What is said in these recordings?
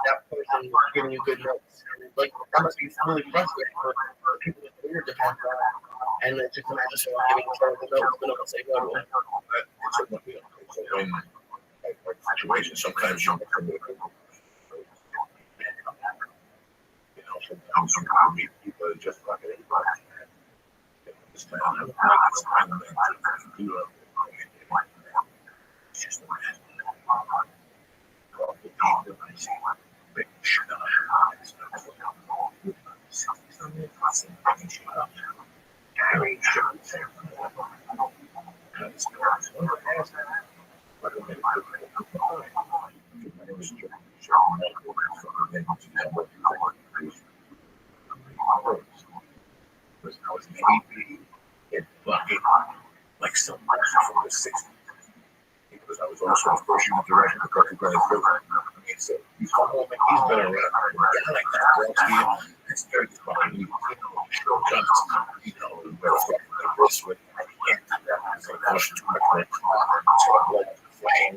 that person is giving you good notes. And like that must be really frustrating for people that career depends on. And it's just imagine someone giving terrible notes, but no one say no to it. So when like situations, sometimes you sometimes you meet people that just fucking anybody. It's just I was maybe in fucking like somewhere from the 60s. Because I was also a first unit director of the Parker Brothers River. So he's home and he's been around. Yeah, like that. Rothschild, it's very fucking you know, this with I can't do that. So I was too much for it. So I'm like flame.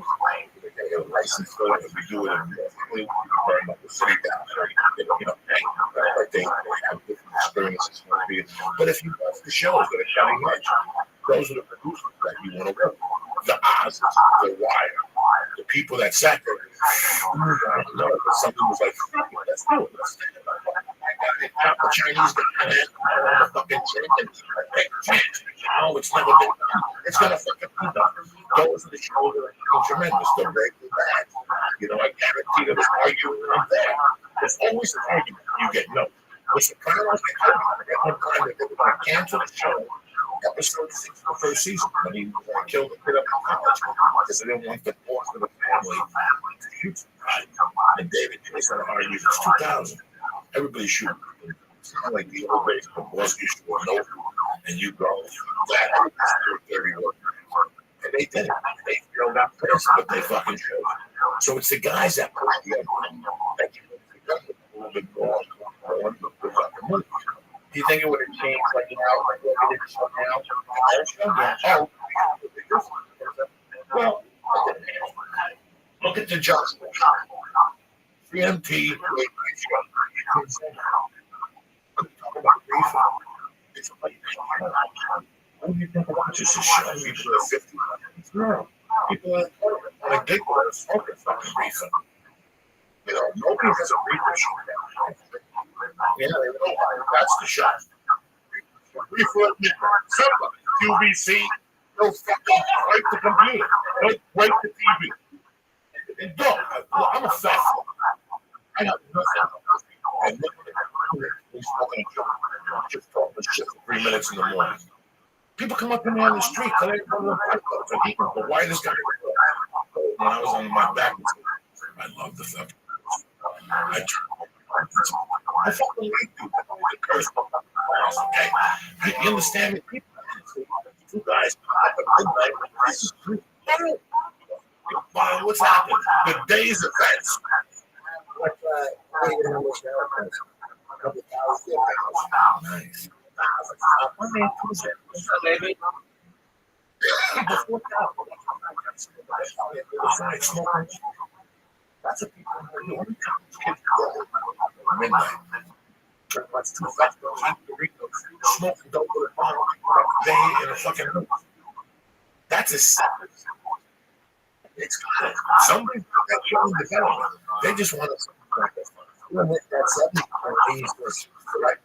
They get a license for it. We do it in the city down there. You know, they have different experiences. But if you watch the shows that are cutting edge, those are the producers that you want to work with. The Oz, the Wire, the people that sat there. Something was like, let's do it. The Chinese guy the fucking chicken. No, it's never been done. It's gonna fucking be done. Those are the shows that are tremendous. The Breaking Bad. You know, I guarantee there was arguing up there. There's always an argument. You get no. The Sopranos, I one time they were going to cancel the show. Episode 6 of the first season when he killed the kid up in college because they didn't want the boss of the family to shoot somebody. And David Jason argued it's 2000. Everybody's shooting. It's not like the old days when boss used to know and you go, that is 31. And they did it. They filled out pissed, but they fucking showed it. So it's the guys that put the that you a little bit more on the fucking money. Do you think it would have changed, like now, like what we did show now? Yeah. Well, look at the Johnson. 3MT, it's like, what do you think about just a show? People are 50. No. People are like they want to smoke a fucking reefer. You know, nobody has a reefer show now. Yeah, that's the shot. Reefer, somebody, QVC, no fucking break the computer, don't break the TV. And don't. I'm a fat fuck. I got nothing. And look at it. He's fucking just talking shit for 3 minutes in the morning. People come up to me on the street, tell me why this guy. When I was on my back, I love the fucking. I fucking like people. I curse them. Okay? You understand me? People, two guys at midnight. This is true. What's happening? The day's events. What even how much now? A couple thousand. Nice. Monday, Tuesday, maybe. That's a people who are doing midnight. That's too fast. Smoke and don't go to the bar. They in a fucking room. That's a separate. It's good. Somebody that showing development. They just want to. That's 70s was right.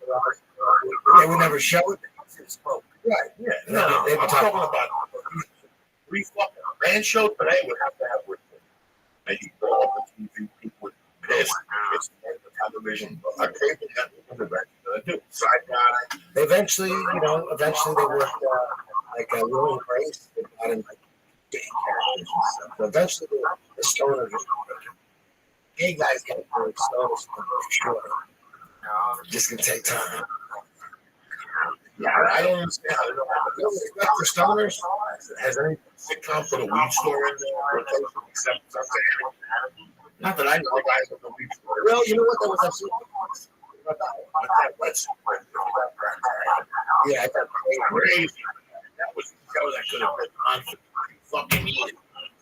They would never show it. Right. Yeah. No, they were talking about 3 fucking band shows, but they would have to have with them. And you go up the TV, people would piss. It's the television. I paid them that do. So eventually they worked like Will and Grace. They got in like gay characters and stuff. But eventually the stoners, gay guys get for stoners for sure. Just gonna take time. Yeah, I don't understand how they don't have it. Except for stoners, has any sitcom put a weed store in there? Except not that I know the guys with the weed store. Well, you know what? That was absolutely. Yeah, I thought crazy. That was the show that could have been on for 3 fucking years.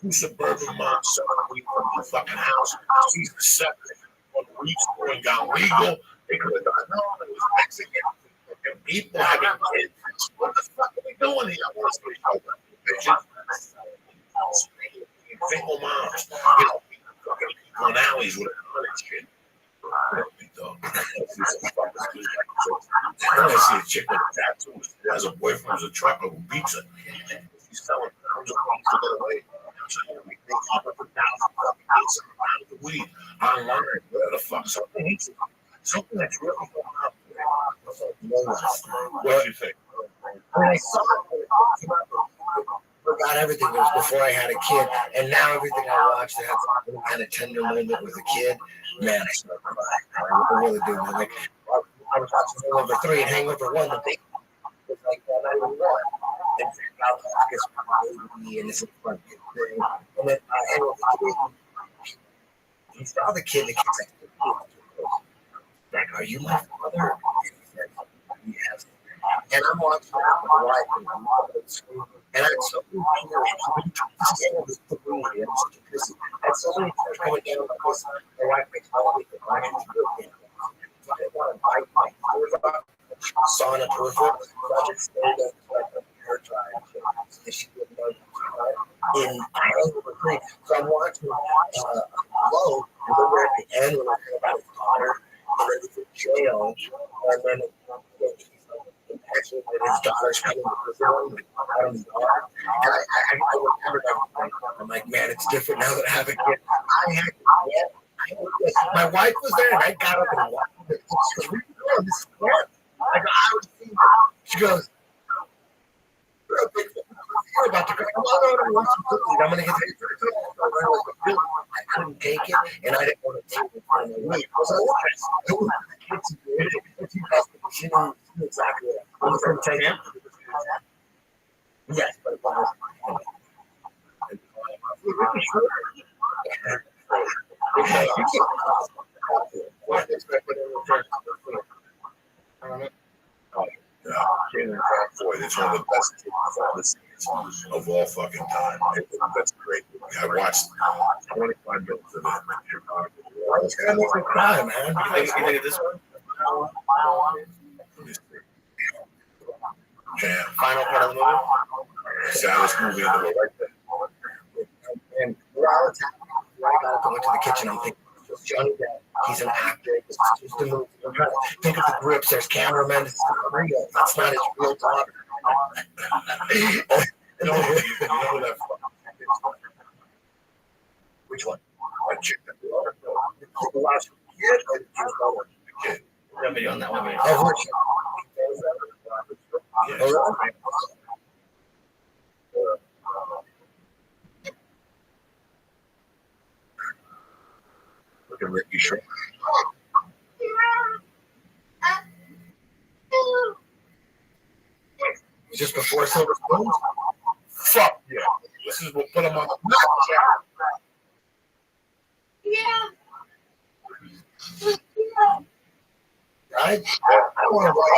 2 suburban moms selling weed from the fucking house. She's the septic. weed store got legal. They could have done no, it was Mexican fucking people having kids. What the fuck are we doing here? I want to see bitches. Single moms, fucking people in alleys with a gun and shit. I see a chick with tattoos who has a boyfriend who's a trucker who beats her. He's selling pounds of weed to get away. They keep up $1,000 pounds of weed online. Where the fuck? Something that's really going up. What do you think? When I saw it, forgot everything. It was before I had a kid, and now everything I watch that has some kind of tender moment with a kid, man, I start crying. I really do. Man. Like, I was watching Hangover 3 and Hangover 1, the big was like that. I was one. And figured out the August baby, and this is fun thing. And then Hangover 3, he saw the kid, and the kid's like, are you my father? And he said, yes. And I'm watching my wife, and I'm and I had so many tears. Was the room, and I'm such a pussy. I had so many tears coming down because my wife makes all of it. I didn't want to bite my ears off. Saw in a peripheral, so I just stayed up to let the hair dry. And she didn't know in Hangover 3. So I'm watching Low, and then we're at the end when we're talking about his daughter, and then he's in jail, and then actually his daughter's coming to prison out of his daughter. And I remember that. I'm like, man, it's different now that I have a kid. I had my wife was there, and I got up and walked. She goes, where are you going? This is fun. I go, I was seeing her. She goes, you're about to go. I'm want some cookies. I'm going to get the I couldn't take it, and I didn't want to take it for the week. I was like, she knew exactly what I was going to take it. Yes, but it was. Boy, it's one of the best of all fucking time. That's great. I watched 25 minutes of it. It's gonna make me cry, man. You think of this one? Yeah. Final part of the movie? Saddest movie in the world right there. And we're all attacking. I got to go into the kitchen. I'm thinking, it's Johnny Depp. He's an actor. It's just a movie. I'm trying to think of the grips. There's cameramen. It's not real. That's not his real daughter. You know that Which one? that chick that The last kid or the kid. That video on that one. Oh, which? Yeah. Oh, really? Look at Ricky Shaw. Just before Silver Spoons? Fuck yeah. This is what put him on the map. Right? I want to watch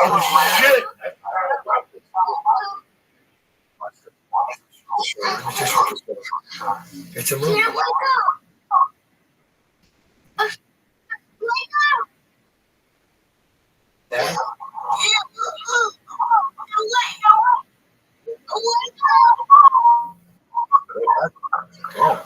Oh shit. It's a movie. Yeah. Oh.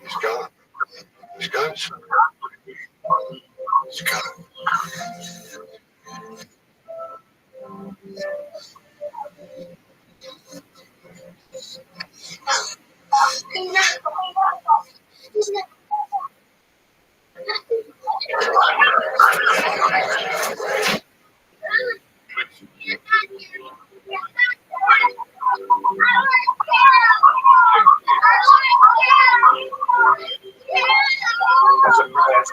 He's going. He's going. He's coming. That's a class.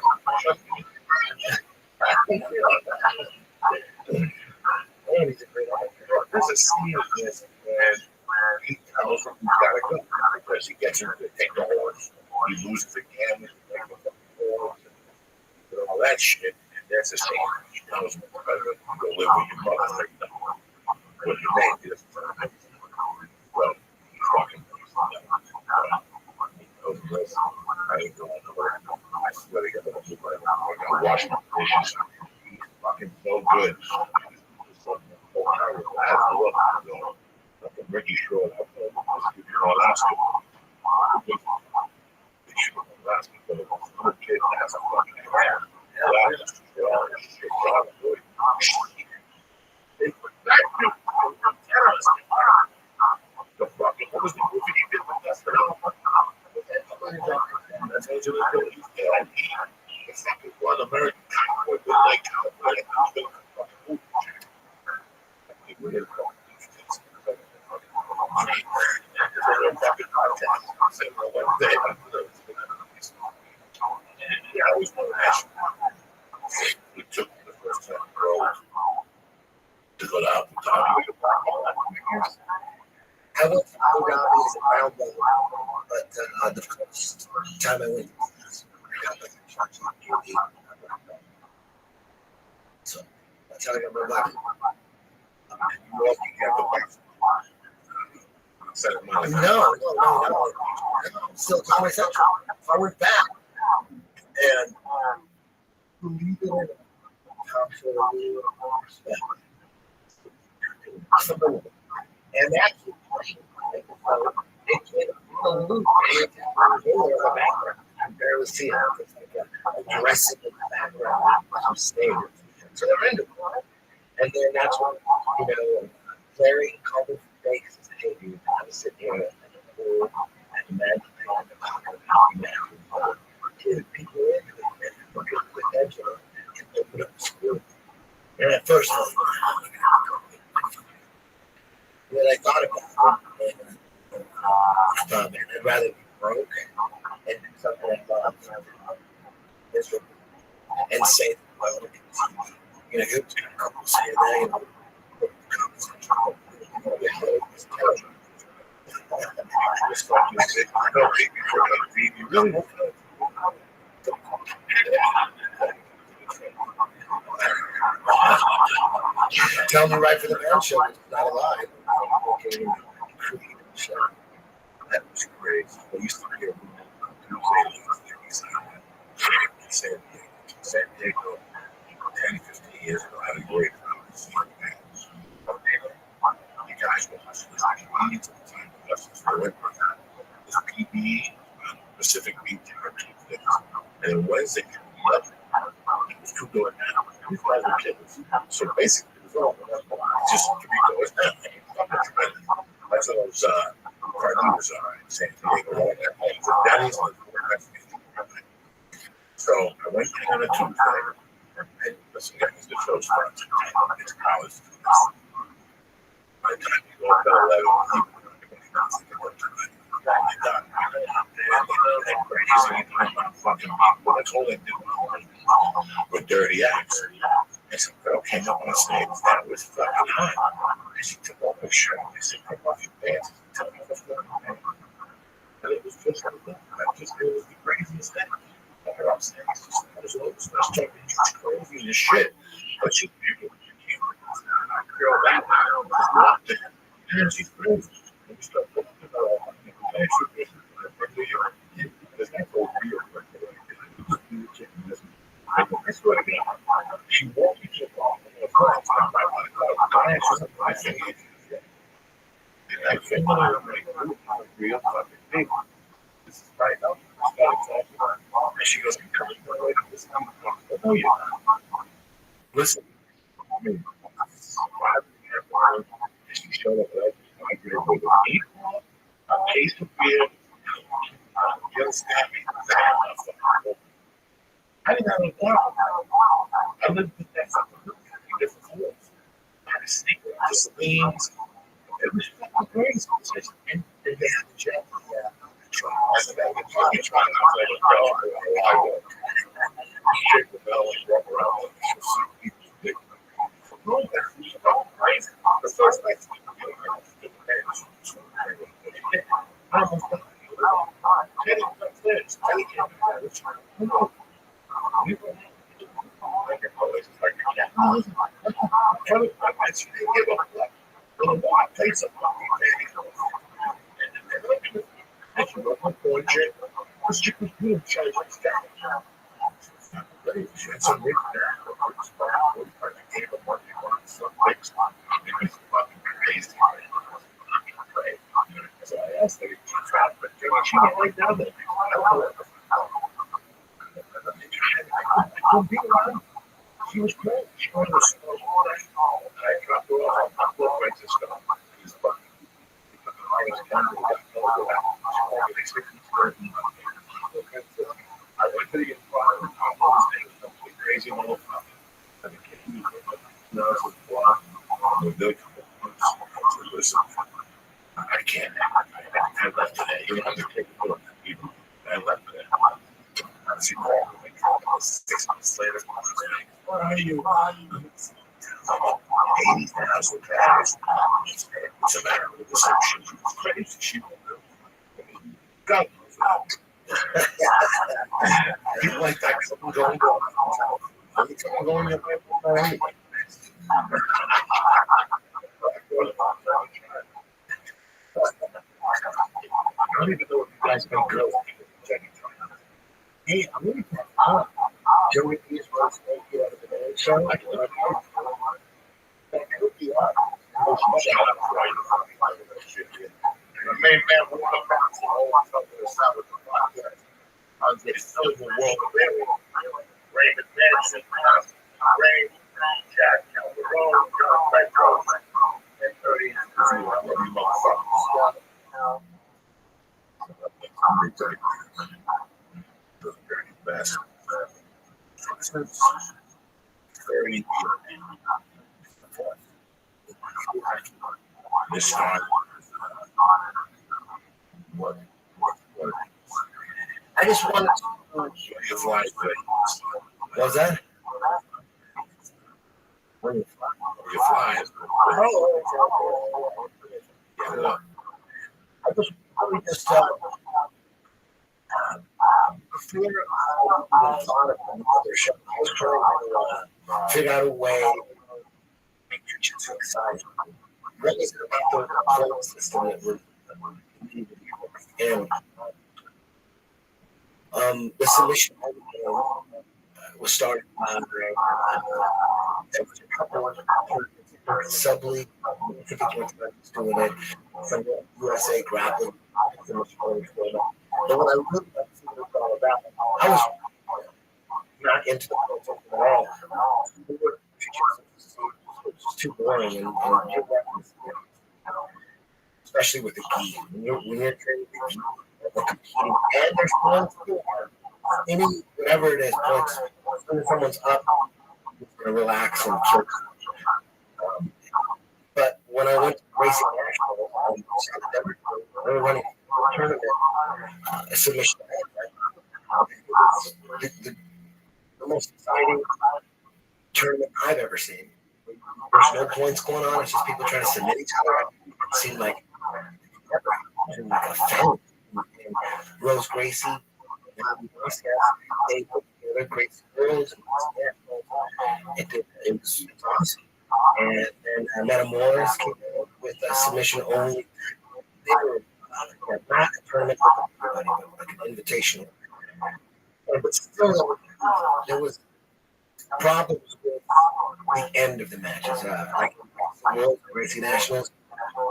Man, he's a great actor. There's a scene in this where he tells him he's got to go because he gets him to take the horse. He loses again, take the horse, and all that shit. And there's a scene where he tells him, go live with your mother. What your name is. Well, he's fucking. I ain't going nowhere. I swear to God, I'm gonna wash my dishes. He's fucking so good. Fucking Ricky Short. Alaska. Alaska. The little kid has a fucking hair. They put that dude on terrorist. The fucking, what was the movie he did with that? That's Angela Jolie. The fucking one American cowboy with like cowboy. Yeah, I always wanted to ask you. We took the first time to go to Abu Dhabi. I went to Abu Dhabi as a brown belt, but the first time I went, I got like a church on TV. So that's how I got my black. You know, you have the best. No. Still Comedy Central. I went back and believe it or not, and actually, it came a loop in the background. I can barely see it. It's like a dressing in the background. I'm staying. So they're into it. And then that's when, Larry called me from Vegas and said, hey, dude, I was sitting here at the pool at the Magic Pond, the Cocktail, dude, people are into it, man. Look at the Angela and open up the school. And at first, I was like, then I thought about it, and I thought, man, I'd rather be broke and do something I love miserable and say, well, it's going to come say that, Tell me right for the man show, it's not a lie. That was great. I used to hear San Diego 10, 15 years ago had a great time. You guys were hustling. Comedians at the time were hustling. This PB, Pacific Beach, and then Wednesday, it was $2 down. We guys were kids. So basically, it was all just $3 down. That's what those carnivores are in San Diego. Denny's on the So I went in on a Tuesday. And listen, guys, the show starts at it's college. By the time you go up at 11, that's all they do with dirty acts. I said, girl came up on stage. That was fucking hot. And she took off her shirt. I said, come off your pants. Tell me what's going on. And it was just like that. It was the craziest thing. Her upstairs, I was talking crazy and shit. But she people, girl, that walked in. And she's crazy. And we started looking at her. I swear to God, she walked into the car. I think real fucking thing. This is right now. And she goes, come away from this time. I know you. Listen, I mean, she showed up at my grade with a case of beer. You understand me? That enough. And she goes, come away from this time. I know you. Listen, I mean, she showed up at my grade with a case of beer. A case of beer. You understand me? That enough. And she goes, come away from this time. I know you. Listen, I mean, she showed up at my grade with a case of beer. A case of beer. You understand me? That enough. I didn't have a doubt. I lived with that fucking different fields. I had a sneaker, just leans. It was fucking crazy. And they had the jet. Yeah. I said, I was trying to I would shake the bell and walk around and just see people big. No, that's crazy. The first night, I almost got Teddy upstairs. Teddy came out. You know, I can always like, yeah, Kelly, I should give up. I played some fucking baby. I should go up for a chick. This chick was good. She had some big so I asked her if she tried, but she went right down there. I couldn't be around. She was great. She was I dropped her off. I brought her to stuff. He's fucking. I went to the environment. I was thinking crazy little fucking. No, it's a block. Listen, I can't. I left today. You have to take a look. I left today. She called me 6 months later. Where are you? 80,000 pounds. What's the matter with this? She was crazy. She won't do. God knows. You like that? I'm going. I'm going your way. Anyway. I don't even know if you guys know girls. Hey, I'm really fun. Joey P's was making out of the day show. I can that could be up. The main man who won the box up to the side with the podcast. I was getting still in the world of Raymond Manson, Ray, Jack Calderon, John Petro, and 30 years ago. I love you, motherfuckers. The very best. Very this time. What? I just wanted to. You fly. What was that? When you fly. You fly. Yeah, I just before I thought of another show, I was trying to figure out a way to make jiu-jitsu exciting. What is it about the point system that we're and the submission was started there was a couple of sub-league, I think it's what's doing it, from the USA grappling. But what I really like to see what it's all about, I was not into the concept at all. It was too boring, and especially with the gi. When you're training the gi, they're competing, and there's points. Any whatever it is, points. When someone's up, you're gonna relax and kill. But when I went to Racing National, they were running a tournament, a submission. The most exciting tournament I've ever seen. There's no points going on. It's just people trying to submit each other. It seemed like a film. And Rose Gracie, they put together great girls. It was awesome. And then Metamoras came out with a submission only. They were not a tournament with everybody, but like an invitational. But still, there was problems with the end of the matches. Like World Racing Nationals,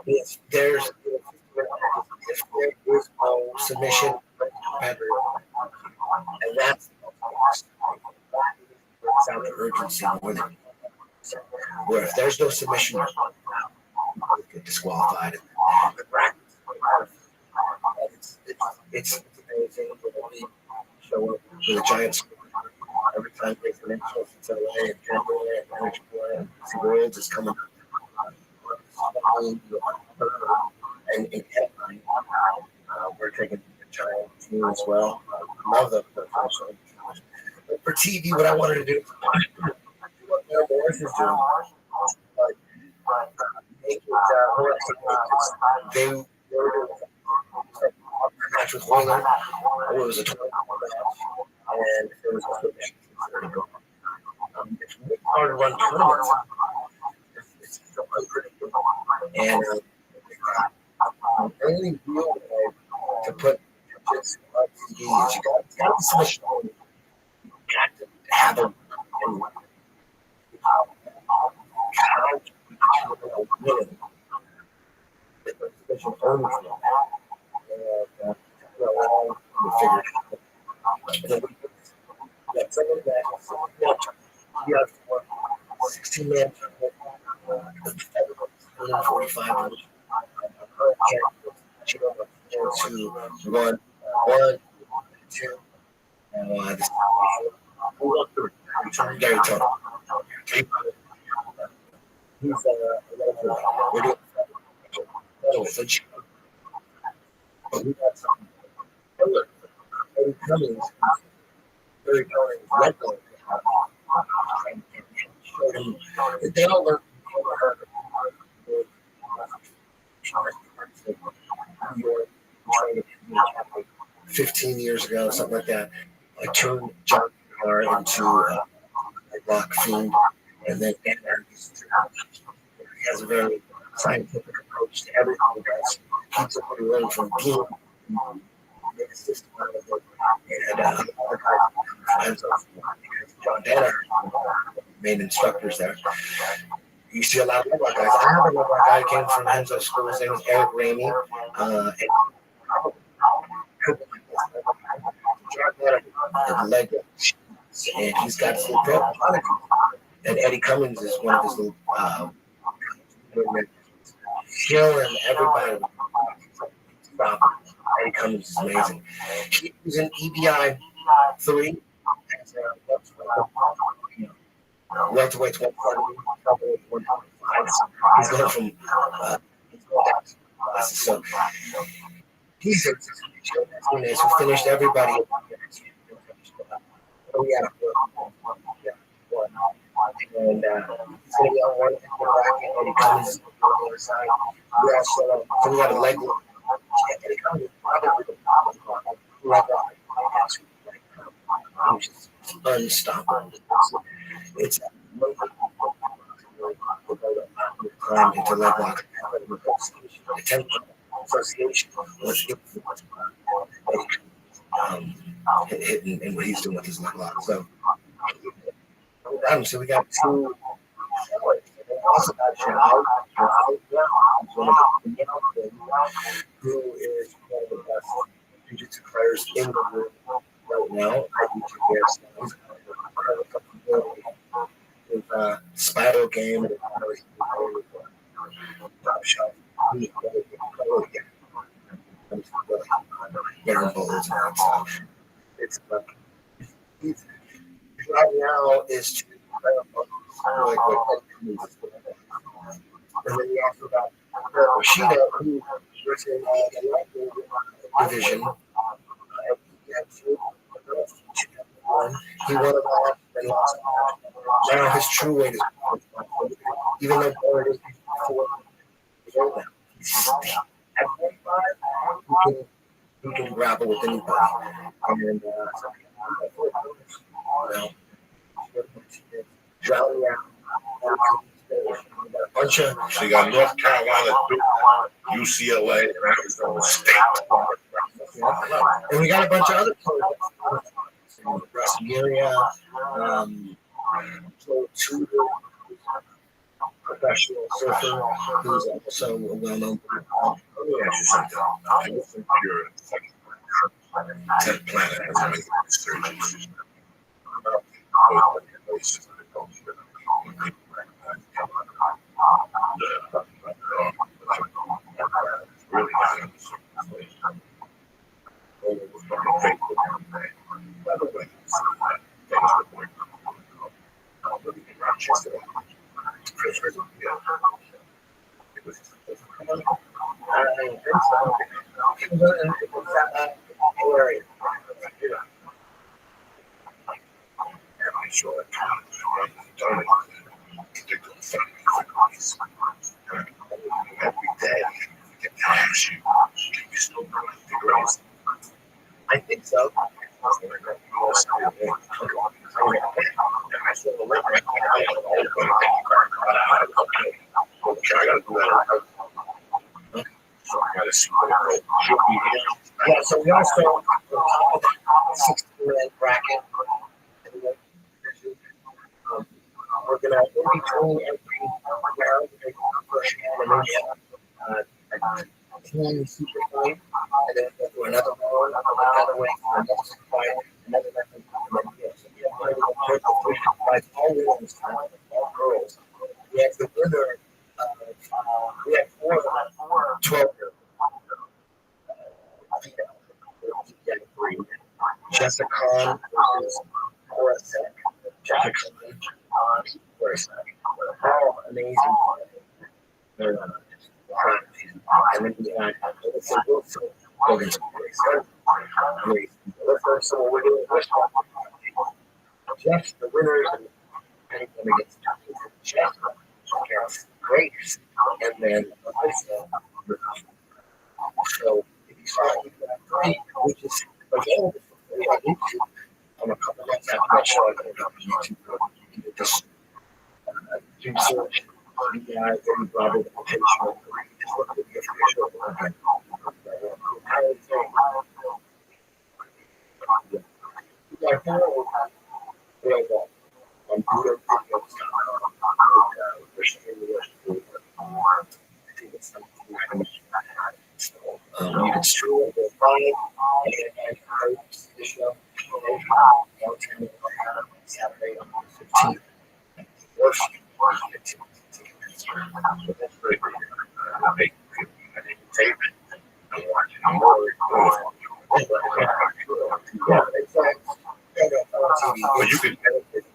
if there is no submission, and that's out of urgency more than where if there's no submission, you get disqualified. The practice, it's amazing when we show up with a giant score. time breaks for national since LA and Canada and Energy Boy and the World is coming up. And in Anaheim, we're taking a giant team as well. I love the professional. But for TV, what I wanted to do, what Mayor Morris is doing, make it more exciting. They were doing a match with Hoyland. It was a 20 match, and it was also it's really hard to run tournaments. It's so unpredictable. And the only real way to put just on TV is you got to be so much fun. You got to have a winning. It's own and we figured it out. Yeah, someone that you have 16 man 145 to one, two, and Gary Tony. He's we're doing but we got some Eddie Cummings, very Cummings, they all learned New York, 15 years ago, something like that. I turned John Carr into a rock fiend, and then he has a very scientific approach to everything he does. He took what he learned from Dean, made a system out of it, and other guys, John Danner, main instructors there. You see a lot of Red guys. I have another guy who came from Henzo School. His name is Eric Ramey. And he's got his little pro. And Eddie Cummings is one of his little killing everybody. Eddie Cummings is amazing. He was in EBI 3. Welterweight 140, 125. He's going from so he's who finished everybody. Oh yeah, and he's going to be on one bracket, and he comes on the other side. We also so we got a leg lock. And he comes probably which is unstoppable. It's time into leg lock. The 10th association was hitting and what he's doing with his leg lock. So we got two. Also got Joe, who is one of the best jiu-jitsu players in the world right now. I think he's his spiral game and top shot. He's getting bulls and stuff. It's he's right now is to like what and then you also got Rashida, who was in the light division. He won a match and lost a match. Now his true weight is even though Boyd is 4 years old now. He's at 45, he can grapple with anybody. And drowning out. A bunch of, so you got North Carolina, Duke, UCLA, and Arizona State. And we got a bunch of other players. Brasilia, Tudor, professional surfer, who's also a well-known. Let me ask you something. I don't think you're 10th planet has made resurgence. Really not. Just Christmas. Yeah. It was. I think so. It was that area. Yeah. I'm sure that done it. Particular family. Every day, get the action. You still figure out. I think so. Yeah, so we also 16-man bracket. We're gonna in between every round, we're gonna first round and then team super fight, and then we'll do another round, another way, another super fight, another method, and then so we have three super fights, all women's, all girls. We have the winner. We have four of them, 12 female. Jessica Khan versus Cora Sek. Jessica Khan, Cora Sek. Oh, amazing. They're amazing. And then we got Melissa Wilson against Cora Sek. Amazing. So we're doing just the winners and anyone against Jeff, Grace, and then Melissa. So if you saw it, we just available for free on YouTube. I'm a couple months after that show, I put it up on YouTube. You can just do search. Then Robert, the page, just look at the official. Yeah, available on Buddha videos. Christian University. I think it's something. You can stream it online and host the show. Saturday on the 15th. That's great. I didn't tape it. I'm watching more. Yeah, it's on TV. Well, you can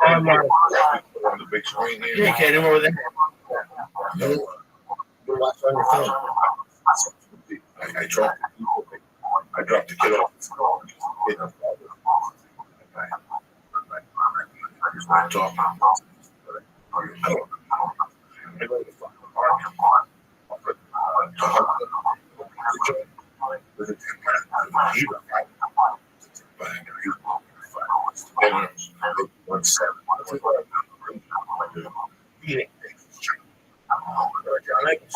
on the big screen here. Yeah, you can't do more with it. You watch on your phone. I dropped the kid off at school. I talking. I go to the fucking park. With a 10 he was right. But he was 1-7. Eating things. I like it.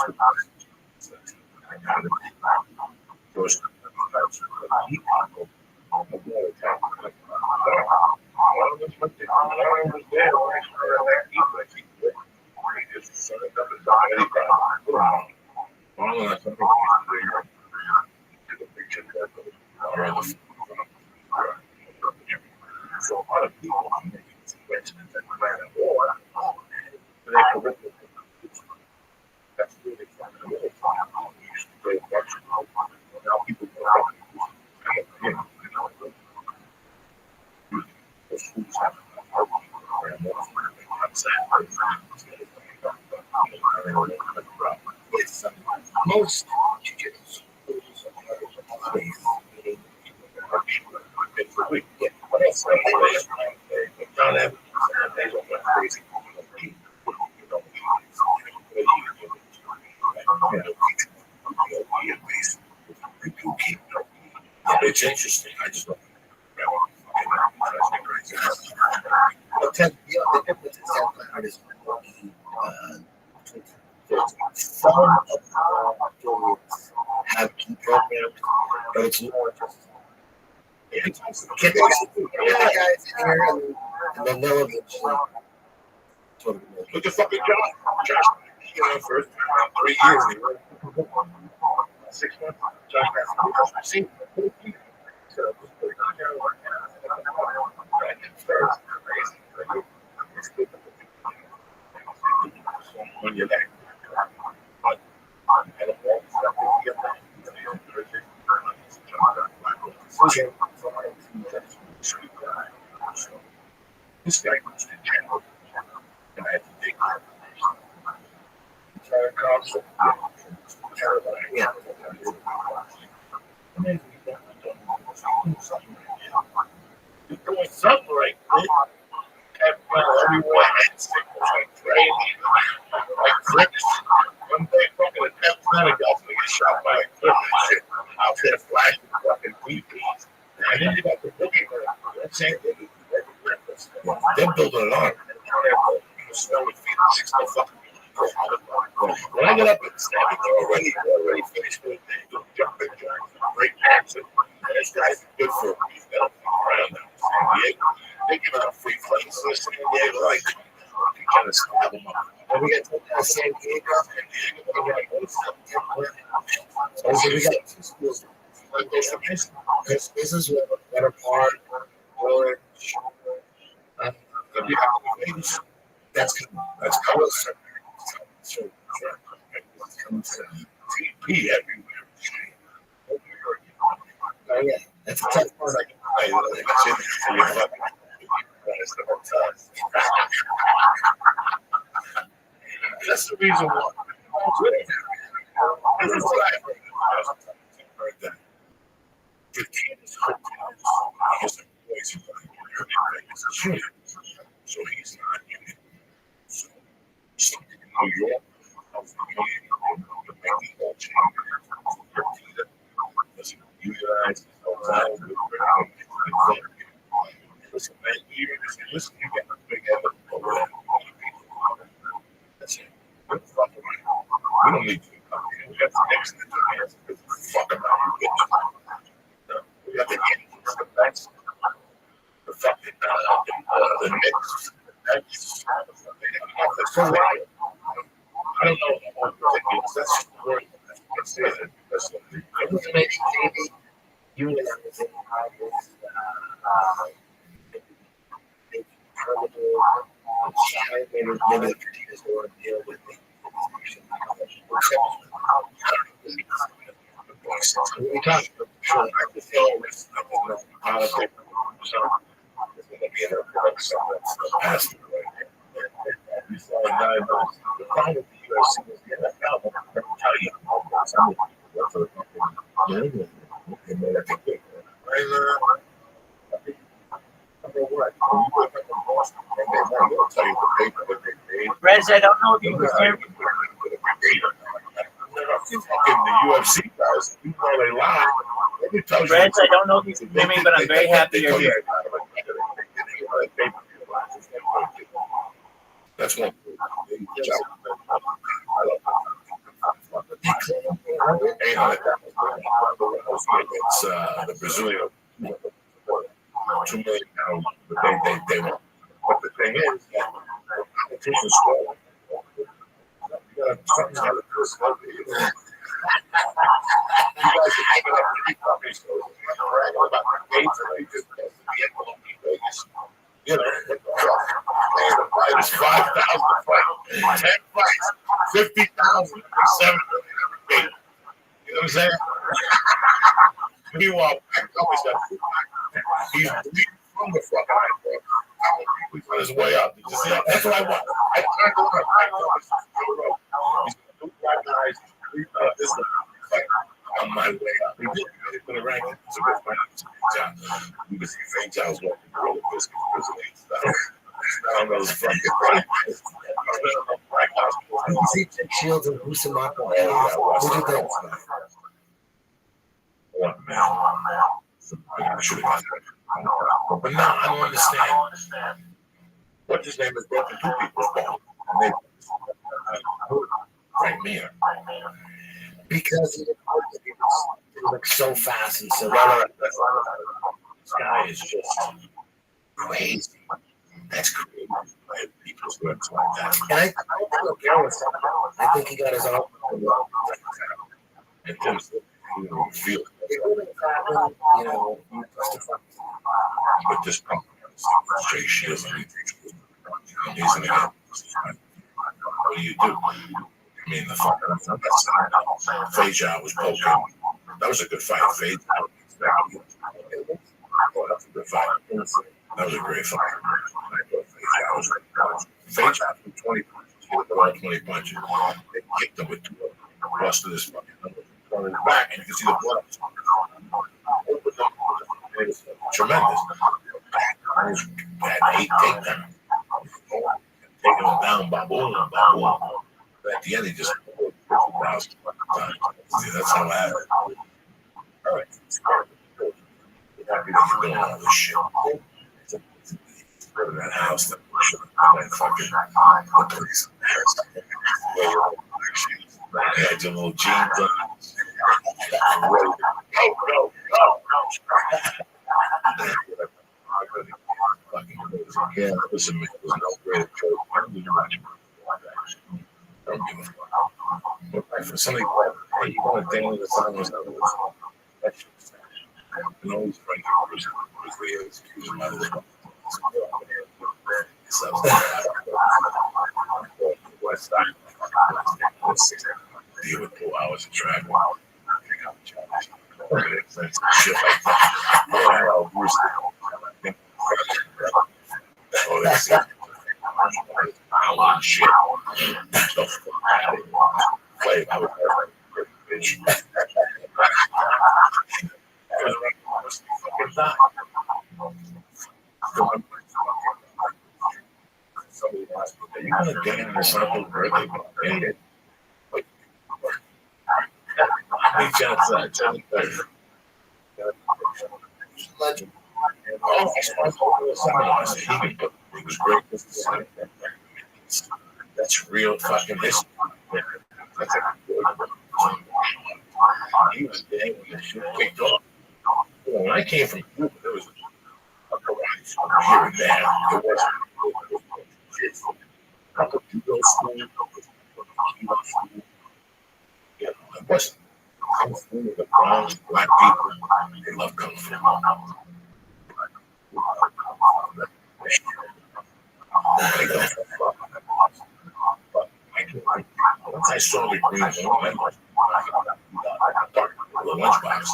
So a lot of people are making inventions that plan a war, but they correct it. That's really fun. Now people go out and the schools have most jiu-jitsu schools are based in week. Yeah, but that's not John Evans. They don't went crazy. It's interesting. I just don't. I'll tell you the difference in SoundCloud is some of the affiliates have key programs, but it's more just get the guys in here and then they'll eventually look at fucking Josh. He got on first 3 years. 6 months. Josh has I've seen so when you're there. This guy goes to jail, and I had to Yeah. You're doing something right, kid. Everyone had signals like crazy, like bricks. One day, fucking a 10th Pentagon gonna get shot by a clip and shit out there flashing fucking BPs. And then you got the boogie man. That same thing. They're building an army. Snow and feet, 6 no fucking people. When I get up and snap it, they're already finished with it. Jumping, great action. And this guy's good for a week. They don't come around now. San Diego. They give out free flights to San Diego, like, you kind of stab them up. And we got to take San Diego. So we got two schools. This is Better Park, Orange. That's coming. That's close. TP everywhere. Oh, yeah. That's a tough part. That's the reason why. This is what I heard that. 15 is hotels. He has a voice in the so he's not in it. So, something in New York, to make the whole change. Doesn't utilize his hotel. Listen, man, you get a big effort over there. That's it. We're fucking right. We don't need to come here. We got the next thing to do. Fuck about you getting them. We got the Yankees, the Mets, the fucking the Knicks. That's so right. I don't know what the thing is. That's just the word. That's it. That's the thing. It was maybe union was in maybe the Catinas will deal with the we talked about the film with politics. So it's going to be in a Passed away. We saw a guy the problem with the UFC is the NFL. Let me tell you, some of the work for the company. They made a big thing. What? When you wake up in Boston, they'll tell you what they paid. Rez, I don't know if you can hear me. Fucking the UFC guys, you know they lie. Rez, I don't know if you can hear me, but I'm very happy you're here. That's one. It's the Brazilian 2 million pounds, but they want. But the thing is, the competition's strong. You got something out of this. You guys are taking up the companies about the gates and they just Vegas. You know, the fight is 5,000 fight, 10 fights, 50,000, 7 million. You know what I'm saying? Meanwhile, he's bleeding from the fucking eye. He's on his way up. That's what I want. I turned on. He's going to do black guys. This fight on my way up. He did. He put a rank. It's a good fight. You can see St. Charles walking the roller biscuits. I don't know this fucking fight. You see Shields and Busamato. What do you think? One man. I should have done. But no, I don't understand. What's his name is broken 2 people's ball. And they right there. Because he looks so fast and so. This guy is just crazy. That's crazy. People's works like that. And I think he got his own. And Tim's, feel it. You know, But this company, Jay Shields, he's in the game. What do you do? I mean, the fucking Fajar was poking. That was a good fight. Fajar. That was a good fight. That was a great fight. Fajar was 20 pounds. all 20 punches. They kicked him with 2 of them. Busted his fucking number. On his back, and you can see the blood. Opened up. It was tremendous. Had 8 takedowns. Taking him down, baboom. But at the end, he just pulled 50,000 times. See, that's how I have it. All right. You're happy that you're doing all this shit. Go to that house that fucking the police. They had your little jeans on. Go. Yeah, listen, man, there's no greater joke. I don't give a fuck. But for somebody like, hey, you want to dance with the song or something? That shit's sad. And always bring your person because they excuse them out of the West Side. Deal with 4 hours of traffic. Shit like that. Oh, that's it. Shit. Don't play. I would bitch. Somebody asked me, are you going to get in the circle birthday? How many chances are Legend. Oh, he's supposed to do seminars. He was great. That's real fucking history. That's a good one. He was there when the shit kicked off. When I came from Cuba, there was a karate here and there. There wasn't. A couple judo school. Yeah, it wasn't. Kung Fu, the Bronx, black people, they love Kung Fu. Once I saw the green one, the lunchbox,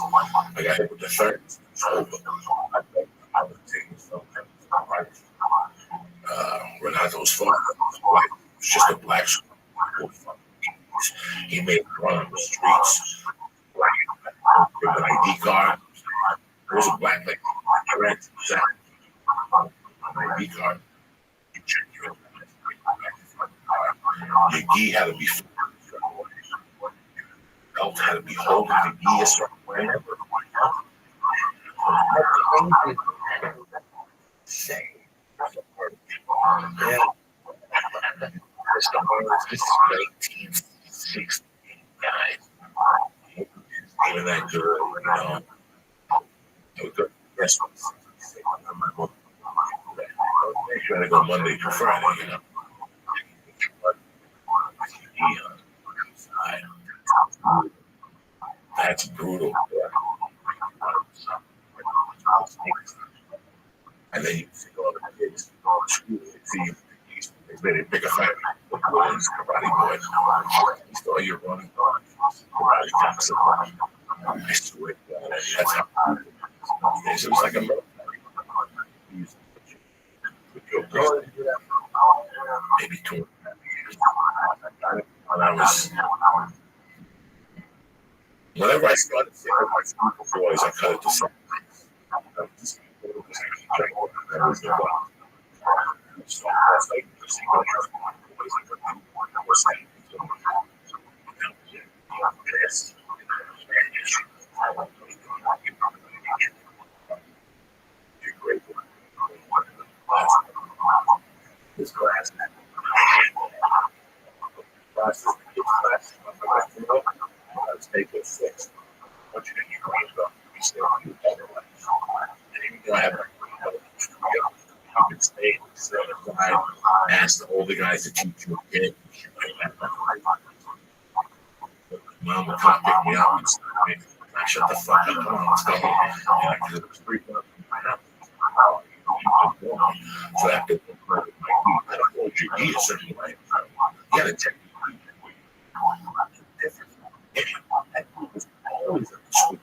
I got hit with the third. Renato's father was just a black school. He made it run on the streets. With an ID card. There was a black lady. Correct. An ID card. You check your gi had to be belt had to be holding the gi a certain way. Yeah. This is 1969. Even that girl, you know, it was good. Yes. They try to go Monday through Friday, you know. That's brutal. And then you see all the kids going to school, they ready to pick a fight. He's karate boy. He saw you running, karate cops. I swear to God, that's how it was like a with your girl. Maybe 2.5 years. When I was, whenever I started seeing my boys, I cut it to something. That was the one. So I was like, this class, let's take it 6. What you think you're going to stay on your other life? And even though I have I can stay and ask the older guys to teach you again. Mom would come pick me up and say, shut the fuck up, come on, let's go home. And it was 3 months. So after I don't hold your knee a certain way. You gotta check different. Was always at the school.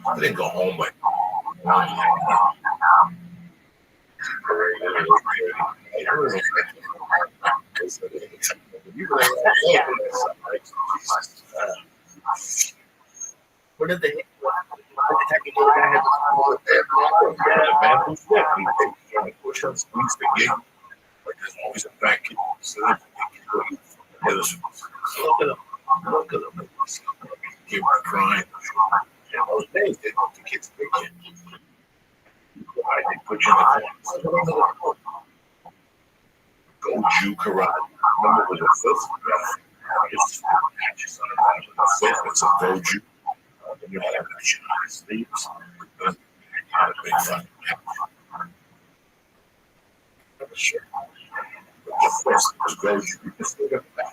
I didn't go home, but What did the technical guy have? Push-ups, squeeze the gate. Like there's always a back kick. So look at them. Look at them. Keep crying. And those days, they don't the kids big kid. Why they put you in the corner? Go Jew karate. Remember it was a fifth? It's a go Jew. Then you had to have sleeves. Then you had a big fun. Sure. But the first was go Jew. You can still get the back.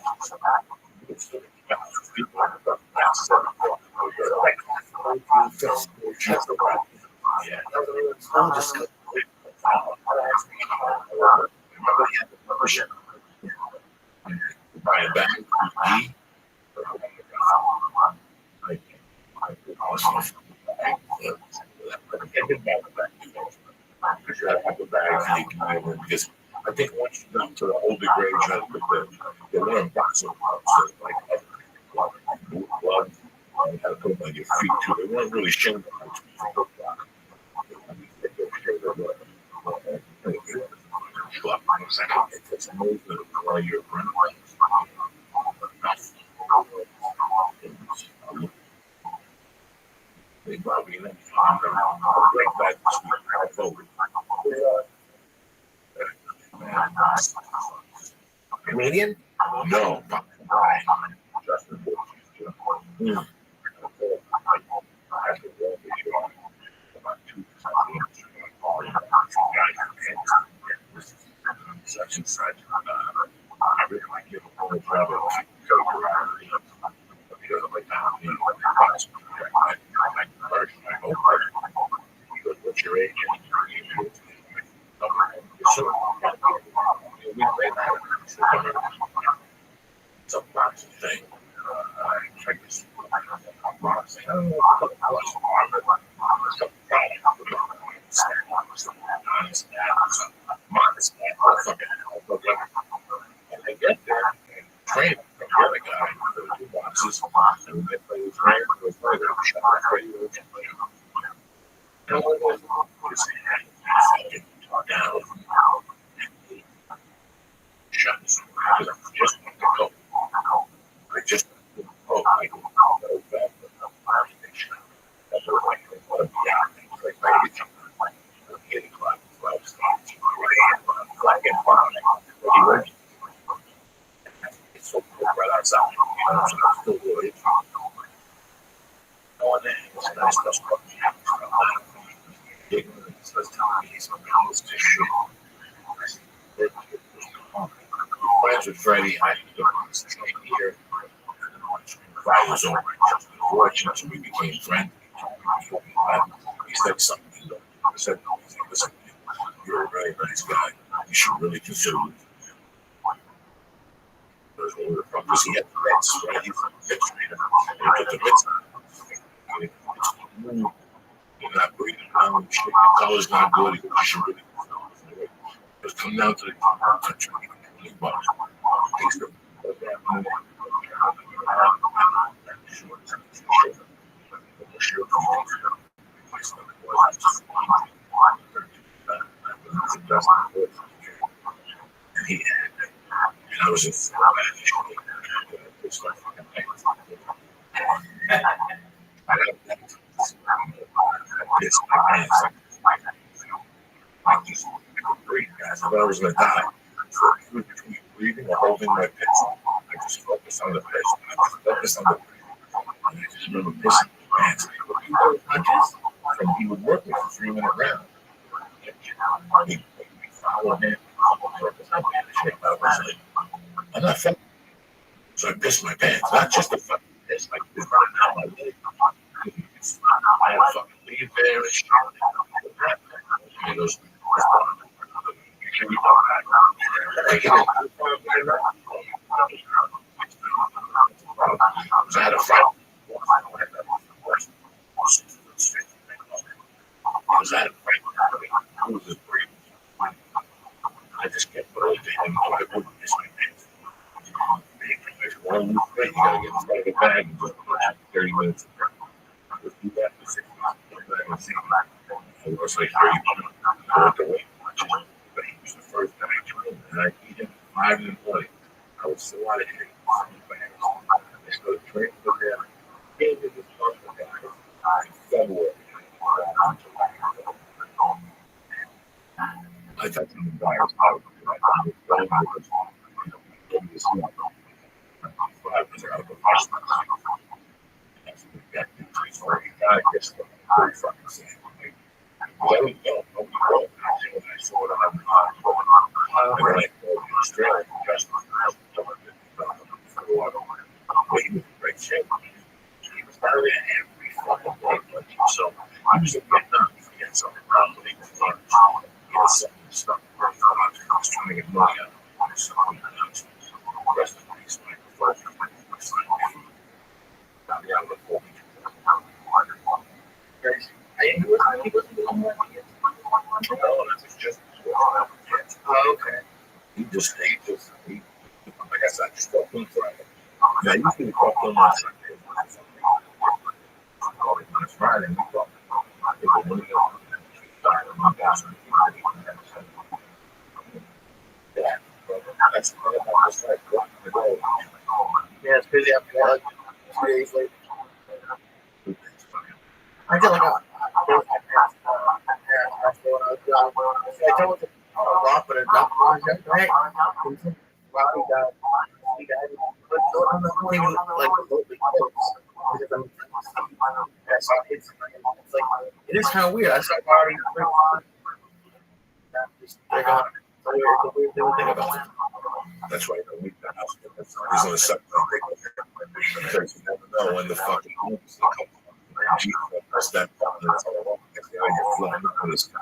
You can still get the back. People have the back. Yeah. I'm just Remember he had the membership. Buy a bag, because I think once you got to the older grade, you had to put the one box of like blood. You had to put them on your feet too. They weren't really showing them. It's a movement of your brain. They probably let me right back to forward. Canadian? No, Justin. Such and such. I really like you. What's your age? It's a boxing thing. And I get there and train from the other guy for the two boxes, and we play with Frank, with further shot radio, and play. And what was it? Down. Shots. Because I just want to go. I just want to go back. That's what I want to be out. Like, I get to 8 o'clock, 12 stops. Black and brown. It's so cool right outside. So I'm still really going there. It's nice stuff. Let's tell me he's going to just shoot. Friends with Freddie, I was here. Friday was over. Fortunate, so we became friends. He said something. I said, listen, you're a very nice guy. You should really consider it. Because he had the Mets, right? He's a Mets trainer. And he put the Mets on. You're not breathing down. Your color's not good. You should really just come down to the country. I was in I thought I was going to die. Between breathing and holding my piss, I just focused on the piss. I just focused on the piss. And I just remember pissing my pants. And he would work me for 3 minute round. He followed him. I'm not fucking. So I pissed my pants. Not just a fucking piss, like this running down my leg. I had to fucking leave there and shit. And he goes, I had a fight. I was at a fight. I was just breathing. didn't know I wouldn't miss my pants. One week, you gotta get inside the bag and go 30 minutes. If you got the 6 months, come back and see me. It was like 30 minutes. I went to wait. But he was the first guy I joined, and I beat him 5 in the morning. I was so out of here. I started training for them. Came to this fucking guy in February. I thought he was dying. I was going with him. I was out of the hospital. I guess very fucking sad. I don't know. I saw it on and then I called Australia just he was in great shape. He was barely every fucking day. So he was in Vietnam. He had something wrong with him. He had something stuck. He was trying to get money out of him. So the rest of the piece, my first I look forward to He wasn't doing more kids. no, that was just Oh, okay. he like I said, I just talked to him Friday. Now, you can talk to him on Sunday. On Friday, we talked. Yeah, that's like Yeah, it's crazy after that. 3 days later. I feel like I don't want to rock, but a duck was right. Robbie got, he got, but I'm not even like remotely close. Because I'm it's like, it is kind of weird. I saw Robbie, they're gone. The weird thing about it. that's right. He's on the second because you never know when the fucking moves will come. That's that fucking you're flying up in the sky.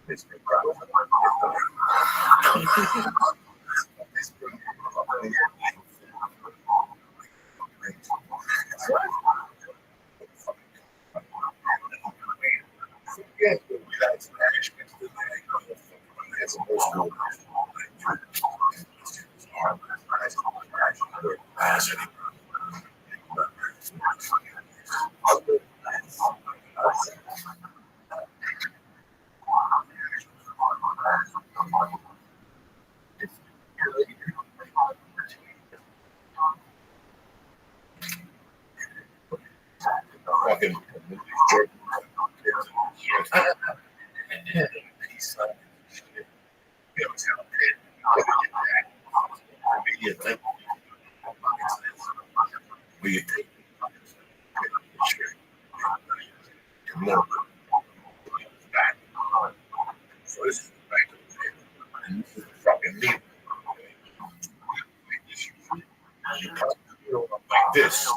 It's been proud of fucking so this is back to the fucking meat. You cut like this.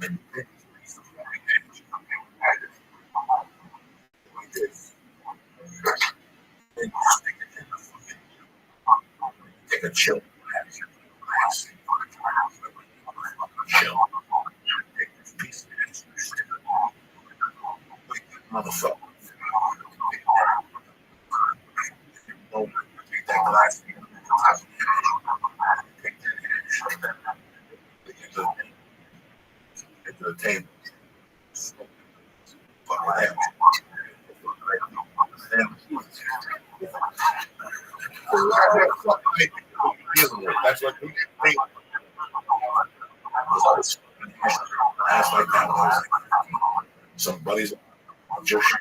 And take a chill. Chill. Take this piece motherfucker. Take that glass. Take the table. That's what we think. Ask like that. Some buddies just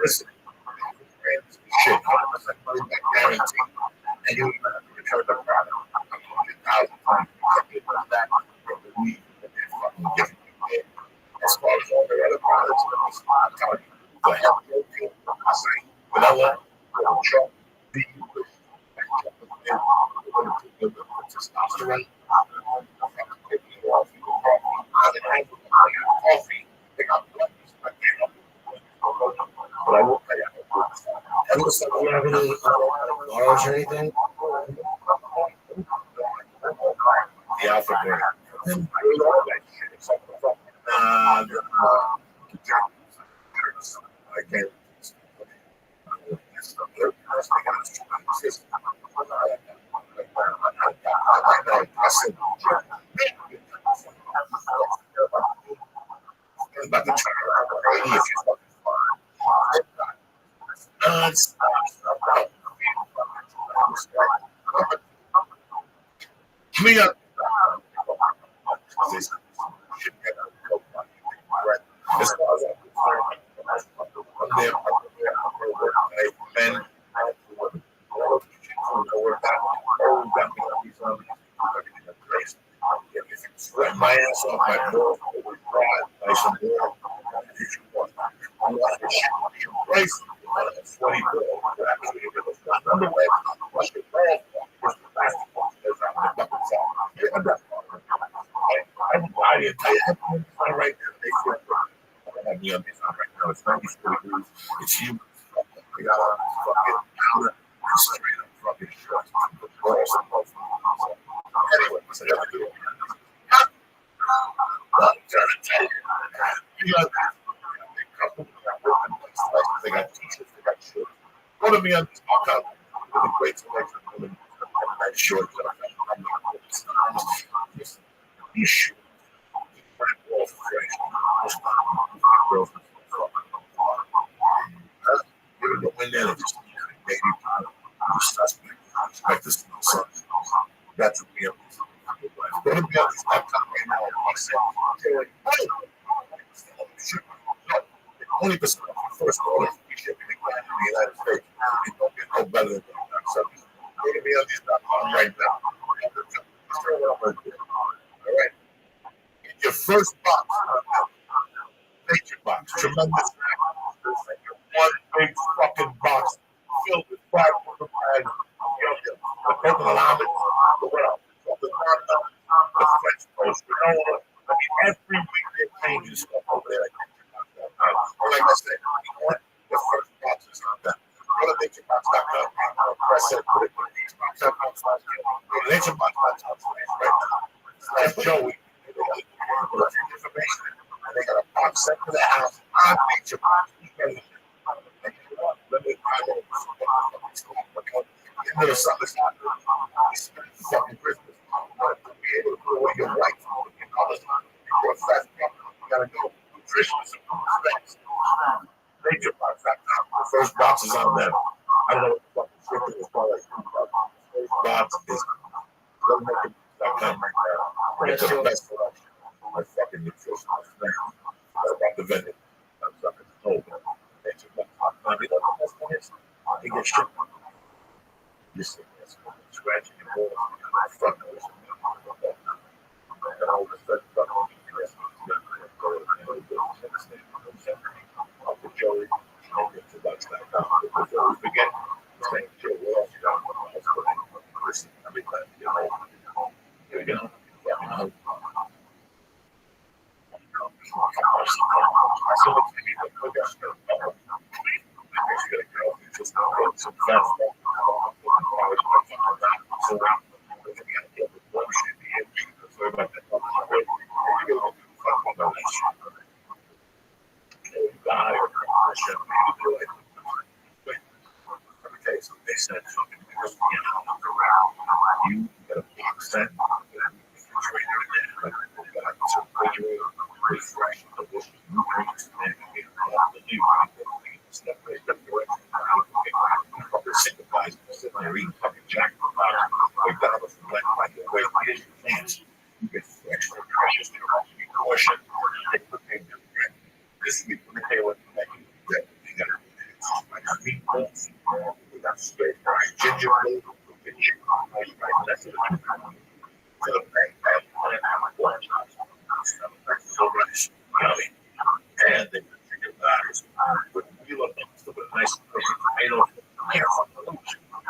listen. Shit, and you return the product 100,000 times. As far as all the other products, I'm telling you, the health protein, vanilla, chocolate, testosterone. coffee. They got breakfast. I can't help it. But I will pay. And listen, do you have any cars or anything? The Alpha Brain. I can't. About to turn around if you fucking me up. As far as I'm there, men, sweat my ass off my ball, nice and warm. I want to shoot price. 40 it's you. We got on fucking powder, straight up fucking shorts. Anyway, what's the other deal? I'm trying to tell you. You got they got t-shirts, they got shorts. Go to me on this account with a great selection of them. That short. You shoot. All fresh. You go in there and just maybe suspect. Expect this to be something. That's what we have. Go to me on this account right now. I said, only % of the first orders we ship in the United States. You don't get no better than that. So go to me on these.com right now. All right. Your first box, nature box, tremendous. One big fucking box filled with 500 bags. The purple alignment, the world, the French coast, the Nola. I mean, every week they're changing stuff over there. Like I said, the first box is on that. Go to naturebox.com. Press it, put it in these boxes. Go to naturebox.com right now. That's Joey. Information. They got a box set for the house on naturebox. Let me into the summer. Fucking Christmas. Be able to put away your wife. You're a fast you gotta go. Nutrition is naturebox.com. The first box is on them. I don't know what the fucking shit is called. First box is naturebox.com right now. It's the best selection. My fucking nutrition. About the vendor. I'm fucking told. Naturebox.com. You know what the best one is? He gets shit. You see, that's scratching your balls. Fucking and all the stuff about Uncle Joey, naturebox.com. Before we forget, saying Joe Walsh, listen, every time you get home, here we go. They said something because you get a box set, refresh the bush, reading fucking Jack McDonald's from like the way it is your hands. You get extra precious caution. This week, let me tell you what you got meatballs. We got straight fried ginger food. And they put chicken thighs with real with a nice tomato.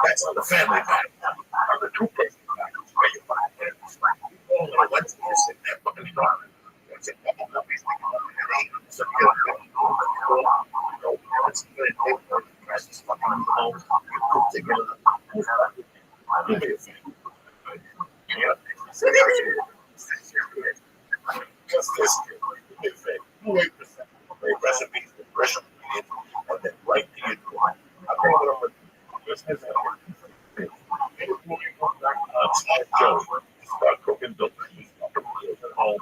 That's on the family pack. On the two-person pack, where you buy it. Oh, my Wednesday is in that fucking car. That's it. Do me a favor. Yeah. Just this year, do me a favor. You wait for a second. Okay, recipes, fresh ingredients, and then right to your door. I'll tell you what I'm going to do. Just this Snack Joe. Start cooking donuts. At home.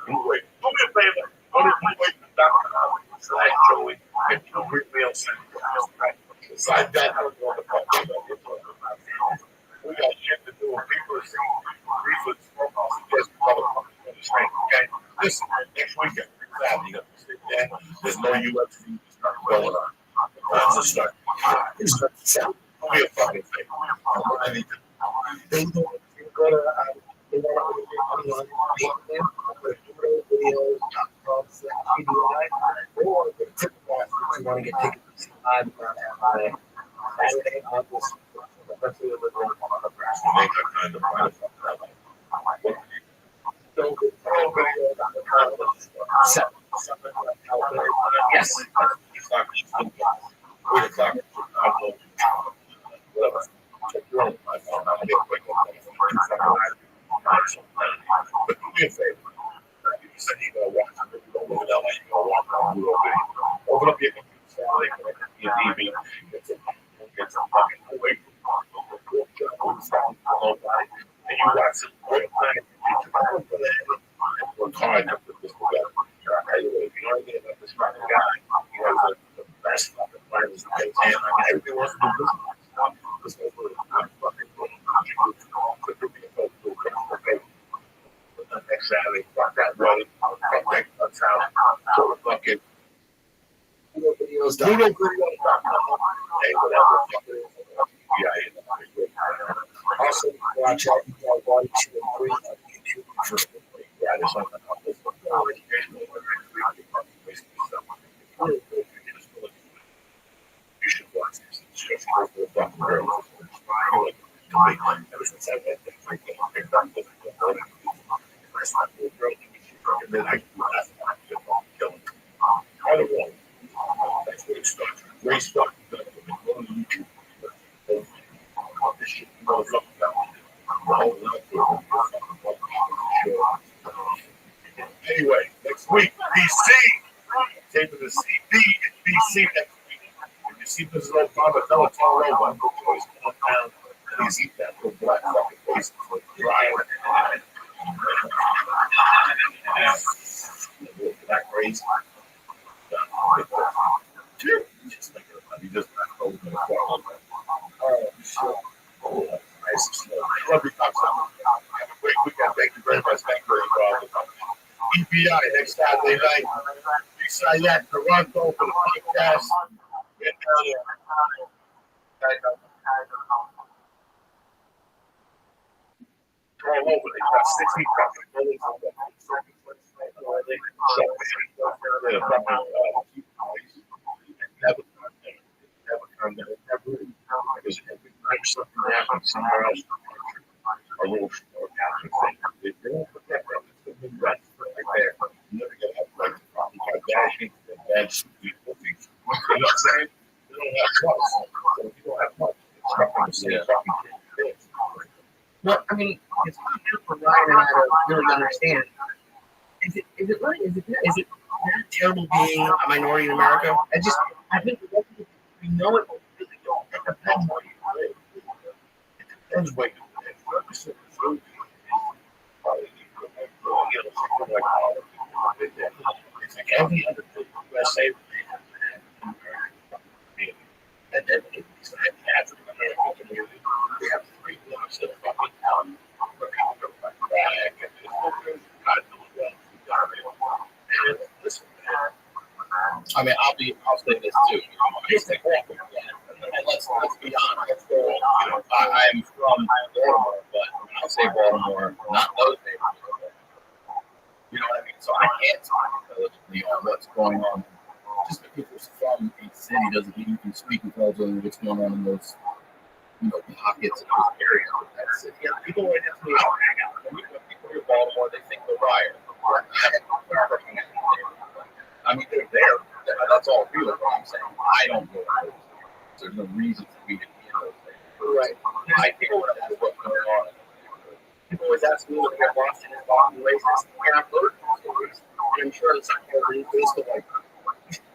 You wait. Do me a favor. Go to Snack Joey. Get two quick meals. Besides that, I don't want to talk about it. We got shit to do. People are saying briefly smokehouse just motherfuckers understand. Okay? Listen, next weekend, Saturday, you got to sit there. There's no UFC stuff going on. That's a start. It's not the sound. Do me a fucking favor. I need to. They go to they want to videos, they want to get ticket boxes. You want to get tickets to see live on Saturday, August. Let's see what we're doing on the press. They got kind of find a So good. Oh, videos on the comments. Something like how yes. 8 o'clock. Whatever. Check your own. I'm going to get quick. But do me a favor. You said you're going to watch it. You don't live in LA. You're going to walk around. Open up your computer. Your TV. Get some fucking away and you watch some great things. Work hard to put this together. If you know anything about this fucking guy, he has the best fucking plans in the can. Everybody wants to do business. I'm fucking next Saturday, fuck that road, fuck that cuts out, so the fucking videos. hey, whatever, yeah, Also, watch out. You got 1, 2, and 3 on YouTube for there's something else. You should watch this. It's just for the fucking girls. Ever since I met them, I picked up with the first time we were and then I kill them. I don't know. That's where it starts. Race fucking go to YouTube. This shit, motherfucker, anyway, next week, DC. Taping the CB in DC next week. If you see Mrs. Obama, tell her Obama, he's going down and he's eating that little black fucking face for dry. Black race. Just like he just got over the wall. Oh, shit. Oh, nice. Love you, Cox. Have a great weekend. Thank you very much. Thank you very much. EPI next Saturday night. Beside that, Toronto for the podcast. Get down there. All over. They got 60 fucking buildings on the never come there. Because every time something happens somewhere else, a little more thing. They don't protect them. It's the right there. You never get up like dashing and bad sweet cookies. You know what I'm saying? They don't have much. So if you don't have much, it's nothing to say fucking thing. Well, I mean, it's hard for Ryan and I to really understand. Is it that terrible being a minority in America? I think we know it, but we really don't. It depends where you live. It depends where you live. It's like every other thing USA. And then it's like African American community. We have 3 blocks of fucking town. Listen, I mean, I'll say this too. And let's be honest. I'm from Baltimore, but when I say Baltimore, not those neighborhoods. You know what I mean? So I can't talk intelligently on what's going on. Just because you're from a city doesn't mean you can speak intelligently what's going on in those, pockets in those areas of that city. Yeah, people right now, when people hear Baltimore, they think they're riot. I mean, they're there. That's all real. But I'm saying I don't know. There's no reason for me to be in those things. right. I know what's going on. People always ask me what they're watching and walking away from, and I've heard stories, and I'm sure it's not every case, but like,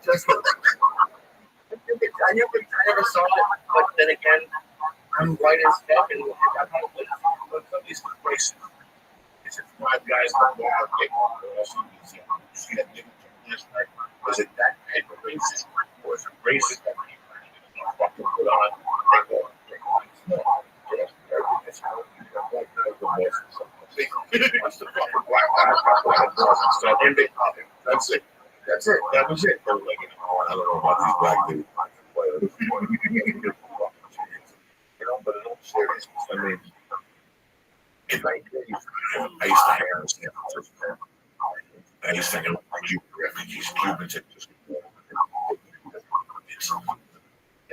just I never saw it, but then again, I'm white as fuck, and I'm not with But somebody's racist. It's just five guys in the wild game. You see that nigga last night? Was it that type of racist? Or was it racist that people didn't fucking put on? No. That's how black guys were most of something. It's the fucking black guys and stuff. And they pop it. That's it. That's it. That was it. They were like, I don't know about these black dudes. You know, but in all seriousness, I mean, in 1985, I used to hang San Francisco. I used to hang out with refugees, Cubans, and just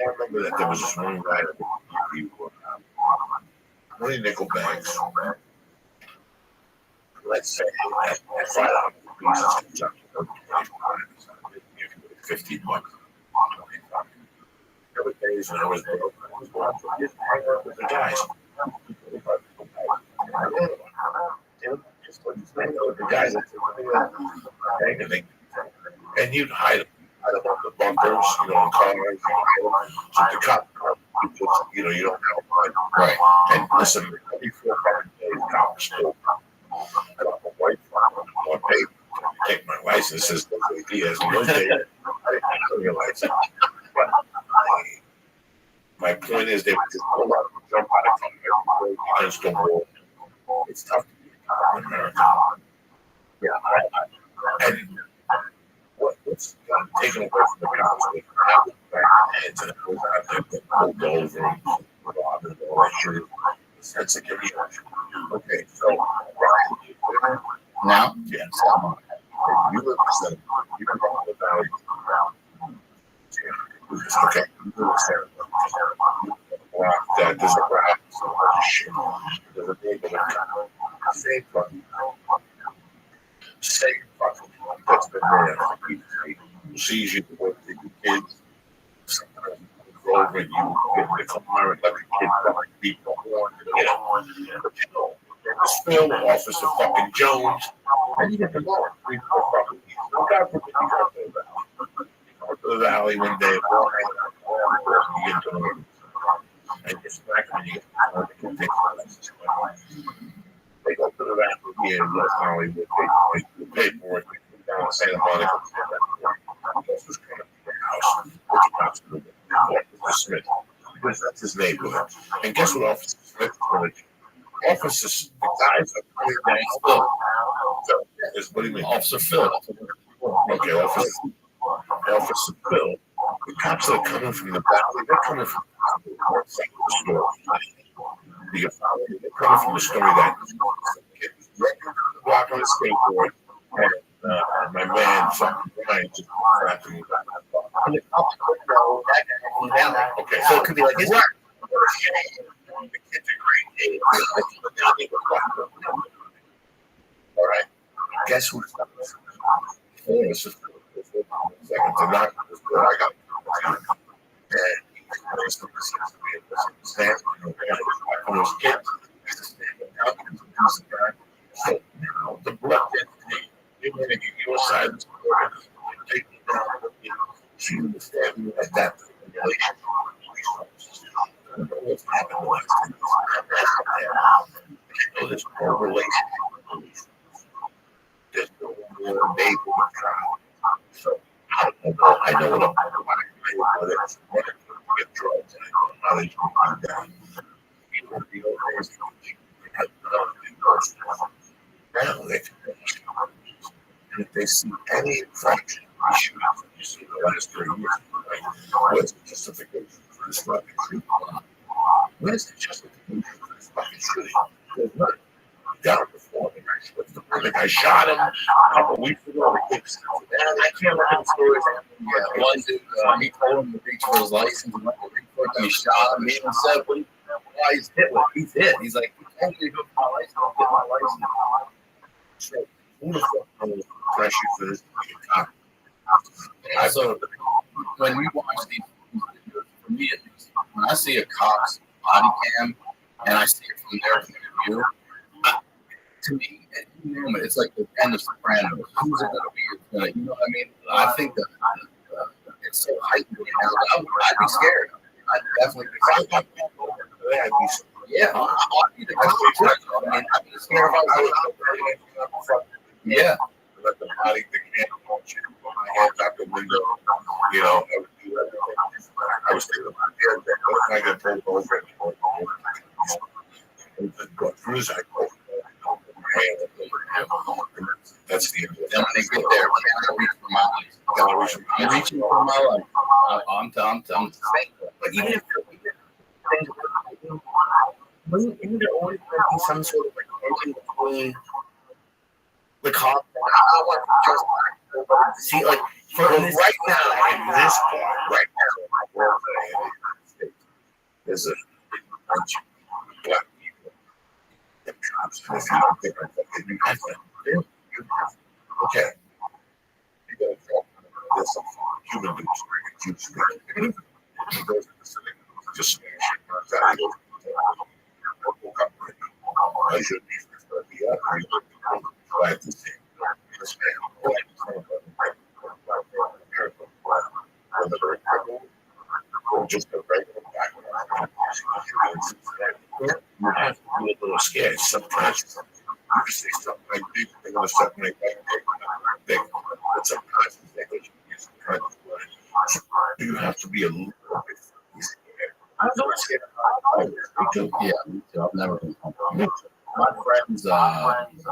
I remember that there was this one guy that he would 20 nickel bags. Let's say at $5 pieces, $50. There were days when I was broke. I was going to hang out with the guys. Just hang out with the guys. And you'd hide them. Hide them on the bumpers, you know, in cars. So the cop, you know, you don't have one. Right. And listen, every 4 or 5 days, cops still. I don't know why. On paper, take my license. Says he has no data. I didn't realize it. But my point is, they would just pull out and jump out of every against the wall. It's tough to be a cop in America. Yeah, and what's taken away from the cops? They have the back heads and it goes out there, they pulled over and robbed and all that shit. That's a good reaction. Okay, so Ryan, Now? yes, you live in you can go to the valley. Okay, you live in Sarah. There's a rock, so shit. There's a neighborhood. Same fucking. Same fucking. That's been there. Who sees you with your kids? Sometimes you go over and you get in the car and let the kids fucking beat the horn. You know, there's Phil, Officer fucking Jones, and you get the ball. 3, 4 fucking people. Look out for the to the valley one day, you get to the and you're smacking and you get to they go to the valley here in West Hollywood, they do paperwork, they come down to Santa Monica, that's what's coming to the house, which comes to Officer Smith, because that's his neighborhood. And guess what Officer Smith is going to do? Officers, the guys are coming down still. So, what do you mean? Officer Phil. Okay, Officer Phil, the cops that are coming from the valley, they're coming from the north side of the story. They're coming from the story that kid was wrecking the block on a skateboard, and my man, fucking Brian, just slapped him with that. And the cops could know that guy from the valley. Okay, So it could be like his. the kid's a great kid. All right, guess who's this is second to knock this door. I got and on those kids. So the blood even if you side take me down, she understand at that relation. What's happened last time? There's no relation. There's no more neighborhood crowd. So I know what I'm talking about. I get drugs. I know how they come down. Now they can and if they see any infraction issue you see the last 3 years, right? What's the justification for this fucking shooting? What is the justification for this fucking shooting? There's none. Down before the guy shot him. I think I shot him a couple of weeks ago. I can't look at the stories. Yeah, one dude, he told him to reach for his license and went to reach for it. He shot him. He even said, why he's hit with? He's hit. He's like, he told me to go for my license. I'll get my license. So, who the fuck knows pressure for this cop? Also, when we watch these videos, for me at least, when I see a cop's body cam and I see it from their point of view, to me, at any moment, it's like the end of Sopranos. Who's it going to be? It's gonna, you know what I mean? I think that it's so heightened now. I'd be scared. I'd definitely be scared. Yeah, I'd be the cop. I mean, I'd be scared if I was. Yeah. Let the body, the can't punch it. Put my hands out the window. You know, I would do everything. I was thinking about it. What can I get pulled over? As soon as I go, that's the end of it. Then when they get there, I reach for my life. I'm reaching for my life. I'm But even if isn't there always going to be some sort of like tension between the cop and I want to just see, like, for this, right now, in this point, right now, where there's a big bunch of black people and cops. And if you don't think I'm fucking, you have to. Okay. You gotta drop this human beings bring a juice. He goes to the city, just smash it, runs out. He goes to the woke up. I should be for the other. I have to say, this man, just a regular guy. You have to be a little scared. Sometimes you say something like this, they're going to start making big. But sometimes you have to be a little bit scared. I was always scared. Yeah, me too. I've never been comfortable. My friend's mom, she's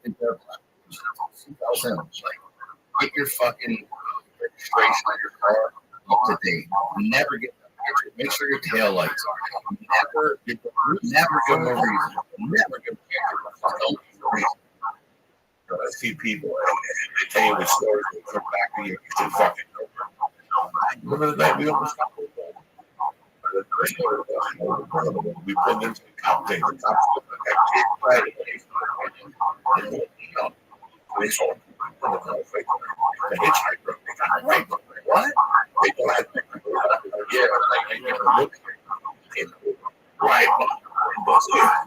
in there. She tells him, like, get your fucking registration on your car up to date. Never get them. Make sure your tail lights are. Never give them a reason. Never give them a reason. I see people and they tell you the stories and come back to you. You should fucking know. Remember the night we almost got pulled over? We pulled into the cop thing. The cops looked like that kid. They saw him. The hitchhiker. They got raped. What? They don't have to. Yeah, like they never looked at him. Right.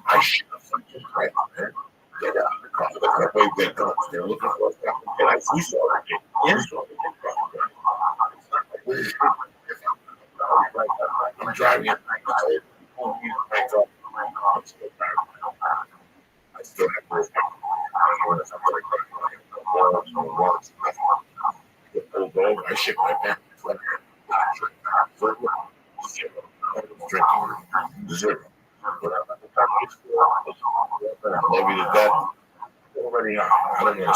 I should have fucking right there. Get out of the car. Look at the way they go. They're looking for us. And we saw it. Yeah. I'm driving it. I still have to. Pulled over. I shit my pants. Drinking zero. I love you to death. Already, I don't know. I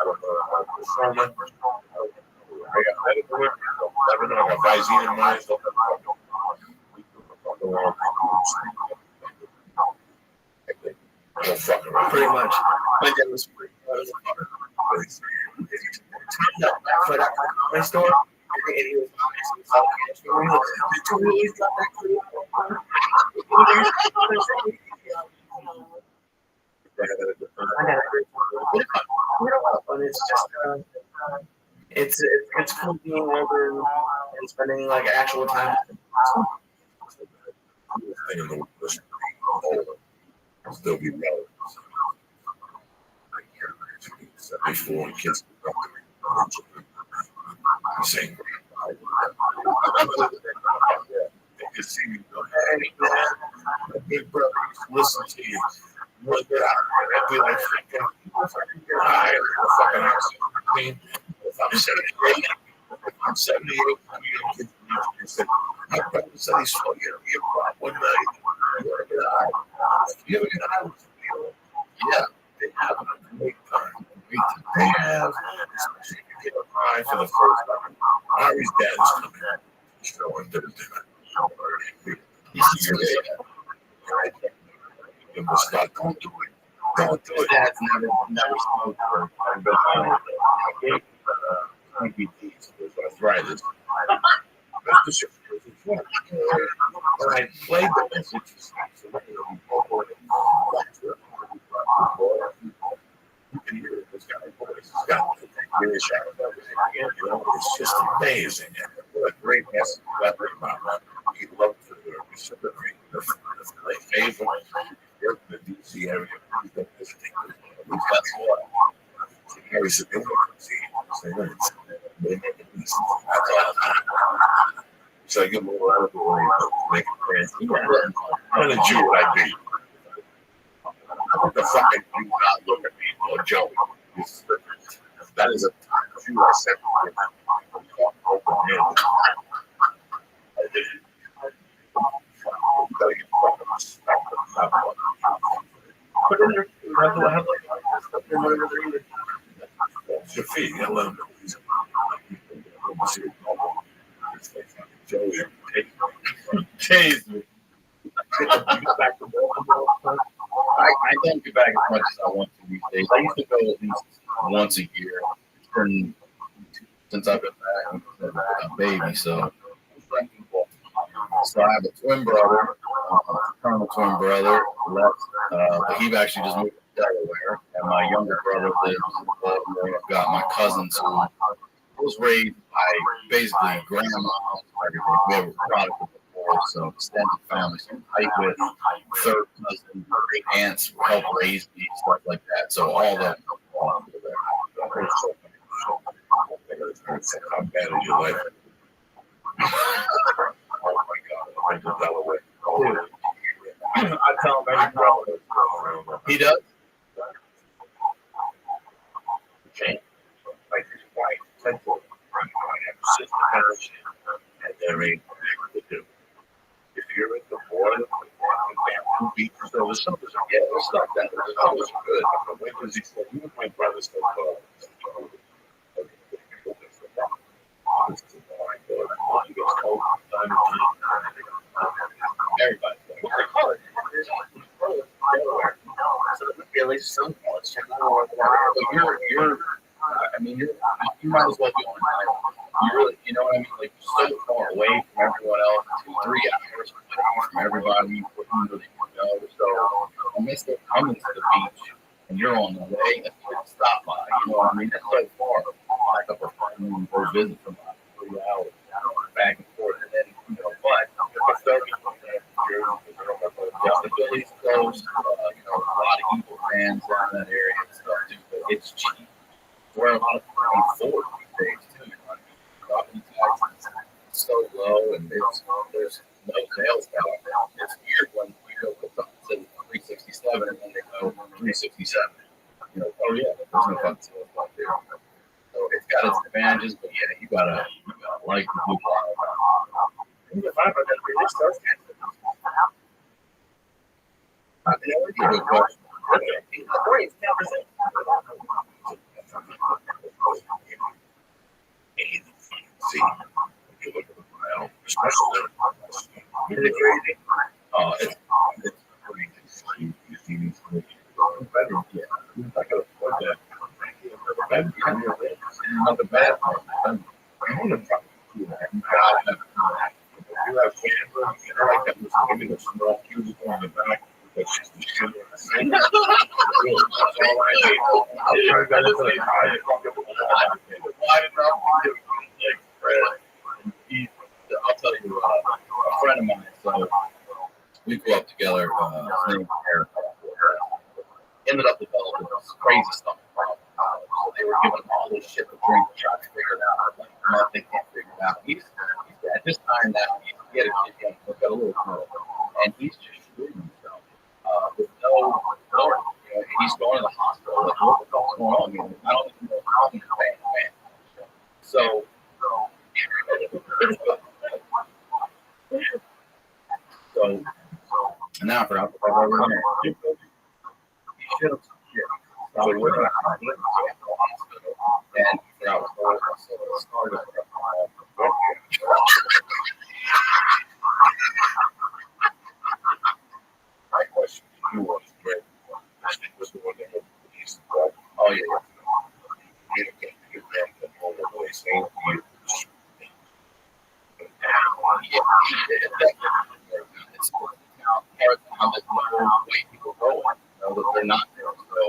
don't know. I got medical. I don't know. I got Visine in mind. Pretty much. My dad was pretty for that comedy store. And he was but it's just it's cool being over and spending like actual time. Still be relevant. Before he kissed the same. They just see me go, hey, man, my big brother used to listen to you. You want to get out there? I'd be like, freaking, if I can get higher in the fucking house, if I'm 78, I'm 78, I'm going to get you. My brother said he's still going to be a problem one night. You want to get high? You ever get high with people? Yeah, they have a great time. They have, especially if you get high for the first time. Ari's dad is coming. He's throwing dinner. You must not, don't do it. Don't do it. Dad's never smoked for But I gave DVDs with arthritis. That's the shit. When I played the messages, you can hear this guy's voice. He's got the Guinness out of everything. You know, it's just amazing. What a great message that brings about. Haven, you're in the DC area, please don't hesitate. That's what. Carry some info. Say, they make it easy. That's all. So I get more out of the way, make it crazy. I'm a Jew, what I be. What the fuck do you not look at me, or Joey? That is a Jew I said. Put in your It's your feet. You let them Joey, Jeez. I don't get back as much as I want to these days. I used to go at least once a year. It's been since I've been back since a baby, so I have a twin brother, fraternal twin brother, left, but he actually just moved to Delaware, and my younger brother lives in Baltimore. I've got my cousins who was raised by basically grandma and everything. We have a product of the world, so extended family, so tight with third cousins, great aunts who help raise me, stuff like that. So all that. How bad is your life? Oh my God, I went to Delaware. I tell him every brother. He does? Okay. Like his wife, I have a sister marriage, and there ain't nothing to do. If you're at the border, two beaches, there was something. Yeah, it's not that. It's always good. But when was he said, you and my brother still call? Everybody. What they call it? So it must be at least some college. But you're, you might as well be on an island. You really, you know what I mean? Like, you're so far away from everyone else, 2-3 hours away from everybody who really know. So, unless they're coming to the beach and you're on the way, that's a good stop by. You know what I mean? That's so far. Back up a friend and go visit for about 3 hours, back and forth. And then, but if it's 30 the Phillies close, a lot of Eagle fans down in that area and stuff too. But it's cheap. Where a lot of people can afford these days too. Property taxes so low, and there's no sales power. It's weird when you go with something 367 and then they go 367. Oh yeah, there's no fucking sales out there. So it's got its advantages, but yeah, you gotta like the blue collar. Even if I'm going to be this stuff, That's a good question. Great, 10%. See, you look at the file, especially Is it crazy? Oh, it's you see these things. yeah. I could afford that. Not the bad part. I want to talk to you. You have camera, like that was giving us small cues on the back. That's just the shit on the side. That's all I need. I'll try that to the high. Wide enough to like Fred. I'll tell you, a friend of mine, so we grew up together, his name was Eric. Ended up developing this crazy stuff. So they were giving him all this shit to drink to try to figure it out. Like, nothing can't figure it out. He's at this time now, he's got a little girl, and he's just shooting himself with no, he's going to the hospital. Like, what the fuck's going on? I don't even know how he's paying. So now I forgot what I was going to do. He should have. So we're going to hospital, and he forgot what I was going to start. My question to you was, Greg, I think was the one that was released. Oh, yeah. Communicate to your family that all the way saying to you. It's how there's no way people go on. That they're not there. So,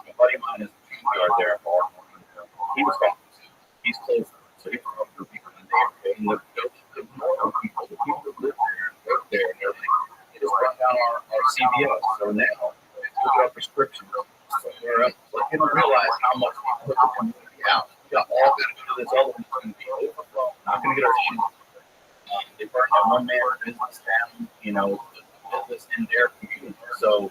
a buddy of mine is a junkyard there at Baltimore. He was talking to, he's closer. So he was talking to people in the neighborhood. And the normal people, the people that live there, work there, and they're like, they just run down our CVS. So now they took out prescriptions. Somewhere else. Like, they don't realize how much we put the community out. We got all going to do this other one's going to be overflow. Not going to get our shit. They burned that one man's business down, you know, the business in their community. So,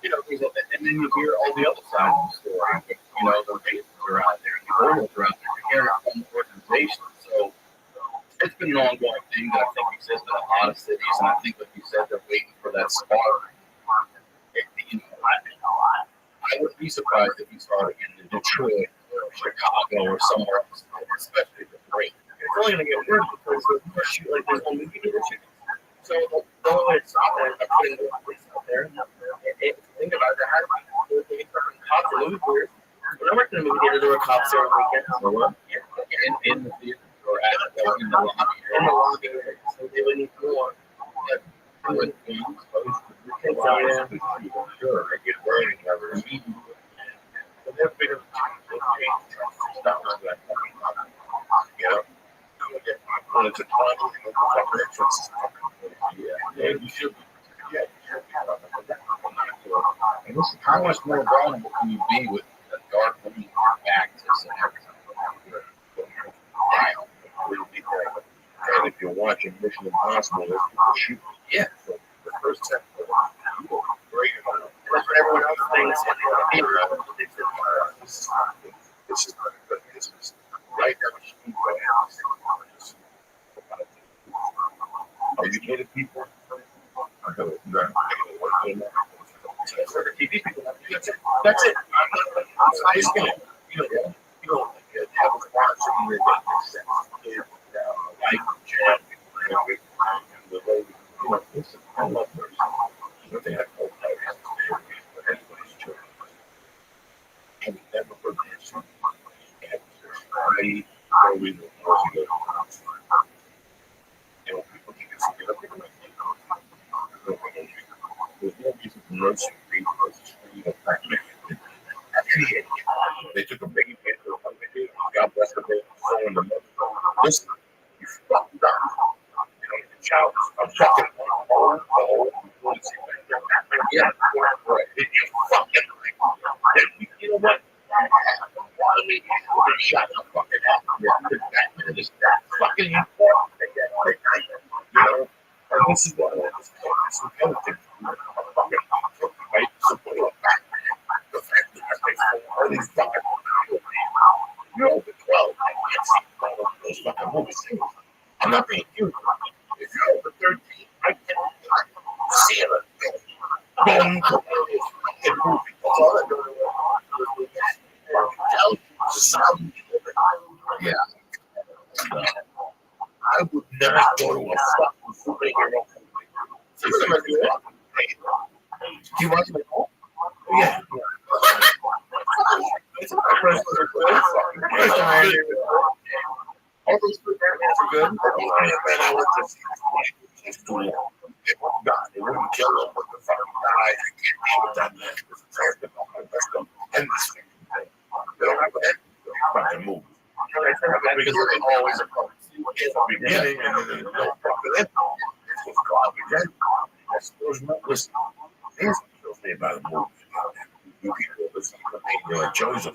you know, and then you hear all the other sides of the story. You know, the rapists are out there, the oils are out there, you hear it from organizations. So it's been an ongoing thing that I think exists in a lot of cities, and I think, like you said, they're waiting for that spark. You know, I wouldn't be surprised if you started in Detroit or Chicago or somewhere else, especially the break. It's only going to get worse because like there's no movie theater shit. So the only way to stop that is by putting the police out there. Think about it, there had to be fucking cops in movie theaters. When I worked in a movie theater, there were cops there on the weekends. So what? In the theater or in the lobby. In the lobby, so they would need more. With guns, Sure, I get burning every So they're bigger stuff like that. You know, when it's a time, yeah, you should be. Yeah, and this is how much more vulnerable can you be with a dark woman actors and everything? And if you're watching Mission Impossible, there's people shooting. Yeah. So the first step, great. That's what everyone else thinks. This is not a good business. Right now, educated people. I gotta work in that. TV people. That's it. I just get it. You know, have a sponsor in your business. Like Chad, and the lady, you know, listen, I love her. But they have no players. Anybody's children. I would never forget something. I go in the house, you know, people can get up and there's no reason for nursing green versus green or pregnant. They took a baby to the hospital. God bless the baby. Throwing the mother. Listen, you fucked up. You know, the child is fucking yeah, right. You fucking you know what? Let me shut the fucking up. Yeah, just fucking you know, and this is what it is. It's the other thing. Right? So put it back. The fact that I say, these fucking you're over 12. I can't see all of those fucking movies. I'm not being cute. If you're over 13, I can't see it. Going to fucking movie. That's all I'm doing. Yeah. I would not go to a fucking superhero movie. Do you watch it at home? Yeah. All those good Batmans are good. I went to see they wouldn't kill him with the fucking guy. I can't deal with that man. And this thing. They don't have that fucking movie. Because they're always a problem. Beginning and then no profit. It's just garbage. I suppose not listen. Here's what they about a movie. You people listen to me, Joe's a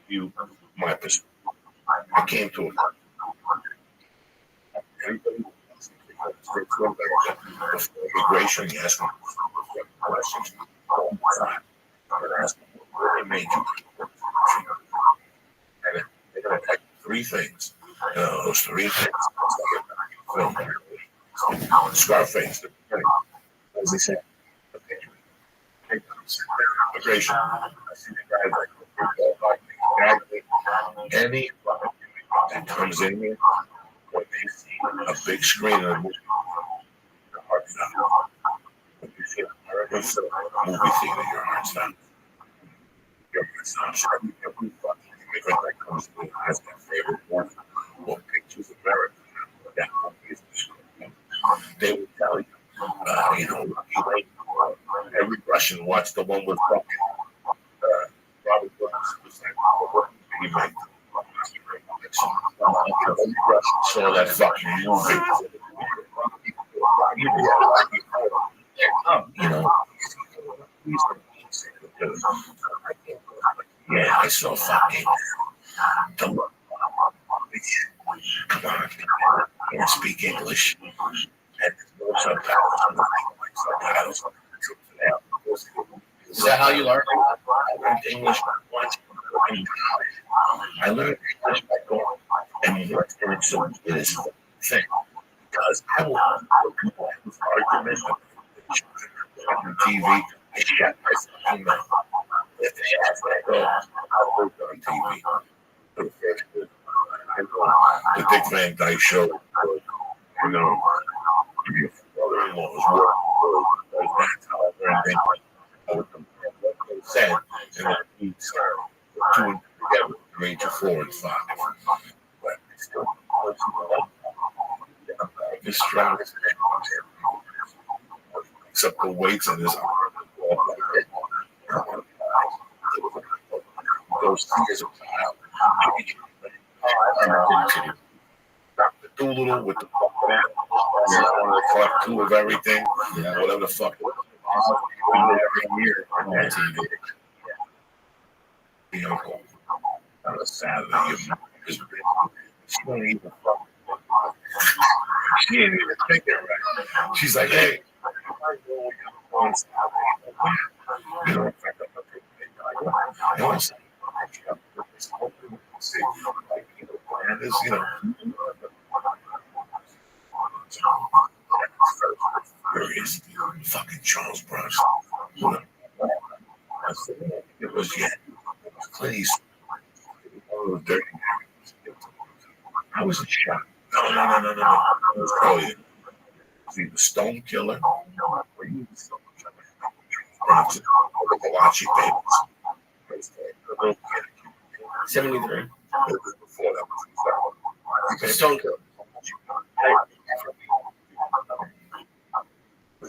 you, my perspective. I came to it. Everybody immigration, he asked me questions. I asked him, what made you people? And they're going to take three things. Those three things. Scarface. As they say. Immigration. I see the guys like any that comes in here when they see a big screen in a movie, your heart's not. When you see American movie theater, your heart's not. Your heart's not. Every fucking immigrant that comes in has their favorite one or pictures of America. That movie is the screen. They will tell you, you know, every Russian watched the one with fucking Robert was like, he made saw that fucking movie. know, yeah, I saw fucking. Come on, I can't speak English. And no subtitles. Is that how you learn? I learned English once. I learned English by going and working at some Guinness thing because I will people have argument on TV. I shut my fucking mouth. If they ask me, I go, I worked on TV. For the first good. The Dick Van Dyke Show. You know, your brother-in-law's work. That's how I learned English. I would compare what they said and then we started two and together, 3 to 4 and 5. But I still this strong except the weights in his arm. Those tears of child. Dr. Doolittle with the fucking the fuck two of everything. Yeah, whatever the fuck. Every year on TV. You know, on a Saturday, she don't even she ain't even thinking right. She's like, hey, you know, you know, furious. Fucking Charles Bronson. It was yet. Please. I was in shock. No. I was brilliant. He was Stone Killer. Malachi Babies. 73. Before that. Stone Killer.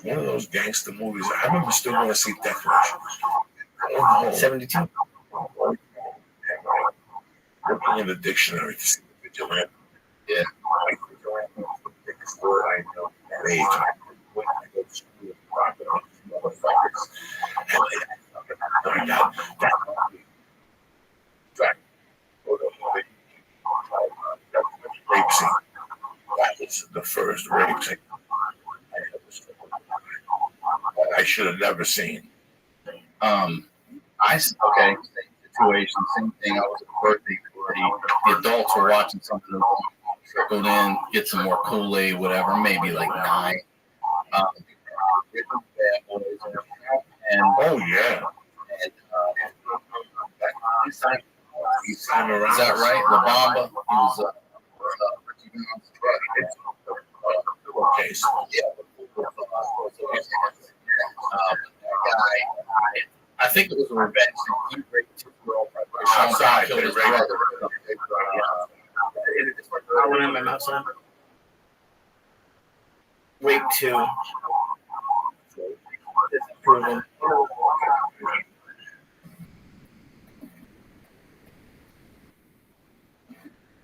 One of those gangster movies. I remember still going to see Death Wish. 72. Looking in the dictionary to see the vigilante. Yeah. I know that age. I went to go to school with motherfuckers. And I got that movie. In fact, rape scene. That was the first rape scene I should have never seen. Okay, same situation, same thing. I was at a birthday party. The adults were watching something along, trickled in, get some more Kool-Aid, whatever, maybe like 9. And Oh yeah. And, He's time around. is that right? La Bamba. He was Okay, so I think it was a revenge thing. He raped 2 girls. outside, Killed they his raped brother. I went in my mouth, son. Wait 2. Disapproval.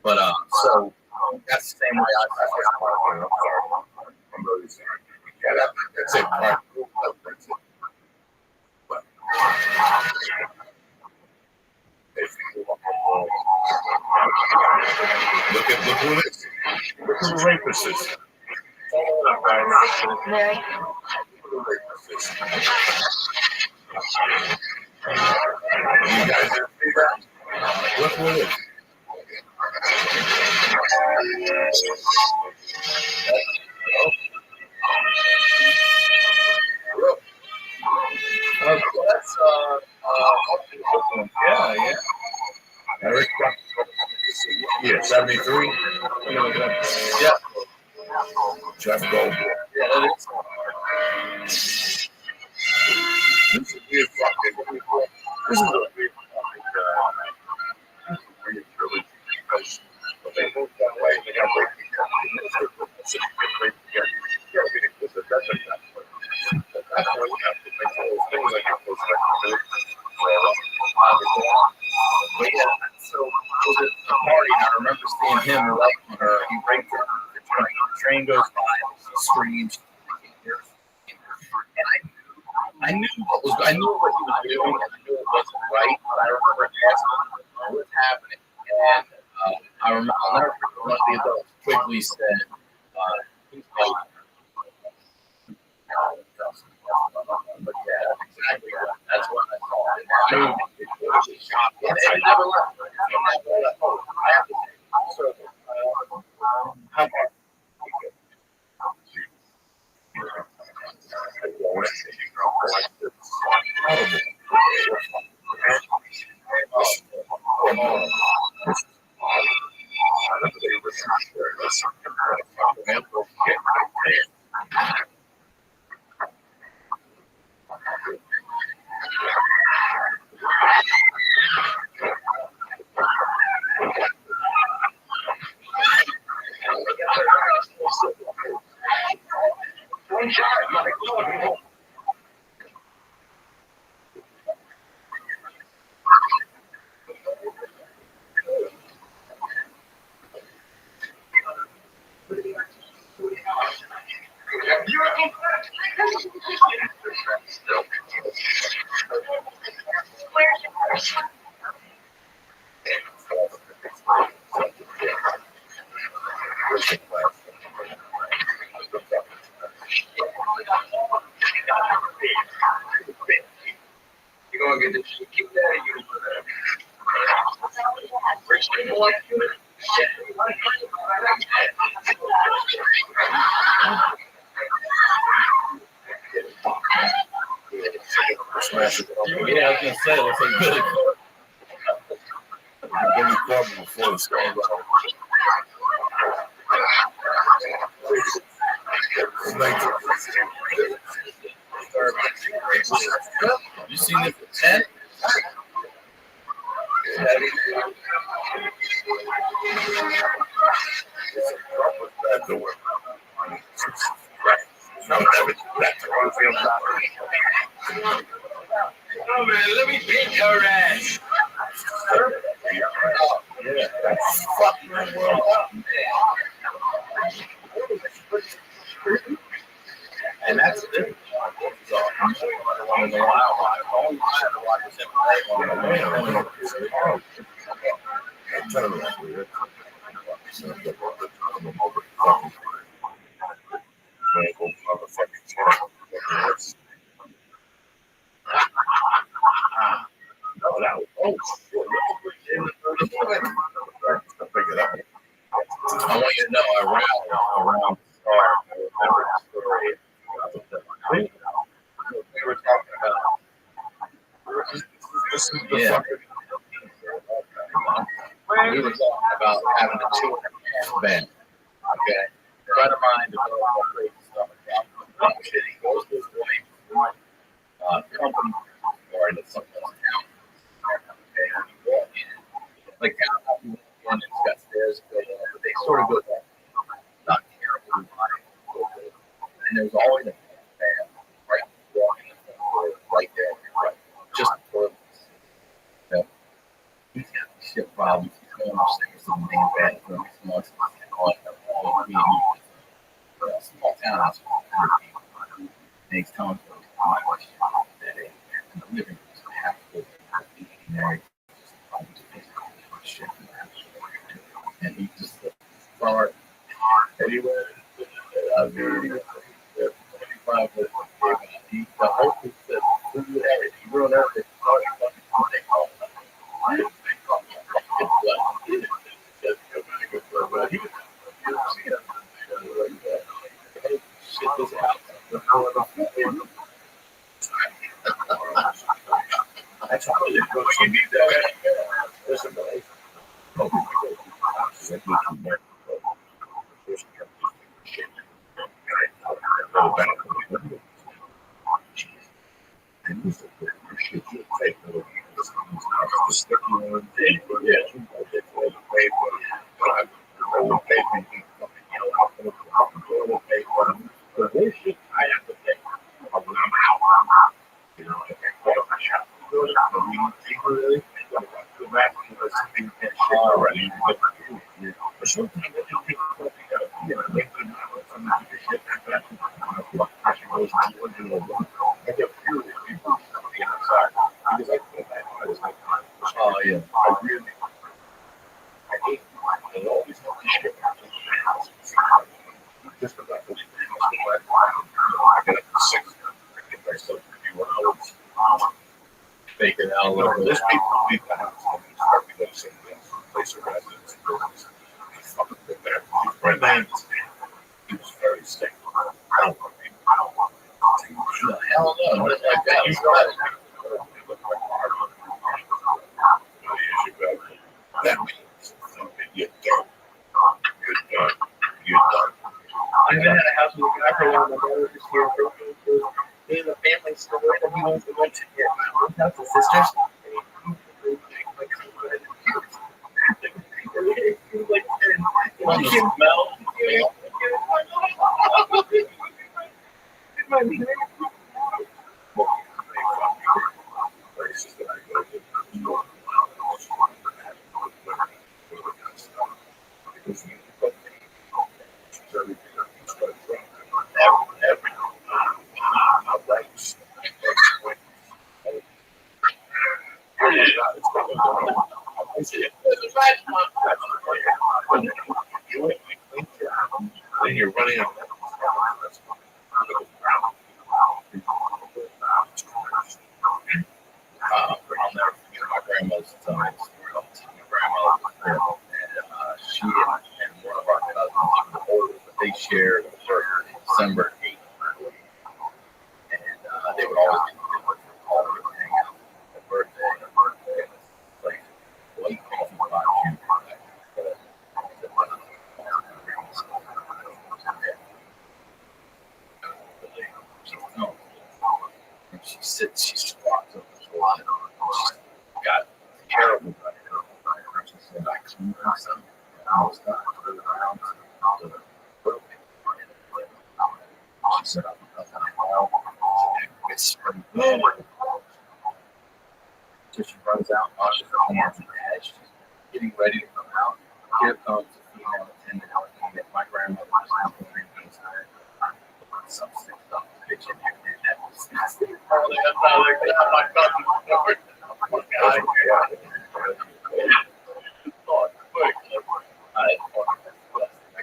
But so that's the same way I'm really sorry. Yeah, that's it. Right. That's it. But, look who it is. Look who the rapist is. Mary. You guys didn't see that? Look who it is. that's yeah. Eric, yeah, 73. Yeah. Jeff Goldblum. Yeah, that is. This is a weird fucking. This is a weird fucking trilogy because they moved that way. They got to that's why we have to make those things like those But yeah, so it was at the party, and I remember seeing him raping her. He raped her. The train goes by, she screams, and I knew I knew what he was doing, and I knew it wasn't right. But I remember asking him what's happening, and I'll never forget one of the adults quickly said, "He's fine." But yeah, exactly. That's what I saw. And it never left. I have to say, so, how about you're going to get this shit kicked out of you? Yeah, I was gonna say, let's say Billy. Billy Corbin before the storm. You seen this at 10? Oh man, let me beat your ass. Yeah, that's fucking my world up, man. And that's it. So I'm sure I want to know why. I always had to watch this I want you to know around I remember the story. We were talking about This is the yeah. fucking We were talking about having a 2.5 bed. Okay. A friend of mine developed all crazy stuff about shit. He goes to his wife, company or in someone's town. Okay. And you walk in, like how you walk in, it's got stairs, but they sort of go down. Not terribly high. And there's always a fan right walking in the door, right there, right, just before the he's got shit problems. He's going upstairs to the main bathroom. He wants to call it a small town house with 100 people. And he's telling me my wife that in the living room is half full. He's married. Shit. And he just started anywhere. The whole thing said, he ruined everything. That's how you need that. Listen, get up to 6. I get myself a few hours. Fake it out a little bit. There's people who leave the house and start negotiating place of residence. He fucking put that. Right now, he was very sick. I don't want people. Hell no, not like that. You got it. That means you're done. You're done. You're done. I even had a house with a guy for one of my brothers this year. He has a family store that he wants to go to get my mom's house and sisters. And he like he was like 10. From the smell. Places that I go to. When you're running out I'll never forget my grandmother's time. My grandmother was there, and she and one of our cousins were older, but they shared a birthday, December 8th. And they would always get together all of them hang out. Her birthday, like white coffee pot she sits, she squats over the lot. She's got terrible right now. She said, I cleaned myself. I was not put it around the broken. She said, I'm nothing at all. It's spring. So she runs out, washes her hands and head. She's getting ready to come out. Here comes the female attendant. My grandmother was out there inside. Some stick stuff in the kitchen. That was nasty. I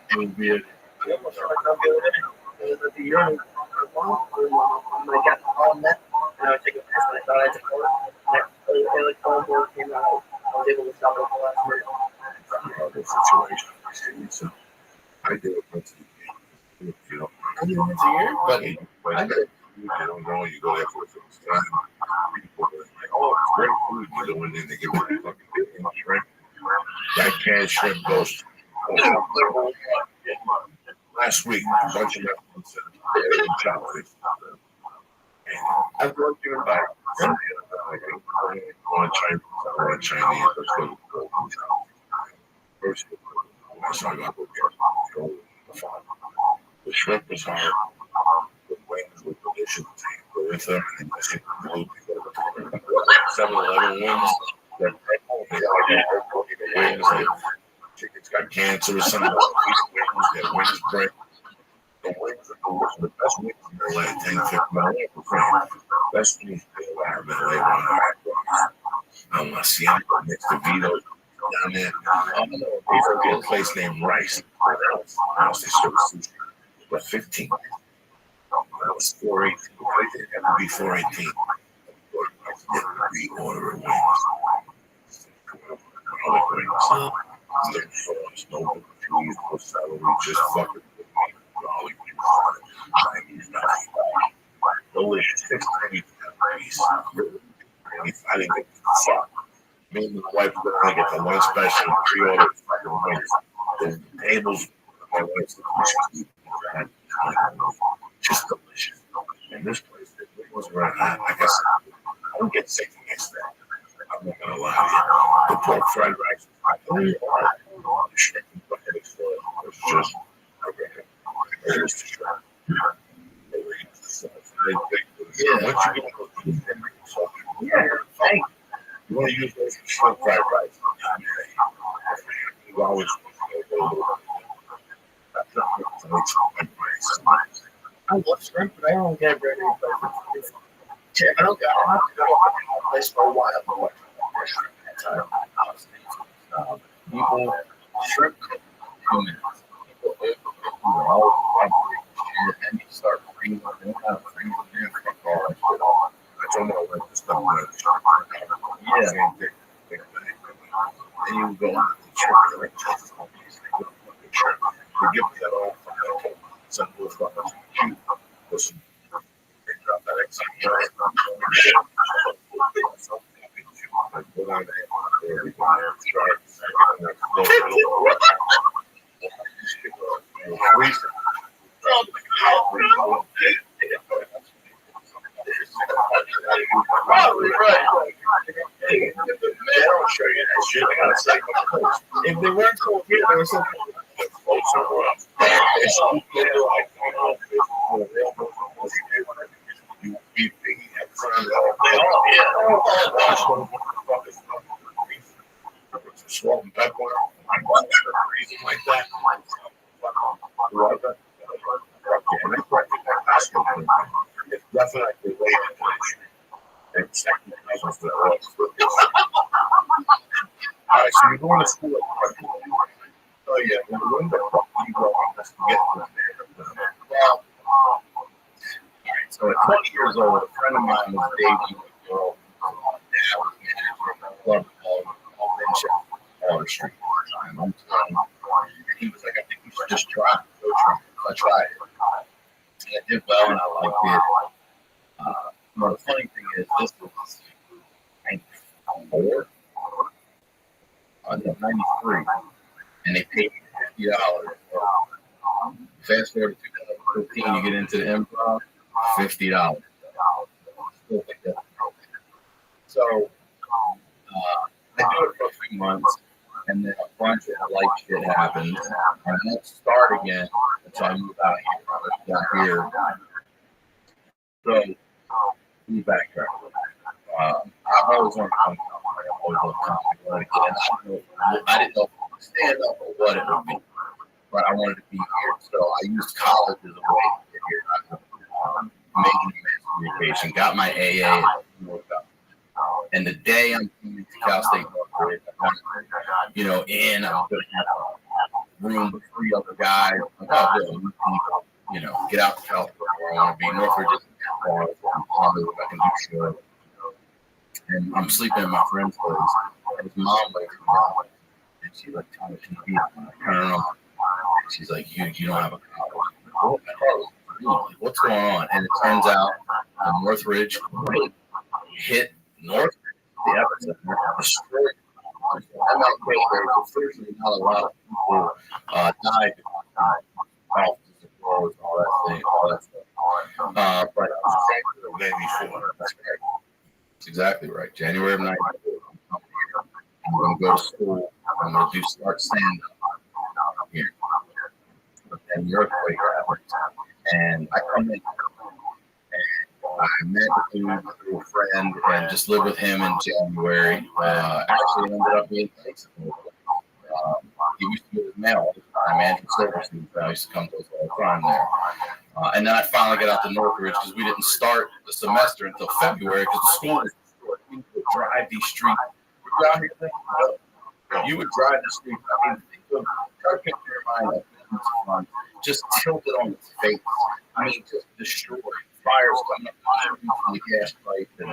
can't be it. It was at the urinal. I got on that, and I would take a piss, and I thought I had to call it. They like phone board came out. I was able to stop it at the last minute. the situation. So I do it once a year. You know, Once a year? but I don't know. You go there for the first time. People are like, oh, it's great food. You go in there and they give you the fucking shrimp. That canned shrimp goes. Last week, a bunch of them said, chocolate. I've worked through Like, on Chinese, let's go to first. So I got to go the shrimp was hard. The wings were delicious. With them, and I think 7-Eleven wings. They're the wings. Chicken's got cancer or something. Their wings break. The wings are the best wings in LA. 10-15 best wings in LA. I'm a Seattle next to Vito down there. There's a place named Rice. House they serve sushi for 15. That was 418. It had to be 418. Reorder wings. No cheese, no celery, just fucking garlic, Chinese nothing. Delicious. 6.90 piece. I didn't get the fuck. Me and my wife were going to get the lunch special and pre-order fucking wings. The tables, my wife's just delicious. And this place, it was right. I guess I don't get sick the next day. I'm not gonna lie to you. The pork fried rice, the shrimp and bucket it's just it is the shrimp. Yeah. Once you go to you want to use those for shrimp fried rice. You always I love shrimp, but I don't get ready. I don't got. I'll have to go to a place for a while. People, shrimp cook 2 minutes. People, Listen, they drop that excitement. I go down there, Probably right. They don't show you that shit. They gotta say, if they weren't so here, they were so. Swollen pepper, reason like that. It's definitely related to the and second cousins that are all right, so you're going to school. Oh yeah, when the fuck do you go on this to get to there? Well, all right, so at 20 years old, a friend of mine was dating a girl. Dad was manager of a club called Water Street. And I'm telling him, and he was like, I think you should just try it. Go try it. So I tried it. And I did well, and I liked it. Well, the funny thing is, this was 94. No, 93, and they paid me $50. Fast forward to 2015, you get into the improv, $50. Still think that's so. I do it for a few months, and then a bunch of life shit happens, and I don't start again until I move out here. Down here, so let me backtrack. I've always wanted to come. I didn't know if it would stand up or what it would be, but I wanted to be here. So I used college as a way to get here. I making mass communication, got my AA, and the day I'm coming to Cal State Northridge, I'm in, I'm going to have a room with 3 other guys. I'm like, oh, get out to California where I want to be. Northridge isn't that far from Hollywood. I can do shows. And I'm sleeping in my friend's place. And his mom wakes me up. And she's like, telling me, I don't know. She's like, you don't have a college. What's going on? And it turns out the Northridge hit Northridge, the epicenter, destroyed. I'm not great there. Unfortunately, not a lot of people died. Offices and clothes, all that stuff. But that's exactly right. January of 94. I'm going to go to school. I'm going to start stand-up here. But then the earthquake happened. And I come in. And I met the dude through a friend and just lived with him in January. Actually, ended up being nice. He used to get his mail all the time. Andrew Silverstein used to come to us all the time there. And then I finally got out to Northridge because we didn't start the semester until February because the school was short. We would drive these streets. We're out here thinking, you would drive the streets. I mean, try to picture your mind just tilted on its face. I mean, just destroyed. Fires coming up from the gas pipe and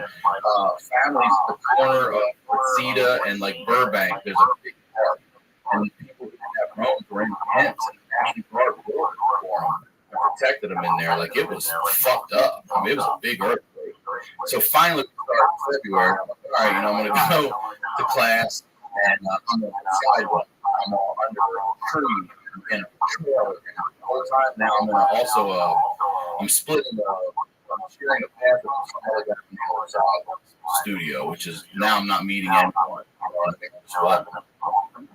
families at the corner of Reseda and like Burbank. There's a big park, and people who have homes were in tents and actually brought water for them and protected them in there. Like it was fucked up. I mean, it was a big earthquake. So finally, we started in February. I'm like, all right, I'm going to go to class, and I'm on the sidewalk. I'm all under a tree in a trailer. And the whole time now, I'm in I'm splitting I'm sharing a path with some other guy from the other side of the studio, which is now I'm not meeting anyone.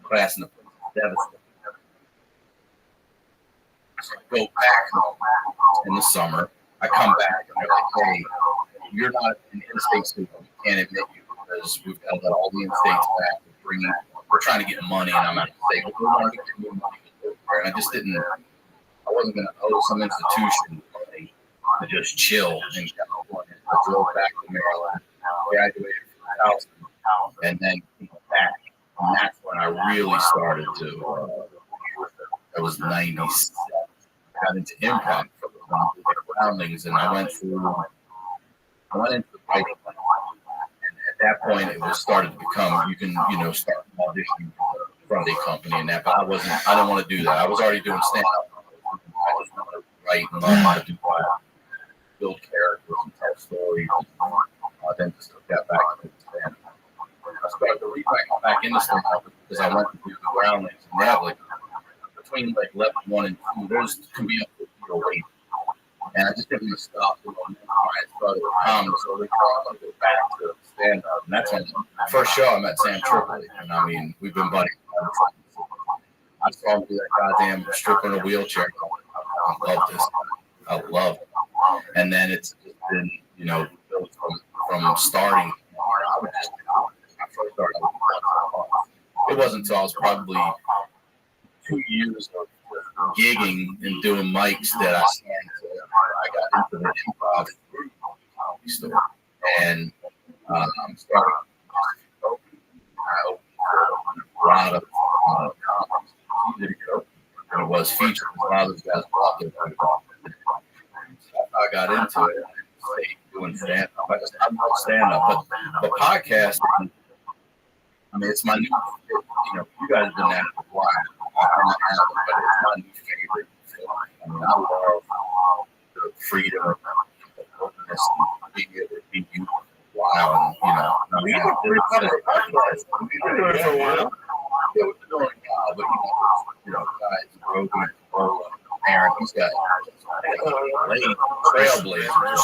Class in the devastating. So I go back in the summer. I come back and they're like, hey, you're not an in-state student. We can't admit you because we've got to let all the in-states back. We're trying to get money, and I'm out of state. We're trying to get new money. And I just didn't. I wasn't going to owe some institution money to just chill in California. I drove back to Maryland, graduated from Houston, and then came back. And that's when I really started to. That was 97. I got into improv for the groundings, and I went into the writing plan. And at that point, it was started to become you can start auditioning from a company and that. But I didn't want to do that. I was already doing stand up. I just wanted to write and learn how to do that, build characters and tell stories. Then just got back into stand. I started to read back into stand because I went to do the groundlings and they have like between like level 1 and 2, those can be up to weight. And I just didn't stop doing it. I started with comedy, so we go back to stand up. And that's when the first show I met Sam Tripoli. And I mean, we've been buddies. I saw him do that goddamn strip in a wheelchair. I love this. I love it. And then it's just been, you know, from starting. I first started. It wasn't until I was probably 2 years of gigging and doing mics that I got into the improv comedy store. And started. I opened a lot of comedies. And it was featured. A lot of those guys walked in. I got into it. Doing stand-up. I love stand-up, but podcast, I mean, it's my new, you know, you guys have been at it for a while, but it's my new favorite thing. I mean, I love the freedom and the openness and being able to be you for a while. And, you know, We've been doing it for a while. Yeah, we've been doing it now, but, you know, guys, Rogan, Aaron, these guys, trailblazers,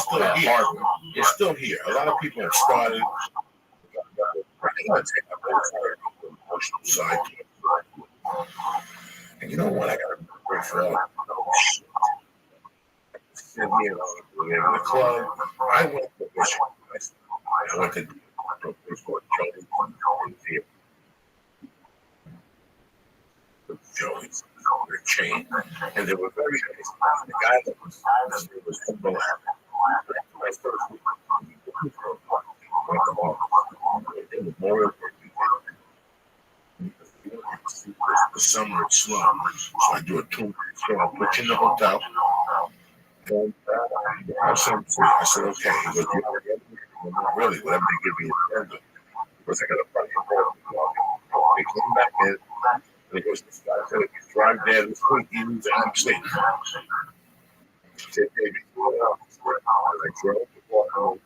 It's still here. A lot of people have started. Side. And you know what? I got to break for all. Sitting here in the club. I went to Michigan. I went to Joey's their chain, and they were very nice. The guy that was football. My first week, Memorial the summer it's slow, so I do a 2 week. So I'll put you in the hotel. And I said, okay. He goes, not really. Let me give you a agenda. Because I got a fucking call. They came back in, and he goes, this guy said, if you drive there this week, he leaves out of state. He said, baby, I drove to walk home.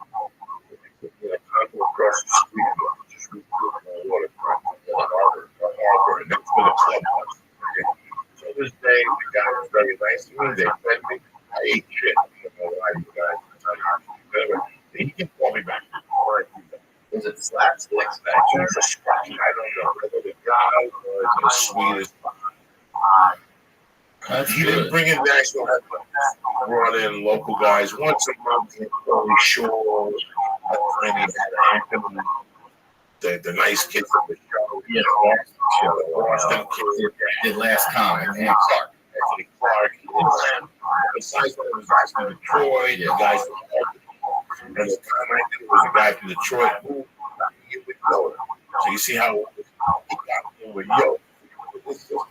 I go across the street, just real quick, water, harbor, and that's where the club was. So this day, the guy was very nice to me. They fed me. I ate shit. I don't know why you guys. He can call me back. is it slapsticks back I don't know whether the guy was the sweetest. He didn't bring in national headlines. Brought in local guys once a month. Holy Shore, the nice kids of the show. Yeah, The Boston kids. did last comic and Clark. Anthony Clark. Besides that, it was guys from Detroit. The guys from and the time I did it was a guy from Detroit who he would know. So you see how he got in with Yo.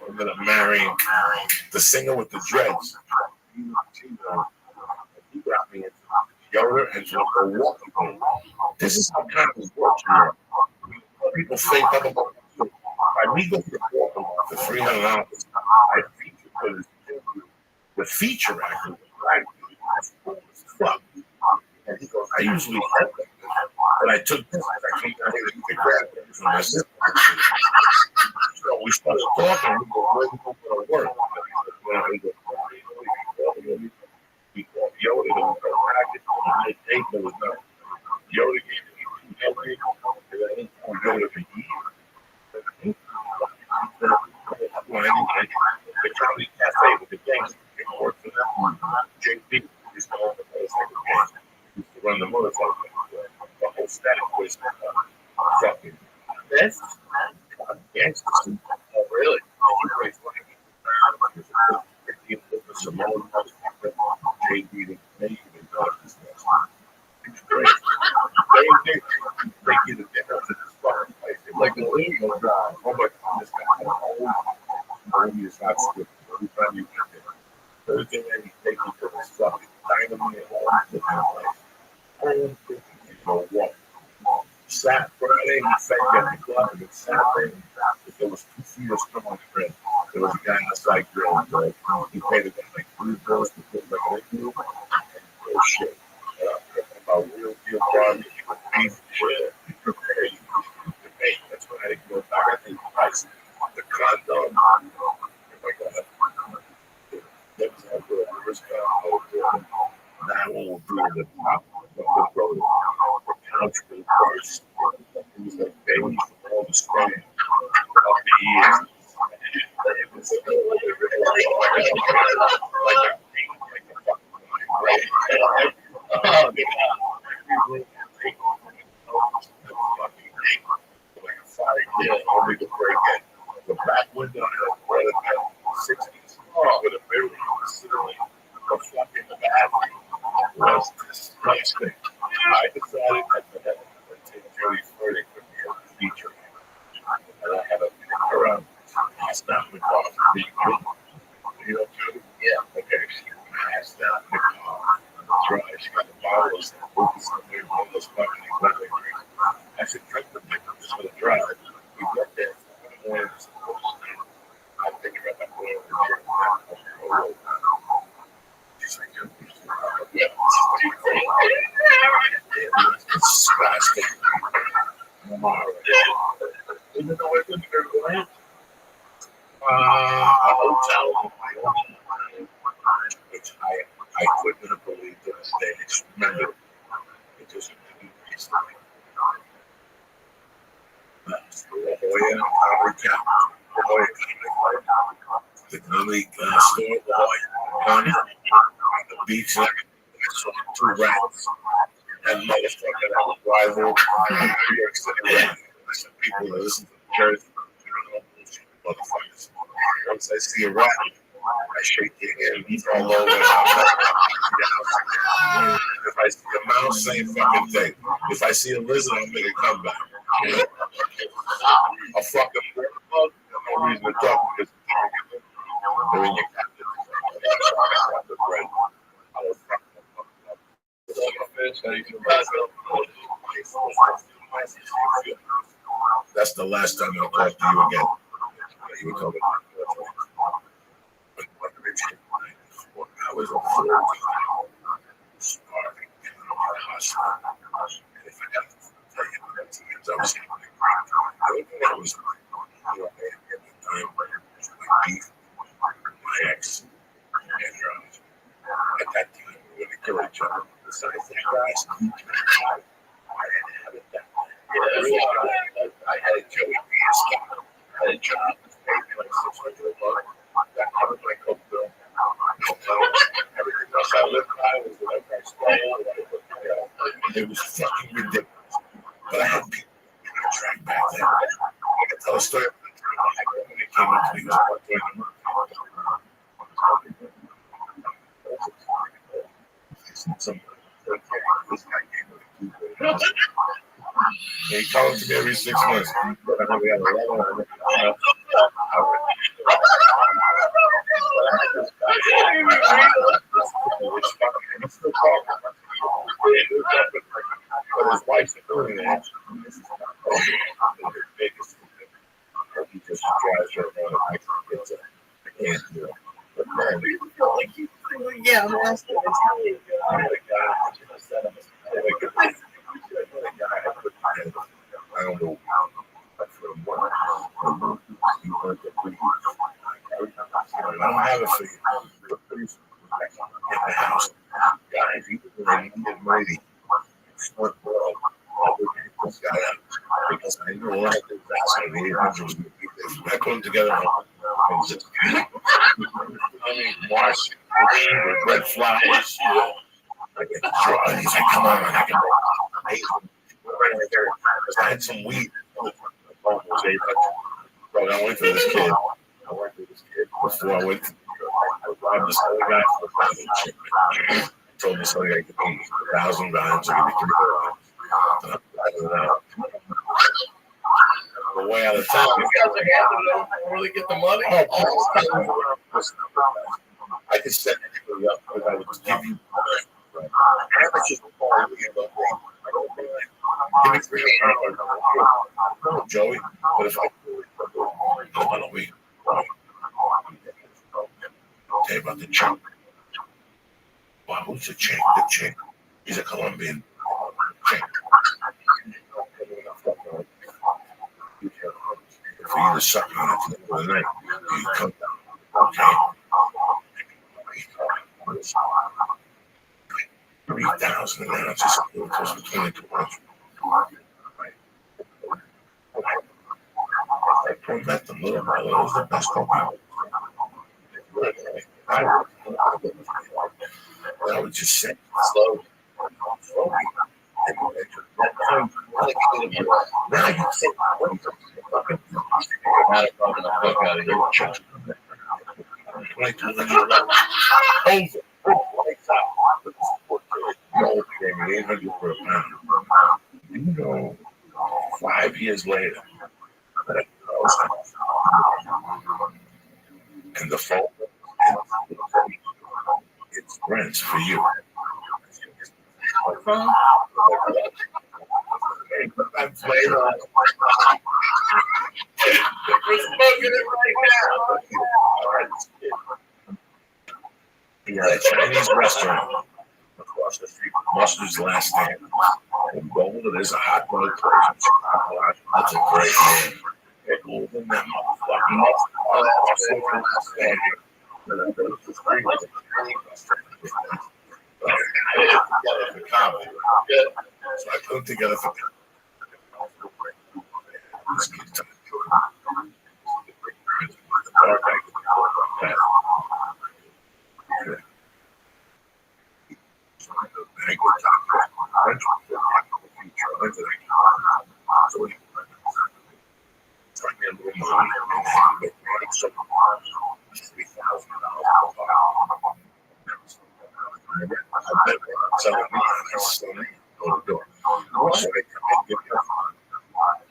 I'm gonna marry the singer with the dreads. He got me into Yoda and to go walking home. This is how comedy works. People say blah, blah, blah. By me going to walking for $300, I feature for the feature actor. Fuck. And he goes, I usually have that. But I took this. I came down here to get grab it from my sister. So we started talking. We go, where we go for the work? We called Yoda. There was no package. There was no Yoda gave me everything. And I didn't call Yoda for years. The Charlie Cafe with the gangs. It worked for them. JP used to own the motorcycle gang. He used to run the motorcycle gang. The whole static was fucking this gangsters. Oh, really? He plays like Simone, JD, they even know this. It's great. They get it down to this fucking place. Like the legal guy. Oh my God, this guy. Movie is not stupid. Every time you get there, everything that he takes you to this fucking dynamite place. Go walk. Saturday, Friday, he sang at the club, and Saturday, there was 2 feeders come on the grid. There was a guy outside grilling, he paid a guy like $3 to put like near the top of the road. The couch was worse. It was like baby from all the span of the years. It was like a fucking grave. Like a fire deal, only to break it. The back window had a weather back in the 60s with a very considerably reflecting the bathroom. It was disgusting. I decided that I would take Joey flirting with me as a feature. And I had a picture of passed out in the car for being good. You know, Joey? Yeah. Okay, she passed out in the car. That's right. She got the bottles and boots and we were all those fucking exotic drinks. I said, drink the pickup just for the drive. We got there for the morning. I think you're at that point over the she's like, yeah. It's disgusting. Even though I couldn't go to land. A hotel. Which I couldn't have believed to this day. It's remember. It just recently. The comedy store boy, the beach, and I saw two rats. And motherfucker, that was rival New York City rats. Some people that listen to the Jersey, motherfuckers. Once I see a rat, I shake your hand, he's all over. If I see a mouse, same fucking thing. If I see a lizard, I'll make a comeback. A fucking bug, no reason to talk because they're in your captain. I was that's the last time I'll talk to you again. You were talking about I was on 14, starving, in the hospital. And if I have to tell you that times I was having a great time, I was at the time my beef, my ex, and at that time we were going to kill each other. Besides that, guys, I didn't have it that way. I had a Joey Beers account. I had a job that paid me like $600 a month. That covered my coke bill. Everything else I lived by was whatever I stole. It was fucking ridiculous. But I had people on track back then. I can tell a story about the time when they came up to me. It was $1 a month. This guy came with he comes to me every 6 months. We had 11 but his wife's a billionaire. He just drives her around and gets it. I can't do it. But man, Yeah, I'm asking. It's how you I don't know. I don't have it for you. In the house, guys, he was ready to get mighty. Smart world. This guy up because I know what that's going to be. I put them together. I mean, wash with red flowers. I get the draw. He's like, come on, I can right there. Because I had some weed. So I went to this kid. Before I went to this other guy for the private told me something I could be 1,000 rounds, I could be 300 rounds. On the way out of town, really get the money. I could set anybody up because I would just give you amateurs will call you give me 300. No, Joey, but if I want to wait, I'll tell you about the chick. Wow, who's the chick? The chick. He's a Colombian chick. For you to suck on it at the end of the night, you come down. Okay. 3,000 an ounce. It was between the 200. I met them, little brother. It was the best coffee. I would just sit slowly. Now you sit. Not a problem. I'll fuck out of here. Like, over. Lights out. No, 800 for a pound. You know, 5 years later, and the phone, it's rents for you. I'm playing on. We're smoking it right now. Yeah, a Chinese restaurant across the street from Mustard's Last Stand. In Boulder, there's a hot dog place. That's a great name. They're golden, that motherfucking so I put them together for this kid's time.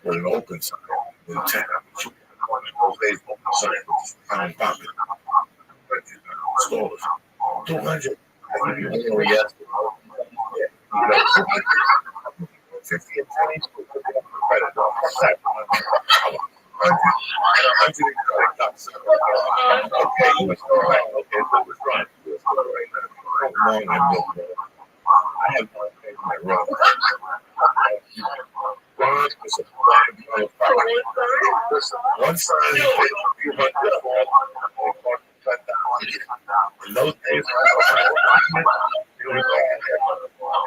But it opens in 10 hours. Those days, open sign, pound popping. Stores. 200. Oh, yes. 50 and 20. Okay, you was right. Okay, that was right. I have one thing in my room. One side, in those days,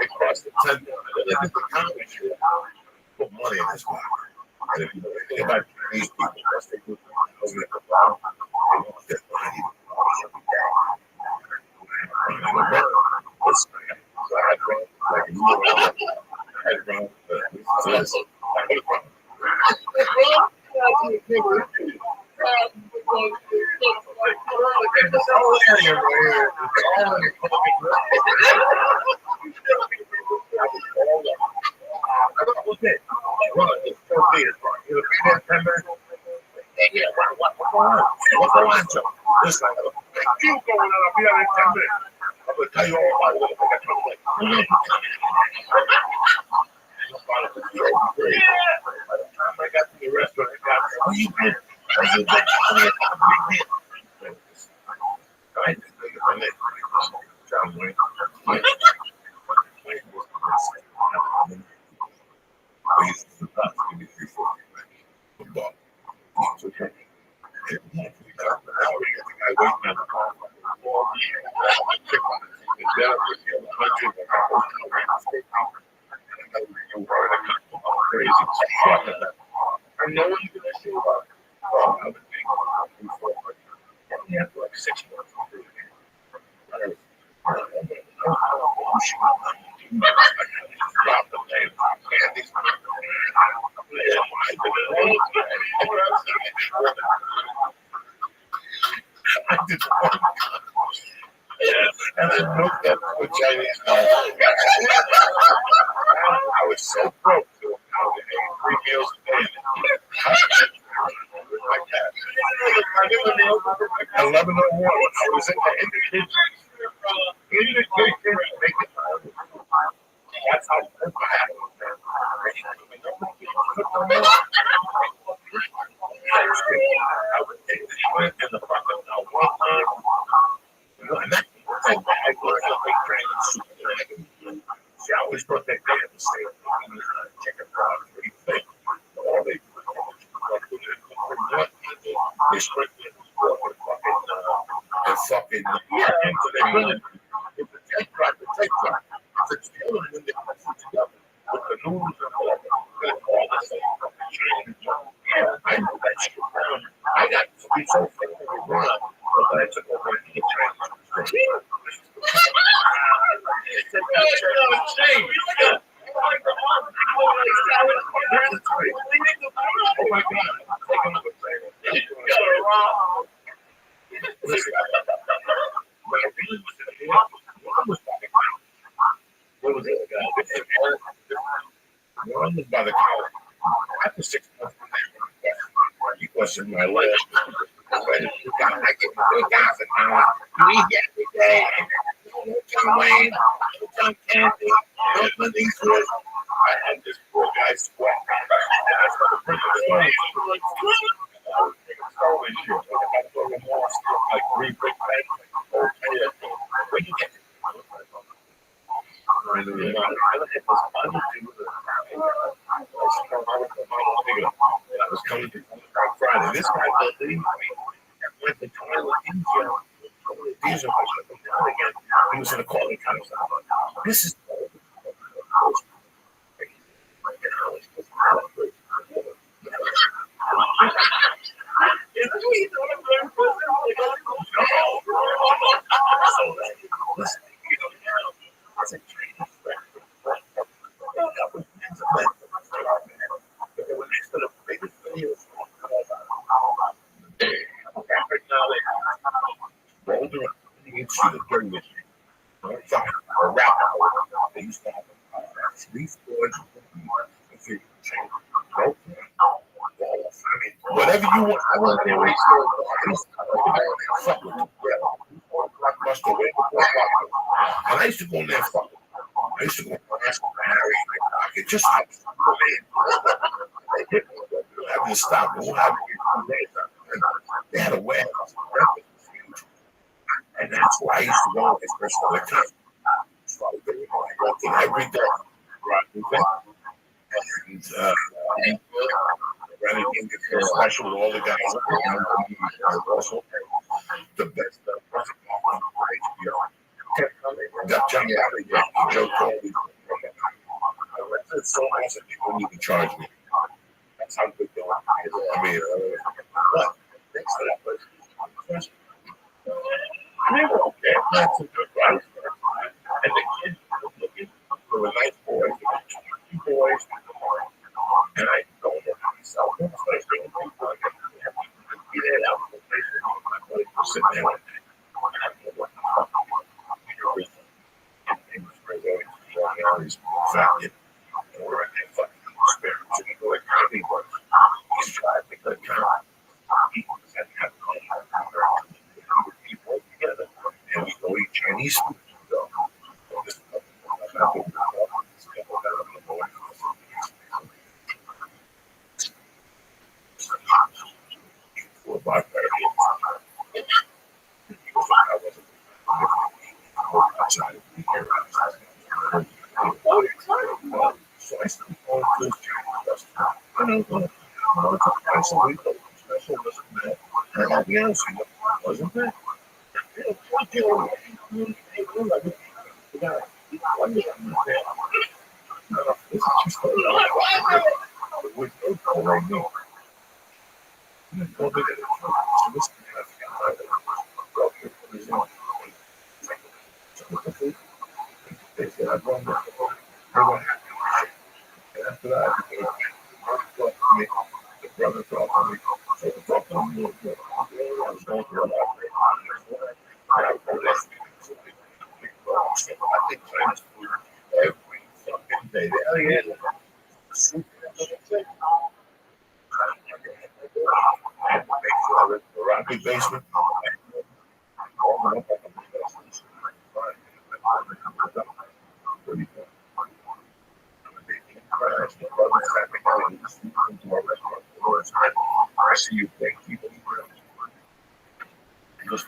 it cost the 10. Put money in his pocket. And if you think about these people, that's they do. They want that money. So I had run like a year. I had run this. What's going on, Joe? Listen, I got a big deal going on. I'll be out in 10 minutes. I'm going to tell you all about it. By the time I got to the restaurant, I got, oh, you did. I did. John Wayne. He's the top. Give me 340. Okay. I know what you're going to say about it. I've been thinking for like 6 months. I did and I looked at the Chinese guy. I was so broke to account to 3 meals a day. At 11:01, I was in the kitchen. Making that's how broke I had. I would take the shrimp in the fucking one time. And that I was a big train of soup. See, I always brought that day at the same chicken product, pretty thick. All they sprinkle it with fucking, into the really, it's a take crack, it's together and then they put it together with the news and whatever. All this stuff change. Yeah, I know that shit. I got to be so fucking around, but I took over and he changed. Oh my God. Listen, when I really was in the one was by the cow. What was it? One was by the cow. After 6 months, he questioned my leg. I get $3,000. You eat every day. John Wayne, John Candy, Oakland Eastwood. I had this poor guy sweat. I started bringing stones. Like 3 big bags. Where you get it? I was coming to Friday. This guy believed me. I went to toilet in jail. These are down again. He was in a calling time. This is a rapper. They used to have 3 floors. Whatever you want, I want to race fuck with and I used to go in there fuck. I used to go and ask Harry. I could just have to stop. They had a warehouse. And that's why I used to go with this person all the time. So I walked in every day. And anything gets special with all the guys. Also, the best person on HBO. That Joe Colby. It's so nice that people need to charge me. That's how good they are. I mean, what? Next to that person. They were okay. That's a good price. And the kids were looking for a nice boy. 2 boys. And I told them myself, I'm like, people are going to have to get it out of the place. I'm going to sit there and I don't know what the fuck. And was very he's fat. And we're in that fucking experience. And we go like comedy work. He's trying to make that kind of people that have people together. And we go eat Chinese food. So I still go to this restaurant. I don't know. And I'll be honest with you, wasn't that? This is just with no call right now. I'm going to go to so this they said I'm going to after that, the brother talked to me. So the talk to me was good. I was going through a lot of I think Chinese food every fucking day. Hell yeah. Soup. The Rabbi basement. I see you thank people. Because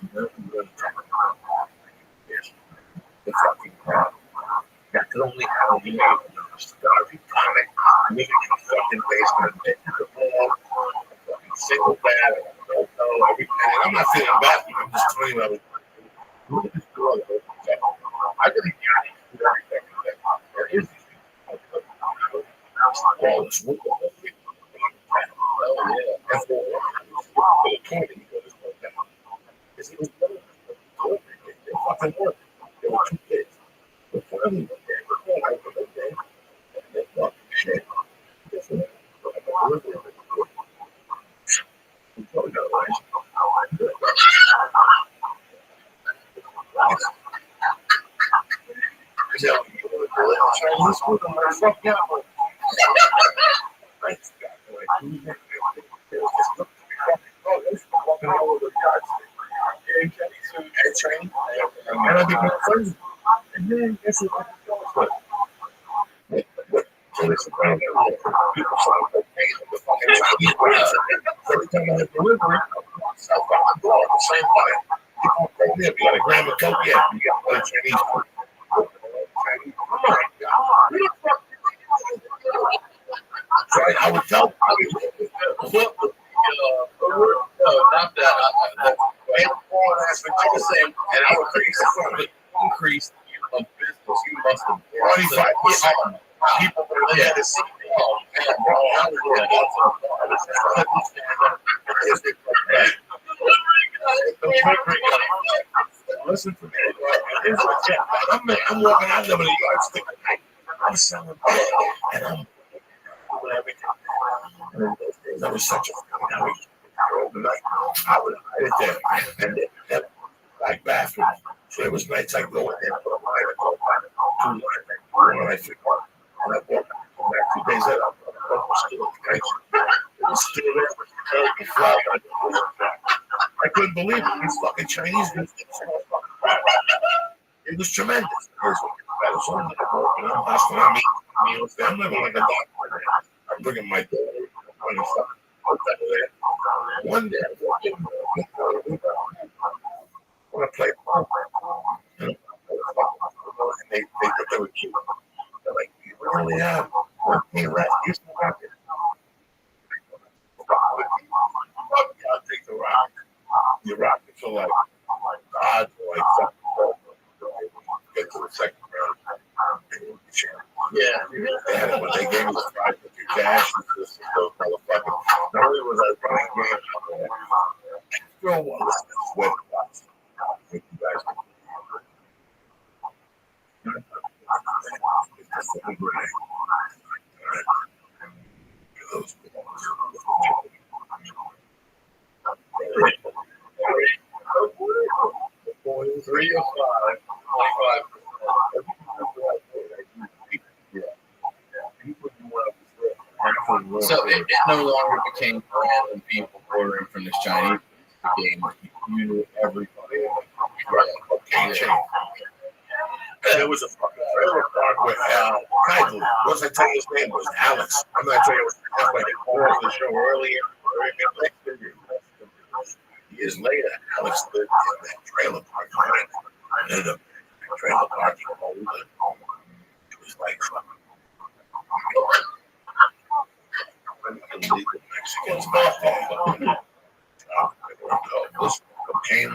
the fucking crowd. That could only happen in a starving comic. Living in a fucking basement. The wall. Single bad. Everything. I'm not feeling bad. I'm just telling you. Look at this girl. I really can't do everything. all this wood. Oh, yeah. And for the 20, he goes, because he was they fucking worked. There were 2 kids. But finally, I put it there, and they fucking shit. Chinese food, I'm like, fuck yeah. And I became friends. And then guess what? So they sit down there, people start to pay the fucking Chinese price. Every time I have delivery, South Africa, the same thing. People come there, you got a gram of coke, yeah, you got a Chinese food. Come on, so I would tell them, Not that. I was saying, and I would Increase of business. You must have 25%. People that had to see me. Listen to me. I'm walking out there with a yardstick. I'm selling bread, and I'm doing everything. That was such a fucking overnight. I would hide it there, and they had like bathroom. So it was nights I go in there, put a line, I go back, 2 lines, and I figure out, and I walk back 2 days later, I was still okay. It was still there. I couldn't believe it. These fucking Chinese dudes did so much fucking crap. It was tremendous. It was on the boat, you know. That's when I meet me with them. I'm living like a doctor. I'm bringing my daughter. One day, I walked in. I want to play ball. And they thought they were cute. They're like, you really have 14 left. Here's the rocket. I'll take the rock. The rocket for like odds or like something. Get to the second round. Yeah. They had it when they gave me the prize with your cash. Those motherfuckers. Not only was I running games, still was sweat box. Thank you guys. Those 3 or 5, 25%. So it no longer became random people ordering from this Chinese. It became you knew everybody. game change. There was a fucking trailer park with Kaidu. Once I tell you his name was Alex. I'm not telling you that's like the core of the show earlier. Years later, Alex lived in that trailer park. And in the trailer park, it was like illegal Mexicans back there. Cocaine.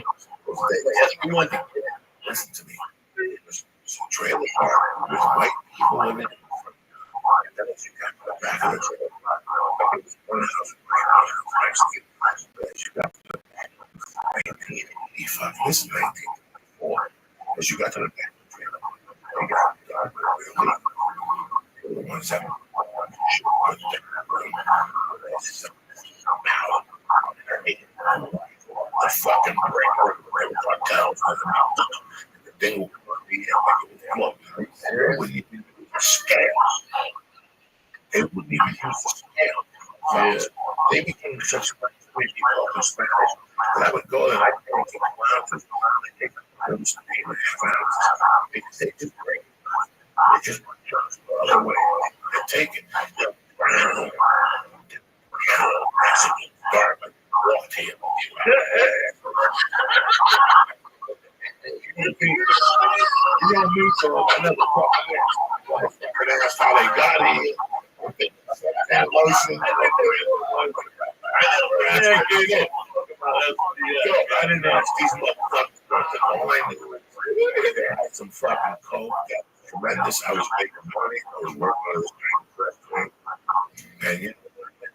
We went to Listen to me. It was a trailer park with white people living in it. And then as you got to the back of the trailer park, it was one house, Mexican. As you got to the back, 1985. This is 1984. As you got to the back of the trailer park, they got dark really. They were the ones that wanted to shoot on the room. The fucking breaker, they were fucked out. The thing would be like it wouldn't even use the scale. They wouldn't even use the scale. So they became such great people in Spanish that I would go and I'd go to the lounges and I'd take the items to pay my $5 because they just break it. They just want to charge the other way. They take it. Mexican garment. Walked here. You don't need to. I never fucking asked how they got here. That lotion. I never asked you. I didn't ask these motherfuckers. They had some fucking coke that was tremendous. I was making money. I was working on this thing. And you know,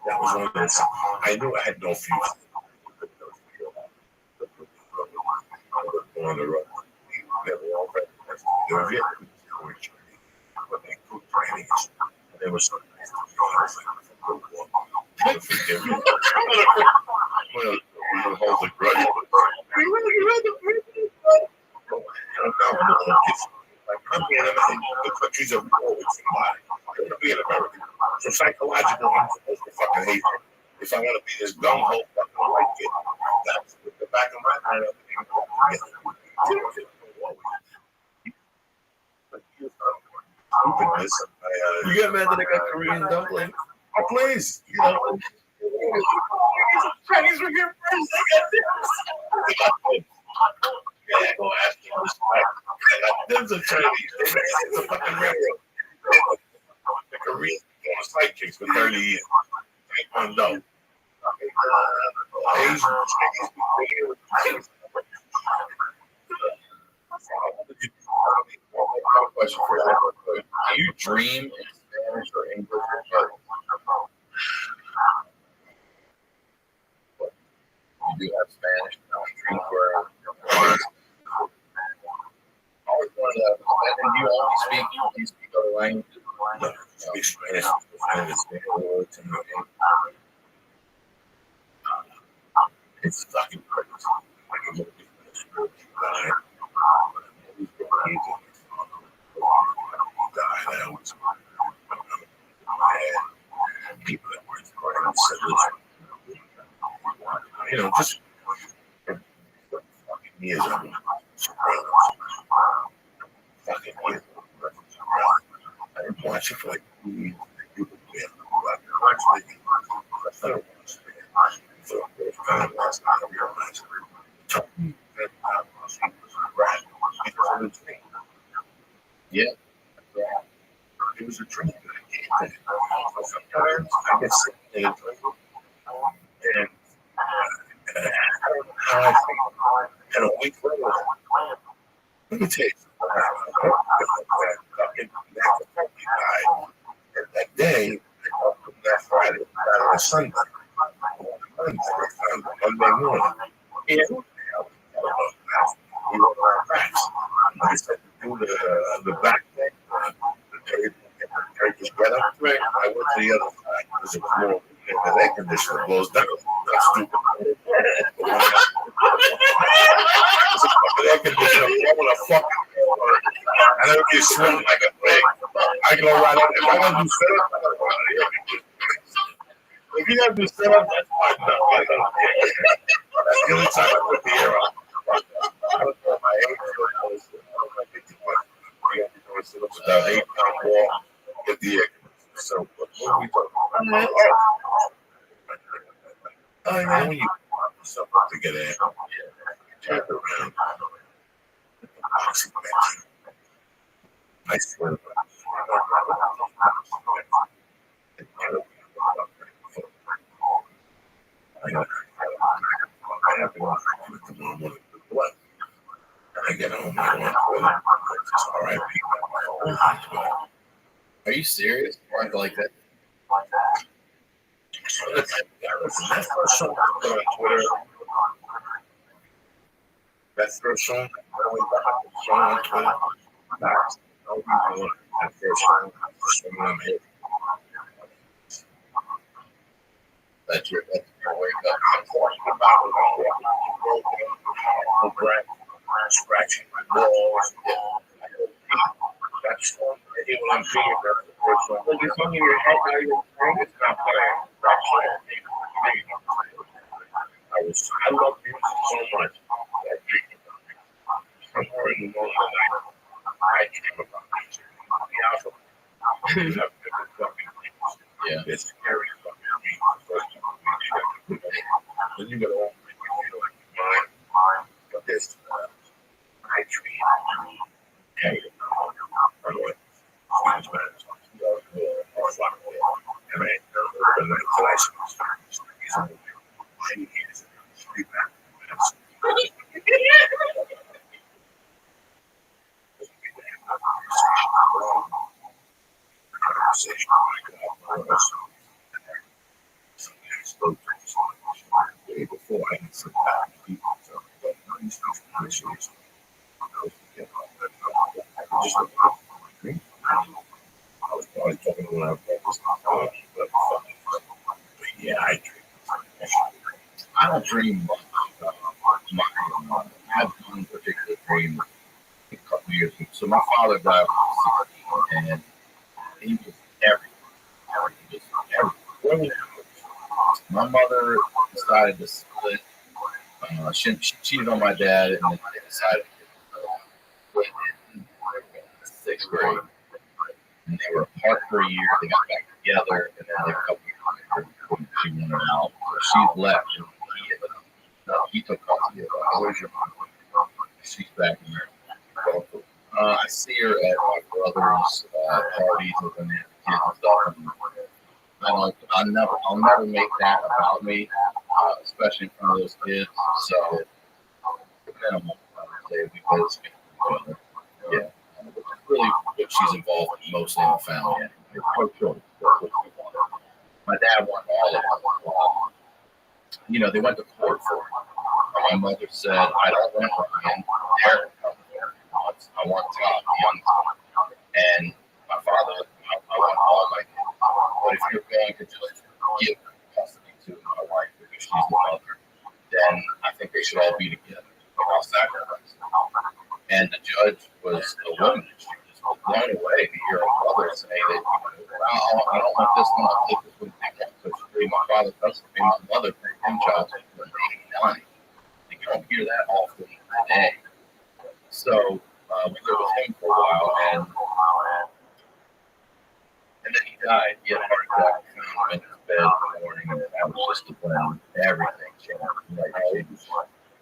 that was one of those. I knew I had no future. On the road, they were all very nice. They were Vietnamese. They were Chinese, but they cooked Chinese. And they were so nice to me. I was like, I'm gonna forgive you. I'm gonna hold the grudge. I'm being the countries of war with somebody. I want to be an American. So psychologically, I'm supposed to fucking hate them. If I want to be this gung ho fucking white kid, that's with the back of my mind. I'm thinking, stupidness. You get mad that I got Korean dumpling? Oh, please, you know. Chinese were here first. They got this. Yeah, go ask them respect. Them's a Chinese. It's a fucking railroad. The Koreans on sidekicks for 30 years. Taekwondo. Asian, Chinese, question for you. Do you dream in Spanish or English or both? You do have Spanish. Dream for always wanted to have. And do you speak other languages? No, speak Spanish. I understand words and it's fucking crazy. I can look at this guy. Died out. People that were in said, listen, you know, just fucking years ago. Fucking years ago. I didn't watch it for like 2 years. I watched it. I thought it was for the first time last night. I realized it took me that time was right because it was me. Yeah. It was a dream that I came to. Sometimes I get sick in a dream. And I don't know how I feel. And a week later, let me tell you something. That fucking Macapulki died. And that day, that Friday, Saturday, Sunday, Monday morning. And we were on our backs. I said to do the back thing, the turkey's get up. Right. I went to the other side because it was more, the air conditioner blows down. That's stupid. The air conditioner blowing a fucking and then you swim like a pig. I go right up. If I gotta do setup, I gotta go out of the air conditioner. If you gotta do setup, that's fine. That's the only time I put the air on. I was on my 8 foot. I was like 50 bucks. I got to do sit-ups with that 8-pound wall. Get the air conditioner. So, what are we talking about? Oh, yeah. When you put yourself up to get air, you turn around. I swear to God. I have to go to the morning with blood. I get home, I want to just R.I.P. Are you serious? Why like that? So that first song on Twitter, that first song, on Twitter, that's no reason that first song, I'm here. That's your wake up. I'm talking about scratching my balls. That song, I hear when I'm singing, that's the first song. Like you're singing in your head, now you're playing. It's not playing. I love music so much. Somewhere in the middle of the night, I dream about music. You have different fucking things. Yeah. It's scary fucking me. Then you gotta open it, you feel like mine. But this, I dream. Yeah, you know. By the way, it's bad. And I the night till I see conversation. issues. I was probably talking when I was yeah, I dream. I don't dream much. I have one particular dream a couple years ago. So my father died when I was 16, and he was everything. He was everything. My mother decided to split. She cheated on my dad, and then they decided to split in sixth grade. And they were apart for a year. They got back together, and then they couple years later, she wanted out. So she left, and he took off. Where's your mom? She's back in there. I see her at my brother's parties with them kids and stuff. And I'll never make that about me, especially in front of those kids. So, minimal, I would say, because yeah, which is really what she's involved in mostly in the family. Her choice. That's what she wanted. My dad wanted all of it. They went to court for it. My mother said, "I don't want Ryan. Derek, I want Tom, young Tom." And my father, I want all my kids. But if you're going to just give custody to my wife because she's the mother, then I think they should all be together. I'll sacrifice. And the judge was a woman. She just was blown away to hear her brother say that, I don't want this one. I'll take this one. So she gave my father custody. My mother paid him child support in 89. You don't hear that often today. So we lived with him for a while, and then he died. He had a heart attack. We found him in his bed in the morning, and that was just when everything changed.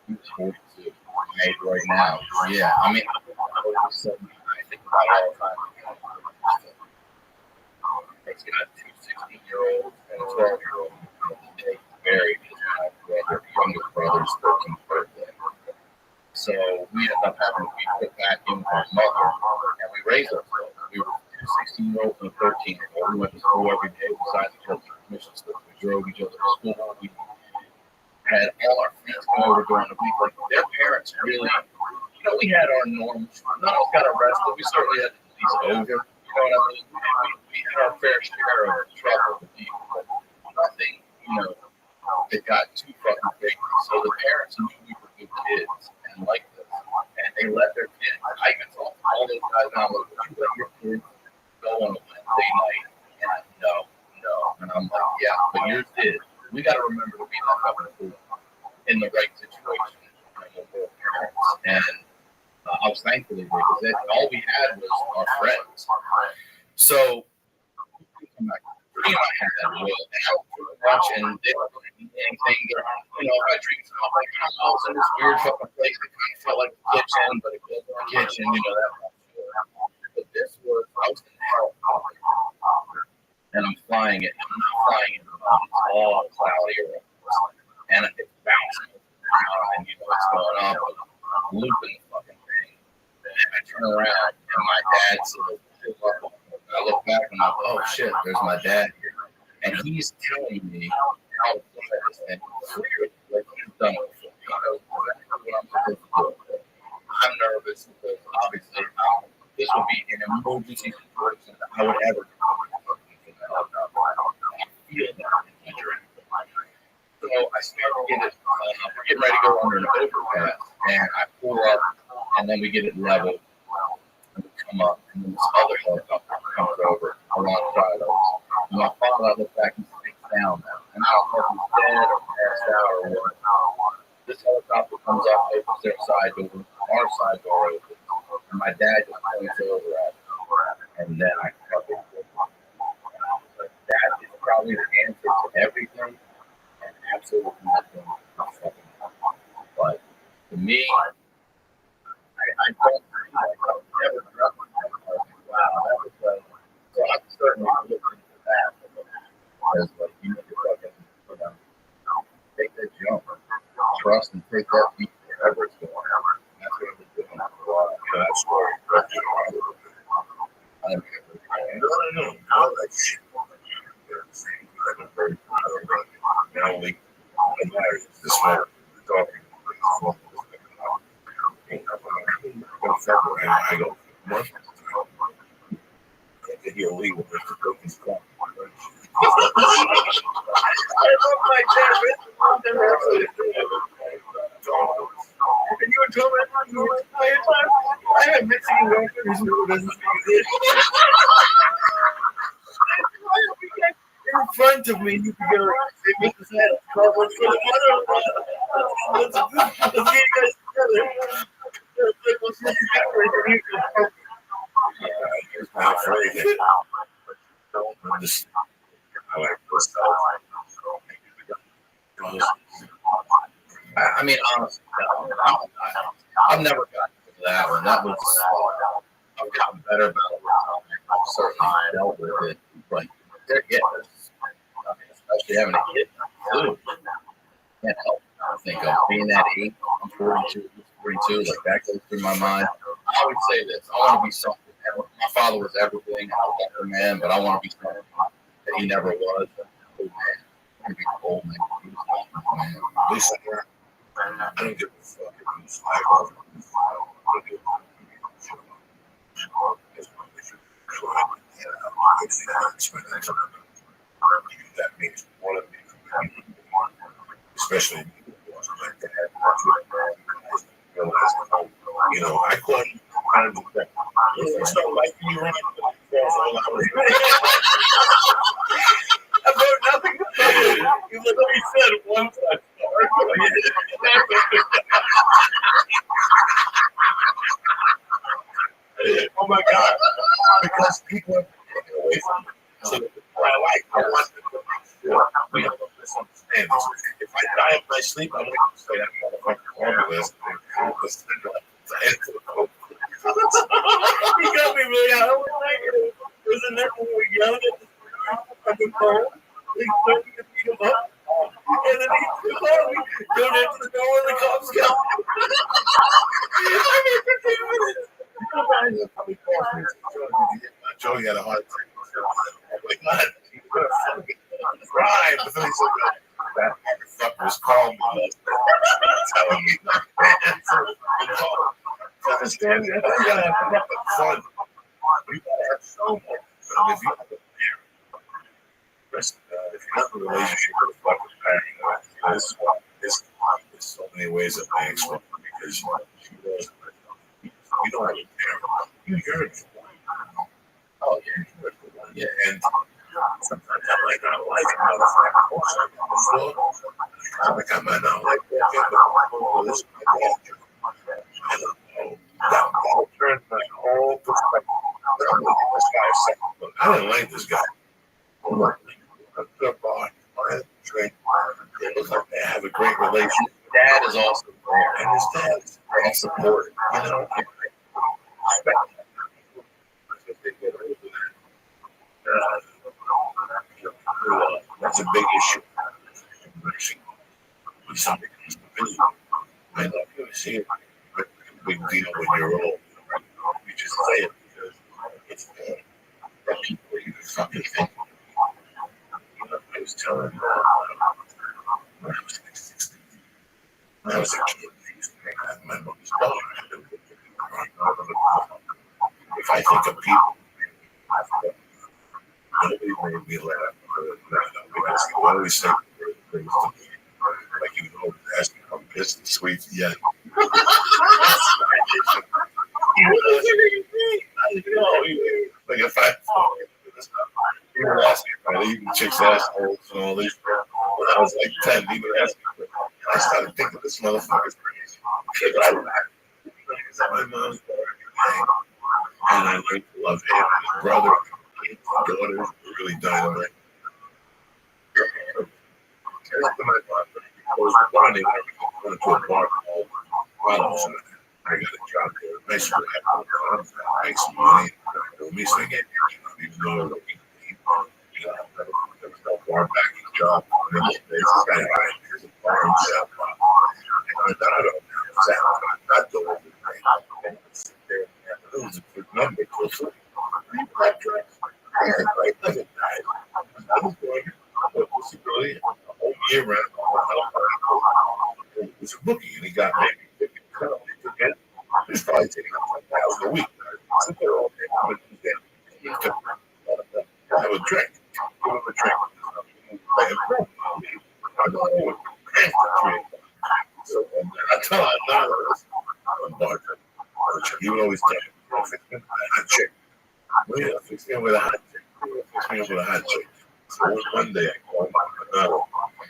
He was 42. Made right now. Yeah, I mean, I think about it all the time. He's got two 16-year-olds and a 12-year-old. Today he's married. His youngest brother's 13th birthday. So we ended up having to be put back in with his mother, and we raised ourselves. We were two 16-year-olds and a 13-year-old. We went to school every day besides each other's mission stuff. We drove each other to school. We had all our friends come over during the week. Like, their parents really, we had our normal. None of us got arrested. We certainly had the police over. You know what I mean? We had our fair share of trouble with people, but nothing, that got too fucking big. So the parents knew we were good kids and liked us, and they let their kids. I even told all those guys now, look, you let your kids go on a Wednesday night, and no, and I'm like, yeah, but yours did. We got to remember to be that in the right situation with their parents. And I was thankful they did, because all we had was our friends. So, the dream I had was watching anything that, if I dreamed something like I was in this weird fucking place that kind of felt like the kitchen, but it wasn't the kitchen, that. But this was, I was in hell. And I'm flying it. I'm not flying it. It's all cloudy around. And it's bouncing around, and it's going up, and I'm looping the fucking thing. And I turn around, and my dad's I look back, and I'm like, oh shit, there's my dad here. And he's telling me how to fly this thing. Clearly, like he's done it before. He knows exactly what I'm supposed to do. I'm nervous because obviously this would be an emergency situation that I would ever do. So I start to get it, we're getting ready to go under an overpass, and I pull up, and then we get it level, and we come up, and then this other helicopter comes over alongside us. And my father, I look back and sits down now, and I don't know if he's dead or passed out or what. This helicopter comes up, opens their side door, our side door opens, and my dad just points over at it, and then I cover it. That is probably the answer to everything, and absolutely nothing. But to me, I don't I've never dropped my wow, that was so I'm certainly looking for that. Because you need to fucking take that jump, trust, and take that beat wherever it's going. That's what I've been doing for a while. That story. February, I go month. I get here legal just to break his car. I love my dad. And you were told that the entire time. I had Mexican girlfriends who doesn't speak in front of me, you could go, they make this head up. Let's get you guys together. Let's get together. Here's my afraid. Don't understand. I like this stuff. I mean, honestly, I've never gotten to that one. That was, I've gotten better about it. I've certainly dealt with it, but they're getting it. I mean, especially having a kid too. Can't help. I think of being that age. I'm 42, like that goes through my mind. I would say this: I want to be something. My father was everything. I was a man, but I want to be something that he never was. Old man. I want to be an old man. He was an old man. At least I don't give a fuck if he's 5 or 5. That means one of me, especially like that. You know, I call you kind of that. If it's not like you run About nothing. You literally said one time. oh my God. Because people are taking away from me. So I want them to make sure we have to misunderstand this. If I die in my sleep, I'm going to say that motherfucker called me last night. Let's answer the phone. He got me really out. I was like, wasn't that when we were yelling at the phone? He told me to beat him up. And then he called me, don't answer the door when the cops come. I mean, 15 minutes. Joey had a heart attack. Oh my God, he was gonna fucking cry. But then he said, that motherfucker was calling me. Telling me not to answer. Understand? You gotta have fun. You gotta have so much fun. If you have a parent, if you have a relationship with a fucking parent, there's so many ways of being explained because she knows you don't have a parent. You yearn for one. Oh, yeah, you yearn for one. Yeah, and sometimes I might not like it. I might not like that. I don't know. That turned my whole perspective. I didn't like this guy. I could have bought a drink. It looks like they have a great relationship. Dad is also there, And his dad is and supportive. you know, that's a big issue. When something comes to visit, I love you. I see it. But it's a big deal when you're old. You just say it because it's that people you fucking think. You know, I was telling when I was like 16, when I was a kid, I used to hang out with my mother's daughter. If I think of people, nobody made me laugh. Because he always said things to me. Like he would always ask me, I'm pissed and sweet. Yeah. Like if I he would ask me if I leave the chick's assholes and all these. When I was like 10, he would ask me. I started thinking this motherfucker's crazy. Because my mom's daughter, and I learned to love him and his brother, his daughters were really dynamite. And after my father closed the bar, they went to a bar called Rothschild. And I got a job there. Nice to have make some money. Me so I get even though there was no bar back in the job. And this guy hired me as a bar and shop. And I don't not the one that sit there. It was a good number. So I wasn't dying. I was going with disability a whole year round. It was a rookie, and he got maybe 50%. He was probably taking up like have a drink. Give him a drink. Like, I don't know what drink. So I tell him I'm bartender. He would always tell me, fix me a hot chick. Fix me with a hot chick. Fix me with a hot chick. So one day I call him up,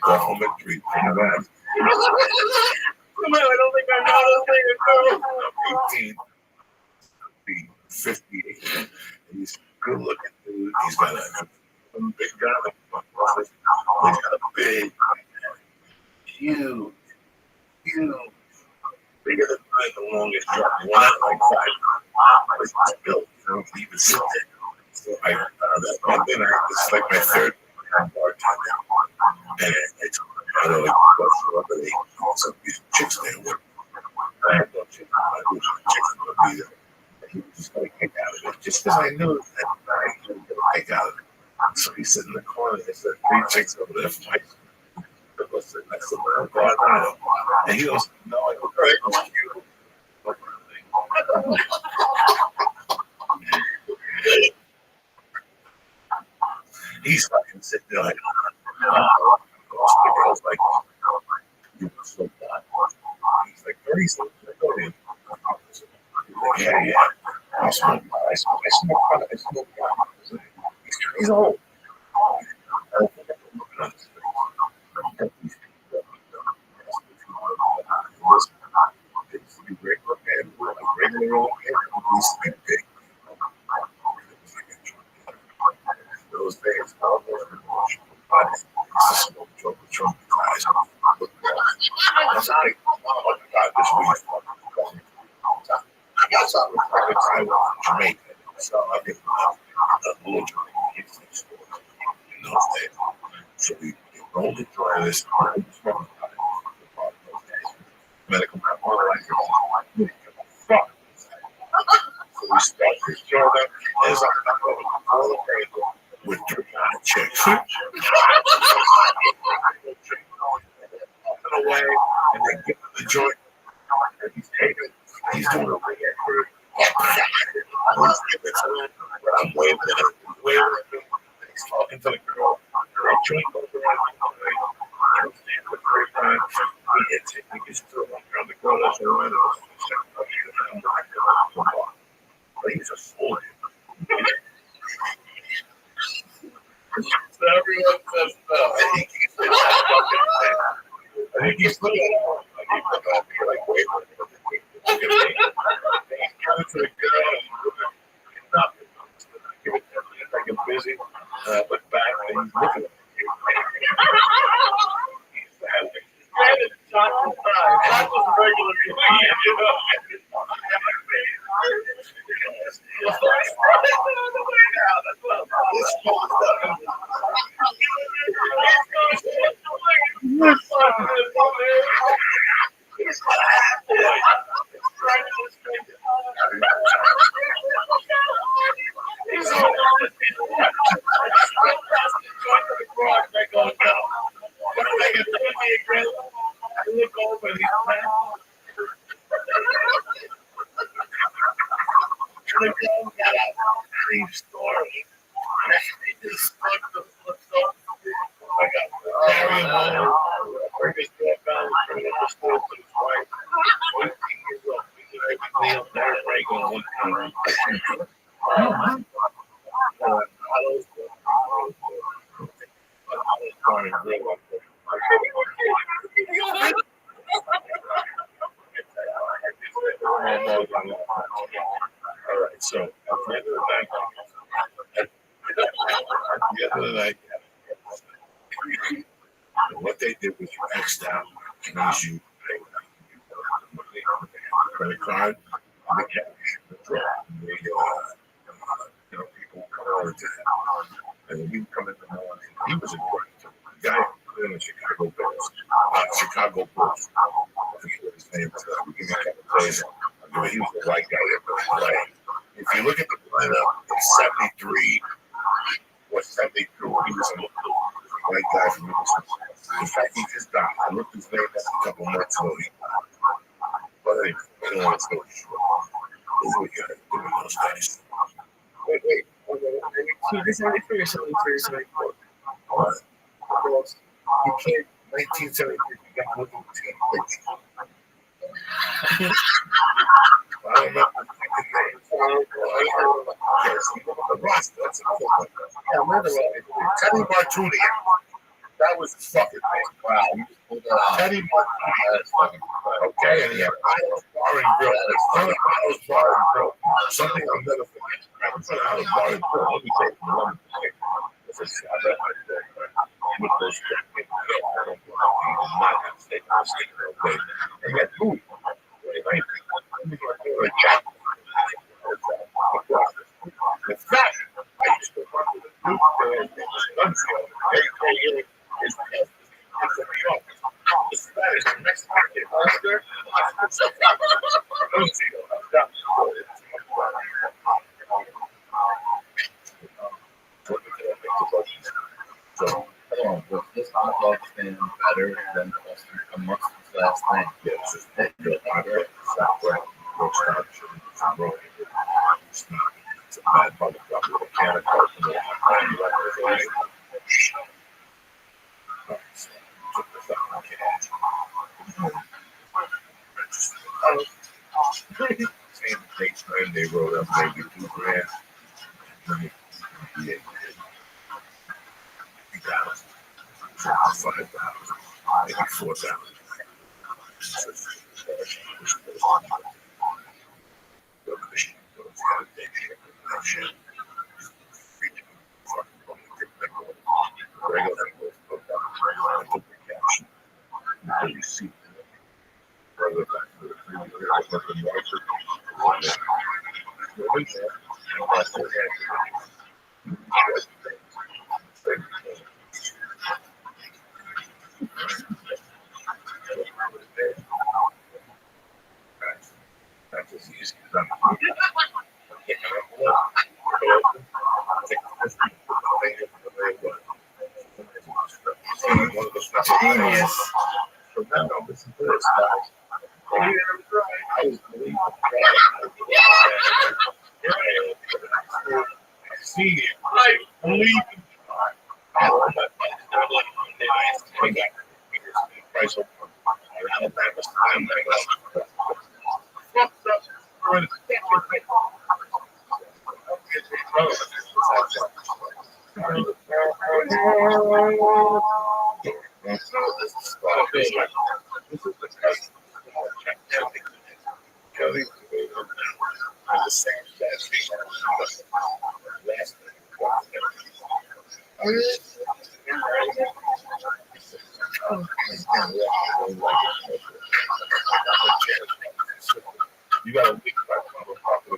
go home at 3, come back. I don't think I know this thing. I'm 18, be 58. And he's a good looking dude. He's got a big guy in my office. He's got a big, huge, bigger than the longest job. He went out like 5 hours. He's built. You know, he even sit there. So that's my dinner. This is like my third bartender. And I told him, I don't like to go for up at 8. So these chicks there with me. I had no chicks. I knew chicks would be there. He was just going to kick out of it. Just because I knew that night he was going to kick out of it. So he said in the corner, there's 3 chicks over there from high school. I said, I'm going around. And he goes, no, I go, great, it's cute. He's fucking sitting there like, the girl's like, you were so bad. He's like, 30 something. Yeah. I smoke pot. He's old. Those days, that's how he got this weed. I got something from Jamaica, so I think a little Jamaican in those days. So we rolled the joint of this medical marijuana. Fuck. So we start this joint up, and it's like all the crazy with 3 chicks. Away, and they get the joint, and he's taking it. He's doing a reactor. I'm waving at him. He's talking to the girl. Girl joint goes around. He hits it. He gets to it. Around the girl that's around. But he's a fool. So everyone says no. I think he's looking at me like, wait, he's coming to the girl and nothing. Give it 10 minutes, I get busy, look back, and he's looking at me. That was a regular meeting, you know. What they did was you X'd out, which means you pay money on the credit card, and the cash, the draw. People come over to him. And when he would come in the morning, he was important. The guy who lived in Chicago Bulls. I forget what his name was. We can get a place. He was the white guy that played. If you look at the lineup, in 73 or 72, he was a white guy from Minnesota. In fact, he just died. I looked his name up a couple months ago. But anyway, I don't want to go short. This is what you got to do in those days. Wait. Dude, this only figure something for yourself. You can't. 1973. You got to look at the I don't know. Teddy Martunian. That was fucking amazing. Wow, you just pulled that out. Teddy Martunian. That is fucking incredible. Okay, and he had Idols Bar and Grill. Idols Bar and Grill. Something I'll never forget. Idols Bar and Grill. Let me take the one thing. This is with those they got food. In fact, I used to run with a group there in Gunfield. The Spanish, the Mexican, Oscar, So, hold on, was this hot dog stand better than a mustard's last name? Yeah, it's just that good. It's a bad motherfucker. Mechanical. Same dates, man. They wrote up maybe $2,000. Yeah. 3,000. 5,000. Maybe 4,000. That's as easy as I'm genius. So now listen to this, guys. I was believing I see it. I believe in I love that. I got price of Alabama's time. Fucked up. We're in you got a week back from the proper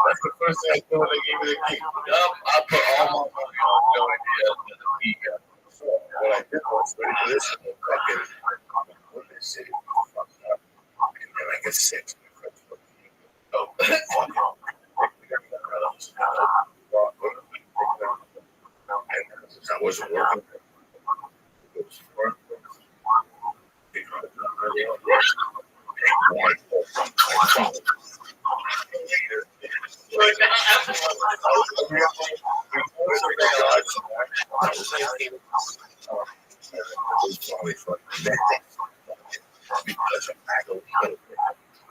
That's the first thing they thought they gave me the key. I put all my money on going to the key guy. So what I did was ready for this fucking what they say fucked up. And then I get sick. Oh, fuck no. That wasn't working. It was working. Because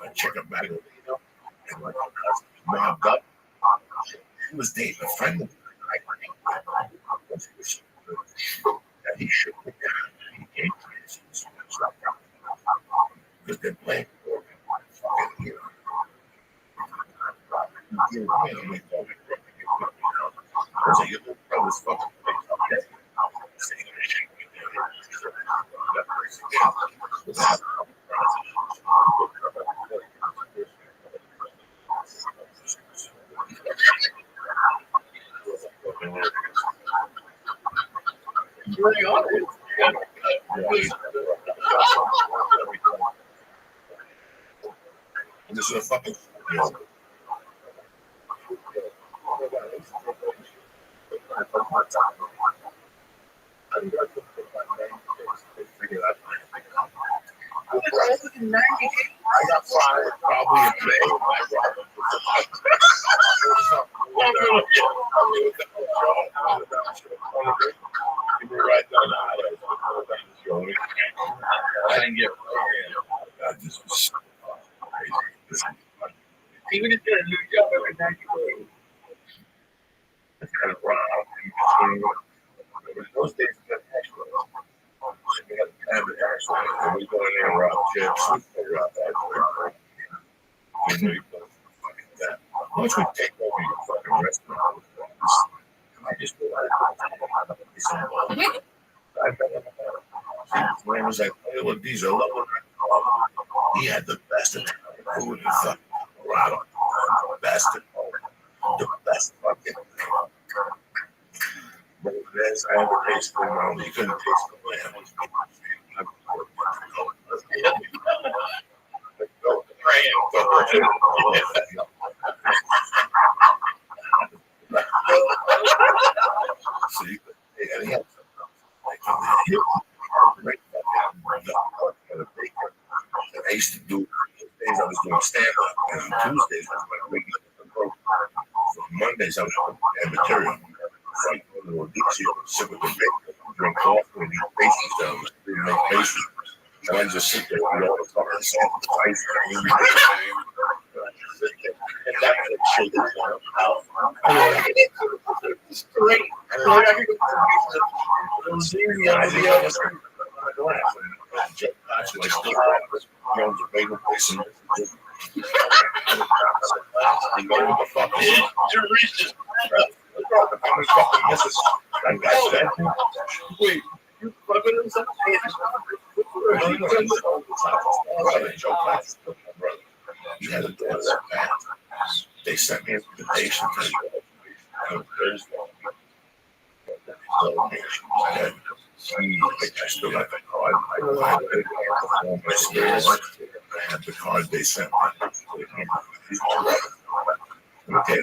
a chicken bagel, and like mobbed up. He was dating a friend of mine. And he shook me down. He came to me because they're playing fucking here. So your little brother's fucking saying that shit. Bring on it. This is a fucking. I got fired probably in May. I didn't get this was crazy. He would have done a new job every 90 days. It's kind of wild. Those days, we got extra. We had to have it extra. And we go in there and rob chips. We rob that. Once we take over your fucking restaurant, I just realized when was like, look, these are local. He had the best Italian food in fucking Colorado. The best fucking thing. But as I ever tasted them, you couldn't taste the lamb. So you could, and he had like right and I used to do days I was doing stand-up, and on Tuesdays I was like waking up the program. So on Mondays I was doing material. So I go to a beach here, sit with the bacon, drink coffee, and eat pastries down the street, and make pastries. And I just sit there and all the fucking salt and ice cream. It's great. Wait, you fucking you had to do that. They sent me an invitation to I still got the card. I had the card they sent me. Okay.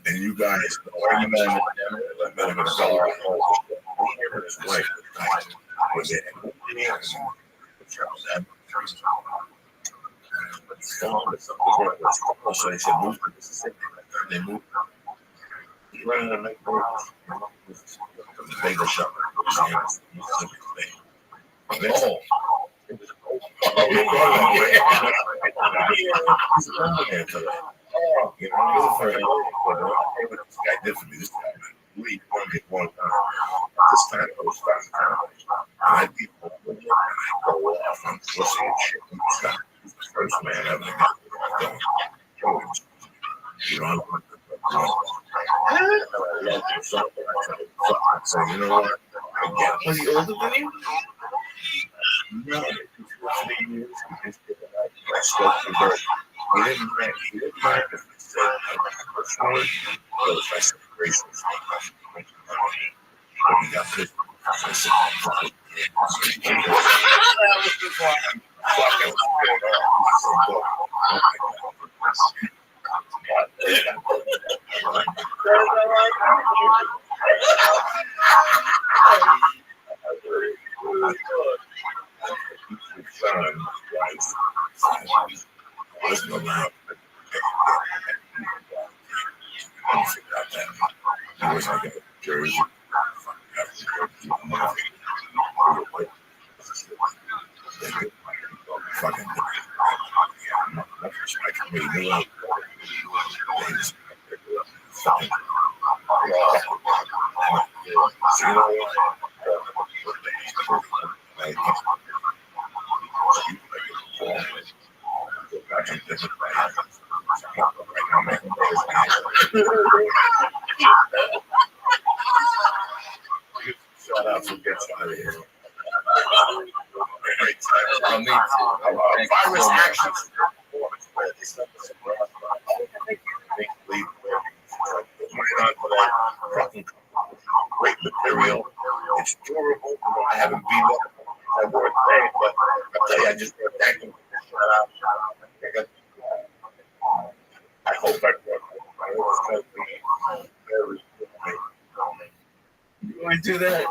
And you guys, where you met him at a dollar. His wife was in. So they said, move to Mississippi. They moved. He ran in a night boat. The bagel shop. Oh. It was cold. You know, for this guy did for me. This guy, we only get one time. This time I was starting to and I people go off on pussy and shit. He's the first man ever to get going. You know, so you know what? Again, was he older than you? No, he was 3 years. He spoke to her. He didn't mind if he said personally, or if I said gracious. He got pissed. I said, fuck it. That was the one. Fuck it. Wasn't allowed. I forgot that. He was like a jersey. Fucking shout out to Gets Out of Here. Virus actions. do that?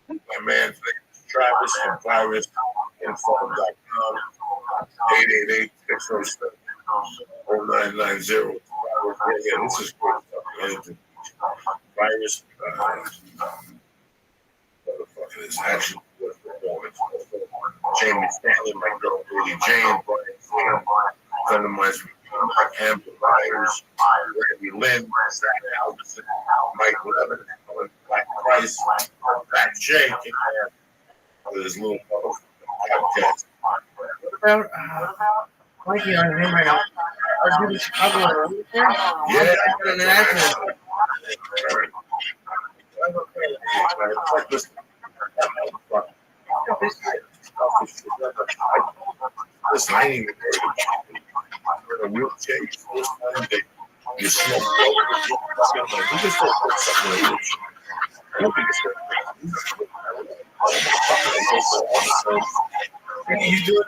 My man's name is Travis from virusinfo.com. 888-607-0990. Yeah, this is great stuff. Virus, motherfucker, this action performance. Jamie Stanley, my girl, Billy Jane, Brian Flynn, friend of mine's Amber Myers, Randy Lynn, Zach Alderson, Mike Levin, Black Price, Back Jake, with his little podcast. What about Mikey on him right now? Or do the Chicago or Yeah, I got an accident. Listen, I ain't even worried about it. You're in a wheelchair, you're first time, you smoke dope, we just don't put something in the wheelchair. Don't be disturbed. You do it.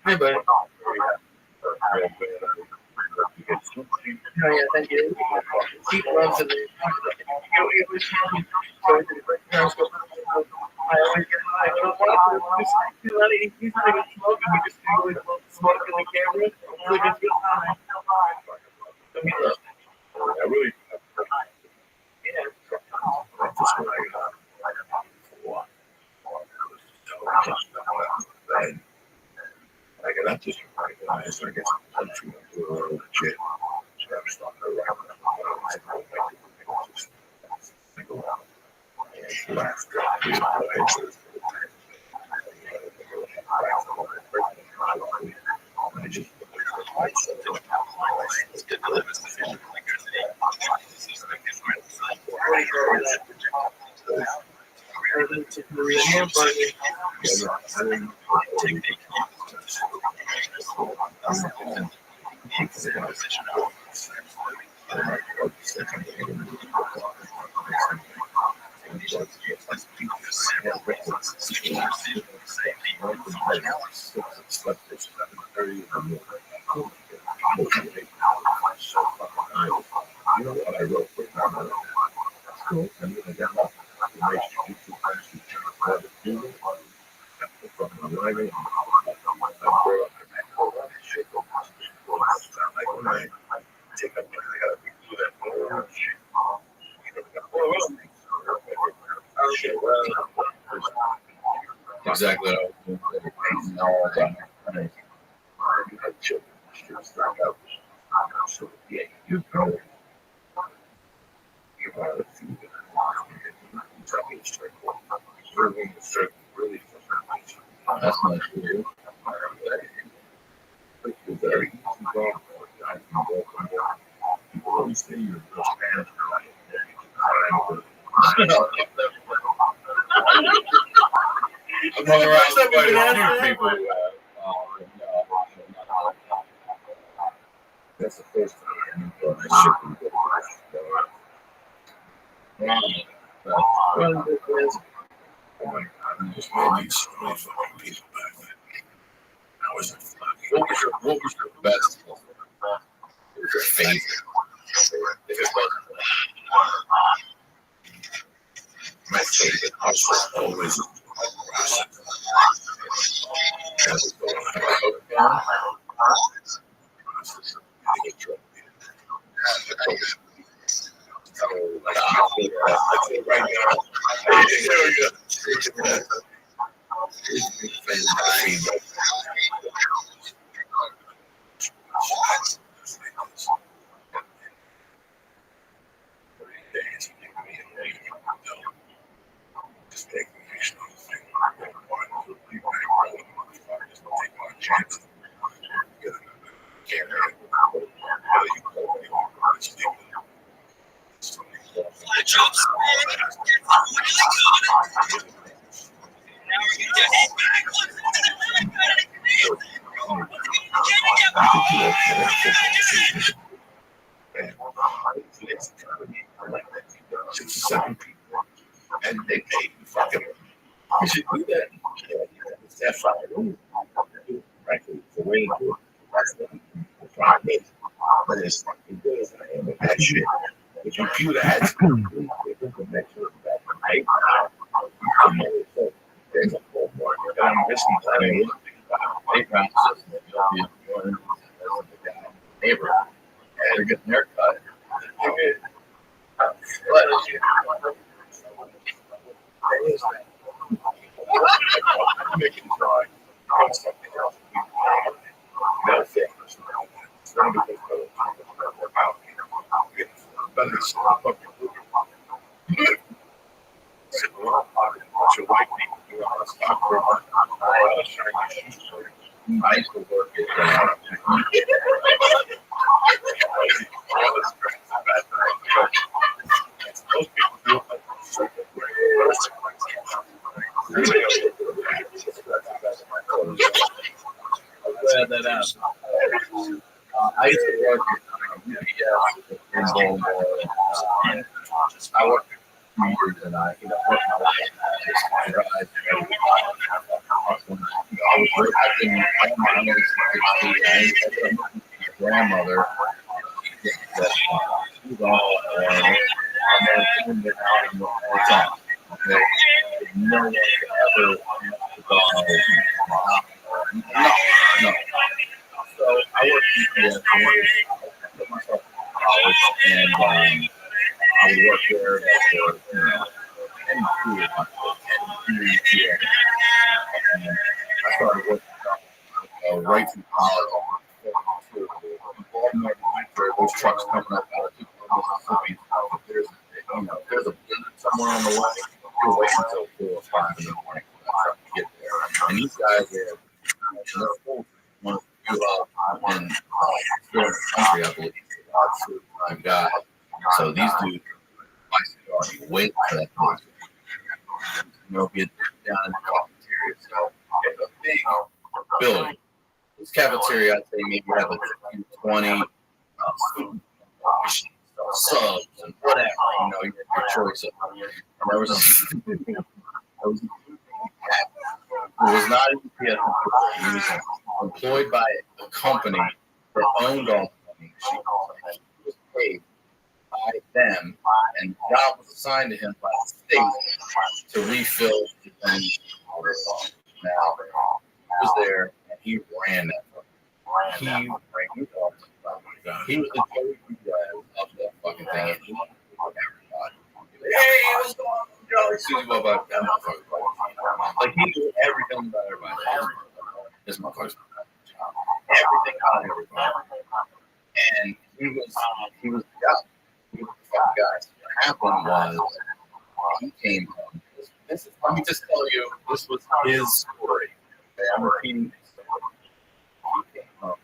Hi, buddy. Oh, yeah, thank you. He loves it. I always get high. I don't want to. He's not even smoking. We just usually smoke in the camera. We just get high. So he loves it. I really I got just recognized I get some country legit. So I'm starting to wrap it up. You know what I wrote for school? And then I got up. I exactly. Yeah, you know. That's not true. Very easy going. You always say you're a real fan. I'm going around quite a few people. That's the first time I thought I should be I just made these so many fucking people back then. I was what was your best? What was your favorite? If it wasn't my favorite, I was always right It's like 6 or 7 people, and they pay you fucking. You should do that. It's that fucking frankly, the way to do it. That's the problem is. But it's fucking good as I am with that shit. The computer has to make sure that right now. There's a whole more that I'm missing. I mean, they found neighbor and they're getting their cut. But I'm making drawing. Something else. No thing. I used to work at most people do Glad that out. I used to work at Baltimore. I worked for 2 years and I worked my life. I just drive. I was working my grandmother. She was all and then all the time. Okay. No one ever no. So I worked at UPS. I put myself in college and I would work there for, and I started working right from college. Baltimore, those trucks coming up out of Mississippi. There's a blizzard somewhere on the way. You're waiting until 4 or 5 in the morning for that truck to get there. And these guys are one of the few in the country, I believe. I've got so these dudes are waiting for that place. Get down in the cafeteria. So it's a big building. This cafeteria, I'd say maybe have like 20 subs and whatever, your choice of. And there was it was not a UPS employee. He was employed by a company that owned all the money. He was paid by them, and the job was assigned to him by the state to refill his own water bottle. Now, he was there, and he ran that. He ran it off. He was the Joey of that fucking thing. And he everybody. Hey, what's going on, Joey? Susie, what about that motherfucker? Like, he knew everything about everybody. This motherfucker's everything about everybody. And he was the guy. He was the fucking guy. So what happened was, he came home. Let me just tell you, this was his story. Okay, I'm repeating his story. He came home.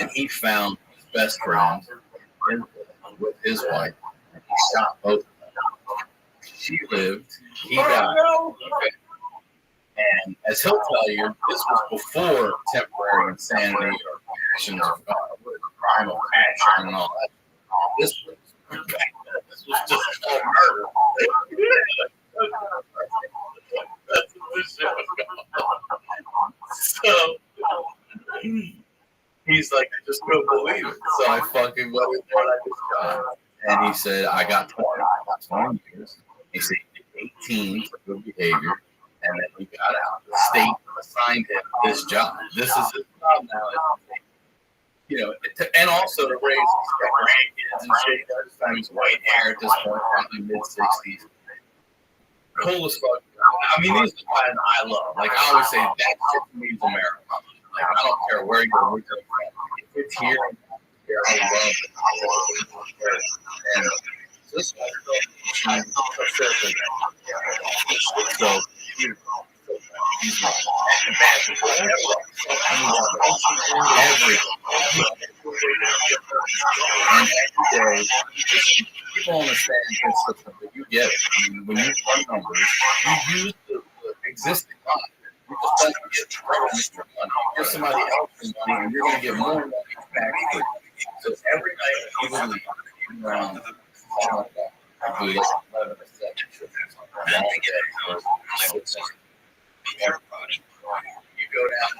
And he found his best friend with his wife. And he shot both of them. She lived. He died. Okay. And as he'll tell you, this was before temporary insanity or passions of primal passion and all that. This was just all murder. That's what this shit was going on. So he's like, I just couldn't believe it. So I fucking went in there and I just got. And he said, I got 20 years. He said, 18 for good behavior. And then he got out. The state assigned him this job. This is his job now. And also to raise his grandkids and shit. By this time he's white hair at this point, probably mid-60s. Cool as fuck. I mean, these are the guys I love. Like, I always say, that shit to me is America. Like, I don't care where you go, where you're from. If it's here, I love it. And this guy's so beautiful. He's every day people understand this system, but you get it. I mean, when you run numbers, you use the existing line. You just don't get trouble with your money. Give somebody else some money, and you're going to get more money back quickly. So every night you will leave around 11 or 7. You go down,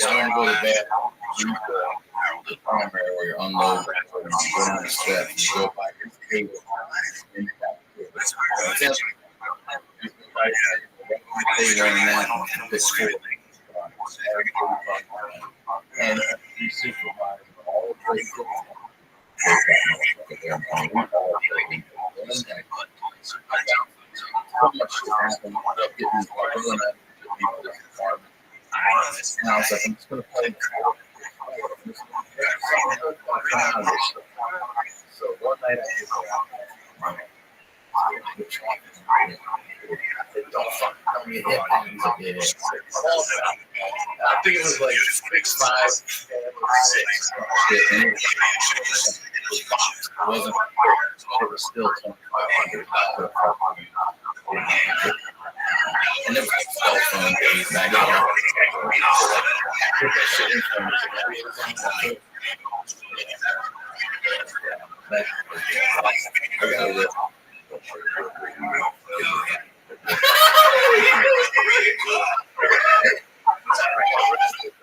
I'm going to go to bed, you go to the primary where you're unloading, you go down the steps, you go by your table, and you and you supervise all the so much shit happened. Now it's like I'm just gonna play. So one night I don't fucking tell me it hit. I think it was like 6'5", 6. It wasn't. It was still 2,500. And it was like cell phone days back then. I got it.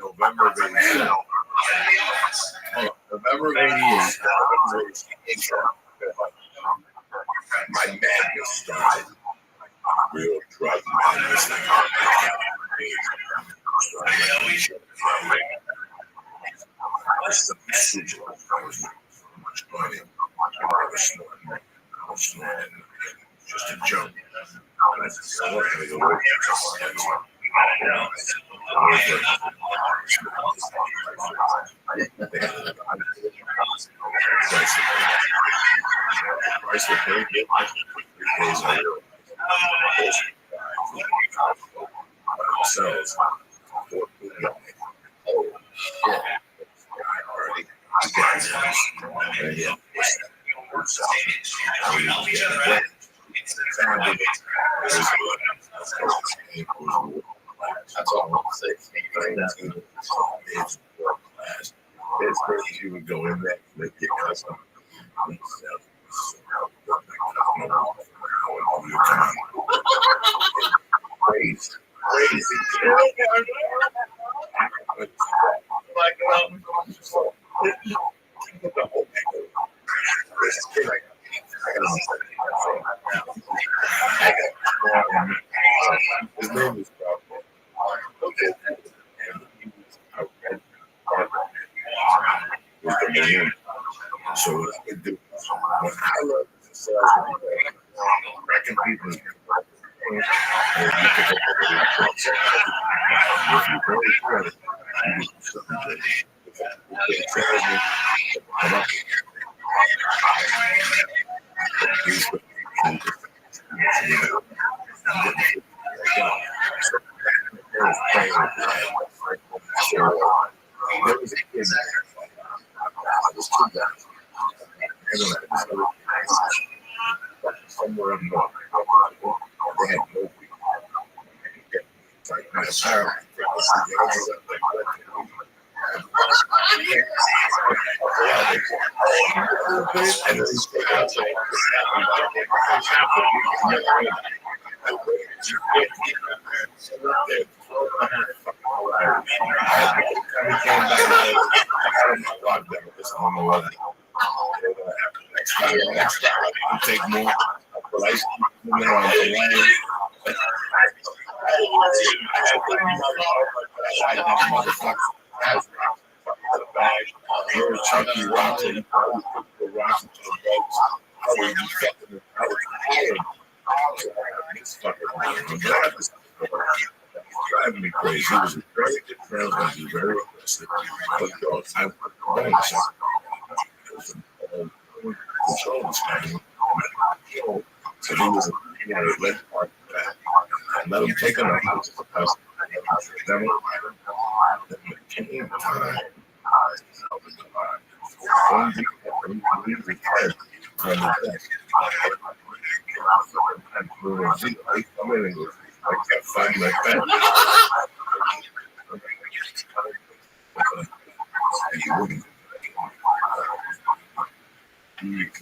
November of 88. November of 88. My madness started. Real drug madness. That's the message. Much money. I was snorting. Just a joke. And I said, I'm going to go work. That's all I want to say. It's crazy you would go in there and make your custom. Crazy. His name is so what I could do, what I love is the sales wrecking people. If you really credit, you do something there was a kid I was two guys. Somewhere up north. They had no people. It's like, man, sorry. And then he's take more. Chucky rocks and the rocks into the boats. I would be fucking this fucking driving me crazy. He was a very good friend, he was very aggressive. But I so he was a leg part back. I let him take him out of the house. Never came time. One week, he retired. And the thing, I can't find my pen.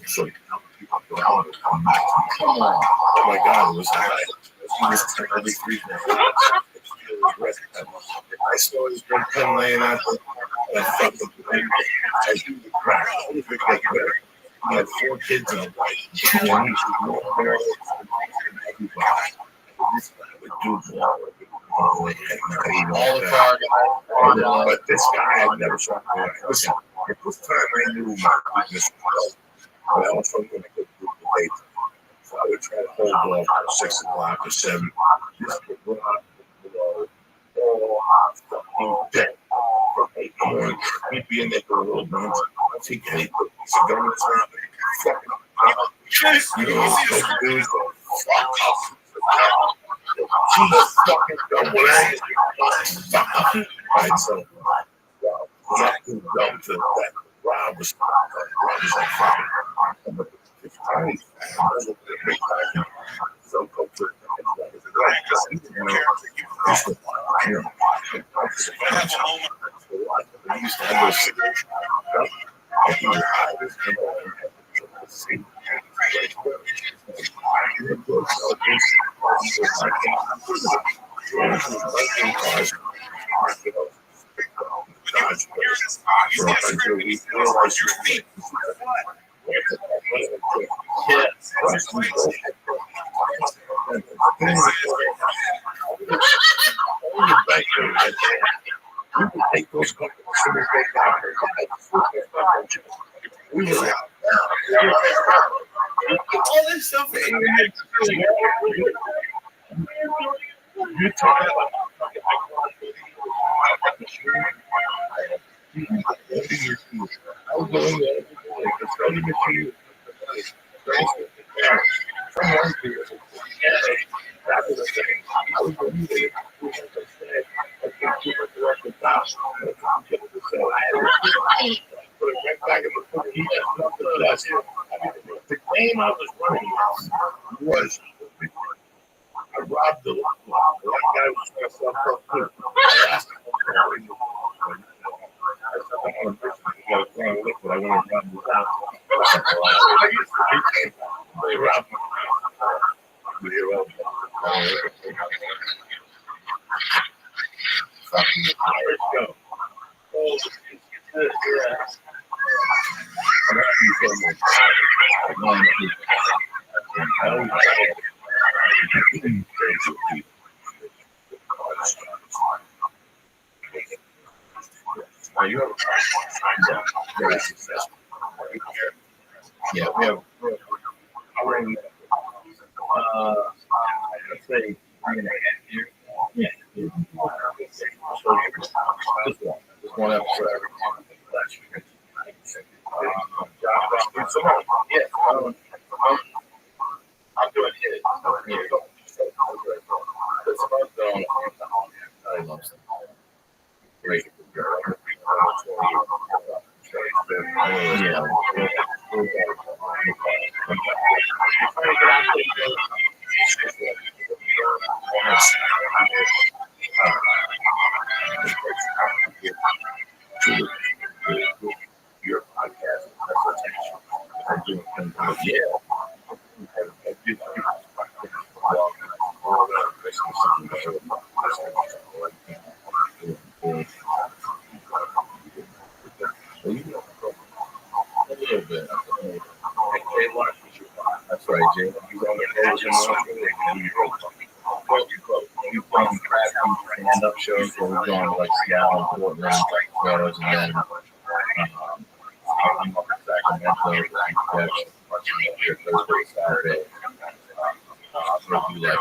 So, oh my God, it was high. He was every 3 days. I saw his red pen laying out there, and I fucking I do the crack. I was get better. He had 4 kids in his life. One, everybody. This guy would do all the car guys. But this guy I never saw. Listen, the first time I knew my weakness was, I also going to go through the late. So I would try to hold off at 6 o'clock or 7. This would run out below all fucking dead from 8 in the morning. He'd be in there for a little nonsense. Once he came, he's a gun top, fucking, you know, those dudes go, fuck off. Jesus fucking dumb when I fuck off. Right, so, not too dumb to that. Rob was like fucking. It's tiny. So go to I used to have those cigarettes. Take those companies and they we were out. All this stuff you talk about I was going there the study machine after the thing I was going there the game I was running was I robbed the black guy was going to sell coke. I asked him I want to rob the house. They robbed me. Fucking Irish go. Oh, you have a very successful. Yeah, we have. Let's say 3.5 years. Yeah. Just one episode every month. I'm doing it. I love it. Great. Yeah. Your podcast, I'm doing things a little bit. That's right, Jay. We've done stand-up shows where we've gone to like Seattle and Portland shows, and then I'm up in Sacramento, here Thursday, Saturday. We'll do like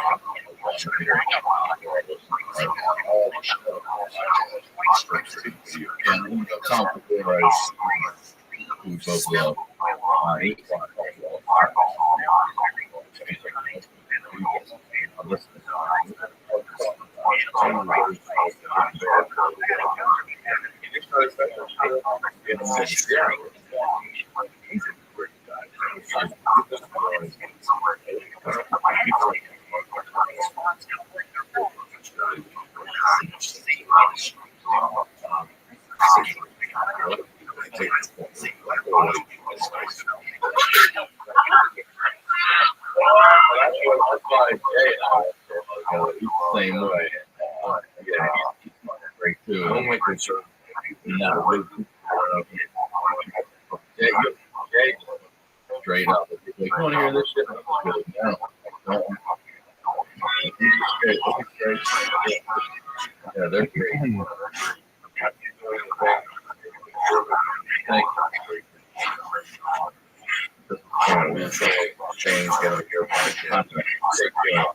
and Tom Pagora, we both love. too. don't like conservative. No, yeah, straight up. Like, you want to hear this shit? I'm just like, no. Yeah, they're great. Thank you. We'll try to change, get on your podcast. Take care.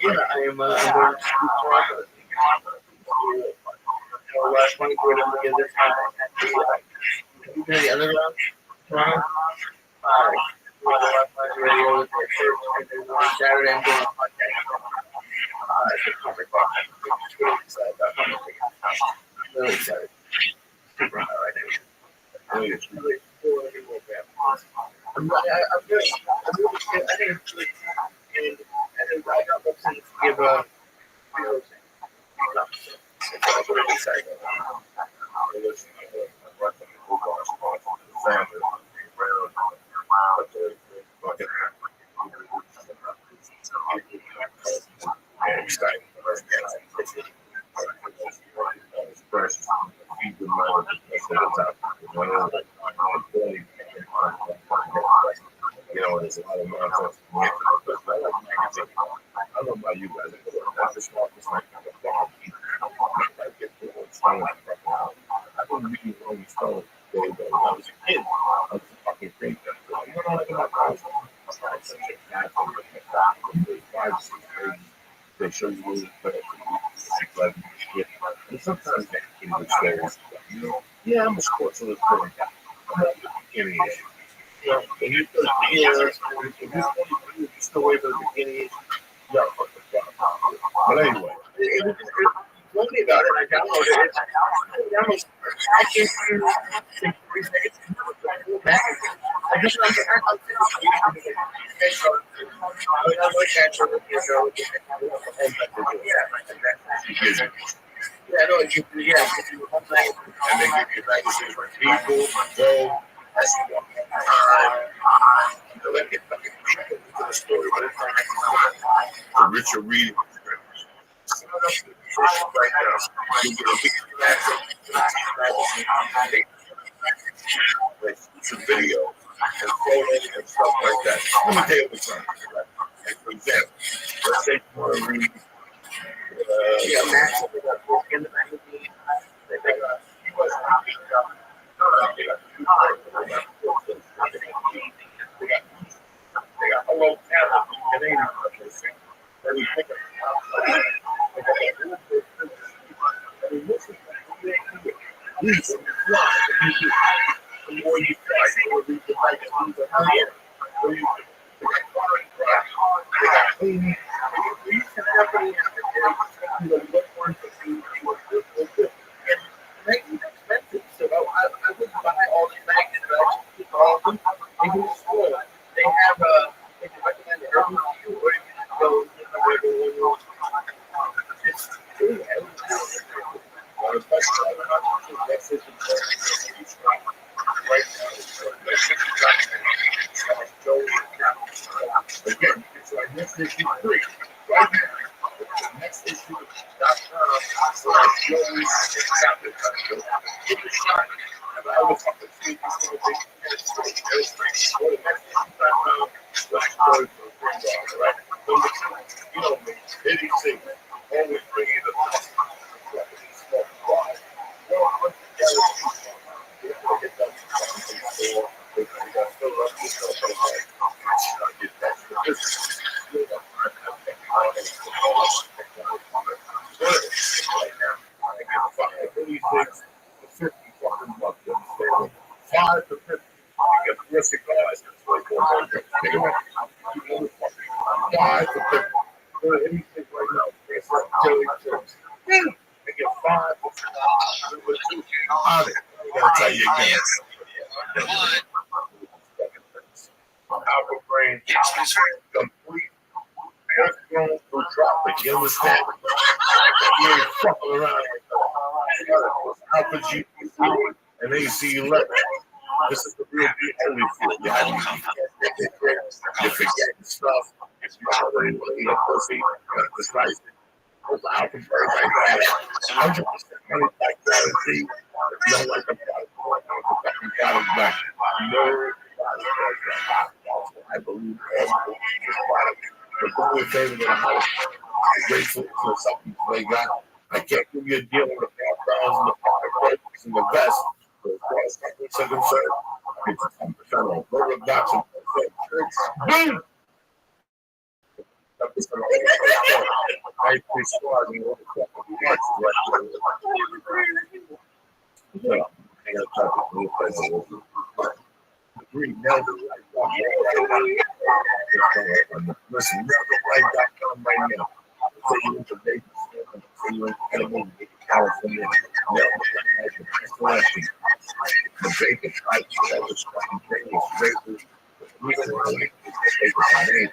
Yeah, I am. I'm going to Toronto. Last month we were able to get this time at the underground, Toronto. The last night we were able to get church, and then on Saturday I'm doing a podcast. It's a comic book. I'm really excited about comic book. Really excited. Super high right now. Really cool. I'm really, I think it's really cool. And I got looking to give a I'm really excited. You know, there's a lot of nonsense. I don't know about you guys. I just want this like I've been reading Rolling Stone when I was a kid. I was a fucking crazy. You know what I'm talking about? It's such a bad thing. 5, 6 grades, they show you really better than shit. And sometimes they can do stories. You know, yeah, I'm a sports illustrator. I'm not the beginning age. You know, when you first you still wait for the beginning age. Yeah, fuck the fuck. But anyway, Told me about it. I downloaded it. I just yeah, no, you, yeah, and they give you magazines for people, go, that's one let get fucking people into the story, but it's like the richer reading. Right now, you get a big some video and photos and stuff like that. Let me tell you what's on. For example, let's say you want to read they got hello cat and ain't let me think the more you fly, the more you like so I wouldn't buy all these magazines, but I just keep all of them. They can store them. They have they can recommend the urban to you, or you can go it's really again, it's like next issue 3. Right now, next issue .com/Joey's chapter. Give it a shot. I was fucking see this little big go to next issue.com/Joey's right? You know me, anything. Always bring you the best. $5 to $50. You get 4 cigars. $5 to $50. Go to anything right now. It's like Joey Jones. They get 5 to $50. On it. I gotta tell you again. Alpha brain, complete, grown for dropping. You understand? You ain't fucking around. Alpha GP and AC11. This is the Holyfield, you're forgetting stuff. It's not really eat a pussy. This guy's out from birth like that. 100% money back guarantee. If you don't like the product, you got it back. No, I believe this product. The only thing that I'm grateful for something they got. I can't give you a deal on the backgrounds and the product and the vest. But as far as I'm concerned, it's 10% off. Lower box and boom! I appreciate listen, neverlife.com right now. Say you went to Vegas, say you went to California, the bacon type, that was fucking crazy. We don't want to make this bacon.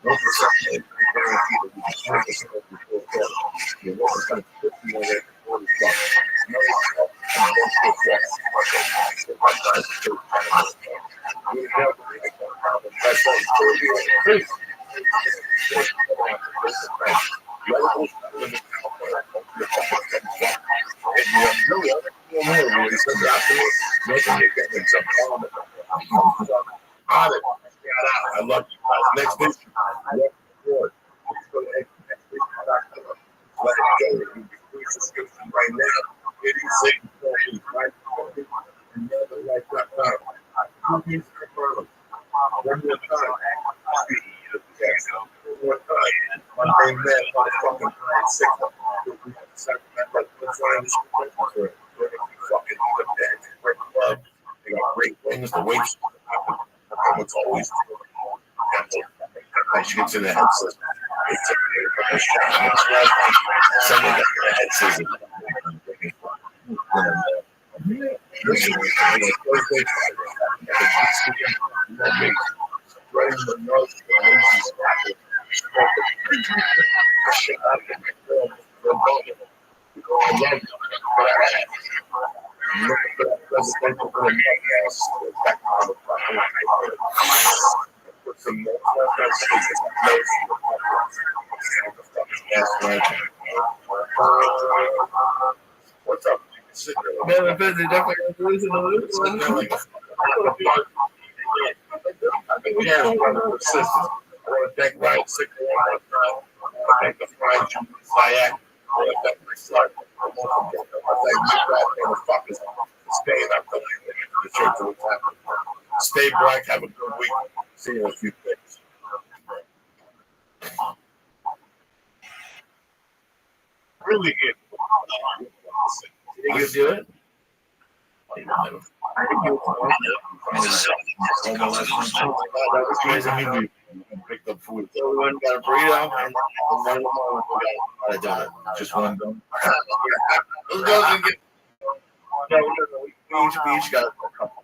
No perception guaranteed that you can this before God. You're working on 50 on that before the clock. No, I love you guys. Next week, let it go. You can free subscription right now. It is $6 right? And neverlife.com. Movies confirmed. One more time. One time. Monday night, motherfucking 6. They got great wings. The weights. It's always she gets in the head system. Someone got the head system. What's up? Man, they're definitely going to lose in the loop. Yeah, I want to thank Ryan Sick one more time. I want to thank the Flying Jude Sayak. I want to thank my son. I want to thank you guys, motherfuckers, for staying up the church of the time. Stay black. Have a good week. See you in a few days. Really good. You think you'll do it? I think you'll That was crazy. I mean, we picked up food. Everyone got a burrito and one more got a donut. Just one donut. Those guys didn't get. No, we each got a couple.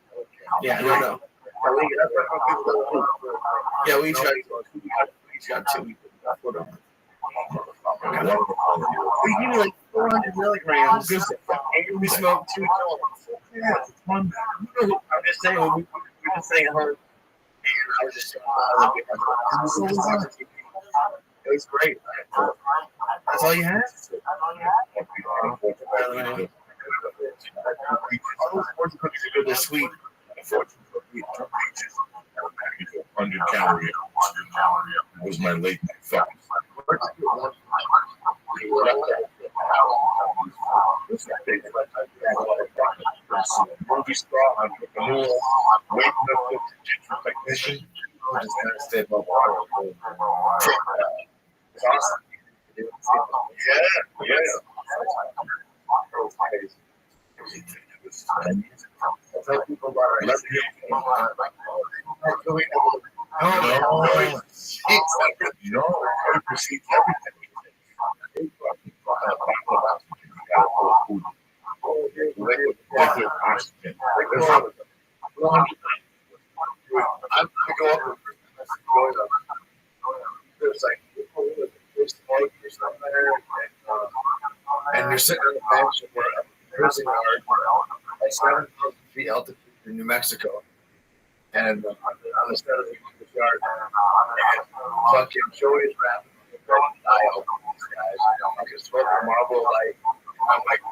Yeah, no. Yeah, we each got two. We give me like 400 milligrams. And we smoked 2 joints. Yeah, it's fun. I'm just saying, we've been saying home. And I was just it was great. That's all you had? All those fortune cookies are good. They're sweet. Fortune cookie, 100 calorie. It was my late night fucking. Movie star, entrepreneur, weightlifter, jiu-jitsu technician. I just can't stay above water. It's awesome. Yeah. Tell people about it. No, I perceive everything. Liquid oxygen. I go up there's like there's smoke or something there, and you're sitting on the bench and we're prison yard at 7,000 feet altitude. in New Mexico, and on the set of the yard, and fucking Joey's rapping the dial. These guys, like a smoking Marlboro Light. I'm like,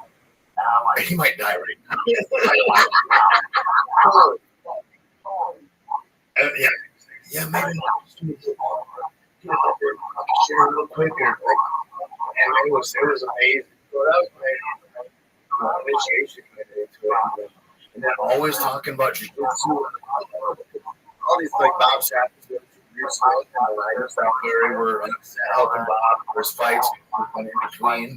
he might die right now. And yeah, maybe share real quick, and it was amazing. So that was my initiation committee to it, and then always talking about jiu-jitsu, all these like Bob Sapp's and the writers out there were helping Bob. There's fights in between.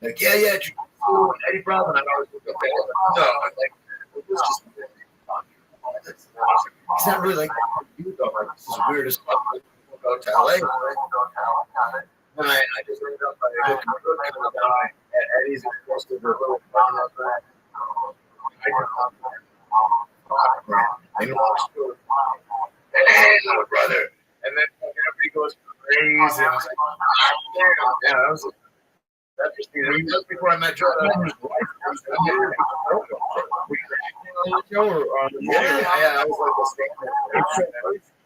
Like yeah, jiu-jitsu and Eddie Bravo, and I always look up there. No, like it was just. It's not really like you though. Like this is weird as fuck. Go to LA. And I just ended up by looking at Eddie's exposed to the little brown up there. I know I'm still. Hey, little brother. And then everybody goes crazy. And I was like, yeah, that was just before I met Joe. Yeah, I was like a snake.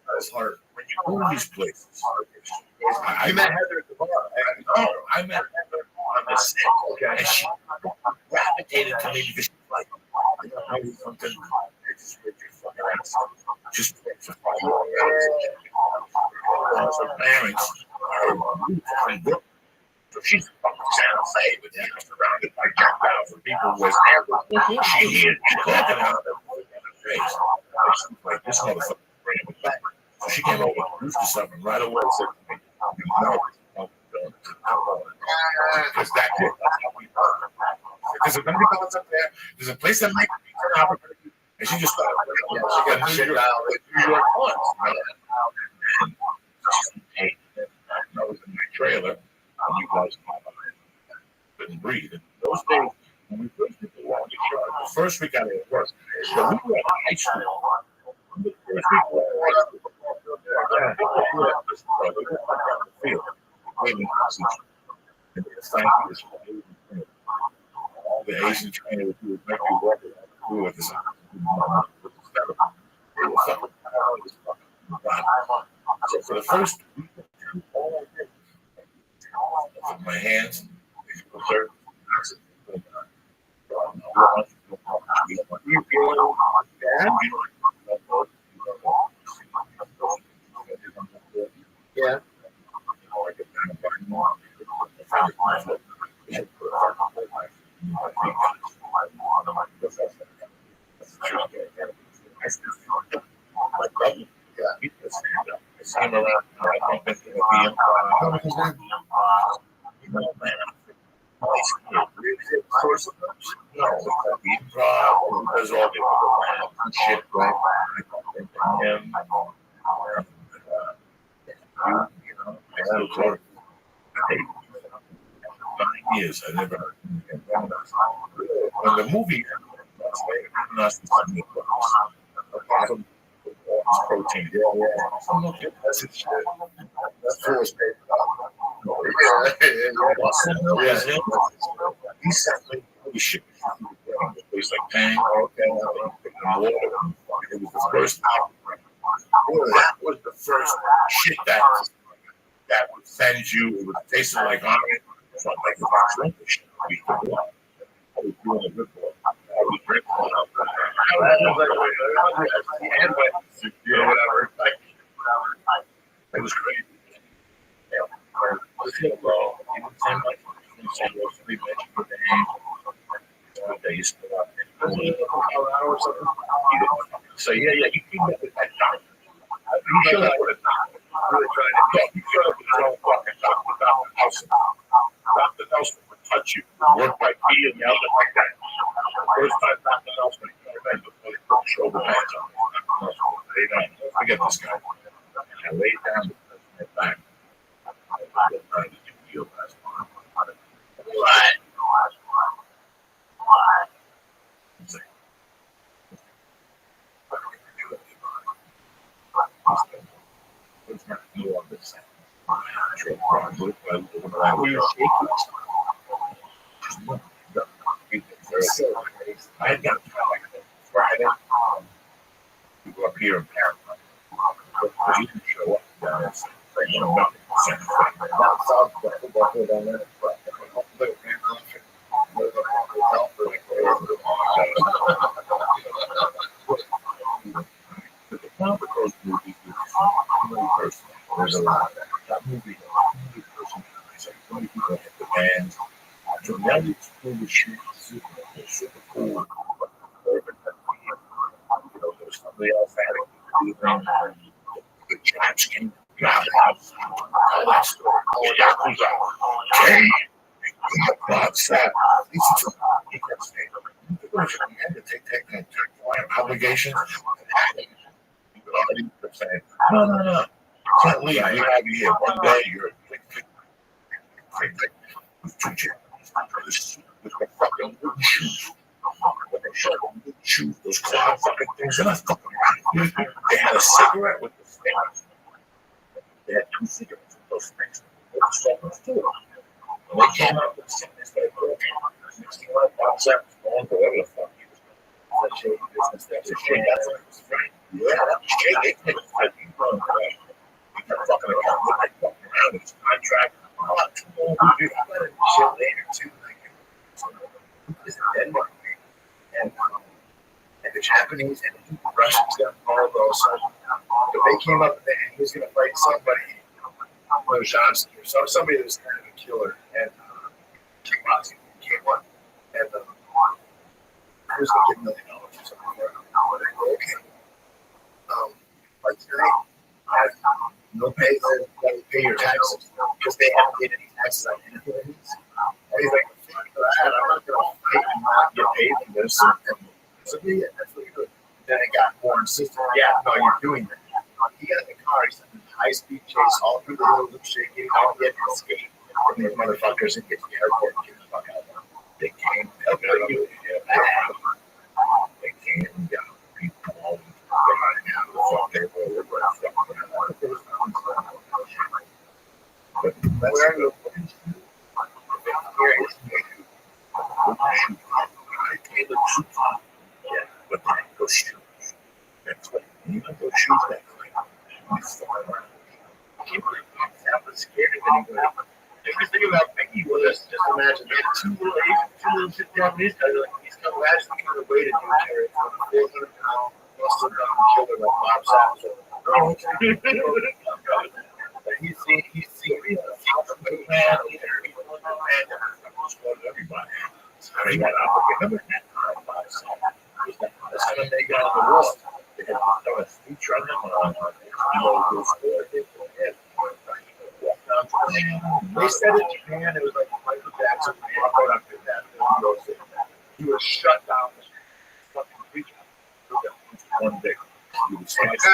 That's hard. When you go to these places, You met Heather at the bar. I met her on the set, and she gravitated to me because she's like, I don't know something. Just with your fucking ass. Just for 5 more hours. Her parents are from Brooklyn. So she's from San Jose, but surrounded by jackals people with hair. She talking out of her face. She's like, this motherfucker bringing me back. So she came over, introduced herself, and right away said to me, because that's how we work. Because if anybody comes up there, there's a place that might be an opportunity, and she just thought, she got New York once. And she's paid. I was in my trailer, and you guys couldn't breathe. And those days, when we first did the long shot, the first week out of work, so we were at high school. The first week we were at high school. All the Asian trainers who would make you work with this. So for the first week or two, all I did was my hands, You feeling bad? Yeah. There's all the shit, right? Years I never heard when the movie protein. That's it. That's force paper. He said, holy shit. It was like Pang, it was the first album. That was the first shit that would send you. It was tasting like orange. So I'm like, if I drink this shit, I'll be good. I was doing a good boy. I was drinking whatever. It was crazy. So yeah, you came up with that time. You showed up with a time. Really trying to get. You showed up with your own fucking doctor, Dr. Nelson. Dr. Nelson would touch you, work by feet and yell like that. First time Dr. Nelson came to put shoulder pads on me. Don't forget this guy. And I laid down my back. I was trying to feel last month. What? I got here in Paramount. But you didn't show up down there. So you know nothing. Same thing. Down south, the football field down there. But Little man country. Little hotel for like but the problem with those movies is really personal. There's a lot of that. That movie, personal. So many people hit the bands. So now you explore the shoot super cool. But you know, there's somebody else having the Giants game. Got house. All that story. All that comes out. Hey, what's that? He kept saying, you had to take obligations. But already kept saying, no. Can't leave. You're out here. One day you're with two champions. With the fucking wooden shoes. With the wooden shoes, those cloud fucking things. They're not fucking around. They had a cigarette with the stamps. They had 2 cigarettes with those things. They were smoking 4. When they came out with the sickness, they were 61 pounds up, going to whatever the fuck he was doing. That's a shady business. That's a shady. That's what it was right. Yeah, that was shady. They couldn't fight you from that. He kept fucking around. They fucking around in his contract. Shit later, too. Like, this is Denmark, and the Japanese and the Russians got involved also. But they came up and he was going to fight somebody, Johnson or somebody that was kind of a killer, and kickboxing came one, and he was going to get $1 million or something for it. And I go, okay, like tonight, no pay your taxes because they haven't paid any taxes on anything. And he's like, fuck that, I'm not going to fight and not get paid for this. So yeah, that's what you're doing. Then it got more insistent. Yeah, no, you're doing that. He got in the car, he's in a high-speed chase all through the road, shaking, all the escape from these motherfuckers and get to the airport and get the fuck out of there. They came, they came and got people all behind out of the fuck they were. But that's where the wooden shoe. Yeah, but they go shoes. That's what you don't go shoes that way. I was scared of anybody. The thing about Mickey was just imagine they had 2 little shit Japanese guys like these guys actually kind of weighted to carry it from 400-pound busted down killer like Bob Sapp. He's seen me man, everybody. So they got out of the that's how they got out of the war. They had done a speech on them. They said in Japan it was like Michael Jackson. He was shut down. Fucking preacher. One day. He was crazy.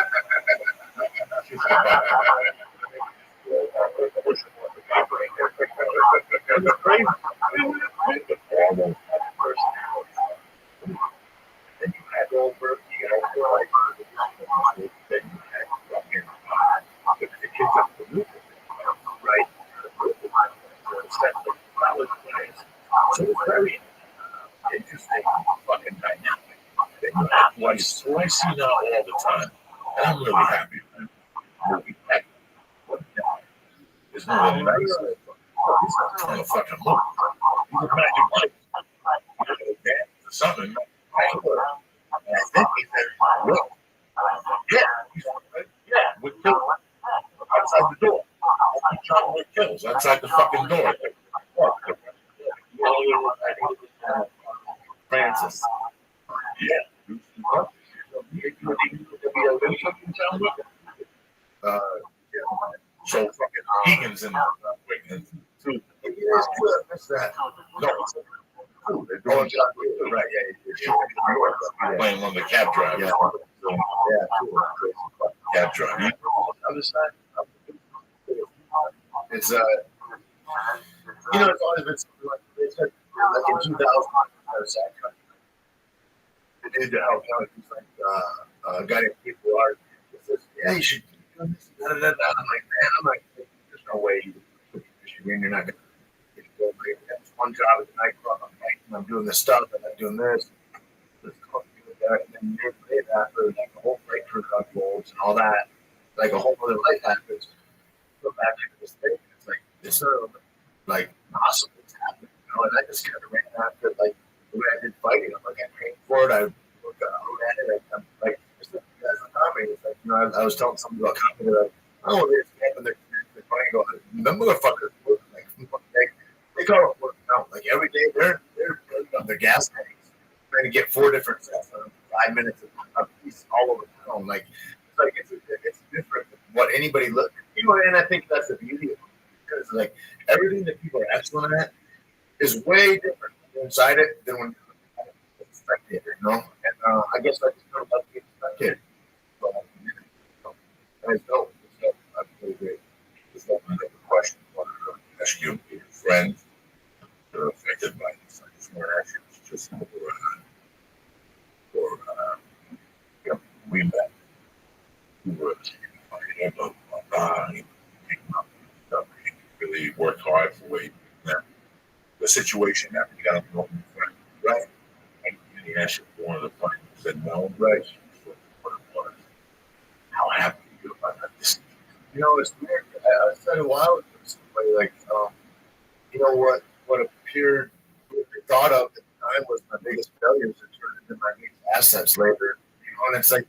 Then you had Goldberg, you know, then you had fucking the kids up the roof, right? So it's very interesting fucking dynamic. What I see now all the time, and I'm really happy with it. Really happy. There's no other nice. He's not trying to fucking look. He's a magic light. He's a dance or something. And I think he said, look. Yeah, with kills. Outside the door. He's trying to make kills outside the fucking door. Francis. Yeah. So fucking Egan's in Wigan. What's that? No, they're doing right. Yeah, playing one of the cab drivers. Cab driver. Other side. It's you know, it's always been something like they said, like in 2000. They did help out. He's like a guy named People Art. Yeah, you should. I'm like, man, there's no way you're not going to go. That's one job at the nightclub. I'm doing this stuff and I'm doing this. and then years later, after like the whole breakthrough unfolds and all that, like a whole other life happens. Go back into this thing. It's like it's sort of like possible to happen, you know. And I just kind of ran after like the way I did fighting. I'm like I trained for it. I look at it. I'm like just like you guys are comedy. It's like you know I was telling somebody about comedy. Like oh, they're and they're funny. Go the motherfuckers like they go working out like every day. They're on their gas tanks trying to get 4 different sets of 5 minutes of piece all over town. Like it's different than what anybody look. You know, and I think that's the beauty of it because like everything that people are excellent at is way different inside it than when you're a spectator. You know, and I guess I just don't like being a spectator. And it's dope. That's really great. There's no other question. I wanted to ask you, your friends that are affected by this. I just want to ask you, just we met. We were he really worked hard for way the situation that we got up in front, right? And he asked you for one of the funny said no, right? What it was. How happy are you about that? You know, it's weird. I said a while ago to somebody like, you know what appeared, what I thought of at the time was my biggest failures that turned into my biggest assets later. You know, and it's like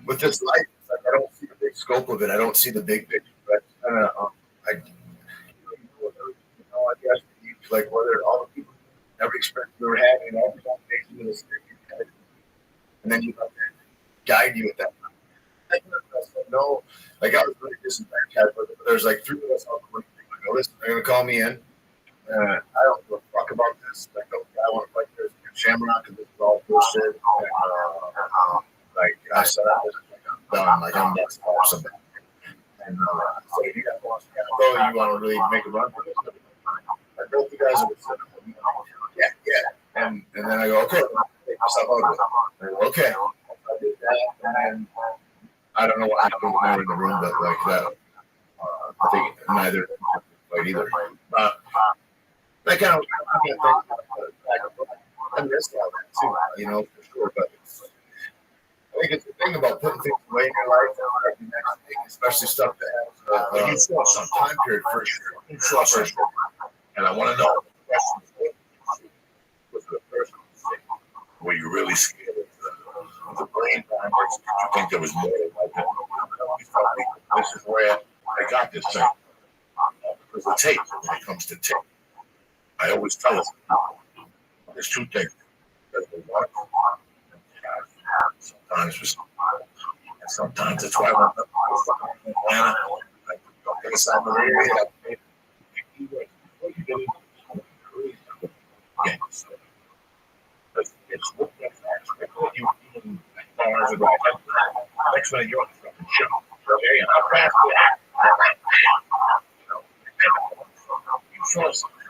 with this life, it's like I don't see the big scope of it. I don't see the big picture. But kind of, I guess like whether all the people, every experience we were having, and all the foundations of the city, and then you let that guide you at that time. I said no, like I was really disadvantaged, but there's like 3 of us out the way. I go, listen, they're gonna call me in. I don't give a fuck about this. Like, okay, I want to fight this Shamrock because this is all bullshit. Like I said, I'm done. Like I'm next to something. And so you got lost. You want to really make a run for this? I both you guys are sitting. Yeah. And then I go, okay, take myself out of it. I go, okay. I did that, and I don't know what happened when they were in the room, but like that, I think neither fight either. That kind of, I miss all that too, you know, for sure. But I think it's the thing about putting things away in your life, and the next thing, especially stuff that has You saw some time period for sure. You saw some, and I want to know was it a personal thing? Were you really scared of the brain damage? Did you think there was more like that? You felt like this is where I got this thing. Because the tape, when it comes to tape, I always tell us there's 2 things. There's the one, sometimes for somebody, and sometimes it's why I'm up in Atlanta. I go inside the area. It's looked at you even bars and all that. Next minute you're on the fucking show. Okay, and how fast you know, you saw something.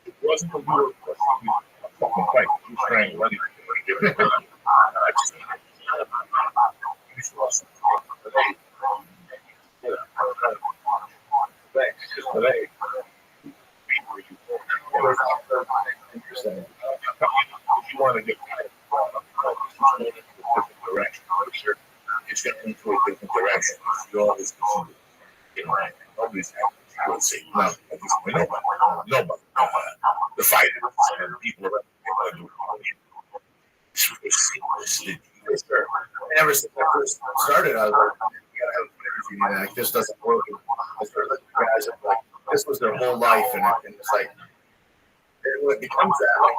It wasn't a real a fucking fight. You were trying to run it. I just you saw something today. Thanks. Just today. Interesting. If you want to get a different direction, it's going to into a different direction. You always nobody's happy. Let's see. No, nobody. The fighters and the people around. Ever since I first started, I was like, you gotta have fighters. Like this doesn't work. I started looking at guys and like this was their whole life, and it's like. When it becomes that, like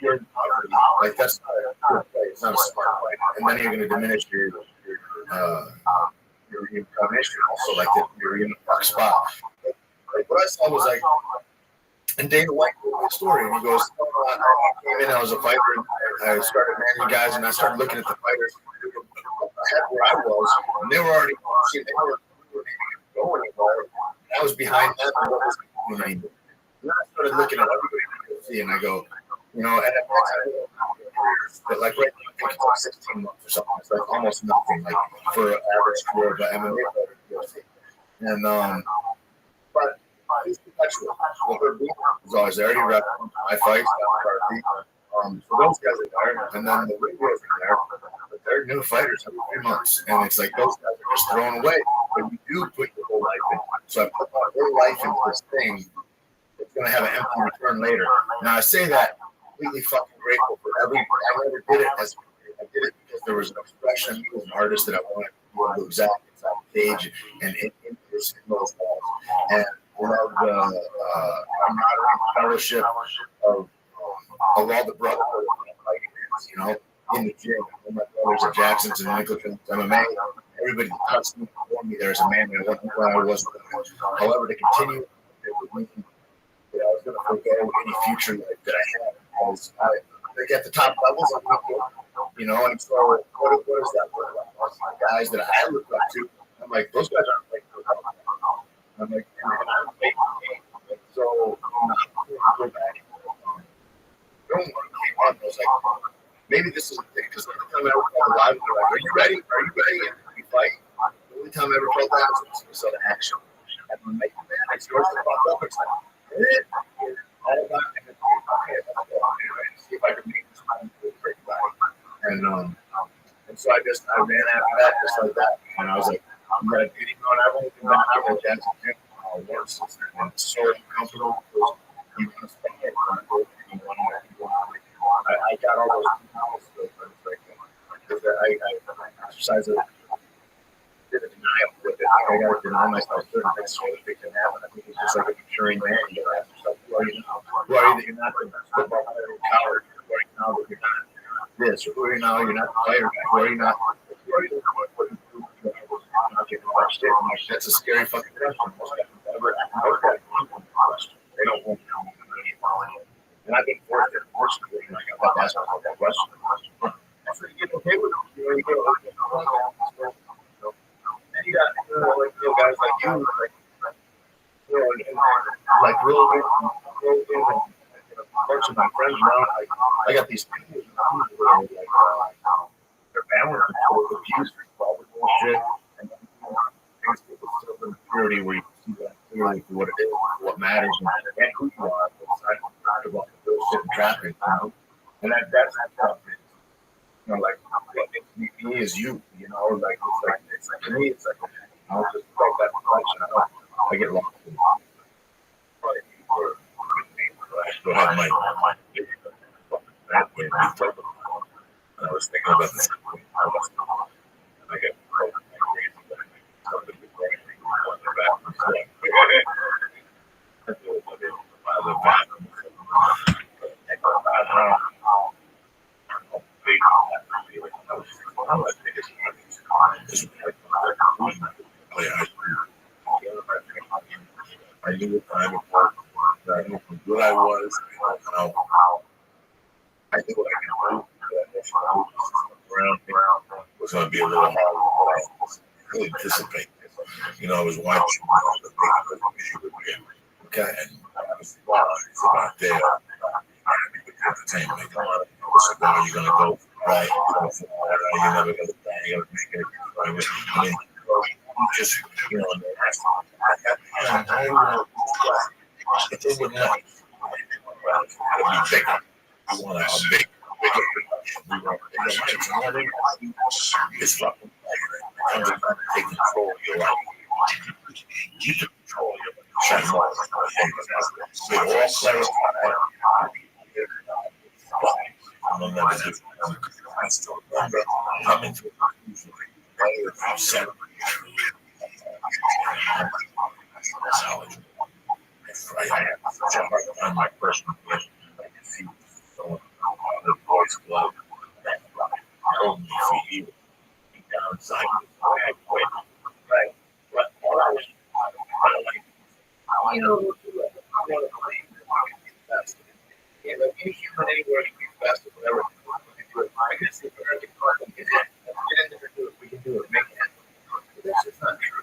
you're in poverty, like that's not a good play. It's not a smart play, and then you're going to diminish your cognition. Also, like you're in a dark spot. Like what I saw was like, and Dana White told me a story, and he goes, I came in, I was a fighter, and I started managing guys, and I started looking at the fighters ahead where I was, and they were already going anywhere. I was behind them, and what was behind them. And then I started looking at everybody and I go, you know, and but like right now, I think it's like 16 months or something. It's like almost nothing, like for an average career of MMA player. And but it's perpetual. Well, her beat was always there. I already wrapped my fights. So So those guys are there, and then the big boys are there. But they're new fighters every 3 months, and it's like those guys are just thrown away. But you do put your whole life in. So I put my whole life into this thing. It's going to have an empty return later. Now I say that completely fucking grateful for every. I never did it as I did it because there was an expression of me as an artist that I wanted to be able to exact inside the cage and in those walls. And I love the camaraderie, fellowship of all the brotherhood of fighting fans, you know, in the gym. All my brothers at Jackson's and Michael Jones MMA. Everybody that touched me before me there as a man that I wasn't. However, to continue with me, I was going to forego any future life that I had. Because like at the top levels, I'm not good, you know. And so, what is that? The guys that I look up to, I'm like, those guys aren't like. I'm like, I'm making games. So, I'm not going to go back. Don't want to keep on. I was like, maybe this is a thing because every time I ever felt alive, they're like, "Are you ready? Are you ready?" And we fight. The only time I ever felt that was when we saw the action. And when I started to pop up, it's like, all about it. See if I can make this time for everybody. And so I ran after that just like that. And I was like, I'm gonna do it on everything that I went down to gym. And it's so uncomfortable because you want to spend it on I got all those because I exercise it. Did a denial with it. I got to deny myself certain things so that they can happen. I think it's just like a maturing man. You gotta ask yourself, who are you now? Who are you that you're not the football player or coward? Who are you now that you're not this? Or who are you now you're not the fighter guy? Who are you not? Who are you what that's a scary fucking question. Most guys never question. They don't want to know. And I've been forced to and I got to ask myself that question. After you get okay with it, you go, and you got like guys like you, like real and a bunch of my friends around. I got these people where like their families are abused for all the bullshit and people still in purity where you can see that clearly for what it is, what matters, and who you are. About the bullshit and traffic, you know, and that's tough. You know, like what makes me is you, you know, like it's like to me, it's like I'll just like that reflection. I get lost in Go ahead, Mike. That way, I was thinking about this. I get I knew what time it was. I knew from what I was. I knew what I could do. Around here was going to be a little hard. I really anticipate this. You know, I was watching the big okay, and I was about there. Entertainment. So now you're going to go right. You're never going to die. You're going to make it. I mean, just, you know, if they would like, be bigger. We want a bigger production. We want bigger lights. It's fucking I'm just going to take control of your life. You took control of your life. We're all clarified. I'll never do it. I still remember coming to a conclusion. Upset. That's how I had such a hard time. My personal relationship. I could see the boys' club. That told me for you. Down inside. Right. But all I was you know, yeah, like any human anywhere can be best or whatever. I can see American Park and get in there and do it. We can do it. Make it happen. But that's just not true.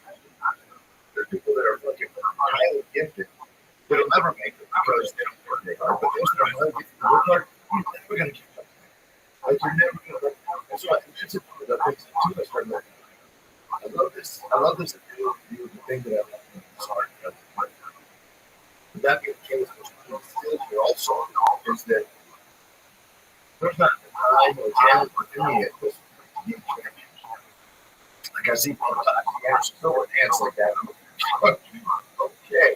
There are people that are fucking highly gifted that'll never make it because they don't work very hard. But those that are highly gifted work hard, you're never going to keep up. Like you're never going to work hard. And so I think that's one of the things that too I started looking at. I love this. I love this appeal to you. The thing that I love is hard. But that being the case, what's still here also is that there's not the time or talent within me at this point to be a champion. Like I see people talking and still with hands like that. I'm like, okay,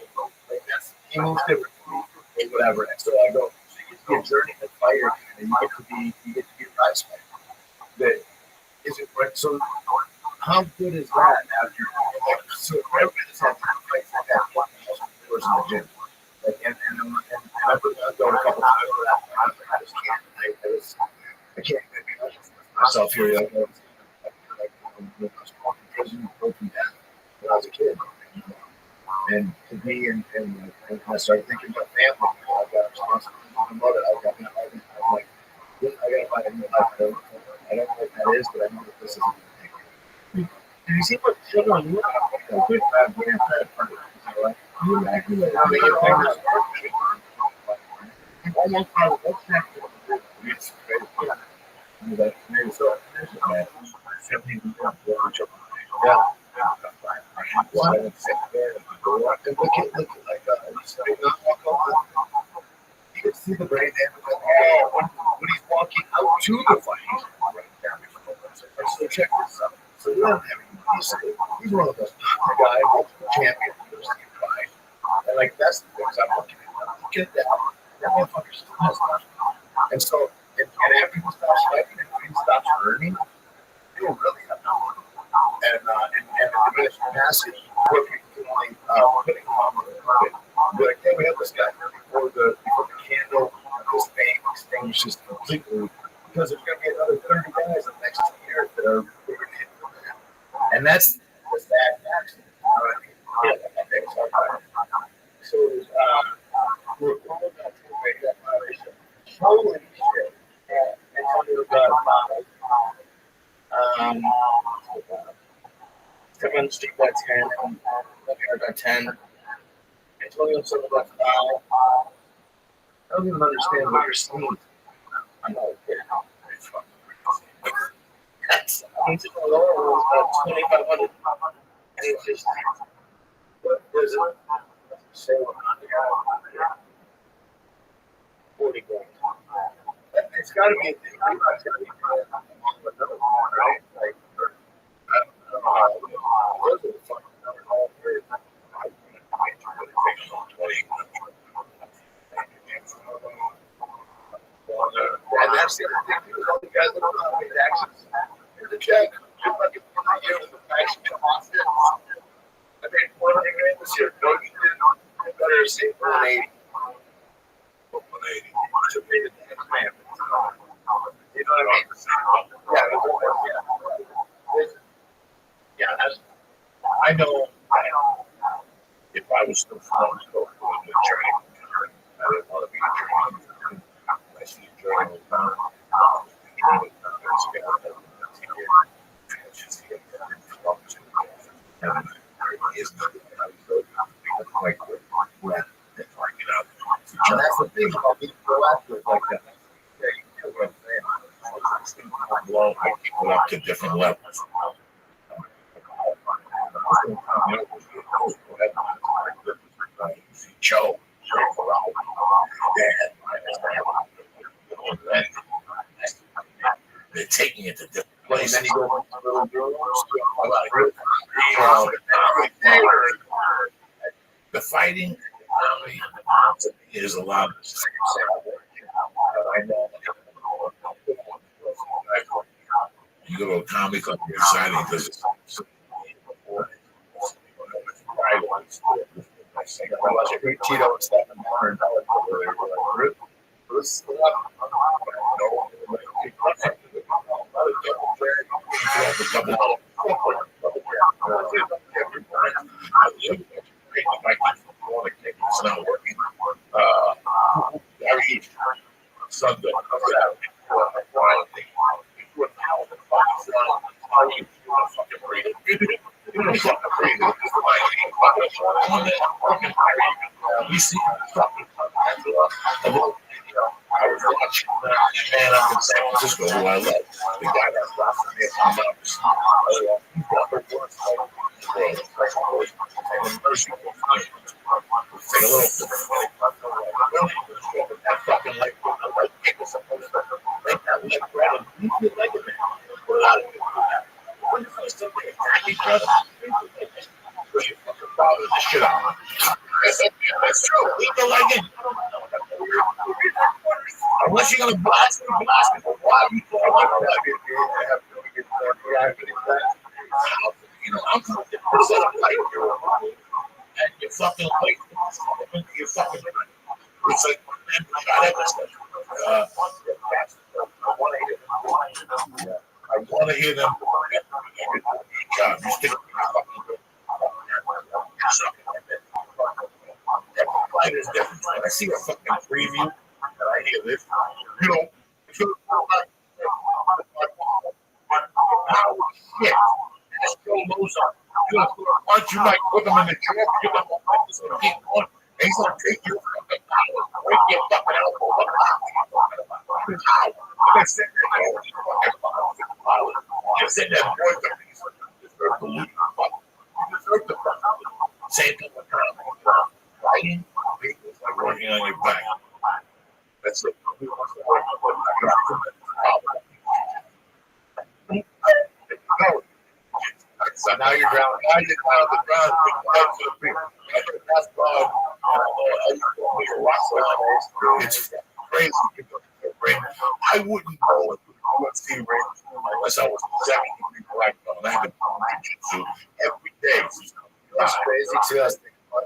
like that's he moves different from me, or whatever. And so I go, so you get to be a journeyman fighter, and you get to be a prize fighter. That isn't right. So how good is that after like so everybody that's had fights like that, 1,000 viewers in the gym. Like and I've been going a couple times for that. I just can't. I can't myself here. Like, I was walking prison, broken down when I was a kid. And to be and I started thinking about family. I've got a responsibility for my mother. I'm like, I gotta find a new life. I don't know what that is, but I know that this isn't going to take me. Do you see what children you are? Good, bad, good, bad. You actually know how they get famous. Almost how what's next? It's crazy. That maybe so. Yeah. Why? And look at like you can see the brain damage when he's walking out to the fight. Right down before so check this out. So we don't have any. He's one of those guy, multiple champion, and like that's the things I'm looking at. Look at that. That motherfucker still has nothing. And so, and after he stops fighting and he stops earning, he will really have nothing. And the diminished capacity, what we can only putting on be like, hey, we have this guy before the candle of this fame extinguishes completely, because there's going to be another 30 guys in the next 2 years that are going to hit for that. And that's the sad accident. You know what I mean? Yeah, I think so. So we're calling that to make that violation. Holy shit. Antonio got five. Kevin Street got 10. Leonard got 10. Antonio Silva got 5. I don't even understand what you're saying. I'm not okay. That's, I mean, the lower was about 2,500. And it's just, what is it? Say what? 40 grand. It's got to be, it's got to be another one, right? Like, I don't know how those are the fucking numbers all three. And that's the other thing, all the guys that don't know how to make actions. Here's a check. You're fucking for the year with the action come off it. I made 400 grand this year. No, you didn't. I better say 180. 180. To pay the tax man. You know what I mean? Yeah, that's, I know if I was still going to go for the journey, I didn't want to be a journey. I see a journey with time. That's the thing about being proactive like that. Yeah, you know what I'm saying. Blow people up to different levels. Joe. They're taking it to different places. And then you go to little girls. The fighting is a lot of the same. I know. You go to a comic club, you're excited because it's Tito and stuff and it's not working. Sunday. We see I was watching man up in San Francisco who I love. The guy that's laughing me at my numbers. Take a little that fucking like was supposed to make you like it, man. A lot of people do that. When the first time they attack each other, because you fucking bother the shit out of them. That's true. People like it. Unless you're gonna blast me, but why you throw like that? You know, I'm gonna set up like you and you fucking like you fucking it's like I want to hear them. God, you stick light is different. When I see a fucking preview and I hear this, you know, shit. That's Joe Loza. You're gonna put a punch, you might put them in the chair, you're gonna he's gonna keep going. He's gonna take you fucking power, break your fucking elbow. You're sitting there, you're sitting there, boy, you deserve to lose. You deserve to same thing with fighting, like working on your back. That's it. So now you're ground. Now you're down the ground. It's crazy. I wouldn't go and see rain unless I was exactly like I had to jiu-jitsu every day. That's crazy too. I was thinking about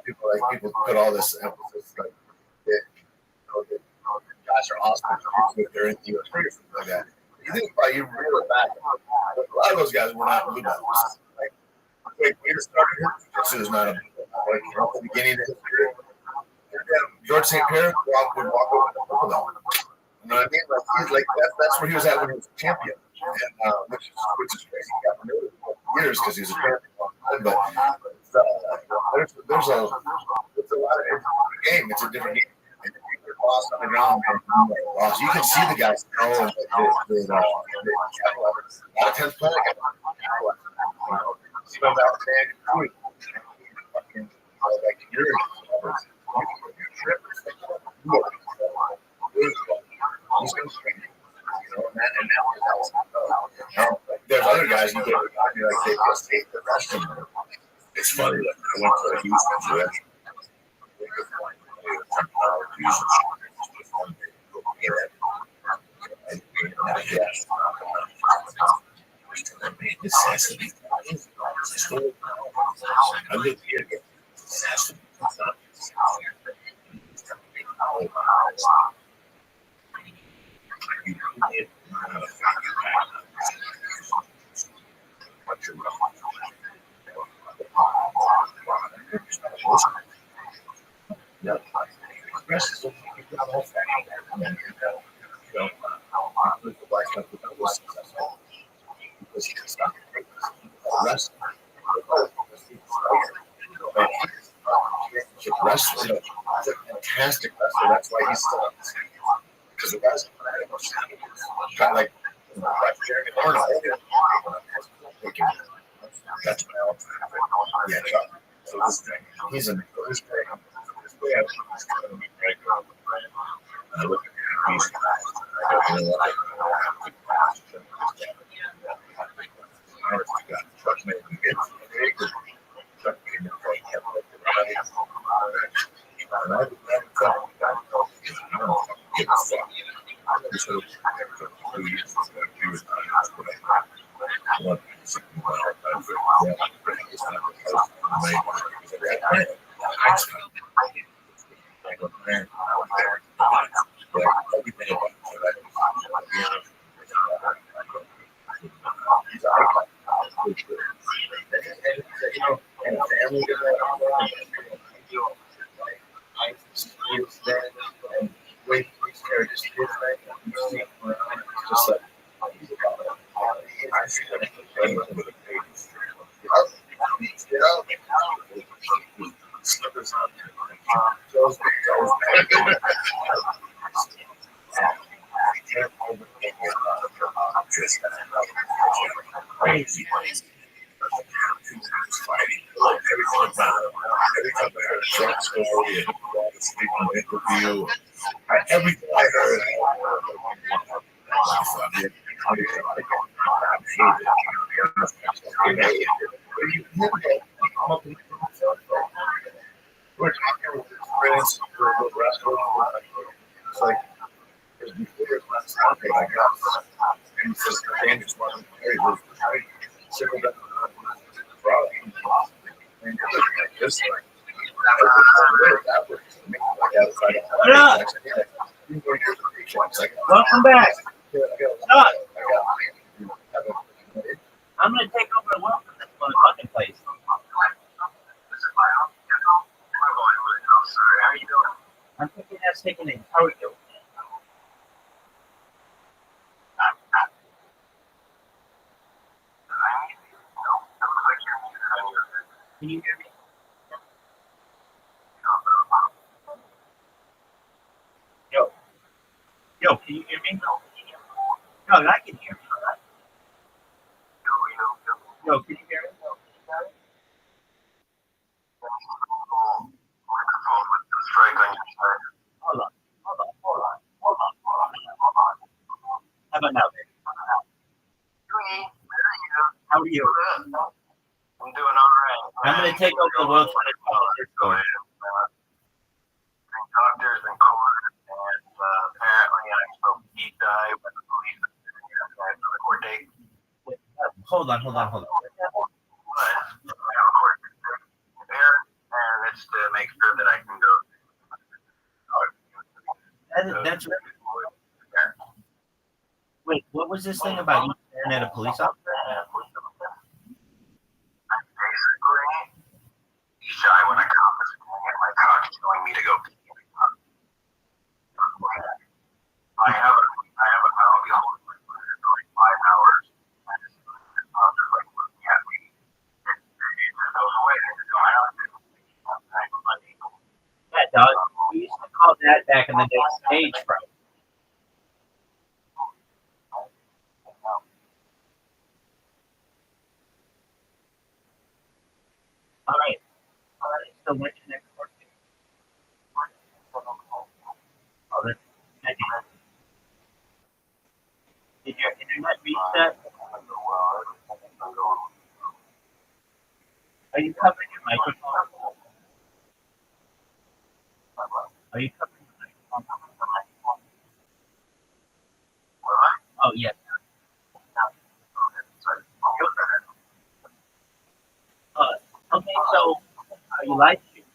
people put all this emphasis like guys are awesome. They're in the UFC or something like that. You think about you reel it back. A lot of those guys were not blue belts. Like we just started jiu-jitsu is not a like from the beginning of his career. George St. Pierre would walk over the blue belt. You know what I mean? Like he's like that's where he was at when he was a champion. And which is crazy. He got renewed for years because he was a champion. But there's a lot of game. It's a different game. And if you get lost on the ground, man, you can see the guys throw a lot of times playing. See my back man, fucking like you're trippers. He's going to swing. You know, and now there's other guys who go like they just take the rest of them. It's funny. Like, I went to a huge convention. This has to be. I live here. This has to be. Wrestler, he's a fantastic wrestler. That's why he's still on the scene. Because the guys got like Jeremy Arnold. That's my own favorite. Yeah, Chuck. So this thing, he's a this guy. I look at him. Chuck made me get Chuck made me crazy. Every time I heard a short story and interview, everything I heard, I hate it. To be honest, I just hate it. But you come up with we're talking with this friends for a little restaurant. It's like there's before last Sunday I got and it's just and it's one of the very circled up the frog and you're looking at this like that works. I mean, like outside of Welcome back. Shut. I'm gonna take over the welcome this motherfucking place. How you doing? I'm thinking that's taking a how are you? Can you hear me? Yo, can you hear me? No, I can hear you. Yo, can you hear me? Hold on. How about now, baby? How are you? I'm doing all right. I'm gonna take over the world for the story. Doctors and court, and apparently I'm supposed to deep dive when the police are for the court date. Wait, hold on. But I have a court date there, and it's to make sure that I can go. That's right. Wait, what was this thing about you staring at a police officer? Basically, shy when a cop is looking at my cock telling me to go pee. I'll be home for like 5 hours. And just like looking at me. It just goes away. Yeah, dog. We used to call that back in the day stage fright. All right. So when's your next court date? Oh, that's did your internet reset? Are you covering your microphone? Are you covering your microphone? Oh, yes. Okay, so are you live streaming?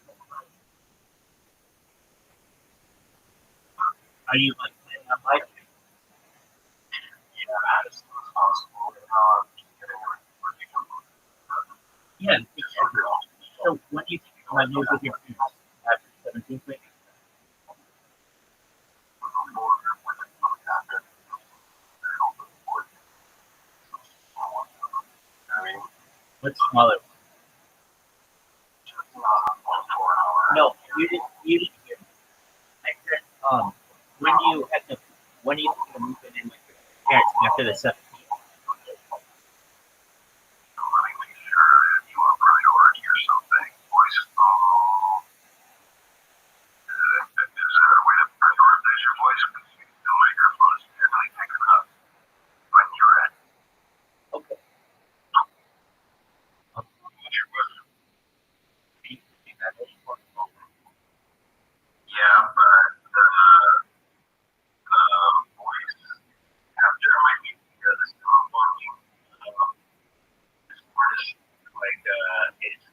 Are you like planning on live streaming? Yeah. So when do you think you might move with your students? After 17th grade? What's smaller? No, you didn't hear me. I said, when do you have to, when do you think you'll move in with your parents after the 17th? Okay. Yeah, but voice after my meeting here this morning, like it's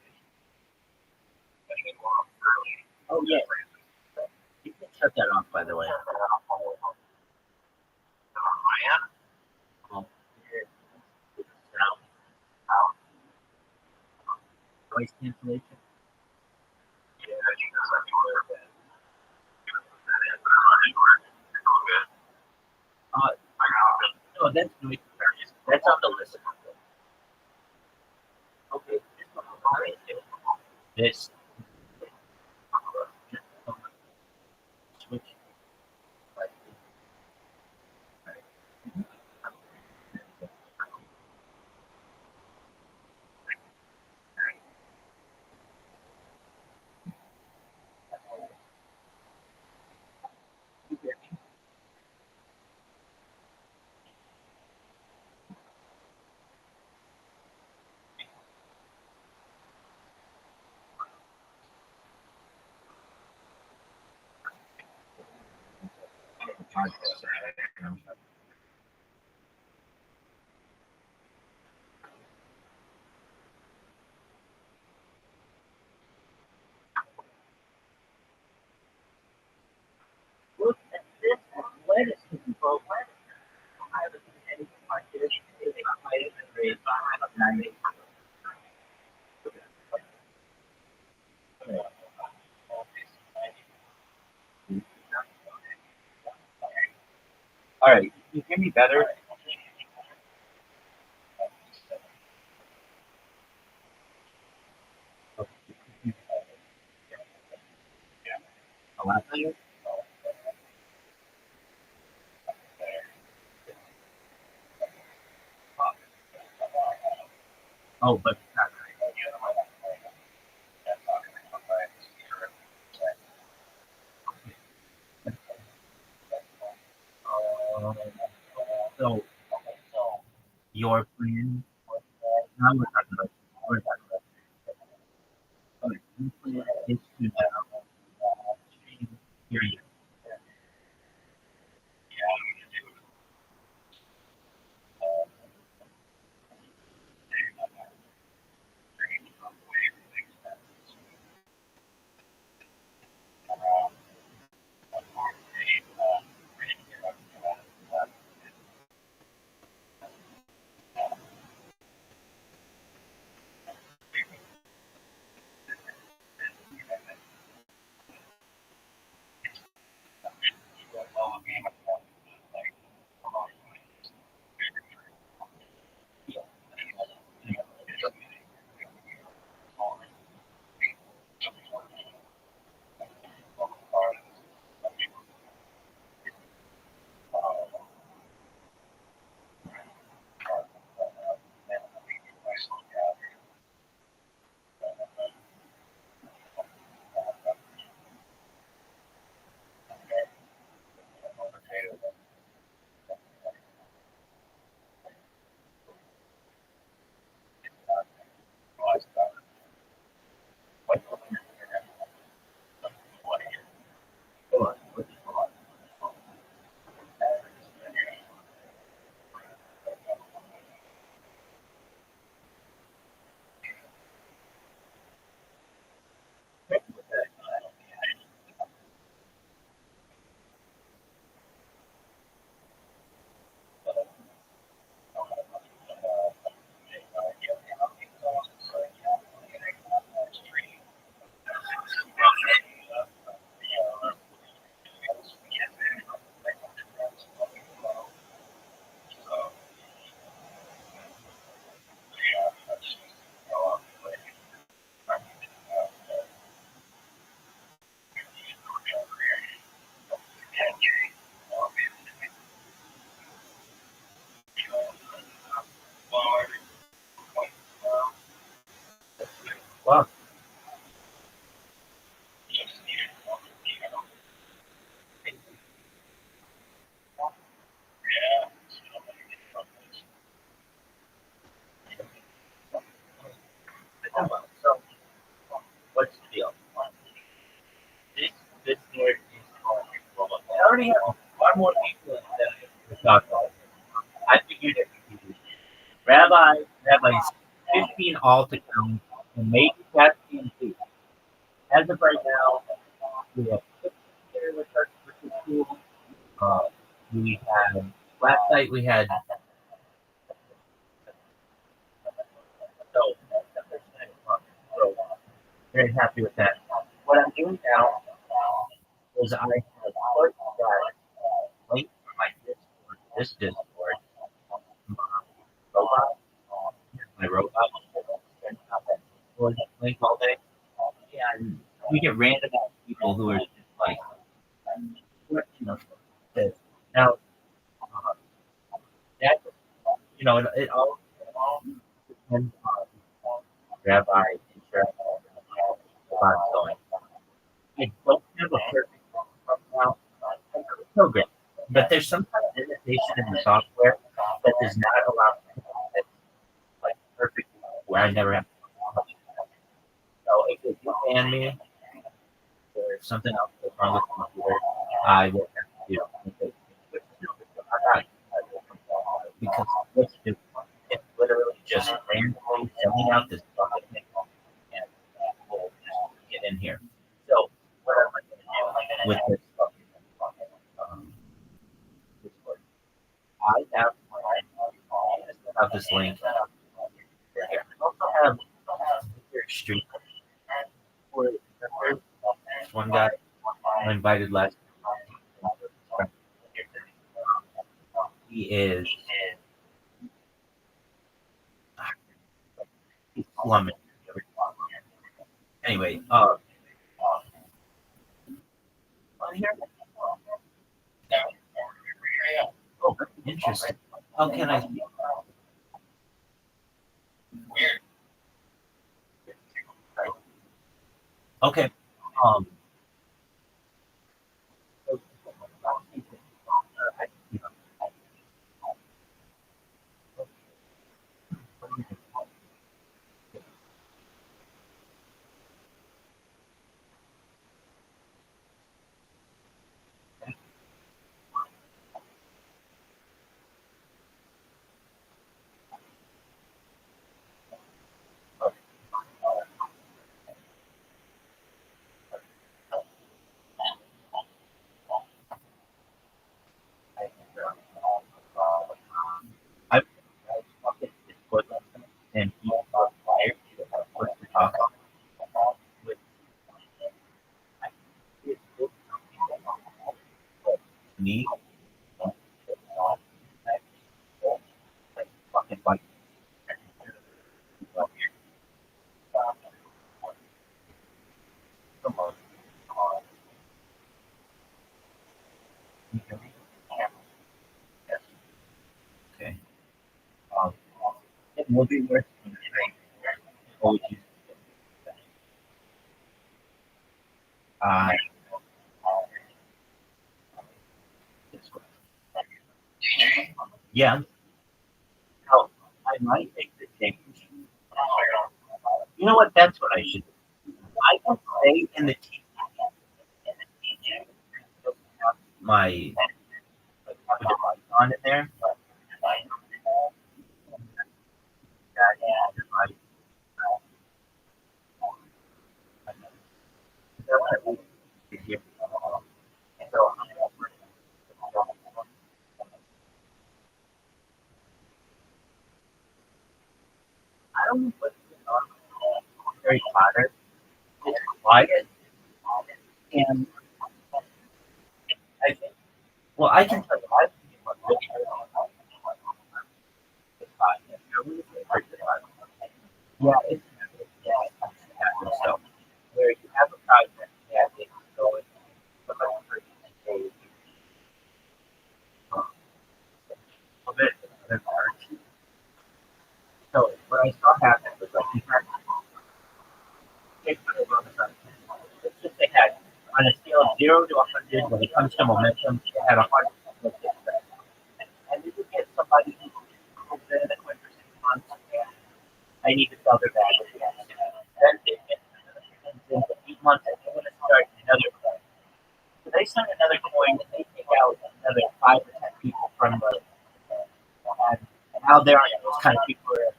getting along early. Oh, yeah. You can shut that off, by the way. Um, sound. Noise cancellation. Yeah, I think that's like that. But I'm not sure. It's all good. No, that's noise. That's on the list. Okay. This. Switch. Look at this lettuce people. I haven't seen any market. They might have been raised by 90. All right, can you hear me better? Oh, but uh, so your plan. Now we're talking about. Okay, your plan is to hear you. Wow. So what's the deal? This word is called. I already have far more people than I talk about. I figured it would be rabbis 15 all to count, and maybe that's too. As of right now, we have 6 here with our school. Uh, we had last night we had so very happy with that. What I'm doing now is I have put that link for my Discord, this Discord, robot, my robot, and have that Discord link all day. And we get random people who are just like, you know, that now that it all depends on Rabbi and Sheriff about going. I don't have a perfect now program, but there's some kind of limitation in the software that does not allow it like perfect where I never have to. So if you ban me or if something else goes wrong with the computer, I will have to do it. because what's it, it's literally just randomly filling out this fucking thing, and we'll just get in here. So what am I going to do with this fucking Discord? I have this link here. I also have your stream where there's one guy I invited last. He is he's slumming. Anyway, on here. Oh, interesting. How can I? Okay. Um. I and he got fired to talk with me. Fucking like come on. Yes. Okay. It will be worth it. Always use uh, yeah. Oh, I might make the change. You know what? That's what I should do. I can stay in the team. My on it there. I don't know what's going on. Harry Potter. It's quiet, and I think. Well, I can tell you, I think what really yeah, it's so where you have a project that is going from a bit another part. So what I saw happen was like he had let's just say had on a scale of 0 to 100 when it comes to momentum, they had 100. And this is get somebody who's been in the quick for 6 months and I need to sell their bag. Then they get in 8 months and they want to start another coin. So they start another coin and they take out another 5 or 10 people from the and now there are those kind of people where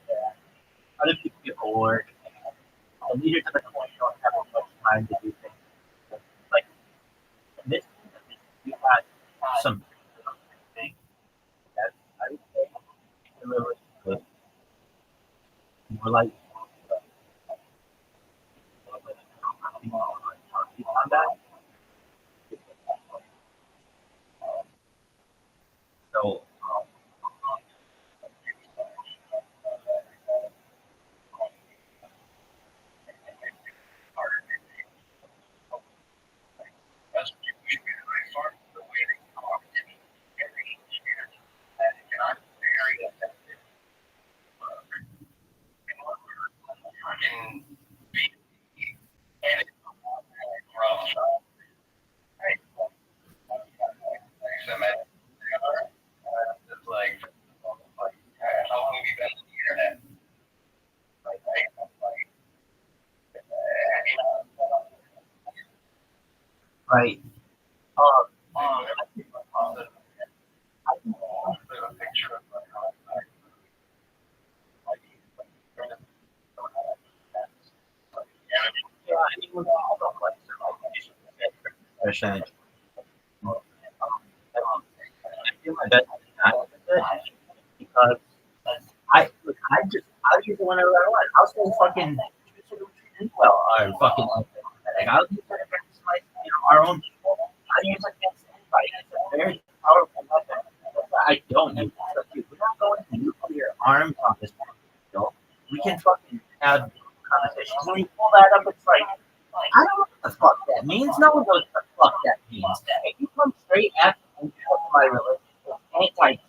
other people get bored. The leaders of the coin don't have as much time to do things. Like in this, you had some things that I would say delivered good. More like on that. So right. I think with all of percentage. I do my best not to do it because I'll use it whenever I want. I'll say fucking well or fucking like I'll use it against our own people. I use it against anybody. It's a very powerful weapon. I don't use it. So, dude, we're not going to nuclear arms on this one. You know? We can fucking have conversations. When you pull that up, it's like I don't know what the fuck that means. No one knows what the fuck that means. If you come straight after me my religion, ain't like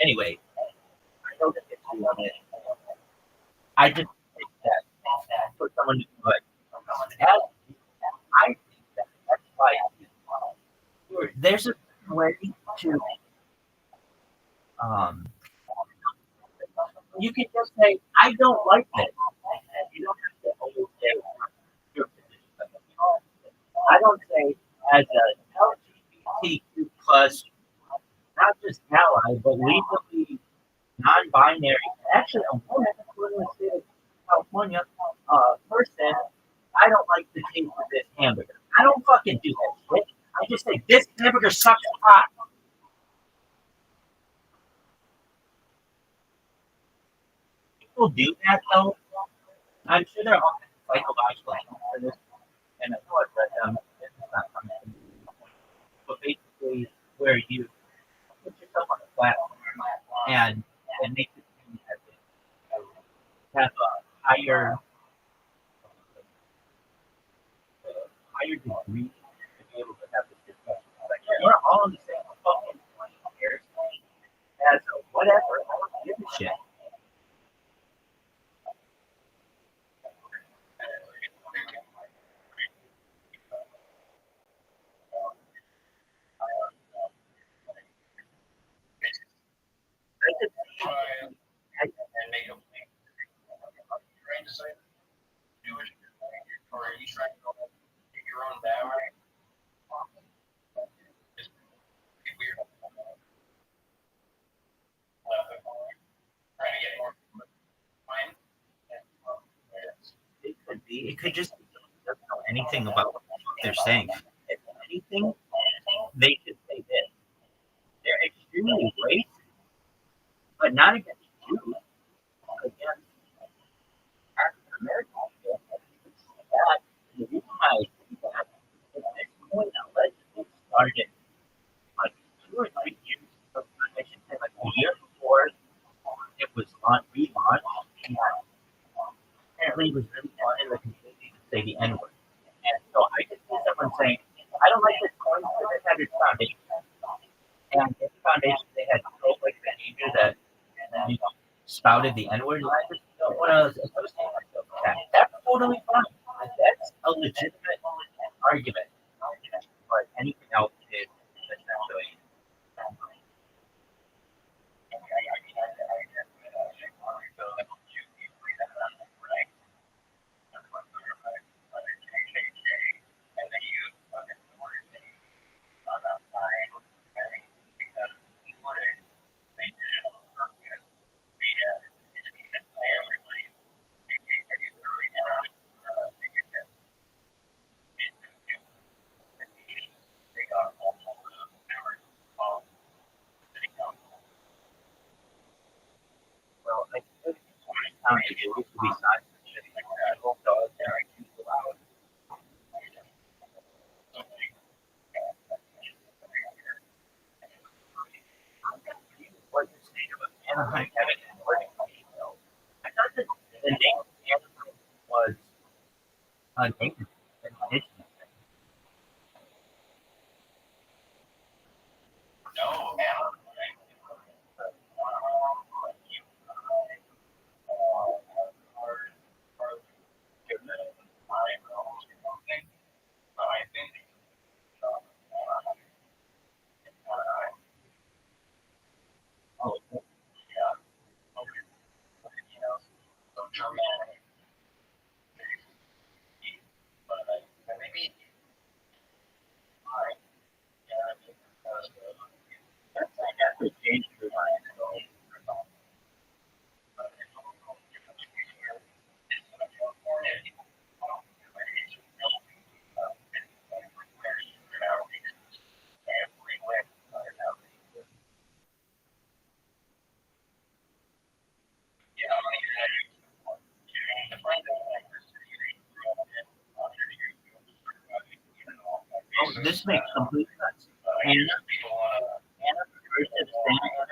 anyway. I know that it's on it. I just think that for someone to do it, I think that's why there's a way to you can just say I don't like this. You don't have to always say your position. I don't say as a LGBTQ plus, not just ally, but legally non-binary. Actually, a woman in the state of California, person, I don't like the taste of this hamburger. I don't fucking do that shit. I just say this hamburger sucks hot. People do that though. I'm sure there are all psychological reasons for this, and I know I've read them. It's not coming to me. But basically, where you put yourself on a platform and make it seem as if you have a higher degree to be able to have this discussion. Like, we're all in the same fucking here as a whatever. I don't give a shit. It could be. It could just be someone who doesn't know anything about what they're saying. If anything, they should say this. They're extremely racist, but not against Jews, against African Americans. That the reason why I see that is this point allegedly started like 2 or 3 years ago. I should say like a year before it was relaunched. And apparently it was really fun in the community to say the N word. And so I just see someone saying, I don't like this coin because it had its foundation. And in the foundation, they had pro-like behavior that spouted the N-word. And I just don't want to associate myself with that. That's totally fine. That's a legitimate argument. But anything else is essentially. Well, I think time it used to be science and shit like that. So they're too loud. What the state of Anaheim having an wording? I thought that the name of Anaheim was a native indigenous thing. No, Anaheim. Oh, yeah. this makes complete sense. Anna, first is Anna.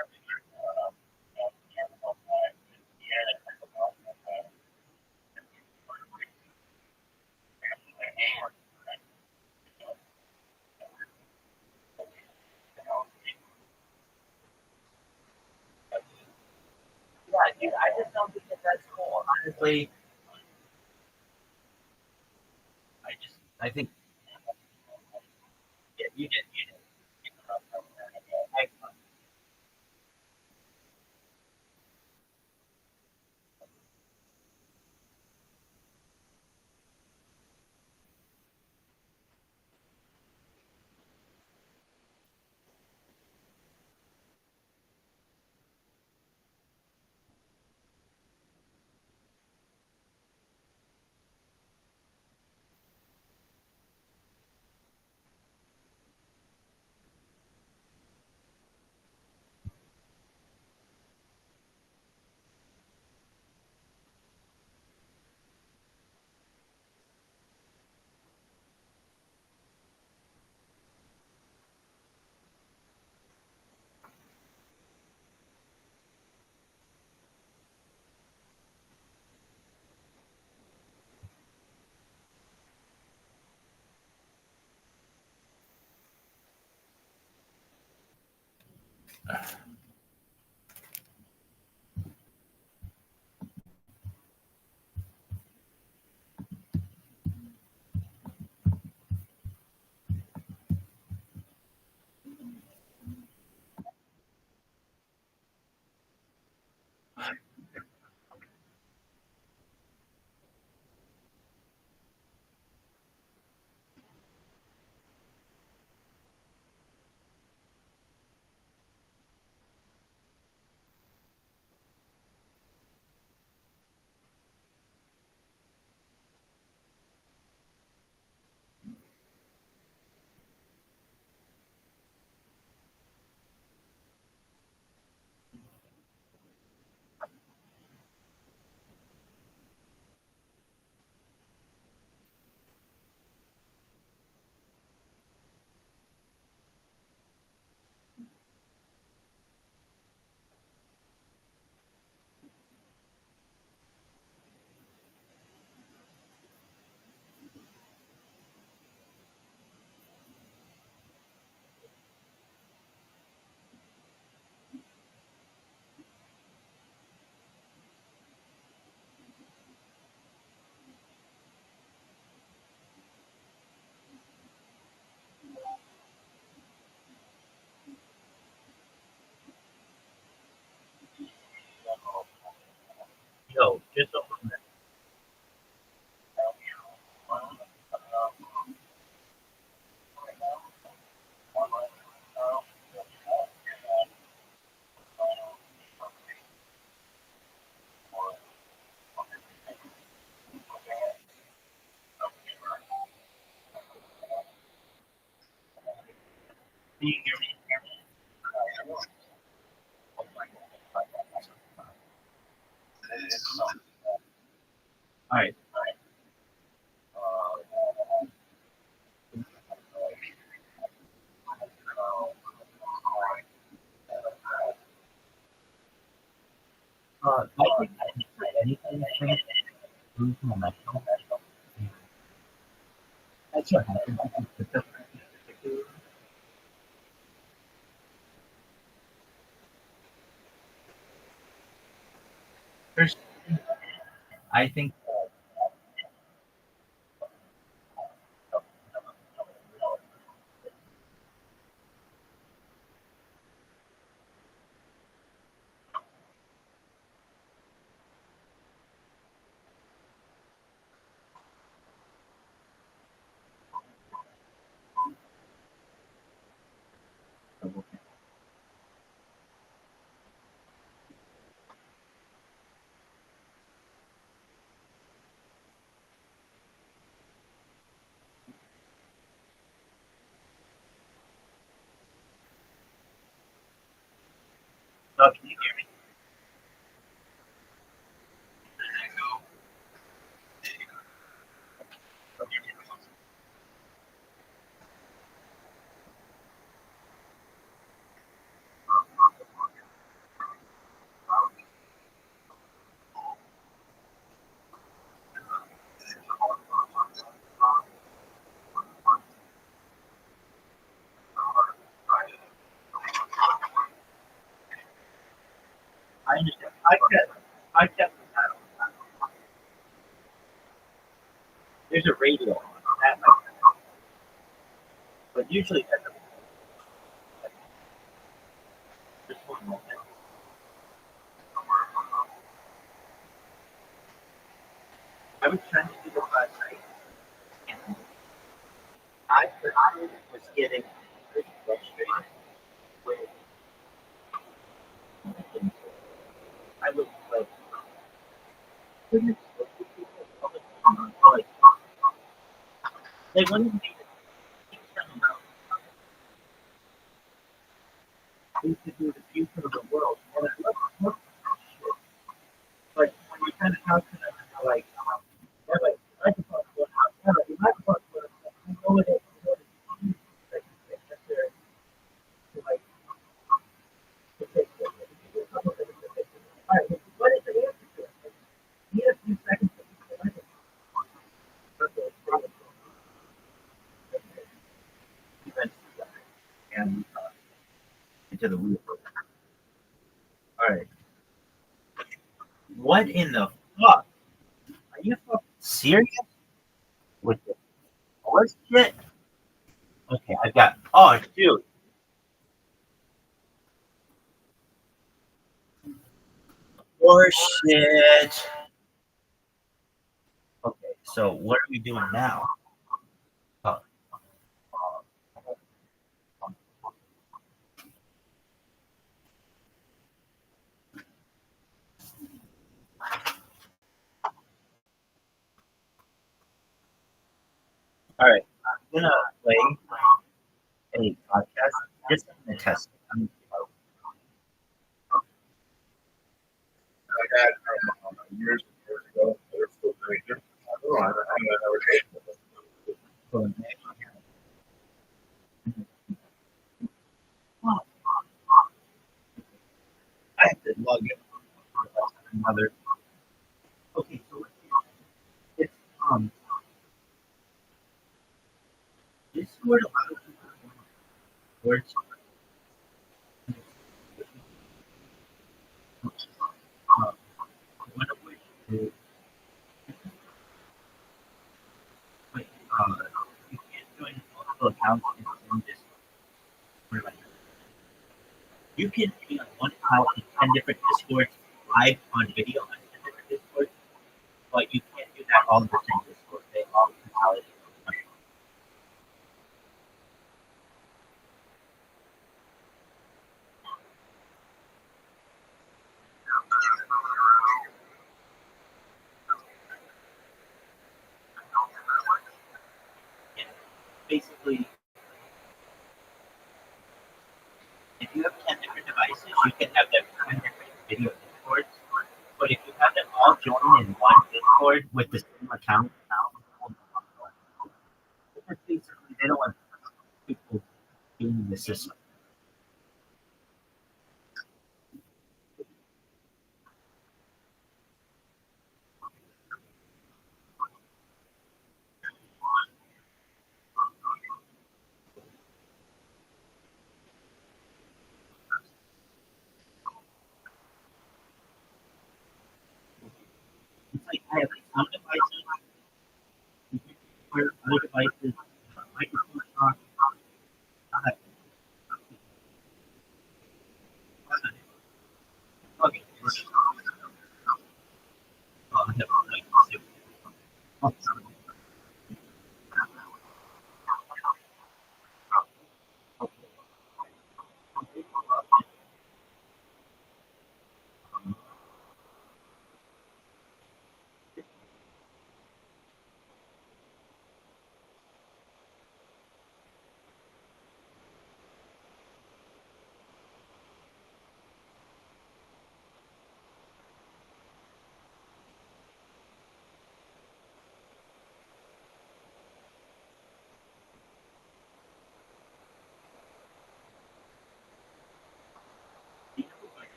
Yeah, dude, I just don't think that that's cool. Honestly, I think, yeah, you did. Excellent. Yo, just over a minute. All right. I think anything finished lose momentum. That's what happens. First, I think I kept there's a radio on that, but usually that's just one moment. I was trying to do this last night, and I was getting pretty frustrated with. I was like, goodness, like they wouldn't be we could do the future of the world. And I love shit. But when you kind of talk to them, they're like, microphone's going out. Yeah, like, your microphone's going out. I know it is. I know it is. Like, they're like, all right, what is the answer to it? Like, need a few seconds to think the microphone. And into the wheel. All right. What in the fuck? Are you fucking serious with the horse shit? Okay, I got. Oh, dude. Horse shit. Okay, so what are we doing now? Oh, all right, I'm gonna play a podcast just in the test. I had years and years ago. They're still doing it. I don't know. I never changed it. I have to log in. Another. Okay, so it's Discord allows you to words. One of which is like you can't join multiple accounts in the same Discord. You can be on one account in 10 different Discords live on video on 10 different Discords, but you can't do that all in the same Discord. They all consolidate. And basically, if you have 10 different devices, you can have them 10 different video Discords. But if you have them all joined in one Discord with the same account, basically they don't want people doing the system. It's like I have some devices, where other devices, microphone talk, okay. Okay. I have like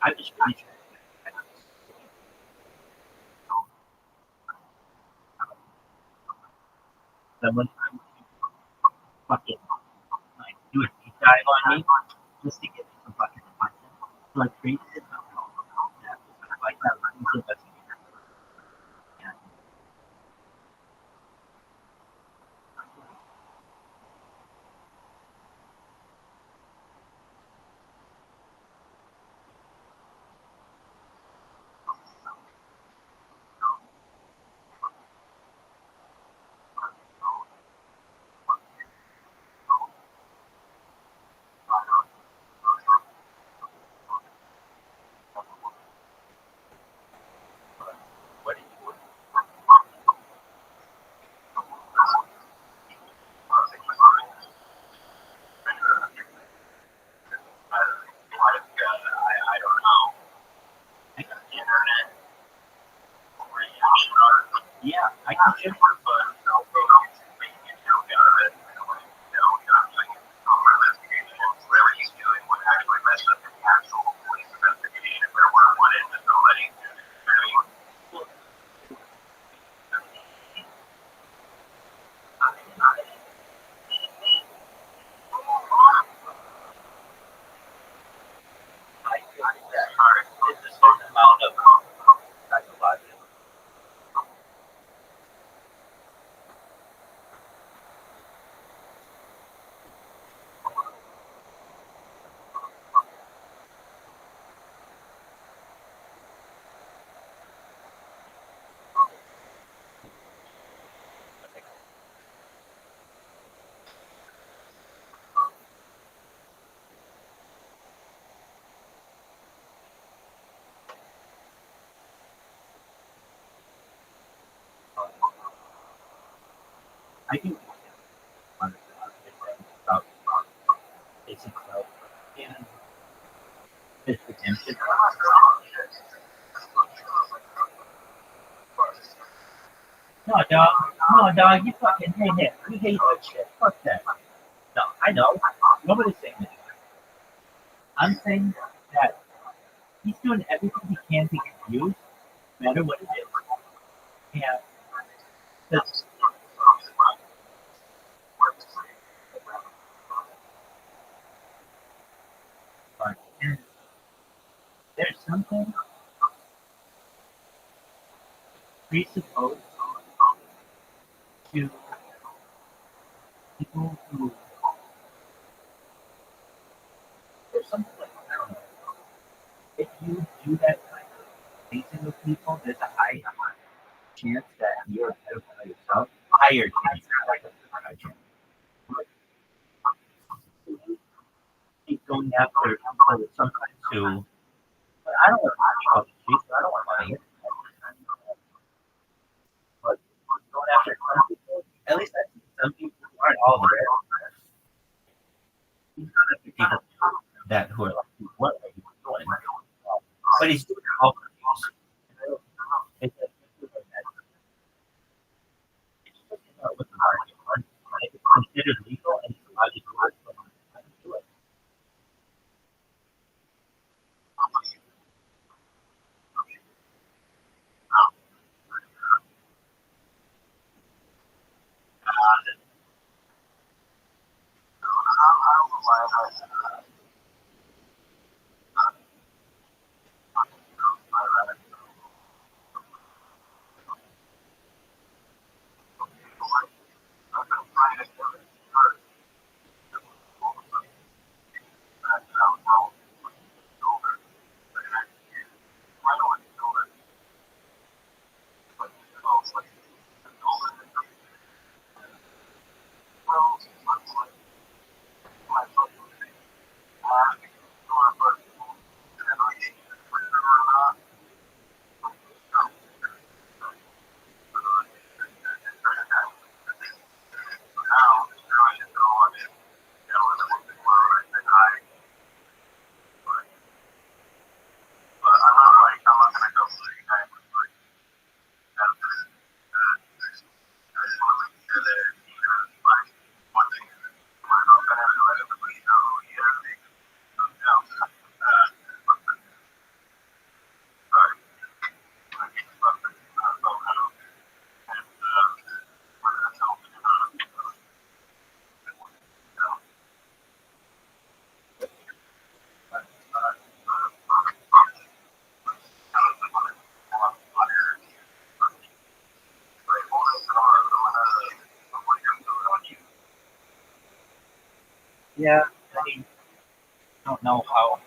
I just really someone fucking like do a deep dive on me just to get some fucking content. like created it. Yeah, I like that. He's investigator. Yeah. What did you I don't know. I got the internet. Yeah, I can ship her, but no, whatever he's doing would actually mess up the actual police investigation if there were one in somebody. I think that hard. It's a certain amount of psychological. I do understand about basic self and his potential. No, dog. No, dog. You fucking hate it. You hate that shit. Fuck that. No, I know. Nobody's saying that. I'm saying that he's doing everything he can to get views, no matter what it is. And that's fine. And there's something presupposed to people who there's something like I don't know. If you do that kind of facing with people, there's a high chance that you're a pedophile yourself. Higher chance, not like a high chance. But keep going after people sometimes who but I don't want to talk about the streets, I don't want money. But going after some people, at least I think some people who aren't all there. He's not after people that who are like, what are you doing? But he's doing it all for views. It's just like that. It's just about what the market wants. If it's considered legal and it's allowed to do it, then let him do it. Yeah, I mean, I don't know how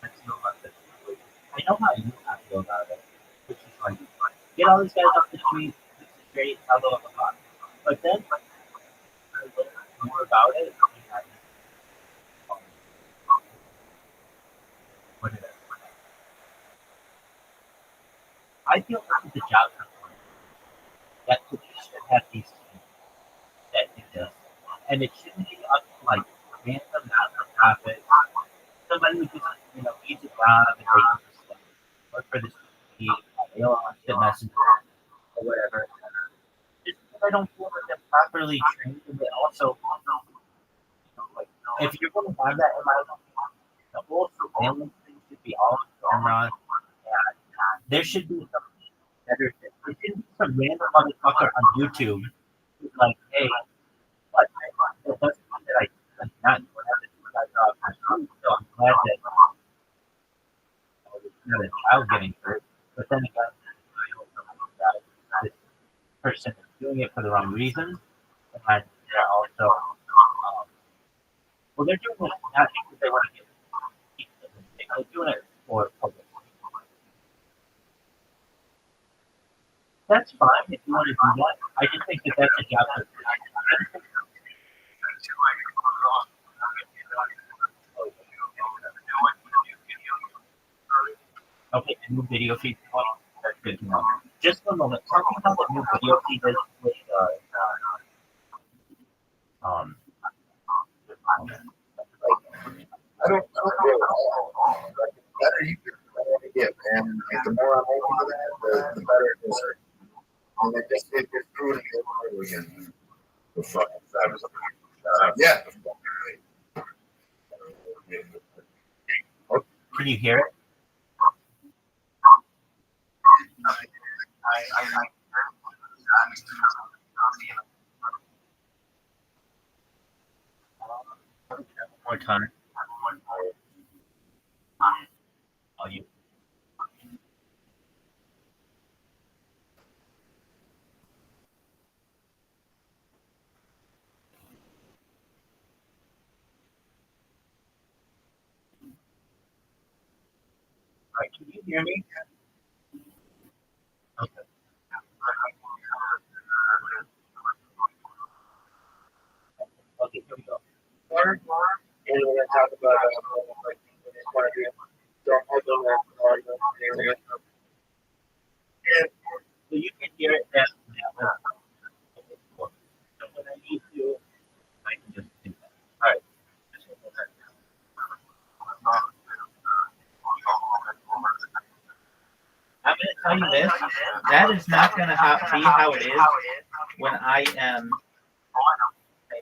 I feel about this. I know how you feel about it, which is like, get all these guys off the street, this is great, blah, blah, blah, blah. But then I learned more about it, and um, what did I feel this is the job that should have these teams that do this. And it shouldn't be up to like random not-for-profit, somebody who just, needs a job and they can just work for this team, they don't want to messenger or whatever. Just because I don't feel that they're properly trained, and they also, like, if you're going to have that in my opinion, the whole surveillance thing should be all on camera. There should be some better thing. There shouldn't be some random motherfucker on YouTube who's like, hey, what? That doesn't mean that I not have to do my job. So I'm glad that it's not a child getting hurt. But then again, I also think that this person is doing it for the wrong reasons. And they're also, well, they're doing it not because they want to get people. They're doing it for public. That's fine if you want to do that. I just think that that's a job for okay, a new video feed. That's good to know. Just one moment. Tell me how the new video feed is with um. I don't know. Like, the better you get, the better you get, man. Like, the more I'm open to that, the better it is. And it gets proven over again. The fucking savage. Yeah. Can you hear it? One more time. Oh, you. All right, can you hear me? Okay. Okay, here we go. And we're going to talk about like, what they want to do. Don't hold them there. So you can hear it now. Okay, cool. So when I need to, I can just do that. All right. I'm going to tell you this. That is not going to be how it is when I am. I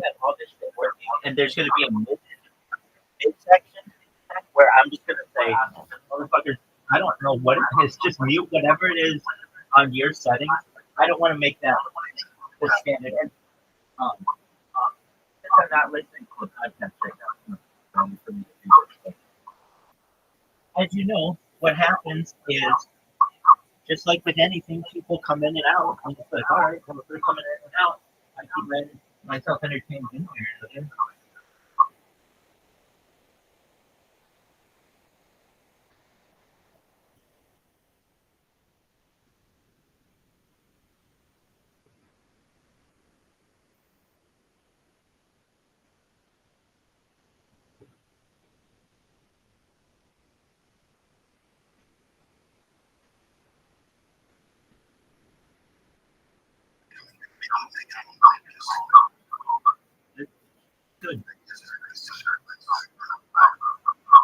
have all this shit working, and there's going to be a mid section where I'm just going to say, motherfuckers, I don't know what it is. Just mute whatever it is on your settings. I don't want to make that the standard. And since I'm not listening to the podcast right now, as you know, what happens is just like with anything, people come in and out. I'm just like, all right, well, if they're coming in and out, I keep letting myself entertained in here. Okay? Good.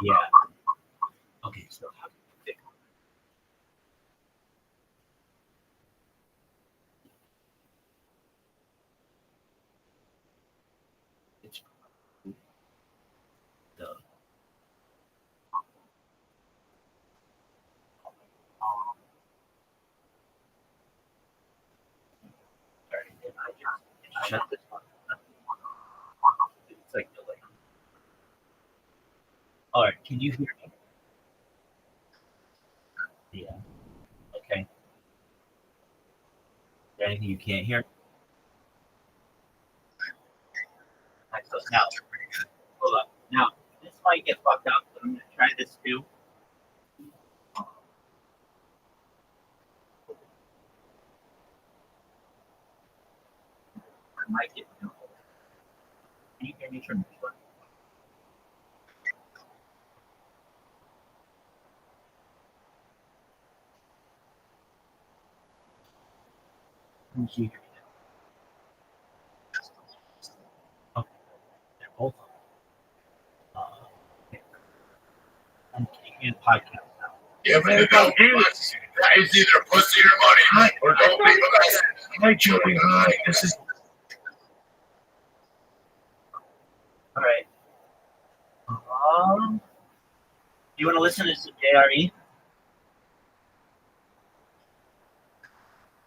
Yeah. Okay, so it's the I just shut this one. It's like delay. All right, can you hear me? Yeah. Okay. Is there anything you can't hear? Alright, so now, hold up. Now, this might get fucked up, but I'm gonna try this too. I might get. Can you hear me from this one? Can you hear me now? Okay, they're both on. I'm taking a podcast now. Yeah, man, that is either pussy or money, or don't leave a message. Hi, Joey. Hi. This is. All right. You want to listen to some JRE?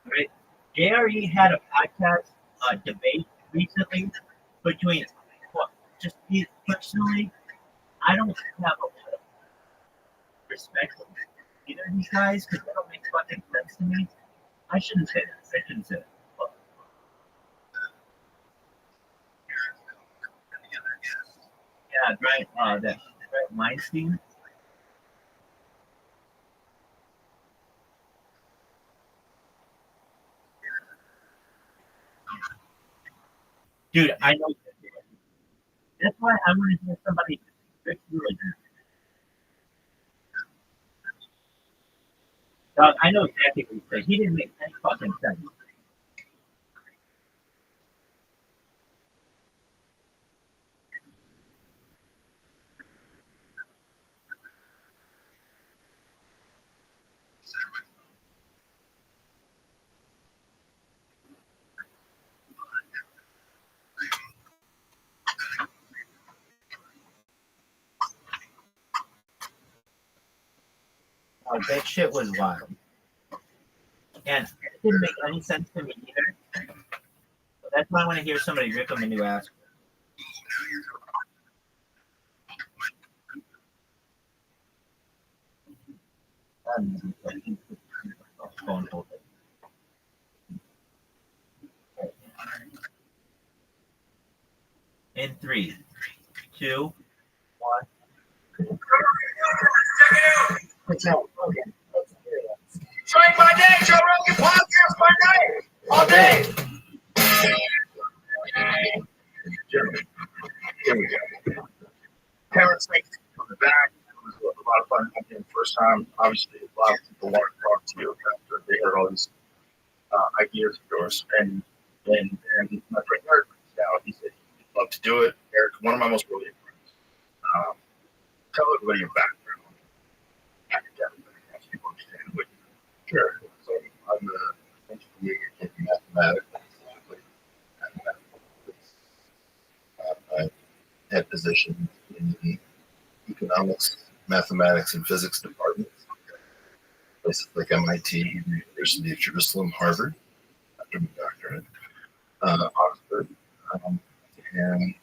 All right. JRE had a podcast debate recently between, well, just me personally, I don't have a lot of respect for either of these guys because they don't make fucking sense to me. I shouldn't say that. I shouldn't say that. But, yeah, right. That right, Weinstein. Dude, I know. That's why I want to hear somebody fix really good. Dog, I know exactly what he said. He didn't make any fucking sense. That shit was wild. And it didn't make any sense to me either. So that's why I want to hear somebody rip him a new ass. Phone holder. In 3, 2, 1. Strike my day, Joe Rogan podcast my day. All day. Here we go. Terrence, thanks for coming back. It was a lot of fun having you the first time. Obviously, a lot of people wanted to talk to you after they heard all these ideas of yours. And my friend Eric reached out. He said he'd love to do it. Eric, one of my most brilliant friends. Tell everybody your background. Academically, as people understand what you do. Sure. So I'm an engineer in mathematics. I had positions in the economics, mathematics, and physics departments. Places like MIT, University of Jerusalem, Harvard, after my doctorate, Oxford, and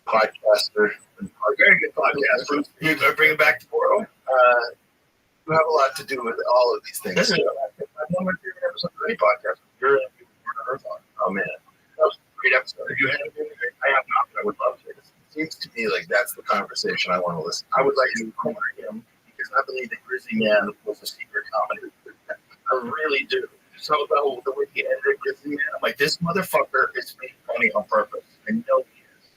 podcaster. Very good podcaster. You bring it back to Portal. You have a lot to do with all of these things. This is one of my favorite episodes of any podcast. You're oh man, that was a great episode. Have you had it? I have not, but I would love to. It seems to me like that's the conversation I want to listen to. I would like to corner him because I believe that Grizzly Man was a secret comedy. I really do. So the way he edited Grizzly Man, I'm like, this motherfucker is being funny on purpose. I know he is.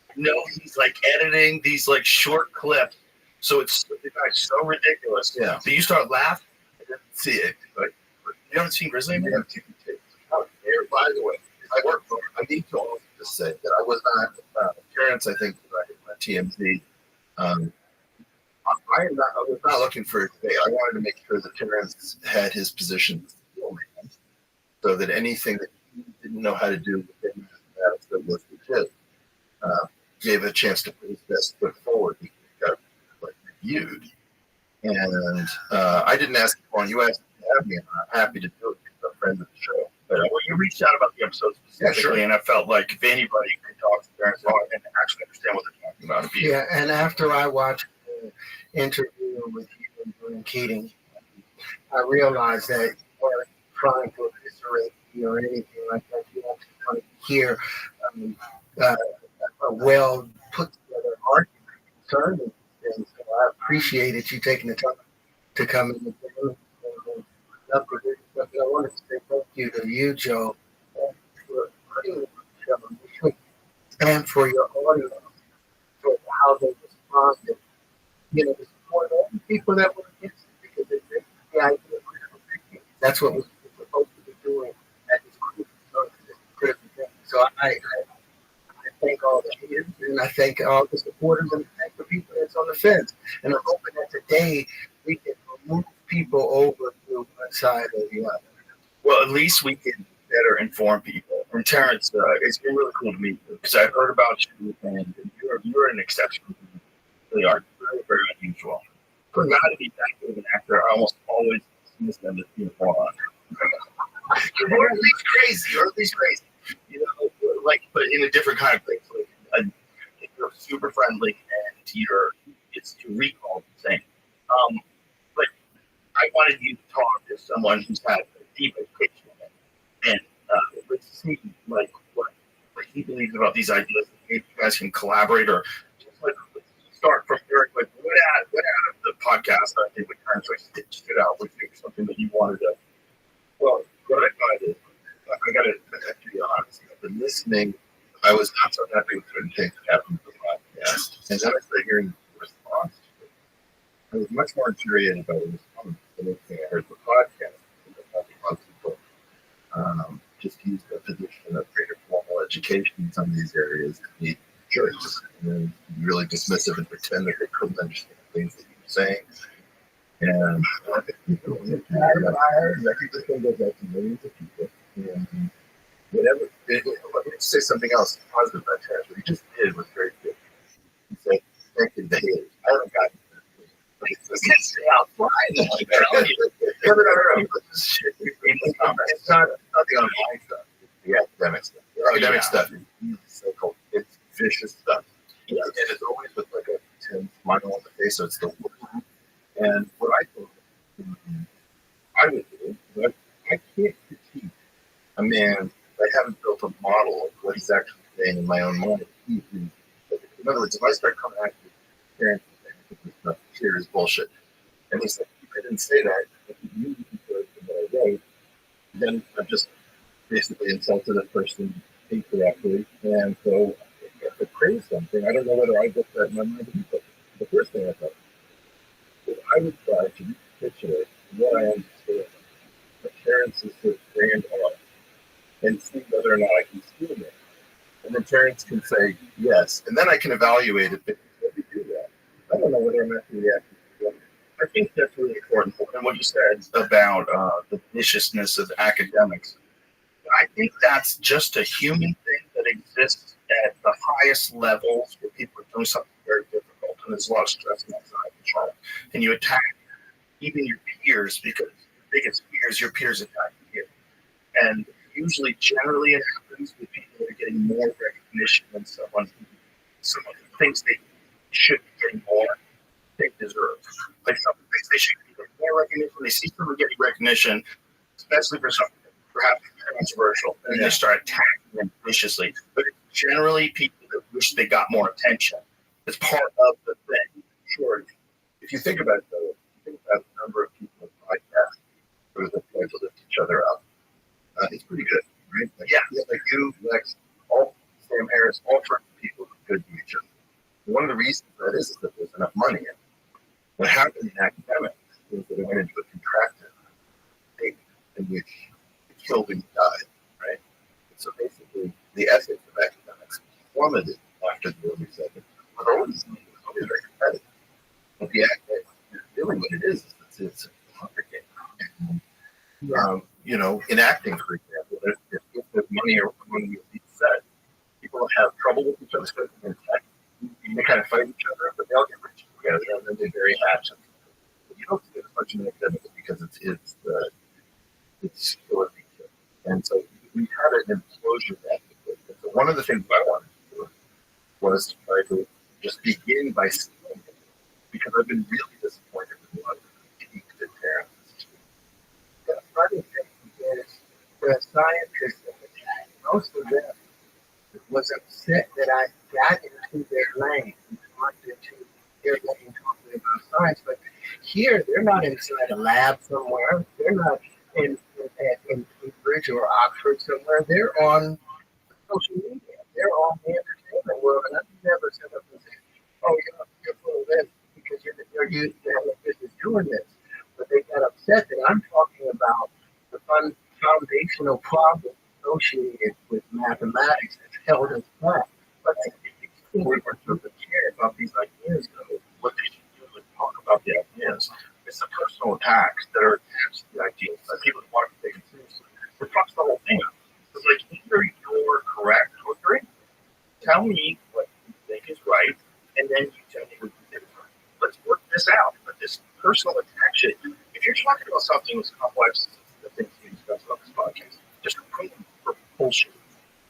I know he's like editing these like short clips. So it's so ridiculous. Yeah. So you start laughing. I didn't see it. But you haven't seen Grizzly Man? By the way, I need to also just say that I was not, Terrence, I think, at TMZ. I was not looking for a debate. I wanted to make sure that Terrence had his position so that anything that he didn't know how to do within mathematics that was legit gave a chance to put his best foot forward. He got reviewed. And I didn't ask you on. You asked to have me, and I'm happy to do it because I'm friends of the show. But well, you reached out about the episode specifically, and I felt like if anybody could talk to Terrence and actually understand what they're talking about. Yeah, and after I watched the interview with you and Bruce Keating, I realized that you weren't trying to eviscerate me or anything like that. You actually wanted to hear a well put together argument concerning things. So I appreciated you taking the time to come in and I want to say thank you to you, Joe, and for putting the show and for your audience for how they responded. You know, to support all the people that were against it because they think the idea of critical thinking. That's what we're supposed to be doing at this critical thinking. So I thank all the haters and I thank all the supporters and I thank the people that's on the fence. And I'm hoping that today we can move people over to one side or the other. Well, at least we can better inform people. And Terrence, it's been really cool to meet you because I heard about you, and you're an exception. You really are very, very unusual. For a guy to be that good of an actor, I almost always dismiss them as being a moron. Or at least crazy, You know, like, but in a different kind of place. Like, you're super friendly, and your recall the same. But I wanted you to talk to someone who's had a deep education and let's see like what he believes about these ideas. Maybe you guys can collaborate or just like let's start from Eric. Like what out of the podcast I think we kind of stitched it out with something that you wanted to. Well, what I find is I got to be honest. I've been listening. I was not so happy with certain things that happened with the podcast, and then I started hearing the response. I was much more infuriated by the response than anything I heard the podcast. People just use the position of greater formal education in some of these areas to be jerks and really dismissive and pretend that they couldn't understand things that you were saying. And I think this thing goes out to millions of people. And whatever, let me say something else positive about Terrence. What he just did was very good. He said, thank you, the haters. I haven't gotten it's not the online stuff. It's the academic stuff. The academic stuff is so-called, it's vicious stuff. And it's always with like a 10 smile on the face, so it's the worst. And what I thought I would do, but I can't critique a man that I haven't built a model of what he's actually saying in my own mind. In other words, if I start coming at you, parents, this stuff here is bullshit. And he's like, I didn't say that. If you what I wrote, then I've just basically insulted a person incorrectly. And so if I praise something, I don't know whether I get that in my mind. But the first thing I thought is I would try to recapitulate what I understand of Terrence's grand art and see whether or not I can steal it. And then Terrence can say yes. And then I can evaluate it. Let me do that. I don't know whether I'm actually reacting to it. I think that's really important. And what you said about the viciousness of academics, I think that's just a human thing that exists at the highest levels where people are doing something very difficult and there's a lot of stress and anxiety. And you attack even your peers because your biggest fear is your peers attacking you. And usually, generally, it happens with people that are getting more recognition than someone who thinks they should be getting more, they deserve. Like someone thinks they should be getting more recognition. They see someone getting recognition, especially for something perhaps controversial, and they start attacking them viciously. But it's generally people that wish they got more attention. It's part of the thing. Sure. If you think about it, though, think about the number of people in podcasts who are trying to lift each other up. It's pretty good, right? Like, like you, Lex, all Sam Harris, all sorts of people are good to each other. One of the reasons that is that there's enough money in it. What happened in academics is that it went into a contracted state in which it killed and died, right? And so basically, the ethics of academics plummeted after the early 70s. But always very competitive. But the academics, really what it is it's a hunger game. You know, in acting, for example, if there's money among the elite set, people have trouble with each other, especially in tech. They kind of fight each other, but they all get rich together, and then they bury hatchets. But you don't see it as much in academics because it's still a feature. And so we had an implosion ethically. So one of the things I wanted to do was to try to just begin by stealing it, because I've been really disappointed with a lot of the critiques that Terrence has. The funny thing is, the scientists, most of them, was upset that I got into their lane, wanted to their lane talking about science. But here, they're not inside a lab somewhere. They're not in Cambridge or Oxford somewhere. They're on social media. They're on the entertainment world, and I've never said up and said, "Oh, you're full of this because you're used to having business doing this." But they got upset that I'm talking about the foundational problems associated with mathematics that's held us back. But I think we were really care about these ideas, though. What they should do is talk about the ideas. It's the personal attacks that are attached to the ideas. Like people that want to take it seriously. It fucks the whole thing up. It's like either you're correct or you're incorrect. Tell me what you think is right, and then you tell me what you think is right. Let's work this out. But this personal attack shit, if you're talking about something as complex as the things we discussed about this podcast, just go for bullshit.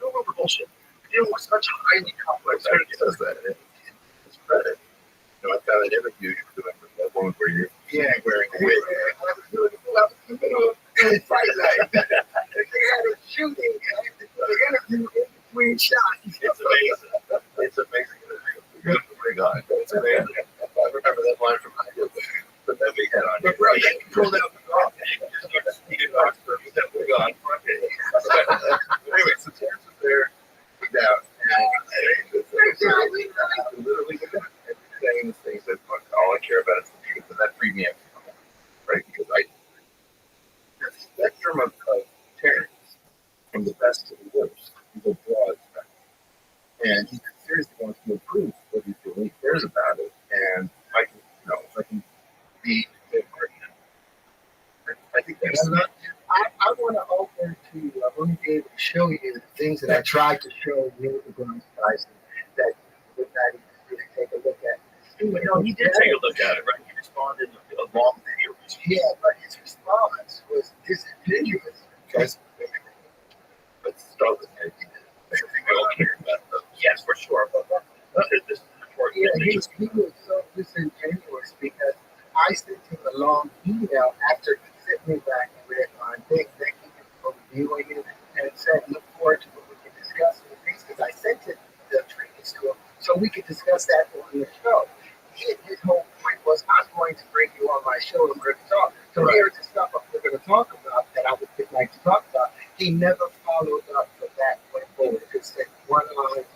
Go over bullshit. Dealing with such highly complex It says that. It's credit. You know, I found an interview you were doing with that woman where you're wearing a wig. It's Friday night. They had a shooting. They interview in between shots. It's amazing. It's amazing. Good wig on. It's amazing. I remember that line from high school. Put that big head on. But bro, you pulled out the golf. You did Oxford with that wig on. Anyway, so Terrence was there. We down. And literally saying these things that all I care about is the truth, and that freed me up, right? Because that term of Terrence, from the best to the worst, is a broad spectrum, and he seriously wants to improve what he's doing. He cares about it, and if I can be a part of it, I think that's not. I want to open to, I want to be able to show you the things that I tried to show Neil deGrasse Tyson that would not even take a look at. He did take a look at it, right? He responded in a long video. Yeah, but his response was disingenuous. Guys, let's start with that. I think we all care about that. Yes, for sure. But this is important. Yeah, he was so disingenuous because I sent him a long email after he sent me back and read my thing, thanking him for reviewing it, and said, look forward to what we can discuss in the things, because I sent it the treatments to him so we could discuss that on the show. His whole point was, I'm going to bring you on my show and we're going to talk. So here's the stuff we're going to talk about that I would like to talk about. He never followed up for that went forward. Just said one line,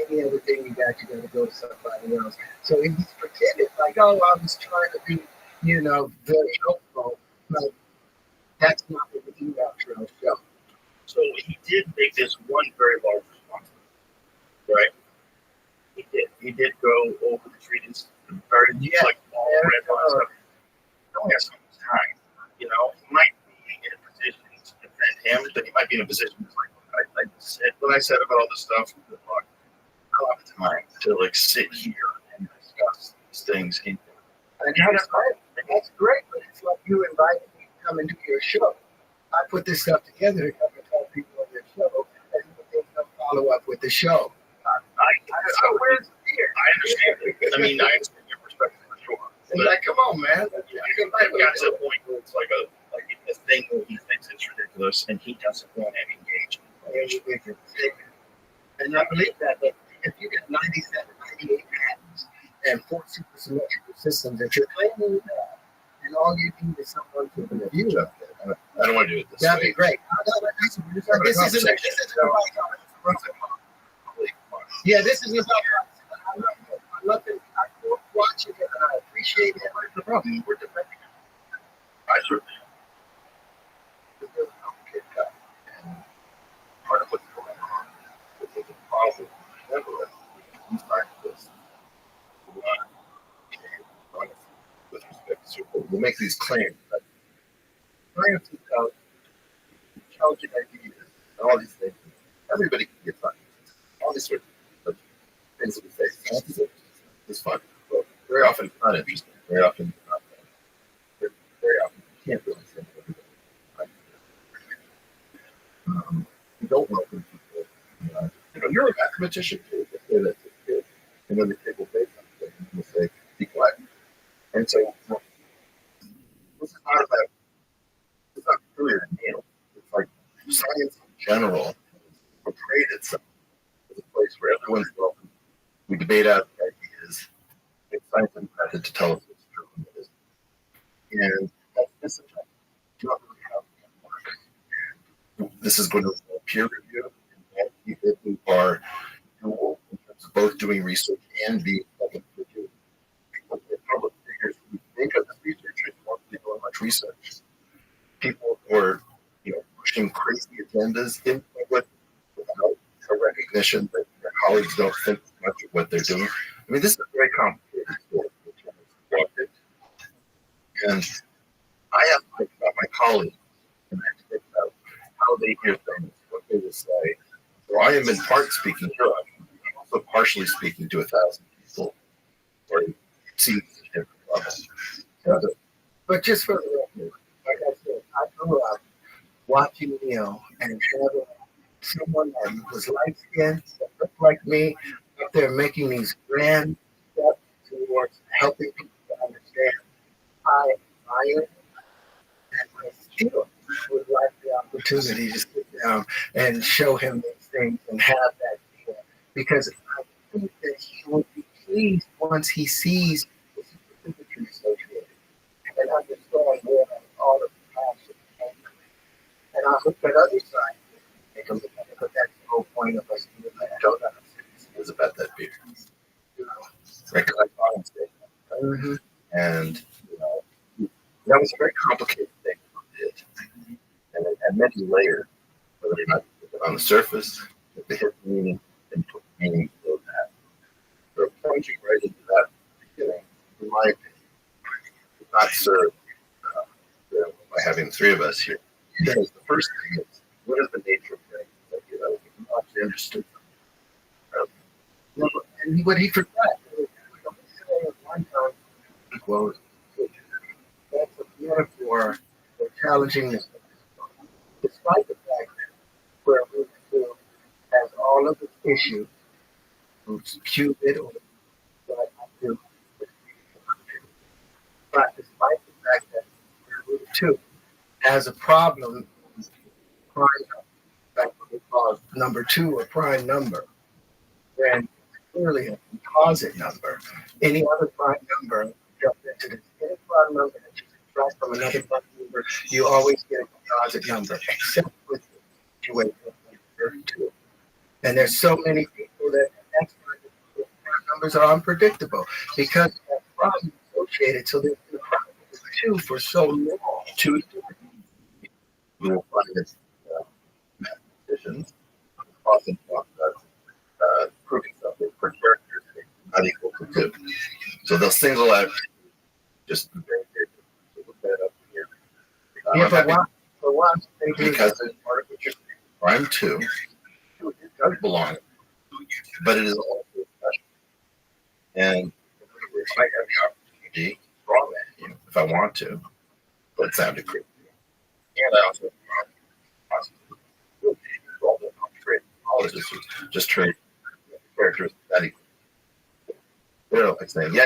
any other thing you got to go to somebody else. So he's pretending like, oh, I was trying to be, very helpful. But that's not what the email trail show. So he did make this one very large response, right? He did go over the treatise very like all red lines. He only has so much time. He might be in a position to defend him, but he might be in a position to when I said about all this stuff, I don't have time to sit here and discuss these things. And that's great, but it's like you invited me to come and do your show. I put this stuff together to come and talk to people on your show, and you can follow up with the show. Where's the fear? I understand. I understand your perspective for sure. But, like, come on, man. It got to a point where it's like a thing where he thinks it's ridiculous and he doesn't want to engage. And I believe that, but if you get 97, 98 patents and 4 super symmetrical systems that you're claiming you have, and all you need is someone to review it. I don't want to do it this That'd way. be great. This isn't yeah, this is I love it. I watch it and I appreciate it. The problem we're defending it. I certainly it's a complicated cut. And part of what's going on is the problem he's trying to this. With respect to we'll make these claims that science is out, intelligent ideas, and all these things. Everybody can get fun. All these sorts of things that we say. Science is fun. But very often uninteresting. Very often not fun. Very often you can't really say everything. You don't welcome people. You're a mathematician too. They say that to a kid. And then the kid will say something and will say, be quiet. And so this is not about, it's not really a deal. It's like science in general portrayed itself debate out the ideas, make scientific method to tell us what's true and what isn't. And that's discipline. You don't really have that work. This is going to involve peer review and people who are dual in terms of both doing research and being public figures. People who are public figures who think of the researchers won't be doing much research. People who are, pushing crazy agendas in public without a recognition that their colleagues don't think much of what they're doing. I mean, this is a very complicated field. And I have to think about my colleagues, and I have to think about how they hear things, what they will say. So I am in part speaking here. I'm also partially speaking to 1,000 people, or see different levels. But just for the record, like I said, I grew up watching Neil and having someone that was light skinned, that looked like me, up there making these grand steps towards helping people to understand. I admire and I still would like the opportunity to sit down and show him these things and have that deal. Because I think that he would be pleased once he sees the specificity associated and understand where all of the passion came from. And I hope that other side make a look at it, but that's the whole point of us doing that. It was about that beer. Recollect Autumn's Day. Mm-hmm. And, that was a very complicated thing we did. And it had many layers, whether or not you put it on the surface, with the hidden meaning, and put meaning below that. So plunging right into that beginning, in my opinion, did not serve by having the three of us here. Because the first thing is, what is the nature of things that you actually understood? And what he forgot, one time, quote, that's a metaphor for challenging this. Despite the fact that where we feel has all of its issues, Cupid or what I do, but despite the fact that Root 2 has a problem, prime number, that's what we call number 2 or prime number, then clearly a composite number. Any other prime number jump into this. Any prime number that you subtract from another prime number, you always get a composite number, except with the situation of number 2. And there's so many people that that's why the prime numbers are unpredictable because that problem is associated. So there's been a problem with 2 for so long. 2 is different. You will find that mathematicians often talk about proving something per character not equal to 2. So they'll single out just the very big. So look that up here. Yeah, but why they do because it's part of what you're saying. Prime 2, it does belong, but it is also special. And if I have the opportunity to draw that, if I want to, but it sounded great. And I also have the possibility to draw them on trade. Just trade characters that equal. They're like saying, yeah.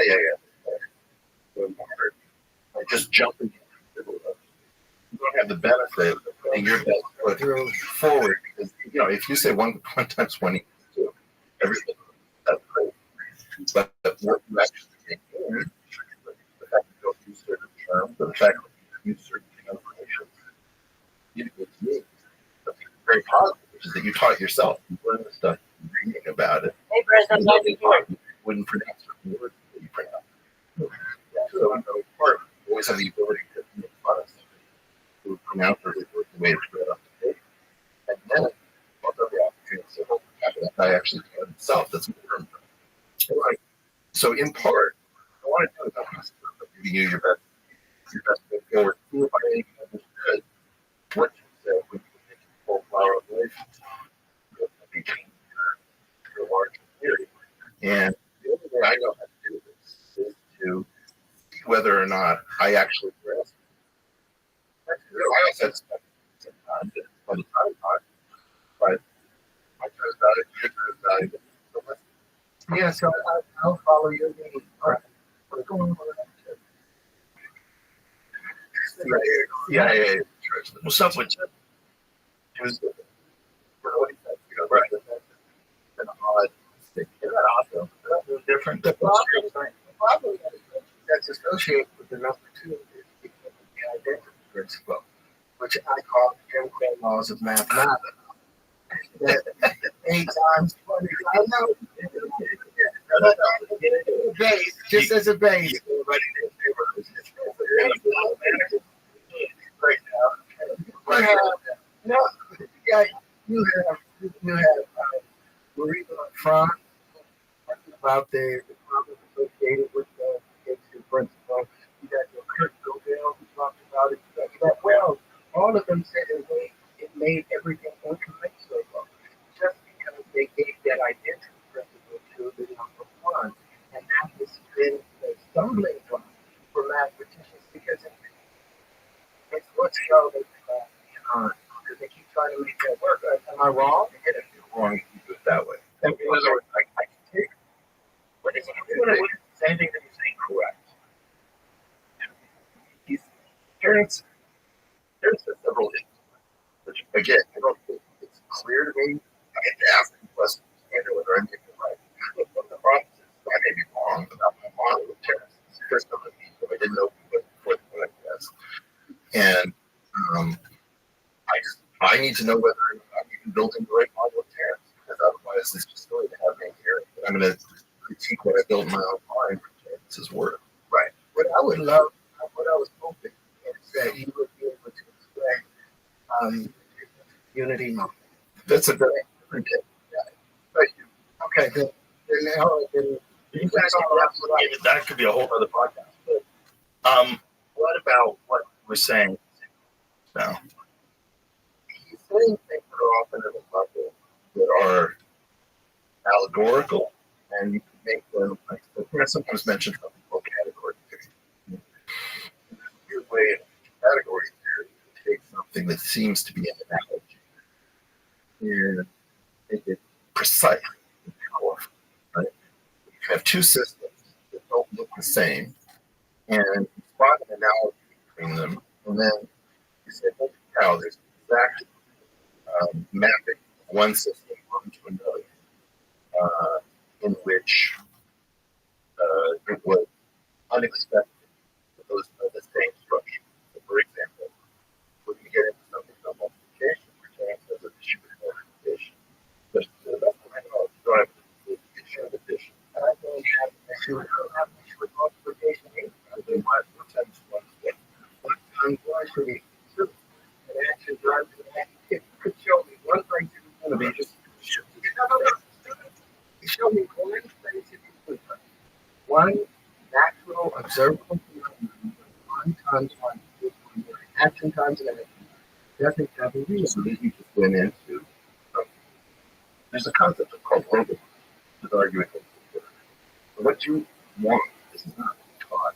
Like just jumping in the middle of it. You don't have the benefit of putting your best foot forward because if you say one times 1 equals 2, everything that's great. But what you actually take in, the fact that you don't use certain terms, the fact that you use certain information, it's me. That's very positive, which is that you taught yourself. You learned the stuff reading about it. Hey, Chris, I'm glad you're here. You wouldn't pronounce certain words that you pronounce. So in part, you always have the ability to make fun of something, to pronounce every word the way it's read on the page. And then, also the opportunity to say, oh, that guy actually taught himself. That's more important. So in part, I want to do it by giving you your best foot forward. See if I understood what you said when you were making full flower relations. Between your larger theory. And the only way I know how to do this is to see whether or not I actually grasp it. I also had some time to spend time on it, but my time is valuable, your time is valuable. So let's Yeah, so I'll follow your lead. All right. What's going on with that? CIA. What's up with you? Tuesday. What do you think? Right. An odd stick. Isn't that awesome? different. The problem that's associated with the number two is because of the identity principle, which I call the Jim Crow laws of mathematics. That 8 times 20. I know. Base, just as a base. Right now, you have Marie front about the problems associated with the education principle. You got your Kurt Godell who talked about it. You got well, all of them said it made everything incommensurable just because they gave that identity principle to the number one. And that has been the stumbling block for mathematicians because it's what's shown because they keep trying to make that work. Am I wrong? If you're wrong, you do it that way. Okay. In other words, I can take what is anything that you're saying correct. These parents have several things, which again, I don't think it's clear to me. I have to ask them questions to know whether I'm getting it right. But the problem is, I may be wrong about my model of terraces. First of all, I didn't know what I guess. And I need to know whether I'm even building the right model of terrace, because otherwise it's just going to have me here. I'm going to critique what I built in my own mind for terrace's work. Right. What I would love, what I was hoping is that you would be able to explain unity model. That's a very different thing. Thank you. Okay, good. Then You guys that could be a whole other podcast. But what about what we're saying now? he's saying things that are often in the level That are allegorical, and you can make them like I sometimes mention something called category theory. Your way of category theory to take something that seems to be an analogy and make it precise and powerful. Right? You have two systems that don't look the same, and you spot an analogy between them, and then you say, "Holy cow, there's exact mapping of one system onto another, in which it was unexpected that those are the same structure." So for example, when you get into something called multiplication, pertains as an issue with multiplication. But to the best of my knowledge, you don't have an issue with addition. I don't have an issue with multiplication either. Then what times one is what? One times one should be two. And action drives to that. It could show me one thing to be It'll be just You show me one thing to be good. One natural, observable phenomenon. One times one is one word. Action times an action. Doesn't have a reason. so that you just went into. There's a concept called order. There's argument. What you want is not taught.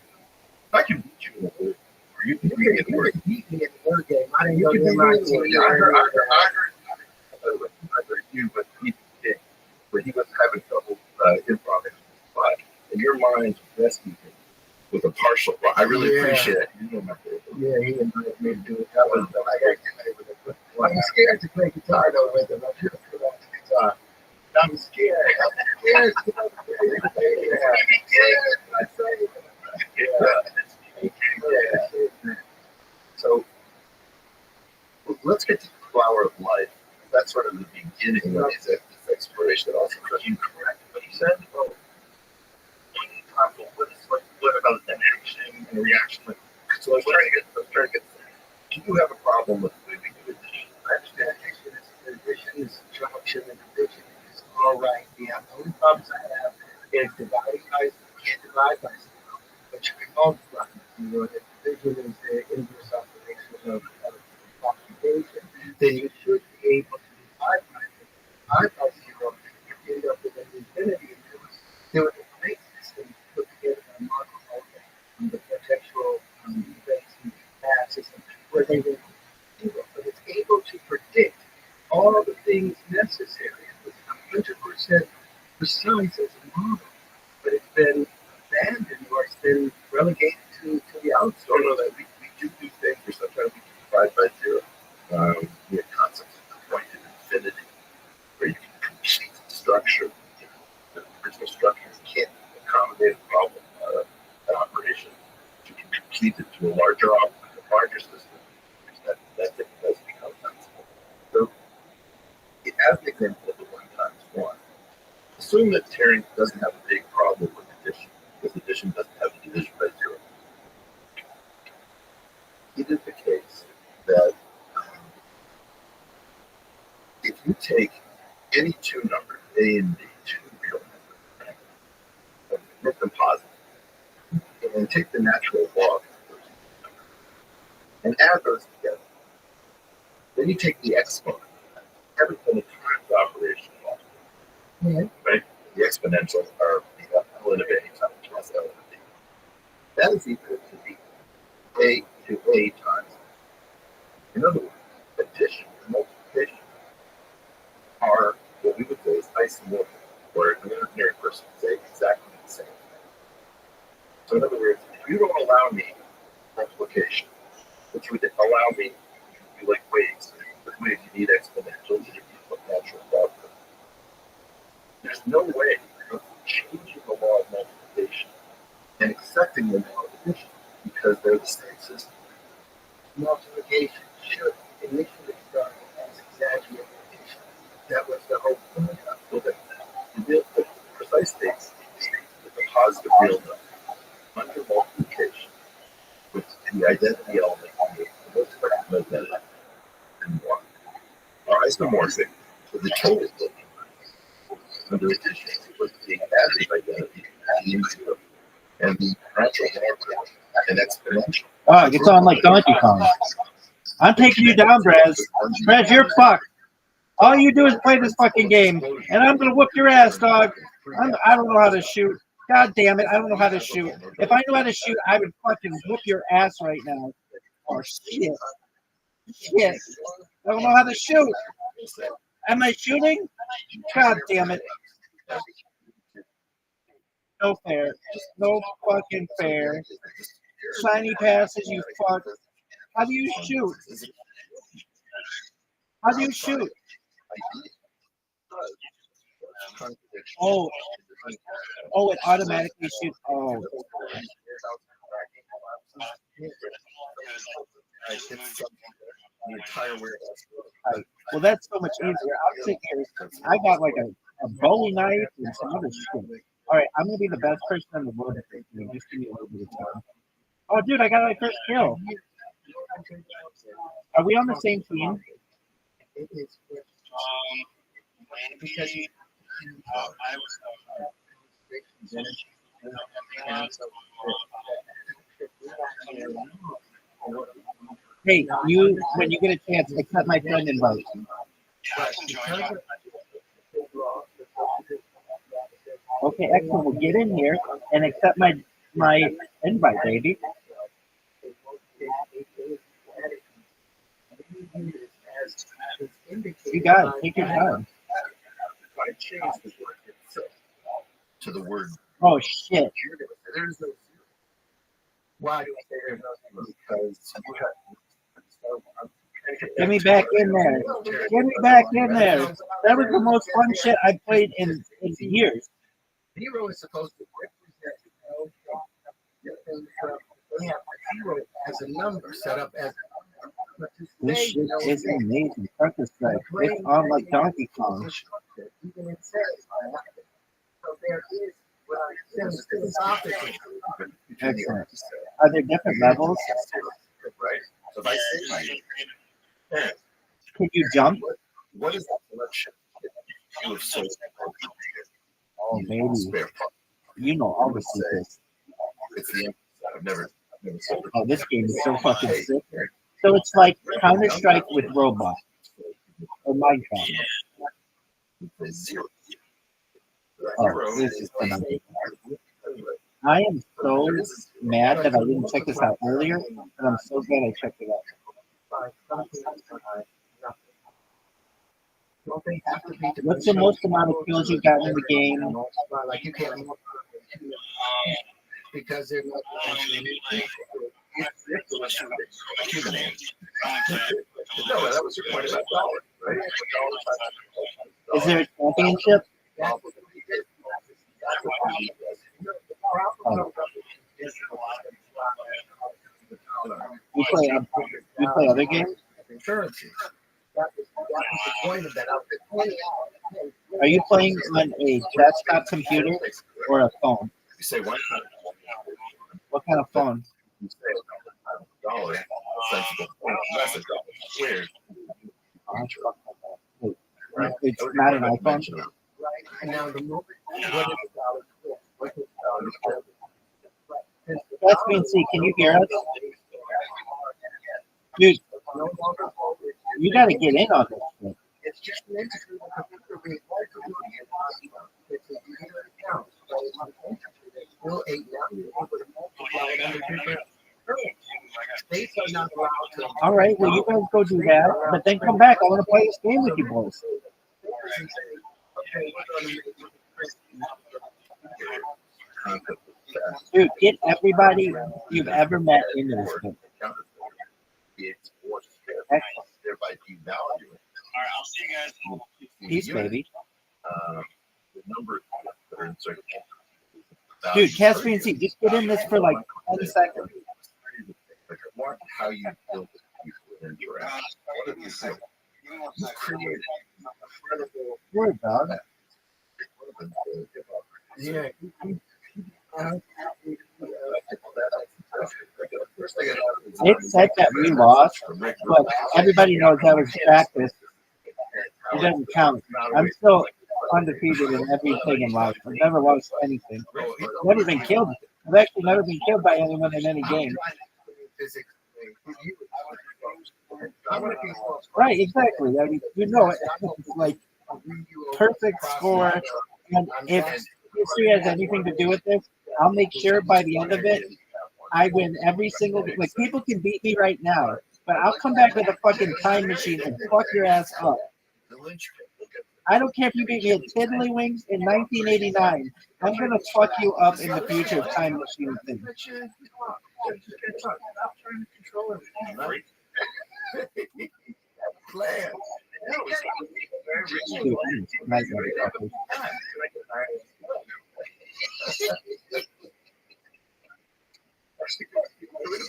I can beat you in a word, or you can beat me in a word. Beat me in the word game. I didn't You know can the beat me MIT. in the word. I heard you, but he did. But he was having trouble improvising his spot. And your mind rescued him with a partial. I really Yeah. appreciate it. You know my favorite. Yeah, he invited me to do it. That was I'm scared to play guitar though with him. I should have put on the guitar. I'm scared. I'm scared. So let's get to the flower of life. That's sort of the beginning of this exploration. Also, because you correct what you said. Well, what about an action and a reaction? So I was trying to get. Do you have a problem with the way we do addition? I understand addition is subtraction and division is all right. The only problems I have is dividing by, you can't divide by zero, but you can multiply. You know, the division is the inverse operation of multiplication. Then you should be able to divide by zero. You end up with an infinity. There was a great system put together by Mark Alden on the contextual basic math system where they were zero, but it's able to predict all the things necessary. It's 100% precise as a model, but it's been abandoned or it's been relegated to the outside. Don't know that we do things where sometimes we can divide by zero. We have concepts of point and infinity, where you can complete the structure. The original structure can't be made a problem an operation to complete it to a larger system. That does become sensible. So, as an example of the 1 times 1, assume that tearing doesn't have a big problem with addition, because addition doesn't have a division by 0. It is the case that if you take any 2 numbers, A and B, 2 real numbers, and make them positive, and take the natural log of those 2 numbers, and add those together, then you take the exponent. Everything is times operation. Right? The exponentials are the L of A times plus L of B. That is equal to the A to A times. In other words, addition and multiplication are what we would say is isomorphic, or an ordinary person would say exactly the same thing. So in other words, if you don't allow me multiplication, but you would allow me to do like waves, with waves you need exponentials, and you need natural log. There's no way of changing the law of multiplication and accepting the law of addition because they're the same system. Multiplication should initially start as exaggerated addition. That was the whole point of it. The precise states that the positive real number under multiplication with the identity element the most identity and 1 are isomorphic to the total under addition with the additive identity being 0 and the natural log and exponential. Oh, it gets on like Donkey Kong. I'm taking you down, Braz. Braz, you're fucked. All you do is play this fucking game, and I'm gonna whoop your ass, dog. I don't know how to shoot. God damn it, I don't know how to shoot. If I knew how to shoot, I would fucking whoop your ass right now. Oh, shit. Shit. I don't know how to shoot. Am I shooting? God damn it. No fair. No fucking fair. Shiny passes, you fuck. How do you shoot? How do you shoot? Oh, it automatically shoots. Oh. Right. Well, that's so much easier. I'm sitting here. I got like a Bowie knife and some other shit. All right, I'm gonna be the best person in the world at this game. Just give me a little bit of time. Oh, dude, I got my first kill. Are we on the same team? It is because I Hey, when you get a chance, accept my friend invite. Okay, excellent. We'll get in here and accept my invite, baby. You got it. Take your time. I changed the word itself to the word. Oh shit! There's no zero. Why do I say there's no zero? Because you have. Get me back in there. Get me back in there. That was the most fun shit I've played in years. 0 is supposed to represent we have 0 as a number set up as This shit is amazing. Circus Strike. It's on like Donkey Kong. even it says so there is what I said philosophically. Excellent. Are there different levels? Right. So if I say my Can you jump? what is that collection you have sold? Oh, baby. Spare part. You know all the secrets. It's the I've never sold it. Oh, this game is so fucking sick. So it's like Counter-Strike with robots. Or Minecraft. Zero. Oh, this is phenomenal. I am so mad that I didn't check this out earlier, and I'm so glad I checked it out. Don't they have to be What's the most amount of kills you've gotten in the game? like you can't because they're not No, that was your point about dollars, right? Is there a championship? you play other games? Insurance. That was the point of that. I was pointing out. Are you playing on a desktop computer or a phone? You say one What kind of phone? you say $1 sensible message. Weird. It's not an iPhone. Right. And now the movie, what is $1? Let's me see. Can you hear us? Dude, you got to get in on this shit. It's just an entity with a picture being it's a user account. So it's still 8 million, but multiply it under different states are not allowed to. All right, well, you guys go do that, but then come back. I want to play this game with you boys. Dude, get everybody you've ever met into this game. Excellent. Thereby devaluing. All right, I'll see you guys. Peace, baby. The number that are in certain Dude, Caspian Sea, just get in this for like 10 seconds. How you build people interact. What do you think? You create incredible. Word, dog. Yeah. It said that we lost, but everybody knows that was practice. It doesn't count. I'm still undefeated in everything in life. I've never lost anything. Never been killed. I've actually never been killed by anyone in any game. Right, exactly. I mean, you know it. It's like perfect score. And if history has anything to do with this, I'll make sure by the end of it, I win every single game. Like, people can beat me right now, but I'll come back with a fucking time machine and fuck your ass up. I don't care if you beat me at Tiddlywinks in 1989. I'm going to fuck you up in the future time machine thing. Dude, nice motherfucker.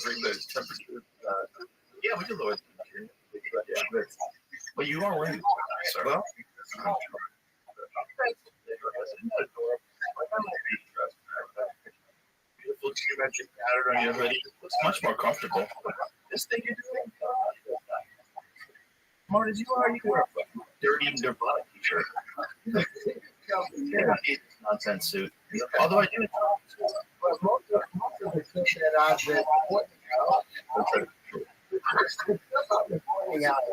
Bring the temperature. Yeah, we can lower the temperature. Yeah, well, you are wearing it. Well, beautiful geometric pattern on your hoodie. Looks much more comfortable. This thing you're doing. Smart as you are, you can wear a dirty and robotic t-shirt. You don't need this nonsense suit. Although I do. Most of the things that I've been pointing out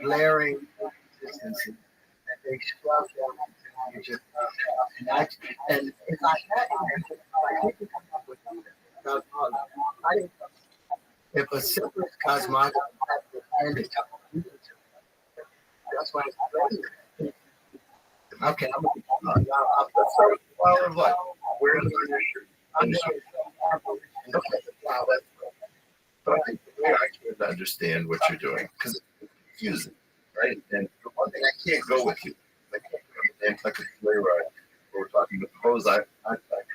glaring inconsistencies that they scrub down. And if I had if a simple cosmology ended, that's why it's okay. What? Where is your shirt? But I think the way I can understand what you're doing, because it's confusing, right? And for one thing, I can't go with you. I can't go and like a sleigh ride. We're talking about the pose. I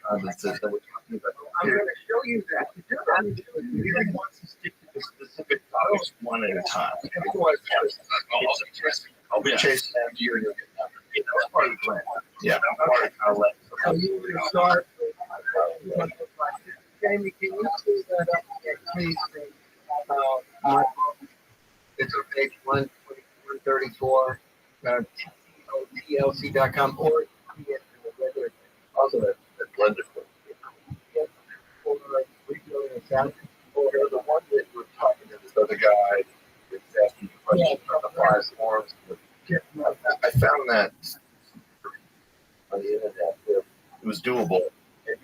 condensate that we're talking about. I'm going to show you that. Everyone wants to stick to the specific topics one at a time. I'll be chasing after you and you'll get after me. That's part of the plan. Yeah. So you will start with Jamie, can you see that up there, please? It's on page 134, TLC.com, or Also, that blender. Or the one that you were talking to this other guy that's asking you questions about the fire storms. I found that on the internet. It was doable. In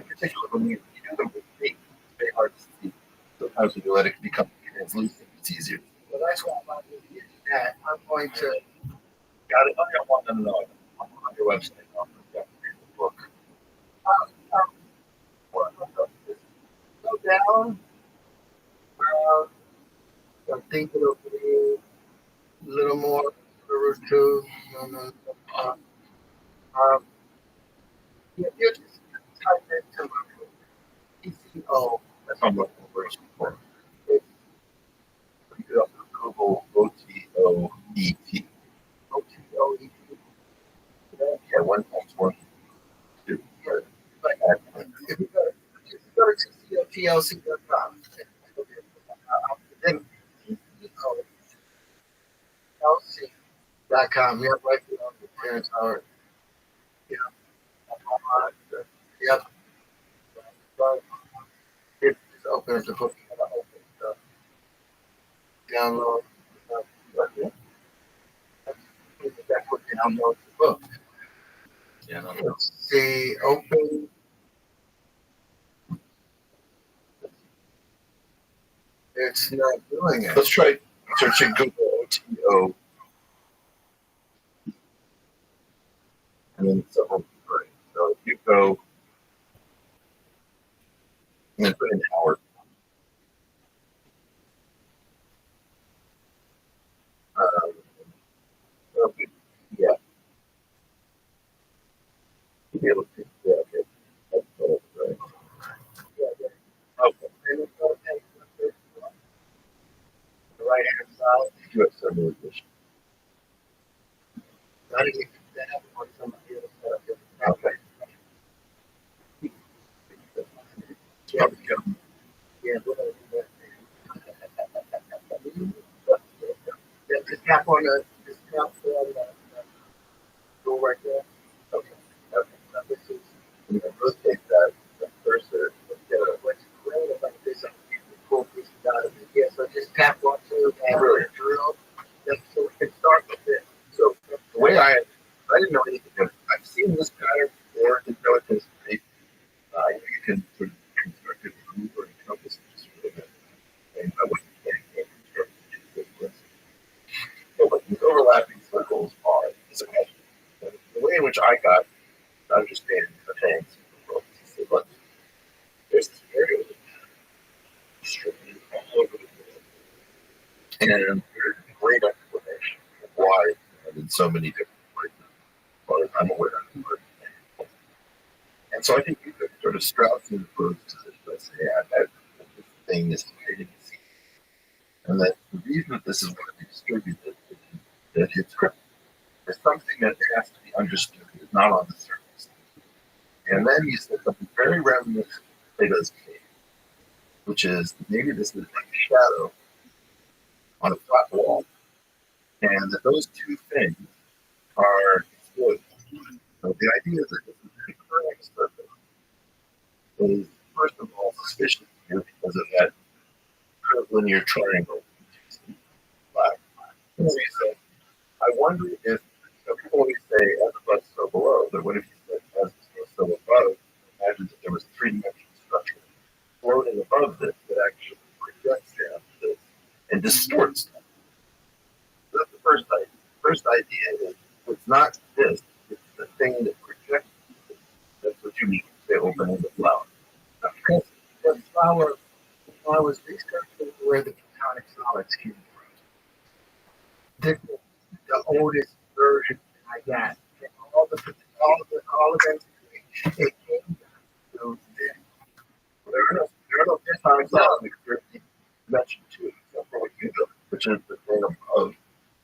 particular, when you do them with me, it's very hard to see. Sometimes when you let it become translucent, it's easier. Well, that's why I'm going to. Got it. I got one. No. On your website. I'll put that in the book. Go down. I'm thinking it'll be a little more or two. You just type into ECO. That's what I'm looking for. first before. Look it up on Google OTOET. OTOET. Yeah, 1+1, 2. If you go to TLC.com, then TLC.com, you have right there on the parents' hour. You know, yep. But it's open to book. Open stuff. Download. That's what download the book. Yeah, no, Let's see, open. It's not doing it. let's try searching Google OTO. And then several. Right. So if you go and then put in Howard. Okay. Yeah. You'll be able to. Yeah. Okay. That's right. Okay. And it's okay. The right hand side. You have several editions. I didn't even do that on somebody else. Okay. Yeah, Okay. yeah, we're gonna do that. Yeah, just tap on the, go right there. Okay. Okay. Now this is, You can rotate that cursor. what's great about this, pull this out of it. Yeah, so just tap on to and Really? drill. Yep, so we can start with this. So the way I didn't know anything. I've seen this pattern before. Didn't know it was great. You can sort of construct it from or encompass it just for a bit. And I wasn't getting construct it. So what these overlapping circles are is a question. The way in which I got to understand the things is look, there's this area of the pattern distributed all over the world. And there's a great explanation of why in so many different places, as far as I'm aware of. And so I think you could sort of Straussian approach to this by saying, this thing is creating a scene. And that the reason that this is going to be distributed is that it's cryptic. There's something that has to be understood that is not on the surface. And then you said something very reminiscent of Plato's cave, which is maybe this is like a shadow on a flat wall. And that those two things are exploited. So the idea that this is an occurring surface is, first of all, suspicious here because of that curvilinear triangle. Black. And so you say, I wonder if, people always say as above, so below, but what if you said as below, so above? Imagine that there was a three-dimensional structure floating above this that actually projects down to this and distorts stuff. So that's the first idea. The first idea is it's not this, it's the thing that projects this. That's what you mean to say opening the flower. Because the flower, I was researching where the platonic solids came from. The oldest version I got, and all of them, it came down to this. There are no platonic solids in dimension 2, except for what you do, which is the thing of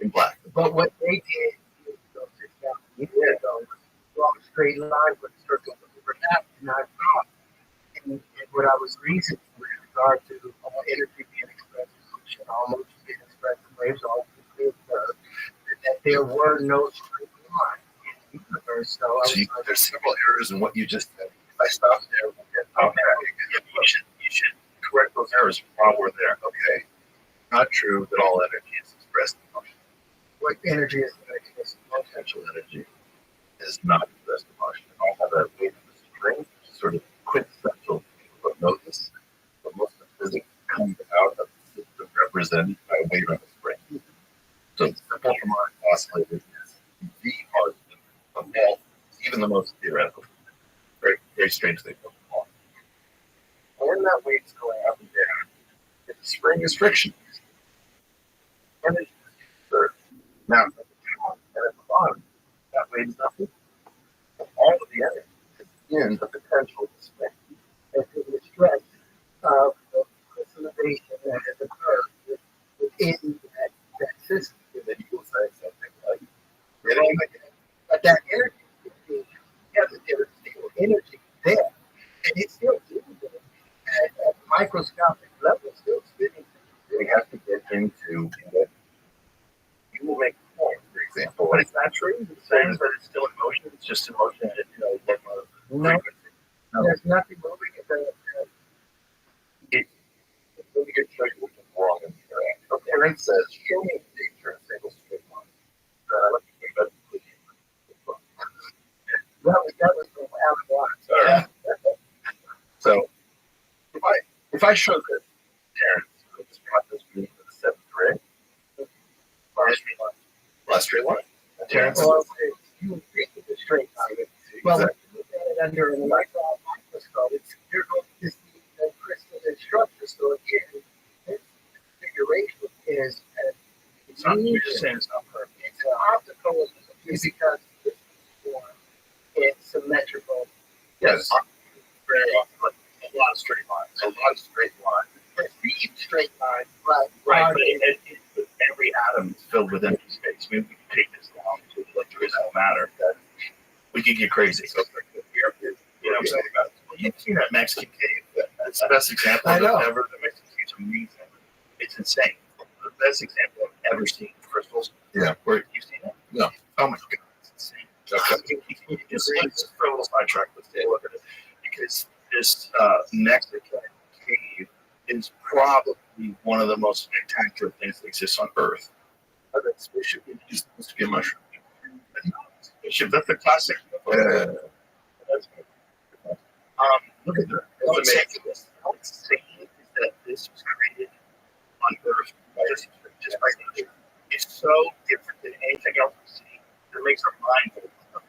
in black. But what they did is those 6,000 years ago was draw a straight line with a circle over half, and I thought, and what I was reasoning with regard to energy being expressed in motion, all motion being expressed in waves, all being observed, that there were no straight lines in the universe. So There's several errors in what you just said. If I stop there, we'll get you should correct those errors while we're there. Okay. Not true that all energy is expressed in motion. what energy is energy? Potential energy is not expressed in motion. It all have that weight of the string, which is sort of quintessential of notice. But most of the physics comes out of the system represented by weight on the spring. So the simple harmonic oscillator is the part of all, even the most theoretical. Very, very strange thing of all. When that weight's going up and down, if the spring is friction, energy is exerted. Now, at the top and at the bottom, that weight is nothing. All of the energy is in the potential of the spring. And to the stress of the energy there, and it's still doing it at microscopic level, still spinning. We have to get into that. You will make a point, for example. But it's not true. The same that it's still in motion. It's just in motion. No, there's nothing moving. Let me get show you what's wrong in here. Okay, Aaron says, show me a picture in a single straight line. Let me think about it. That was from Alan Watts. All right. So, if I show this, Aaron, this process being for the seventh grade, last straight line. Terrence, Well, you agree with the straight line. Well, when you look at it under an electron microscope, you're going to see the crystalline structure. So again, this configuration is It's not, you're just saying it's not perfect. it's an optical illusion because this form is symmetrical. yes, very often, like a lot of straight lines. Straight line, Right, but every atom is filled with empty space. We can take this down to like there is no matter. That we could get crazy. So it's like the pyramid, you know what I'm saying about? Well, you've seen that Mexican cave. That's the best example I know. I've ever. The Mexican cave's amazing. It's insane. The best example I've ever seen of crystals. Yeah. Where you've seen it? No. Oh my god, it's insane. Okay. You just for a little sidetrack. Let's take a look at it because this Mexican cave is probably one of the most spectacular things that exists on Earth. That spaceship is supposed to be a mushroom. Spaceship, that's the classic. That's good. Look at that. That's amazing. How insane is that this was created on Earth just by nature? It's so different than anything else we see. It makes our mind go,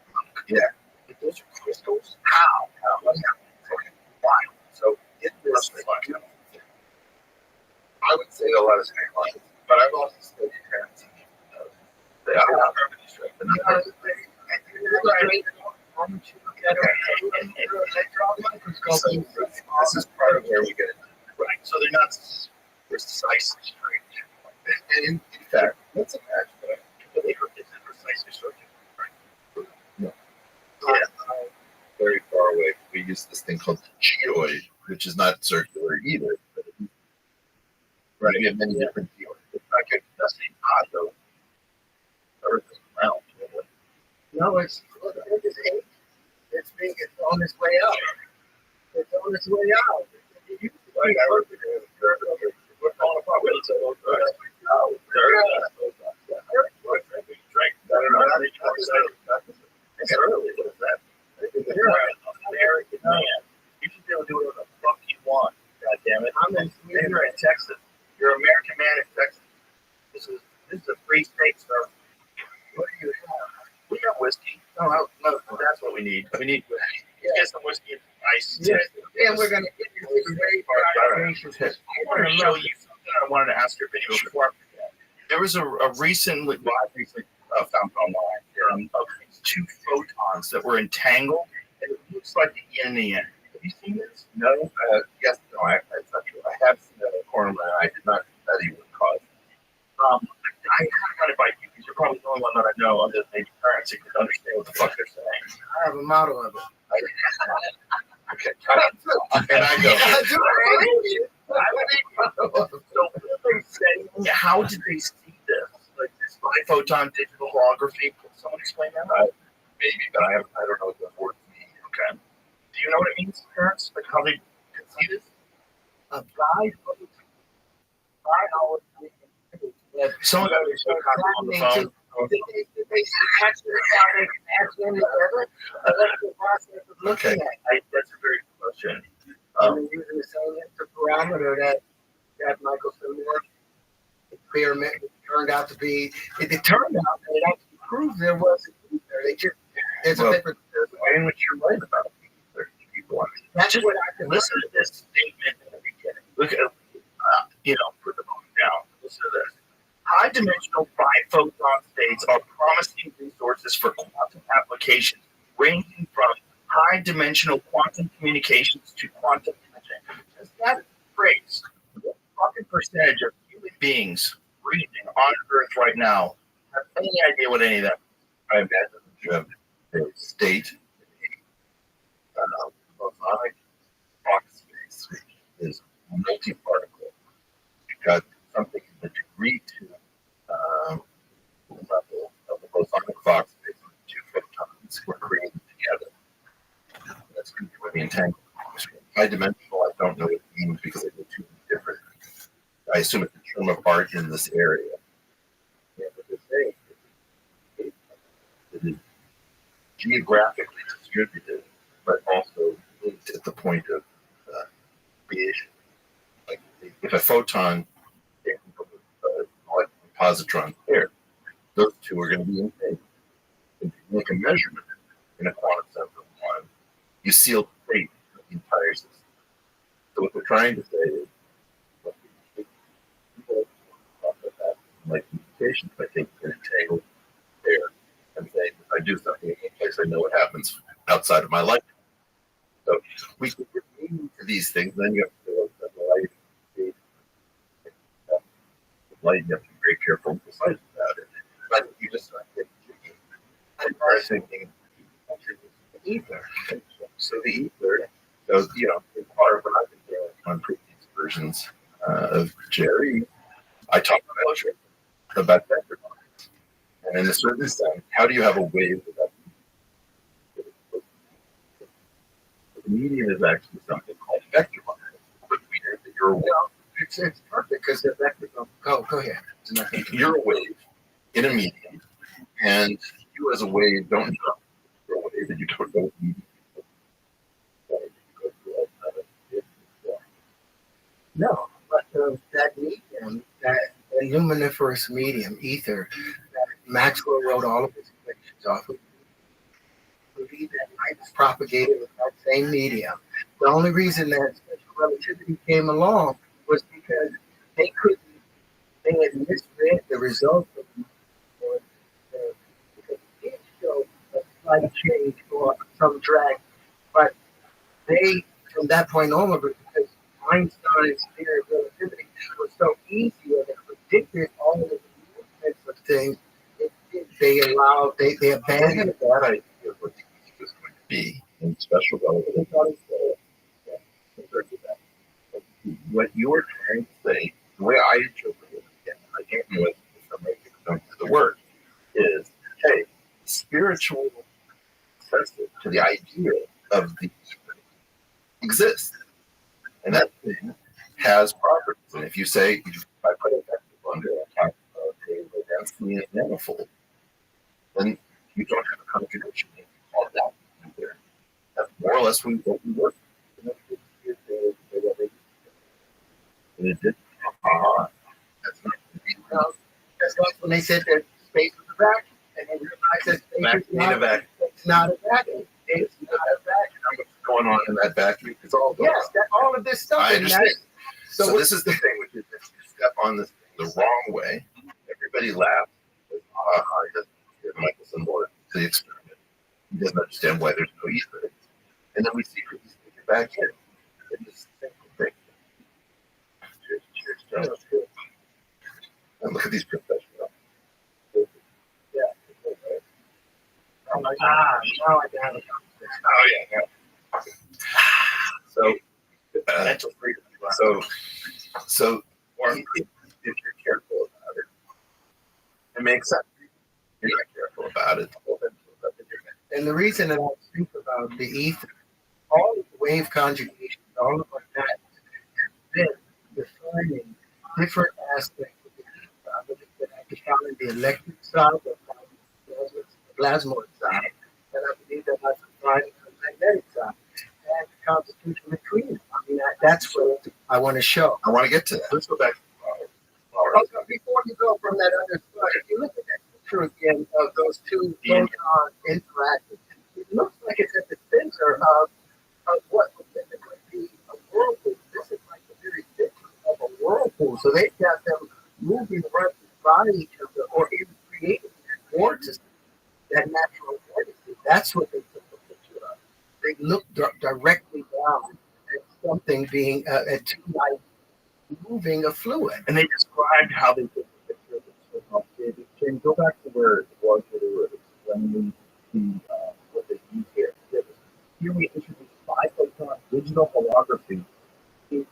yeah. If those are crystals, how? What's happening? Why? So it is fun. I would say a lot of straight lines, but I've also studied currency. They are not gravity strength. This is part of where we get it. Right. So they're not precisely straight. And in fact, let's imagine that But they are precisely straight. Right. No. Yeah. Very far away, we use this thing called the geoid, which is not circular either. But right, we have many different geoids. It's not good. That's the odd though. Earth is round. No, it's eight. It's big. It's on its way out. It's on its way out. Like I work with we're falling apart. We're so no, it's early. What is that? You're an American man. You should be able to do whatever the fuck you want. God damn it. You're in Texas. You're an American man in Texas. This is a free state, sir. What do you have? We got whiskey. No, that's what we need. We need get some whiskey and ice. Yeah, and we're gonna get you this very gracious. I want to show you something I wanted to ask your opinion before I forget. There was a recently found online of these two photons that were entangled, and it looks like the yin and the yang. Have you seen this? No, yes, no, that's not true. I have seen that in the corner of my eye. I did not study what caused it. I kind of like you because you're probably the only one that I know other than maybe parents who can understand what the fuck they're saying. I have a model of it. Okay, and I go. So what they say, how did they see this? Like this biphoton digital holography? Can someone explain that? Maybe, but I don't know what the word means. Okay. Do you know what it means, parents? Like how they can see this? A biphoton. Someone got to show on the phone. Did they actually together? Electrical process of looking at. That's a very good question. And they're using the same interferometer that Michael Seymour experiment turned out to be. It turned out that it actually proved there was a ether. They just there's a difference. There's a way in which you're right about it. There's people. That's Just what I can listen to this statement in the beginning. Look at put the phone down. Listen to this. High-dimensional biphoton states are promising resources for quantum applications, ranging from high-dimensional quantum communications to quantum imaging. Just that phrase, what fucking percentage of human beings breathing on Earth right now have any idea what any of that? I imagine you have a state, speak for the intent. High dimensional, I don't know what it means because they're two different. I assume it's a term of art in this area. Yeah, but they're saying it is geographically distributed, but also linked at the point of creation. Like if a photon came from a positron pair, those two are going to be in phase. If you make a measurement in a quantum sense of one, you seal the fate of the entire system. So what they're trying to say is, people talk about that, like communications, I think, is entangled there and saying, if I do something in one place, I know what happens outside of my life. So we can give meaning to these things, then you have to feel that the light, you have to be very careful and precise about it. But you just start thinking ether. So the ether, so in part of what I've been doing on previous versions of Jerry, I talk about vector lines. And in a certain sense, how do you have a wave without the medium is actually something called vector lines. But you're a wave. It's perfect because the vector. Go ahead. You're a wave in a medium, and you as a wave don't know you're a wave, and you don't know medium. No, but that medium, that luminiferous medium, ether, that Maxwell wrote all of his equations off of. Believe that light is propagated with that same medium. The only reason that special relativity came along was because they had misread the results of because it did show a slight change or some drag, but they, from that point on, because Einstein's theory of relativity was so easy and it predicted all of the movements of things, they abandoned it. That idea of what the ether is going to be in special relativity. What you're trying to say, the way I interpret it, and I can't know if I'm making the word, is, hey, spiritual sensitive to the idea of the ether exists. And that thing has properties. And if you say, if I put a vector under a top of a density and manifold, then you don't have a contradiction on that either. That's more or less what we work with. And it did. That's not That's when they said that space was a vacuum, and they realized that space is not a vacuum. It's not a vacuum. It's not a vacuum. what's going on in that vacuum. It's all going Yes, that all of this stuff. I and understand. So, So this is the thing, which is if you step on this thing the wrong way, everybody laughs. He doesn't hear Michelson more to the experiment. He doesn't understand why there's no ether. And then we secretly stick it back in. It's just a simple thing. Cheers, John. And look at these professionals. Yeah. I'm like, now I can have a conversation. Oh, yeah. So, Mental freedom. so if you're careful about it, it makes sense. If you're not careful about it, well, then And the reason that I speak about the ether, all of the wave conjugations, all of our patents have been defining different aspects of the ether. I believe that I define the electric side, the plasmoid side, and I believe that I define the magnetic side, and the constitution between them. I mean, that's what I want to show. I want to get to that. Let's go back to Okay, before you go from that other slide, if you look at that picture again of those two photons interacting, it looks like it's at the center of what would typically be a whirlpool. This is like the very center of a whirlpool. So they've got them moving right by each other or even creating that vortex, that natural vortex. That's what they took a picture of. They looked directly down at something being, at two lights moving a fluid. And they described how they took the picture of it so complicated. Can you go back to where it was explaining what they use here? Here we introduced biphoton digital holography in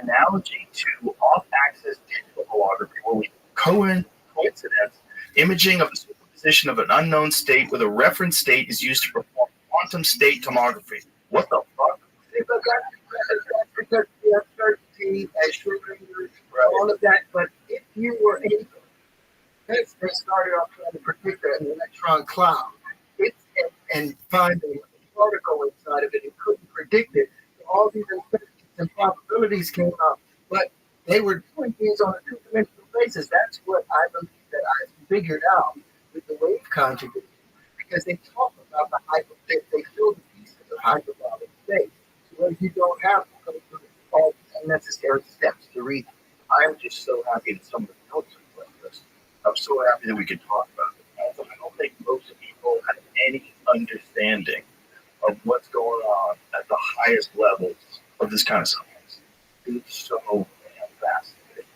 analogy to off-axis digital holography, where we coincidence imaging of the superposition of an unknown state with a reference state is used to perform quantum state tomography. What the fuck? Because the uncertainty and Schrodinger, all of that. But if you were able, they started off trying to predict an electron cloud, and find a particle inside of it and couldn't predict it. All these uncertainties and probabilities came up, but they were doing things on a two-dimensional basis. That's what I believe that I figured out with the wave conjugate, because they talk about the hyperbolic, they fill the pieces of hyperbolic space, where you don't have to go through all the unnecessary steps to read. I'm just so happy that some of the notes are like this. I'm so happy that we can talk about it. I don't think most people have any understanding of what's going on at the highest levels of this kind of science. It's so damn fascinating.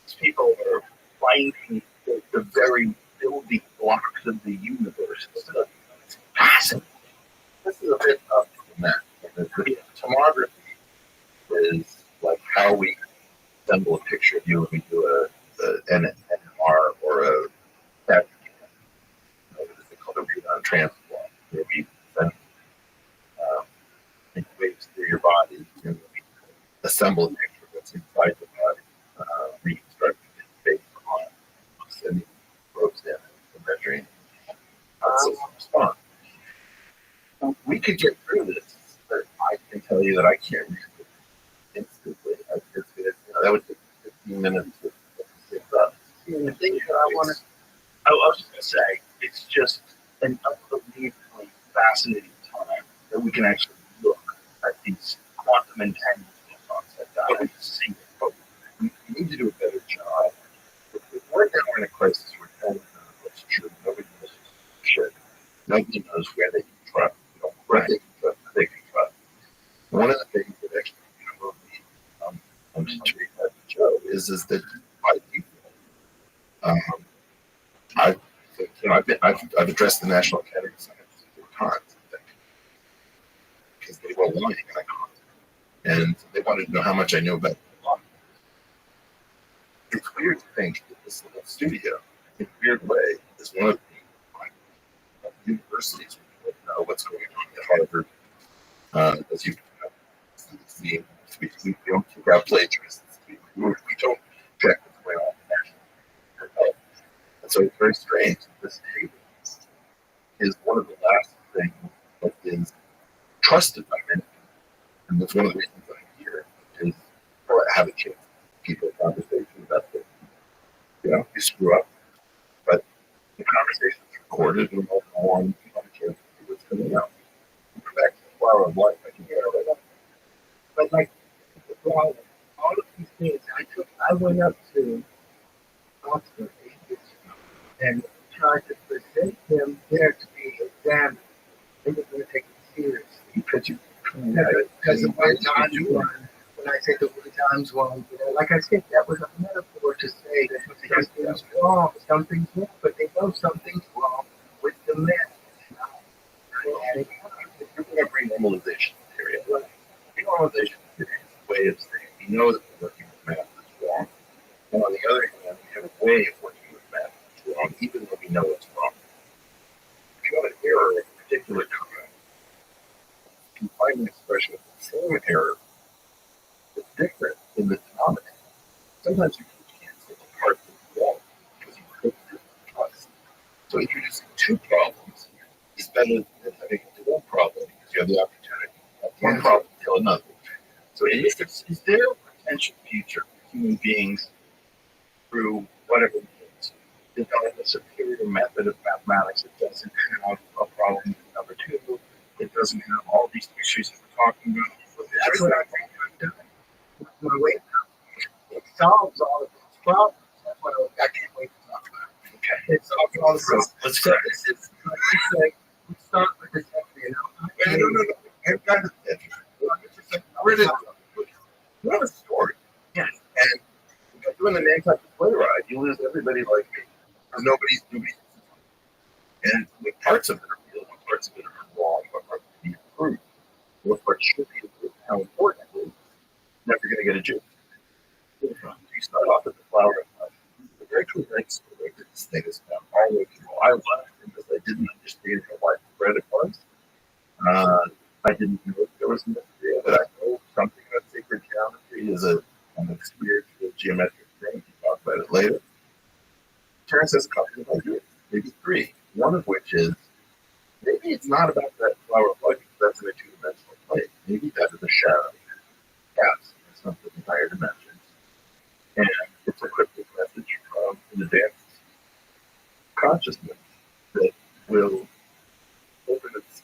These people are finding the very building blocks of the universe. It's fascinating. This is a bit up from that. The tomography is like how we assemble a picture of you when we do an NMR or a PET. What is it called? A read-on transplant, where we send waves through your body and we assemble a picture of what's inside the body, reconstruct it based on sending probes in and measuring response. We could get through this, but I can tell you that I can't read it instantly. That would take 15 minutes to sit up. And the thing that I want to, I was just going to say, it's just an unbelievably fascinating time that we can actually look at these quantum entanglement concepts out and see it. But we need to do a better job. Right now we're in a crisis where no one knows what's true. Nobody knows what's shit. Nobody knows where they can trust. Where they can trust, who they can trust. One of the things that actually drove me to read that show is that by default, I've addressed the National Academy of Sciences 4 times, I think, because they were lying and I caught them. And they wanted to know how much I knew about the law. It's weird to think that this little studio, in a weird way, is one of the universities where we know what's going on at Harvard. As you see, we don't kick out plagiarists. We don't check what's going on nationally. And so it's very strange. This table is one of the last things that is trusted by many people. And that's one of the reasons I'm here, is for I have a chance to keep a conversation about this. You screw up, but the conversation is recorded and we'll go on and have a chance to see what's coming out. Back to the flower of life, I can hear it right up. but like the problem, all of these things, I went up to Oxford 8 years ago and tried to present them there to be examined. They were going to take it seriously because of my times one. When I say the word times one, like I said, that was a metaphor to say that something's wrong, something's wrong, but they know something's wrong with the math. You're going to bring normalization theory. Normalization theory is a way of saying we know that we're working with math is wrong. And on the other hand, we have a way of working with math that's wrong, even though we know it's wrong. If you have an error in a particular time, you can find an expression of the same error that's different in the denominator. Sometimes you can cancel the parts of the wall because you could do it twice. So introducing two problems is better than having one problem because you have the opportunity of one problem to kill another. So is there a potential future for human beings through whatever means develop a superior method of mathematics that doesn't have a problem with number two, it doesn't have all these issues that we're talking about? That's what I think I've done. My way now. It solves all of these problems. That's what I can't wait to talk about. Okay. It solves all the problems. Let's So go. this is, like I say, we start with this, No. I've got it. Where did you have a story? Yes. And by doing the Nantucket Play Ride, you lose everybody like me. Because nobody's. And what parts of it are real, what parts of it are wrong, what parts need improved, what parts should be improved, how important it is. Never going to get a joke. You start off at the flower of life. The very true thanks for the way that this thing is done all the way through. I left because I didn't understand how widespread it was. I didn't know there was a mystery of it. I know something about sacred geometry is a kind of spiritual geometric thing. We'll talk about it later. Terrence has a couple of ideas, maybe three. One of which is maybe it's not about that flower of light because that's in a two-dimensional plane. Maybe that is a shadow. Yes, it's something in higher dimensions. And it's a cryptic message from an advanced consciousness that will open its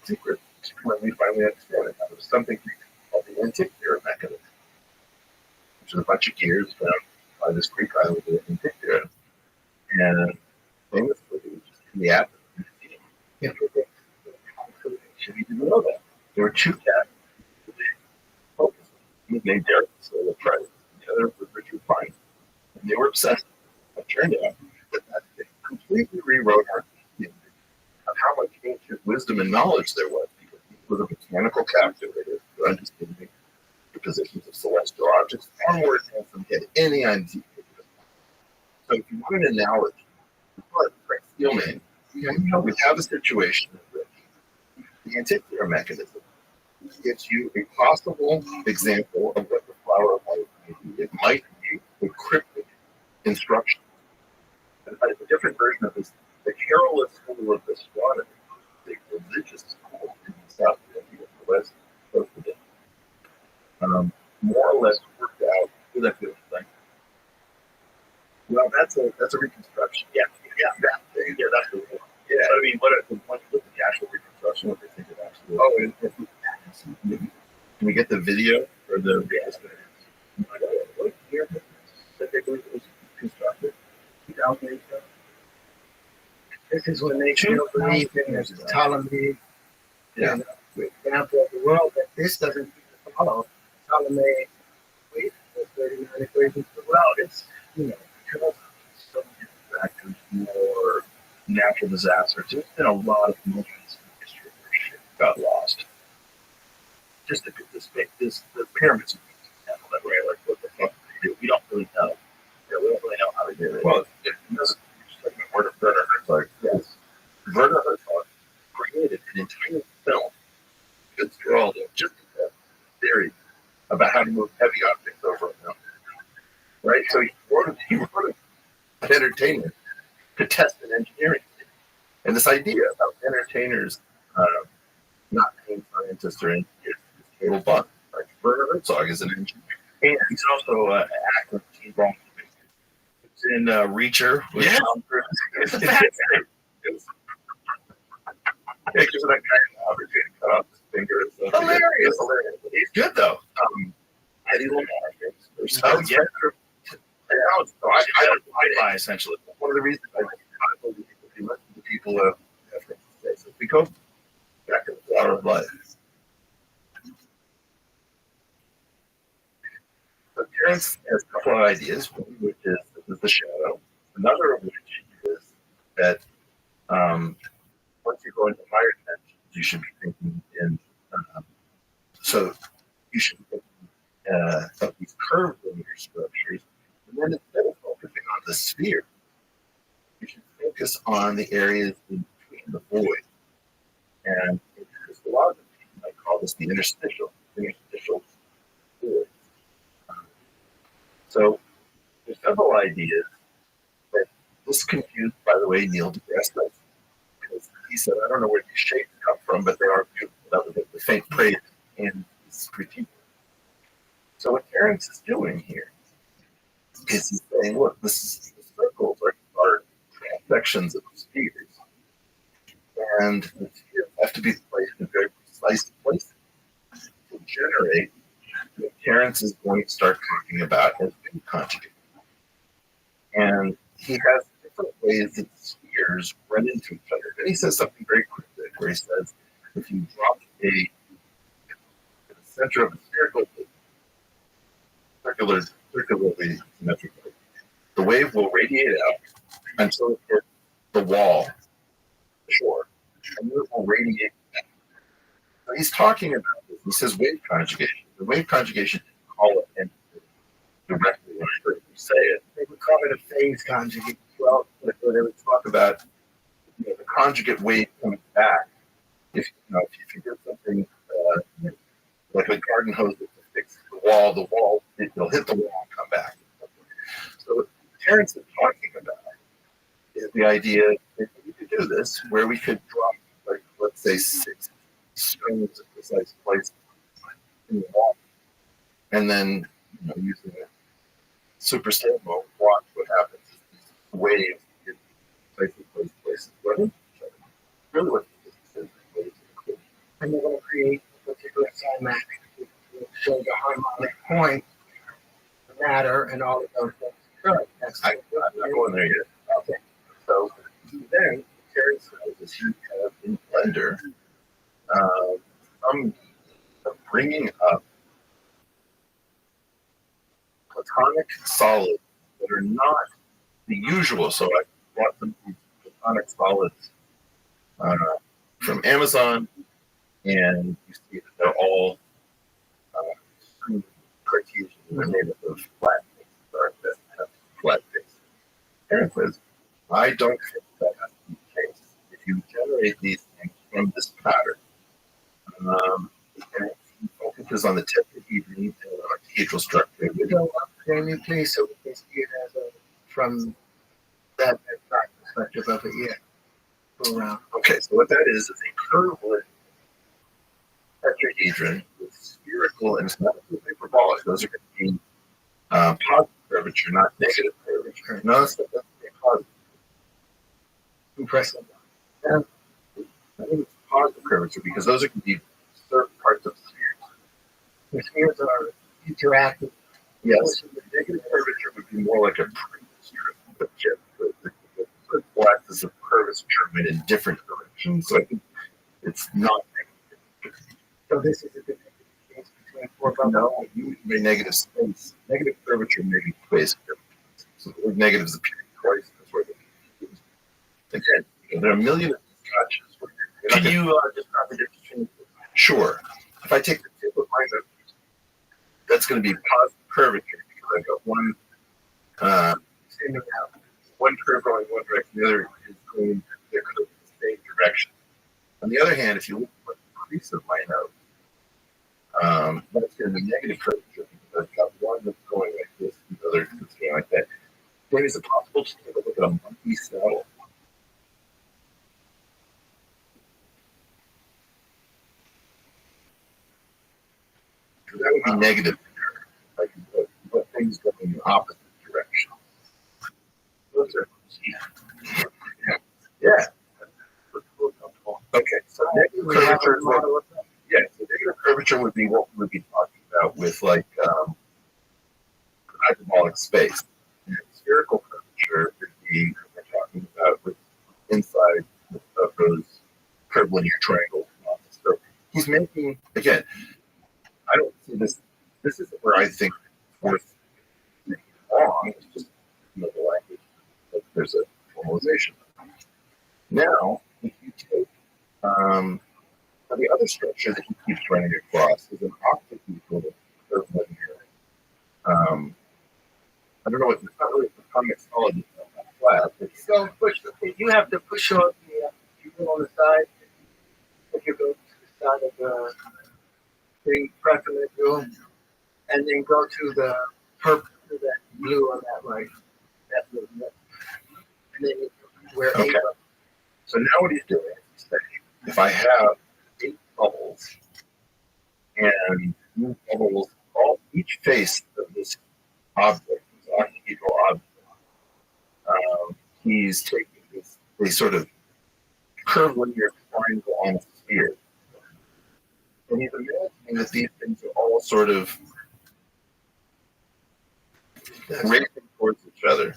secret when we finally understand it. There's something called the Antikythera mechanism, which is a bunch of gears found by this Greek island of Antikythera. And famously, it was just in the abdomen. We didn't know that. There were two cats that they focused on. One was named Derek, so they tried it. The other was Richard Pine. And they were obsessed. It turned out that they completely rewrote our thinking of how much ancient wisdom and knowledge there was, because it was a mechanical calculator for understanding the positions of celestial objects far more advanced than we had any idea. So if you want an analogy, like steelman, we have a situation in which the Antikythera mechanism gives you a possible example of what the flower of life may be. It might be a cryptic instruction. And a different version of this, the Carolus school of astronomy, the religious school in the South, the West Coast of it, more or less worked out. Who's that good thing? Well, that's a reconstruction. Yeah, that's the one. Yeah, I mean, once you look at the actual reconstruction, what they think of actually. Oh, can we get the video or the what year that they believe it was constructed? 2008. This is when they still believe in the Ptolemy example of the world, that this doesn't follow Ptolemy the 39 equations of the world. It's, Because so many factors, more natural disasters. There's been a lot of moments in history where shit got lost. Just the pyramids handle that way. Like, what the fuck did they do? We don't really know. Yeah, we don't really know how they did it. Well, it doesn't. Like Werner Herzog. Yes, Werner Herzog created an entire film. Good scroll, just a theory about how to move heavy objects over a mountain. Right, so he wrote an entertainment to test an engineering thing. And this idea about entertainers not being scientists or engineers is total bunk. Right? Werner Herzog is an engineer. And he's also an actor. He's wrong. It's in Reacher with Tom Cruise. It's fascinating. Yeah, because that guy in the opportunity cut off his finger. It's hilarious. He's good, though. Eddie Lamar. Oh, yeah. I essentially. One of the reasons I believe if you listen to people of ethnic states, if we go back to the flower of life. So Terrence has a couple of ideas, one of which is this is the shadow. Another of which is that once you go into higher dimensions, you should be thinking in so you should be thinking of these curved linear structures. And then instead of focusing on the sphere, you should focus on the areas in between the void. And in Christology, you might call this the interstitial void. So there's several ideas that this confused, by the way, Neil deGrasse Tyson. Because he said, I don't know where these shapes come from, but they are beautiful. That was the faint praise in his critique. So what Terrence is doing here is he's saying, look, the circles are sections of spheres. And the spheres have to be placed in very precise places to generate what Terrence is going to start talking about as wave conjugate. And he has different ways that spheres run into each other. And he says something very cryptic where he says, if you drop a in the center of a circularly symmetrically, the wave will radiate out until it hits the wall, the shore, and then it will radiate back. So he's talking about this. He says wave conjugation. The wave conjugation didn't call it anything directly when I heard him say it. they would call it a phase conjugate. Well, they would talk about the conjugate wave coming back if you get something like a garden hose that fixes the wall it'll hit the wall and come back. So what Terrence is talking about is the idea that we could do this where we could drop, like, let's say 6 stones at precise places in the wall, and then using a super stable, watch what happens. These waves get places, those places. Really, what this is waves include. And you're going to create a particular climax to show the harmonic point, the matter, and all of those things. Sure. I'm not going there yet. Okay. So then, Terry says, is you have in Blender some bringing up platonic solids that are not the usual. So I bought some platonic solids from Amazon, and you see that they're all Cartesian. They're made up of flat things, or that have flat things. Aaron says, I don't think that has to be the case. If you generate these things from this pattern, and it focuses on the tetrahedron and octahedral structure. Go up, Jamie, please, so we can see it as from that perspective of it. Yeah. Go around. Okay, so what that is a curved tetrahedron with spherical, and it's not hyperbolic. Those are going to be positive curvature, not negative curvature. Notice that that's positive. Impressive. I think it's positive curvature because those are going to be certain parts of spheres. The spheres are interactive. Yes, the negative curvature would be more like a pre-strip, but the axis of curvature made in different directions. So I think it's not negative. So this is a good difference between four bubbles. No, you may negative space. Negative curvature may be space. So the word negative is appearing twice. That's where the again, there are a million of these gotchas. Can you describe the difference between? Sure. If I take the tip of my nose, that's going to be positive curvature because I've got one curve going one direction, the other is going the same direction. On the other hand, if you look at the crease of my nose, that's going to be negative curvature because I've got one that's going like this and the other that's going like that. Then is it possible to take a look at a monkey cell? That would be negative, like what things go in the opposite direction. Those are, yeah. Okay, so negative curvature is so negative curvature would be what we would be talking about with like hyperbolic space. And spherical curvature would be what we're talking about with inside of those curvilinear triangles. So he's making, again, I don't see this. This isn't where I think worth wrong. It's just the language. There's a formalization. Now, if you take the other structure that he keeps running across is an octahedral curvilinear. I don't know what it's not really a comic solid. It's not flat. It's So push. You have to push on the. You go on the side. If you go to the side of the perpendicular, and then go to the purple, to that blue on that right. That blue. And then where okay. So now what he's doing is saying, if I have 8 bubbles and these bubbles, each face of this object, this octahedral object, he's taking a sort of curvilinear triangle on a sphere. And he's imagining that these things are all sort of racing towards each other.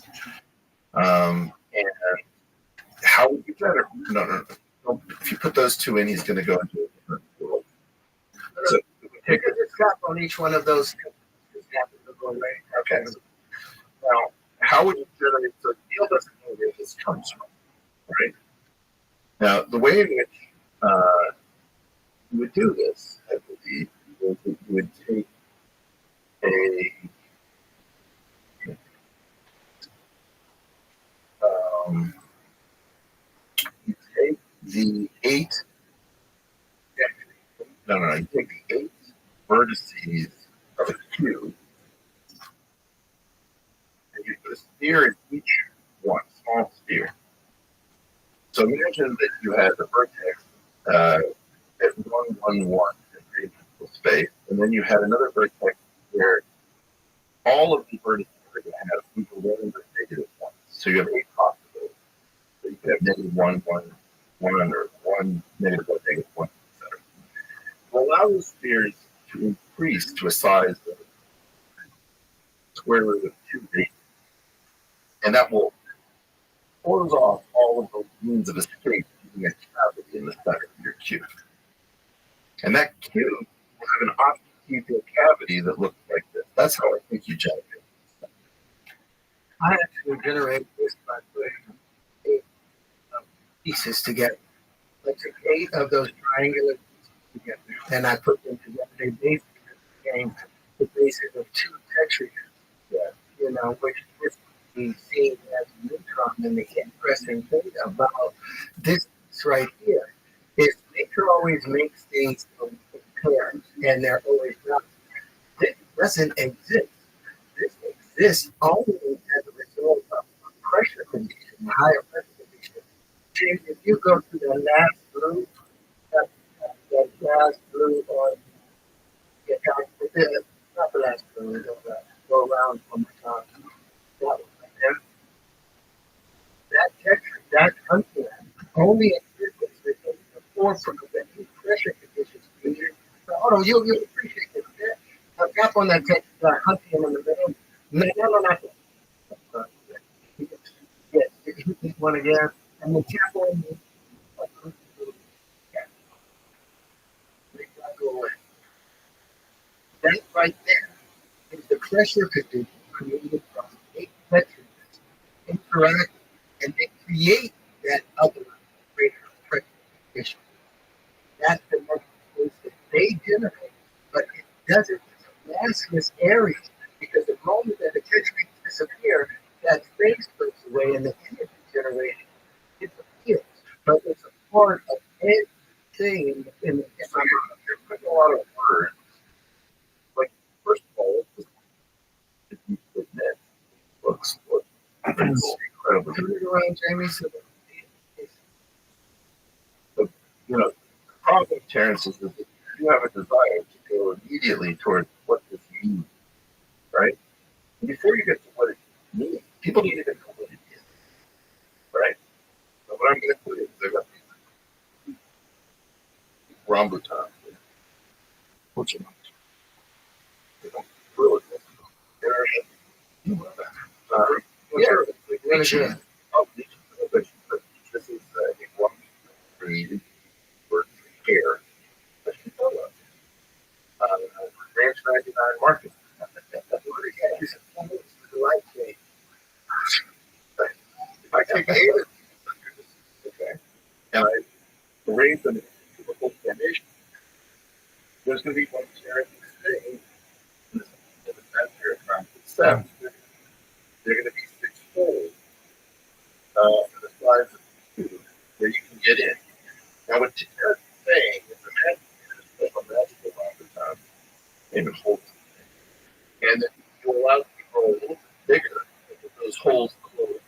And how would you better? No. If you put those two in, he's going to go into a different world. So take a step on each one of those. Just happen to go away. Okay. Now, how would you generate? So Neil doesn't know where this comes from, right? Now, the way in which you would do this, I believe, was that you would take you take the 8 take the 8 vertices of a cube and you put a sphere in each one, small sphere. So imagine that you had the vertex at 1, 1, 1 in three-dimensional space, and then you had another vertex where all of the vertices that you have equal 1 and -1. So you have 8 possibilities. So you could have -1, 1, 1, or 1, -1, -1, etc. To allow the spheres to increase to a size of square root of 2 and that will close off all of those means of escape using a cavity in the center of your cube. And that cube will have an octahedral cavity that looks like this. That's how I think you generate it. I actually generate this by putting 8 pieces together. I took 8 of those triangular pieces together, and I put them together. They basically became the basis of 2 tetraeders. Yeah. You know, which is seen as a neutron. And the interesting thing about this right here is nature always makes things in pairs, and they're always not. This doesn't exist. This exists only as a result of a pressure condition, a higher pressure condition. James, if you go to the last blue, that last blue on not the last blue, go around on the top. That one right there. That texture, that hunting only exists within the forefront of any pressure conditions. Hold on, you'll appreciate this. Now tap on that hunting in the middle. No, not that. Yes, hit this one again. And then tap on this. That right there is the pressure condition created from 8 tetraeders interact, and they create that other greater pressure condition. That's the next space that they generate, but it doesn't. It's a massless area because the moment that the tetraeders disappear, that space goes away and the energy generated disappears. But it's a part of everything in the So you're putting a lot of words. Like, first of all, if you admit, looks incredibly. Turn it around, Jamie. So But, the problem, Terrence, is that you have a desire to go immediately towards what this means, right? And before you get to what it means, people need to know what it is, right? So what I'm going to do is I've got these rambutans. What's your name? They don't really know. You know that. Legion. Oh, Legion. But this is one breed for hair. Ranch 99 market. If I take 8 of these, okay, and I arrange them in a whole formation, there's going to be one carrot thing in the center around 7. They're going to be 6 holes for the size of the tube where you can get in. Now, what Terrence is saying is a magical lifetime and it holds something. And then you allow it to grow a little bit bigger with those holes close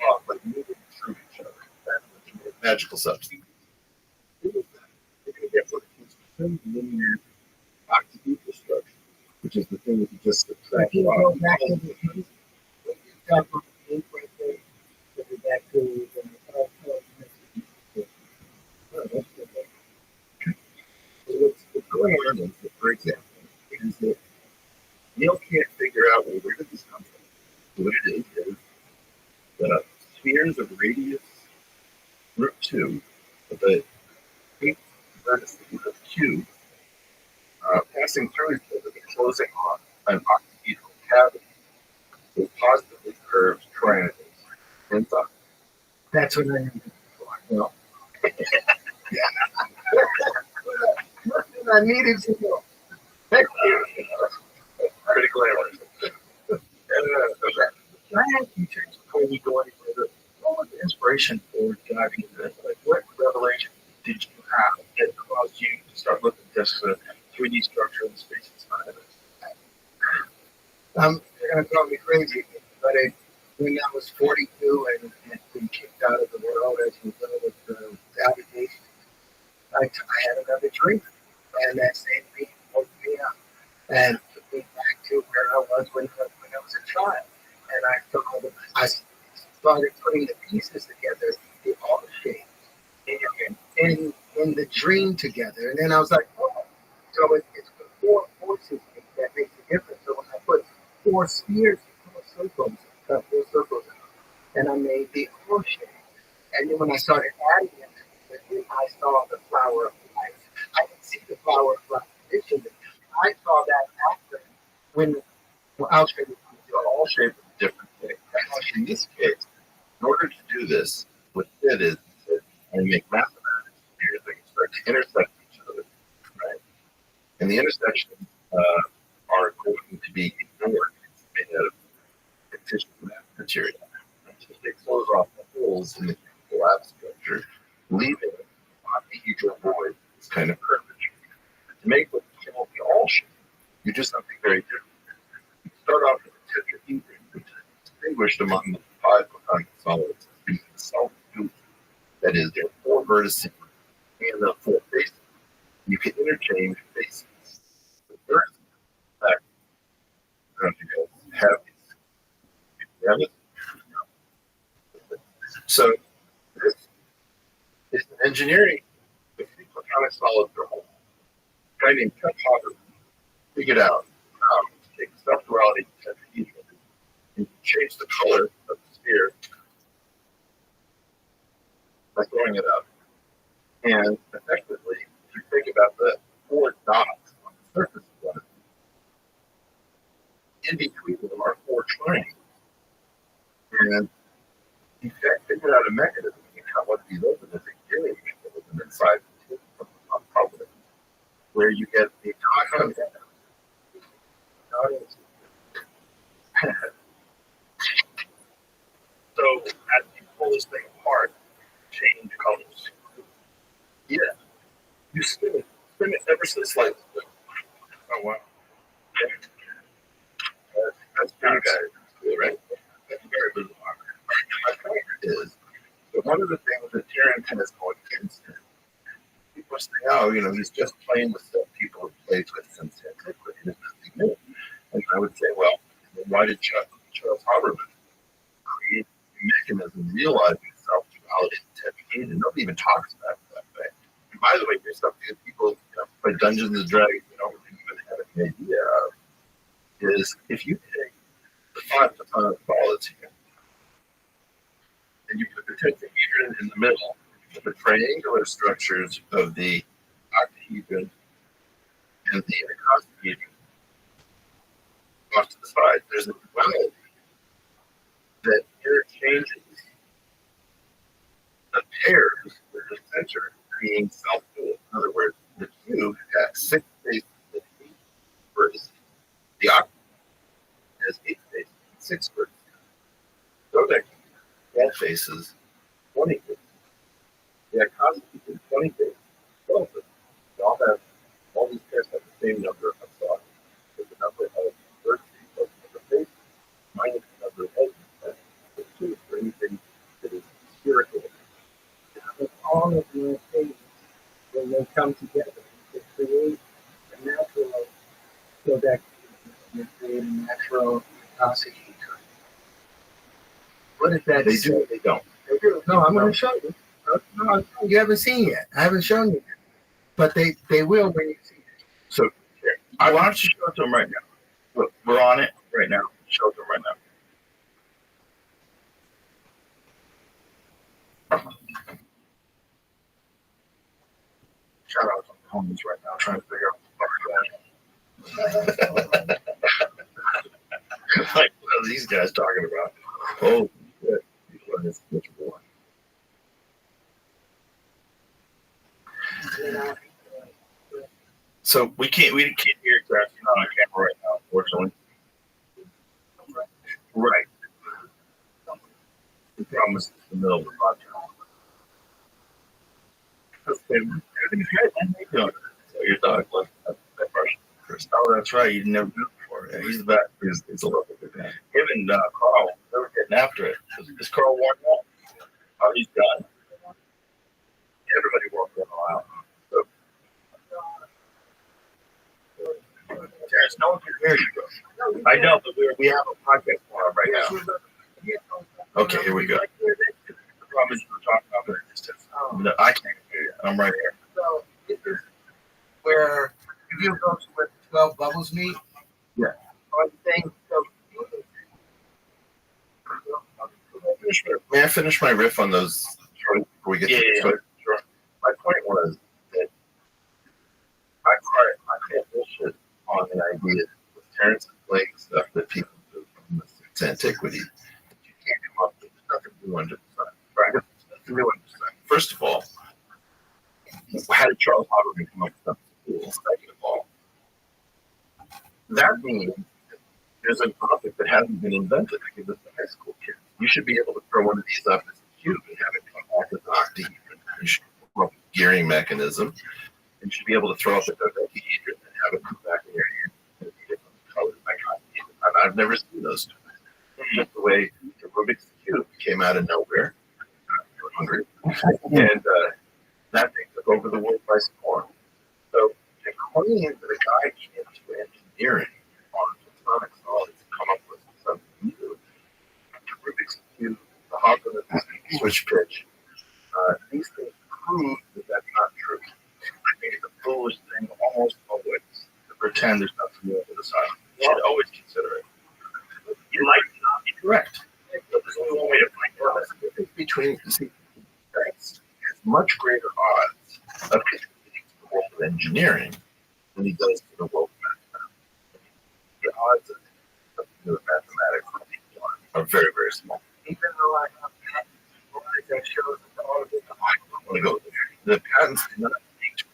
off, like moving through each other. That's the magical substance. Do with that, you're going to get what is linear octahedral structure, which is the thing that you just subtract you off. go back to the ink, tap on the ink right there. Go back to What's going on is that, for example, is that Neil can't figure out, well, where did this come from? So what it is the spheres of radius root 2 of the 8 vertices of cube passing through each other and closing on an octahedral cavity with positively curved triangles inside. that's what I am. Well, I needed to know. pretty glamorous. Can I ask you, James, before we go any further, what was the inspiration for diving into this? Like, what revelation did you have that caused you to start looking at this 3D structure in the space inside of it. They're going to call me crazy, but when I was 42 and been kicked out of the world as a result of the allegations, I had another dream, and that same dream woke me up and took me back to where I was when I was a child. And I started putting the pieces together, the all shapes, in the dream together. And then I was like, oh, so it's the four forces that make the difference. So when I put four spheres, four circles, and I made the all shape. And then when I started adding it, I saw the flower of life. I didn't see the flower of life initially. I saw that after when I'll show you. All shape is a different thing. In this case, in order to do this, what it is that I make mathematics spheres that can start to intersect each other, right? And the intersections are going to be ignored. It's made out of fictitious material. So they close off the holes in the lab structure, leaving a dihedral void, this kind of curvature. To make what you call the all shape, you do something very different. You start off with a tetrahedron, which is distinguished among the five platonic solids as being self-dual. That is, there are four vertices and the four faces. You can interchange faces. The first, in fact, I don't know if you guys have these. You have it? So, this is an engineering with the platonic solid thermal. A guy named Ted Potter figured out how to take the self-duality tetrahedron and change the color of the sphere by throwing it up. And effectively, if you think about the four dots on the surface of it, in between them are four triangles. And he figured out a mechanism in how one of these open as a gearing mechanism inside the tip of the problem, where you get the contact. So as you pull this thing apart, change colors. Yeah. You spin it ever so slightly. Oh wow. That's pretty good, right? That's very bizarre. My point is that one of the things that Tarrant has going against him, people say, oh, he's just playing with stuff people have played with since antiquity. There's nothing new. And I would say, well, why did Charles Habermas create a mechanism realizing self-duality and tetrahedron? Nobody even talks about it that way. And by the way, there's something that people play Dungeons and Dragons don't even have an idea of, is if you take the five platonic solids here, and you put the tetrahedron in the middle, the triangular structures of the octahedron and the icosahedron off to the side, there's a duality that interchanges the pairs with the center being self-dual. In other words, the cube has 6 faces and 8 vertices. The octahedron has 8 faces and 6 vertices. Dodecahedron, 12 faces, 20 faces. The icosahedron, 20 faces, 12 faces. All these pairs have the same number of sides. There's the number of vertices plus the number of faces minus the number of edges. That's 2 for anything that is spherical. With all of your things, when they come together, to create a natural dodecahedron, you create a natural icosahedron. What does that They say? do, they don't. They do. No, I'm going to show you. No, you haven't seen yet. I haven't shown you yet. But they will when you see it. So, here, why don't you show it to them right now? Look, we're on it right now. Show it to them right now. Shout out to the homies right now trying to figure out what the fuck going on. Like, what are these guys talking about? Oh, shit. People are this miserable. So we can't hear exactly on camera right now, unfortunately. Right. The problem is it's the middle of the podcast. Okay, everything's good. How you doing? So your dog left that part. Chris. Oh, that's right. You never knew before. Yeah, he's the best. He's a lovely guy. Him and Carl, they were getting after it. Is Carl worn out? Oh, he's done. Everybody walked in a while. So, Terrence, no one can hear you, bro. I know, but we have a podcast going on right now. Okay, here we go. The problem is we're talking about very distance. No, I can't hear you. I'm right here. So this is where if you go to where the 12 bubbles meet. Yeah. On the thing, so May I finish my riff on those before we get to the Sure. My point was that I call bullshit on the idea with Terrence and Blake stuff that people do from since antiquity. You can't come up with nothing new under the sun. Right? Nothing new under the sun. First of all, how did Charles Hauerman come up with something cool? Second of all, that means there's an object that hasn't been invented to give this to high school kids. You should be able to throw one of these up as a cube and have it come back as an octahedron. You should come up with a gearing mechanism. And you should be able to throw up a dodecahedron and have it come back in your hand and be different colors like octahedron. And I've never seen those two. Just the way the Rubik's Cube came out of nowhere. You were hungry. And that thing took over the world by storm. So the claim that a guy came to engineering on platonic solids to come up with something new, the Rubik's Cube, the Hawthorne switch pitch, these things prove that that's not true. I think it's a foolish thing almost always to pretend there's nothing new under the sun. You should always consider it. You might not be correct, but there's only one way to find out. The difference between has much greater odds of contributing to the world of engineering than he does to the world of mathematics. The odds of doing mathematics are very, very small. even though I have patents that shows that all of it, I don't want to go there. The patents do not need to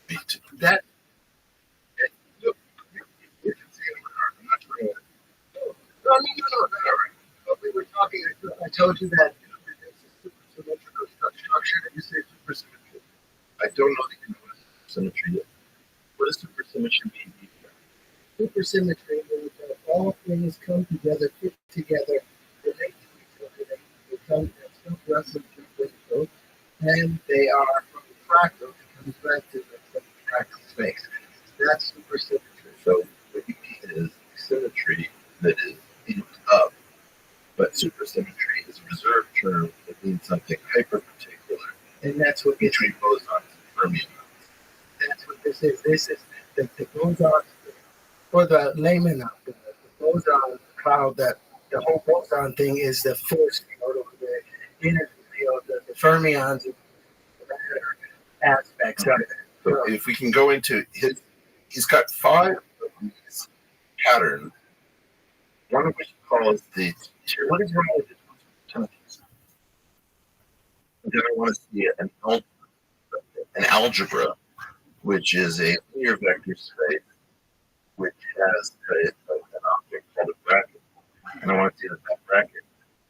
be to that look. You can see it. I'm not trying to. no. But we were talking. I told you that it's a supersymmetrical structure, and you say supersymmetry. I don't know that you know what supersymmetry is. What does supersymmetry mean? Supersymmetry means that all things come together, fit together, relate to each other. They come as self-referential physical, and they are from the fractal. It comes back to the fractal space. That's supersymmetry. So what you mean is symmetry that is in up, but supersymmetry is a reserved term that means something hyper particular And that's what this, between bosons and fermions. that's what this is. This is the boson, for the layman out there, the boson cloud, that the whole boson thing is the force field of the energy field, the fermions, and the matter aspects of it. So if we can go into he's got 5 of these patterns, one of which he calls the, what is wrong with this? And then I want to see an algebra, which is a linear vector space, which has an object called a bracket. And I want to see that that bracket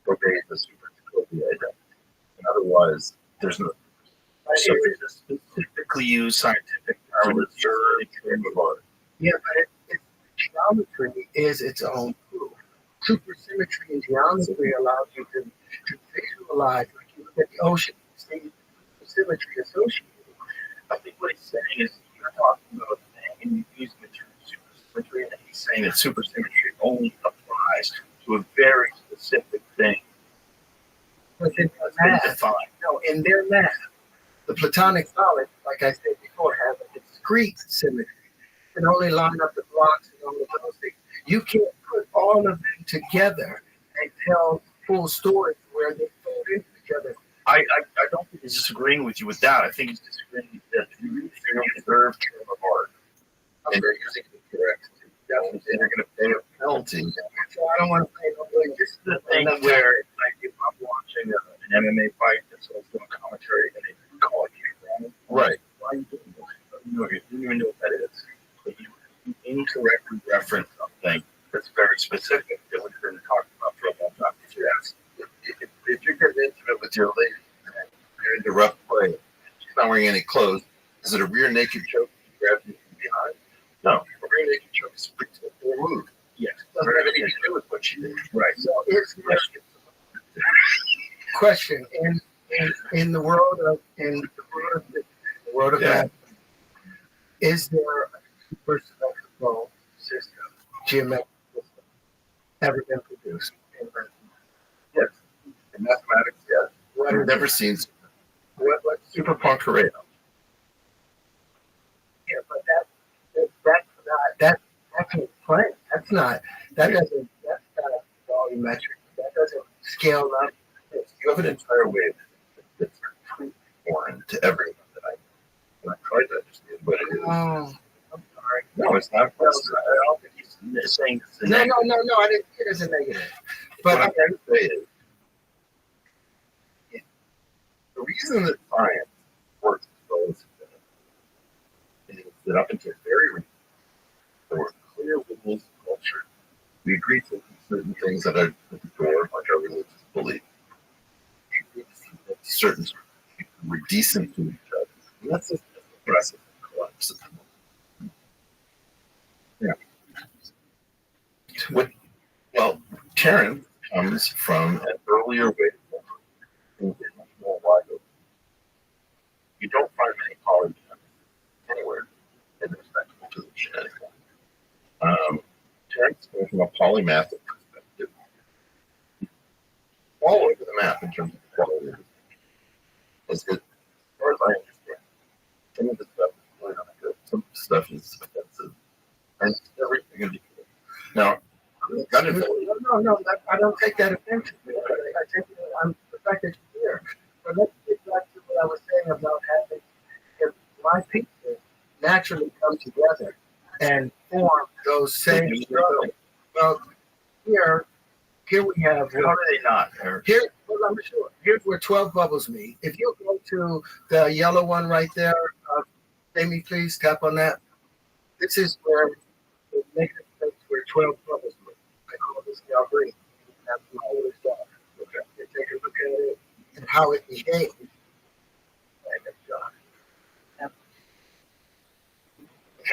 obeys the supersymmetry identity. And otherwise, there's no. So it's a specifically used scientific term to observe a term of art. Yeah, but geometry is its own proof. Supersymmetry in geometry allows you to visualize, like you look at the ocean, you see symmetry associated. I think what he's saying is you're talking about a thing and you use the term supersymmetry, and he's saying that supersymmetry only applies to a very specific thing. But in That's their been math, defined. no, in their math, the platonic solids, like I said before, have a discrete symmetry. You can only line up the blocks and all of those things. You can't put all of them together and tell full stories where they fit into each other. I don't think he's disagreeing with you with that. I think he's disagreeing that you use an observed term of art. And they're using it correctly. And they're going to pay a penalty. So I don't want to say no way. This is the thing where, like, if I'm watching an MMA fight and someone's doing commentary and they call it you, Right. why are you doing this? You don't even know what that is. But you incorrectly reference something that's very specific that we've been talking about for a long time. Yes. If you're getting intimate with your lady and you're into rough play, she's not wearing any clothes, is it a rear naked choke? She grabs you from behind? No. A Right. So here's the question: in the world of Yeah. math, is there a super symmetrical system, geometric system, ever been produced in mathematics? Yes. In mathematics, yes. What I've is never it? seen What Super Poincaré. Yeah, but that's not that's a plan. That's not that doesn't that's not volumetric. That doesn't scale up. You have an entire wave that's completely foreign to everyone that I tried to understand, but it is. Oh, I'm sorry. No, it's not. No, I don't think he's saying it's a No, negative. no. I didn't see it as a negative. What But I'm trying to say is, the reason that science works as well as it does is that up until very recently, there were clear rules of culture. We agreed to certain things that are at the door, like our religious belief. We agreed that certain people were decent to each other. And that's just aggressive collapse. Yeah. Well, Karen comes from an earlier way of thinking, much more wide open. You don't find many polygons anywhere in the respectable position anymore. Terrence comes from a polymathic perspective, all over the map in terms of quality. As far as I understand, some of the stuff is really not good. Some stuff is offensive, and everything in between. Now, no, I don't take that offensively. I take it, the fact that you're here. But let's get back to what I was saying about having if my pieces naturally come together and form those same structures. Well, here we have. how do they not? Here, well, I'm sure. Here's where 12 bubbles meet. If you go to the yellow one right there, Amy, please tap on that. This is where it makes a place where 12 bubbles meet. I call this now green. That's my older stuff. Okay. You take a look at it and how it behaves. And it's Yep.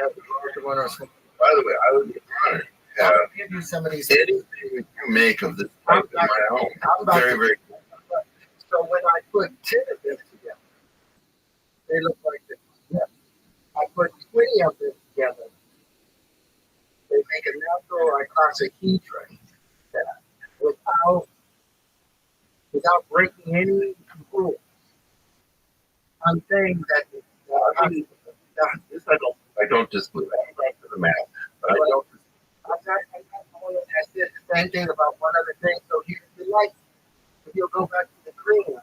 Have the larger one or something. By the way, I would be honored to I'll have give you some of these. anything that you make of this type of my own. I'm about Very, to- very cool. So when I put 10 of them together, they look like this. Yeah. I put 20 of them together. They make a natural icosahedron without breaking any rules. I'm saying that This I don't disbelieve. I don't like the math, but I don't. I'm not going to ask this same thing about one other thing. So here's the light. If you'll go back to the green,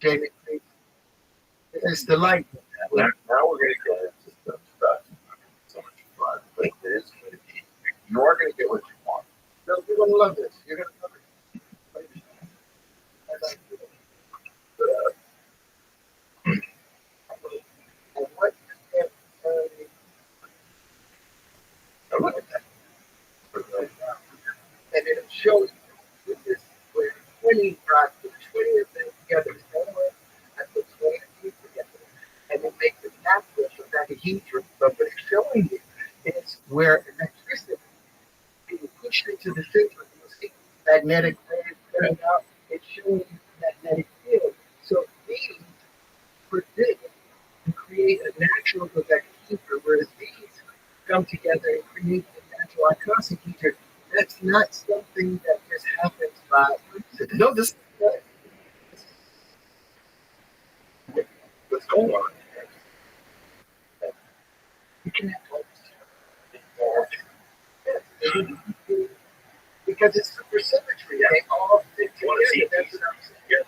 David, please. It's the light. Now we're going to get into some stuff. So much fun, but it is going to be. You are going to get what you want. No, you're going to love this. You're going to love it. And what I look at that. and it'll show you with this where 20 brought the 20 of them together the same way. I put 20 of these together and then make the calculus of that dodecahedron. But what it's showing you is where electricity being pushed into the center of the magnetic waves coming out, it's showing you magnetic field. So these predict and create a natural dodecahedron, whereas these come together and create a natural icosahedron. That's not something that just happens by accident. No, this. What's going on? You can have because it's supersymmetry. They all fit together. That's what I'm saying.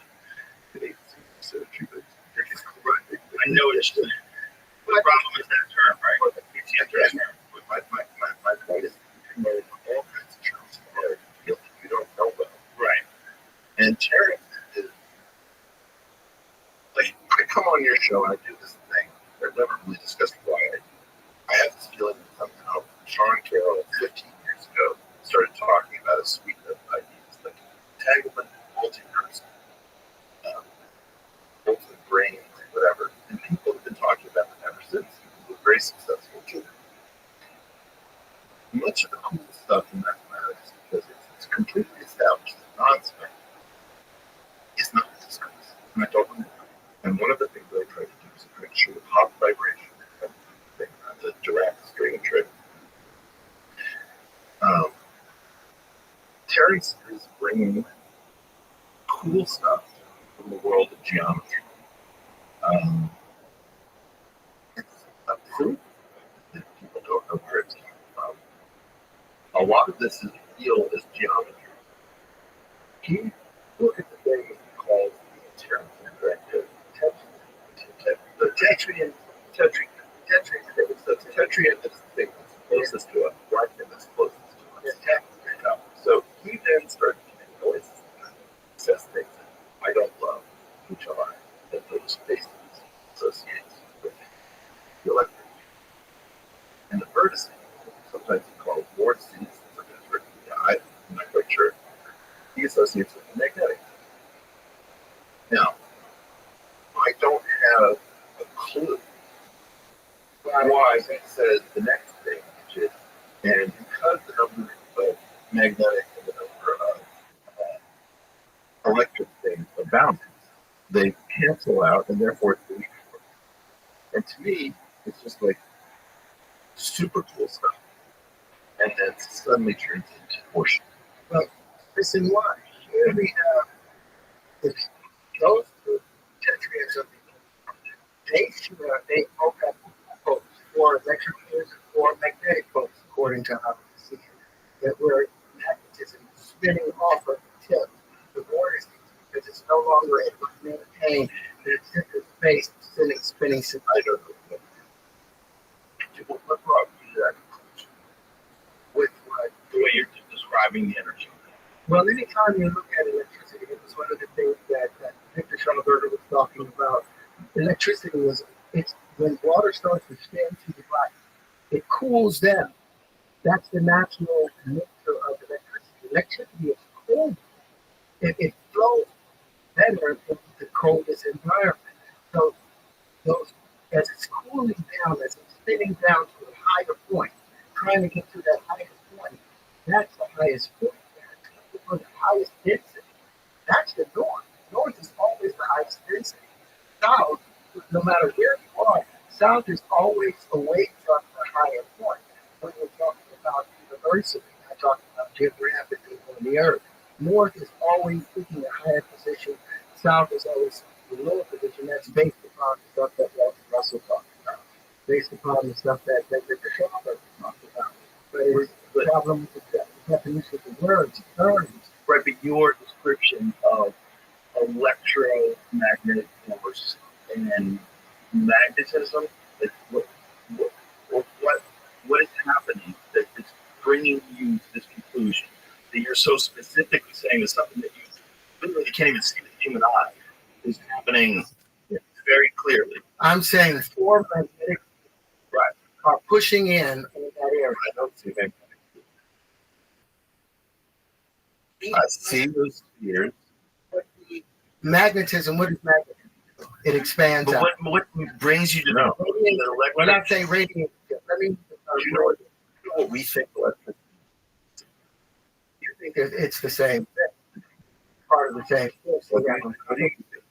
I know it's the problem is that term, right? You can't get term. My point is, you can know all kinds of terms you don't know well. Right. And Terry is like, I come on your show and I do this thing. I've never really discussed why I have this feeling that somehow Sean Carroll 15 years ago started talking about a suite of ideas like entanglement, multiverse, ultimate brain, whatever. And people have been talking about it ever since. It was very successful too. Much of the cool stuff in mathematics, because it's completely established that non-spectral is not discussed. And I don't know. And one of the things that I try to do is I try to show the pop vibration, the direct string trick. Terry is bringing cool stuff from the world of geometry. It's a proof that people don't know where it's coming from. A lot of this is real as geometry. He look at the thing he calls the interference the Tetrian the Tetrian is the thing that's closest to us, right? And that's closest to us. So he then started making noises and says things that I don't love, which are that those spaces associates with the electric. And the vertices, sometimes he calls vortices, sometimes I'm not quite sure. He associates with the magnetic. Now, I don't have a clue why he says the next thing, which is, and because the number of magnetic and the number of electric things are bounded, they cancel out, and therefore it's the weak force. And to me, it's just like super cool stuff. And then suddenly turns into horseshit. Well, listen, why? Here we have those two tetrians of they both have poles, 4 electric poles, 4 magnetic poles, according to how we see it. That where magnetism is spinning off of the tip, the vortices, because it's no longer able to maintain the tip of space spinning. I don't know. What brought you to that conclusion? With what? The way you're describing the energy. Well, anytime you look at electricity, it was one of the things that Victor Schonberger was talking about. Electricity it's when water starts to spin through the body, it cools down. That's the natural nature of electricity. Electricity is cold. It flows better in the coldest environment. So those as it's cooling down, as it's spinning down to a higher point, trying to get to that higher point, that's the highest point. For the highest density. That's the north. North is always the highest density. South, no matter where you are, south is always away from the higher point. When we're talking about university, I'm talking about geographically on the earth. North is always seeking a higher position. South is always the lower position. That's based upon the stuff that Russell talked about, based upon the stuff that Victor Schonberger talked about. But it's the problem with the definition of the words, terms. Right, but your description of electromagnetic force and magnetism, like what is happening that is bringing you to this conclusion that you're so specifically saying is something that you literally can't even see with the human eye is happening very clearly. I'm saying 4 magnetic are pushing in that area. I don't see that. I see those spheres. Magnetism, what is magnetism? It expands But out. what brings you to No. that When electric? I say radiant, let me. You know what we think electricity You think that it's the same thing, part of the same thing. So, yeah. How do you think?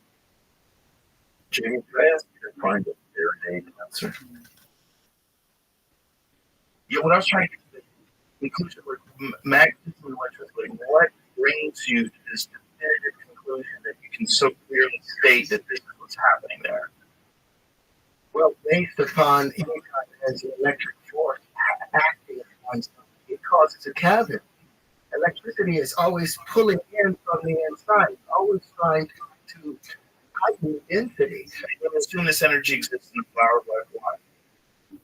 Jamie, could I ask you to find a very name answer? Yeah, what I was trying to get to the conclusion was magnetism and electricity. What brings you to this definitive conclusion that you can so clearly state that this is what's happening there? Well, based upon any kind of electric force acting on something, it causes a cavity. Electricity is always pulling in from the inside, it's always trying to heighten the density. I assume this energy exists in the flower of life.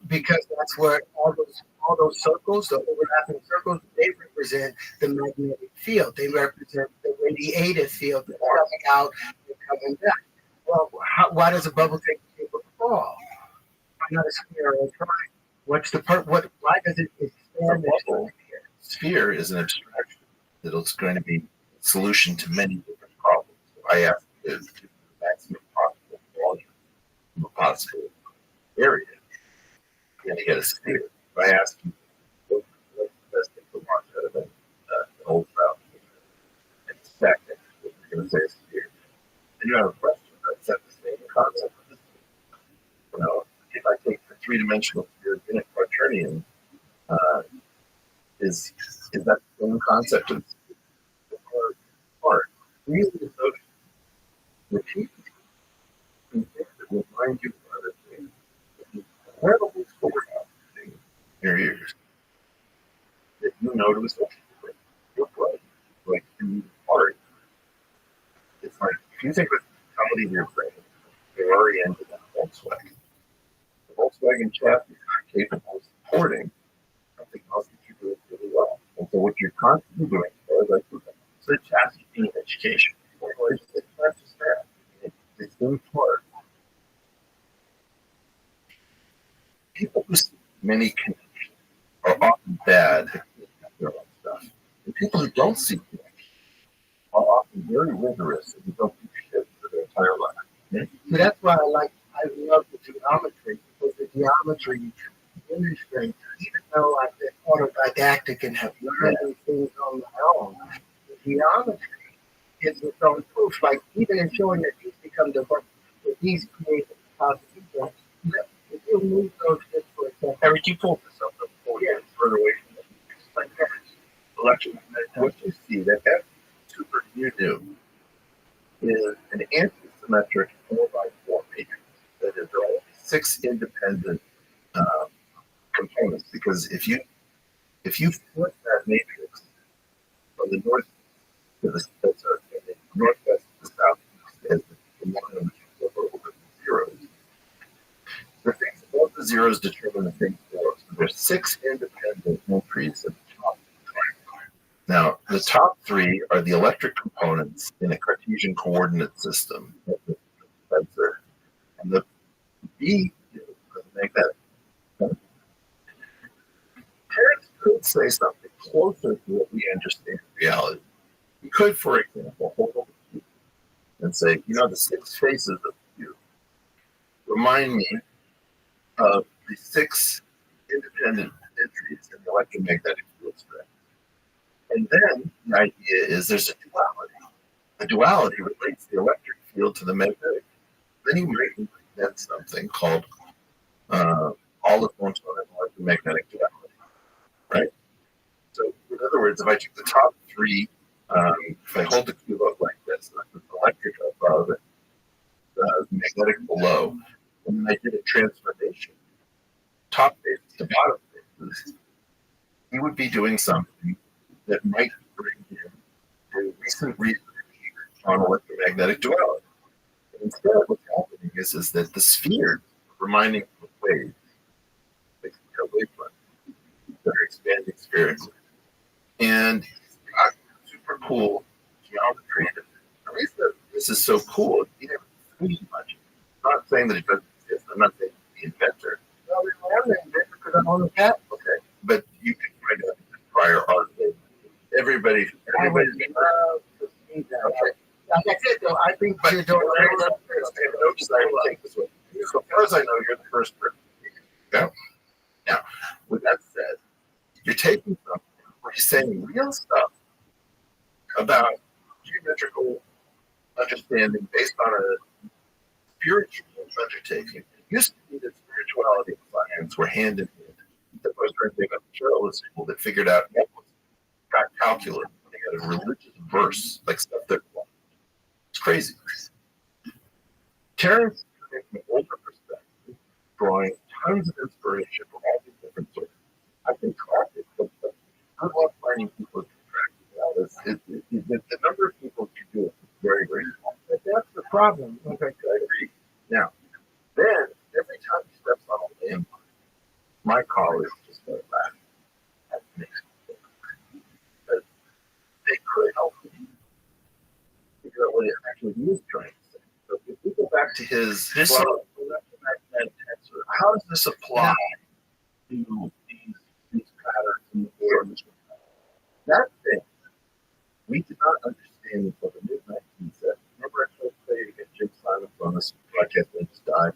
Because that's where all those circles, the overlapping circles, they represent the magnetic field. They represent the radiative field that's coming out and coming back. Well, why does a bubble take the shape of a ball? Not a sphere or a triangle. What's the why does it expand? The sphere is an abstraction that's going to be a solution to many different problems. I ask you to do the maximum possible volume from a possible area. You're going to get a sphere. If I ask you, what's the best thing to launch out of an old trout? three-dimensional sphere in a quaternion is that same concept of part really associated with people who think that will remind you of other things. Incredible story in your ears that you know to associate with your brain, like in the heart. It's like if you think of the quality of your brain, you're already into that Volkswagen. The Volkswagen chassis is not capable of supporting something else that you do really well. And so what you're constantly doing is like so the chassis being education. It's not just that. It's in part. People who see many connections are often bad at their own stuff. And people who don't see connections are often very rigorous and don't do shit for their entire life. So that's why I love the geometry, because the geometry illustrates, even though I've been autodidactic and have learned these things on my own, the geometry is its own proof. Like even in showing that these become diverse, that these create how to do that. If you move those bits, for example, Harry, can you pull this up before we get further away from it? just like that. Electromagnetic. What you see that super you do is an anti-symmetric 4x4 matrix that is all 6 independent components. Because if you flip that matrix from the north to the northwest to the southeast as the line which is over the zeros, the things above the zeros determine the things below. So there's 6 independent entries at the top. Now, the top 3 are the electric components in a Cartesian coordinate system. Sensor. And the B doesn't make that. Parents could say something closer to what we understand in reality. You could, for example, hold up a cube and say, the 6 faces of the cube remind me of the 6 independent entries in the electromagnetic field strength. And then the idea is there's a duality. The duality relates the electric field to the magnetic. Then you might invent something called all the photon and electromagnetic duality, right? So in other words, if I took the top 3, if I hold the cube up like this, and I put the electric above it, the magnetic below, and then I did a transformation, top faces to bottom faces, you would be doing something that might bring in to recent research on electromagnetic duality. And instead, what's happening is that the sphere, reminding of waves, like wavefront, that are expanding spherically. And it's got super cool geometry. The reason that this is so cool, you never see much. I'm not saying that it doesn't exist. I'm not saying the inventor. No, I'm the inventor because I'm on the path. Okay, but you can find out in prior art. Everybody's I would love to see that. okay. Like I said, though, I think you're doing No desire to take this one. So far as I know, you're the first person. Go. Now, with that said, you're taking something where you're saying real stuff about geometrical understanding based on a spiritual undertaking. It used to be that spirituality and science were hand in hand. The most thing about the show was people that figured out got calculus. They got a religious verse, like stuff that it's crazy. Terrence, from an older perspective, drawing tons of inspiration from all these different sources. I can track it, but I love finding people who can track it out. The number of people who do it is very, very small. But that's the problem. Okay. I agree. Now, then, every time he steps on a landmine, my colleagues just start laughing at me. But they could help me figure out what it actually is trying to say. So if we go back to his electromagnetic tensor, how does this apply to these patterns in the board? That thing, we did not understand until the mid-1970s. Remember I played against Jim Simons on this broadcast that just died?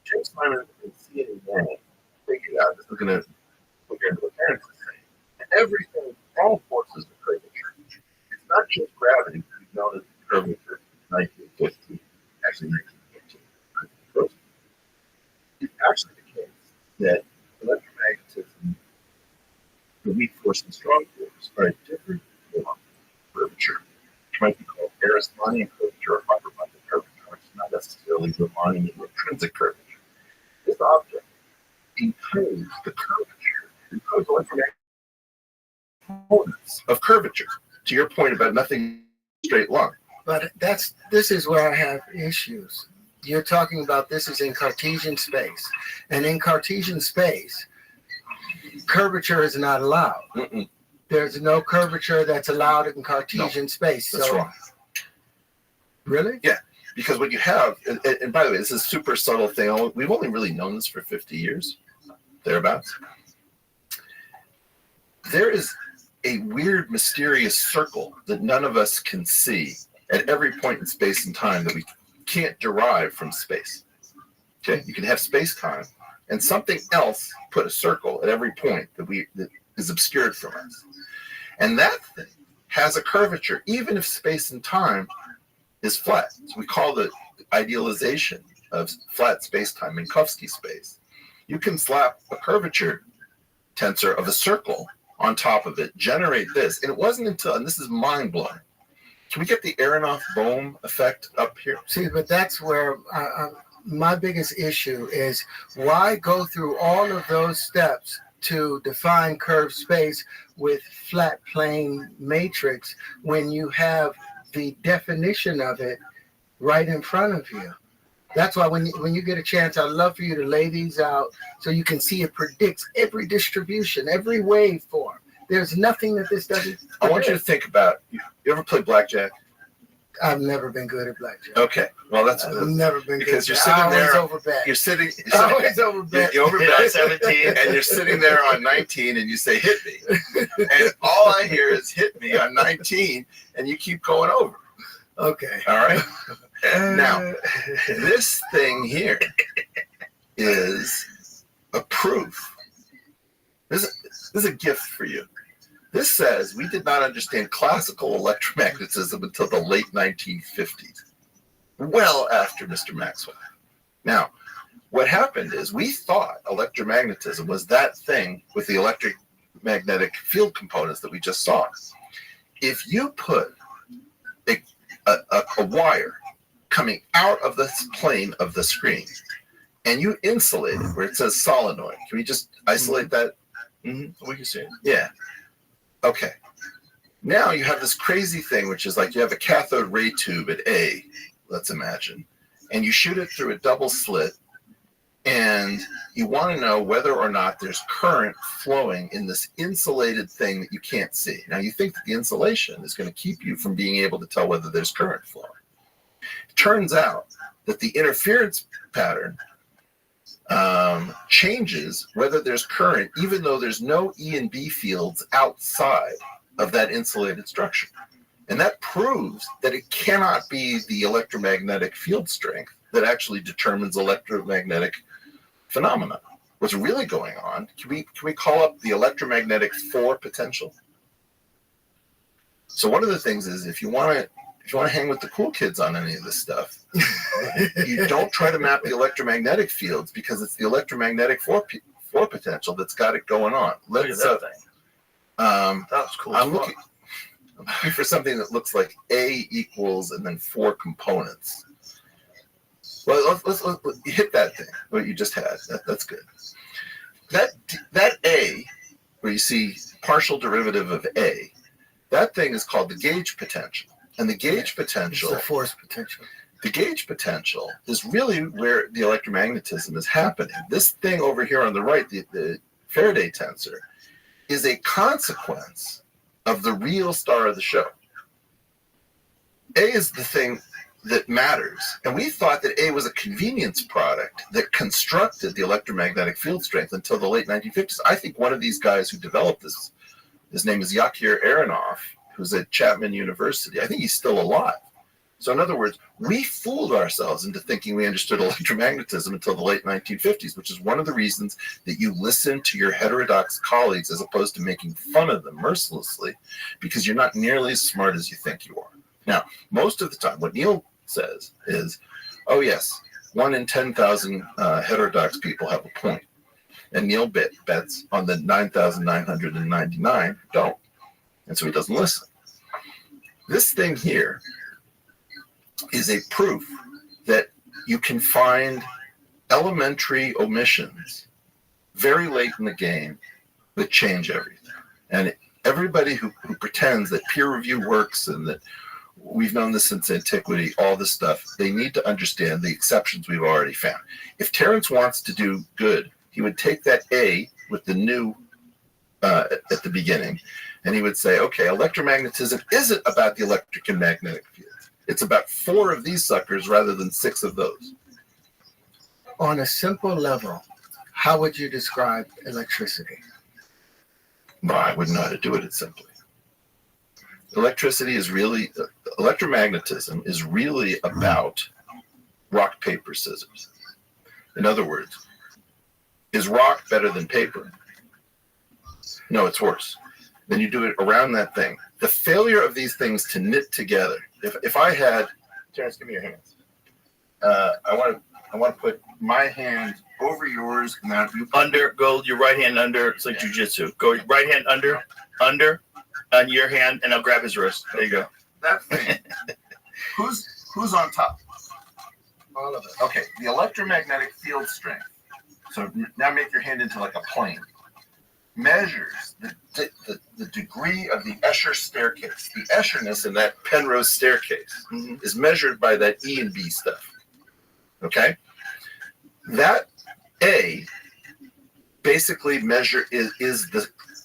Jim Simons and CNN figured out this was going to figure into what parents are saying. And everything, all forces are curvature. It's not just gravity, we've known as curvature since 1915, actually 1915. force and strong force are a different form of curvature. It might be called Aristotelian curvature or fiber-bundle curvature. It's not necessarily Riemannian or intrinsic curvature. This object encodes the curvature, encodes electromagnetic components of curvature. To your point about nothing straight line. But this is where I have issues. You're talking about this is in Cartesian space. And in Cartesian space, curvature is not allowed. Mm-mm. There's no curvature that's allowed in Cartesian space. That's wrong. Really? Yeah, because what you have, and by the way, this is a super subtle thing. We've only really known this for 50 years, thereabouts. There is a weird, mysterious circle that none of us can see at every point in space and time that we can't derive from space. Okay, you can have space-time, and something else put a circle at every point that is obscured from us, and that thing has a curvature, even if space and time is flat. So we call the idealization of flat space-time Minkowski space. You can slap a curvature tensor of a circle on top of it, generate this. And it wasn't until, and this is mind-blowing, can we get the Aronoff-Bohm effect up here? See, but that's where my biggest issue is why go through all of those steps to define curved space with flat plane matrix when you have the definition of it right in front of you? That's why when you get a chance, I'd love for you to lay these out so you can see it predicts every distribution, every waveform. There's nothing that this doesn't predict. I want you to think about, you ever play blackjack? I've never been good at blackjack. Okay, well that's I've never been because good. you're sitting there. Overbet. You're sitting Always overbet. You overbet 17, and you're sitting there on 19, and you say, "Hit me," and all I hear is "Hit me" on 19, and you keep going over. Okay. All right. Now, this thing here is a proof. This is a gift for you. This says we did not understand classical electromagnetism until the late 1950s, well after Mr. Maxwell. Now, what happened is we thought electromagnetism was that thing with the electromagnetic field components that we just saw. If you put a wire coming out of the plane of the screen and you insulate it where it says solenoid, can we just isolate that? We can see it. Yeah. Okay. Now you have this crazy thing, which is like you have a cathode ray tube at A, let's imagine, and you shoot it through a double slit, and you want to know whether or not there's current flowing in this insulated thing that you can't see. Now you think that the insulation is going to keep you from being able to tell whether there's current flowing. It turns out that the interference pattern changes whether there's current, even though there's no E and B fields outside of that insulated structure. And that proves that it cannot be the electromagnetic field strength that actually determines electromagnetic phenomena. What's really going on, can we call up the electromagnetic 4 potential? So one of the things is if you want to hang with the cool kids on any of this stuff, you don't try to map the electromagnetic fields because it's the electromagnetic 4 potential that's got it going on. Look at that thing. That was cool. I'm looking for something that looks like A equals and then 4 components. Well, let's hit that thing, what you just had. That's good. That A, where you see partial derivative of A, that thing is called the gauge potential. And the gauge potential, It's the force potential. the gauge potential is really where the electromagnetism is happening. This thing over here on the right, the Faraday tensor, is a consequence of the real star of the show. A is the thing that matters. And we thought that A was a convenience product that constructed the electromagnetic field strength until the late 1950s. I think one of these guys who developed this, his name is Yakir Aronoff, who's at Chapman University. I think he's still alive. So in other words, we fooled ourselves into thinking we understood electromagnetism until the late 1950s, which is one of the reasons that you listen to your heterodox colleagues as opposed to making fun of them mercilessly, because you're not nearly as smart as you think you are. Now, most of the time, what Neil says is, oh yes, 1 in 10,000 heterodox people have a point. And Neil bets on the 9,999 who don't. And so he doesn't listen. This thing here is a proof that you can find elementary omissions very late in the game that change everything. And everybody who pretends that peer review works and that we've known this since antiquity, all this stuff, they need to understand the exceptions we've already found. If Terence wants to do good, he would take that A with the new at the beginning, and he would say, okay, electromagnetism isn't about the electric and magnetic field. It's about 4 of these suckers rather than 6 of those. On a simple level, how would you describe electricity? No, I wouldn't know how to do it simply. Electricity is really, electromagnetism is really about rock, paper, scissors. In other words, is rock better than paper? No, it's worse. Then you do it around that thing. The failure of these things to knit together. If I had, Terence, give me your hands. I want to put my hand over yours, and now you Under, go your right hand under. It's like jujitsu. Go right hand under, on your hand, and I'll grab his wrist. There you go. that thing. Who's on top? All of it. Okay, the electromagnetic field strength. So now make your hand into like a plane. Measures the degree of the Escher staircase. The Escherness in that Penrose staircase is measured by that E and B stuff. Okay? That A basically is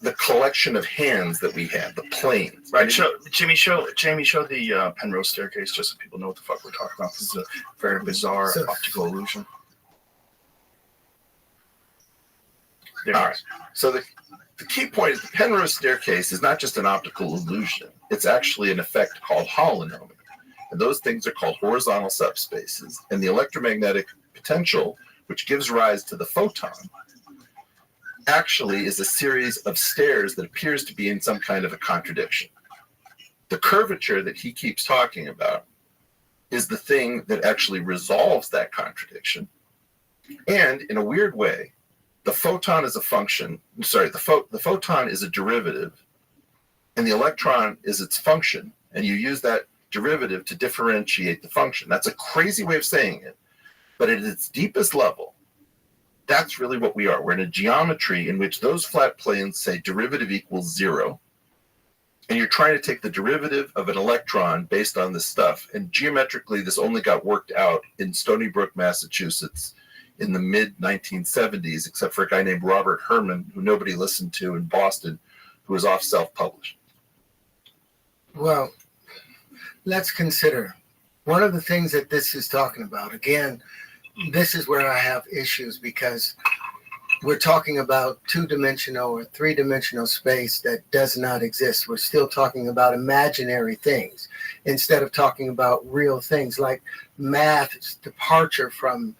the collection of hands that we have, the planes. Right. Jamie, show the Penrose staircase just so people know what the fuck we're talking about. This is a very bizarre optical illusion. All right. So the key point is the Penrose staircase is not just an optical illusion. It's actually an effect called Holonomy. And those things are called horizontal subspaces. And the electromagnetic potential, which gives rise to the photon, actually is a series of stairs that appears to be in some kind of a contradiction. The curvature that he keeps talking about is the thing that actually resolves that contradiction. And in a weird way, the photon is a function, the photon is a derivative, and the electron is its function, and you use that derivative to differentiate the function. That's a crazy way of saying it, but at its deepest level, that's really what we are. We're in a geometry in which those flat planes say derivative equals 0, and you're trying to take the derivative of an electron based on this stuff, and geometrically this only got worked out in Stony Brook, Massachusetts, in the mid-1970s, except for a guy named Robert Herman, who nobody listened to in Boston, who was off self-published. Well, let's consider one of the things that this is talking about. Again, this is where I have issues because we're talking about 2-dimensional or 3-dimensional space that does not exist. We're still talking about imaginary things instead of talking about real things like math's departure from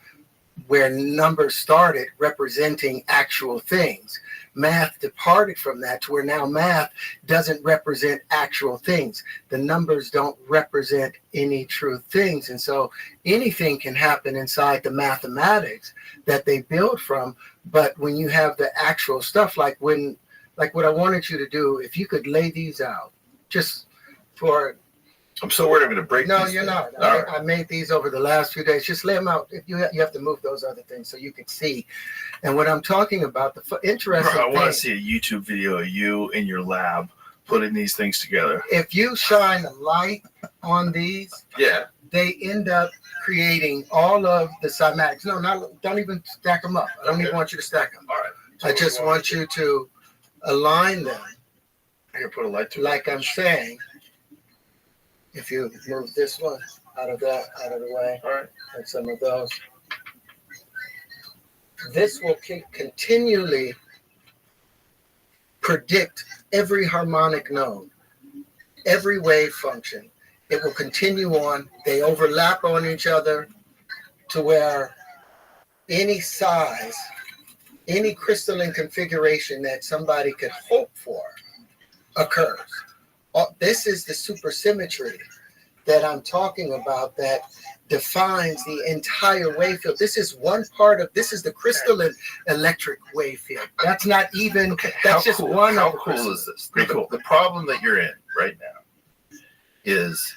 where numbers started representing actual things. Math departed from that to where now math doesn't represent actual things. The numbers don't represent any true things. And so anything can happen inside the mathematics that they build from. But when you have the actual stuff, like what I wanted you to do, if you could lay these out just for... I'm so worried I'm going to break No, these you're things. not. I made these over the last few days. Just lay them out. If you have to move those other things so you can see. And what I'm talking about, the interesting Bro, I want to thing, see a YouTube video of you in your lab putting these things together. if you shine a light on these, Yeah. they end up creating all of the cymatics. No, don't even stack them up. I don't even want you to stack them. All right. I just want you to align them, Here, put a light to it. like I'm saying. If you move this one out of the way, All right. and some of those, this will continually predict every harmonic node, every wave function. It will continue on. They overlap on each other to where any size, any crystalline configuration that somebody could hope for occurs. This is the supersymmetry that I'm talking about that defines the entire wave field. This is one part of this is the crystalline electric wave field. That's not even that's just one How of the cool crystal- is this? The problem that you're in right now is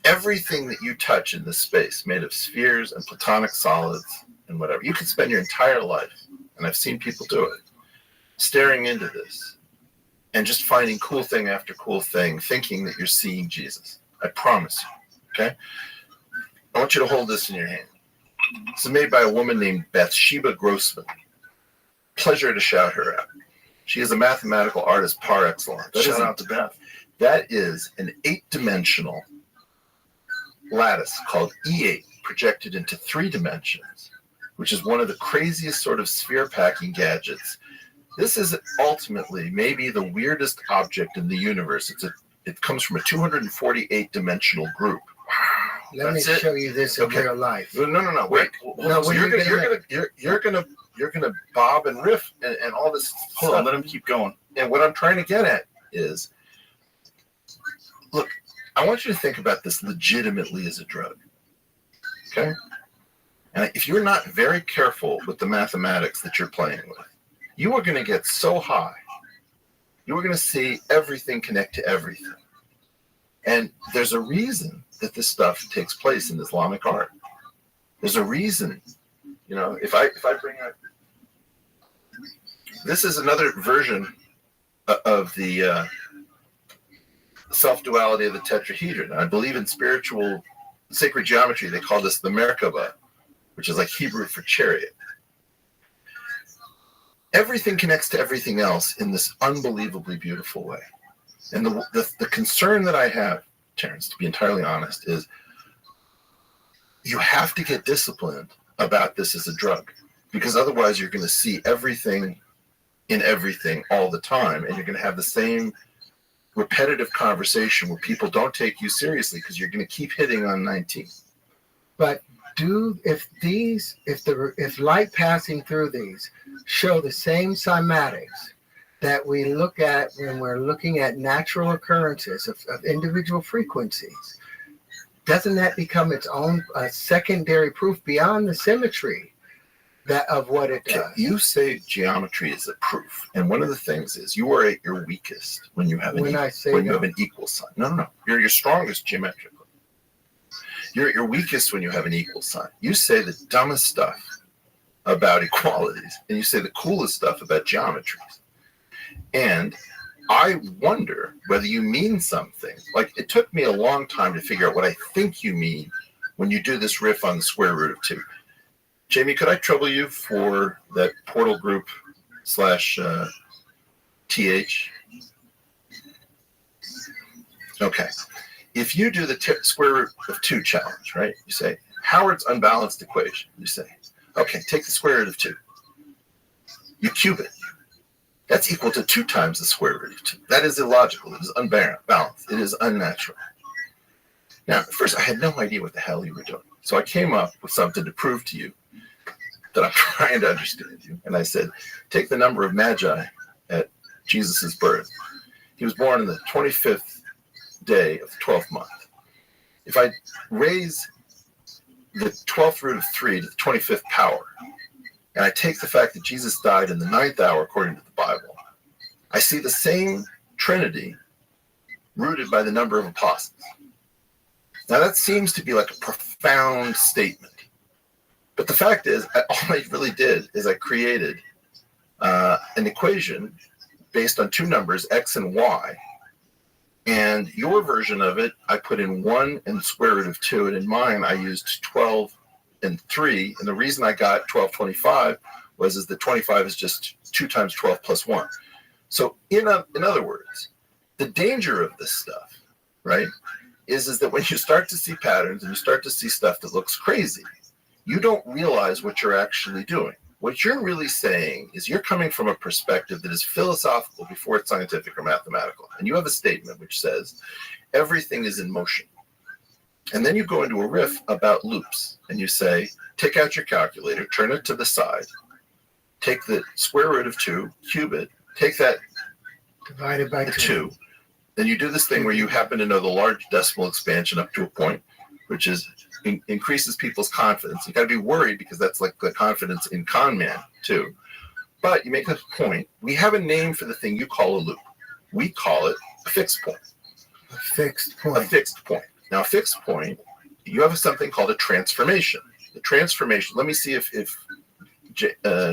everything that you touch in this space made of spheres and platonic solids and whatever. You could spend your entire life, and I've seen people do it, staring into this and just finding cool thing after cool thing, thinking that you're seeing Jesus. I promise you, okay? I want you to hold this in your hand. This is made by a woman named Bathsheba Grossman. Pleasure to shout her out. She is a mathematical artist par excellence. Shout out to Beth. That is an 8-dimensional lattice called E8 projected into 3 dimensions, which is one of the craziest sort of sphere packing gadgets. This is ultimately maybe the weirdest object in the universe. It comes from a 248 dimensional group. Let me That's it. show you this in Okay. real life. No. Wait. No, So when you're gonna bob and riff and all this Hold on, stuff. let him keep going. And what I'm trying to get at is, look, I want you to think about this legitimately as a drug. Okay? And if you're not very careful with the mathematics that you're playing with, you are going to get so high. You are going to see everything connect to everything. And there's a reason that this stuff takes place in Islamic art. There's a reason. You know, if I bring up, this is another version of the self-duality of the tetrahedron. I believe in spiritual sacred geometry, they call this the Merkaba, which is like Hebrew for chariot. Everything connects to everything else in this unbelievably beautiful way. And the concern that I have, Terrence, to be entirely honest, is you have to get disciplined about this as a drug, because otherwise you're going to see everything in everything all the time, and you're going to have the same repetitive conversation where people don't take you seriously because you're going to keep hitting on 19. But if light passing through these show the same cymatics that we look at when we're looking at natural occurrences of individual frequencies, doesn't that become its own secondary proof beyond the symmetry of what it does? You say geometry is a proof, and one of the things is you are at your weakest when you have an equal sign. No. You're your strongest geometrically. You're at your weakest when you have an equal sign. You say the dumbest stuff about equalities, and you say the coolest stuff about geometries. And I wonder whether you mean something. Like, it took me a long time to figure out what I think you mean when you do this riff on the square root of 2. Jamie, could I trouble you for that portal group /TH? Okay. If you do the square root of 2 challenge, right? You say, Howard's unbalanced equation. You say, okay, take the square root of 2. You cube it. That's equal to 2 times the square root of 2. That is illogical. It is unbalanced. It is unnatural. Now, at first, I had no idea what the hell you were doing. So I came up with something to prove to you that I'm trying to understand you. And I said, take the number of magi at Jesus' birth. He was born on the 25th day of the 12th month. If I raise the 12th root of 3 to the 25th power, and I take the fact that Jesus died in the 9th hour according to the Bible, I see the same Trinity rooted by the number of apostles. Now that seems to be like a profound statement. But the fact is, all I really did is I created an equation based on 2 numbers, x and y. And your version of it, I put in 1 and the square root of 2. And in mine, I used 12 and 3. And the reason I got 1225 was that 25 is just 2 times 12 plus 1. So in other words, the danger of this stuff, right, is that when you start to see patterns and you start to see stuff that looks crazy, you don't realize what you're actually doing. What you're really saying is you're coming from a perspective that is philosophical before it's scientific or mathematical. And you have a statement which says everything is in motion. And then you go into a riff about loops and you say, take out your calculator, turn it to the side, take the square root of 2, cube it, take that divided by 2. then you do this thing where you happen to know the large decimal expansion up to a point, which is increases people's confidence. You got to be worried because that's like the confidence in con man too. But you make a point. We have a name for the thing you call a loop. We call it a fixed point. A fixed A point. fixed point. Now, a fixed point, you have something called a transformation. The transformation. Let me see if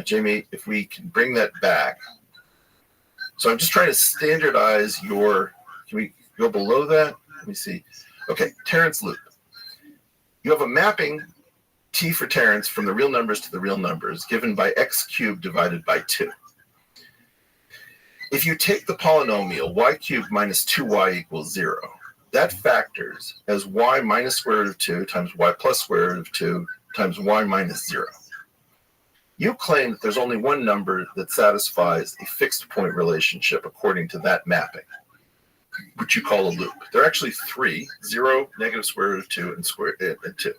Jamie, if we can bring that back. So I'm just trying to standardize your. Can we go below that? Let me see. Okay, Terence loop. You have a mapping T for Terence from the real numbers to the real numbers given by x cubed divided by 2. If you take the polynomial y cubed minus 2y equals 0, that factors as y minus square root of 2 times y plus square root of 2 times y minus 0. You claim that there's only one number that satisfies a fixed point relationship according to that mapping, which you call a loop. There are actually 3, 0, negative square root of 2, and 2.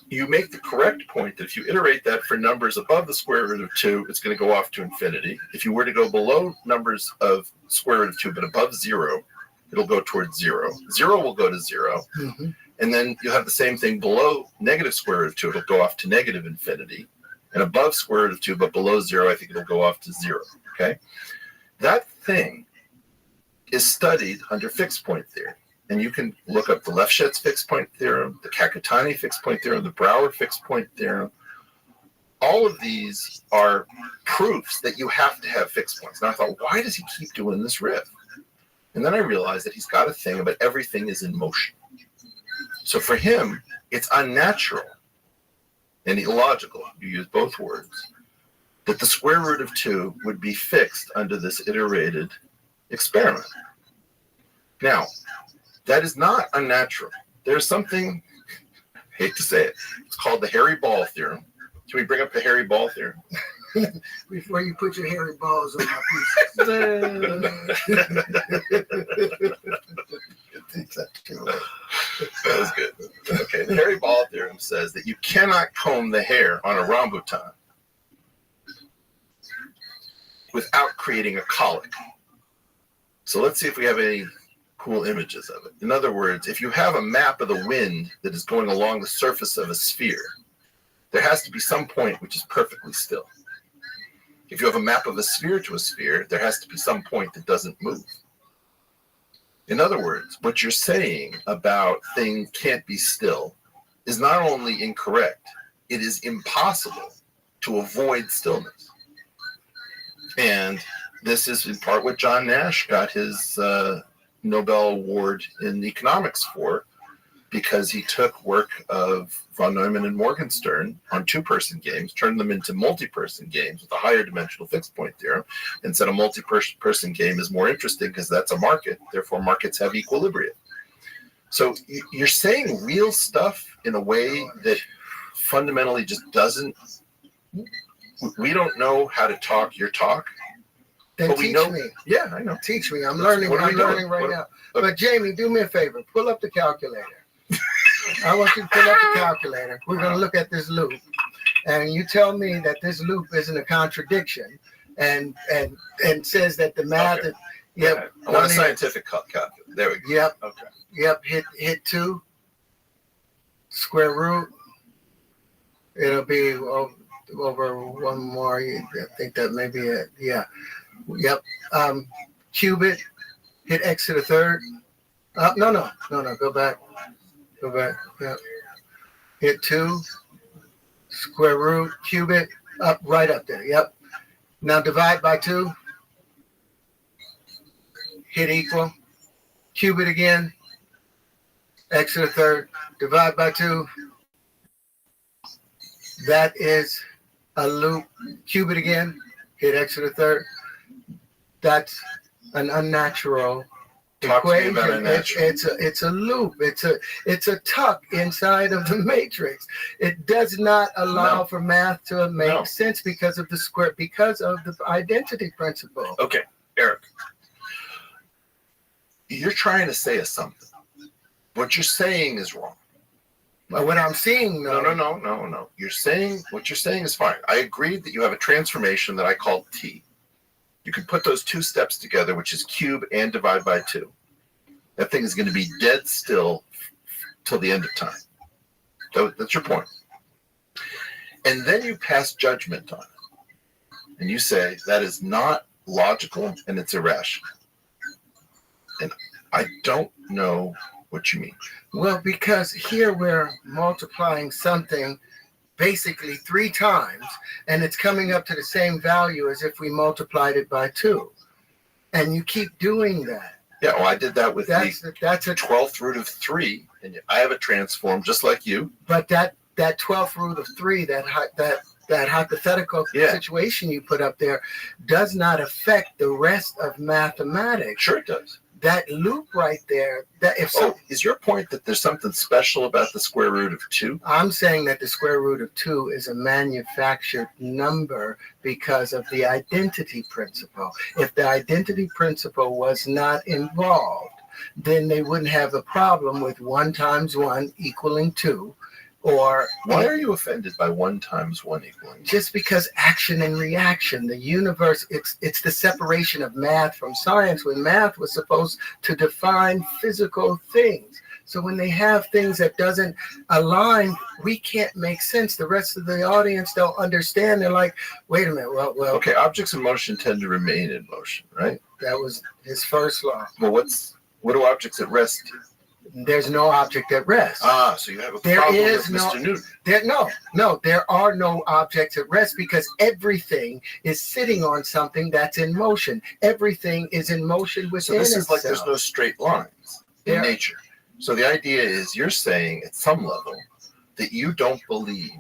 You make the correct point that if you iterate that for numbers above the square root of 2, it's going to go off to infinity. If you were to go below numbers of square root of 2, but above 0, it'll go towards 0. 0 will go to 0. Mm-hmm. And then you'll have the same thing below negative square root of 2. It'll go off to negative infinity. And above square root of 2, but below 0, I think it'll go off to 0. Okay? That thing is studied under fixed point theory. And you can look up the Lefschetz fixed point theorem, the Kakutani fixed point theorem, the Brouwer fixed point theorem. All of these are proofs that you have to have fixed points. And I thought, why does he keep doing this riff? And then I realized that he's got a thing about everything is in motion. So for him, it's unnatural and illogical, you use both words, that the square root of 2 would be fixed under this iterated experiment. Now, that is not unnatural. There's something, I hate to say it, it's called the hairy ball theorem. Can we bring up the hairy ball theorem? Before you put your hairy balls on my piece. That was good. Okay, the hairy ball theorem says that you cannot comb the hair on a rambutan without creating a colic. So let's see if we have any cool images of it. In other words, if you have a map of the wind that is going along the surface of a sphere, there has to be some point which is perfectly still. If you have a map of a sphere to a sphere, there has to be some point that doesn't move. In other words, what you're saying about things can't be still is not only incorrect, it is impossible to avoid stillness. And this is in part what John Nash got his Nobel Award in economics for, because he took work of von Neumann and Morgenstern on two-person games, turned them into multi-person games with a higher dimensional fixed point theorem, and said a multi-person game is more interesting because that's a market, therefore markets have equilibrium. So you're saying real stuff in a way that fundamentally just doesn't, we don't know how to talk your talk. Then but we teach know, me. Yeah, I know. Teach me. I'm learning. What are I'm we learning doing? right now. But Jamie, do me a favor. Pull up the calculator. I want you to pull up the calculator. We're going to look at this loop, and you tell me that this loop isn't a contradiction, and says that the math. Okay. Yep. I want a scientific calculator. There we go. Yep. Okay. Yep. Hit 2. Square root. It'll be over one more. I think that may be it. Yeah. Yep. Cube it. Hit x to the third. No. Go back. Yep. Hit 2. Square root. Cube it. Right up there. Yep. Now divide by 2. Hit equal. Cube it again. X to the third. Divide by 2. That is a loop. Cube it again. Hit x to the third. That's an unnatural Talk to me equation. about unnatural. It's a loop. It's a tuck inside of the matrix. It does not allow No. for math to make No. sense because of the identity principle. Okay, Eric. You're trying to say something. What you're saying is wrong. But what I'm seeing, No. What you're saying is fine. I agreed that you have a transformation that I call T. You could put those two steps together, which is cube and divide by 2. That thing is going to be dead still till the end of time. That's your point. And then you pass judgment on it. And you say that is not logical and it's irrational. And I don't know what you mean. Well, because here we're multiplying something basically 3 times, and it's coming up to the same value as if we multiplied it by 2. And you keep doing that. Yeah, well, I did that with That's the a 12th root of 3, and I have a transform just like you. But that 12th root of 3, that hypothetical Yeah. situation you put up there, does not affect the rest of mathematics. Sure it does. That loop right there. That if So is your point that there's something special about the square root of 2? I'm saying that the square root of 2 is a manufactured number because of the identity principle. If the identity principle was not involved, then they wouldn't have a problem with 1 times 1 equaling 2. Or Why are you offended by 1 times 1 equaling? just because action and reaction, the universe, it's the separation of math from science, when math was supposed to define physical things. So when they have things that doesn't align, we can't make sense. The rest of the audience don't understand. They're like, wait a minute, well, Okay, objects in motion tend to remain in motion, right? that was his first law. Well, what do objects at rest do? There's no object at rest. So you have a There problem is with no- Mr. Newton. There are no objects at rest because everything is sitting on something that's in motion. Everything is in motion So within this is itself. like there's no straight lines in There- nature. So the idea is you're saying at some level that you don't believe.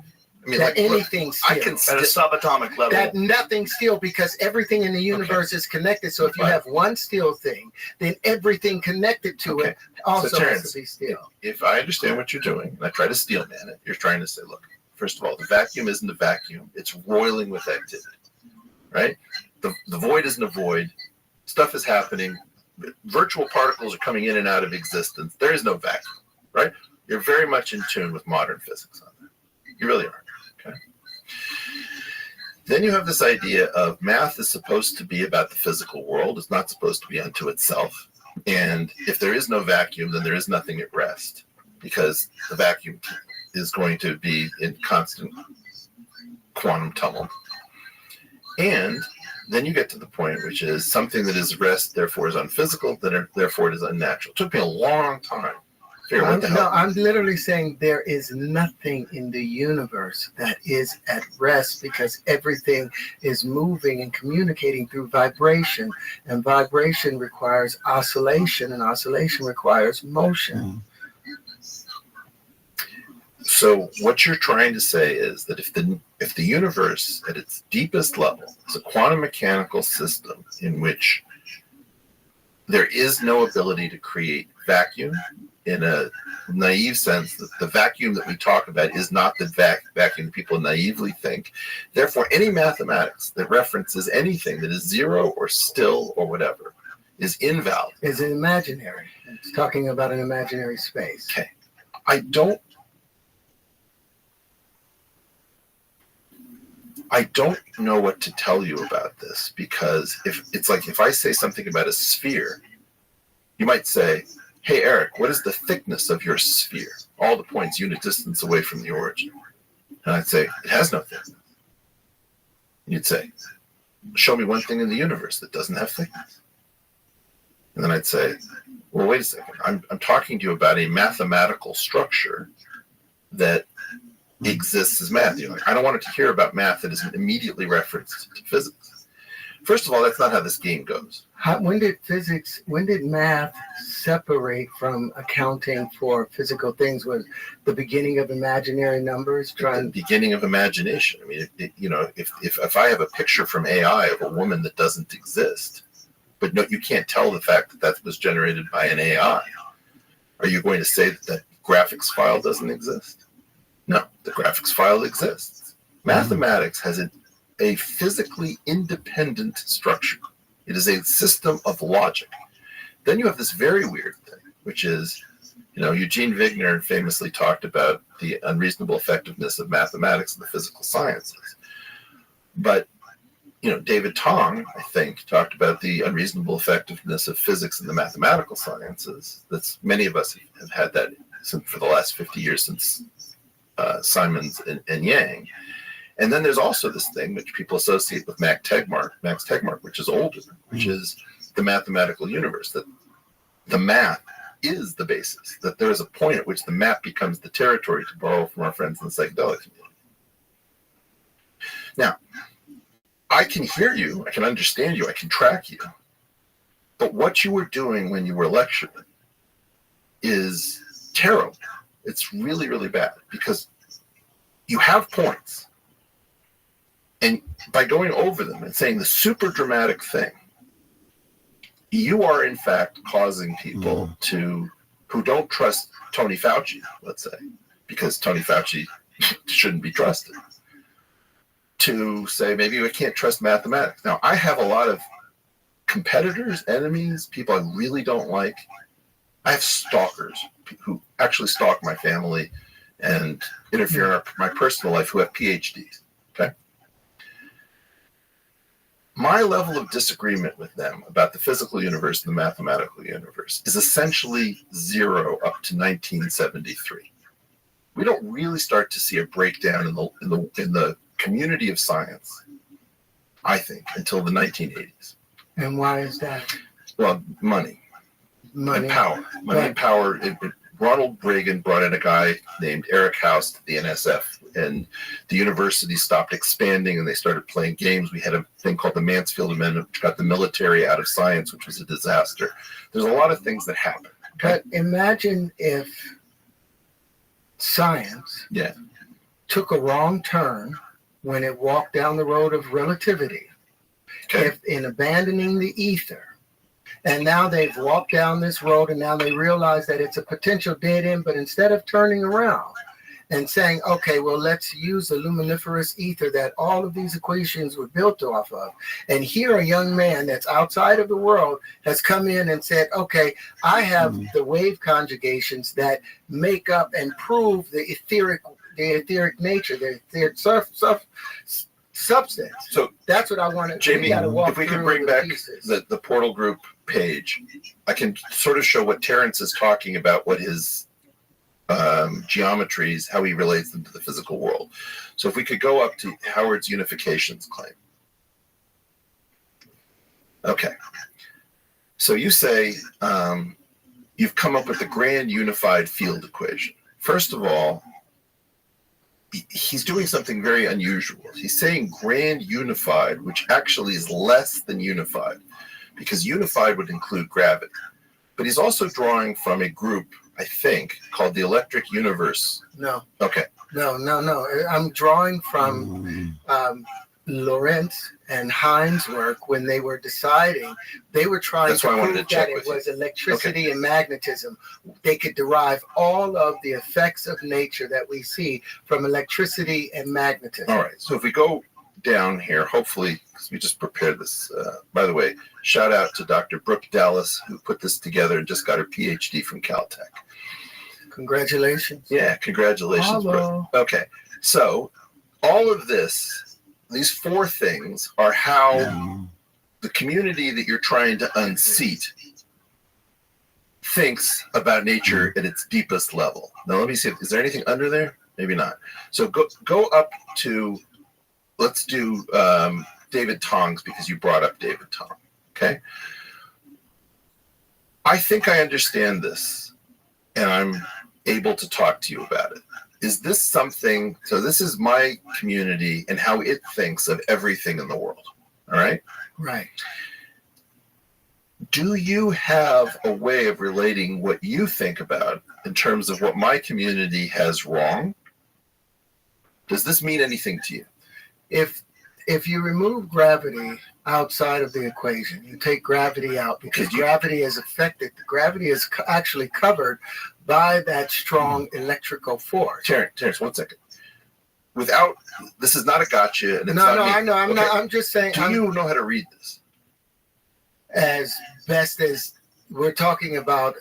I mean, that like, look, anything's I still. can At a subatomic level. That nothing's still, because everything in the universe is connected. So if you Right. have one still thing, then everything connected to Okay. it also So, has Terrence, to be still. If I understand what you're doing, and I try to steel man it, you're trying to say, look, first of all, the vacuum isn't a vacuum. It's roiling with activity, right? The void isn't a void. Stuff is happening. Virtual particles are coming in and out of existence. There is no vacuum, right? You're very much in tune with modern physics on that. You really are. Okay. Then you have this idea of math is supposed to be about the physical world. It's not supposed to be unto itself. And if there is no vacuum, then there is nothing at rest, because the vacuum is going to be in constant quantum tumult. And then you get to the point which is something that is rest, therefore is unphysical, therefore it is unnatural. It took me a long time to figure out what the hell. I'm literally saying there is nothing in the universe that is at rest, because everything is moving and communicating through vibration, and vibration requires oscillation, and oscillation requires motion. So what you're trying to say is that if the universe at its deepest level is a quantum mechanical system in which there is no ability to create vacuum, in a naive sense, that the vacuum that we talk about is not the vacuum that people naively think. Therefore, any mathematics that references anything that is zero or still or whatever is invalid. Is it imaginary? It's talking about an imaginary space. Okay. I don't know what to tell you about this, because if I say something about a sphere, you might say, hey, Eric, what is the thickness of your sphere? All the points unit distance away from the origin. And I'd say, it has no thickness. And you'd say, show me one thing in the universe that doesn't have thickness. And then I'd say, well, wait a second. I'm talking to you about a mathematical structure that exists as math. I don't want to hear about math that isn't immediately referenced to physics. First of all, that's not how this game goes. When did math separate from accounting for physical things? Was the beginning of imaginary numbers The beginning of imagination. I mean, if I have a picture from AI of a woman that doesn't exist, but no, you can't tell the fact that was generated by an AI, are you going to say that graphics file doesn't exist? No, the graphics file exists. Mathematics has a physically independent structure. It is a system of logic. Then you have this very weird thing, which is, Eugene Wigner famously talked about the unreasonable effectiveness of mathematics and the physical sciences. But David Tong, I think, talked about the unreasonable effectiveness of physics in the mathematical sciences. That's many of us have had that for the last 50 years since Simons and Yang. And then there's also this thing which people associate with Max Tegmark, which is older, which is the mathematical universe, that the math is the basis, that there is a point at which the math becomes the territory, to borrow from our friends in the psychedelic community. Now, I can hear you, I can understand you, I can track you, but what you were doing when you were lecturing is terrible. It's really, really bad, because you have points. And by going over them and saying the super dramatic thing, you are in fact causing people who don't trust Tony Fauci, let's say, because Tony Fauci shouldn't be trusted, to say maybe we can't trust mathematics. Now, I have a lot of competitors, enemies, people I really don't like. I have stalkers who actually stalk my family and interfere in my personal life, who have PhDs. Okay. My level of disagreement with them about the physical universe and the mathematical universe is essentially 0 up to 1973. We don't really start to see a breakdown in the community of science, I think, until the 1980s. And why is that? Well, money. And power. Money and power. Ronald Reagan brought in a guy named Eric House to the NSF, and the university stopped expanding and they started playing games. We had a thing called the Mansfield Amendment, which got the military out of science, which was a disaster. There's a lot of things that happen. But imagine if science took a wrong turn when it walked down the road of relativity, if in abandoning the ether. And now they've walked down this road and now they realize that it's a potential dead end, but instead of turning around and saying, okay, well, let's use the luminiferous ether that all of these equations were built off of. And here a young man that's outside of the world has come in and said, okay, I have the wave conjugations that make up and prove the etheric nature, the etheric substance. So that's what I wanted. Jamie, if we could bring back the Portal Group page, I can sort of show what Terrence is talking about, what his geometries, how he relates them to the physical world. So if we could go up to Howard's unifications claim. Okay. So you say you've come up with the grand unified field equation. First of all, he's doing something very unusual. He's saying grand unified, which actually is less than unified, because unified would include gravity. But he's also drawing from a group, I think, called the electric universe. No. Okay. No. I'm drawing from Lorentz and Hein's work when they were deciding. They were trying to prove that it was electricity and magnetism. They could derive all of the effects of nature that we see from electricity and magnetism. All right. So if we go down here, hopefully, because we just prepared this. By the way, shout out to Dr. Brooke Dallas, who put this together and just got her PhD from Caltech. Congratulations. Yeah, congratulations, Brooke. Okay. So all of this, these four things are how the community that you're trying to unseat thinks about nature at its deepest level. Now, let me see. Is there anything under there? Maybe not. So go up to, let's do David Tong's, because you brought up David Tong. Okay. I think I understand this, and I'm able to talk to you about it. Is this something, so this is my community and how it thinks of everything in the world. All right? Right. Do you have a way of relating what you think about in terms of what my community has wrong? Does this mean anything to you? If you remove gravity outside of the equation, you take gravity out, because gravity is affected. Gravity is actually covered by that strong electrical force. Terrence, 1 second. Without, this is not a gotcha. And it's no, not me. I know. I'm just saying. Do you know how to read this? As best as we're talking about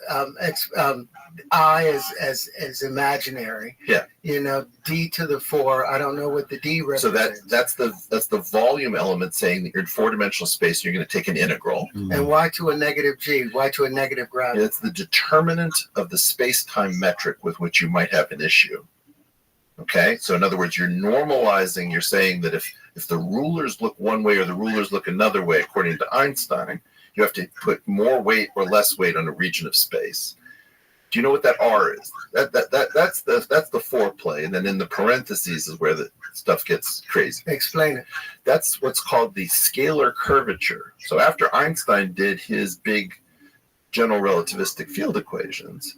I as imaginary. Yeah. D to the 4. I don't know what the D represents. So that's the volume element saying that you're in 4-dimensional space and you're going to take an integral. And why to a negative G? Why to a negative gravity? It's the determinant of the space-time metric with which you might have an issue. Okay, so in other words, you're normalizing. You're saying that if the rulers look one way or the rulers look another way, according to Einstein, you have to put more weight or less weight on a region of space. Do you know what that R is? That's the foreplay, and then in the parentheses is where the stuff gets crazy. Explain it. That's what's called the scalar curvature. So after Einstein did his big general relativistic field equations,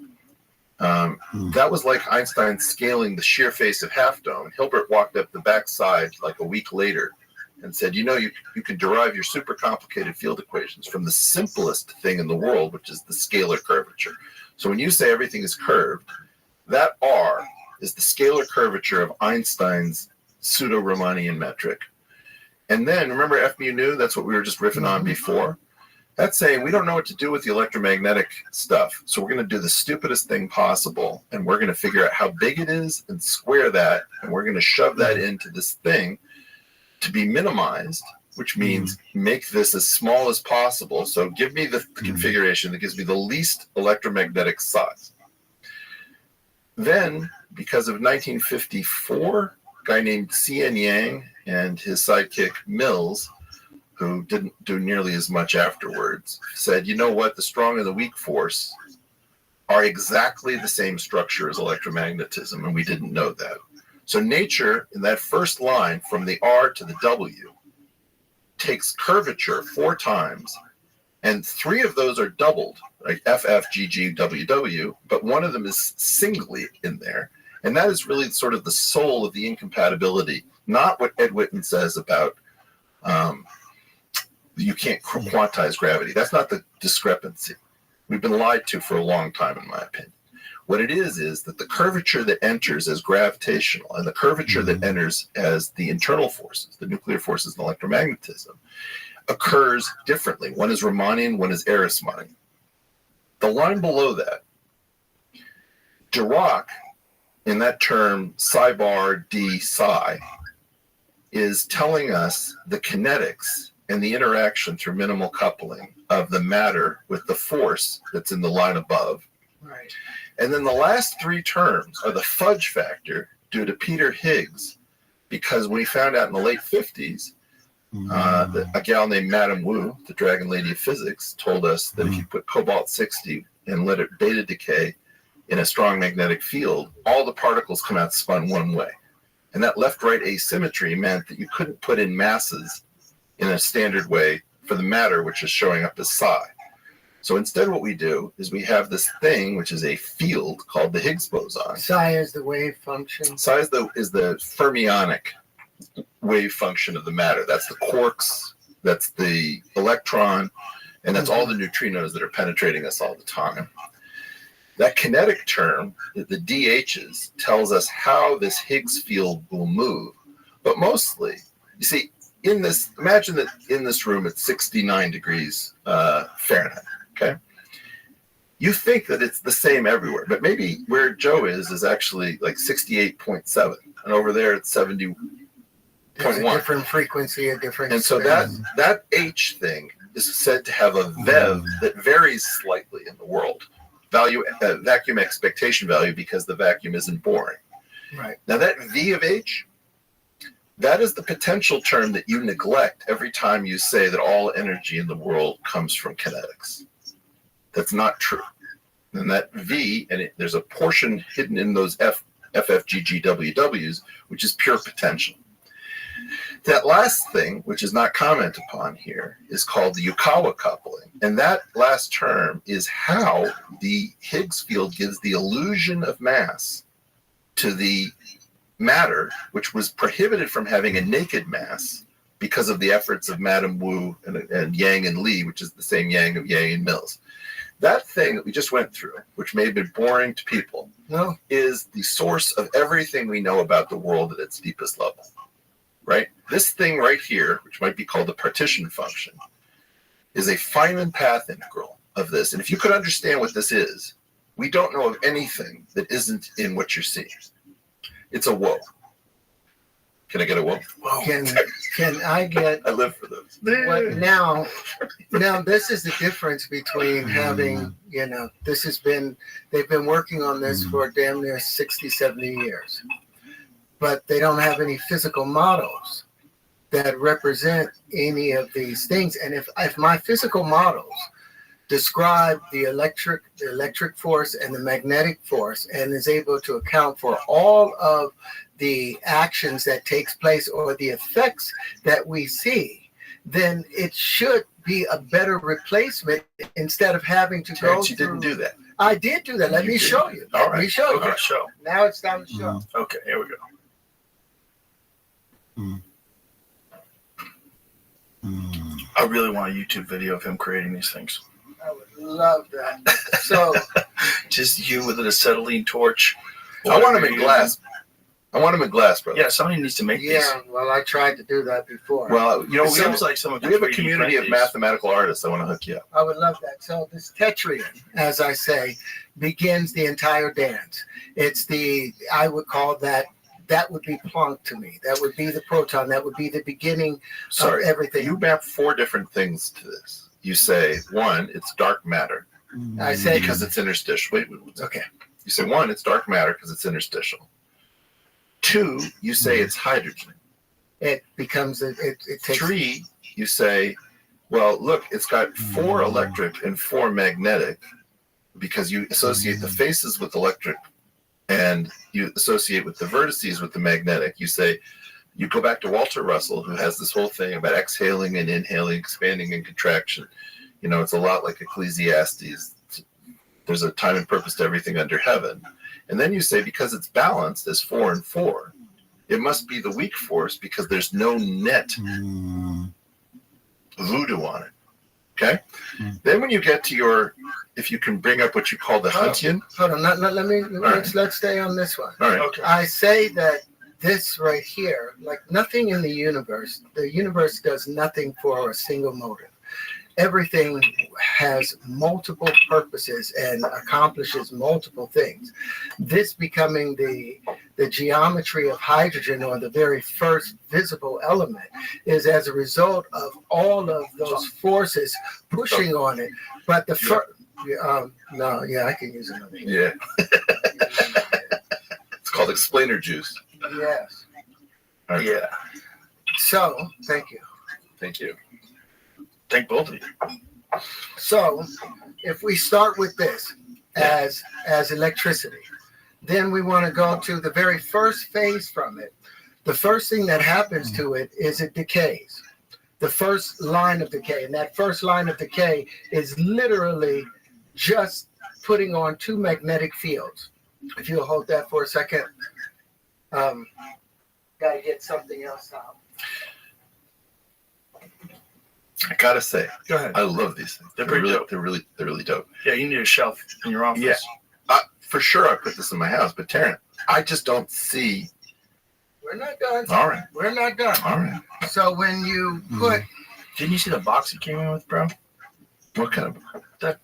that was like Einstein scaling the shear face of Half Dome. Hilbert walked up the backside like a week later and said, you can derive your super complicated field equations from the simplest thing in the world, which is the scalar curvature. So when you say everything is curved, that R is the scalar curvature of Einstein's pseudo-Riemannian metric. And then, remember F mu nu? That's what we were just riffing on before. That's saying we don't know what to do with the electromagnetic stuff. So we're going to do the stupidest thing possible, and we're going to figure out how big it is and square that, and we're going to shove that into this thing to be minimized, which means make this as small as possible. So give me the configuration that gives me the least electromagnetic size. Then, because of 1954, a guy named C.N. Yang and his sidekick Mills, who didn't do nearly as much afterwards, said, you know what, the strong and the weak force are exactly the same structure as electromagnetism, and we didn't know that. So nature, in that first line, from the R to the W, takes curvature 4 times, and 3 of those are doubled, like F, F, G, G, W, W, but one of them is singly in there. And that is really sort of the soul of the incompatibility, not what Ed Witten says about you can't quantize gravity. That's not the discrepancy. We've been lied to for a long time, in my opinion. What it is that the curvature that enters as gravitational and the curvature that enters as the internal forces, the nuclear forces and electromagnetism, occurs differently. One is Riemannian, one is Ehresmannian. The line below that, Dirac, in that term psi bar d psi, is telling us the kinetics and the interaction through minimal coupling of the matter with the force that's in the line above. Right. And then the last 3 terms are the fudge factor due to Peter Higgs, because when he found out in the late 50s, a gal named Madame Wu, the Dragon Lady of Physics, told us that if you put cobalt-60 and let it beta decay in a strong magnetic field, all the particles come out spun one way. And that left-right asymmetry meant that you couldn't put in masses in a standard way for the matter, which is showing up as psi. So instead what we do is we have this thing, which is a field called the Higgs boson. Psi is the wave function. Psi is the fermionic wave function of the matter. That's the quarks, that's the electron, and that's all the neutrinos that are penetrating us all the time. That kinetic term, the DHs, tells us how this Higgs field will move. But mostly, you see, imagine that in this room it's 69 degrees Fahrenheit. Okay, you think that it's the same everywhere, but maybe where Joe is actually like 68.7, and over there it's 70.1. There's a different frequency, a different. And so that H thing is said to have a VEV that varies slightly in the world, vacuum expectation value, because the vacuum isn't boring. Right. Now that V of H, that is the potential term that you neglect every time you say that all energy in the world comes from kinetics. That's not true. And that V, and there's a portion hidden in those FFGGWWs, which is pure potential. That last thing, which is not commented upon here, is called the Yukawa coupling. And that last term is how the Higgs field gives the illusion of mass to the matter, which was prohibited from having a naked mass because of the efforts of Madame Wu and Yang and Lee, which is the same Yang of Yang and Mills. That thing that we just went through, which may have been boring to people, is the source of everything we know about the world at its deepest level, right? This thing right here, which might be called the partition function, is a Feynman path integral of this, and if you could understand what this is, we don't know of anything that isn't in what you're seeing. It's a whoa. Can I get a whoa? Can I get I live for those. what now this is the difference between having, they've been working on this for damn near 60, 70 years. But they don't have any physical models that represent any of these things. And if my physical models describe the electric force and the magnetic force and is able to account for all of the actions that takes place or the effects that we see, then it should be a better replacement instead of having to Terrence, go you through. didn't do that. I did do that. Let me show you. All Let me right. show you. Okay, show. Now it's time to show. Okay, here we go. I really want a YouTube video of him creating these things. I would love that. So Just you with an acetylene torch. I want them Whatever in you glass. I want them in glass, brother. Yeah, somebody needs to make these. yeah, well, I tried to do that before. Well, It seems like someone we could have a 3D community print of these. mathematical artists. I want to hook you up. I would love that. So this tetrium, as I say, begins the entire dance. It's I would call that would be Planck to me. That would be the proton. That would be the beginning Sorry, of everything. you map 4 different things to this. You say, 1, it's dark matter I say, because it's interstitial. Wait. okay, You say, 1, it's dark matter because it's interstitial. 2, you say it's hydrogen. it becomes, it takes, 3, you say, well, look, it's got 4 electric and 4 magnetic because you associate the faces with electric and you associate with the vertices with the magnetic. You say, you go back to Walter Russell, who has this whole thing about exhaling and inhaling, expanding and contraction. It's a lot like Ecclesiastes. There's a time and purpose to everything under heaven. And then you say, because it's balanced as 4 and 4, it must be the weak force because there's no net voodoo on it. Okay? Then when you get to if you can bring up what you call the Huntian. hold on, let's stay on this one. All right. Okay. I say that this right here, like nothing in the universe does nothing for a single motive. Everything has multiple purposes and accomplishes multiple things. This becoming the geometry of hydrogen, or the very first visible element, is as a result of all of those forces pushing on it. But the first, I can use another. Yeah. It's called explainer juice. Yes. All right. Yeah. So, thank you. Thank you. Thank both of you. So, if we start with this as electricity, then we want to go to the very first phase from it. The first thing that happens to it is it decays. The first line of decay, and that first line of decay is literally just putting on 2 magnetic fields. If you'll hold that for a second, gotta get something else out. I gotta say, Go ahead. I love these things. They're pretty dope. They're really dope. Yeah, you need a shelf in your office. Yeah. For sure, I put this in my house, but Terrence, I just don't see. We're not done. All right. We're not done. All right. So when you put, Didn't you see the box he came in with, bro? What kind of? That-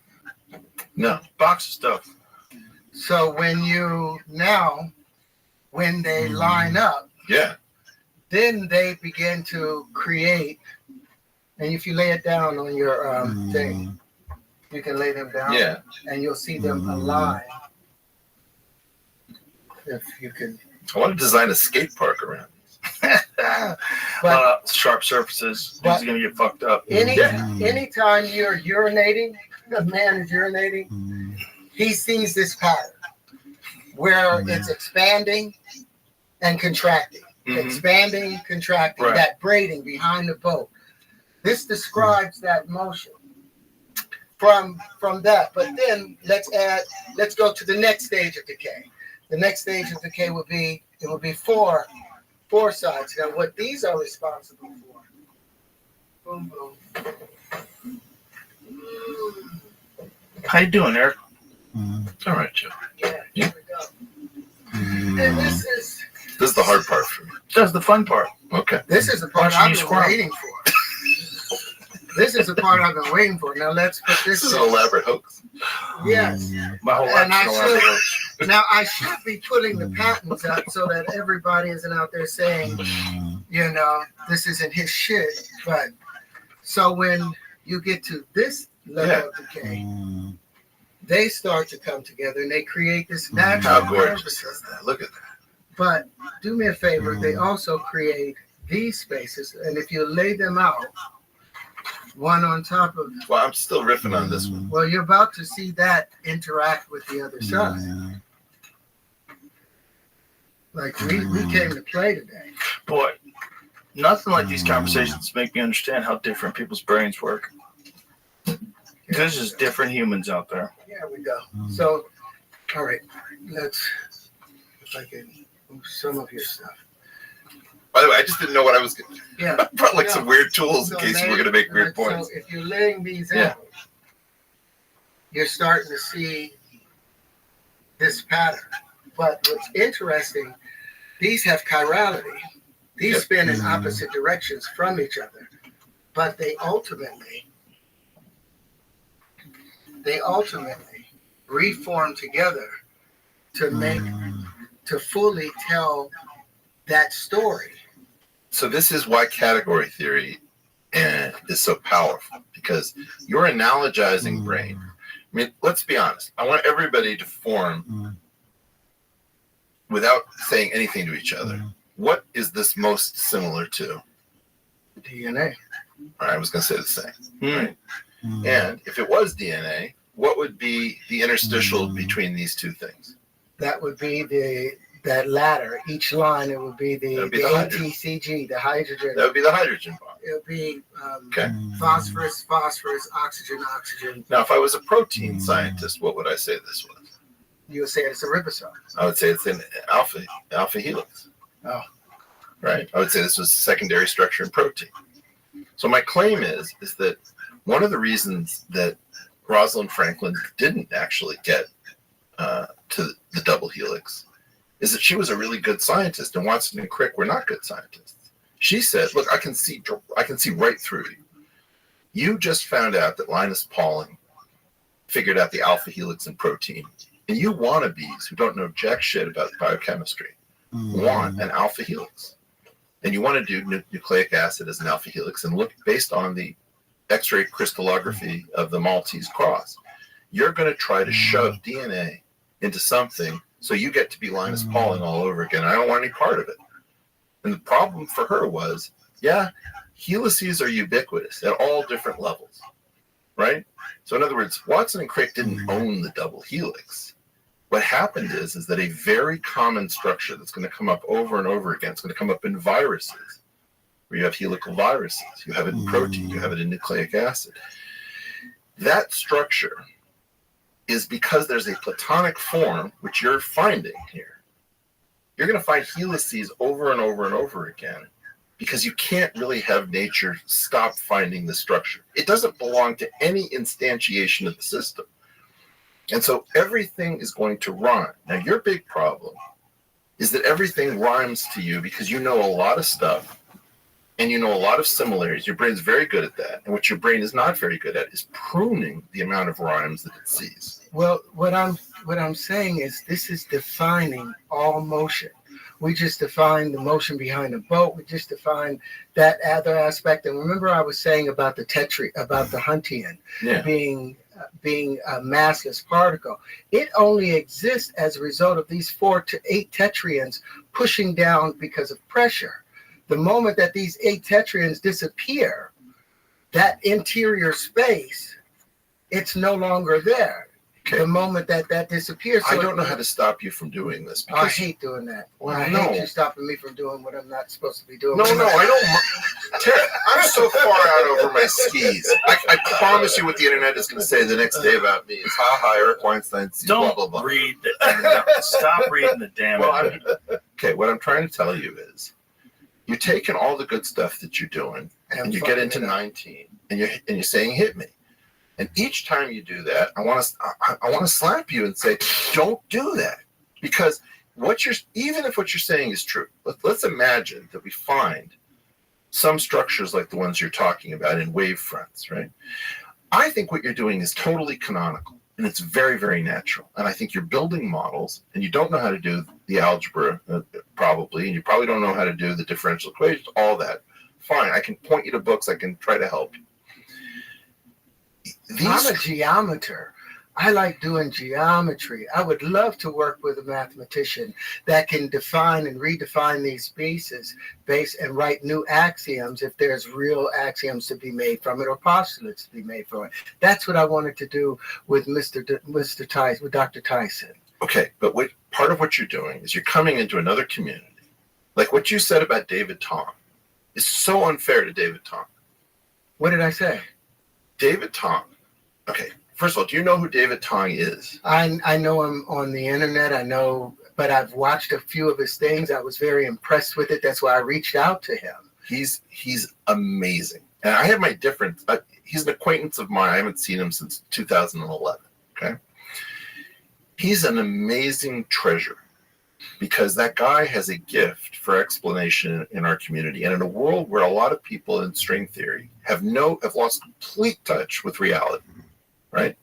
No. Box of stuff. so when they line up, Yeah. then they begin to create. And if you lay it down on your thing, you can lay them down. Yeah. And you'll see them align. If you can. I want to design a skate park around. But Sharp surfaces. but- He's gonna get fucked up. anytime you're urinating, a man is urinating, he sees this pattern where it's expanding and contracting, Mhm. expanding, contracting, Right. that braiding behind the boat. This describes that motion from that. But then let's go to the next stage of decay. The next stage of decay will be four sides. Now what these are responsible for. Boom, boom. How you doing, Eric? All right, Joe. Yeah, here we go. And this is the hard part for me. That's the fun part. Okay. the part Why don't I've you been squirm? waiting for. This is the part I've been waiting for. Now let's put This this. is an elaborate hoax. Yes. My whole And life's I an elaborate should- hoax. Now I should be putting the patents up so that everybody isn't out there saying, you know, this isn't his shit. But so when you get to this level of decay, they start to come together and they create this natural How gorgeous purposes. is that? Look at that. But do me a favor, they also create these spaces, and if you lay them out one on top of, Well, I'm still riffing on this one. well, you're about to see that interact with the other side. Like we came to play today. Boy, nothing like these conversations make me understand how different people's brains work. There's just different humans out there. Here we go. So, all right, let's, if I can move some of your stuff. By the way, I just didn't know what I was going to Yeah. I brought like No. some weird tools in So case you lay- were going to make weird right, points. So if you're laying these Yeah. out, you're starting to see this pattern. But what's interesting, these have chirality. These Yep. spin in opposite directions from each other. But they ultimately reform together to make, to fully tell that story. So this is why category theory is so powerful, because your analogizing brain. I mean, let's be honest. I want everybody to form without saying anything to each other. What is this most similar to? DNA. I was going to say the same. Right? Hmm. And if it was DNA, what would be the interstitial between these two things? That would be that ladder. Each line, it would be the That would be the hydrogen. ATCG, the hydrogen. That would be the hydrogen bond. It would be Okay. phosphorus, oxygen, oxygen. Now, if I was a protein scientist, what would I say this was? You would say it's a ribosome. I would say it's an alpha helix. Oh. Right. I would say this was secondary structure in protein. So my claim is that one of the reasons that Rosalind Franklin didn't actually get to the double helix is that she was a really good scientist, and Watson and Crick were not good scientists. She said, "Look, I can see right through you. You just found out that Linus Pauling figured out the alpha helix in protein, and you wannabes who don't know jack shit about biochemistry want an alpha helix, and you want to do nucleic acid as an alpha helix and look based on the X-ray crystallography of the Maltese cross. You're going to try to shove DNA into something so you get to be Linus Pauling all over again. I don't want any part of it." And the problem for her was, yeah, helices are ubiquitous at all different levels, right? So in other words, Watson and Crick didn't own the double helix. What happened is that a very common structure that's going to come up over and over again, it's going to come up in viruses, where you have helical viruses, you have it in protein, you have it in nucleic acid. That structure is because there's a platonic form, which you're finding here. You're going to find helices over and over and over again, because you can't really have nature stop finding the structure. It doesn't belong to any instantiation of the system. And so everything is going to rhyme. Now, your big problem is that everything rhymes to you because you know a lot of stuff and you know a lot of similarities. Your brain's very good at that. And what your brain is not very good at is pruning the amount of rhymes that it sees. Well, what I'm saying is this is defining all motion. We just defined the motion behind the boat. We just defined that other aspect. And remember, I was saying about the Huntian being a massless particle. It only exists as a result of these 4 to 8 tetraons pushing down because of pressure. The moment that these 8 tetraons disappear, that interior space, it's no longer there. Okay. The moment that disappears. I don't know how to stop you from doing this. I hate doing that. Well, I no. hate you stopping me from doing what I'm not supposed to be doing. No, I don't. Tara, I'm so far out over my skis. I promise you what the internet is going to say the next day about me is, ha ha, Eric Weinstein, blah, Don't blah, blah. read the internet. Stop reading the damn internet. Okay, what I'm trying to tell you is, you're taking all the good stuff that you're doing, and you get into 19, and you're saying, hit me. And each time you do that, I want to slap you and say, don't do that, because even if what you're saying is true, let's imagine that we find some structures like the ones you're talking about in wave fronts, right? I think what you're doing is totally canonical and it's very, very natural. And I think you're building models and you don't know how to do the algebra probably, and you probably don't know how to do the differential equations, all that. Fine, I can point you to books, I can try to help you. I'm a geometer. I like doing geometry. I would love to work with a mathematician that can define and redefine these species and write new axioms if there's real axioms to be made from it or postulates to be made from it. That's what I wanted to do with Mr. Tyson, with Dr. Tyson. Okay, but part of what you're doing is you're coming into another community. Like what you said about David Tong is so unfair to David Tong. What did I say? David Tong. Okay, first of all, do you know who David Tong is? I know him on the internet. I know, but I've watched a few of his things. I was very impressed with it. That's why I reached out to him. He's amazing. And I have my difference. He's an acquaintance of mine. I haven't seen him since 2011. Okay. He's an amazing treasure because that guy has a gift for explanation in our community. And in a world where a lot of people in string theory have lost complete touch with reality, right?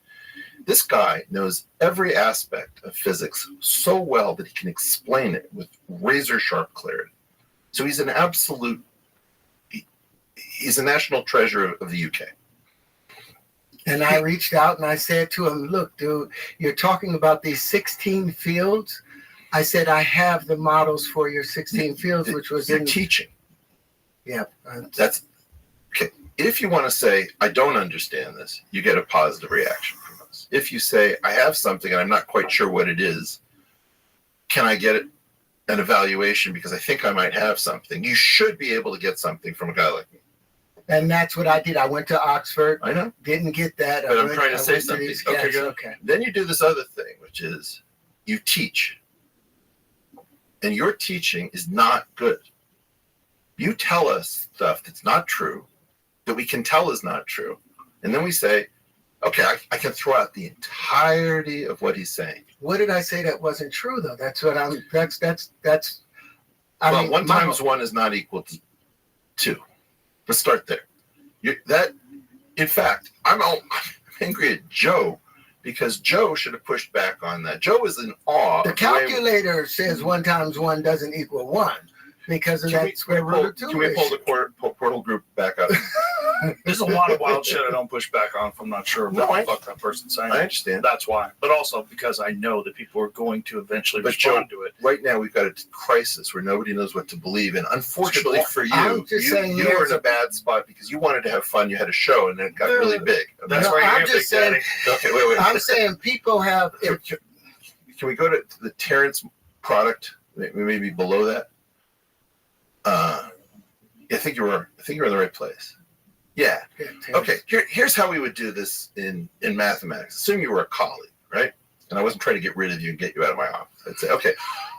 This guy knows every aspect of physics so well that he can explain it with razor sharp clarity. So he's an absolute, he's a national treasure of the UK. And I reached out and I said to him, look, dude, you're talking about these 16 fields. I said, I have the models for your 16 fields, which was in teaching. Yeah. That's okay. If you want to say, I don't understand this, you get a positive reaction from us. If you say, I have something and I'm not quite sure what it is, can I get an evaluation because I think I might have something? You should be able to get something from a guy like me. And that's what I did. I went to Oxford. I know. Didn't get that. But I'm trying to say something. Okay, good. Okay. Then you do this other thing, which is you teach. And your teaching is not good. You tell us stuff that's not true, that we can tell is not true. And then we say, okay, I can throw out the entirety of what he's saying. What did I say that wasn't true, though? That's what I'm, well, 1 times 1 is not equal to 2. Let's start there. In fact, I'm angry at Joe because Joe should have pushed back on that. Joe was in awe. The calculator says 1 times 1 doesn't equal 1 because of that square root of 2. Can we pull the portal group back up? There's a lot of wild shit I don't push back on if I'm not sure what the fuck that person's saying. I understand. That's why. But also because I know that people are going to eventually respond to it. Right now we've got a crisis where nobody knows what to believe in. Unfortunately for you, you were in a bad spot because you wanted to have fun. You had a show and it got really big. That's why you're Big Daddy. Okay, wait. I'm saying people have... Can we go to the Terrence product? Maybe below that? I think you're in the right place. Yeah. Okay. Here's how we would do this in mathematics. Assume you were a colleague, right? And I wasn't trying to get rid of you and get you out of my office. I'd say, okay,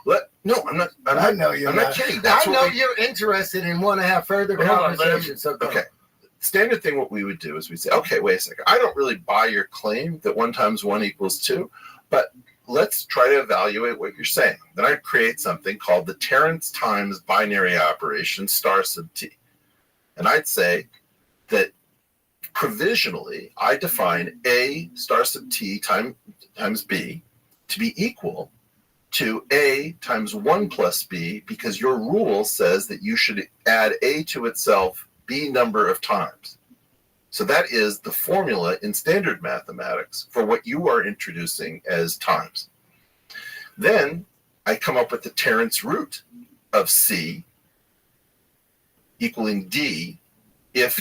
I'm not. I know you're not kidding. I know you're interested and want to have further conversations. Okay. Standard thing, what we would do is we'd say, okay, wait a second. I don't really buy your claim that 1 times 1 equals 2, but let's try to evaluate what you're saying. Then I'd create something called the Terrence times binary operation star sub t. And I'd say that provisionally I define A star sub t times B to be equal to A times 1 plus B because your rule says that you should add A to itself B number of times. So that is the formula in standard mathematics for what you are introducing as times. Then I come up with the Terrence root of C equaling D if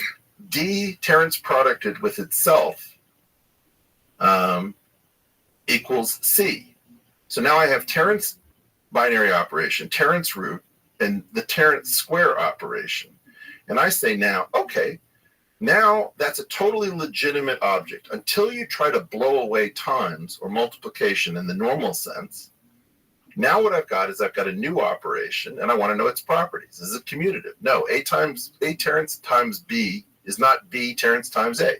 D Terrence producted with itself equals C. So now I have Terrence binary operation, Terrence root, and the Terrence square operation. And I say now, okay, now that's a totally legitimate object. Until you try to blow away times or multiplication in the normal sense, now what I've got is I've got a new operation and I want to know its properties. Is it commutative? No, A Terrence times B is not B Terrence times A.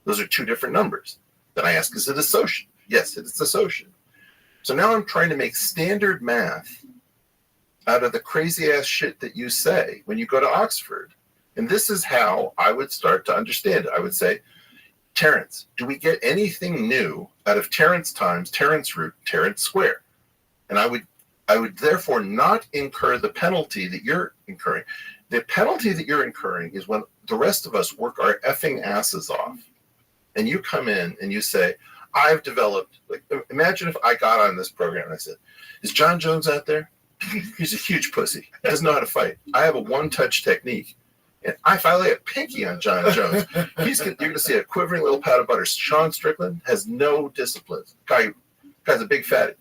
Those are 2 different numbers. Then I ask, is it associative? Yes, it's associative. So now I'm trying to make standard math out of the crazy ass shit that you say when you go to Oxford. And this is how I would start to understand it. I would say, Terence, do we get anything new out of Terence times Terence root, Terence square? And I would therefore not incur the penalty that you're incurring. The penalty that you're incurring is when the rest of us work our effing asses off. And you come in and you say, I've developed, like, imagine if I got on this program and I said, is John Jones out there? He's a huge pussy. He doesn't know how to fight. I have a one-touch technique. And if I lay a pinky on John Jones, you're going to see a quivering little pat of butter. Sean Strickland has no discipline. Guy's a big fatty.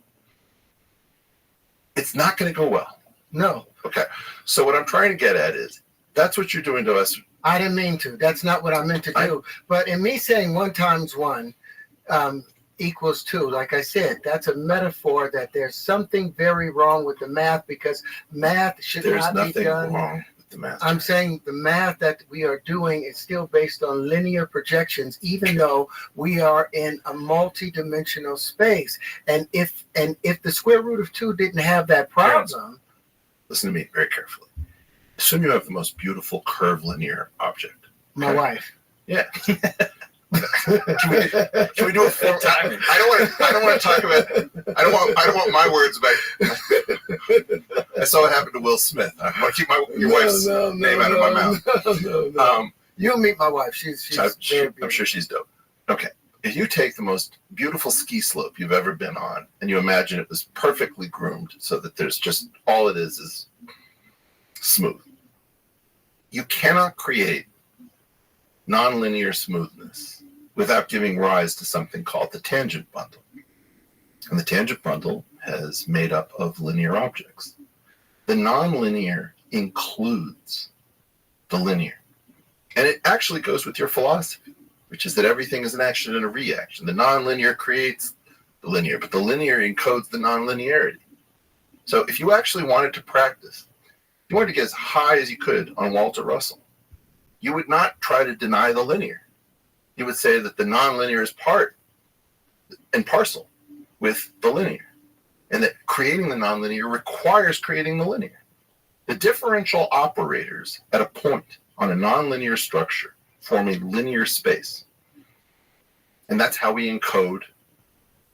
It's not going to go well. No, Okay. So what I'm trying to get at is, that's what you're doing to us. I didn't mean to. That's not what I meant to do. But in me saying 1 times 1 equals 2, like I said, that's a metaphor that there's something very wrong with the math, because math should There's not be nothing done. wrong with the math. I'm saying the math that we are doing is still based on linear projections, even though we are in a multi-dimensional space. And if the square root of 2 didn't have that problem, Listen to me very carefully. Assume you have the most beautiful curved linear object. my wife. Yeah. Can we do a full time? I don't want to talk about. I don't want my words back. I saw what happened to Will Smith. I want to keep your wife's name out of my mouth. No. You'll meet my wife. She's very beautiful. I'm sure she's dope. Okay. If you take the most beautiful ski slope you've ever been on and you imagine it was perfectly groomed so that there's just all it is smooth. You cannot create nonlinear smoothness without giving rise to something called the tangent bundle. And the tangent bundle is made up of linear objects. The nonlinear includes the linear. And it actually goes with your philosophy, which is that everything is an action and a reaction. The nonlinear creates the linear, but the linear encodes the nonlinearity. So if you actually wanted to practice, if you wanted to get as high as you could on Walter Russell, you would not try to deny the linear. You would say that the nonlinear is part and parcel with the linear, and that creating the nonlinear requires creating the linear. The differential operators at a point on a nonlinear structure form a linear space. And that's how we encode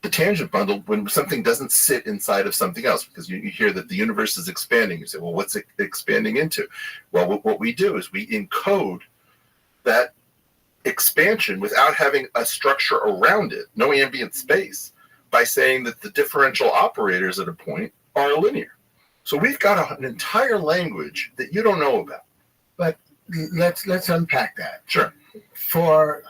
the tangent bundle when something doesn't sit inside of something else, because you hear that the universe is expanding. You say, well, what's it expanding into? Well, what we do is we encode that expansion without having a structure around it, no ambient space, by saying that the differential operators at a point are linear. So we've got an entire language that you don't know about. But let's unpack that. Sure. For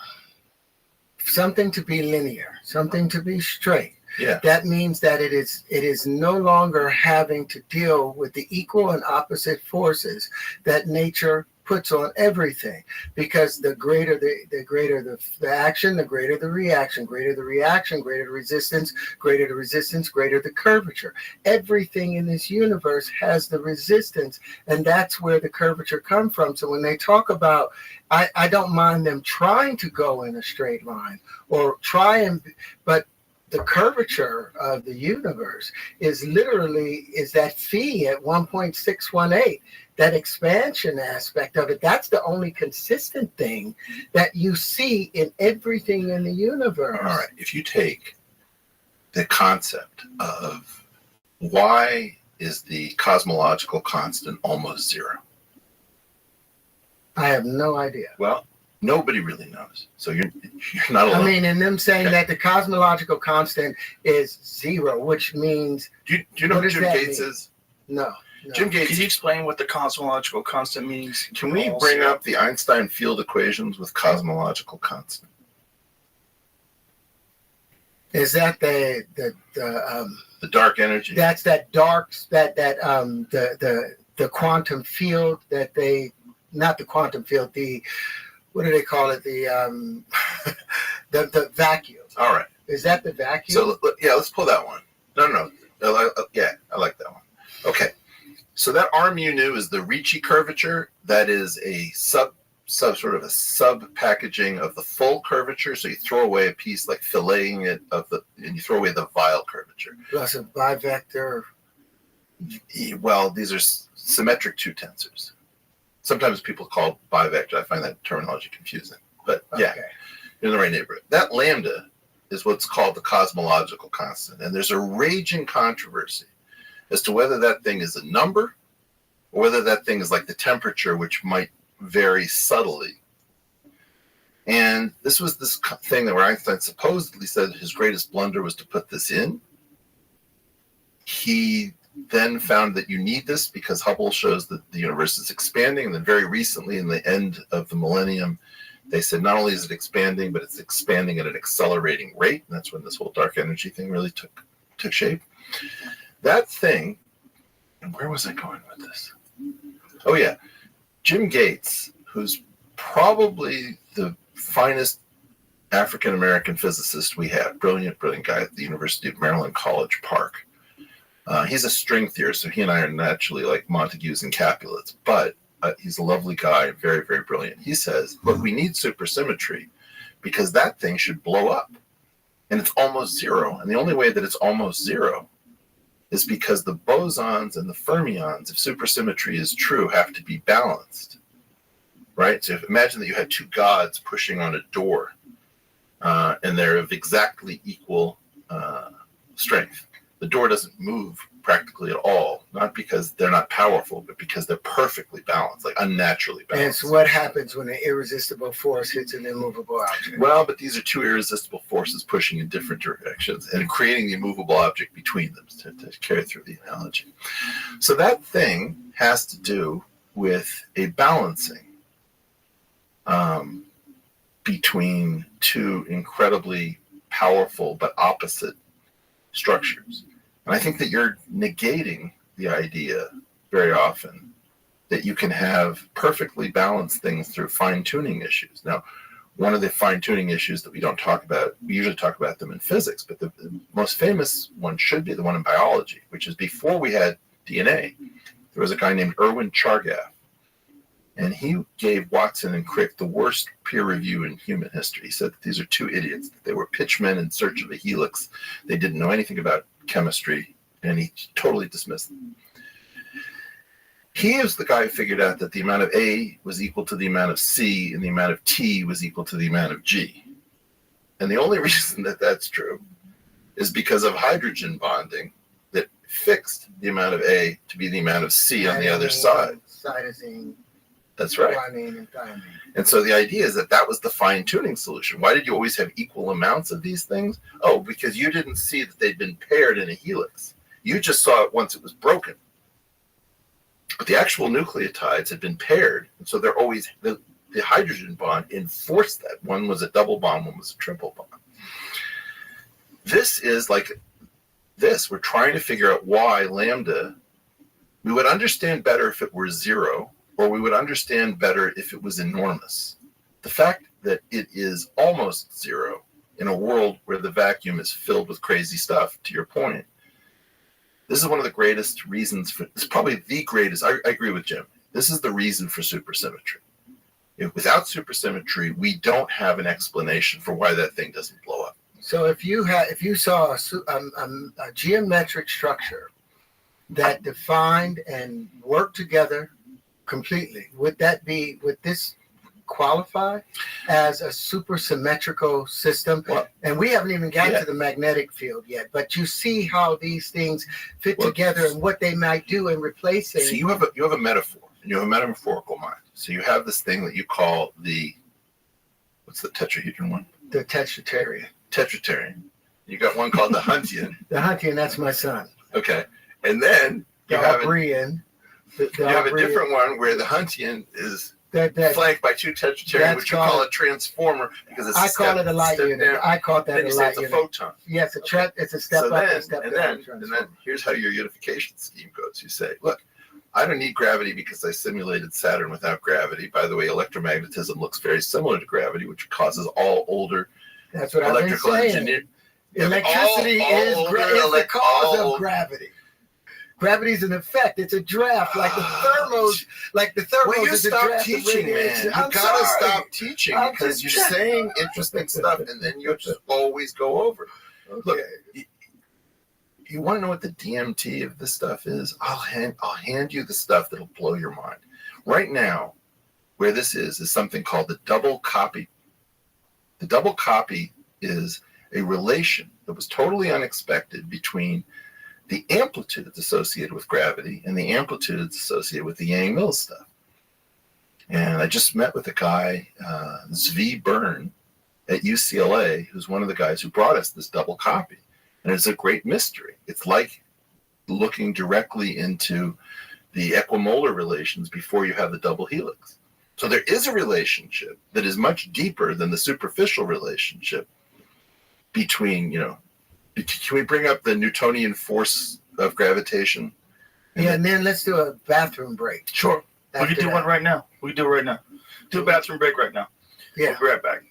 something to be linear, something to be straight, Yeah. that means that it is no longer having to deal with the equal and opposite forces that nature puts on everything, because the greater the action, the greater the reaction, greater the reaction, greater the resistance, greater the curvature. Everything in this universe has the resistance, and that's where the curvature comes from. So when they talk about, I don't mind them trying to go in a straight line or but the curvature of the universe is that phi at 1.618. That expansion aspect of it, that's the only consistent thing that you see in everything in the universe. All right. If you take the concept of why is the cosmological constant almost zero? I have no idea. Well, nobody really knows. So you're not alone. I mean, and them saying that the cosmological constant is zero, which means... Do you know what who does Jim that Gates mean? is? No. Jim Gates. Could you explain what the cosmological constant means? Can we bring up the Einstein field equations with cosmological constant? Is that the dark energy? That's that dark the quantum field that they, not the quantum field, the, what do they call it, the the vacuum. All right. Is that the vacuum? So yeah, let's pull that one. No. Yeah, I like that one. Okay. So that R mu nu is the Ricci curvature. That is a sub packaging of the full curvature. So you throw away a piece, like filleting it and you throw away the Weyl curvature. Plus a bivector. Well, these are symmetric two tensors. Sometimes people call it bivector. I find that terminology confusing. But yeah, Okay. you're in the right neighborhood. That lambda is what's called the cosmological constant. And there's a raging controversy as to whether that thing is a number or whether that thing is like the temperature, which might vary subtly. And this was this thing that where Einstein supposedly said his greatest blunder was to put this in. He then found that you need this because Hubble shows that the universe is expanding. And then very recently, in the end of the millennium, they said not only is it expanding, but it's expanding at an accelerating rate. And that's when this whole dark energy thing really took shape. That thing, and where was I going with this? Oh, yeah. Jim Gates, who's probably the finest African-American physicist we have, brilliant guy at the University of Maryland College Park. He's a string theorist, so he and I are naturally like Montagues and Capulets, but he's a lovely guy, very, very brilliant. He says, look, we need supersymmetry because that thing should blow up, and it's almost zero. And the only way that it's almost zero is because the bosons and the fermions, if supersymmetry is true, have to be balanced, right? So imagine that you had two gods pushing on a door, and they're of exactly equal strength. The door doesn't move practically at all, not because they're not powerful, but because they're perfectly balanced, like unnaturally balanced. And so what happens when an irresistible force hits an immovable object? Well, but these are two irresistible forces pushing in different directions and creating the immovable object between them, to carry through the analogy. So that thing has to do with a balancing between two incredibly powerful but opposite structures. And I think that you're negating the idea very often that you can have perfectly balanced things through fine-tuning issues. Now, one of the fine-tuning issues that we don't talk about, we usually talk about them in physics, but the most famous one should be the one in biology, which is before we had DNA, there was a guy named Erwin Chargaff, and he gave Watson and Crick the worst peer review in human history. He said that these are two idiots, that they were pitchmen in search of a helix. They didn't know anything about chemistry, and he totally dismissed them. He is the guy who figured out that the amount of A was equal to the amount of C, and the amount of T was equal to the amount of G. And the only reason that that's true is because of hydrogen bonding that fixed the amount of A to be the amount of C on the other side. Cytosine, That's right. guanine, and thymine. And so the idea is that that was the fine-tuning solution. Why did you always have equal amounts of these things? Oh, because you didn't see that they'd been paired in a helix. You just saw it once it was broken. But the actual nucleotides had been paired, and so they're always the hydrogen bond enforced that. One was a double bond, one was a triple bond. This is like this. We're trying to figure out why lambda, we would understand better if it were zero, or we would understand better if it was enormous. The fact that it is almost zero in a world where the vacuum is filled with crazy stuff, to your point, this is one of the greatest reasons for, it's probably the greatest, I agree with Jim, this is the reason for supersymmetry. Without supersymmetry, we don't have an explanation for why that thing doesn't blow up. So if you saw a geometric structure that defined and worked together completely, would this qualify as a supersymmetrical system? Well, and we haven't even gotten to the magnetic field yet, but you see how these things fit together and what they might do in replacing. So you have a metaphor, and you have a metaphorical mind. So you have this thing that you call what's the tetrahedron one? The tetrahedron. Tetrahedron. You got one called the Huntian. The Huntian, that's my son. Okay. And then The Aubrian. You have a different one where the Huntian is flanked by two tetrahedron, which you call a transformer because it's call it a light unit. I call that then a you light say unit. it's a photon. Yes, it's a step up and step down. And then here's how your unification scheme goes. You say, look, I don't need gravity because I simulated Saturn without gravity. By the way, electromagnetism looks very similar to gravity, which causes all older electrical engineering. Electricity is the cause of gravity. Gravity is an effect. It's a draft, like the thermos. Will you is a stop draft teaching, man? You gotta stop teaching because you're saying interesting stuff and then you just always go over. Okay. Look, you want to know what the DMT of this stuff is? I'll hand you the stuff that'll blow your mind. Right now, where this is something called the double copy. The double copy is a relation that was totally unexpected between the amplitude that's associated with gravity and the amplitude that's associated with the Yang-Mills stuff. And I just met with a guy, Zvi Byrne, at UCLA, who's one of the guys who brought us this double copy. And it's a great mystery. It's like looking directly into the equimolar relations before you have the double helix. So there is a relationship that is much deeper than the superficial relationship between, can we bring up the Newtonian force of gravitation? And then let's do a bathroom break. Sure. We can do one right now. Do a bathroom break right now. Yeah. We'll be right back.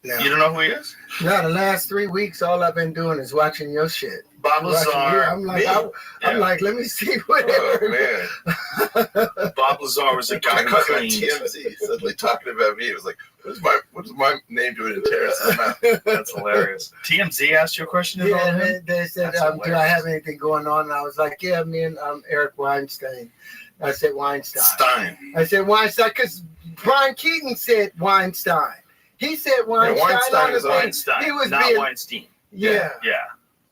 No. You don't know who he is? No, the last 3 weeks, all I've been doing is watching your shit. Bob Lazar. I'm like, let me see what. Oh, man. Bob Lazar was a guy I who caught on claimed. TMZ suddenly talking about me. It was like, what is my name doing in Terrace's mouth? That's hilarious. TMZ asked you a question about Yeah, him? they said, That's do I hilarious. have anything going on? And I was like, yeah, me and Eric Weinstein. I said Weinstein. Stein. I said Weinstein because Brian Keaton said Weinstein. He said Weinstein. Weinstein on is the Weinstein, He was not being, Weinstein. Yeah. Yeah.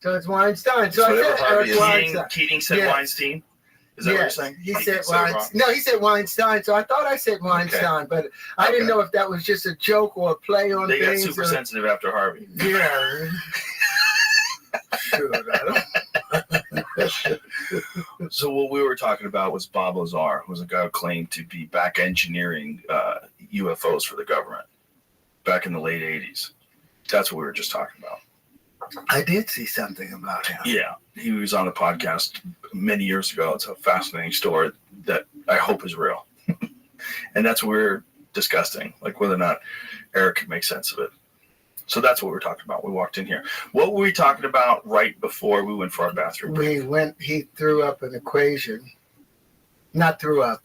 So it's Weinstein. So It's I whatever said Harvey Eric is. Weinstein. Keating said Yes. Weinstein. Is that what you're saying? He Keating said it wrong. Weinstein. No, he said Weinstein. So I thought I said Weinstein, but I didn't know if that was just a joke or a play on They got things. super or, sensitive after Harvey. Yeah. Sure, So what we were talking about was Bob Lazar, who was a guy who claimed to be back engineering UFOs for the government back in the late 80s. That's what we were just talking about. I did see something about him. Yeah, he was on a podcast many years ago. It's a fascinating story that I hope is real. And that's what we're discussing, like whether or not Eric can make sense of it. So that's what we're talking about. We walked in here. What were we talking about right before we went for our bathroom break? He threw up an equation. Not threw up.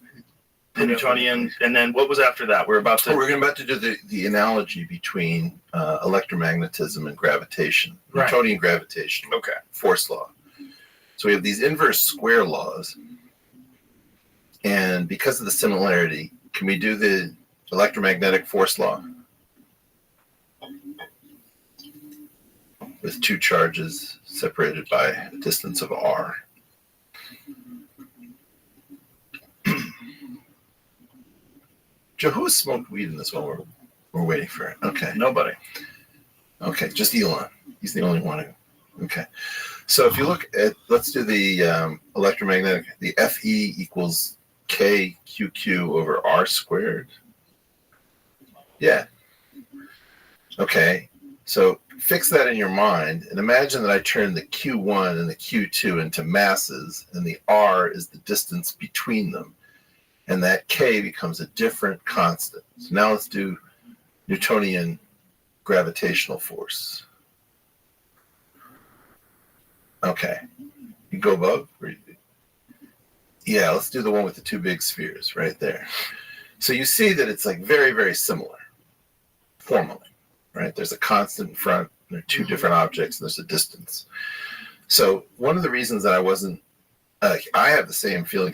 The Newtonian, and then what was after that? We're about to. We're about to do the analogy between electromagnetism and gravitation, Right. Newtonian gravitation, Okay. force law. So we have these inverse square laws, and because of the similarity, can we do the electromagnetic force law with two charges separated by a distance of r? Joe, who has smoked weed in this while we're waiting for it? Okay. Nobody. Okay, just Elon. He's the only one who. Okay. So if you look at, let's do the electromagnetic, the Fe equals KQQ over R squared. Yeah. Okay. So fix that in your mind and imagine that I turn the Q1 and the Q2 into masses and the R is the distance between them. And that K becomes a different constant. So now let's do Newtonian gravitational force. Okay. You go above? Yeah, let's do the one with the two big spheres right there. So you see that it's like very, very similar formally, right? There's a constant in front, there are two different objects, and there's a distance. So one of the reasons that I wasn't, I have the same feeling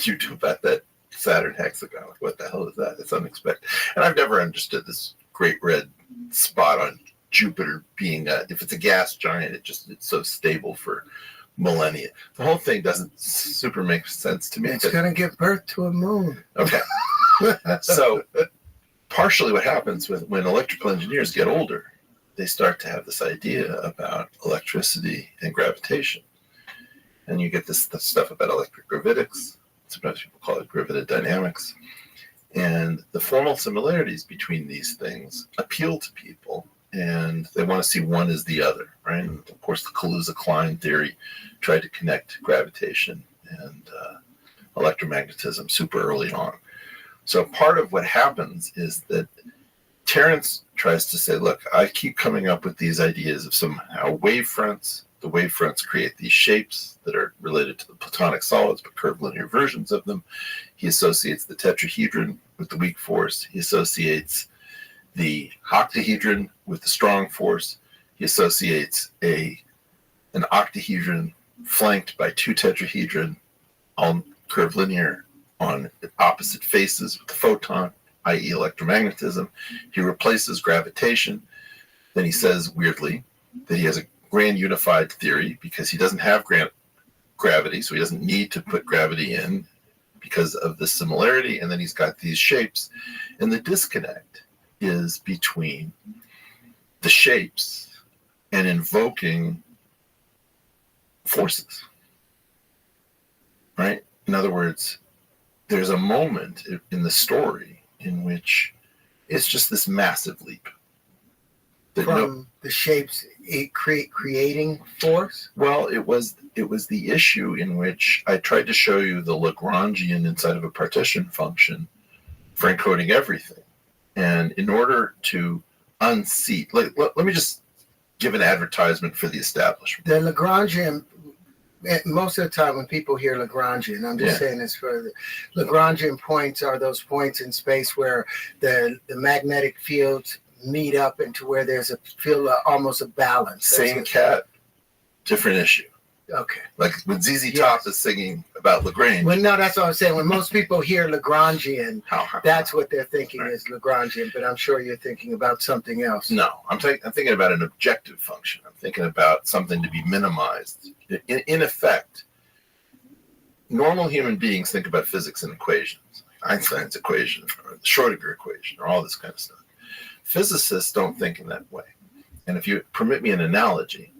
you do about that Saturn hexagon. Like, what the hell is that? It's unexpected. And I've never understood this great red spot on Jupiter being, if it's a gas giant, it's so stable for millennia. The whole thing doesn't super make sense to me. It's going to give birth to a moon. Okay. So partially what happens when electrical engineers get older, they start to have this idea about electricity and gravitation. And you get this stuff about electric gravitics. Sometimes people call it gravidodynamics. And the formal similarities between these things appeal to people, and they want to see one as the other, right? And of course, the Kaluza-Klein theory tried to connect gravitation and electromagnetism super early on. So part of what happens is that Terence tries to say, look, I keep coming up with these ideas of somehow wave fronts. The wave fronts create these shapes that are related to the Platonic solids, but curved linear versions of them. He associates the tetrahedron with the weak force. He associates the octahedron with the strong force. He associates an octahedron flanked by two tetrahedron, all curved linear on opposite faces with the photon, i.e. electromagnetism. He replaces gravitation. Then he says, weirdly, that he has a grand unified theory because he doesn't have gravity, so he doesn't need to put gravity in because of the similarity. And then he's got these shapes. And the disconnect is between the shapes and invoking forces, right? In other words, there's a moment in the story in which it's just this massive leap. From the shapes creating force? Well, it was the issue in which I tried to show you the Lagrangian inside of a partition function for encoding everything. And in order to unseat, let me just give an advertisement for the establishment. The Lagrangian, most of the time when people hear Lagrangian, I'm just saying this for the Lagrangian points are those points in space where the magnetic fields meet up into where there's a feel almost a balance. Same cat, different issue. Okay. Like when ZZ Top is singing about Lagrange. Well, no, that's what I'm saying. When most people hear Lagrangian, that's what they're thinking is Lagrangian, but I'm sure you're thinking about something else. No, I'm thinking about an objective function. I'm thinking about something to be minimized. In effect, normal human beings think about physics in equations, Einstein's equation, or the Schrodinger equation, or all this kind of stuff. Physicists don't think in that way. And if you permit me an analogy,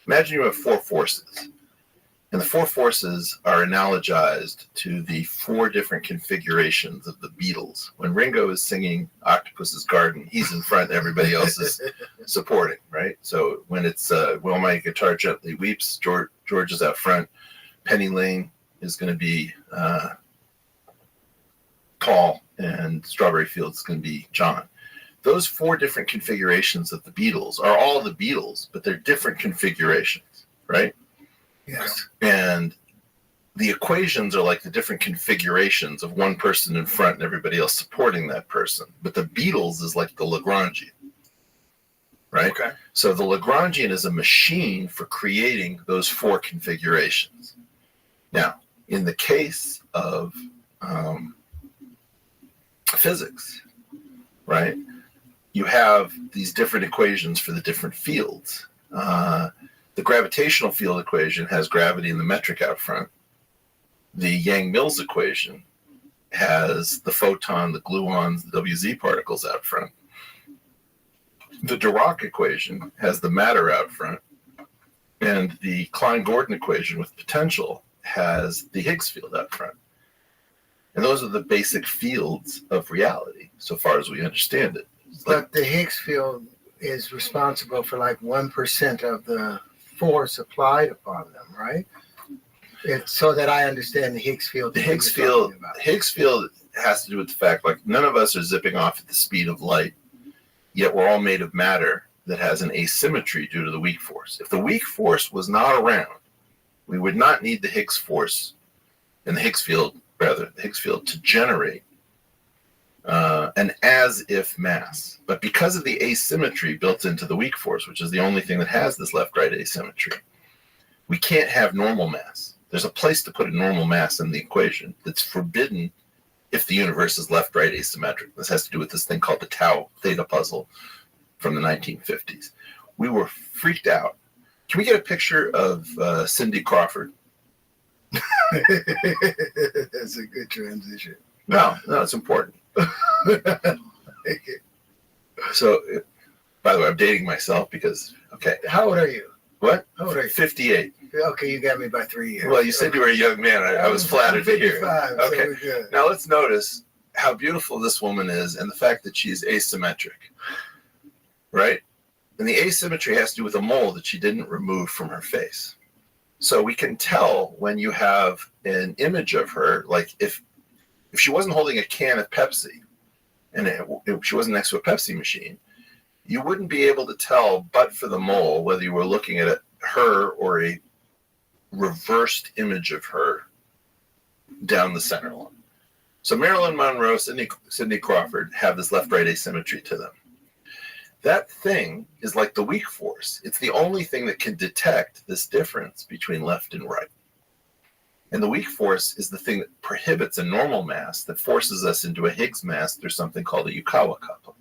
imagine you have four forces. And the four forces are analogized to the four different configurations of the Beatles. When Ringo is singing Octopus's Garden, he's in front, everybody else is supporting, right? So when it's Well, My Guitar Gently Weeps, George is out front. Penny Lane is going to be Paul, and Strawberry Fields is going to be John. Those four different configurations of the Beatles are all the Beatles, but they're different configurations, right? Yes. And the equations are like the different configurations of one person in front and everybody else supporting that person. But the Beatles is like the Lagrangian, right? Okay. So the Lagrangian is a machine for creating those four configurations. Now, in the case of physics, right, you have these different equations for the different fields. The gravitational field equation has gravity and the metric out front. The Yang-Mills equation has the photon, the gluons, the WZ particles out front. The Dirac equation has the matter out front. And the Klein-Gordon equation with potential has the Higgs field out front. And those are the basic fields of reality, so far as we understand it. But the Higgs field is responsible for like 1% of the force applied upon them, right? It's so that I understand the Higgs field. The Higgs field has to do with the fact, like, none of us are zipping off at the speed of light, yet we're all made of matter that has an asymmetry due to the weak force. If the weak force was not around, we would not need the Higgs force and the Higgs field to generate an as-if mass. But because of the asymmetry built into the weak force, which is the only thing that has this left-right asymmetry, we can't have normal mass. There's a place to put a normal mass in the equation that's forbidden if the universe is left-right asymmetric. This has to do with this thing called the tau theta puzzle from the 1950s. We were freaked out. Can we get a picture of Cindy Crawford? That's a good transition. No, it's important. So, by the way, I'm dating myself because, okay. How old are you? What? How old are you? 58. Okay, you got me by 3 years. Well, you said you were a young man. I was flattered to hear. 55, Okay. so we're good. Now let's notice how beautiful this woman is and the fact that she's asymmetric, right? And the asymmetry has to do with a mole that she didn't remove from her face. So we can tell when you have an image of her, like if she wasn't holding a can of Pepsi and if she wasn't next to a Pepsi machine, you wouldn't be able to tell, but for the mole, whether you were looking at her or a reversed image of her down the center line. So Marilyn Monroe, Sidney Crawford have this left-right asymmetry to them. That thing is like the weak force. It's the only thing that can detect this difference between left and right. And the weak force is the thing that prohibits a normal mass, that forces us into a Higgs mass through something called a Yukawa coupling.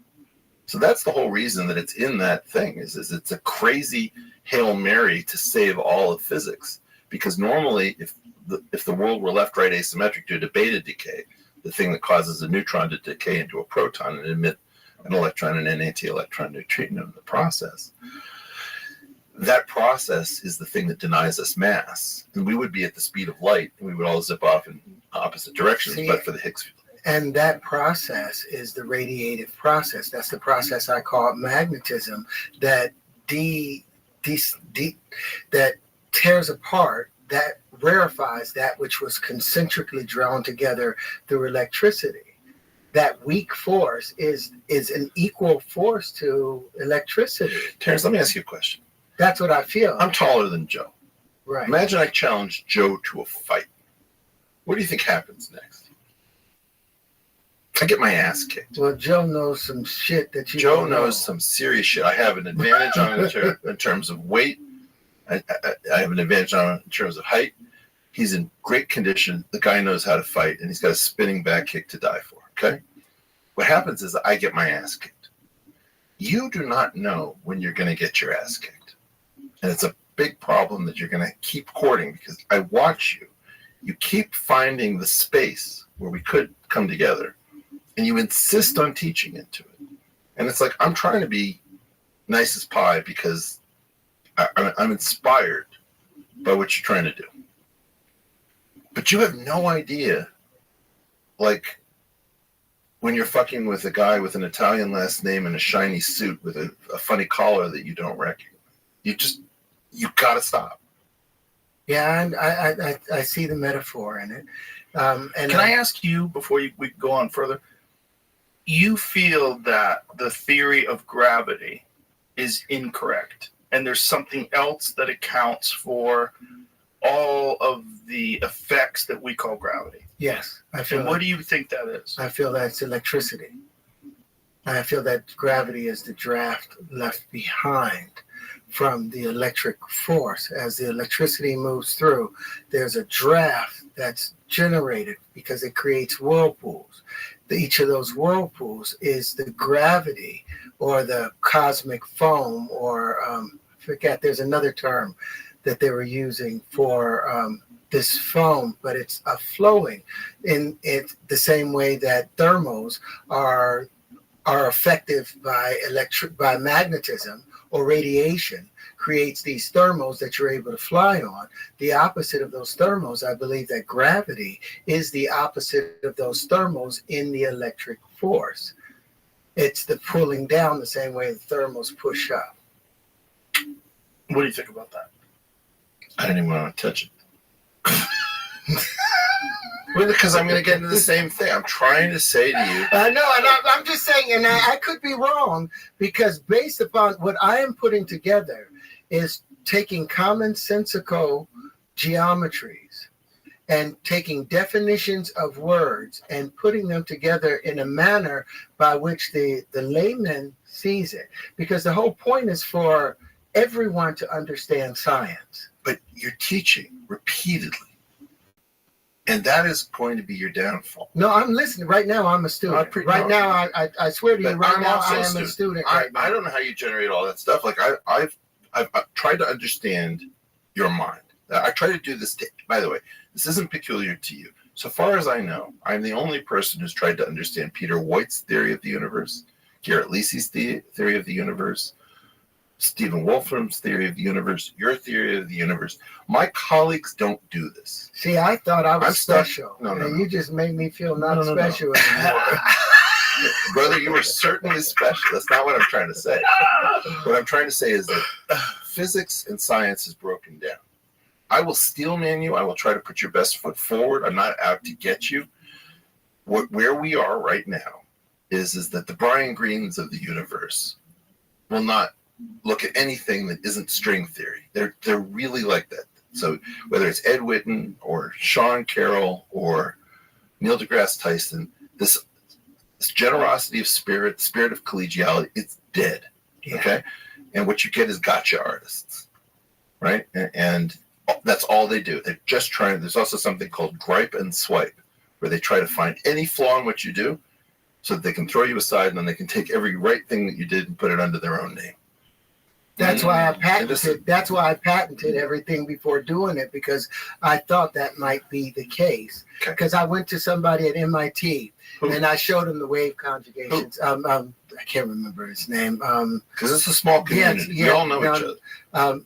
So that's the whole reason that it's in that thing, is it's a crazy Hail Mary to save all of physics. Because normally, if the world were left-right asymmetric due to beta decay, the thing that causes a neutron to decay into a proton and emit an electron and an anti-electron neutrino in the process, that process is the thing that denies us mass. And we would be at the speed of light, and we would all zip off in opposite directions, but for the Higgs field. And that process is the radiative process. That's the process I call magnetism, that that tears apart, that rarefies that which was concentrically drawn together through electricity. That weak force is an equal force to electricity. Terrence, let me ask you a question. That's what I feel. I'm taller than Joe. Right. Imagine I challenge Joe to a fight. What do you think happens next? I get my ass kicked. Well, Joe knows some shit that you Joe don't know. knows some serious shit. I have an advantage on him in terms of weight. I have an advantage on him in terms of height. He's in great condition. The guy knows how to fight, and he's got a spinning back kick to die for. Okay? What happens is I get my ass kicked. You do not know when you're going to get your ass kicked. And it's a big problem that you're going to keep courting, because I watch you. You keep finding the space where we could come together, and you insist on teaching into it. And it's like, I'm trying to be nice as pie because I'm inspired by what you're trying to do. But you have no idea, like, when you're fucking with a guy with an Italian last name and a shiny suit with a funny collar that you don't recognize. You gotta stop. Yeah, and I see the metaphor in it. And Can I ask you, before we go on further, you feel that the theory of gravity is incorrect, and there's something else that accounts for all of the effects that we call gravity? Yes, I feel. And what do you think that is? I feel that's electricity. I feel that gravity is the draft left behind from the electric force. As the electricity moves through, there's a draft that's generated because it creates whirlpools. Each of those whirlpools is the gravity or the cosmic foam, or I forget, there's another term that they were using for this foam, but it's a flowing in it the same way that thermals are effective by magnetism or radiation, creates these thermals that you're able to fly on. The opposite of those thermals, I believe that gravity is the opposite of those thermals in the electric force. It's the pulling down the same way the thermals push up. What do you think about that? I don't even want to touch it. Well, because I'm going to get into the same thing. I'm trying to say to you. I know, and I'm just saying, and I could be wrong, because based upon what I am putting together is taking commonsensical geometries and taking definitions of words and putting them together in a manner by which the layman sees it. Because the whole point is for everyone to understand science. But you're teaching repeatedly. And that is going to be your downfall. No, I'm listening. Right now, I'm a student. Right now, I swear to you, right now, I am a student. I don't know how you generate all that stuff. Like, I've tried to understand your mind. I try to do this. By the way, this isn't peculiar to you. So far as I know, I'm the only person who's tried to understand Peter White's theory of the universe, Garrett Lisi's theory of the universe, Stephen Wolfram's theory of the universe, your theory of the universe. My colleagues don't do this. See, I thought I was I'm special. No. You just made me feel not special anymore. Brother, you are certainly special. That's not what I'm trying to say. What I'm trying to say is that physics and science is broken down. I will steel man you. I will try to put your best foot forward. I'm not out to get you. Where we are right now is that the Brian Greens of the universe will not look at anything that isn't string theory. They're really like that. So whether it's Ed Witten or Sean Carroll or Neil deGrasse Tyson, this generosity of spirit of collegiality, it's dead. Yeah. Okay? And what you get is gotcha artists, right? And That's all they do. They're just trying. There's also something called gripe and swipe, where they try to find any flaw in what you do so that they can throw you aside and then they can take every right thing that you did and put it under their own name. That's why I And patented. That's why I patented everything before doing it, because I thought that might be the case. Okay. Because I went to somebody at MIT Who? and I showed him the wave conjugations. I can't remember his name. Because it's a small community. yeah, we all know each other.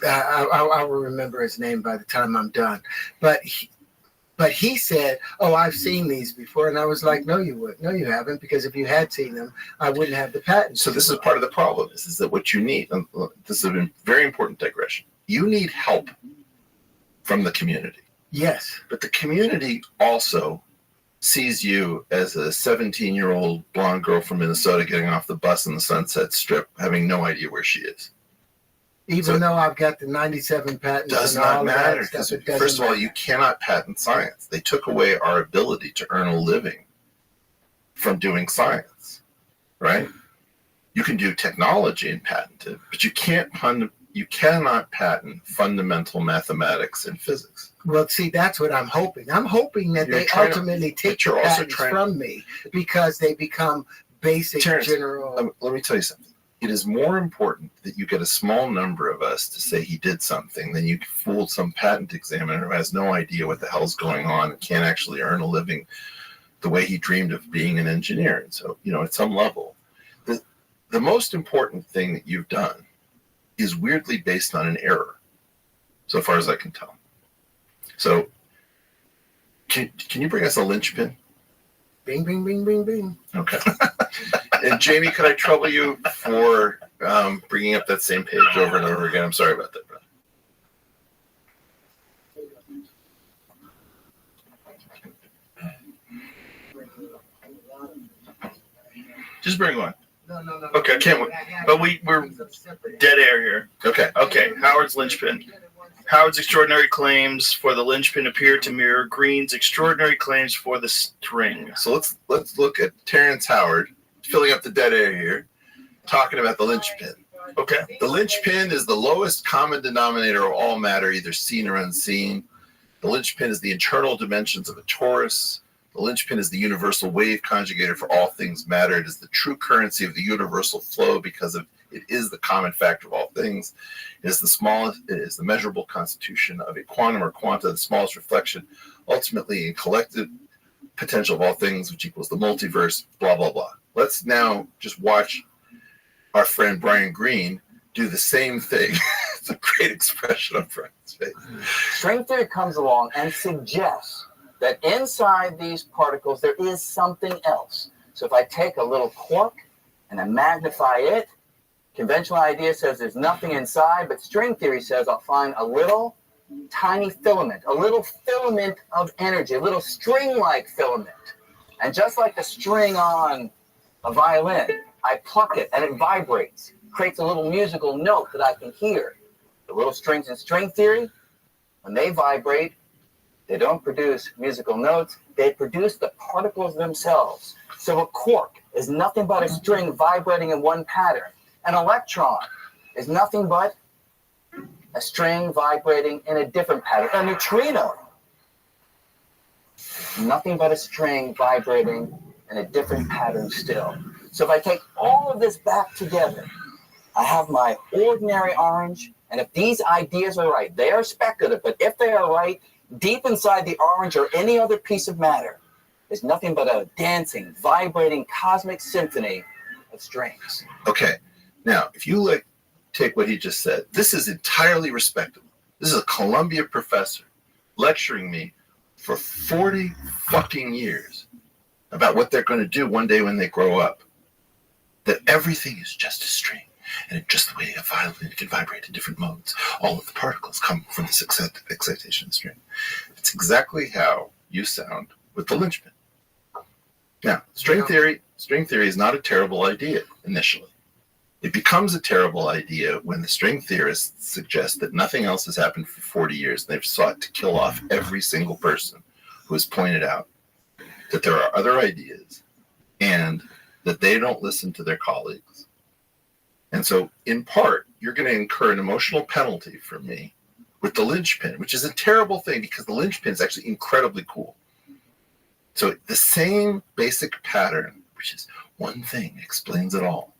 I will remember his name by the time I'm done. But he said, "Oh, I've seen these before," and I was like, "No, you wouldn't. No, you haven't, because if you had seen them, I wouldn't have the patent." So this is part of the problem, is that what you need, and this is a very important digression, you need help from the community. Yes. But the community also sees you as a 17-year-old blonde girl from Minnesota getting off the bus in the Sunset Strip, having no idea where she is. Even though I've got the 97 patents, Does and all not of matter, that stuff, because it doesn't first of all, matter. you cannot patent science. They took away our ability to earn a living from doing science, right? You can do technology and patent it, but you cannot patent fundamental mathematics and physics. Well, see, that's what I'm hoping. I'm hoping that You're they trying to- ultimately take but you're the also patents trying- from me, because they become basic Terrence, general. Let me tell you something. It is more important that you get a small number of us to say he did something than you fool some patent examiner who has no idea what the hell's going on and can't actually earn a living the way he dreamed of being an engineer. And so, at some level, the most important thing that you've done is weirdly based on an error, so far as I can tell. So, can you bring us a linchpin? Bing, bing, bing, bing, bing. Okay. And Jamie, could I trouble you for bringing up that same page over and over again? I'm sorry about that, brother. Just bring one. No. Okay, can't we? But we're dead air here. Okay. Okay, Howard's linchpin. Howard's extraordinary claims for the linchpin appear to mirror Green's extraordinary claims for the string. So let's look at Terrence Howard filling up the dead air here, talking about the linchpin. Okay. The linchpin is the lowest common denominator of all matter, either seen or unseen. The linchpin is the internal dimensions of a torus. The linchpin is the universal wave conjugator for all things matter. It is the true currency of the universal flow because it is the common factor of all things. It is the smallest. It is the measurable constitution of a quantum or quanta, the smallest reflection, ultimately in collective potential of all things, which equals the multiverse. Blah blah blah. Let's now just watch our friend Brian Greene do the same thing. It's a great expression on Brian's face. String theory comes along and suggests that inside these particles there is something else. So if I take a little quark and I magnify it, conventional idea says there's nothing inside, but string theory says I'll find a little tiny filament, a little filament of energy, a little string-like filament. And just like the string on a violin, I pluck it and it vibrates, creates a little musical note that I can hear. The little strings in string theory, when they vibrate, they don't produce musical notes, they produce the particles themselves. So a quark is nothing but a string vibrating in one pattern. An electron is nothing but a string vibrating in a different pattern. A neutrino, nothing but a string vibrating in a different pattern still. So if I take all of this back together, I have my ordinary orange, and if these ideas are right, they are speculative, but if they are right, deep inside the orange or any other piece of matter is nothing but a dancing, vibrating cosmic symphony of strings. Okay. Now, if you take what he just said, this is entirely respectable. This is a Columbia professor lecturing me for 40 fucking years about what they're going to do one day when they grow up. That everything is just a string. And just the way a violin can vibrate in different modes, all of the particles come from this excitation of the string. It's exactly how you sound with the linchpin. Now, string theory is not a terrible idea initially. It becomes a terrible idea when the string theorists suggest that nothing else has happened for 40 years. They've sought to kill off every single person who has pointed out that there are other ideas and that they don't listen to their colleagues. And so, in part, you're going to incur an emotional penalty from me with the linchpin, which is a terrible thing because the linchpin is actually incredibly cool. So the same basic pattern, which is one thing explains it all,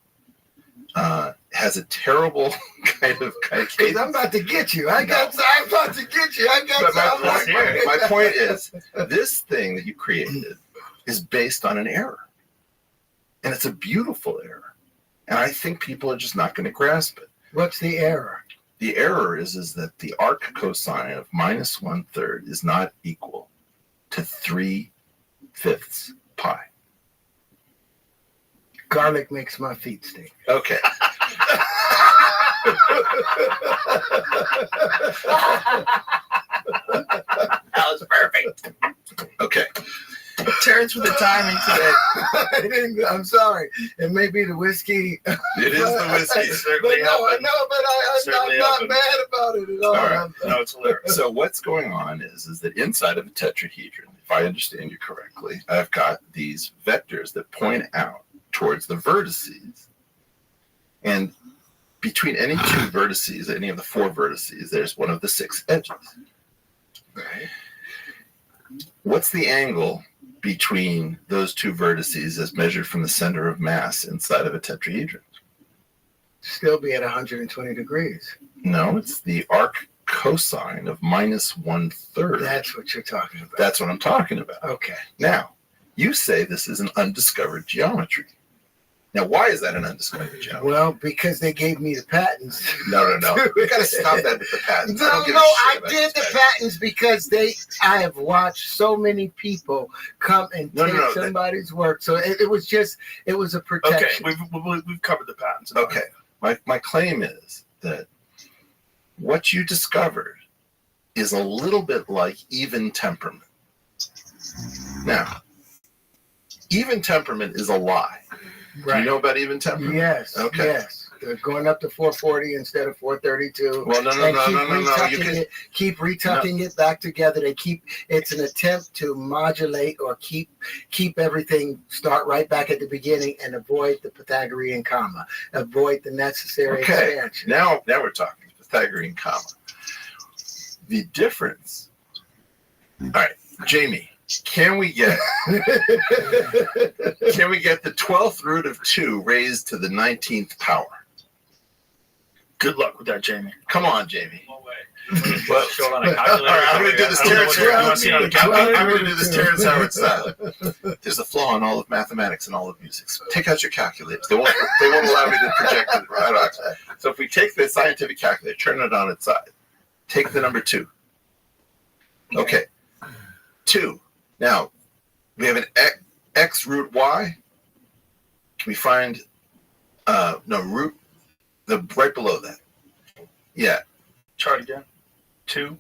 has a terrible kind of Because I'm about to get you. I'm about to get you. But my point is, this thing that you created is based on an error. And it's a beautiful error. And I think people are just not going to grasp it. What's the error? The error is that the arc cosine of minus 1/3 is not equal to 3/5 pi. Garlic makes my feet stink. Okay. That was perfect. Okay. Terrence with the timing today. I'm sorry. It may be the whiskey. It is the whiskey. But Certainly no, helping. I'm Certainly not helping. mad about it at all. All right. No, it's hilarious. So what's going on is that inside of a tetrahedron, if I understand you correctly, I've got these vectors that point out towards the vertices. And between any two vertices, any of the four vertices, there's one of the 6 edges. Right. What's the angle between those two vertices as measured from the center of mass inside of a tetrahedron? Still be at 120 degrees. No, it's the arc cosine of minus 1/3. That's what you're talking about. That's what I'm talking about. Okay. Now, you say this is an undiscovered geometry. Now, why is that an undiscovered geometry? Well, because they gave me the patents. No. We got to stop that with the patents. No, don't give a I shit about did these the patents. patents because I have watched so many people come and No, take no, somebody's work. So it was a Okay, protection. we've covered the patents. Okay, my claim is that what you discovered is a little bit like even temperament. Now, even temperament is a lie. Do you know about even temperament? Yes. Okay. Yes. They're going up to 440 instead of 432. Well, no. Keep retucking it back together. It's an attempt to modulate or keep everything, start right back at the beginning and avoid the Pythagorean comma, avoid the necessary expansion. Now we're talking Pythagorean comma. The difference. All right, Jamie, can we get the 12th root of 2 raised to the 19th power? Good luck with that, Jamie. Come on, Jamie. No way. Well, Show it on a all calculator. right, I'm going to do this Terrence You want to see it on a calculator? I'm going to do this Terrence Howard style. There's a flaw in all of mathematics and all of music. So take out your calculators. They won't allow me to project it right on. So if we take the scientific calculator, turn it on its side, take the number 2. Okay. 2. Now, we have an x root y. Can we find, root, right below that. Yeah. Chart again. 2.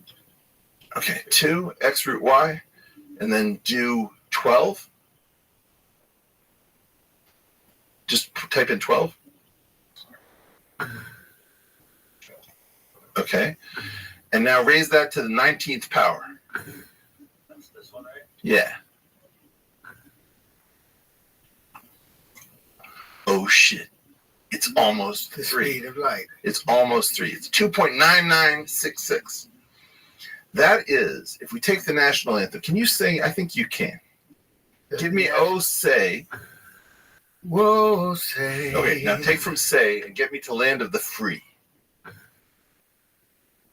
Okay, 2 x root y, and then do 12. Just type in 12. Okay, and now raise that to the 19th power. That's this one, right? Yeah. Oh shit! It's almost The 3. speed of light. It's almost 3. It's 2.9966. That is, if we take the national anthem, can you sing? I think you can. Give me "Oh Say." Whoa, say. Okay, now take from "Say" and get me to "Land of the Free."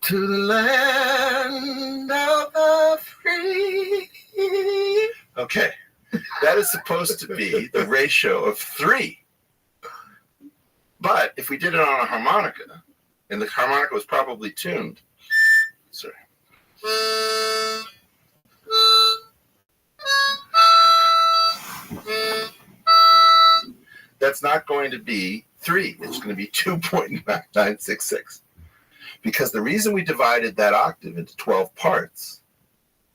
To the land of the free. Okay, that is supposed to be the ratio of 3. But if we did it on a harmonica, and the harmonica was probably tuned, sorry. That's not going to be 3. It's going to be 2.9966. Because the reason we divided that octave into 12 parts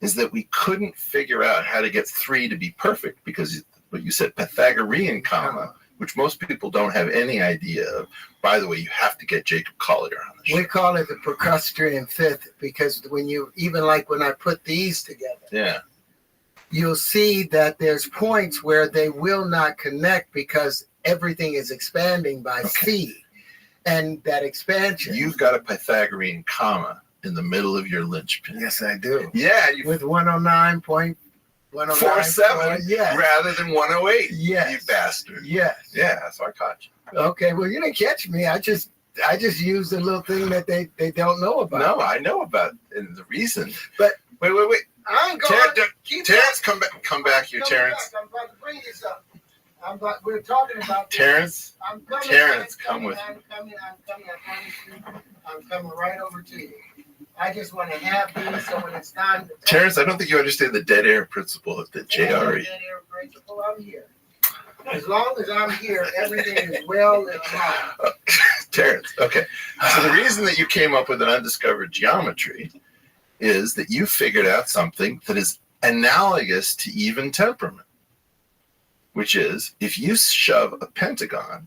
is that we couldn't figure out how to get 3 to be perfect because what you said, Pythagorean comma, which most people don't have any idea of. By the way, you have to get Jacob Collier on the show. We call it the percustrian fifth because when I put these together, Yeah. you'll see that there's points where they will not connect because everything is expanding by C. And that expansion. You've got a Pythagorean comma in the middle of your linchpin. Yes, I do. Yeah, you With 109.109. 47 Yes. rather than 108. Yes. You bastard. Yes. Yeah, so I caught you. Okay. Well, you didn't catch me. I just used a little thing that they don't know about. No, I know about and the reason. But wait. I'm going to keep Terrence, come back here, coming Terrence. back. I'm about to bring you something. We're talking about this. Terrence, I'm coming. Terrence, I'm come coming, with I'm coming. I promise you. I'm coming right over to you. I just want to have these so when it's time to Terrence, I don't think you understand the dead air principle of the JRE. Dead air principle, I'm here. As long as I'm here, everything is well and fine. Terrence, okay. So the reason that you came up with an undiscovered geometry is that you figured out something that is analogous to even temperament, which is if you shove a pentagon,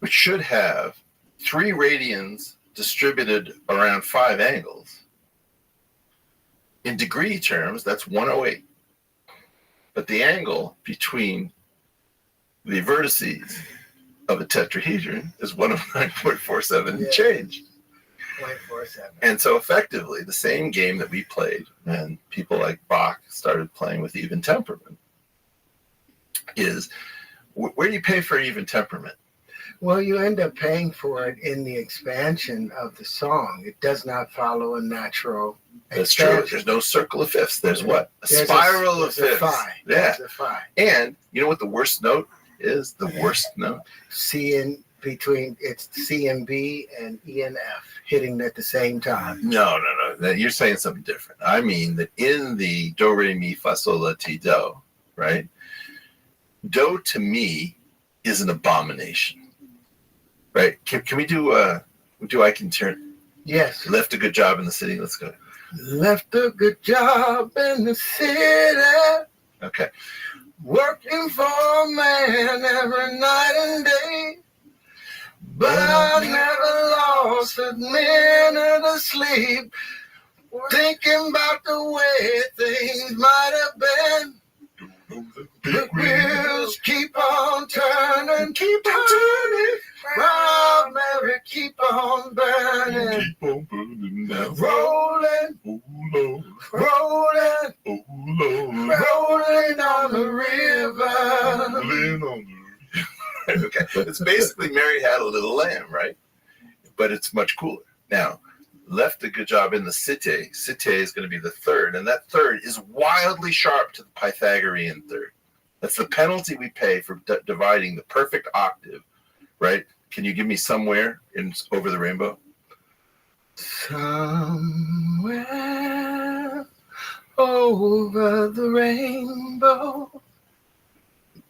which should have 3 radians distributed around 5 angles, in degree terms, that's 108. But the angle between the vertices of a tetrahedron is 109.47 and change. 0.47. And so effectively, the same game that we played when people like Bach started playing with even temperament is, where do you pay for even temperament? Well, you end up paying for it in the expansion of the song. It does not follow a natural That's true. expansion. There's no circle of fifths. There's what? A There's spiral of there's fifths. a phi. Yeah. There's a phi. And you know what the worst note is? The worst note? C in between, it's C and B and E and F hitting at the same time. No. You're saying something different. I mean that in the do, re, mi, fa, sol, la, ti, do, right? Do to me is an abomination. Right? Can we do I can turn? Yes. Left a good job in the city. Let's go. Left a good job in the city, Okay. working for a man every night and day. But I never lost a minute of sleep, thinking about the way things might have been. The wheels keep on turning, Proud Mary, keep on burning, Keep on burning now. rolling, Oh Lord. rolling, Oh Lord. rolling on the river. Rolling on the river. Okay. It's basically Mary Had a Little Lamb, right? But it's much cooler. Now, left a good job in the cite. Cite is going to be the third, and that third is wildly sharp to the Pythagorean third. That's the penalty we pay for dividing the perfect octave, right? Can you give me somewhere in Over the Rainbow? Somewhere over the rainbow,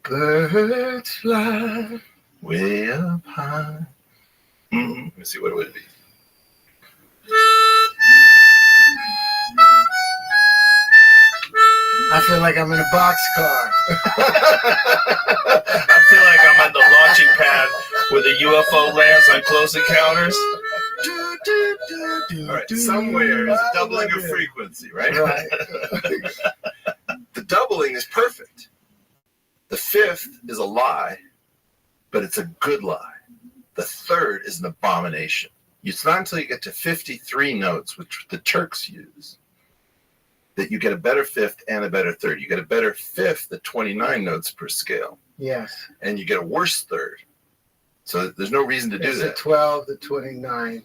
birds fly. Way up high. Let me see, what would it be? I feel like I'm in a boxcar. I feel like I'm on the launching pad where the UFO lands on Close Encounters. All right, somewhere is doubling of frequency, right? Right. The doubling is perfect. The fifth is a lie, but it's a good lie. The third is an abomination. It's not until you get to 53 notes, which the Turks use, that you get a better fifth and a better third. You get a better fifth at 29 notes per scale, Yes. and you get a worse third. So there's no reason to do It's that. the 12th, the 29th,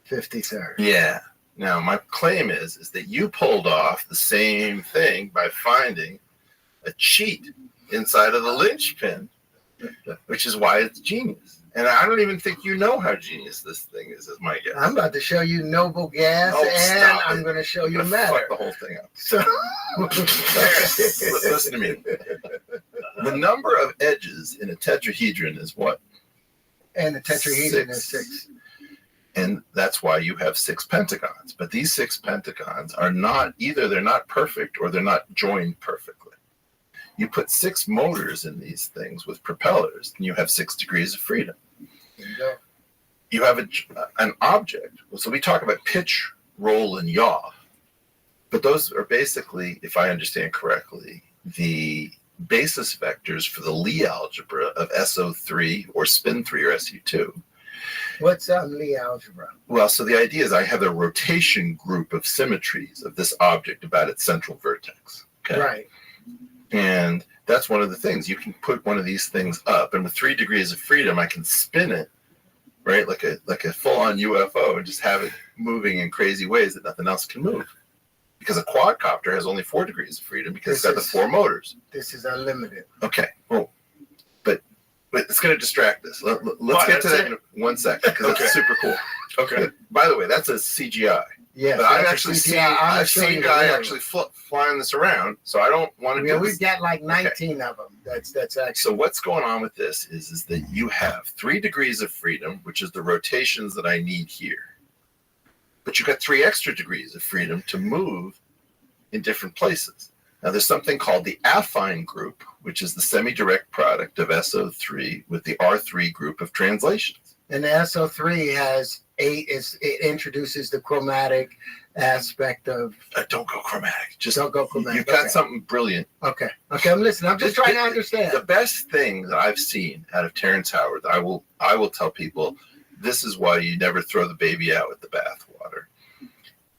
53rd. Yeah. Now, my claim is that you pulled off the same thing by finding a cheat inside of the linchpin, which is why it's genius. And I don't even think you know how genius this thing is my guess. I'm about to show you noble gas, Oh, and stop I'm it. going to show I'm you gonna matter. fuck the whole thing up. So, Listen to me. The number of edges in a tetrahedron is what? and the tetrahedron is 6. 6. And that's why you have 6 pentagons. But these 6 pentagons are not, either they're not perfect or they're not joined perfectly. You put 6 motors in these things with propellers, and you have 6 degrees of freedom. There you go. You have an object. So we talk about pitch, roll, and yaw. But those are basically, if I understand correctly, the basis vectors for the Lie algebra of SO3 or spin 3 or SU2. What's Lie algebra? Well, so the idea is I have a rotation group of symmetries of this object about its central vertex. Okay. Right. And that's one of the things. You can put one of these things up, and with 3 degrees of freedom, I can spin it, right, like a full-on UFO, and just have it moving in crazy ways that nothing else can move. Because a quadcopter has only 4 degrees of freedom because it's got the 4 motors. This is unlimited. Okay. Well, but it's going to distract us. Let's get to that in 1 second because it's super cool. Okay. By the way, that's a CGI. Yes, But I've that's a actually CGI. seen I'll I've show seen you a guy the actually flying this around, so I don't want to Yeah, do we've this. got like 19 of them. That's actually. So what's going on with this is that you have 3 degrees of freedom, which is the rotations that I need here. But you've got 3 extra degrees of freedom to move in different places. Now there's something called the affine group, which is the semi-direct product of SO3 with the R3 group of translations. And the SO3 has 8. It introduces the chromatic aspect of. Don't go chromatic. Just Don't go chromatic. You've got Okay. something brilliant. Okay, I'm listening. I'm just trying to understand. The best thing that I've seen out of Terrence Howard, I will tell people, this is why you never throw the baby out with the bathwater.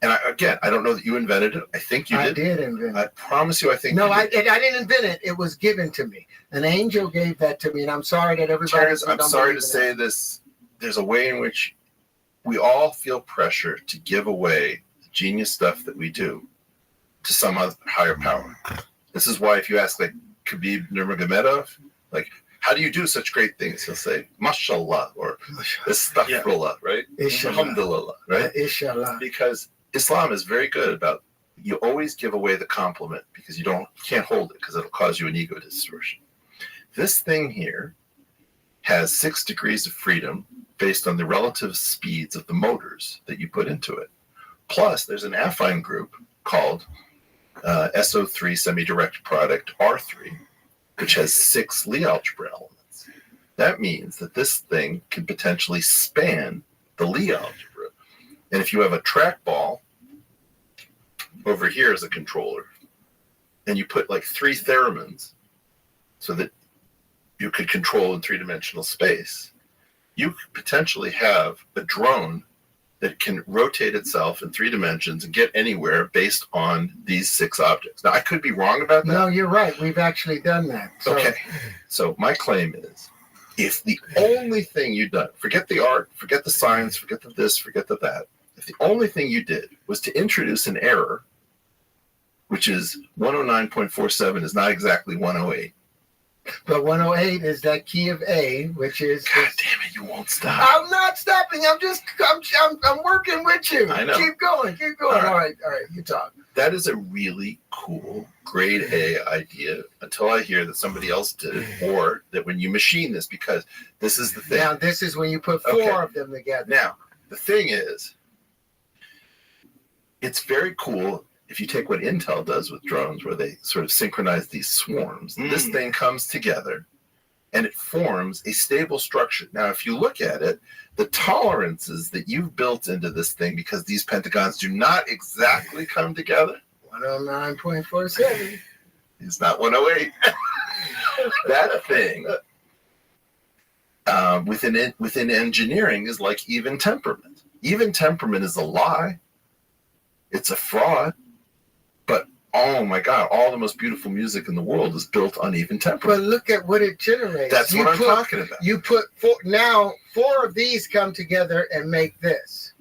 And I don't know that you invented it. I think you did. I did invent it. I promise you, I think. No, you I did. didn't invent it. It was given to me. An angel gave that to me, and I'm sorry that everybody. Terrence, I'm don't sorry believe to in say it. this. There's a way in which we all feel pressure to give away the genius stuff that we do to some other higher power. This is why if you ask like Khabib Nurmagomedov, like, how do you do such great things? He'll say, mashallah, or astaghfirullah, right? Inshallah. Alhamdulillah, right? Inshallah. Because Islam is very good about, you always give away the compliment because you can't hold it because it'll cause you an ego distortion. This thing here has 6 degrees of freedom based on the relative speeds of the motors that you put into it. Plus, there's an affine group called SO3 semi-direct product R3, which has 6 Lie algebra elements. That means that this thing can potentially span the Lie algebra. And if you have a trackball over here as a controller, and you put like 3 theremins so that you could control in 3-dimensional space, you could potentially have a drone that can rotate itself in 3 dimensions and get anywhere based on these 6 objects. Now, I could be wrong about that. No, you're right. We've actually done that. So, Okay. So my claim is, if the only thing you've done, forget the art, forget the science, forget the this, forget the that, if the only thing you did was to introduce an error, which is 109.47 is not exactly 108. But 108 is that key of A, which is. God damn it, you won't stop. I'm not stopping. I'm working with you. I know. Keep going. All right. You talk. That is a really cool grade A idea until I hear that somebody else did it, or that when you machine this, because this is the thing. Now, this is when you put 4 Okay. of them together. Now, the thing is, it's very cool if you take what Intel does with drones, where they sort of synchronize these swarms. This thing comes together and it forms a stable structure. Now, if you look at it, the tolerances that you've built into this thing, because these pentagons do not exactly come together, 109.47. it's not 108. That thing within engineering is like even temperament. Even temperament is a lie. It's a fraud. But oh my God, all the most beautiful music in the world is built on even But temperament. look at what it generates. That's what I'm talking about. You put 4. Now, 4 of these come together and make this.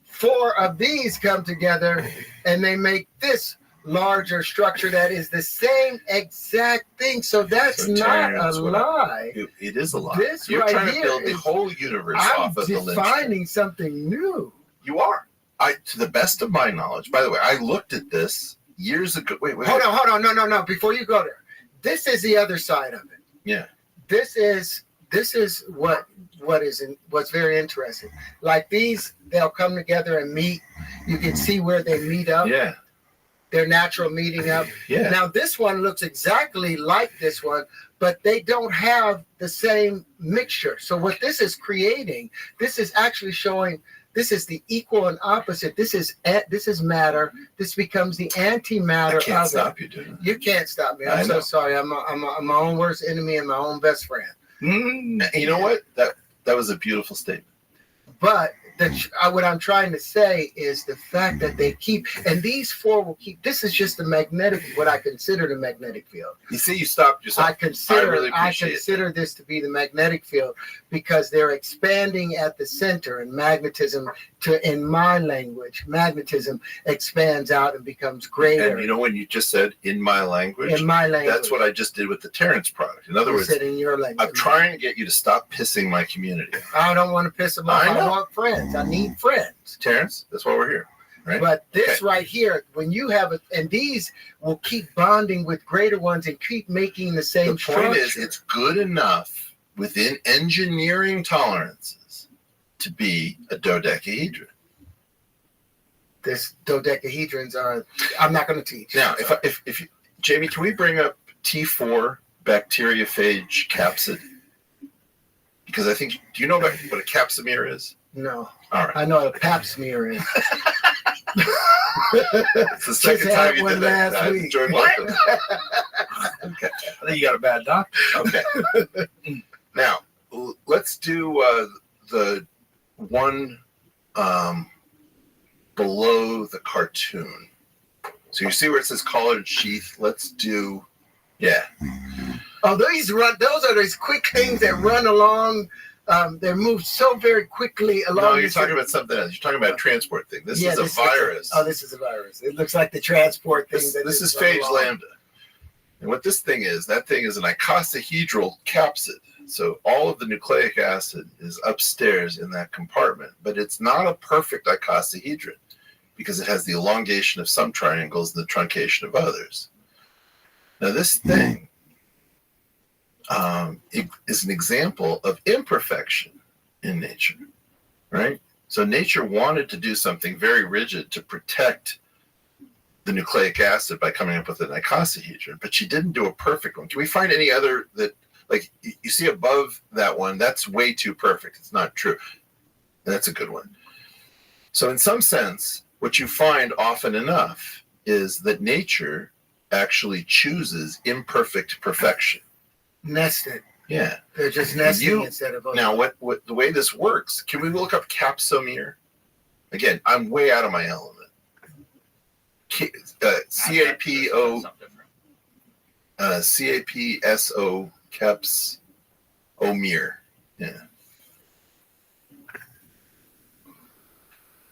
4 of these come together and they make this larger structure that is the same exact thing. So that's So, not Terrence, a what lie. It is a lie. This You're right trying to here build the is- whole universe I'm off of the linchpin. defining something new. You are. To the best of my knowledge, by the way, I looked at this years ago. Wait. Hold on. No. Before you go there, this is the other side of it. Yeah. This is what's very interesting. Like these, they'll come together and meet. You can see where they meet up. Yeah. Their natural meeting up. Yeah. Now this one looks exactly like this one, but they don't have the same mixture. So what this is creating, this is actually showing. This is the equal and opposite. This is matter. This becomes the antimatter I can't of stop it. you doing You can't stop me. I I'm so know. sorry. I'm my own worst enemy and my own best friend. that. You know what? That was a beautiful statement. But what I'm trying to say is the fact that they keep, and these four will keep. This is just the magnetic, what I consider the magnetic field. You see, you stopped yourself. I consider really appreciate this to be the magnetic field because they're expanding at the center, and magnetism, in my language, magnetism expands out and becomes greater. And you know when you just said in my language, that's what I just did with the Terrence product. In other words, said in your language. I'm trying to get you to stop pissing my community. I don't want to piss them off. I want friends. I need friends. Terrence, that's why we're here. Right? But this right here, when you have it, and these will keep bonding with greater ones and keep making the same structure. The point is, it's good enough within engineering tolerances to be a dodecahedron. This dodecahedrons are. I'm not going to teach. Now, if you, Jamie, can we bring up T4 bacteriophage capsid? Because I think, do you know what a capsamere is? No. All right. I know what a pap smear is. It's the second time you did that. Last week. Enjoyed welcome. Okay. I think you got a bad doctor. Okay. Now, let's do the one below the cartoon. So you see where it says collared sheath? Let's do, yeah. Oh, those are those quick things that run along. They move so very quickly along. No, you're talking about something else. You're talking about a transport thing. This is a virus. This is a virus. It looks like the transport thing. This is phage lambda. And what this thing is, that thing is an icosahedral capsid. So all of the nucleic acid is upstairs in that compartment, but it's not a perfect icosahedron because it has the elongation of some triangles and the truncation of others. Now this thing is an example of imperfection in nature, right? So nature wanted to do something very rigid to protect the nucleic acid by coming up with an icosahedron, but she didn't do a perfect one. Can we find any other that, like, you see above that one, that's way too perfect. It's not true. That's a good one. So in some sense, what you find often enough is that nature actually chooses imperfect perfection. Nested. Yeah. They're just nesting instead of. Now, what the way this works, can we look up capsomere? Again, I'm way out of my element. CAPO, CAPSO, capsomere. Yeah.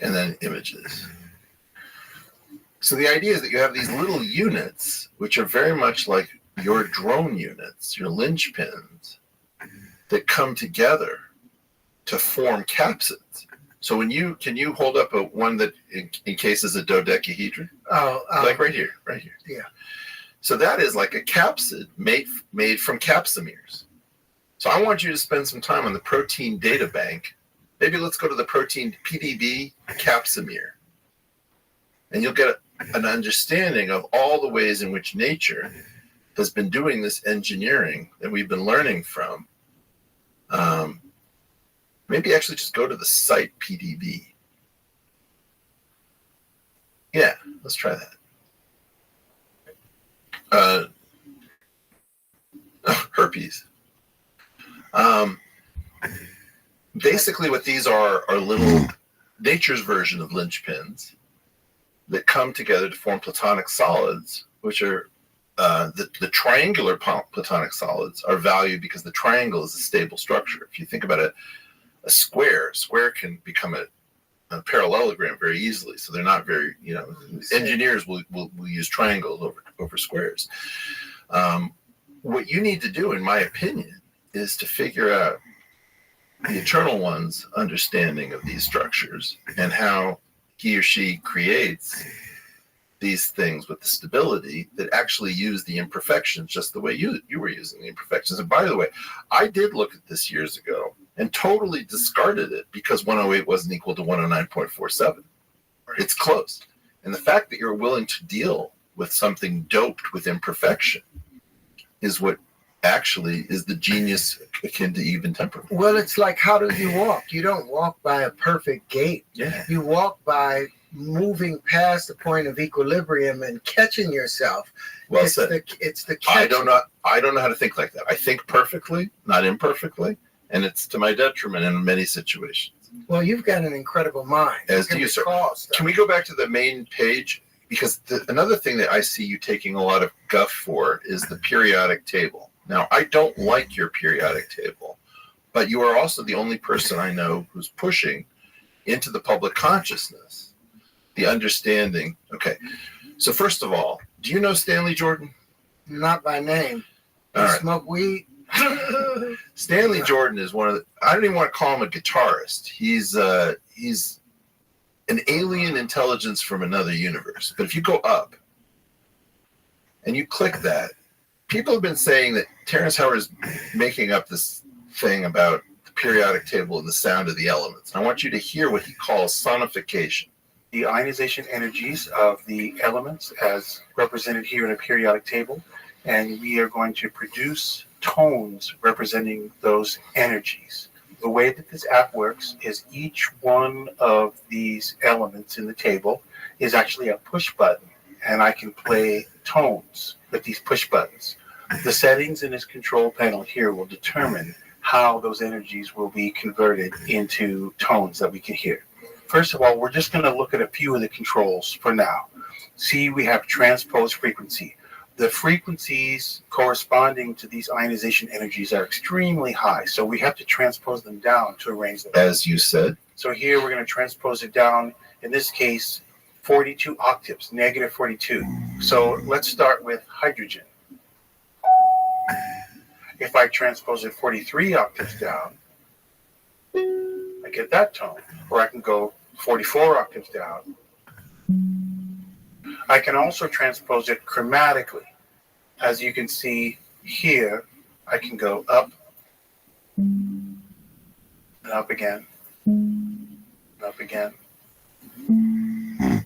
And then images. So the idea is that you have these little units, which are very much like your drone units, your linchpins, that come together to form capsids. So can you hold up one that encases a dodecahedron? Like right here. Yeah. So that is like a capsid made from capsameres. So I want you to spend some time on the protein data bank. Maybe let's go to the protein PDB capsamere. And you'll get an understanding of all the ways in which nature has been doing this engineering that we've been learning from. Maybe actually just go to the site PDB. Yeah, let's try that. Herpes. Basically what these are little nature's version of linchpins that come together to form platonic solids, which are the triangular platonic solids are valued because the triangle is a stable structure. If you think about a square can become a parallelogram very easily. So they're not very, engineers will use triangles over squares. What you need to do, in my opinion, is to figure out the Eternal One's understanding of these structures and how he or she creates these things with the stability that actually use the imperfections just the way you were using the imperfections. And by the way, I did look at this years ago and totally discarded it because 108 wasn't equal to 109.47. It's close. And the fact that you're willing to deal with something doped with imperfection is what actually is the genius akin to even temperament. Well, it's like, how do you walk? You don't walk by a perfect gait. Yeah. You walk by moving past the point of equilibrium and catching yourself. Well said. It's the catch. I don't know how to think like that. I think perfectly, not imperfectly, and it's to my detriment in many situations. Well, you've got an incredible mind. As You can do you, sir. recall stuff. Can we go back to the main page? Because another thing that I see you taking a lot of guff for is the periodic table. Now, I don't like your periodic table, but you are also the only person I know who's pushing into the public consciousness the understanding. Okay, so first of all, do you know Stanley Jordan? Not by name. All You right. smoke weed? Stanley Jordan is one of the, I don't even want to call him a guitarist. He's an alien intelligence from another universe. But if you go up and you click that, people have been saying that Terrence Howard is making up this thing about the periodic table and the sound of the elements. I want you to hear what he calls sonification. The ionization energies of the elements as represented here in a periodic table, and we are going to produce tones representing those energies. The way that this app works is each one of these elements in the table is actually a push button, and I can play tones with these push buttons. The settings in this control panel here will determine how those energies will be converted into tones that we can hear. First of all, we're just going to look at a few of the controls for now. See, we have transpose frequency. The frequencies corresponding to these ionization energies are extremely high, so we have to transpose them down to arrange them. As you said, So here we're going to transpose it down, in this case, 42 octaves, negative 42. So let's start with hydrogen. If I transpose it 43 octaves down, I get that tone. Or I can go 44 octaves down. I can also transpose it chromatically. As you can see here, I can go up and up again, and up again.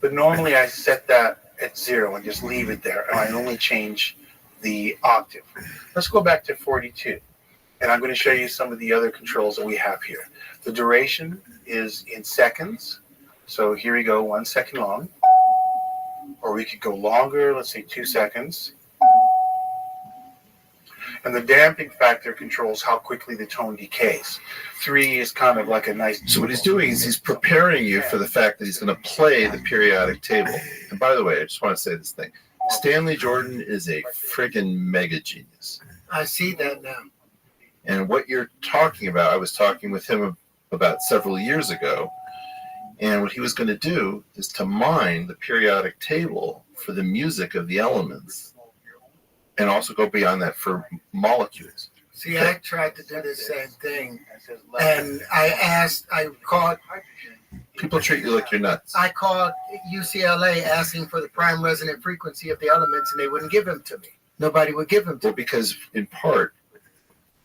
But normally I set that at 0 and just leave it there, and I only change the octave. Let's go back to 42, and I'm going to show you some of the other controls that we have here. The duration is in seconds, so here we go, 1 second long. Or we could go longer, let's say 2 seconds. And the damping factor controls how quickly the tone decays. 3 is kind of like a nice... so what he's doing is he's preparing you for the fact that he's going to play the periodic table. And by the way, I just want to say this thing. Stanley Jordan is a friggin' mega genius. I see that now. And what you're talking about, I was talking with him about several years ago. And what he was going to do is to mine the periodic table for the music of the elements and also go beyond that for molecules. See, I tried to do the same thing. And I called People treat you like you're nuts. UCLA asking for the prime resonant frequency of the elements, and they wouldn't give them to me. Nobody would give them to Well, me. because in part,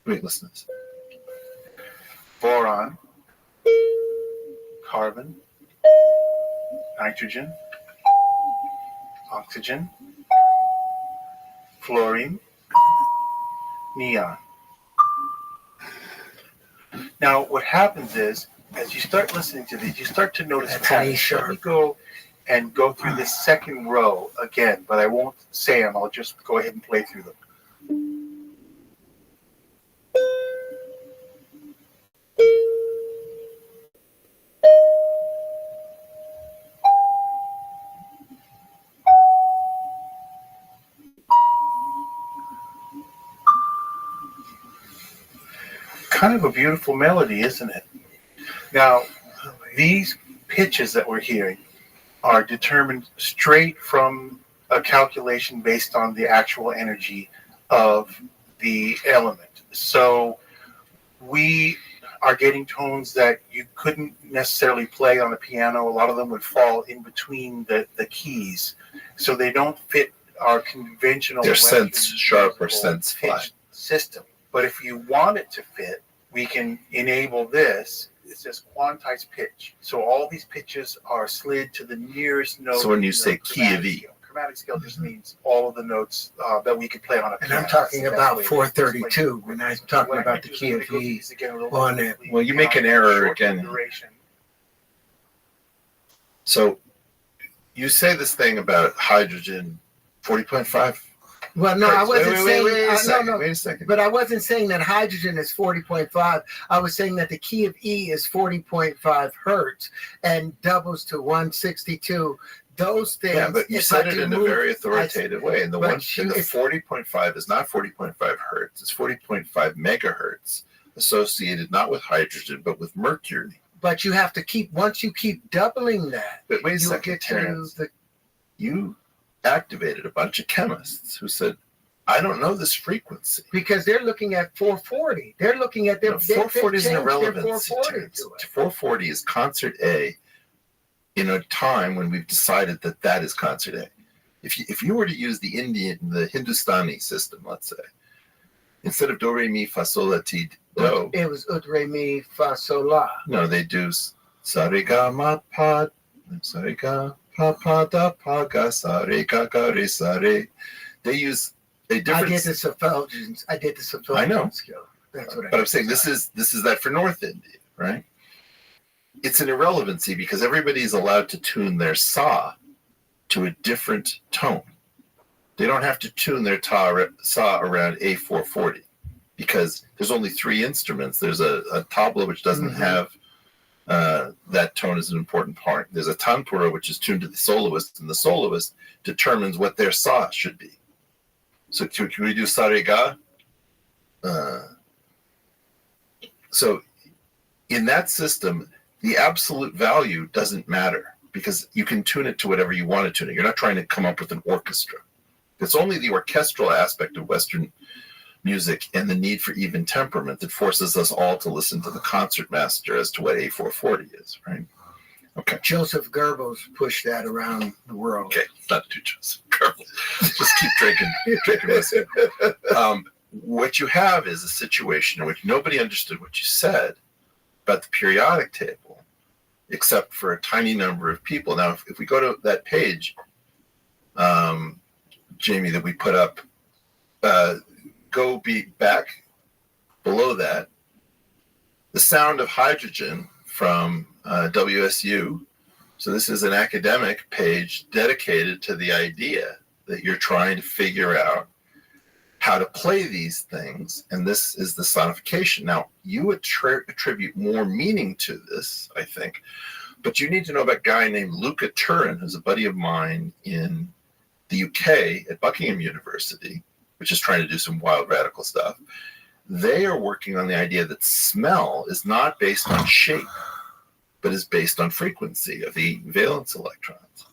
wait, listen to this. Boron, carbon, nitrogen, oxygen, fluorine, neon. Now, what happens is, as you start listening to these, you start to notice That's how you patterns. sharp. Let me go and go through this second row again, but I won't say them. I'll just go ahead and play through them. Kind of a beautiful melody, isn't it? Now, these pitches that we're hearing are determined straight from a calculation based on the actual energy of the element. So we are getting tones that you couldn't necessarily play on a piano. A lot of them would fall in between the keys. So they don't fit our conventional They're Western sense sharp or musical sense flat. pitch system. But if you want it to fit, we can enable this. It says quantized pitch. So all these pitches are slid to the nearest note. So when you in the say key of chromatic E. scale. Chromatic scale just means all of the notes that we could play on a And piano. I'm talking That's about the way to 432 explain it. when I'm talking What I about might the do is key I'm of gonna go through E these again a little on more it. quickly. Well, you make an error Shorten again. the duration. So you say this thing about hydrogen 40.5. Well, no, I wasn't saying. Wait a second. No, Wait a second. but I wasn't saying that hydrogen is 40.5. I was saying that the key of E is 40.5 hertz and doubles to 162. Those things. Yeah, but you if said I it do in a move- very authoritative way. And the but one you- and the if- 40.5 is not 40.5 hertz. It's 40.5 megahertz associated not with hydrogen but with mercury. But you have to keep once you keep doubling that, But wait a you'll second, get to Terrence. the. You activated a bunch of chemists who said, I don't know this frequency. Because they're looking at 440. They're looking at their. No, 440 is an they've changed their irrelevance. 440 to it. 440 is concert A in a time when we've decided that that is concert A. If you were to use the Hindustani system, let's say, instead of do, re, mi, fa, sol, la, ti, do, It was ut, re, mi, fa, sol, la. no, they do sa, re, ga, ma, pa, sa, re, ga, pa, pa, da, pa, ga, sa, re, ga, ga, re, sa, re. They use a different. I did the Cephalgians. I know. skill. That's what But I'm saying this is that for North India, right? It's an irrelevancy because everybody's allowed to tune their sa to a different tone. They don't have to tune their sa around A440 because there's only 3 instruments. There's a tabla which doesn't have that tone as an important part. There's a tanpura which is tuned to the soloist, and the soloist determines what their sa should be. So can we do sa re ga? So in that system, the absolute value doesn't matter because you can tune it to whatever you want to tune it. You're not trying to come up with an orchestra. It's only the orchestral aspect of Western music and the need for even temperament that forces us all to listen to the concert master as to what A440 is, right? Okay. Joseph Goebbels pushed that around the world. Okay, not too Joseph. Just keep drinking whiskey. What you have is a situation in which nobody understood what you said about the periodic table, except for a tiny number of people. Now, if we go to that page, Jamie, that we put up, go back below that. The sound of hydrogen from WSU. So this is an academic page dedicated to the idea that you're trying to figure out how to play these things, and this is the sonification. Now, you attribute more meaning to this, I think, but you need to know about a guy named Luca Turin, who's a buddy of mine in the UK at Buckingham University, which is trying to do some wild radical stuff. They are working on the idea that smell is not based on shape, but is based on frequency of the valence electrons,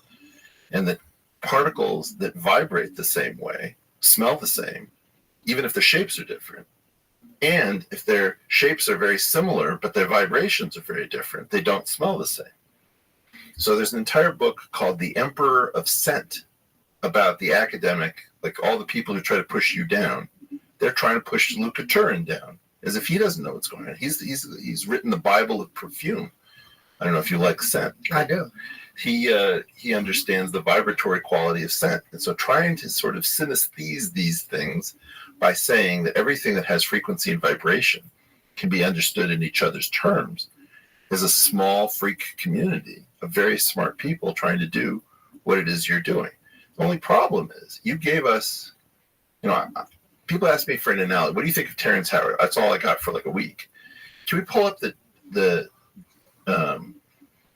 and that particles that vibrate the same way smell the same, even if their shapes are different. And if their shapes are very similar, but their vibrations are very different, they don't smell the same. So there's an entire book called The Emperor of Scent about the academic, like all the people who try to push you down. They're trying to push Luca Turin down as if he doesn't know what's going on. He's written the Bible of perfume. I don't know if you like scent. I do. He understands the vibratory quality of scent. And so trying to sort of synesthese these things by saying that everything that has frequency and vibration can be understood in each other's terms is a small freak community of very smart people trying to do what it is you're doing. The only problem is you gave us, people ask me for an analogy. What do you think of Terrence Howard? That's all I got for like a week. Can we pull up the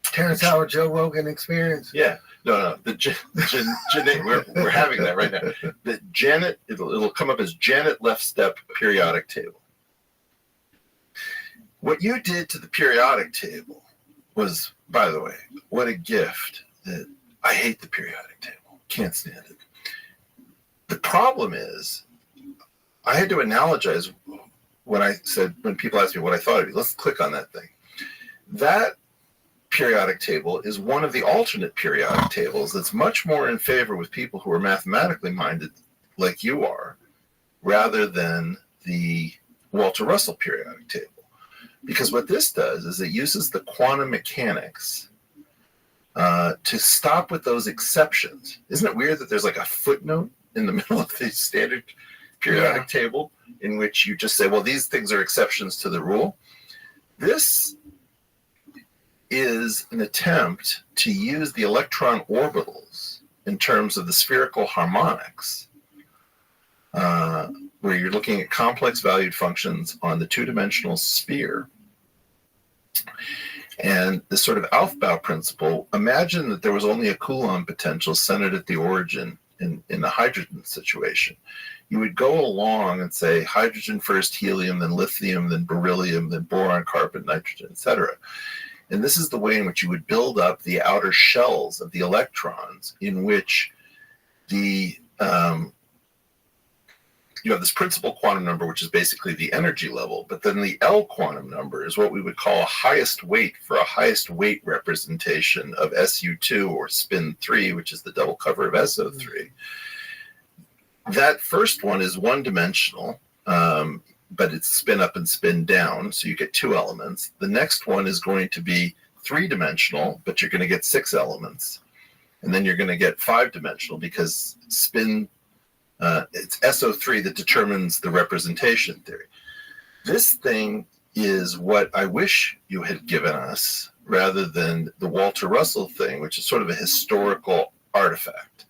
Terrence Howard, Joe Rogan experience. Yeah, no. We're having that right now. The Janet, it'll come up as Janet left step periodic table. What you did to the periodic table was, by the way, what a gift. That I hate the periodic table. Can't stand it. The problem is, I had to analogize when people ask me what I thought of it. Let's click on that thing. That periodic table is one of the alternate periodic tables that's much more in favor with people who are mathematically minded like you are, rather than the Walter Russell periodic table. Because what this does is it uses the quantum mechanics to stop with those exceptions. Isn't it weird that there's like a footnote in the middle of the standard periodic table in which you just say, well, these things are exceptions to the rule? This is an attempt to use the electron orbitals in terms of the spherical harmonics where you're looking at complex valued functions on the two-dimensional sphere. And this sort of Aufbau principle, imagine that there was only a Coulomb potential centered at the origin in the hydrogen situation. You would go along and say hydrogen first, helium, then lithium, then beryllium, then boron, carbon, nitrogen, etc. And this is the way in which you would build up the outer shells of the electrons, in which the you have this principal quantum number, which is basically the energy level, but then the L quantum number is what we would call a highest weight for a highest weight representation of SU2 or spin 3, which is the double cover of SO3. That first one is one-dimensional, but it's spin up and spin down, so you get 2 elements. The next one is going to be 3-dimensional, but you're going to get 6 elements. And then you're going to get 5-dimensional because spin, it's SO3 that determines the representation theory. This thing is what I wish you had given us rather than the Walter Russell thing, which is sort of a historical artifact.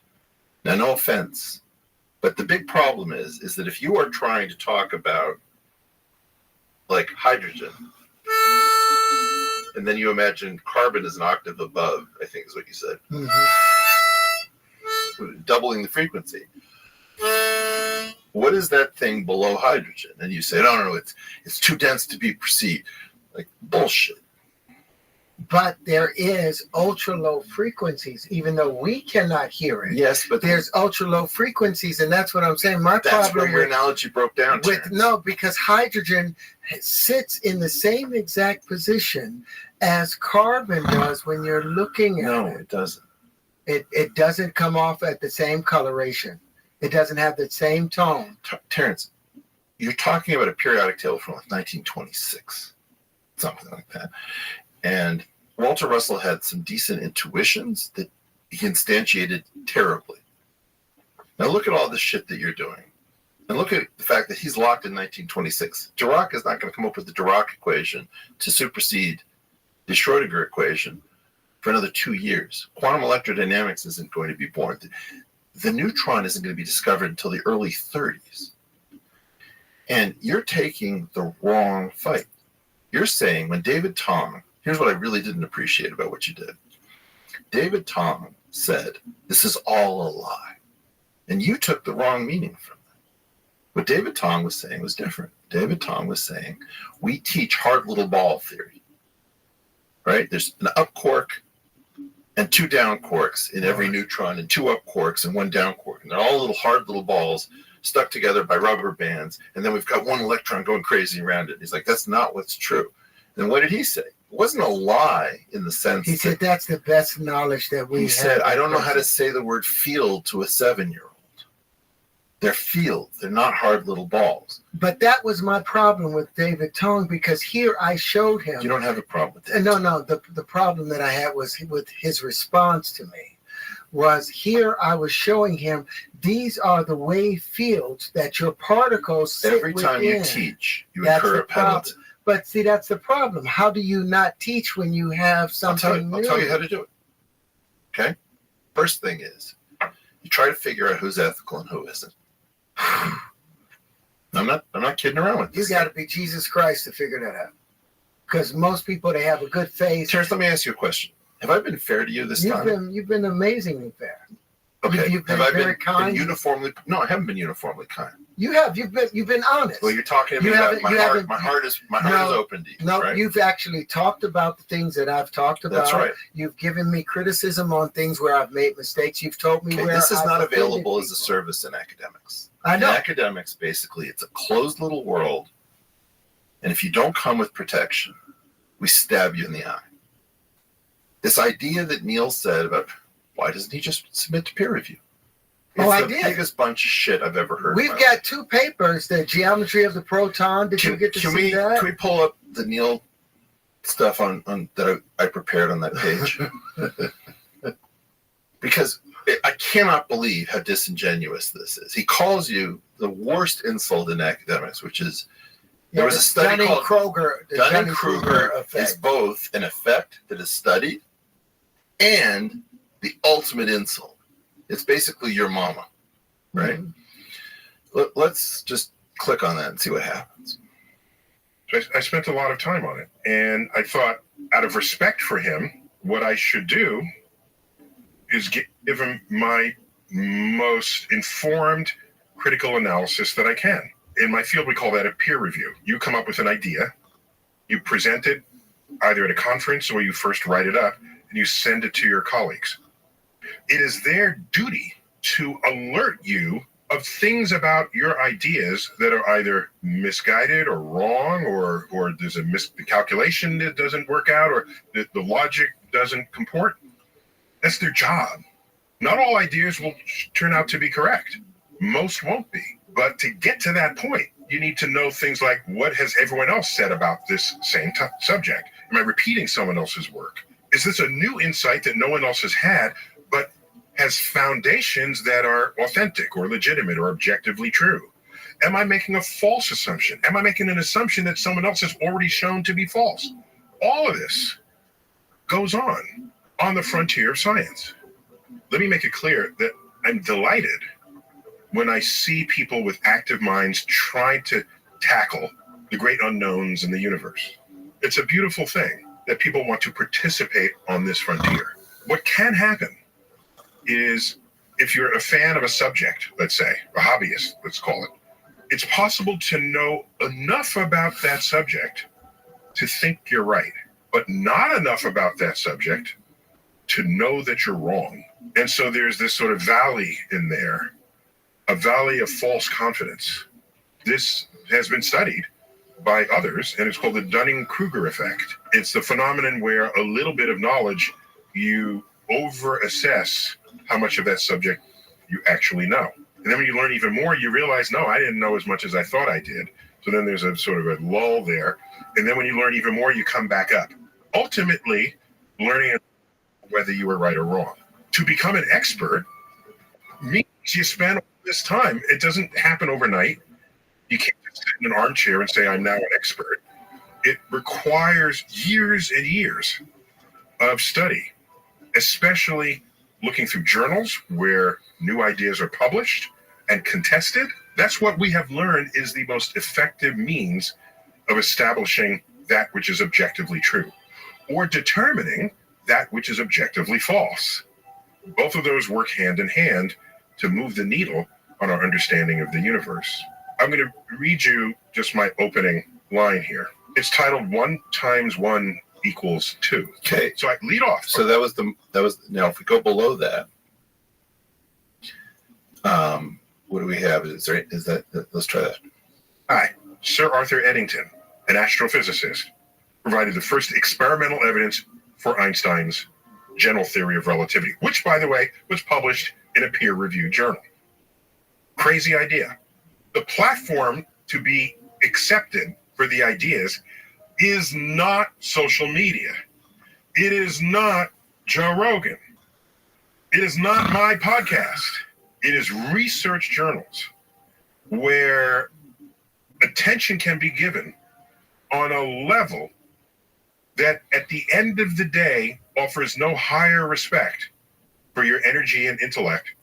Now, no offense, but the big problem is that if you are trying to talk about like hydrogen, and then you imagine carbon is an octave above, I think is what you said, doubling the frequency. What is that thing below hydrogen? And you say, no, it's too dense to be perceived. Like, bullshit. But there is ultra low frequencies, even though we cannot hear it. Yes, but there's ultra low frequencies, and that's what I'm saying. That's problem where your analogy broke down. No, because hydrogen sits in the same exact position as carbon does when you're looking at it. No, it doesn't. It doesn't come off at the same coloration. It doesn't have the same tone. Terrence, you're talking about a periodic table from 1926, something like that. And Walter Russell had some decent intuitions that he instantiated terribly. Now look at all this shit that you're doing. And look at the fact that he's locked in 1926. Dirac is not going to come up with the Dirac equation to supersede the Schrödinger equation for another 2 years. Quantum electrodynamics isn't going to be born. The neutron isn't going to be discovered until the early 30s. And you're taking the wrong fight. You're saying when David Tong, here's what I really didn't appreciate about what you did. David Tong said, this is all a lie. And you took the wrong meaning from that. What David Tong was saying was different. David Tong was saying, we teach hard little ball theory. Right? There's an up quark and 2 down quarks in every neutron, and 2 up quarks and 1 down quark. And they're all little hard little balls stuck together by rubber bands. And then we've got 1 electron going crazy around it. He's like, that's not what's true. And what did he say? It wasn't a lie in the sense he said that's the best knowledge that we have. He said, I don't know how to say the word field to a 7-year-old. They're fields. They're not hard little balls. But that was my problem with David Tong, because here I showed him. You don't have a problem with that. No. The problem that I had was with his response to me. Was here I was showing him these are the wave fields that your particles sit every time within. You teach, you incur a penalty. But see, that's the problem. How do you not teach when you have something new? I'll tell you how to do it. Okay? First thing is, you try to figure out who's ethical and who isn't. I'm not kidding around with this. You got to be Jesus Christ to figure that out. Because most people, they have a good face. Terrence, let me ask you a question. Have I been fair to you this time? You've been amazingly fair. Okay. You've been very kind. Been uniformly? No, I haven't been uniformly kind. You have. You've been honest. Well, you're talking to me about my heart is open to you. No, right? You've actually talked about the things that I've talked about. That's right. You've given me criticism on things where I've made mistakes. You've told me where this is I've not available people. as a service in academics. I know. In academics, basically, it's a closed little world, and if you don't come with protection, we stab you in the eye. This idea that Neil said about why doesn't he just submit to peer review? It's the biggest bunch of shit I've ever heard. We've got 2 papers, the geometry of the proton. Did you get to see that? Can we pull up the Neil stuff on that I prepared on that page? Because I cannot believe how disingenuous this is. He calls you the worst insult in academics, which is there was a study called Dunning-Kruger effect. Is both an effect that is studied and the ultimate insult. It's basically your mama, right? Mm-hmm. Let's just click on that and see what happens. So I spent a lot of time on it, and I thought, out of respect for him, what I should do is give him my most informed critical analysis that I can. In my field, we call that a peer review. You come up with an idea, you present it either at a conference or you first write it up, and you send it to your colleagues. It is their duty to alert you of things about your ideas that are either misguided or wrong, or there's a miscalculation that doesn't work out, or the logic doesn't comport. That's their job. Not all ideas will turn out to be correct. Most won't be. But to get to that point, you need to know things like, what has everyone else said about this same subject? Am I repeating someone else's work? Is this a new insight that no one else has had, but has foundations that are authentic or legitimate or objectively true? Am I making a false assumption? Am I making an assumption that someone else has already shown to be false? All of this goes on the frontier of science. Let me make it clear that I'm delighted when I see people with active minds trying to tackle the great unknowns in the universe. It's a beautiful thing that people want to participate on this frontier. What can happen is, if you're a fan of a subject, let's say, a hobbyist, let's call it, it's possible to know enough about that subject to think you're right, but not enough about that subject to know that you're wrong. And so there's this sort of valley in there, a valley of false confidence. This has been studied by others, and it's called the Dunning-Kruger effect. It's the phenomenon where a little bit of knowledge, you over-assess how much of that subject you actually know. And then when you learn even more, you realize, no, I didn't know as much as I thought I did. So then there's a sort of a lull there. And then when you learn even more, you come back up. Ultimately, learning whether you were right or wrong. To become an expert means you spend all this time. It doesn't happen overnight. You can't just sit in an armchair and say, I'm now an expert. It requires years and years of study, especially looking through journals where new ideas are published and contested. That's what we have learned is the most effective means of establishing that which is objectively true, or determining that which is objectively false. Both of those work hand in hand to move the needle on our understanding of the universe. I'm going to read you just my opening line here. It's titled 1 × 1 = 2. Okay. So I lead off. So that was now if we go below that, what do we have? Is that let's try that. I, Sir Arthur Eddington, an astrophysicist, provided the first experimental evidence for Einstein's general theory of relativity, which, by the way, was published in a peer-reviewed journal. Crazy idea. The platform to be accepted for the ideas is not social media. It is not Joe Rogan. It is not my podcast. It is research journals where attention can be given on a level that at the end of the day offers no higher respect for your energy and intellect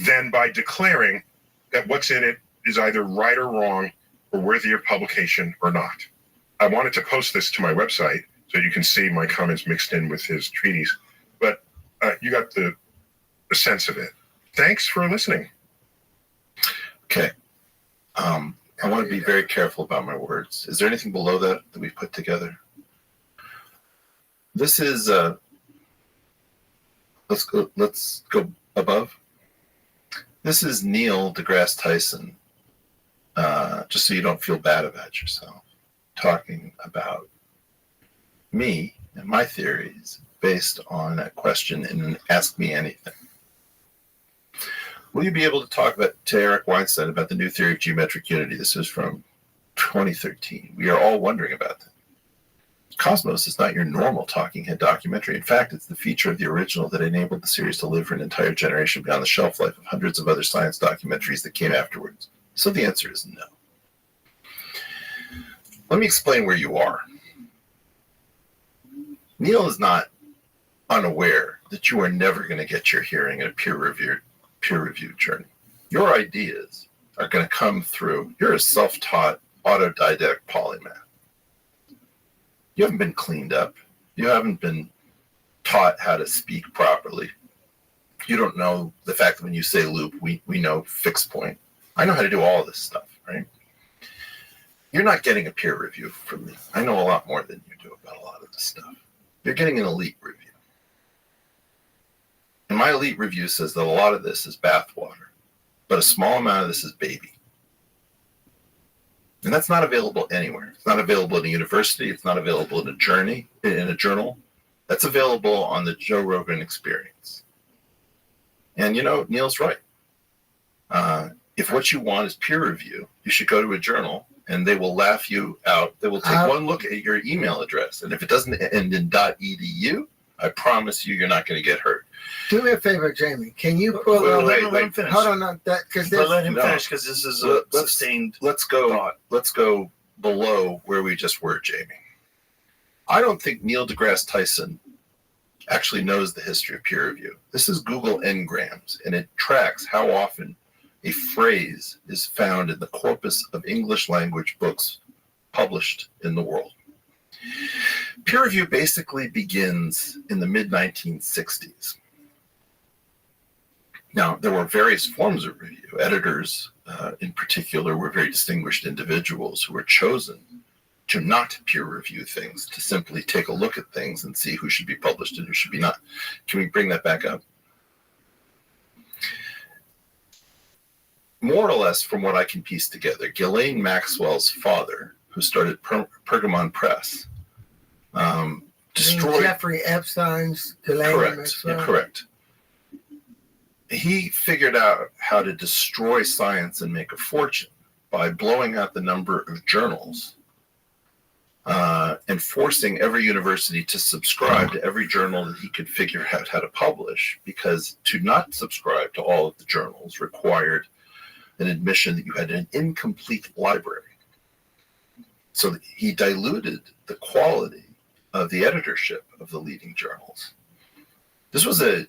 than by declaring that what's in it is either right or wrong or worthy of publication or not. I wanted to post this to my website so you can see my comments mixed in with his treatise, but you got the sense of it. Thanks for listening. Okay. I want to be very careful about my words. Is there anything below that we've put together? This is let's go above. This is Neil deGrasse Tyson, just so you don't feel bad about yourself, talking about me and my theories based on a question in an Ask Me Anything. Will you be able to talk to Eric Weinstein about the new theory of geometric unity? This is from 2013. We are all wondering about that. Cosmos is not your normal talking head documentary. In fact, it's the feature of the original that enabled the series to live for an entire generation beyond the shelf life of hundreds of other science documentaries that came afterwards. So the answer is no. Let me explain where you are. Neil is not unaware that you are never going to get your hearing in a peer-reviewed journal. Your ideas are going to come through. You're a self-taught, autodidact polymath. You haven't been cleaned up. You haven't been taught how to speak properly. You don't know the fact that when you say loop, we know fixed point. I know how to do all this stuff, right? You're not getting a peer review from me. I know a lot more than you do about a lot of this stuff. You're getting an elite review. And my elite review says that a lot of this is bathwater, but a small amount of this is baby. And that's not available anywhere. It's not available in a university. It's not available in a journal. That's available on the Joe Rogan Experience. And you know, Neil's right. If what you want is peer review, you should go to a journal and they will laugh you out. They will take one look at your email address. And if it doesn't end in .edu, I promise you, you're not going to get hurt. Do me a favor, Jamie. Can you put? Let him finish. Hold on, not that because Let him finish because this is a sustained. Let's go below where we just were, Jamie. I don't think Neil deGrasse Tyson actually knows the history of peer review. This is Google Ngrams, and it tracks how often a phrase is found in the corpus of English language books published in the world. Peer review basically begins in the mid-1960s. Now, there were various forms of review. Editors, in particular, were very distinguished individuals who were chosen to not peer review things, to simply take a look at things and see who should be published and who should be not. Can we bring that back up? More or less, from what I can piece together, Ghislaine Maxwell's father, who started Pergamon Press, destroyed Jeffrey Epstein's Ghislaine Maxwell. Yeah, correct. He figured out how to destroy science and make a fortune by blowing out the number of journals and forcing every university to subscribe to every journal that he could figure out how to publish, because to not subscribe to all of the journals required an admission that you had an incomplete library. So he diluted the quality of the editorship of the leading journals. This was a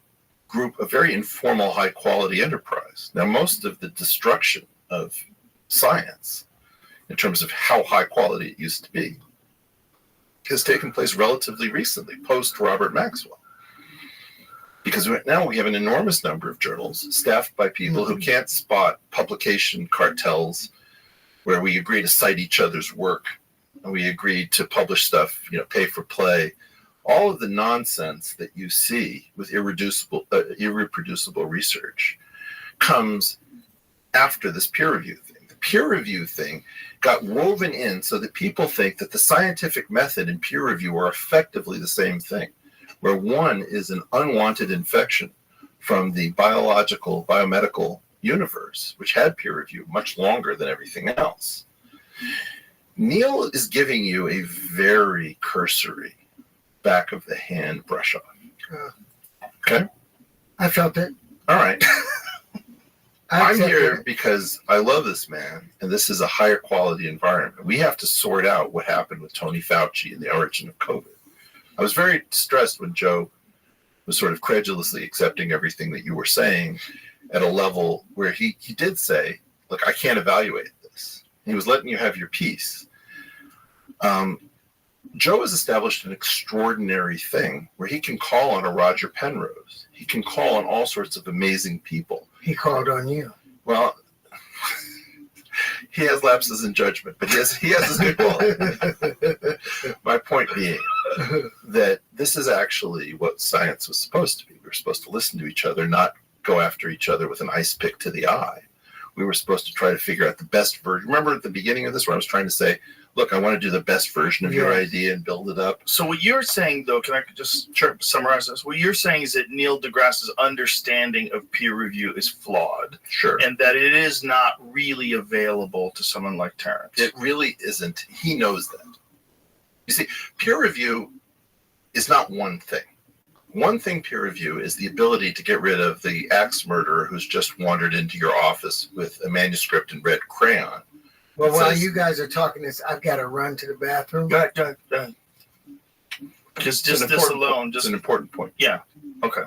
very informal, high-quality enterprise. Now, most of the destruction of science, in terms of how high quality it used to be, has taken place relatively recently, post-Robert Maxwell. Because now we have an enormous number of journals staffed by people who can't spot publication cartels, where we agree to cite each other's work, and we agree to publish stuff, pay for play. All of the nonsense that you see with irreproducible research comes after this peer review thing. The peer review thing got woven in so that people think that the scientific method and peer review are effectively the same thing, where one is an unwanted infection from the biomedical universe, which had peer review much longer than everything else. Neil is giving you a very cursory back of the hand brush off. Okay? I felt it. All right. I'm accepted here it. because I love this man, and this is a higher quality environment. We have to sort out what happened with Tony Fauci and the origin of COVID. I was very distressed when Joe was sort of credulously accepting everything that you were saying at a level where he did say, look, I can't evaluate this. He was letting you have your piece. Joe has established an extraordinary thing where he can call on a Roger Penrose. He can call on all sorts of amazing people. He called on you. Well, he has lapses in judgment, but he has his good quality. My point being that this is actually what science was supposed to be. We were supposed to listen to each other, not go after each other with an ice pick to the eye. We were supposed to try to figure out the best version. Remember at the beginning of this where I was trying to say, look, I want to do the best version of your idea and build it up. So what you're saying, though, can I just summarize this? What you're saying is that Neil deGrasse's understanding of peer review is flawed. Sure. And that it is not really available to someone like Terrence. It really isn't. He knows that. You see, peer review is not one thing. One thing peer review is the ability to get rid of the axe murderer who's just wandered into your office with a manuscript in red crayon. Well, while you guys are talking this, I've got to run to the bathroom. Go ahead. Just this alone. It's an important point. Yeah. Okay.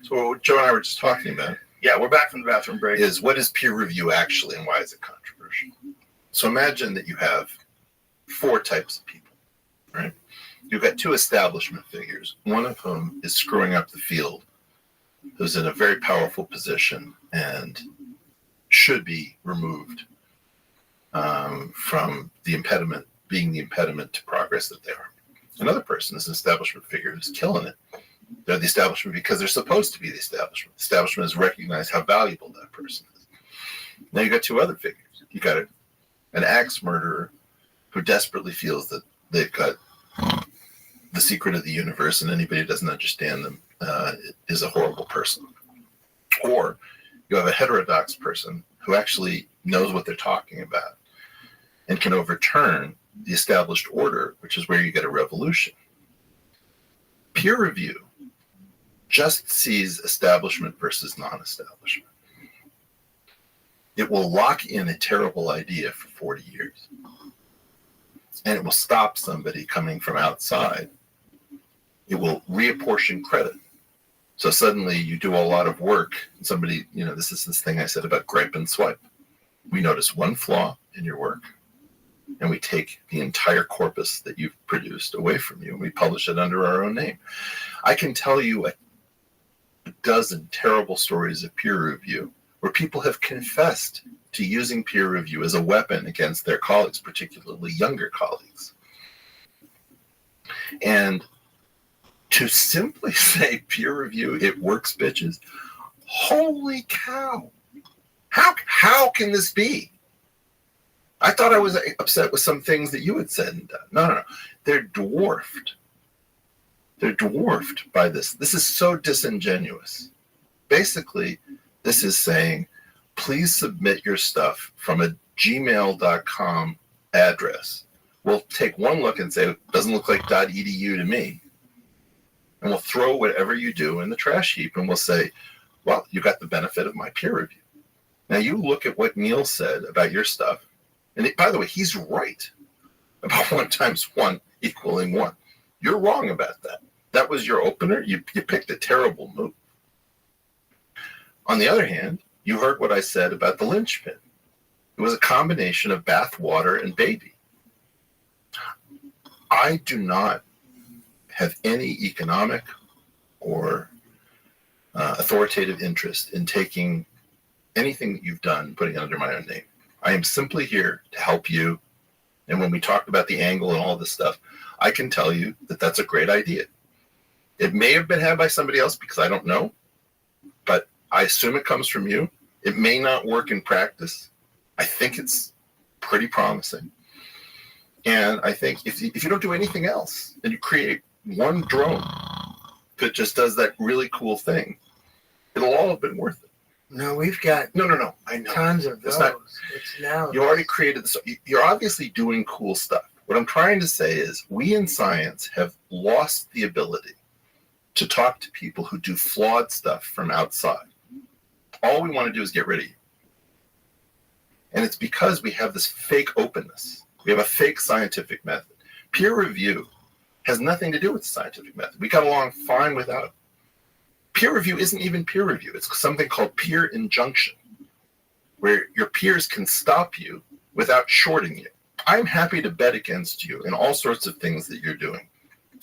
So what Joe and I were just talking about Yeah, we're back from the bathroom break. is what is peer review actually and why is it controversial? So imagine that you have 4 types of people, right? You've got 2 establishment figures, one of whom is screwing up the field, who's in a very powerful position and should be removed from the impediment, being the impediment to progress that they are. Another person is an establishment figure who's killing it. They're the establishment because they're supposed to be the establishment. The establishment has recognized how valuable that person is. Now you got 2 other figures. You got an axe murderer who desperately feels that they've got the secret of the universe and anybody who doesn't understand them is a horrible person. Or you have a heterodox person who actually knows what they're talking about and can overturn the established order, which is where you get a revolution. Peer review just sees establishment versus non-establishment. It will lock in a terrible idea for 40 years. And it will stop somebody coming from outside. It will reapportion credit. So suddenly you do a lot of work, and somebody, this is this thing I said about gripe and swipe. We notice one flaw in your work, and we take the entire corpus that you've produced away from you, and we publish it under our own name. I can tell you a dozen terrible stories of peer review where people have confessed to using peer review as a weapon against their colleagues, particularly younger colleagues. And to simply say peer review, it works, bitches, holy cow. How can this be? I thought I was upset with some things that you had said and done. No. They're dwarfed. They're dwarfed by this. This is so disingenuous. Basically, this is saying, please submit your stuff from a gmail.com address. We'll take one look and say, it doesn't look like .edu to me. And we'll throw whatever you do in the trash heap, and we'll say, well, you got the benefit of my peer review. Now you look at what Neil said about your stuff, and by the way, he's right about 1 × 1 = 1. You're wrong about that. That was your opener. You picked a terrible move. On the other hand, you heard what I said about the linchpin. It was a combination of bath water and baby. I do not have any economic or authoritative interest in taking anything that you've done, putting it under my own name. I am simply here to help you. And when we talked about the angle and all this stuff, I can tell you that that's a great idea. It may have been had by somebody else because I don't know, but I assume it comes from you. It may not work in practice. I think it's pretty promising. And I think if you don't do anything else and you create one drone that just does that really cool thing, it'll all have been worth it. No, we've got No. I know. tons of those. It's now. You already created this. You're obviously doing cool stuff. What I'm trying to say is we in science have lost the ability to talk to people who do flawed stuff from outside. All we want to do is get rid of you. And it's because we have this fake openness. We have a fake scientific method. Peer review has nothing to do with the scientific method. We got along fine without it. Peer review isn't even peer review. It's something called peer injunction, where your peers can stop you without shorting you. I'm happy to bet against you in all sorts of things that you're doing.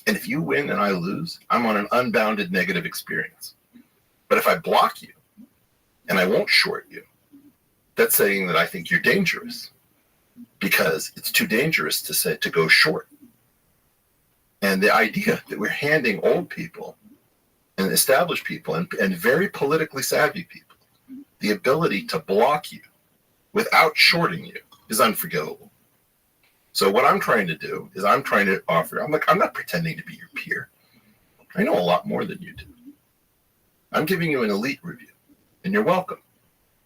And if you win and I lose, I'm on an unbounded negative experience. But if I block you and I won't short you, that's saying that I think you're dangerous because it's too dangerous to go short. And the idea that we're handing old people and established people and very politically savvy people the ability to block you without shorting you is unforgivable. So what I'm trying to do is I'm trying to offer, I'm not pretending to be your peer. I know a lot more than you do. I'm giving you an elite review, and you're welcome.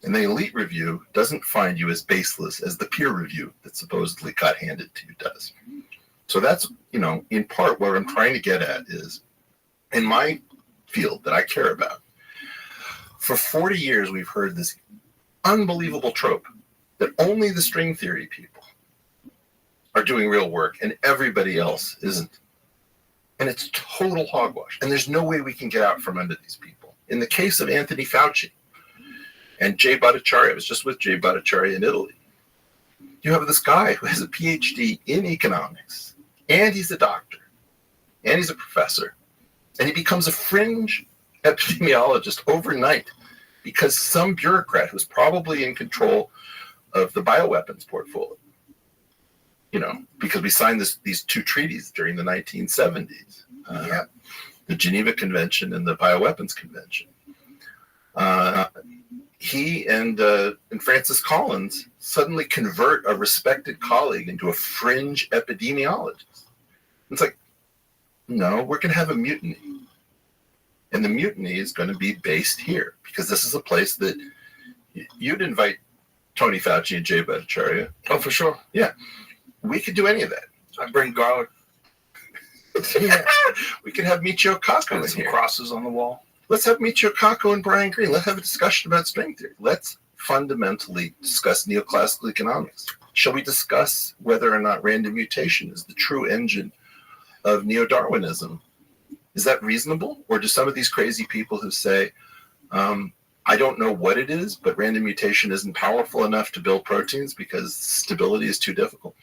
And the elite review doesn't find you as baseless as the peer review that supposedly got handed to you does. So that's, in part what I'm trying to get at is, in my field that I care about, for 40 years we've heard this unbelievable trope that only the string theory people are doing real work and everybody else isn't. And it's total hogwash. And there's no way we can get out from under these people. In the case of Anthony Fauci, And Jay Bhattacharya, I was just with Jay Bhattacharya in Italy. You have this guy who has a PhD in economics, and he's a doctor, and he's a professor, and he becomes a fringe epidemiologist overnight because some bureaucrat who's probably in control of the bioweapons portfolio, because we signed these two treaties during the 1970s, the Geneva Convention and the Bioweapons Convention. He and Francis Collins suddenly convert a respected colleague into a fringe epidemiologist. It's like, no, we're going to have a mutiny. And the mutiny is going to be based here because this is a place that you'd invite Tony Fauci and Jay Bhattacharya. Oh, for sure. Yeah. We could do any of that. I bring garlic. We could have Michio Kaku in Some here. crosses on the wall. Let's have Michio Kaku and Brian Greene. Let's have a discussion about string theory. Let's fundamentally discuss neoclassical economics. Shall we discuss whether or not random mutation is the true engine of neo-Darwinism? Is that reasonable? Or do some of these crazy people who say, I don't know what it is, but random mutation isn't powerful enough to build proteins because stability is too difficult?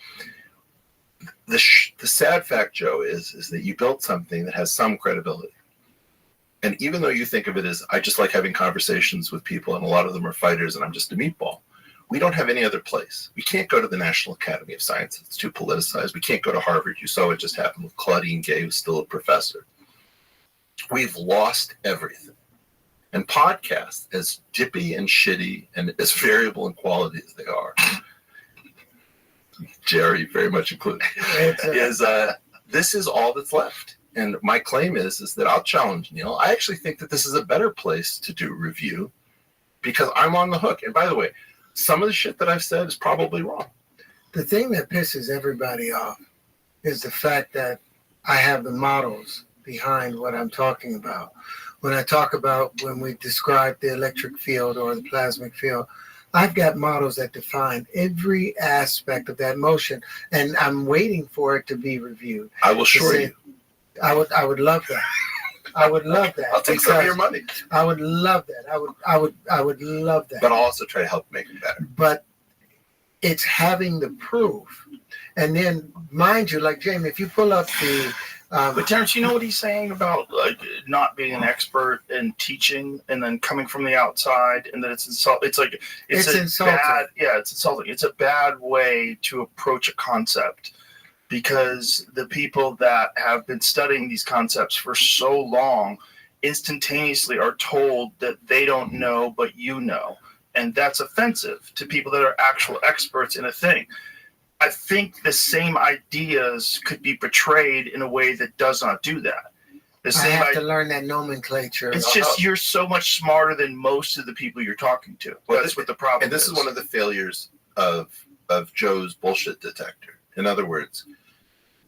The sad fact, Joe, is that you built something that has some credibility. And even though you think of it as, I just like having conversations with people and a lot of them are fighters and I'm just a meatball, we don't have any other place. We can't go to the National Academy of Sciences. It's too politicized. We can't go to Harvard. You saw what just happened with Claudine Gay, who's still a professor. We've lost everything. And podcasts, as dippy and shitty and as variable in quality as they are, Jerry very much included, this is all that's left. And my claim is that I'll challenge Neil. I actually think that this is a better place to do review because I'm on the hook. And by the way, some of the shit that I've said is probably wrong. The thing that pisses everybody off is the fact that I have the models behind what I'm talking about. When I talk about when we describe the electric field or the plasmic field, I've got models that define every aspect of that motion, and I'm waiting for it to be reviewed. I will short you. I would love that. I would love that. I'll take some of your money. I would love that. I would love that. But I'll also try to help make it better. But it's having the proof. And then, mind you, like Jamie, if you pull up the but Terrence, you know what he's saying about not being an expert and teaching, and then coming from the outside, and that it's insulting. It's insulting. It's insulting. It's a bad way to approach a concept, because the people that have been studying these concepts for so long instantaneously are told that they don't know, but you know, and that's offensive to people that are actual experts in a thing. I think the same ideas could be portrayed in a way that does not do that. I have to learn that nomenclature. It's just you're so much smarter than most of the people you're talking to. Well, that's what the problem is. And this is one of the failures of Joe's bullshit detector. In other words,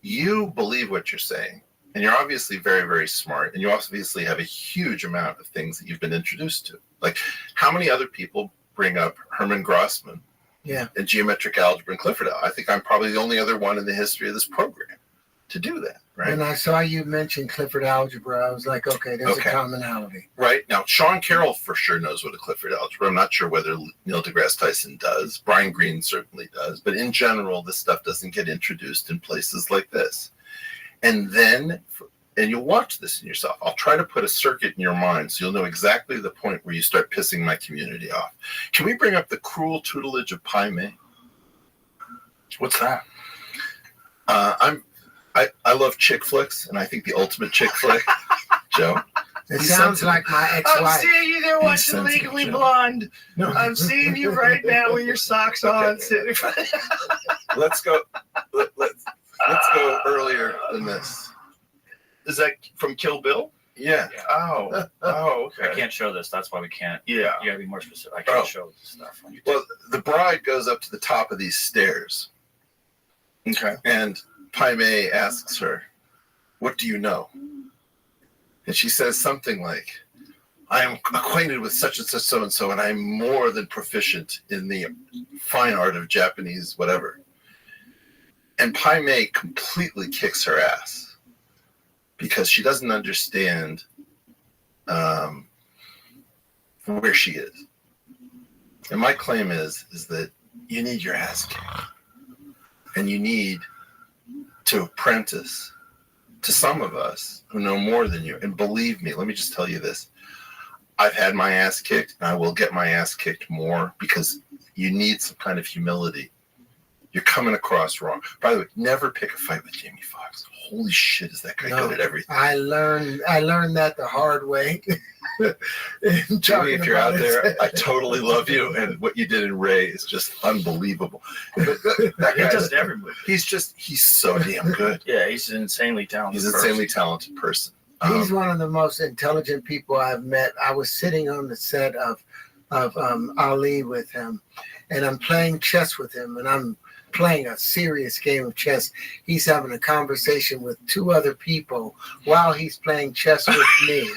you believe what you're saying, and you're obviously very, very smart, and you obviously have a huge amount of things that you've been introduced to. Like, how many other people bring up Hermann Grossman? Yeah. And geometric algebra and Clifford. I think I'm probably the only other one in the history of this program to do that, right? When I saw you mention Clifford algebra, I was like, okay, there's a commonality. Right. Now, Sean Carroll for sure knows what a Clifford algebra. I'm not sure whether Neil deGrasse Tyson does. Brian Greene certainly does. But in general, this stuff doesn't get introduced in places like this. And then, and you'll watch this in yourself, I'll try to put a circuit in your mind so you'll know exactly the point where you start pissing my community off. Can we bring up the cruel tutelage of Pai Mei? What's that? I love chick flicks, and I think the ultimate chick flick, Joe. It sounds like my ex-wife. I'm seeing you there watching Legally Blonde. No. I'm seeing you right now with your socks on. Sitting in front of Let's go earlier than this. Is that from Kill Bill? Yeah. Oh, okay. I can't show this. That's why we can't. Yeah. You gotta be more specific. I can't show this stuff on YouTube. Well, the bride goes up to the top of these stairs. Okay. And Pai Mei asks her, "What do you know?" And she says something like, "I am acquainted with such and such so-and-so, and I am more than proficient in the fine art of Japanese whatever." And Pai Mei completely kicks her ass because she doesn't understand where she is. And my claim is that you need your ass kicked. And you need to apprentice to some of us who know more than you. And believe me, let me just tell you this. I've had my ass kicked, and I will get my ass kicked more because you need some kind of humility. You're coming across wrong. By the way, never pick a fight with Jamie Foxx. Holy shit, is that guy good at everything? I learned that the hard way. Jamie, if you're out there, I totally love you, and what you did in Ray is just unbelievable. That He guy, does every movie. he's so damn good. Yeah, he's an insanely talented. He's an insanely talented person. He's one of the most intelligent people I've met. I was sitting on the set of Ali with him, and I'm playing chess with him, and I'm playing a serious game of chess. He's having a conversation with two other people while he's playing chess with me.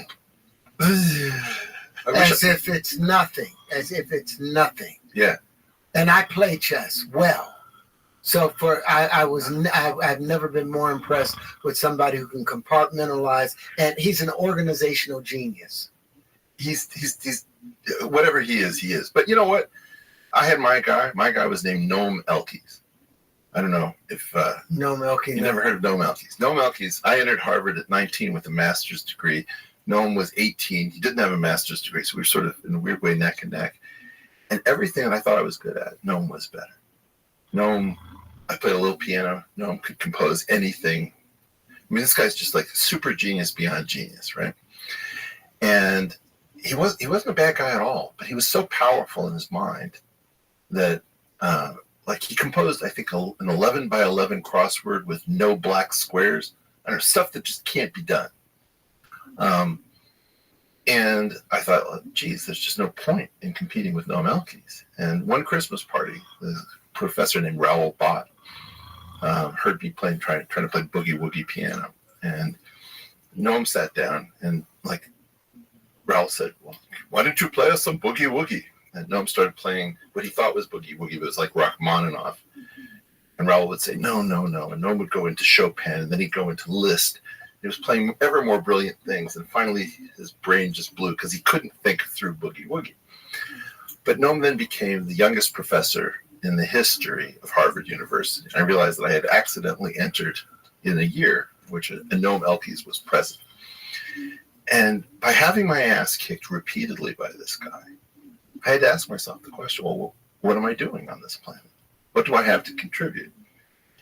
As if it's nothing. Yeah. And I play chess well. So I've never been more impressed with somebody who can compartmentalize, and he's an organizational genius. He's whatever he is. But you know what? I had my guy. My guy was named Noam Elkies. I don't know if Noam Elkies. You never heard of Noam Elkies. Noam Elkies. I entered Harvard at 19 with a master's degree. Noam was 18. He didn't have a master's degree, so we were sort of in a weird way neck and neck. And everything that I thought I was good at, Noam was better. Noam, I played a little piano. Noam could compose anything. I mean, this guy's just like super genius beyond genius, right? And he wasn't a bad guy at all, but he was so powerful in his mind that like he composed, I think, an 11 by 11 crossword with no black squares. I don't know, stuff that just can't be done. And I thought, well, geez, there's just no point in competing with Noam Elkies. And one Christmas party, the professor named Raoul Bott heard me trying to play boogie woogie piano. And Noam sat down and like Raoul said, well, why don't you play us some boogie woogie? And Noam started playing what he thought was boogie woogie, but it was like Rachmaninoff. And Raoul would say, no. And Noam would go into Chopin, and then he'd go into Liszt. He was playing ever more brilliant things, and finally his brain just blew because he couldn't think through boogie woogie. But Noam then became the youngest professor in the history of Harvard University. I realized that I had accidentally entered in a year in which a Noam Elkies was present. And by having my ass kicked repeatedly by this guy, I had to ask myself the question, well, what am I doing on this planet? What do I have to contribute?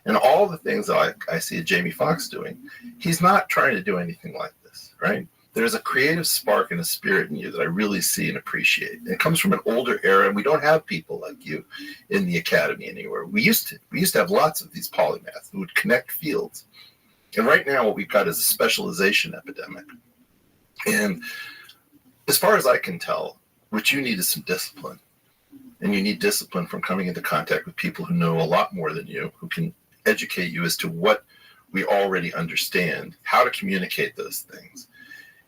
And all the things that I see Jamie Foxx doing, he's not trying to do anything like this, right? There's a creative spark and a spirit in you that I really see and appreciate. And it comes from an older era, and we don't have people like you in the academy anywhere. We used to have lots of these polymaths who would connect fields. And right now what we've got is a specialization epidemic. And as far as I can tell, what you need is some discipline. And you need discipline from coming into contact with people who know a lot more than you, who can educate you as to what we already understand, how to communicate those things,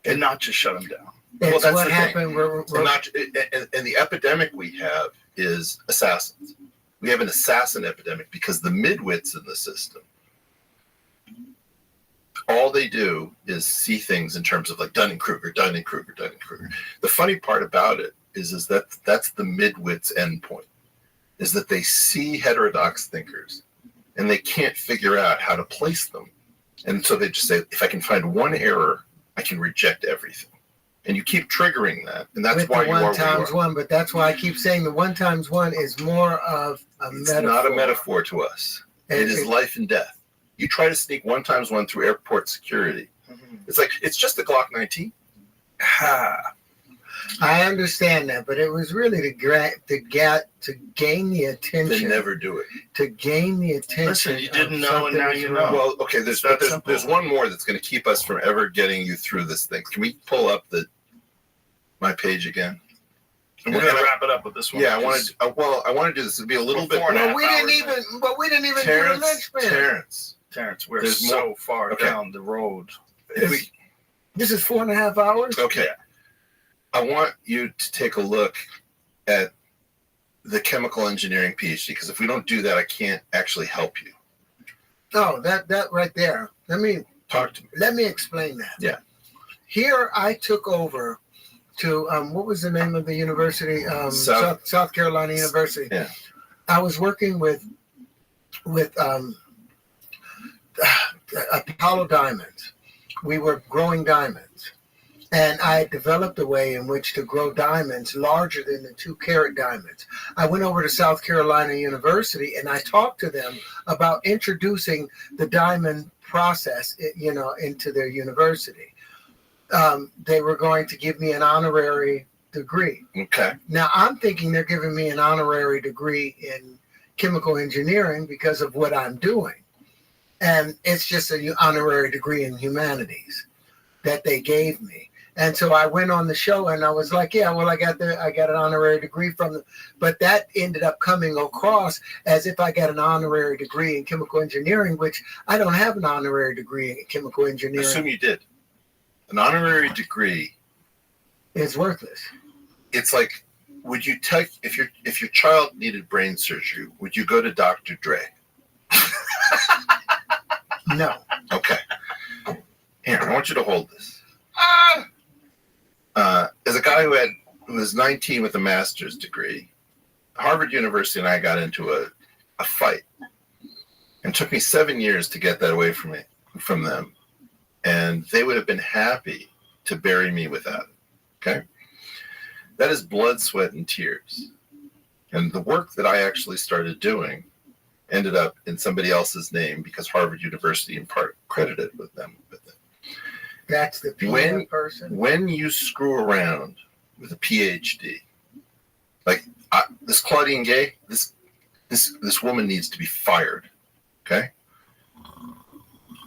and not just shut them down. That's what happened. And the epidemic we have is assassins. We have an assassin epidemic because the midwits in the system, all they do is see things in terms of like Dunning-Kruger. The funny part about it is that that's the midwits endpoint, is that they see heterodox thinkers and they can't figure out how to place them. And so they just say, if I can find one error, I can reject everything. And you keep triggering that. And that's why you are one times one, but that's why I keep saying the 1 times 1 is more of a metaphor. It's not a metaphor to us. It is life and death. You try to sneak 1 times 1 through airport security. Mm-hmm. It's like, it's just a Glock 19. I understand that, but it was really to gain the attention. They never do it. To gain the attention. Listen, you didn't know, and now you know. Well, okay, there's one more that's going to keep us from ever getting you through this thing. Can we pull up my page again? And we're going to wrap it up with this one. Yeah, I want to do this. It'll be a little bit. Well, we didn't even do the linchpin. Terrence, we're so far down the road. This is 4.5 hours? Okay. Yeah. I want you to take a look at the chemical engineering PhD, because if we don't do that, I can't actually help you. Oh, that right there. Let me talk to me. Let me explain that. Yeah. Here I took over to what was the name of the university? South- South Carolina University. Yeah. I was working with Apollo diamonds. We were growing diamonds, and I had developed a way in which to grow diamonds larger than the 2-carat diamonds. I went over to South Carolina University and I talked to them about introducing the diamond process, into their university. They were going to give me an honorary degree. Okay. Now I'm thinking they're giving me an honorary degree in chemical engineering because of what I'm doing. And it's just an honorary degree in humanities that they gave me. And so I went on the show and I was like, yeah, well, I got an honorary degree from them. But that ended up coming across as if I got an honorary degree in chemical engineering, which I don't have an honorary degree in chemical engineering. Assume you did. An honorary degree. It's worthless. It's like, would you take, if your child needed brain surgery, would you go to Dr. Dre? No. Okay. Here, I want you to hold this. As a guy who was 19 with a master's degree, Harvard University and I got into a fight. And it took me 7 years to get that away from them. And they would have been happy to bury me without it. Okay? That is blood, sweat, and tears. And the work that I actually started doing ended up in somebody else's name because Harvard University in part credited with them. That's the PM person. When you screw around with a PhD, like this Claudine Gay, this woman needs to be fired. Okay?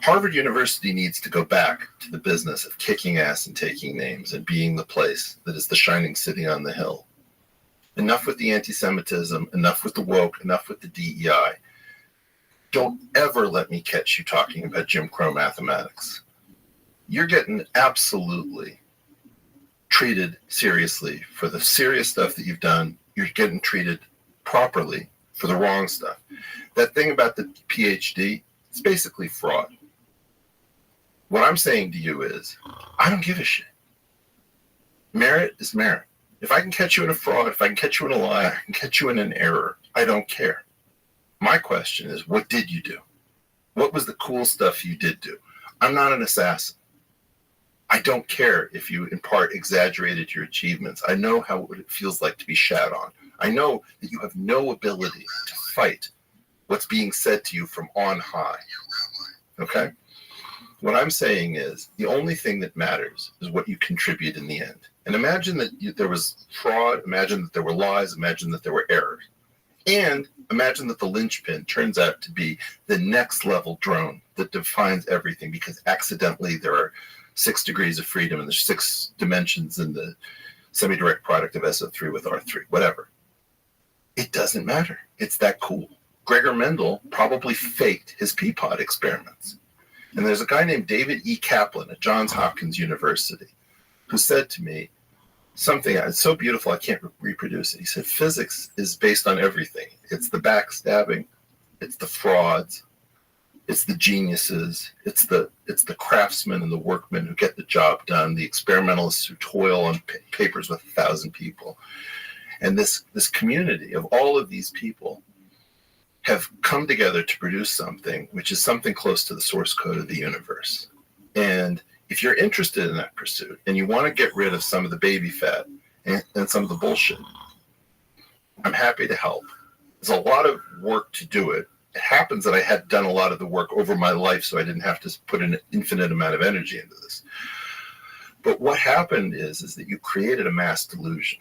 Harvard University needs to go back to the business of kicking ass and taking names and being the place that is the shining city on the hill. Enough with the anti-Semitism, enough with the woke, enough with the DEI. Don't ever let me catch you talking about Jim Crow mathematics. You're getting absolutely treated seriously for the serious stuff that you've done. You're getting treated properly for the wrong stuff. That thing about the PhD, it's basically fraud. What I'm saying to you is, I don't give a shit. Merit is merit. If I can catch you in a fraud, if I can catch you in a lie, I can catch you in an error, I don't care. My question is, what did you do? What was the cool stuff you did do? I'm not an assassin. I don't care if you, in part, exaggerated your achievements. I know what it feels like to be shat on. I know that you have no ability to fight what's being said to you from on high. Okay? What I'm saying is, the only thing that matters is what you contribute in the end. And imagine that there was fraud, imagine that there were lies, imagine that there were errors. And imagine that the linchpin turns out to be the next level drone that defines everything, because accidentally there are 6 degrees of freedom and there's 6 dimensions in the semi-direct product of SO3 with R3, whatever. It doesn't matter. It's that cool. Gregor Mendel probably faked his Peapod experiments. And there's a guy named David E. Kaplan at Johns Hopkins University who said to me something, it's so beautiful I can't reproduce it. He said, physics is based on everything. It's the backstabbing, it's the frauds, it's the geniuses, it's the craftsmen and the workmen who get the job done, the experimentalists who toil on papers with 1,000 people. And this community of all of these people have come together to produce something which is something close to the source code of the universe. And if you're interested in that pursuit and you want to get rid of some of the baby fat and some of the bullshit, I'm happy to help. There's a lot of work to do it. It happens that I had done a lot of the work over my life, so I didn't have to put an infinite amount of energy into this. But what happened is that you created a mass delusion.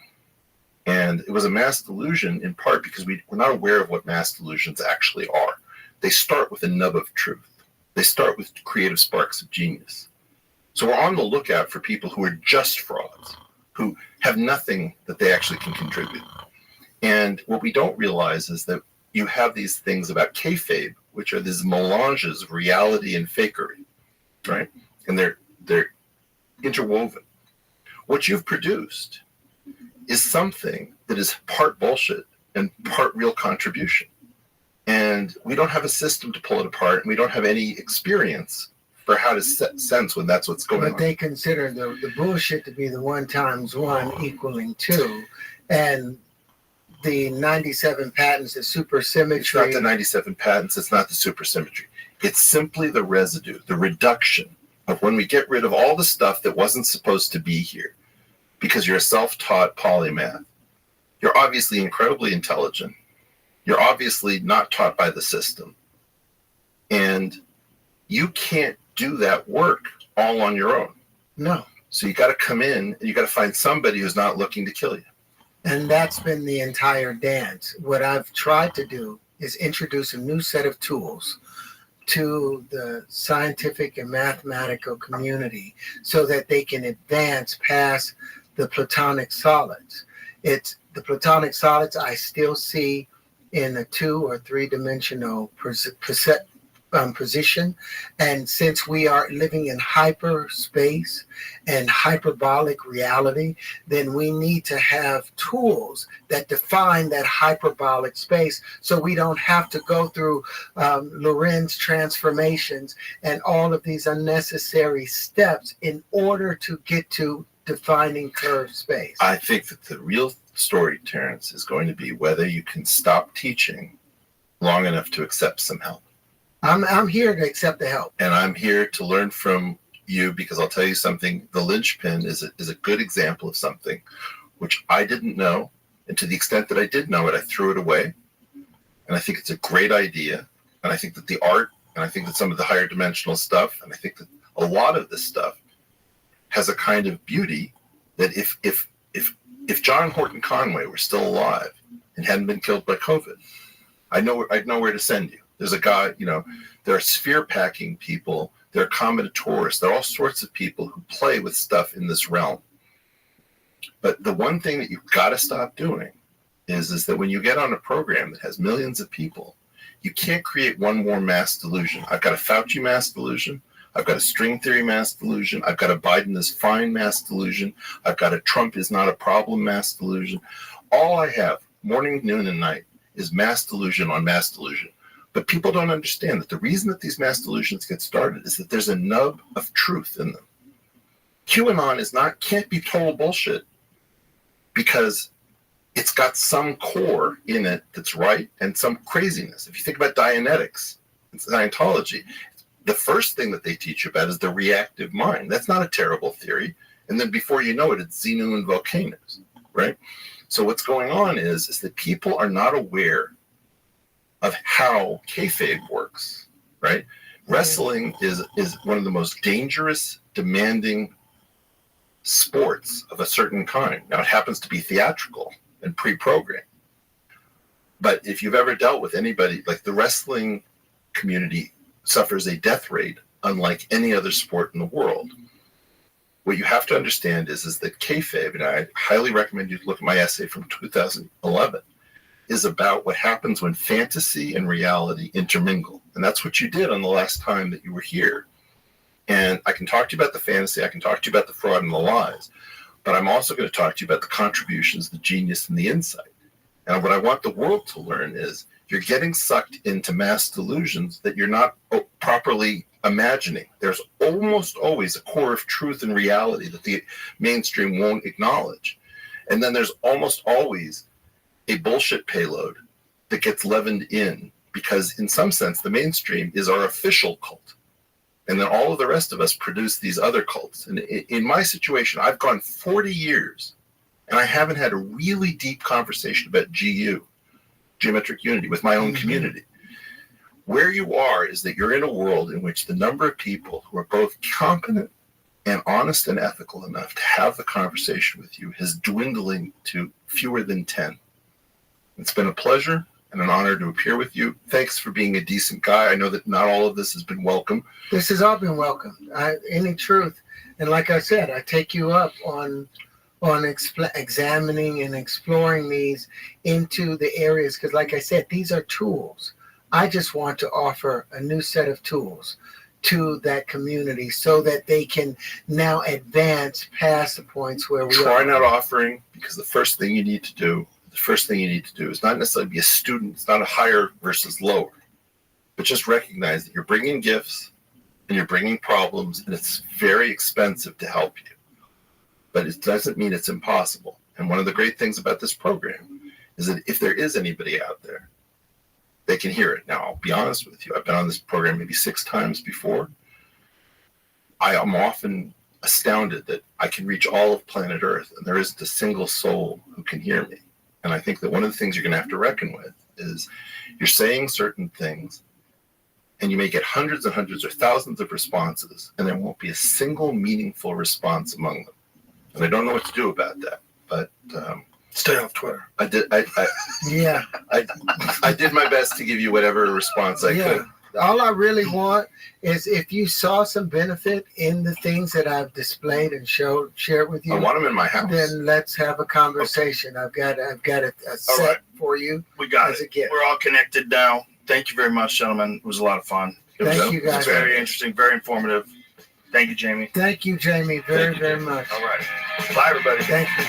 And it was a mass delusion in part because we're not aware of what mass delusions actually are. They start with a nub of truth. They start with creative sparks of genius. So we're on the lookout for people who are just frauds, who have nothing that they actually can contribute. And what we don't realize is that you have these things about kayfabe, which are these melanges of reality and fakery, right? And they're interwoven. What you've produced is something that is part bullshit and part real contribution. And we don't have a system to pull it apart, and we don't have any experience for how to set sense when that's what's going But on. they consider the bullshit to be the 1 times 1 equaling 2, and the 97 patents, the It's not supersymmetry. the 97 patents. It's not the supersymmetry. It's simply the residue, the reduction of when we get rid of all the stuff that wasn't supposed to be here because you're a self-taught polymath. You're obviously incredibly intelligent. You're obviously not taught by the system. And you can't do that work all on your own. No. So you got to come in and you got to find somebody who's not looking to kill you. And that's been the entire dance. What I've tried to do is introduce a new set of tools to the scientific and mathematical community so that they can advance past the platonic solids. It's the platonic solids I still see in a 2 or 3 dimensional position. And since we are living in hyperspace and hyperbolic reality, then we need to have tools that define that hyperbolic space so we don't have to go through Lorentz transformations and all of these unnecessary steps in order to get to defining curved space. I think that the real story, Terrence, is going to be whether you can stop teaching long enough to accept some help. I'm here to accept the help. And I'm here to learn from you because I'll tell you something. The linchpin is a good example of something which I didn't know. And to the extent that I did know it, I threw it away. And I think it's a great idea. And I think that the art, and I think that some of the higher dimensional stuff, and I think that a lot of this stuff has a kind of beauty that if John Horton Conway were still alive and hadn't been killed by COVID, I'd know where to send you. There's a guy, there are sphere packing people, there are combinatorists, there are all sorts of people who play with stuff in this realm. But the one thing that you've got to stop doing is that when you get on a program that has millions of people, you can't create one more mass delusion. I've got a Fauci mass delusion. I've got a string theory mass delusion. I've got a Biden is fine mass delusion. I've got a Trump is not a problem mass delusion. All I have, morning, noon, and night, is mass delusion on mass delusion. But people don't understand that the reason that these mass delusions get started is that there's a nub of truth in them. QAnon can't be total bullshit because it's got some core in it that's right and some craziness. If you think about Dianetics and Scientology, the first thing that they teach you about is the reactive mind. That's not a terrible theory. And then before you know it, it's Xenu and volcanoes, right? So what's going on is that people are not aware of how kayfabe works, right? Wrestling is one of the most dangerous, demanding sports of a certain kind. Now, it happens to be theatrical and pre-programmed. But if you've ever dealt with anybody, like the wrestling community suffers a death rate unlike any other sport in the world. What you have to understand is that kayfabe, and I highly recommend you look at my essay from 2011, is about what happens when fantasy and reality intermingle. And that's what you did on the last time that you were here. And I can talk to you about the fantasy, I can talk to you about the fraud and the lies, but I'm also going to talk to you about the contributions, the genius, and the insight. And what I want the world to learn is you're getting sucked into mass delusions that you're not properly imagining. There's almost always a core of truth and reality that the mainstream won't acknowledge. And then there's almost always a bullshit payload that gets leavened in because in some sense the mainstream is our official cult. And then all of the rest of us produce these other cults. And in my situation, I've gone 40 years and I haven't had a really deep conversation about GU, geometric unity, with my own community. Where you are is that you're in a world in which the number of people who are both competent and honest and ethical enough to have the conversation with you is dwindling to fewer than 10. It's been a pleasure and an honor to appear with you. Thanks for being a decent guy. I know that not all of this has been welcome. This has all been welcome. Any truth. And like I said, I take you up on examining and exploring these into the areas. Because like I said, these are tools. I just want to offer a new set of tools to that community so that they can now advance past the points where we Try are. not offering, because the first thing you need to do is not necessarily be a student. It's not a higher versus lower, but just recognize that you're bringing gifts and you're bringing problems, and it's very expensive to help you. But it doesn't mean it's impossible. And one of the great things about this program is that if there is anybody out there, they can hear it. Now, I'll be honest with you. I've been on this program maybe 6 times before. I am often astounded that I can reach all of planet Earth, and there isn't a single soul who can hear me. And I think that one of the things you're going to have to reckon with is you're saying certain things, and you may get hundreds and hundreds or thousands of responses, and there won't be a single meaningful response among them. And I don't know what to do about that. But Stay off Twitter. I did Yeah. I did my best to give you whatever response I could. All I really want is if you saw some benefit in the things that I've displayed and shared with you. I want them in my house. Then let's have a conversation. Okay. I've got a set right. for you. We got as it. a gift. We're all connected now. Thank you very much, gentlemen. It was a lot of fun. Thank you, It was guys. very interesting, very informative. Thank you, Jamie. Thank you, Jamie, very, very much. All right. Bye, everybody. Thank you.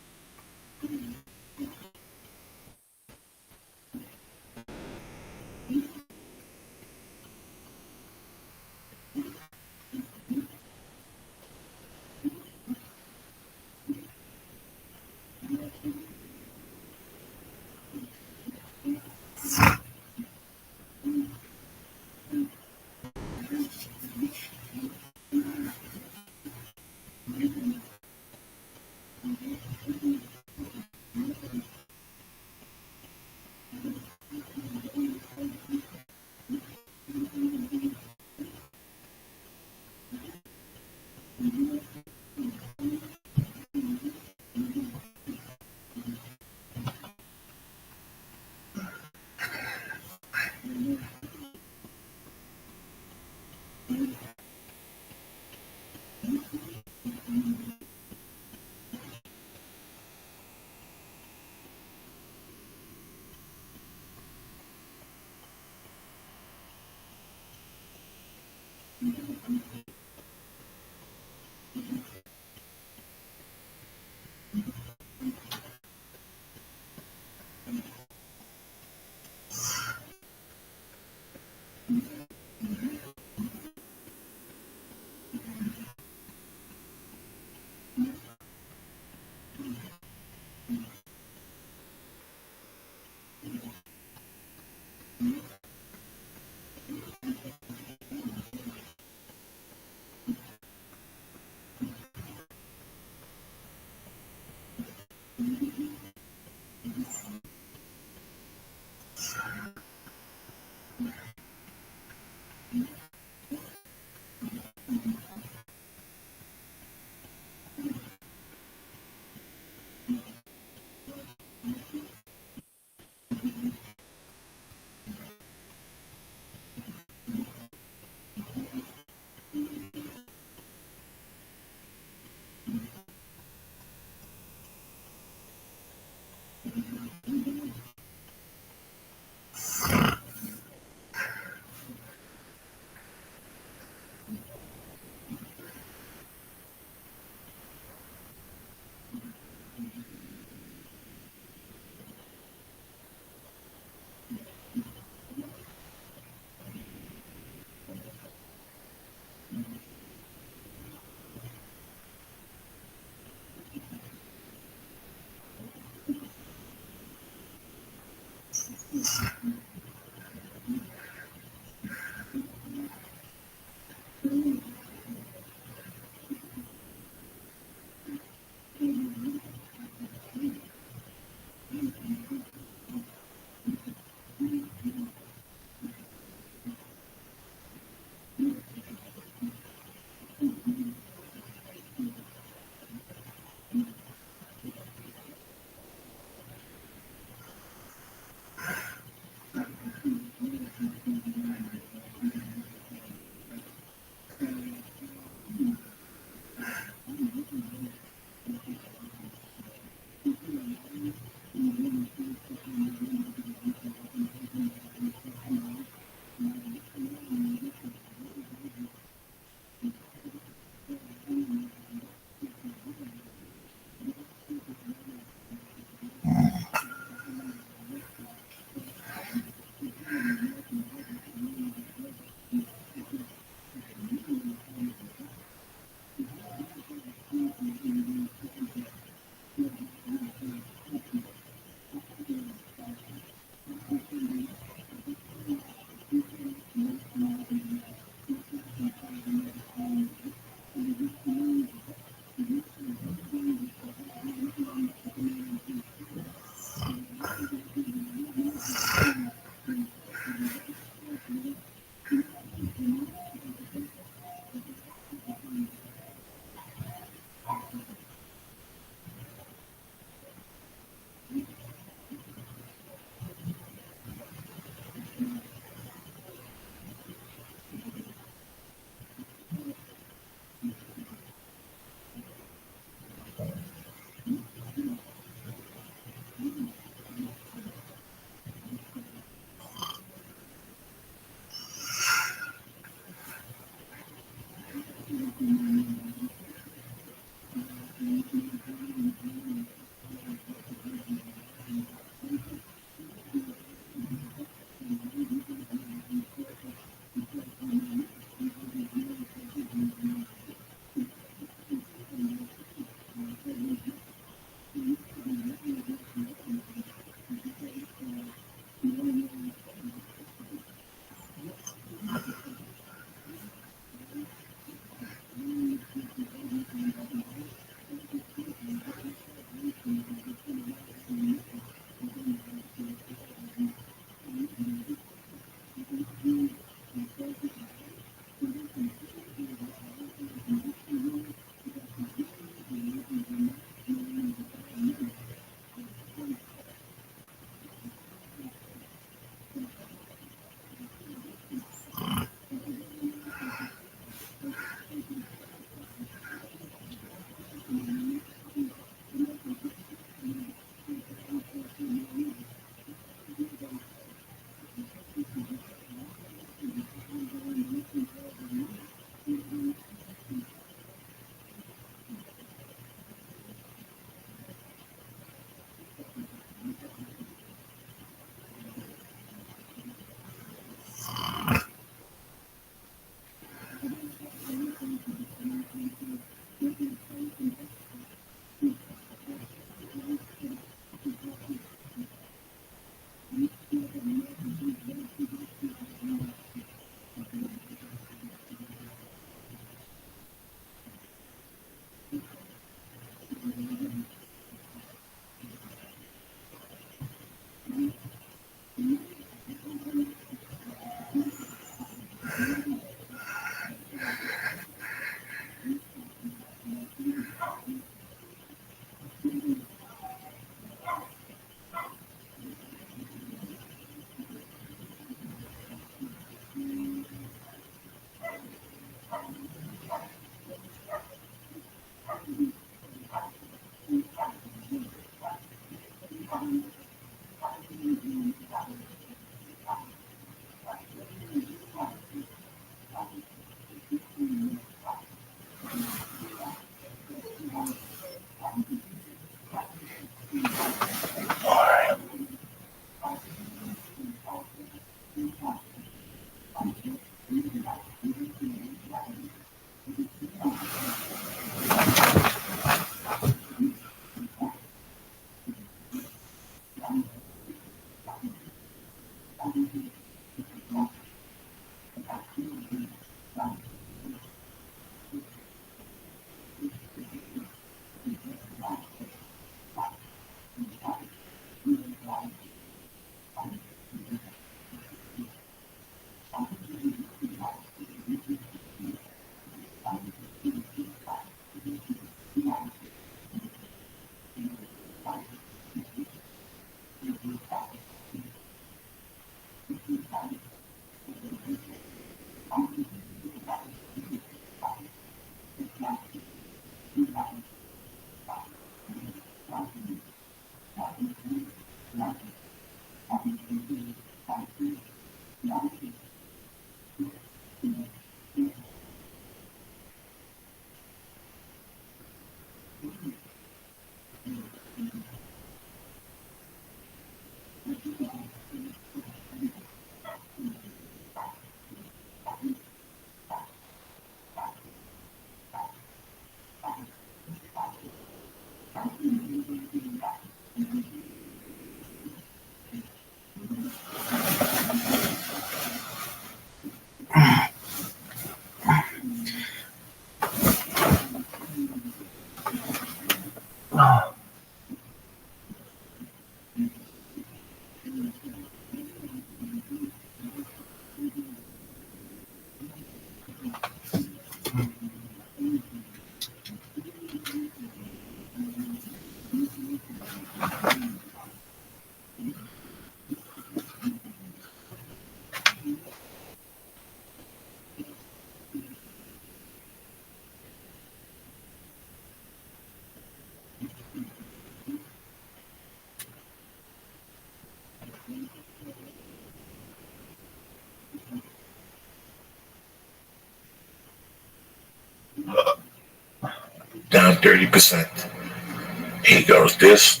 Down 30%. He goes, this.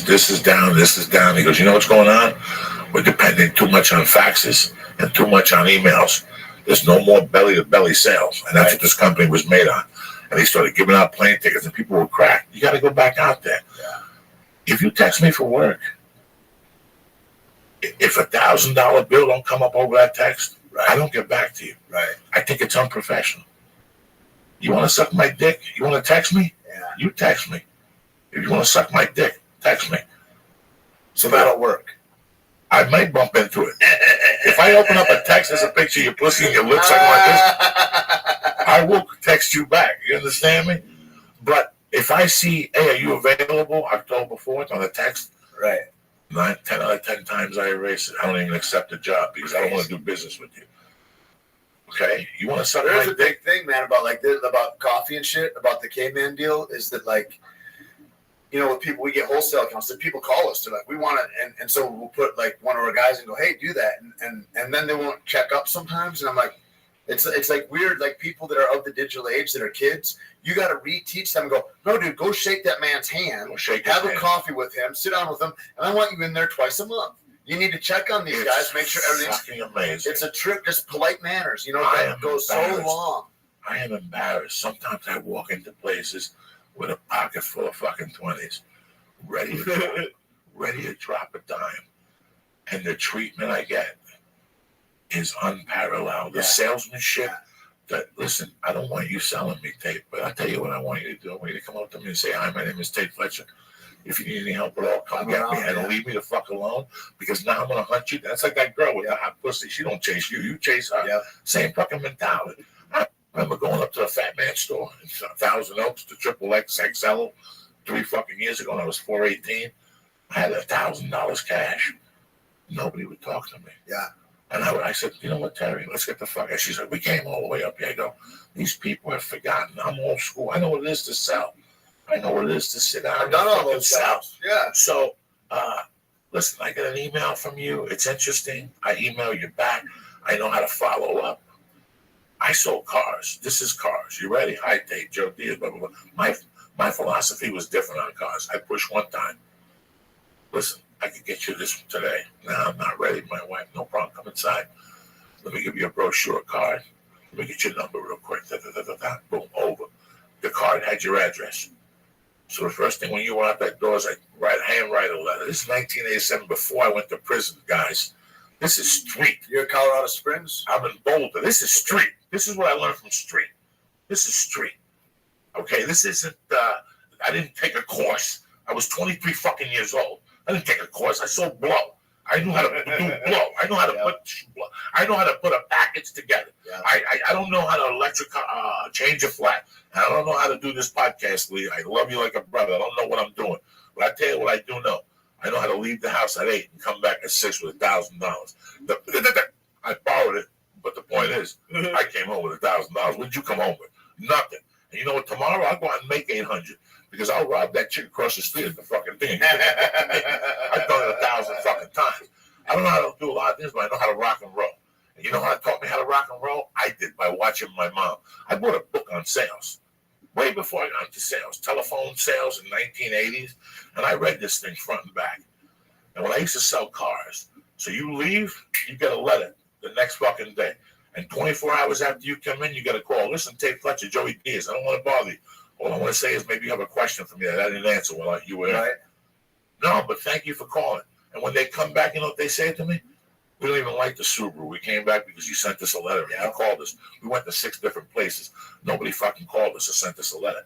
This is down, this is down. He goes, you know what's going on? We're depending too much on faxes and too much on emails. There's no more belly-to-belly sales. And that's what this company was made on. And he started giving out plane tickets, and people were cracked. You got to go back out there. If you text me for work, if $1,000 bill don't come up over that text, I don't get back to you. I think it's unprofessional. You want to suck my dick? You want to text me? You text me. If you want to suck my dick, text me. So that'll work. I might bump into it. If I open up a text, there's a picture of your pussy and your lips like this, I will text you back. You understand me? But if I see, hey, are you available October 4th on a text? 10 out of 10 times I erase it. I don't even accept the job because I don't want to do business with you. Okay? You want to suck There's my a dick? big thing, man, about like this, about coffee and shit, about the K-Man deal is that like, you know, with people, we get wholesale accounts that people call us to like, we want to, and so we'll put like one of our guys and go, hey, do that. And then they won't check up sometimes. And I'm like, It's like weird, like people that are of the digital age that are kids. You got to reteach them and go, no, dude, go shake that man's hand, have a coffee with him, sit down with him, and I want you in there twice a month. You need to check on these guys, make sure everything's fucking amazing. It's a trip, just polite manners. You know, I that am goes so embarrassed. long. I am embarrassed. Sometimes I walk into places with a pocket full of fucking 20s, ready to drop a dime, and the treatment I get is unparalleled. The salesmanship. That listen, I don't want you selling me tape, but I'll tell you what I want you to do. I want you to come up to me and say, "Hi, my name is Tate Fletcher. If you need any help at all, come get me and leave me the fuck alone, because now I'm gonna hunt you." That's like that girl with the hot pussy. She don't chase you, you chase her. Yeah. Same fucking mentality. I remember going up to the Fat Man store in Thousand Oaks, the XXX XL, 3 fucking years ago, and I was 418. I had $1,000 cash. Nobody would talk to me. Yeah. And I said, you know what, Terry, let's get the fuck out. She said, we came all the way up here. I go, these people have forgotten. I'm old school. I know what it is to sell. I know what it is to sit down. I've done all and those sell. jobs. Yeah. So, listen, I get an email from you. It's interesting. I email you back. I know how to follow up. I sold cars. This is cars. You ready? Hi, Tate, Joe Diaz, blah, blah, blah. My philosophy was different on cars. I push one time. Listen, I could get you this today. No, I'm not ready. My wife, no problem. Come inside. Let me give you a brochure card. Let me get your number real quick. Da, da, da, da, da. Boom, over. The card had your address. So the first thing when you went out that door is I handwrite a letter. This is 1987, before I went to prison, guys. This is street. You're in Colorado Springs? I'm in Boulder. This is street. This is what I learned from street. This is street. Okay, this isn't, I didn't take a course. I was 23 fucking years old. I didn't take a course. I sold blow. I knew how to do blow. I know how to put a package together. Yeah. I don't know how to change a flat. I don't know how to do this podcast, Lee. I love you like a brother. I don't know what I'm doing. But I tell you what I do know. I know how to leave the house at 8 and come back at 6 with $1,000. I borrowed it, but the point is, I came home with $1,000. What did you come home with? Nothing. And you know what? Tomorrow I'll go out and make 800 because I'll rob that chick across the street at the fucking thing. I've done it 1,000 fucking times. I don't know how to do a lot of things, but I know how to rock and roll. And you know how it taught me how to rock and roll? I did by watching my mom. I bought a book on sales way before I got into sales, telephone sales in 1980s, and I read this thing front and back. And when I used to sell cars, so you leave, you get a letter the next fucking day. And 24 hours after you come in, you get a call. Listen, Tate Fletcher, Joey Diaz, I don't want to bother you. All I want to say is maybe you have a question for me that I didn't answer while you were there. Right. No, but thank you for calling. And when they come back, you know what they say to me? We don't even like the Subaru. We came back because you sent us a letter. You called us. We went to 6 different places. Nobody fucking called us or sent us a letter.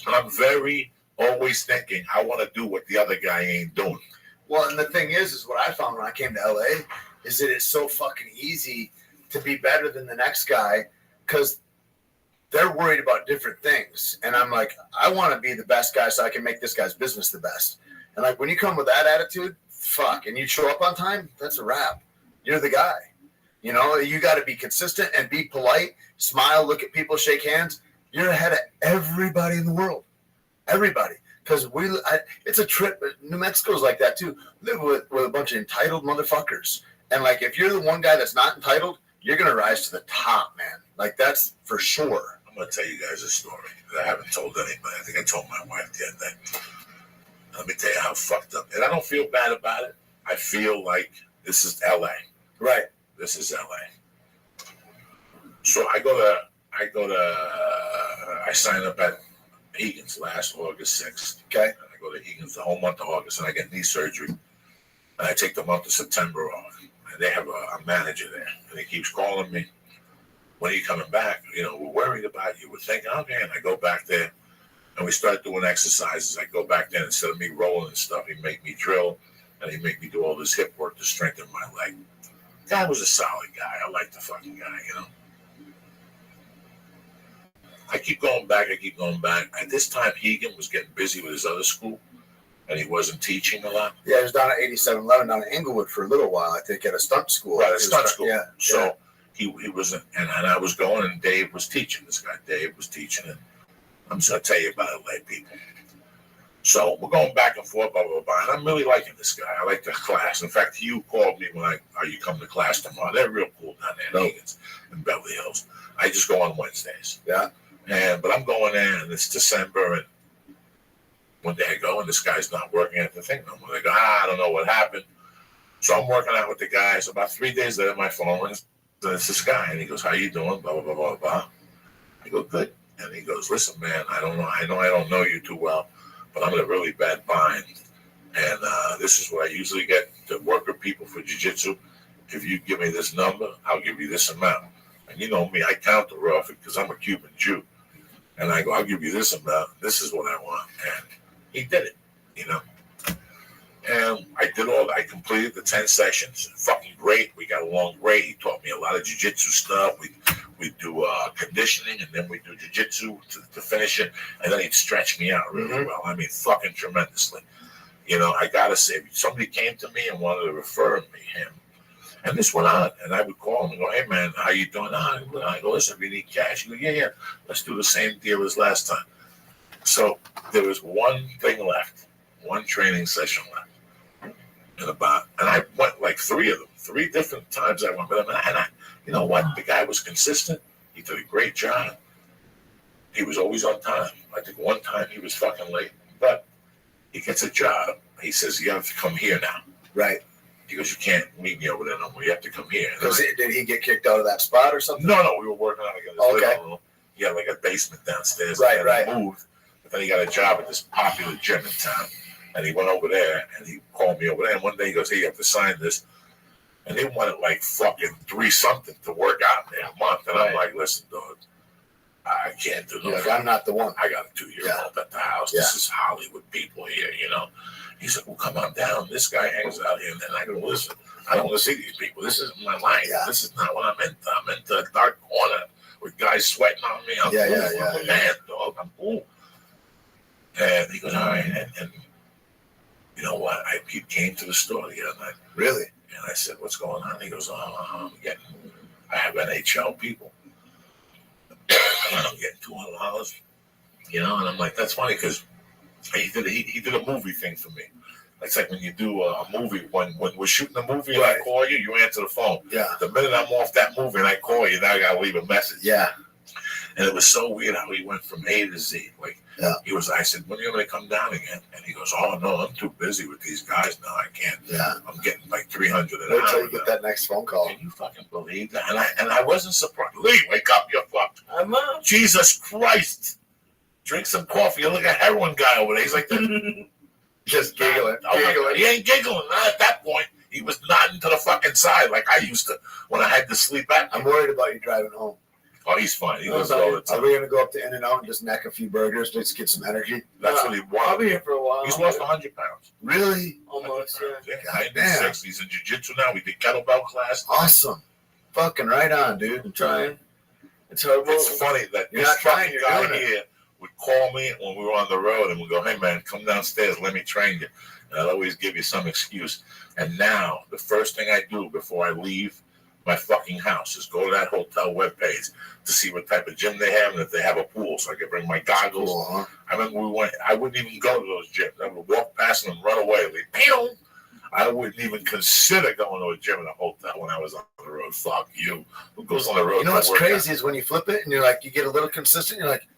And I'm very always thinking, I want to do what the other guy ain't doing. Well, and the thing is what I found when I came to LA is that it's so fucking easy to be better than the next guy because they're worried about different things. And I'm like, I want to be the best guy so I can make this guy's business the best. And like when you come with that attitude, fuck, and you show up on time, that's a wrap. You're the guy. You know, you got to be consistent and be polite, smile, look at people, shake hands. You're ahead of everybody in the world. Everybody. Because it's a trip. New Mexico's like that too. Live with a bunch of entitled motherfuckers. And like, if you're the one guy that's not entitled, you're going to rise to the top, man. Like, that's for sure. I'm going to tell you guys a story that I haven't told anybody. I think I told my wife the other day. Let me tell you how fucked up. And I don't feel bad about it. I feel like this is LA. Right. This is LA. So I sign up at Egan's last August 6th. Okay. And I go to Egan's the whole month of August, and I get knee surgery. And I take the month of September off. And they have a manager there, and he keeps calling me. When are you coming back? You know, we're worried about you. We're thinking, okay. And I go back there, and we start doing exercises. I go back there, instead of me rolling and stuff, he make me drill, and he make me do all this hip work to strengthen my leg. Guy was a solid guy. I like the fucking guy, you know. I keep going back. At this time, Hegan was getting busy with his other school, and he wasn't teaching a lot. Yeah, he was down at 8711 down in Inglewood for a little while, I think, at a stunt school. Right, a stunt school. Yeah. So he wasn't, and I was going, and Dave was teaching. This guy, Dave, was teaching, and I'm just going to tell you about LA people. So we're going back and forth, blah, blah, blah. And I'm really liking this guy. I like the class. In fact, you called me when you come to class tomorrow. They're real cool down there in Egan's in Beverly Hills. I just go on Wednesdays. Yeah. But I'm going there, and it's December, and one day I go, and this guy's not working at the thing no more. They go, I don't know what happened. So I'm working out with the guys. About 3 days later, my phone rings. So it's this guy, and he goes, how you doing? Blah, blah, blah, blah, blah. I go, good. And he goes, listen, man, I know I don't know you too well, but I'm in a really bad bind. And this is what I usually get to work with people for jiu-jitsu. If you give me this number, I'll give you this amount. And you know me, I count the rough because I'm a Cuban Jew. And I go, I'll give you this amount. This is what I want. And he did it, you know. And I completed the 10 sessions. Fucking great. We got along great. He taught me a lot of jiu-jitsu stuff. We do conditioning, and then we do jiu-jitsu to finish it. And then he'd stretch me out really well. I mean, fucking tremendously. You know, I got to say, somebody came to me and wanted to refer him. And this went on. And I would call him and go, hey, man, how you doing? I go, listen, we need cash. He go, yeah. Let's do the same deal as last time. So there was one thing left, one training session left. And I went like 3 of them, 3 different times I went with him. And you know what? The guy was consistent. He did a great job. He was always on time. I think one time he was fucking late. But he gets a job. He says, you have to come here now. Right. He goes, you can't meet me over there no more. You have to come here. Did he get kicked out of that spot or something? No. We were working on it in his living room. He had like a basement downstairs. Right. He moved. But then he got a job at this popular gym in town. And he went over there, and he called me over there. And one day he goes, hey, you have to sign this. And they wanted like fucking 3-something to work out in a month. And I'm like, listen, dog, I can't do that. I'm not the one. I got a 2-year-old at the house. This is Hollywood people here, you know. He's like, well, come on down. This guy hangs out here. And then I go, listen, I don't want to see these people. This isn't my life. Yeah. This is not what I'm into. I'm into a dark corner with guys sweating on me. I'm cool. I'm a man, dog. I'm cool. And he goes, all right. And you know what? He came to the store the other night. Really? And I said, what's going on? He goes, I have NHL people. I'm getting $200, you know? And I'm like, that's funny because he did a movie thing for me. It's like when you do a movie, when we're shooting a movie and I call you, you answer the phone. Yeah. The minute I'm off that movie and I call you, now I got to leave a message. Yeah. And it was so weird how he went from A to Z. Like, I said, when are you going to come down again? And he goes, oh, no, I'm too busy with these guys now. I can't. Yeah. I'm getting like 300 an hour. Wait till you get that next phone call. Can you fucking believe that? And I wasn't surprised. Lee, wake up, you're fucked. I'm up. Jesus Christ. Drink some coffee. You look at a heroin guy over there. He's like, just giggling. He ain't giggling. Not at that point. He was nodding to the fucking side like I used to when I had to sleep back. I'm worried about you driving home. Oh, he's fine. He does it all the time. Are we going to go up to In-N-Out and just neck a few burgers just to get some energy? That's what he wanted. I'll be here for a while. He's lost 100 pounds. Really? Almost, yeah. Damn. He's in jiu-jitsu now. We did kettlebell class. Awesome. Fucking right on, dude. I'm trying. It's horrible. It's funny that you're this not trying, fucking guy here would call me when we were on the road and we'd go, hey, man, come downstairs. Let me train you. And I'd always give you some excuse. And now the first thing I do before I leave my fucking house is go to that hotel webpage to see what type of gym they have and if they have a pool so I can bring my goggles. Cool, huh? I remember I wouldn't even go to those gyms. I would walk past them and run away. I wouldn't even consider going to a gym in a hotel when I was on the road. Fuck you. Who goes on the road? You know what's crazy is when you flip it and you're like, you get a little consistent, you're like,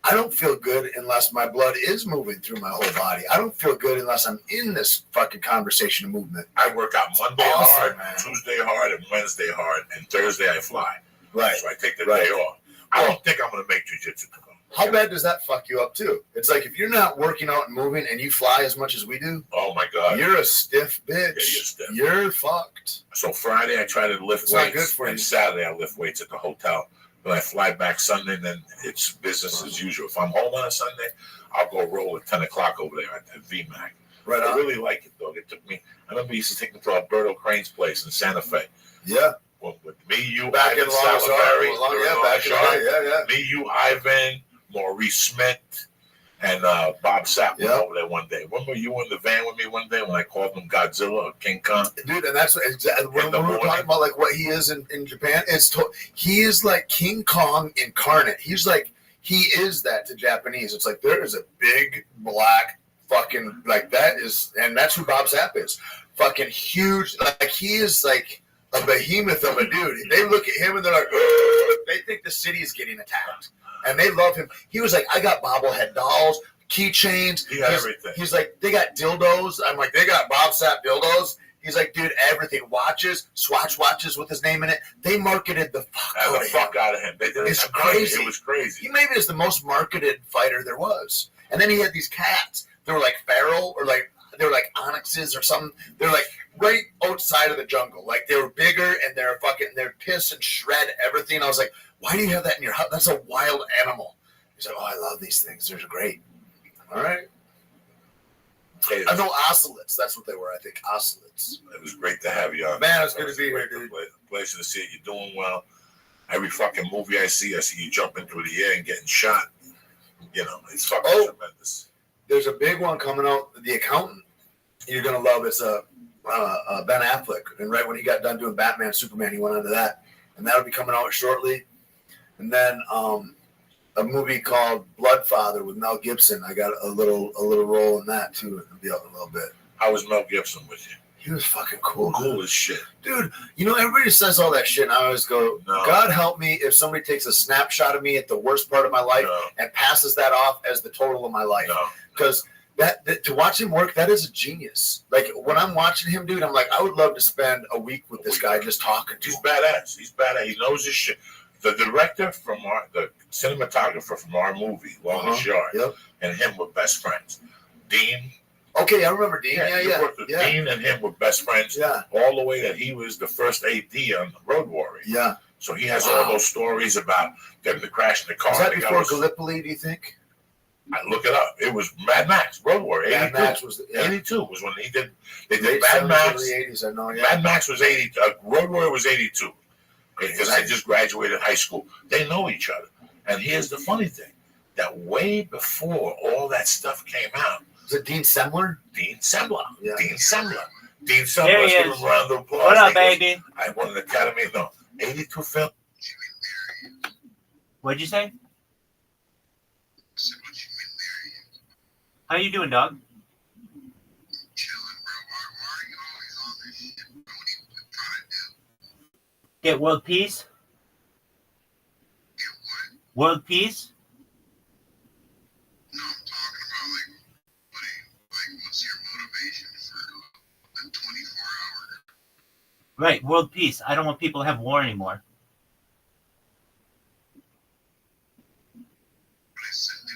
I don't feel good unless my blood is moving through my whole body. I don't feel good unless I'm in this fucking conversation and movement. I work out Monday hard, Tuesday hard, and Wednesday hard, and Thursday I fly. Right. So I take the day off. I don't think I'm going to make jiu-jitsu. How bad does that fuck you up, too? It's like if you're not working out and moving and you fly as much as we do, oh, my God. You're a stiff bitch. Yeah, you're stiff. You're fucked. So Friday I try to lift weights, and Saturday I lift weights at the hotel. When I fly back Sunday, then it's business as usual. If I'm home on a Sunday, I'll go roll at 10 o'clock over there at VMAC. Right I really like it, though. It took me, I remember he used to take me to Alberto Crane's place in Santa Fe. Yeah. Well, with me, you, back Ivan in Salazar. Yeah. Me, you, Ivan, Maurice Smith, and Bob Sapp went over there one day. Remember you were in the van with me one day when I called him Godzilla or King Kong? Dude, and that's exactly when we were talking about like what he is in Japan. He is like King Kong incarnate. He is that to Japanese. It's like there is a big black fucking like that is, and that's who Bob Sapp is. Fucking huge. Like he is like a behemoth of a dude. They look at him and they're like, they think the city is getting attacked, and they love him. He was like, I got bobblehead dolls, keychains. He got everything. He's like, they got dildos. I'm like, they got Bob Sapp dildos. He's like, dude, everything. Watches, Swatch watches with his name in it. They marketed the fuck out of him. They did It's crazy. It was crazy. He maybe is the most marketed fighter there was. And then he had these cats. They were like feral, or like they were like onyxes or something. They're like right outside of the jungle. Like they were bigger and they're piss and shred everything. I was like, why do you have that in your house? That's a wild animal. He's like, oh, I love these things. They're great. All right. I know ocelots. That's what they were, I think. Ocelots. It was great to have you on. Man, it's good to be here, dude. Pleasure to see you doing well. Every fucking movie I see you jumping through the air and getting shot. You know, it's fucking tremendous. There's a big one coming out, The Accountant. You're going to love. It's Ben Affleck. And right when he got done doing Batman, Superman, he went into that. And that'll be coming out shortly. And then a movie called Bloodfather with Mel Gibson. I got a little role in that too. It'll be out in a little bit. How was Mel Gibson with you? He was fucking cool. Cool as shit. Dude, you know, everybody says all that shit, and I always go, No. God help me if somebody takes a snapshot of me at the worst part of my life and passes that off as the total of my life. Because that to watch him work, that is a genius. Like, when I'm watching him, dude, I'm like, I would love to spend a week with this guy just talking to him. He's badass. He's badass. He knows his shit. The director the cinematographer from our movie, Longest Yard, and him were best friends. Dean. Okay, I remember Dean. Yeah. Worked with Dean and him were best friends. Yeah. All the way that he was the first AD on Road Warrior. Yeah. So he has all those stories about them to crash in the car. Was that before Gallipoli, do you think? I look it up. It was Mad Max, Road Warrior. Mad Max was 82 was when they did Mad Max. The 80s, I know. Yeah. Mad Max was 80. Road Warrior was 82. Because I just graduated high school. They know each other. And here's the funny thing, that way before all that stuff came out. Was it Dean Semler? Dean Semler. Yeah. Dean Semler. Dean Semler. There he is. Round of applause. What up, baby? I won an Academy. No, 82 film. What'd you say? How you doing, dog? Get world peace? World peace? No, I'm talking about like what's your motivation for a 24-hour? Right, world peace. I don't want people to have war anymore. Did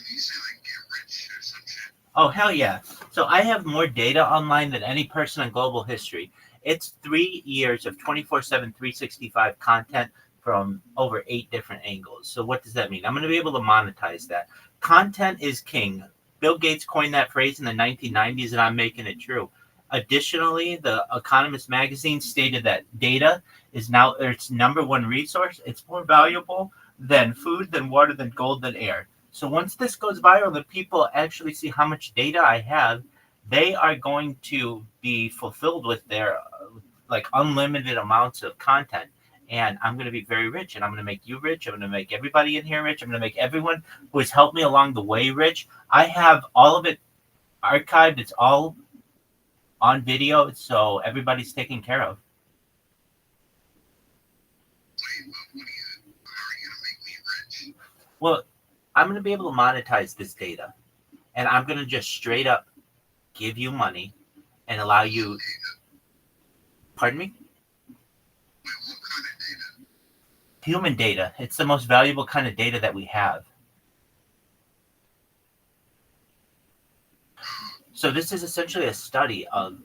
he say like get rich or some shit? Oh, hell yeah. So I have more data online than any person in global history. It's 3 years of 24/7, 365 content from over 8 different angles. So what does that mean? I'm going to be able to monetize that. Content is king. Bill Gates coined that phrase in the 1990s, and I'm making it true. Additionally, the Economist magazine stated that data is now its number one resource. It's more valuable than food, than water, than gold, than air. So once this goes viral, the people actually see how much data I have. They are going to be fulfilled with their like unlimited amounts of content. And I'm going to be very rich, and I'm going to make you rich. I'm going to make everybody in here rich. I'm going to make everyone who has helped me along the way rich. I have all of it archived. It's all on video, so everybody's taken care of. Well, I'm going to be able to monetize this data, and I'm going to just straight up give you money and allow you. Pardon me? Human data. It's the most valuable kind of data that we have. So this is essentially a study of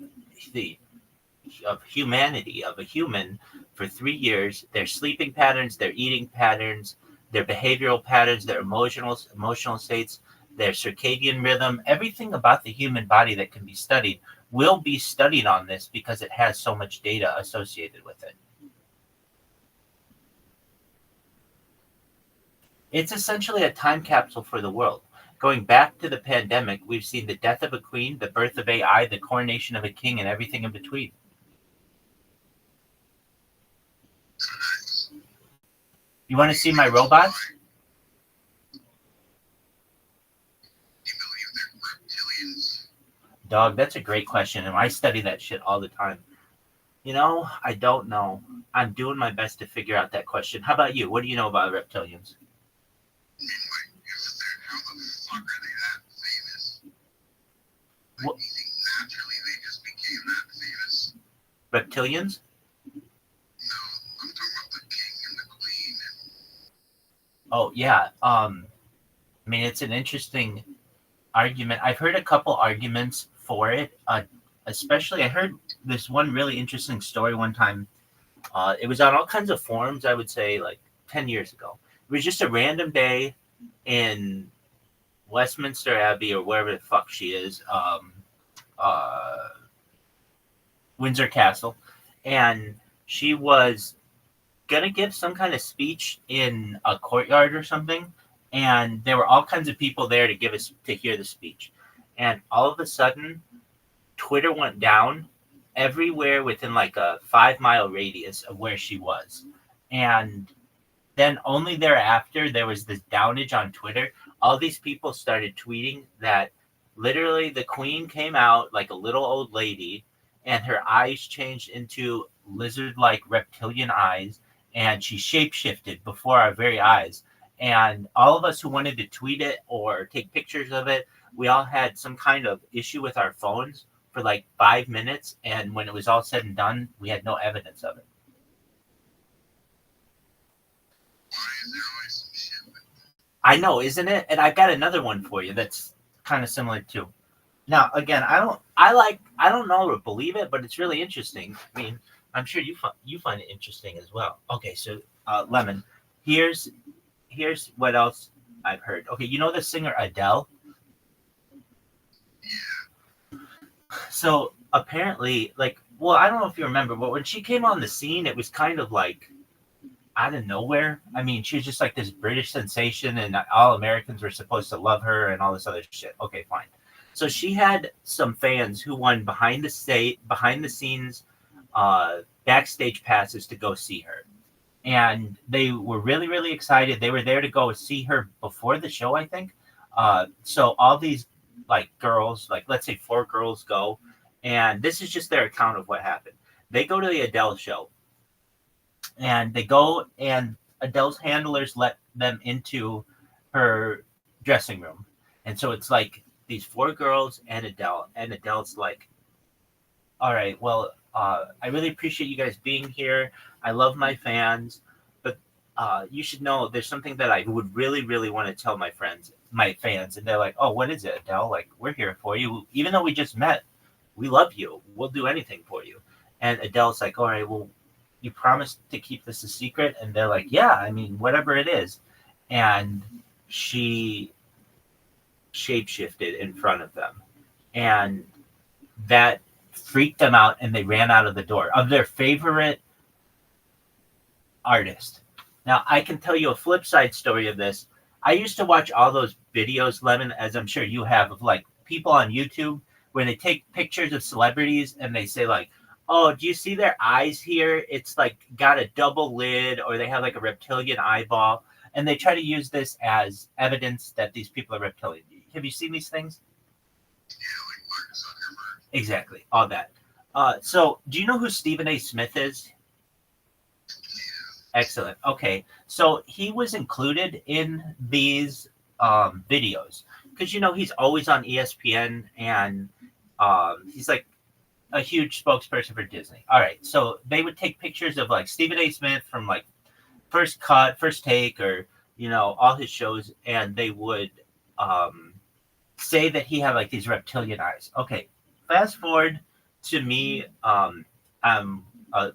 humanity, of a human for 3 years, their sleeping patterns, their eating patterns, their behavioral patterns, their emotional states, their circadian rhythm, everything about the human body that can be studied will be studied on this because it has so much data associated with it. It's essentially a time capsule for the world. Going back to the pandemic, we've seen the death of a queen, the birth of AI, the coronation of a king, and everything in between. You want to see my robots? Dog, that's a great question, and I study that shit all the time. I don't know. I'm doing my best to figure out that question. How about you? What do you know about reptilians? I mean, like, how the fuck are they that famous? Like, What? you think naturally they just became that famous? Reptilians? No, I'm talking about the king and the queen. Oh yeah. I mean, it's an interesting argument. I've heard a couple arguments for it. Especially, I heard this one really interesting story one time. It was on all kinds of forums. I would say like 10 years ago. It was just a random day in Westminster Abbey or wherever the fuck she is, Windsor Castle, and she was gonna give some kind of speech in a courtyard or something, and there were all kinds of people there to hear the speech, and all of a sudden, Twitter went down everywhere within like a 5 mile radius of where she was, and then only thereafter there was this downage on Twitter. All these people started tweeting that literally the queen came out like a little old lady and her eyes changed into lizard-like reptilian eyes and she shapeshifted before our very eyes. And all of us who wanted to tweet it or take pictures of it, we all had some kind of issue with our phones for like 5 minutes. And when it was all said and done, we had no evidence of it. Why is there always some shit with I know, isn't it? And I got another one for you that's kind of similar too. Now, again, I don't know or believe it, but it's really interesting. I mean, I'm sure you find it interesting as well. Okay, so Lemon, here's what else I've heard. Okay, you know the singer Adele? So apparently, like, well, I don't know if you remember, but when she came on the scene, it was kind of like out of nowhere. I mean, she was just like this British sensation, and all Americans were supposed to love her and all this other shit. Okay, fine. So she had some fans who won behind the scenes, backstage passes to go see her, and they were really, really excited. They were there to go see her before the show, I think. So all these like girls, like let's say 4 girls go, and this is just their account of what happened. They go to the Adele show, and they go, and Adele's handlers let them into her dressing room, and so it's like these 4 girls and Adele, and Adele's like, all right, well, I really appreciate you guys being here. I love my fans, but you should know there's something that I would really, really want to tell my fans. And they're like, oh, what is it, Adele? Like, we're here for you. Even though we just met, we love you. We'll do anything for you. And Adele's like, all right, well, you promised to keep this a secret? And they're like, yeah, I mean, whatever it is. And she shapeshifted in front of them. And that freaked them out, and they ran out of the door of their favorite artist. Now, I can tell you a flip side story of this. I used to watch all those videos, Lemon, as I'm sure you have, of like people on YouTube where they take pictures of celebrities and they say like, oh, do you see their eyes here? It's like got a double lid, or they have like a reptilian eyeball, and they try to use this as evidence that these people are reptilian. Have you seen these things? like Mark Zuckerberg? Exactly, all that. So do you know who Stephen A. Smith is? Excellent. Okay, so he was included in these videos because he's always on ESPN, and he's like a huge spokesperson for Disney. All right, so they would take pictures of like Stephen A. Smith from like First Cut, First Take, or all his shows, and they would say that he had like these reptilian eyes. Okay, fast forward to me. I'm a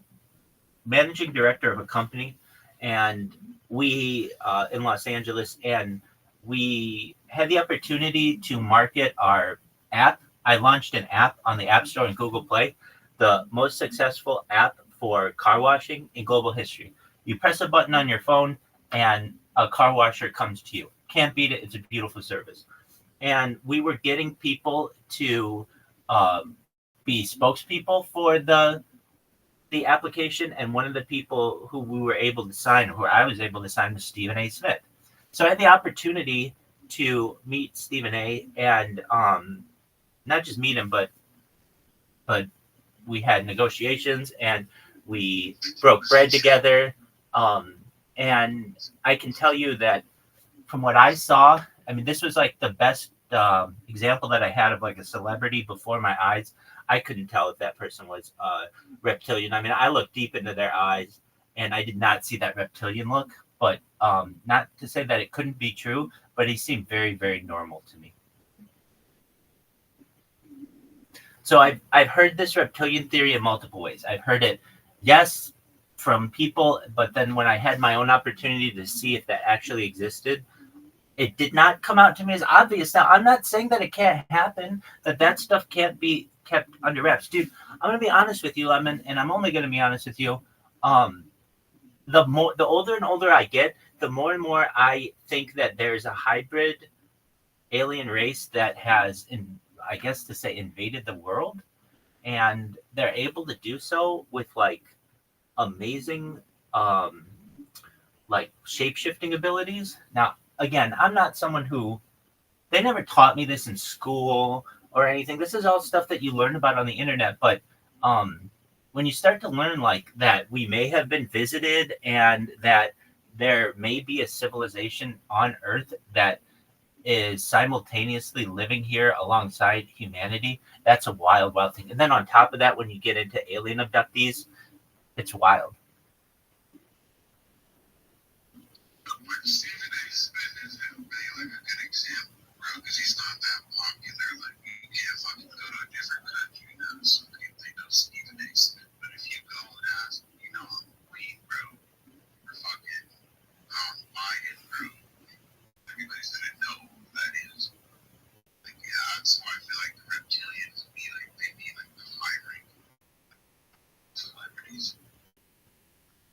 managing director of a company, and we in Los Angeles, and we had the opportunity to market our app. I launched an app on the App Store and Google Play, the most successful app for car washing in global history. You press a button on your phone, and a car washer comes to you. Can't beat it. It's a beautiful service. And we were getting people to be spokespeople for the application, and one of the people who we were able to sign, who I was able to sign, was Stephen A. Smith. So I had the opportunity to meet Stephen A. and not just meet him, but we had negotiations and we broke bread together. And I can tell you that from what I saw, I mean, this was like the best example that I had of like a celebrity before my eyes. I couldn't tell if that person was reptilian. I mean, I looked deep into their eyes and I did not see that reptilian look, but not to say that it couldn't be true, but he seemed very, very normal to me. So I've heard this reptilian theory in multiple ways. I've heard it, yes, from people, but then when I had my own opportunity to see if that actually existed, it did not come out to me as obvious. Now, I'm not saying that it can't happen, that stuff can't be kept under wraps. Dude, I'm going to be honest with you, Lemon, and I'm only going to be honest with you. The older and older I get, the more and more I think that there's a hybrid alien race that has, I guess to say, invaded the world, and they're able to do so with like amazing like shape-shifting abilities. Now, again, I'm not someone who, they never taught me this in school or anything. This is all stuff that you learn about on the internet, but when you start to learn like that we may have been visited and that there may be a civilization on Earth that is simultaneously living here alongside humanity, that's a wild, wild thing. And then on top of that, when you get into alien abductees, it's wild. But Stephen A. Smith is really like a good example, bro, because he's not that popular. Like, you can't fucking go to a different country now, so they know Stephen A. Smith. But if you go and ask, you know, I'm Queen, bro, or fucking Biden, bro, everybody's gonna know who that is. Like, yeah, that's why I feel like the reptilians be like, they be like the high rank celebrities.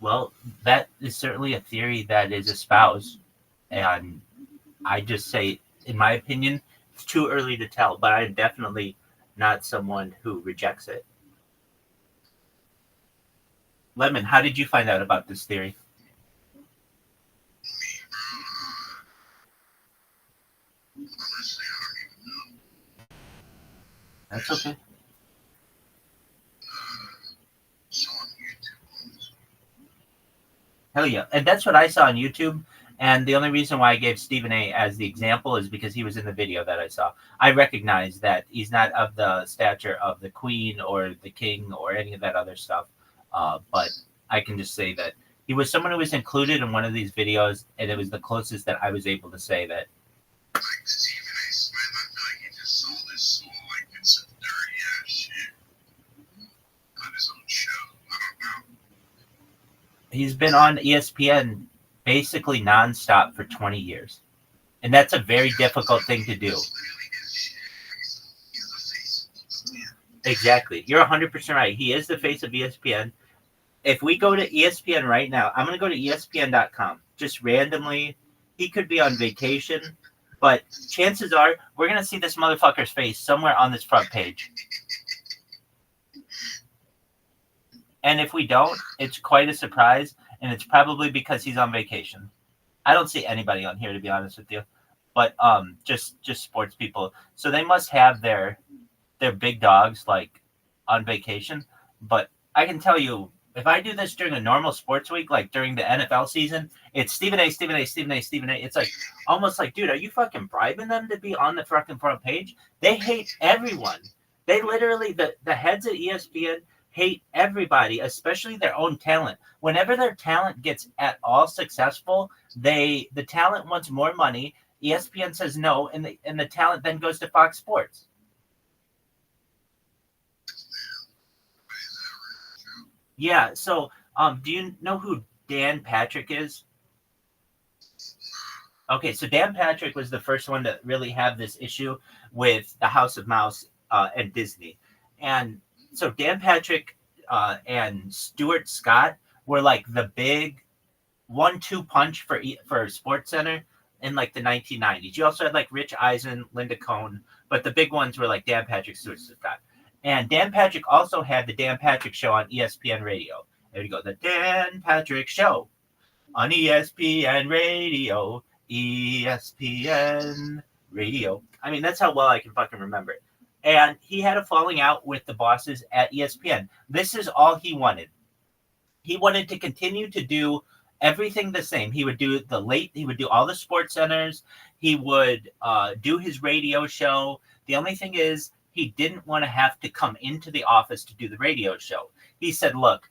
Well, that is certainly a theory that is espoused, and I just say, in my opinion, it's too early to tell, but I'm definitely not someone who rejects it. Lemon, how did you find out about this theory? Me, bro, honestly, I don't even know. That's okay. So on YouTube, Hell yeah. And that's what I saw on YouTube. And the only reason why I gave Stephen A. as the example is because he was in the video that I saw. I recognize that he's not of the stature of the Queen or the King or any of that other stuff. But I can just say that he was someone who was included in one of these videos, and it was the closest that I was able to say that. like Stephen A. Smith, I feel like he just sold his soul like it's some dirty ass shit on his own show. I don't know. He's been on ESPN basically nonstop for 20 years. And that's a very difficult thing to do. It's literally his shit. He's the face of ESPN. Exactly. You're 100% right. He is the face of ESPN. If we go to ESPN right now, I'm going to go to ESPN.com. Just randomly. He could be on vacation, but chances are we're going to see this motherfucker's face somewhere on this front page. And if we don't, it's quite a surprise, and it's probably because he's on vacation. I don't see anybody on here, to be honest with you, but just sports people. So they must have their big dogs like on vacation. But I can tell you, if I do this during a normal sports week, like during the NFL season, it's Stephen A. It's like almost like, dude, are you fucking bribing them to be on the fucking front page? They hate everyone. They literally, the heads at ESPN hate everybody, especially their own talent. Whenever their talent gets at all successful, the talent wants more money. ESPN says no, and the talent then goes to Fox Sports. Yeah. So, do you know who Dan Patrick is? Okay, so Dan Patrick was the first one to really have this issue with the House of Mouse and Disney, and so Dan Patrick and Stuart Scott were like the big 1-2 punch for SportsCenter in like the 1990s. You also had like Rich Eisen, Linda Cohn, but the big ones were like Dan Patrick, Stuart Scott. And Dan Patrick also had the Dan Patrick Show on ESPN Radio. There you go, the Dan Patrick Show on ESPN Radio. ESPN Radio. I mean, that's how well I can fucking remember it. And he had a falling out with the bosses at ESPN. This is all he wanted. He wanted to continue to do everything the same. He would do he would do all the sports centers. He would do his radio show. The only thing is, he didn't want to have to come into the office to do the radio show. He said, look,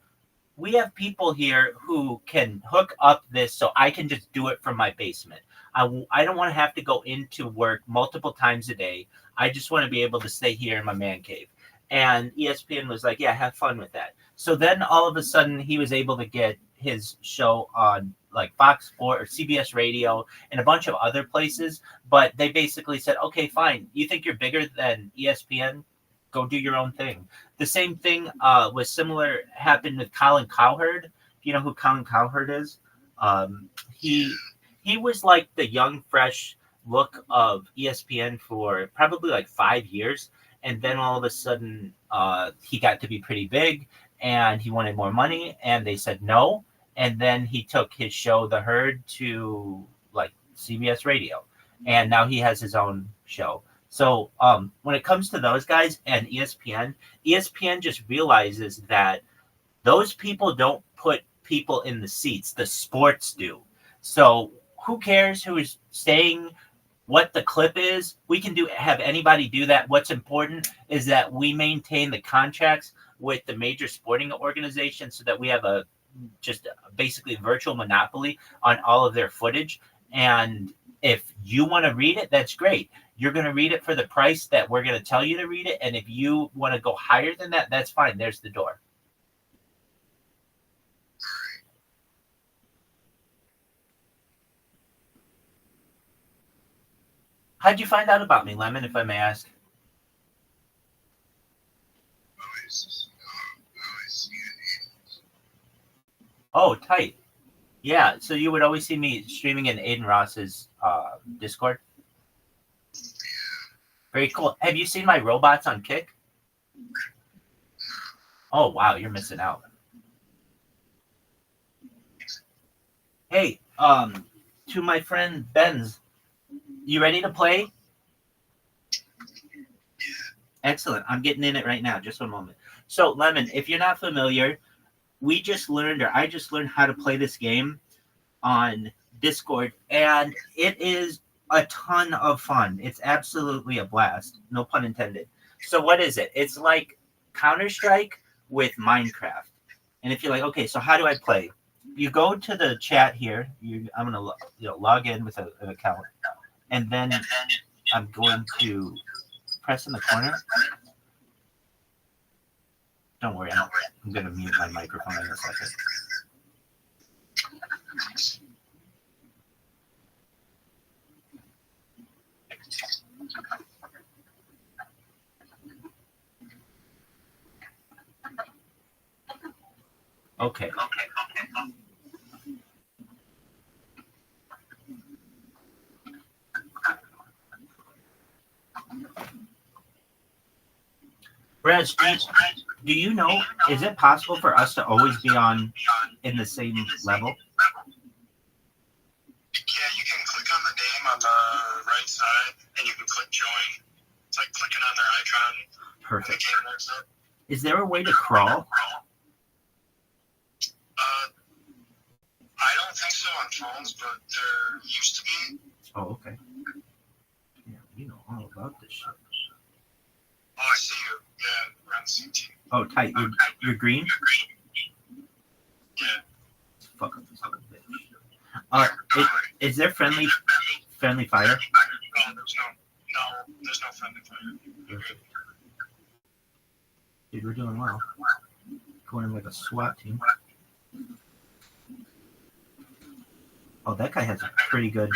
we have people here who can hook up this so I can just do it from my basement. I don't want to have to go into work multiple times a day. I just want to be able to stay here in my man cave. And ESPN was like, yeah, have fun with that. So then all of a sudden he was able to get his show on like Fox Sports or CBS Radio and a bunch of other places. But they basically said, okay, fine. You think you're bigger than ESPN? Go do your own thing. The same thing was similar happened with Colin Cowherd. If you know who Colin Cowherd is, he was like the young, fresh look of ESPN for probably like 5 years. And then all of a sudden, he got to be pretty big and he wanted more money. And they said no. And then he took his show, The Herd, to like CBS Radio. And now he has his own show. So when it comes to those guys and ESPN just realizes that those people don't put people in the seats. The sports do. So who cares who is staying, what the clip is? We can have anybody do that. What's important is that we maintain the contracts with the major sporting organizations so that we have basically virtual monopoly on all of their footage. And if you want to read it, that's great. You're going to read it for the price that we're going to tell you to read it. And if you want to go higher than that, that's fine. There's the door. How'd you find out about me, Lemon, if I may ask? Oh, tight. Yeah, so you would always see me streaming in Aiden Ross's Discord? Very cool. Have you seen my robots on Kick? Oh, wow, you're missing out. Hey, to my friend Benz, you ready to play? Excellent. I'm getting in it right now. Just one moment. So, Lemon, if you're not familiar, I just learned how to play this game on Discord, and it is a ton of fun. It's absolutely a blast. No pun intended. So what is it? It's like Counter-Strike with Minecraft. And if you're like, okay, so how do I play? You go to the chat here. I'm going to log in with an account. And then I'm going to press in the corner. Don't worry, I'm going to mute my microphone in a second. Okay. Brad, do you know, is it possible for us to always be in the same level? Yeah, you can click on the name on the right side, and you can click join. It's like clicking on their icon. Perfect. The game next up. Is there a way to crawl? I don't think so on phones, but there used to be. Oh, okay. Yeah, you know all about this shit. Oh, I see you. Yeah, we're on the same team. Oh, tight. You're green? Yeah. Fuck up this little bitch. Is there friendly fire? No, there's no friendly fire. Dude, we're doing well. Going in like a SWAT team. Oh, that guy has a pretty good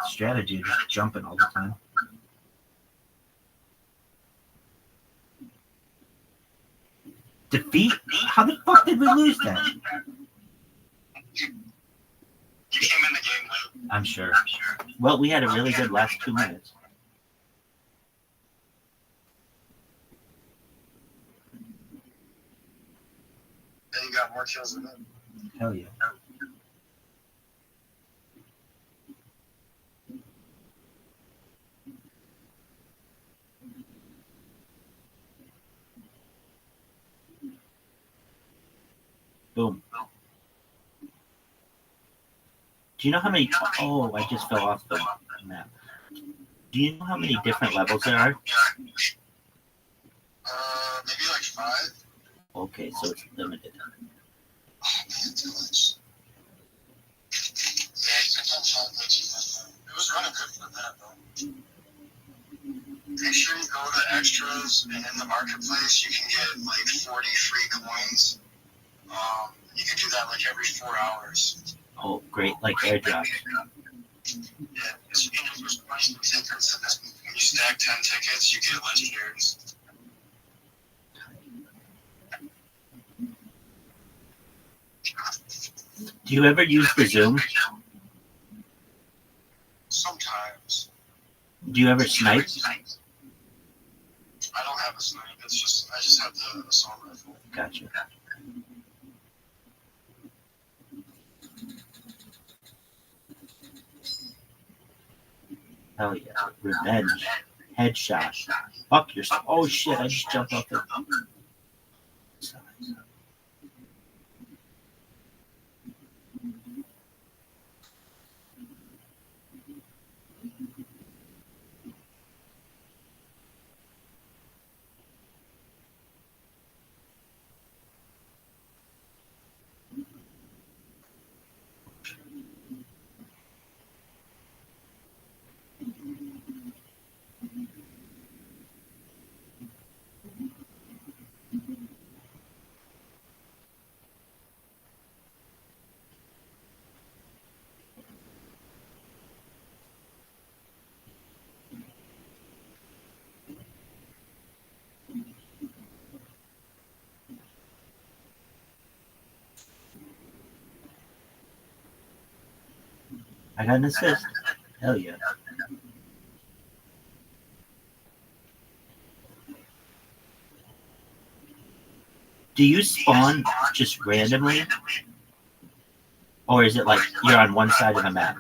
strategy, just jumping all the time. Defeat? How the fuck did we lose that? You came in the game late. I'm sure. Well, we had a really good last 2 minutes. And you got more kills than them. Hell yeah. Boom. Do you know how many? Oh, I just fell off the map. Do you know how many different levels there are? Maybe like 5. Okay, so it's limited. Oh man, too much. Yeah, sometimes I play too much. It was running good for that though. Make sure you go to extras and in the marketplace you can get like 40 free coins. You can do that like every 4 hours. Oh, great! Like airdrop. Yeah, so you know, there's price of tickets, and when you stack 10 tickets, you get legendaries. Do you ever use the Zoom? Sometimes. Do you ever snipe? I don't have a snipe. I just have the assault rifle. Gotcha. Hell yeah. Revenge. Headshot. Fuck yourself. Oh shit, I just jumped off the. I got an assist. Hell yeah. Do you spawn just randomly? Or is it like you're on one side of the map?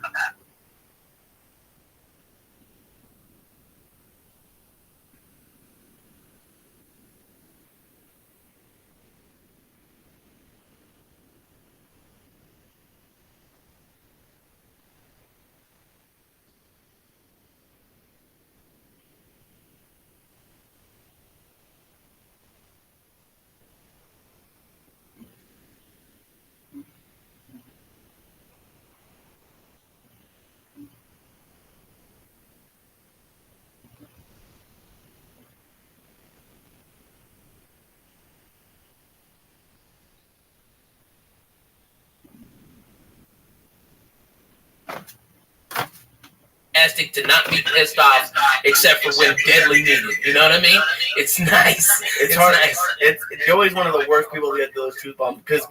To not be pissed off, except for when deadly needed. You know what I mean? It's nice. It's hard. Nice. Joey's one of the worst people to get those truth bombs because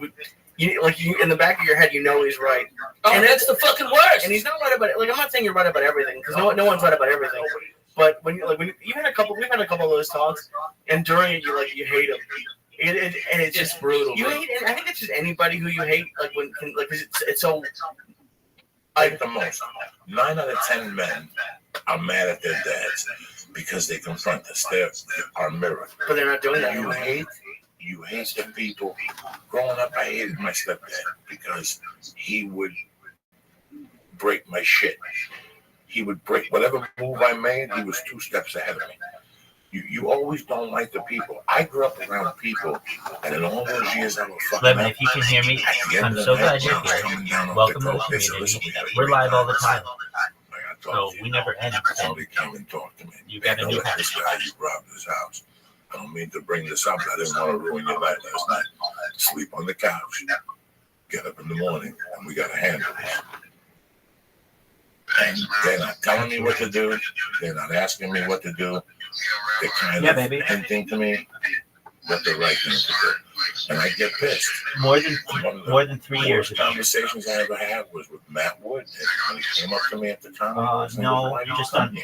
you in the back of your head, you know he's right. Oh, and that's the fucking worst. And he's not right about it. Like I'm not saying you're right about everything because no one's right about everything. But when you we've had a couple of those talks, and during it you hate him. And it's just brutal. You hate. I think it's just anybody who you hate. It's so. Like the most. 9 out of 10 men are mad at their dads because they confront us. They are mirror. But they're not doing that. You hate the people. Growing up, I hated my stepdad because he would break my shit. He would break whatever move I made. He was 2 steps ahead of me. You always don't like the people. I grew up around people, and in all those years I was fucking Levin, if you can hear me, I'm so glad you're here. Welcome to the community. We're live all the time. So we never end. Somebody came and talked to me. You got a new house. This guy, you robbed his house. I don't mean to bring this up. I didn't want to ruin your night last night. Sleep on the couch. Get up in the morning, and we got to handle this. And they're not telling me what to do. They're not asking me what to do. They're kind of hinting to me what the right thing to do. And I get pissed. More than 3 years ago. Conversations I ever had was with Matt Wood. And he came up to me at the time. No, just on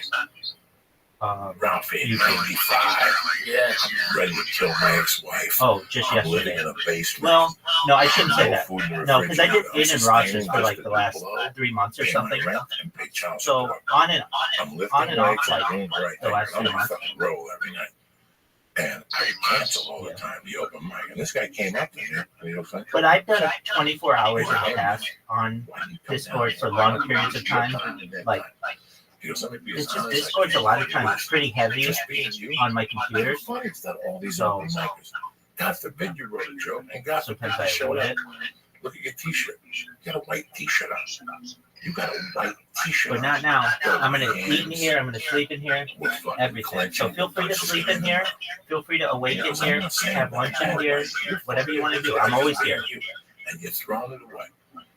Ralph 895. Yeah. I'm ready to kill my ex-wife. Oh, just I'm living yesterday. in a basement. Well, no, I shouldn't say No that. food in the No, because I did refrigerator. in Rothschild for like the last 3 months or Pay my something. rent and pay child So support. on and I'm lifting on and off weights and like doing the right the thing. last I'm 3 on a months. fucking roll every night. And I cancel all the time the open mic. And this guy came up to me and he was like, But I've done 24 hours in the past on Discord for long periods of time. Like, he goes, let me be it's as just honest Discord's a lot of times as pretty heavy just being you. on my I computers. find that all these So- open micers, God forbid you wrote a joke, and God forbid Sometimes you I showed avoid up. it. Look at your t-shirt. You got a white t-shirt on. You got a white t-shirt But on. not now. I'm going to eat in here. I'm going to sleep in here. With fucking Everything. So clenching feel free to punches sleep in here. Feel free to awake in here. Have lunch in here. Whatever you want to do. I'm always here. And you're throwing it away.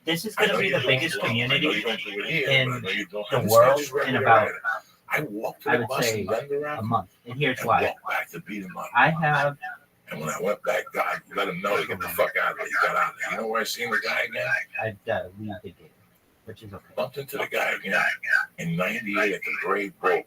This is going to be the biggest community in the the world in about, I walked to I the would bus say, and bend around a month. And here's and why. walked back to beat him up. I have, And when I went back, God let him know to get the fuck out of there. He got out of there. You know where I seen the guy again? I've got to leave the game, which is okay. Bumped into the guy again in '98 at the Brave Bull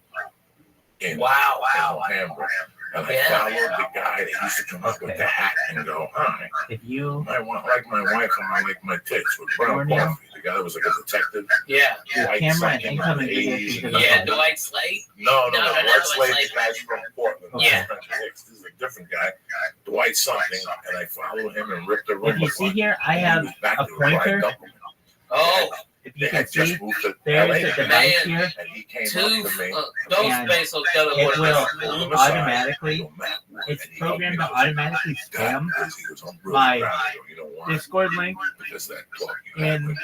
in Wow. Hamburg. And I Yeah. followed the guy that used to come up with the hat and go, hi. If you, I want like my wife and I like my tits with brown Morning. coffee. The guy that was like a detective. Yeah. your White camera and something income and in the video 80s. feed is Yeah, on. Dwight Slade. No. No, White Slade, Slade. the guy's from Portland. Yeah. This is a different guy. Dwight something. And I followed him and ripped the room. If you see apart. here, I And he have was back a to Brian pointer. Dunkelman. Oh, If They you can had just see, moved to there's LA, a device here. and he came two. up to me. Those And pesos got it to will pulled him aside, automatically, and he goes, "Matt," it's and he hugged me programmed to and goes, automatically "God, spam he goes, I'm really my proud of you. You know why? Discord link. Because that talk you had And- with me.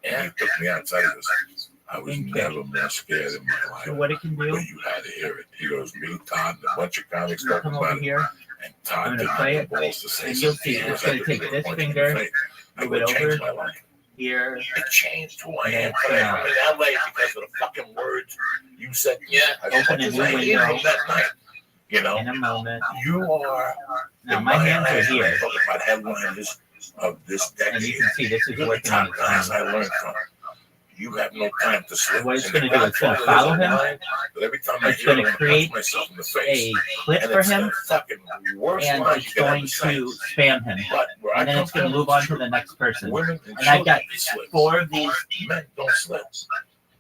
And he took me outside. He goes, I was And- never more scared in my life. So what it can do, But you had to hear it. He goes, me, Todd, and a bunch of comics you talking come over about it. here, And I'm Todd gonna didn't play have it, the balls to say and you'll something. see He it's was gonna at the take bigger this point in the finger, face. I move would it change over. my life. here, It changed who I And am. then, I'm in LA because of the fucking words you said. Yeah. As Open much a as new I hated window. him that night, you know, in a moment. you are. Now in my hands are eyes, when I here, talk about headliners of this decade. and you can see this is You're the working on top its guys I own. learned from. You have no time to slip. What it's And gonna the do, it's gonna Godfather follow is a him. line, But every time I It's hear it, gonna I'm create punch myself in the face. A clip And for it's him, the fucking worst and line it's you can ever going say. to spam him, But where I and then come it's going to from, move on to the next person. women And I've got children slip. 4 of these Men don't slip.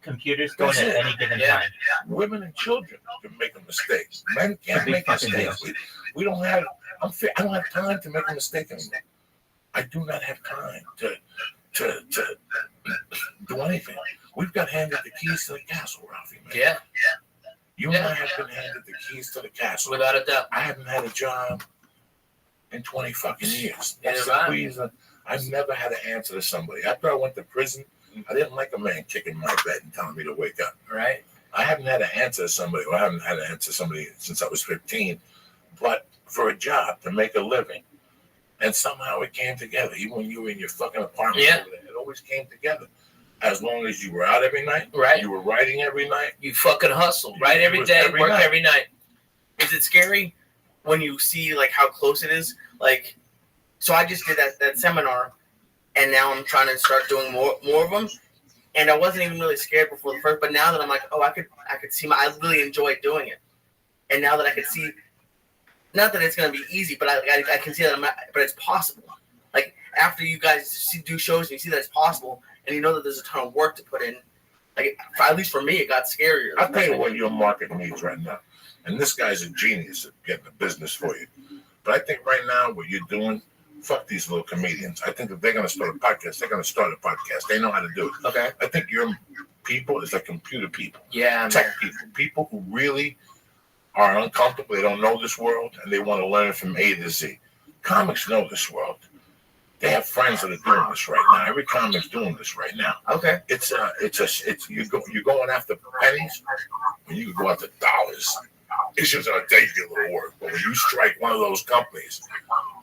computers going That's at it. any given Yeah. time. Women and children can make a mistake. Men It's a can't big make fucking mistakes. We don't have. I don't have time to make a mistake anymore. I do not have time to do anything. We've got handed the keys to the castle, Ralphie. Man. Yeah. You and I have been handed the keys to the castle. Without a doubt. I haven't had a job in 20 fucking years. That's Neither have the I. reason I've never had to answer to somebody. After I went to prison, I didn't like a man kicking my bed and telling me to wake up. Right. I haven't had to answer to somebody, or I haven't had to answer somebody since I was 15, but for a job, to make a living. And somehow it came together. Even when you were in your fucking apartment, Yeah. over there, it always came together. As long as you were out every night, Right. you were writing every night. You fucking hustle, right? It Every was day, every work night. every night. Is it scary when you see like how close it is? Like, so I just did that seminar, and now I'm trying to start doing more of them. And I wasn't even really scared before the first, but now that I'm like, oh, I could see I really enjoy doing it. And now that I could see, not that it's gonna be easy, but I can see that but it's possible. Like after you guys do shows and you see that it's possible, and you know that there's a ton of work to put in. Like at least for me, it got scarier. I'll tell you what your market needs right now. And this guy's a genius at getting the business for you. But I think right now what you're doing, fuck these little comedians. I think if they're going to start a podcast, they're going to start a podcast. They know how to do it. Okay. I think your people is like computer people, Yeah. Man. tech people who really are uncomfortable. They don't know this world and they want to learn from A to Z. Comics know this world. They have friends that are doing this right now. Every comic's doing this right now. Okay. It's you're going after pennies when you can go after dollars. It's just gonna take you a little work, but when you strike one of those companies,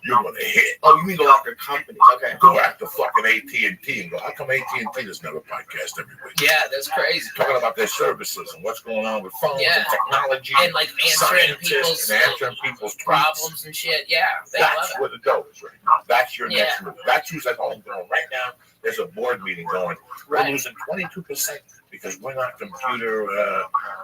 you're gonna hit. Oh, you mean go after companies? Okay. Go after fucking AT&T and go. How come AT&T doesn't have a podcast every week? Yeah, that's crazy. Talking about their services and what's going on with phones Yeah. and technology, And like answering scientists and answering people's problems problems. and shit. Yeah, they love That's it. where the dough is right now. That's your Yeah. next move. That's who's at home going right now. There's a board meeting going. We're Right. losing 22% because we're not computer,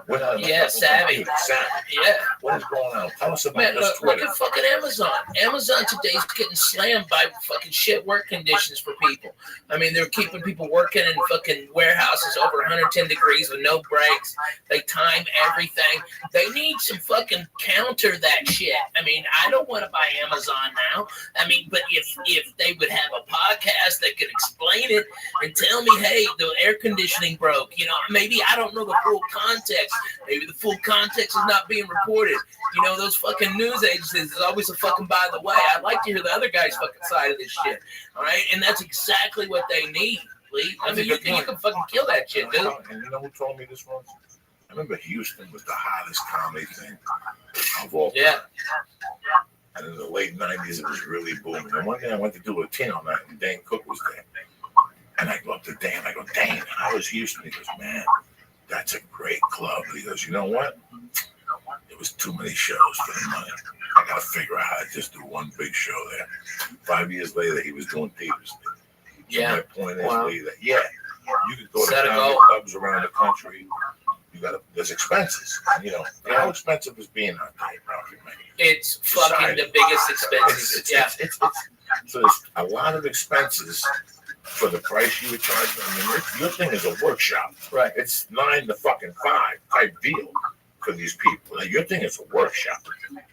we're not savvy. computer savvy. Yeah. What is going on? Tell us about Man, this look Twitter. at fucking Amazon. Amazon today's getting slammed by fucking shit work conditions for people. I mean, they're keeping people working in fucking warehouses over 110 degrees with no breaks. They time everything. They need some fucking counter that shit. I mean, I don't want to buy Amazon now. I mean, but if they would have a podcast that could explain it and tell me, hey, the air conditioning broke. You know, maybe I don't know the full context. Maybe the full context is not being reported. You know, those fucking news agencies is always a fucking by the way. I'd like to hear the other guy's fucking side of this shit. All right, and that's exactly what they need, Lee. I mean, you can fucking kill that shit, dude. And you know who told me this once? I remember Houston was the hottest comedy thing of all time. Yeah. And in the late 90s, it was really booming. And one day I went to do a Latino night, and Dan Cook was there. And I go up to Dan. I go, Dan, how was Houston? He goes, man, that's a great club. He goes, you know what? It was too many shows for the money. I got to figure out how to just do one big show there. 5 years later, he was doing theaters. So my point is, Lee, that, you could go to comedy clubs around the country. There's expenses. You know, how expensive is being out there, Ralphie, man? It's fucking the biggest expenses. So there's a lot of expenses for the price you would charge. I mean, your thing is a workshop. Right. It's 9 to fucking 5 type deal for these people. Now, your thing is a workshop.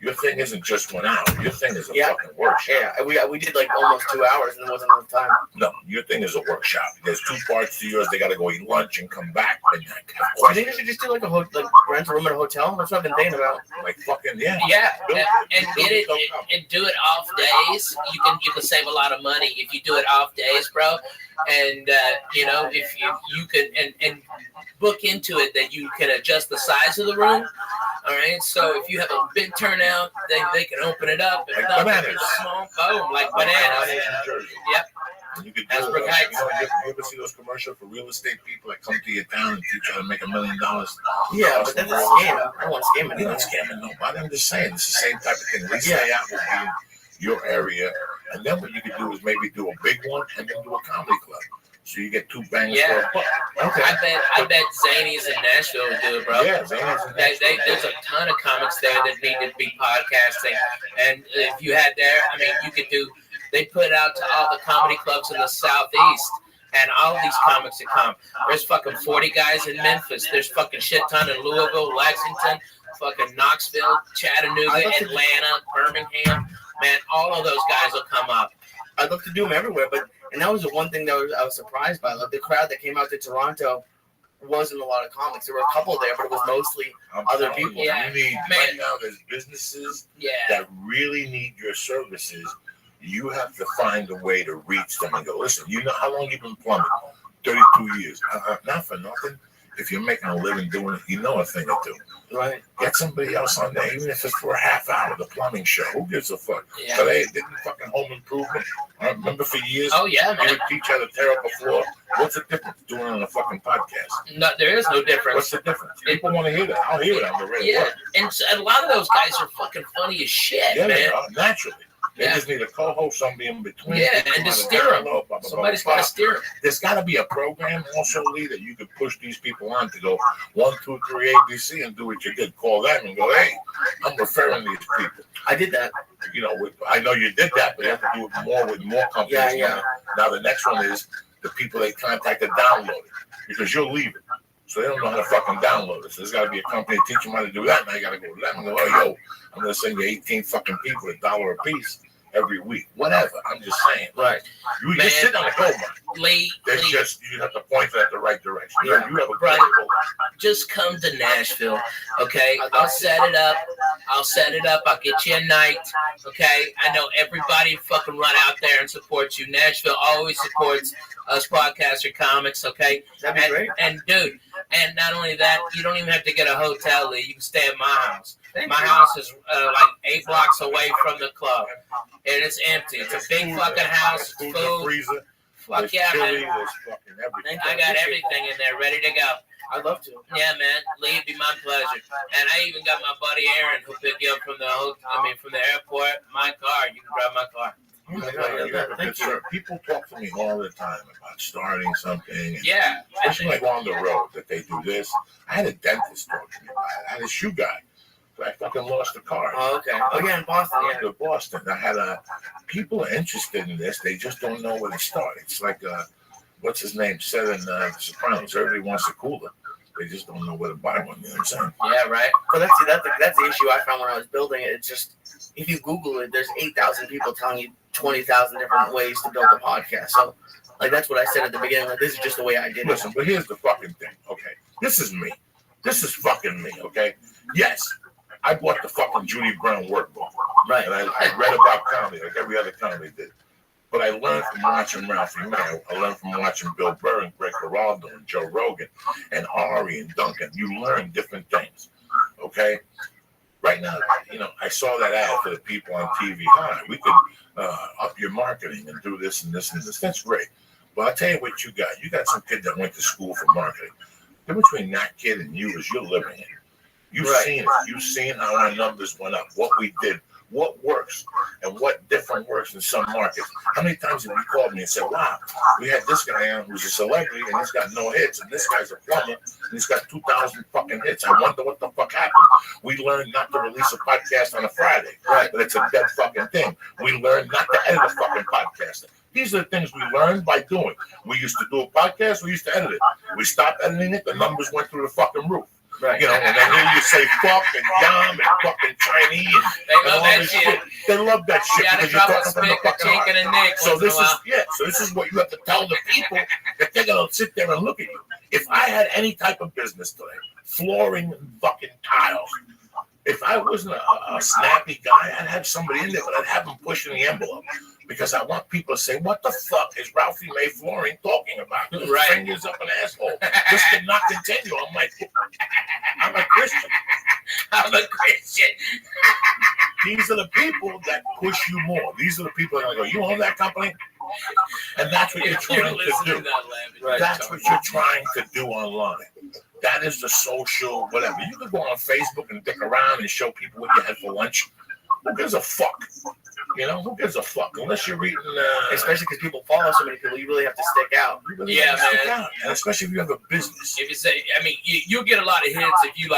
Your thing isn't just 1 hour. Your thing is a fucking workshop. Yeah, we did like almost 2 hours and it wasn't enough time. No, your thing is a workshop. There's 2 parts to yours. They got to go eat lunch and come back. And I think you should just do like rent a room at a hotel. That's what I've been thinking about. Like fucking and get it and do it off days. You can save a lot of money if you do it off days, bro. And you know, if you can and book into it that you can adjust the size of the room. All right, so if you have a big turnout, they can open it up. Like bananas. Small, boom, like bananas. Yep. You could do you ever see those commercials for real estate people that come to your town and teach you how to make $1 million? Yeah, but that's a scam. I don't want to scam anyone. You're not scamming nobody. I'm just saying it's the same type of thing. Let's stay out will be in your area, and then what you could do is maybe do a big one and then do a comedy club. So you get 2 bangs for a buck. Okay. I bet Zanies in Nashville would do it, bro. Yeah, Zanies in Nashville. There's a ton of comics there that need to be podcasting. And if you had there, I mean, you could do, they put it out to all the comedy clubs in the Southeast. And all of these comics that come. There's fucking 40 guys in Memphis. There's fucking shit ton in Louisville, Lexington, fucking Knoxville, Chattanooga, Atlanta, Birmingham. Man, all of those guys will come up. I'd love to do them everywhere, and that was the one thing that I was surprised by. Like the crowd that came out to Toronto wasn't a lot of comics. There were a couple there, but it was mostly other people. You need, right now, there's businesses that really need your services. You have to find a way to reach them and go, listen, you know how long you've been plumbing? 32 years. Not for nothing. If you're making a living doing it, you know a thing or two. Right. Get somebody else on there, even if it's for a half hour, the plumbing show. Who gives a fuck? Yeah. So they didn't fucking home improvement. I remember for years, oh, yeah, man. you would teach how to tear up a floor. What's the difference doing it on a fucking podcast? No, there is no difference. What's the difference? People want to hear that. I'll hear it on the radio. Yeah, and a lot of those guys are fucking funny as shit, Yeah, man. they are, naturally. They just need a co-host, somebody in between. Yeah, and to steer them. Somebody's got to steer them. There's got to be a program also, Lee, that you could push these people on to go 1, 2, 3, ABC and do what you did. Call them and go, hey, I'm referring these people. I did that. You know, I know you did that, but you have to do it more with more companies. Yeah. Now the next one is the people they contact to download it because you'll leave it. So they don't know how to fucking download it. So there's got to be a company to teach them how to do that. Now you got to go to them and go, oh, yo, I'm going to send you 18 fucking people $1 a piece every week. Whatever. I'm just saying. Right. You just sit on the gold mine. Lee, Just you have to point it at the right direction. Yeah. You have a Right. great goal. just come to Nashville, okay? I'll set it up. I'll get you a night, okay? I know everybody fucking run out there and supports you. Nashville always supports us podcaster comics, okay? That'd be great. And dude, and not only that, you don't even have to get a hotel, Lee. You can stay at my house. My house is like 8 blocks away from the club, and it's empty. It's a big fucking house. Food in Food. the freezer. Fuck There's yeah, chili, man. there's fucking everything. I got everything in there ready to go. I'd love to. Yeah, man. Lee, it'd be my pleasure. And I even got my buddy Aaron who'll pick you up from the airport. My car. You can drive my car. Thank you. People talk to me all the time about starting something. And Yeah. especially like on the road that they do this. I had a dentist talk to me about it. I had a shoe guy. I fucking lost the car. Oh, okay. Oh, yeah, in Boston. Yeah. To Boston. I had people are interested in this. They just don't know where to start. It's like what's his name said in The Sopranos. Everybody wants a cooler. They just don't know where to buy one. You know what I'm saying? Yeah, right. But that's the issue I found when I was building it. It's just if you Google it, there's 8,000 people telling you 20,000 different ways to build a podcast. So, like that's what I said at the beginning. Like this is just the way I did it. Listen, but here's the fucking thing. Okay, this is me. This is fucking me. Okay. Yes, I bought the fucking Judy Brown workbook. Right. And I read about comedy like every other comedy did. But I learned from watching Ralphie May. I learned from watching Bill Burr and Greg Giraldo and Joe Rogan and Ari and Duncan. You learn different things. Okay? Right now, I saw that ad for the people on TV. Hi, we could up your marketing and do this and this and this. That's great. But I'll tell you what you got. You got some kid that went to school for marketing. The difference between that kid and you is you're living it. You've seen it. You've seen how our numbers went up, what we did, what works, and what different works in some markets. How many times have you called me and said, wow, we had this guy on who's a celebrity and he's got no hits, and this guy's a plumber and he's got 2,000 fucking hits. I wonder what the fuck happened. We learned not to release a podcast on a Friday, right? But it's a dead fucking thing. We learned not to edit a fucking podcast. These are the things we learned by doing. We used to do a podcast, we used to edit it. We stopped editing it, the numbers went through the fucking roof. Right. And they hear you say fuck and yum and fucking Chinese. They love that shit. They love that shit because you're talking from the fucking heart. And Nick so this is what you have to tell the people that they're gonna sit there and look at you. If I had any type of business today, flooring and fucking tiles, if I wasn't a snappy guy, I'd have somebody in there, but I'd have them pushing the envelope. Because I want people to say, what the fuck is Ralphie May Flooring talking about? Right. Fingers up an asshole. This cannot continue. I'm like, I'm a Christian. I'm a Christian. These are the people that push you more. These are the people that are going to go, you own that company? And that's what you're trying to do. That's what you're trying to do online. That is the social whatever. You can go on Facebook and dick around and show people what you had for lunch. Who gives a fuck? Who gives a fuck? Unless you're reading... especially because people follow so many people, you really have to stick out. Man. And especially if you have a business. If you say, you'll get a lot of hits if you,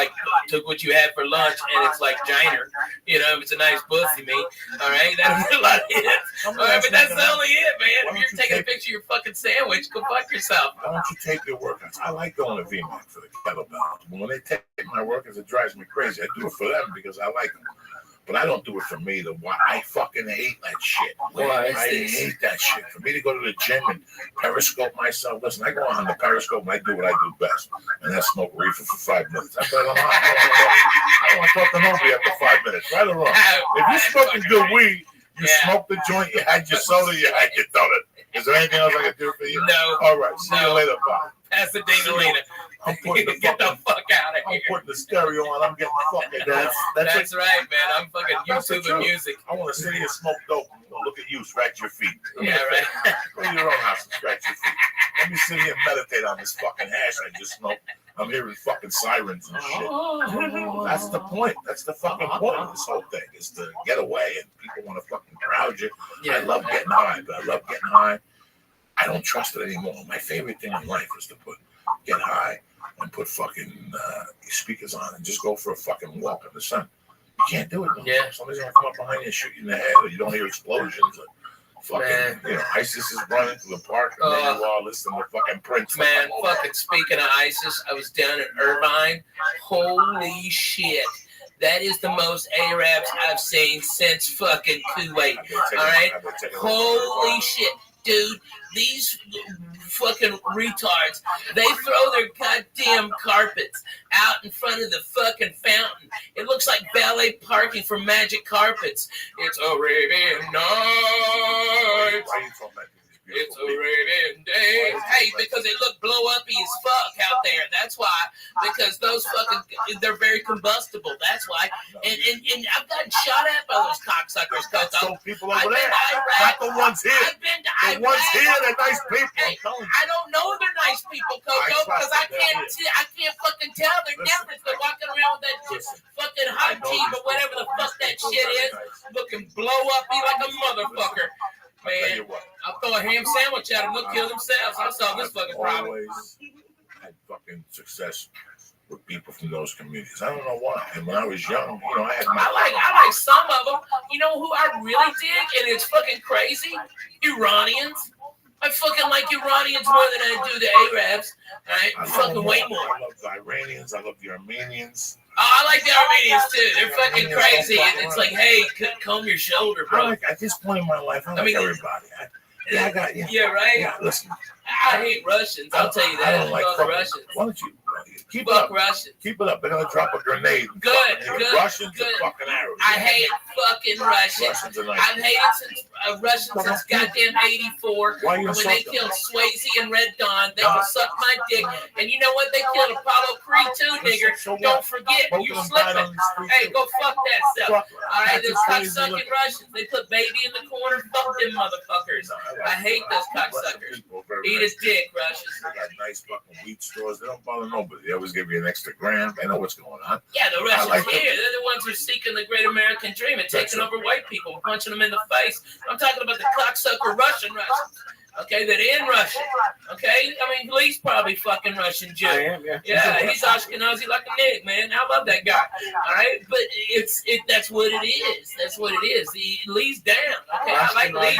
took what you had for lunch and it's like Giner. If it's a nice pussy, mate. All right? That'll get a lot of hits. All right, but that's the only hit, man. If you're taking a picture of your fucking sandwich, go fuck yourself. Why don't you take your workouts? I like going to VMAC for the kettlebells. When they take my workouts, it drives me crazy. I do it for them because I like them. But I don't do it for me. I fucking hate that shit. I hate that shit. For me to go to the gym and periscope myself. Listen, I go on the periscope and I do what I do best. And that's smoke reefer for 5 minutes. I don't want to talk to nobody after 5 minutes. Right or wrong. If you're smoking good weed, you smoke the joint, you had your soda, you had your donut. Is there anything else I can do for you? No. All right. See you later. Bye. That's the Dingolina. I'm putting the Get the fuck out of here. I'm putting the stereo on. I'm getting fucking. That's right, man. I'm fucking YouTube music. I want to sit here and smoke dope. Look at you, scratch your feet. Yeah, right. Go to your own house and scratch your feet. Let me sit here and meditate on this fucking hash I just smoked. I'm hearing fucking sirens and shit. That's the point. That's the fucking point of this whole thing, is to get away, and people want to fucking crowd you. I love getting high, but I love getting high. I don't trust it anymore. My favorite thing in life is to get high and put fucking speakers on and just go for a fucking walk in the sun. You can't do it. No. Somebody's gonna come up behind you and shoot you in the head, or you don't hear explosions. Or fucking, ISIS is running through the park, and then you all listen to fucking Prince. Man, fucking speaking of ISIS, I was down in Irvine. Holy shit. That is the most Arabs I've seen since fucking Kuwait. All right? Holy shit. Dude, these fucking retards, they throw their goddamn carpets out in front of the fucking fountain. It looks like valet parking for Magic Carpets. It's Arabian night. It's Arabian days. Hey, because they look blow uppy as fuck out there. That's why. Because those fucking, they're very combustible. That's why. And I've gotten shot at by those cocksuckers, Coco. People over there. Not the ones here. I've been to Iraq. The ones here, they're nice people. Hey, I don't know they're nice people, Coco, because I can't fucking tell their difference. They're walking around with that fucking hot tea or whatever the fuck that shit is, looking blow uppy like a motherfucker. Tell man. you what, I'll throw a ham sandwich at them. They'll kill themselves. I'll solve this fucking problem. always had fucking success with people from those communities. I don't know why. And when I was young, you know, I had my. I like some of them. You know who I really dig, and it's fucking crazy? Iranians. I fucking like Iranians more than I do the Arabs. Alright, I fucking love way them. more. I love the Iranians. I love the Armenians. Oh, I like the Armenians too. They're fucking crazy. And it's like, hey, comb your shoulder, I bro. like, at this point in my life, I like everybody. I got you. Yeah, right? Yeah, listen. I hate Russians. I'll tell you that. I don't like Fuck fucking Russians. Why don't you keep it Fuck up? Russians. Keep it up. They're gonna drop a grenade. Good, Fucking good, Russians good. and fucking Arabs. I hate fucking Russians. Russians are nice. I've hated Russians since goddamn '84. Why you When insult they them? killed Swayze and Red Dawn, they can suck my dick. And you know what? They killed Apollo Creed too, nigger. So what? Don't forget, Both you of them died slipping. on the street, Hey, too. go fuck that stuff. Fuck. All right, That's those just crazy cocksucking looking. Russians. They put baby in the corner. Fuck them motherfuckers. I hate those cocksuckers. Eat his dick, Russians. They got nice fucking wheat stores. They don't bother nobody. They always give you an extra gram. They know what's going on. Yeah, the Russians like here, them. they're the ones who are seeking the great American dream and taking That's over white people, punching them in the face. I'm talking about the cocksucker Russians. Okay, that in Russia. Okay, I mean, Lee's probably fucking Russian Jew. I am, yeah. Yeah, he's Ashkenazi like a nig, man. I love that guy. All right, but that's what it is. That's what it is. Lee's down. Okay, I like Lee.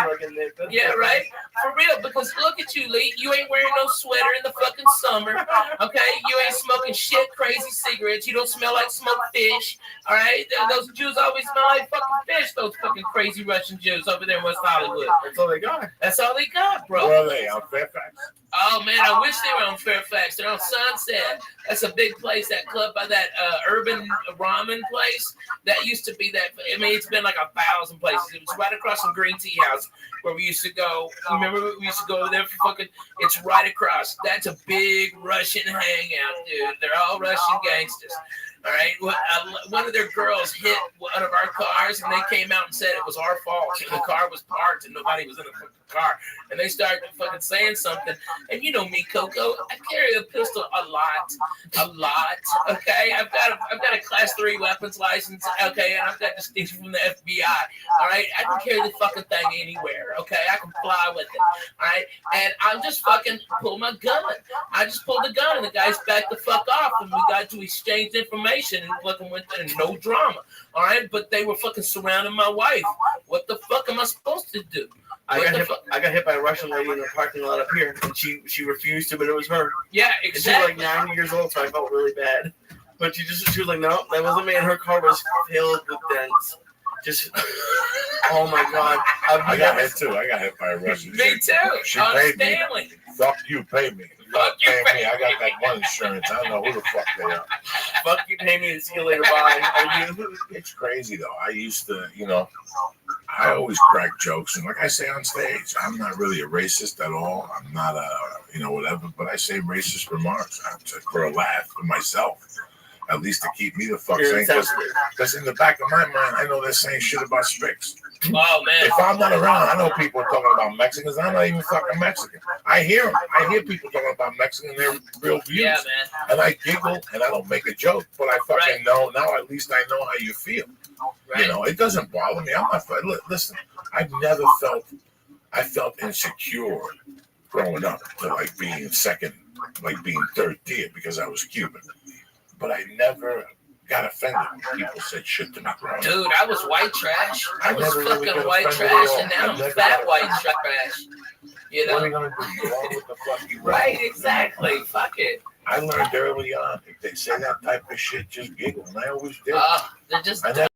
Yeah, right. For real, because look at you, Lee. You ain't wearing no sweater in the fucking summer. Okay, you ain't smoking shit, crazy cigarettes. You don't smell like smoked fish. All right, those Jews always smell like fucking fish. Those fucking crazy Russian Jews over there in West Hollywood. That's all they got. That's all they got, bro. Where are they? On Fairfax? Oh man, I wish they were on Fairfax. They're on Sunset. That's a big place. That club by that urban ramen place. That used to be that. I mean, it's been like 1,000 places. It was right across from Green Tea House where we used to go. Remember, we used to go over there for fucking. It's right across. That's a big Russian hangout, dude. They're all Russian gangsters. All right. One of their girls hit one of our cars, and they came out and said it was our fault. The car was parked, and nobody was in the fucking car. And they started fucking saying something. And you know me, Coco. I carry a pistol a lot. Okay. I've got a class 3 weapons license. Okay, and I've got distinction from the FBI. All right. I can carry the fucking thing anywhere. Okay. I can fly with it. All right. And I'm just fucking pull my gun. I just pulled the gun, and the guys backed the fuck off, and we got to exchange information. And fucking went there, no drama. All right, but they were fucking surrounding my wife. What the fuck am I supposed to do? I got hit by a Russian lady in the parking lot up here, and she refused to, but it was her. Yeah, And exactly. she was like 90 years old, so I felt really bad. But she was like, no, that wasn't me. And her car was filled with dents. Just, oh my God. I got hit too. I got hit by a Russian. Me too. She paid me. Stanley. Fuck you, pay me. Fuck you, Pay me. I got that one insurance. I don't know who the fuck they are. Fuck you, pay me, and see you later, bye. It's crazy though. I used to, I always crack jokes, and like I say on stage, I'm not really a racist at all. I'm not whatever, but I say racist remarks for a laugh for myself. At least to keep me the fuck sane, because in the back of my mind, I know they're saying shit about Strix. Oh man. If I'm not around, I know people are talking about Mexicans. I'm not even fucking Mexican. I hear them. I hear people talking about Mexican. They're real views. Yeah, man. And I giggle and I don't make a joke, but I fucking know now. At least I know how you feel. Right. It doesn't bother me. I'm not. Listen, I've never felt. I felt insecure growing up to like being second, like being third tier because I was Cuban. But I never got offended when people said shit to me growing up. Dude, I was white trash. I was never really fucking got white offended trash, at all. and now I've I'm never fat got white offended. trash. What are you gonna do? Go on with the fucking Right, exactly. Fuck it. I learned early on if they say that type of shit, just giggle, and I always did. They're just I never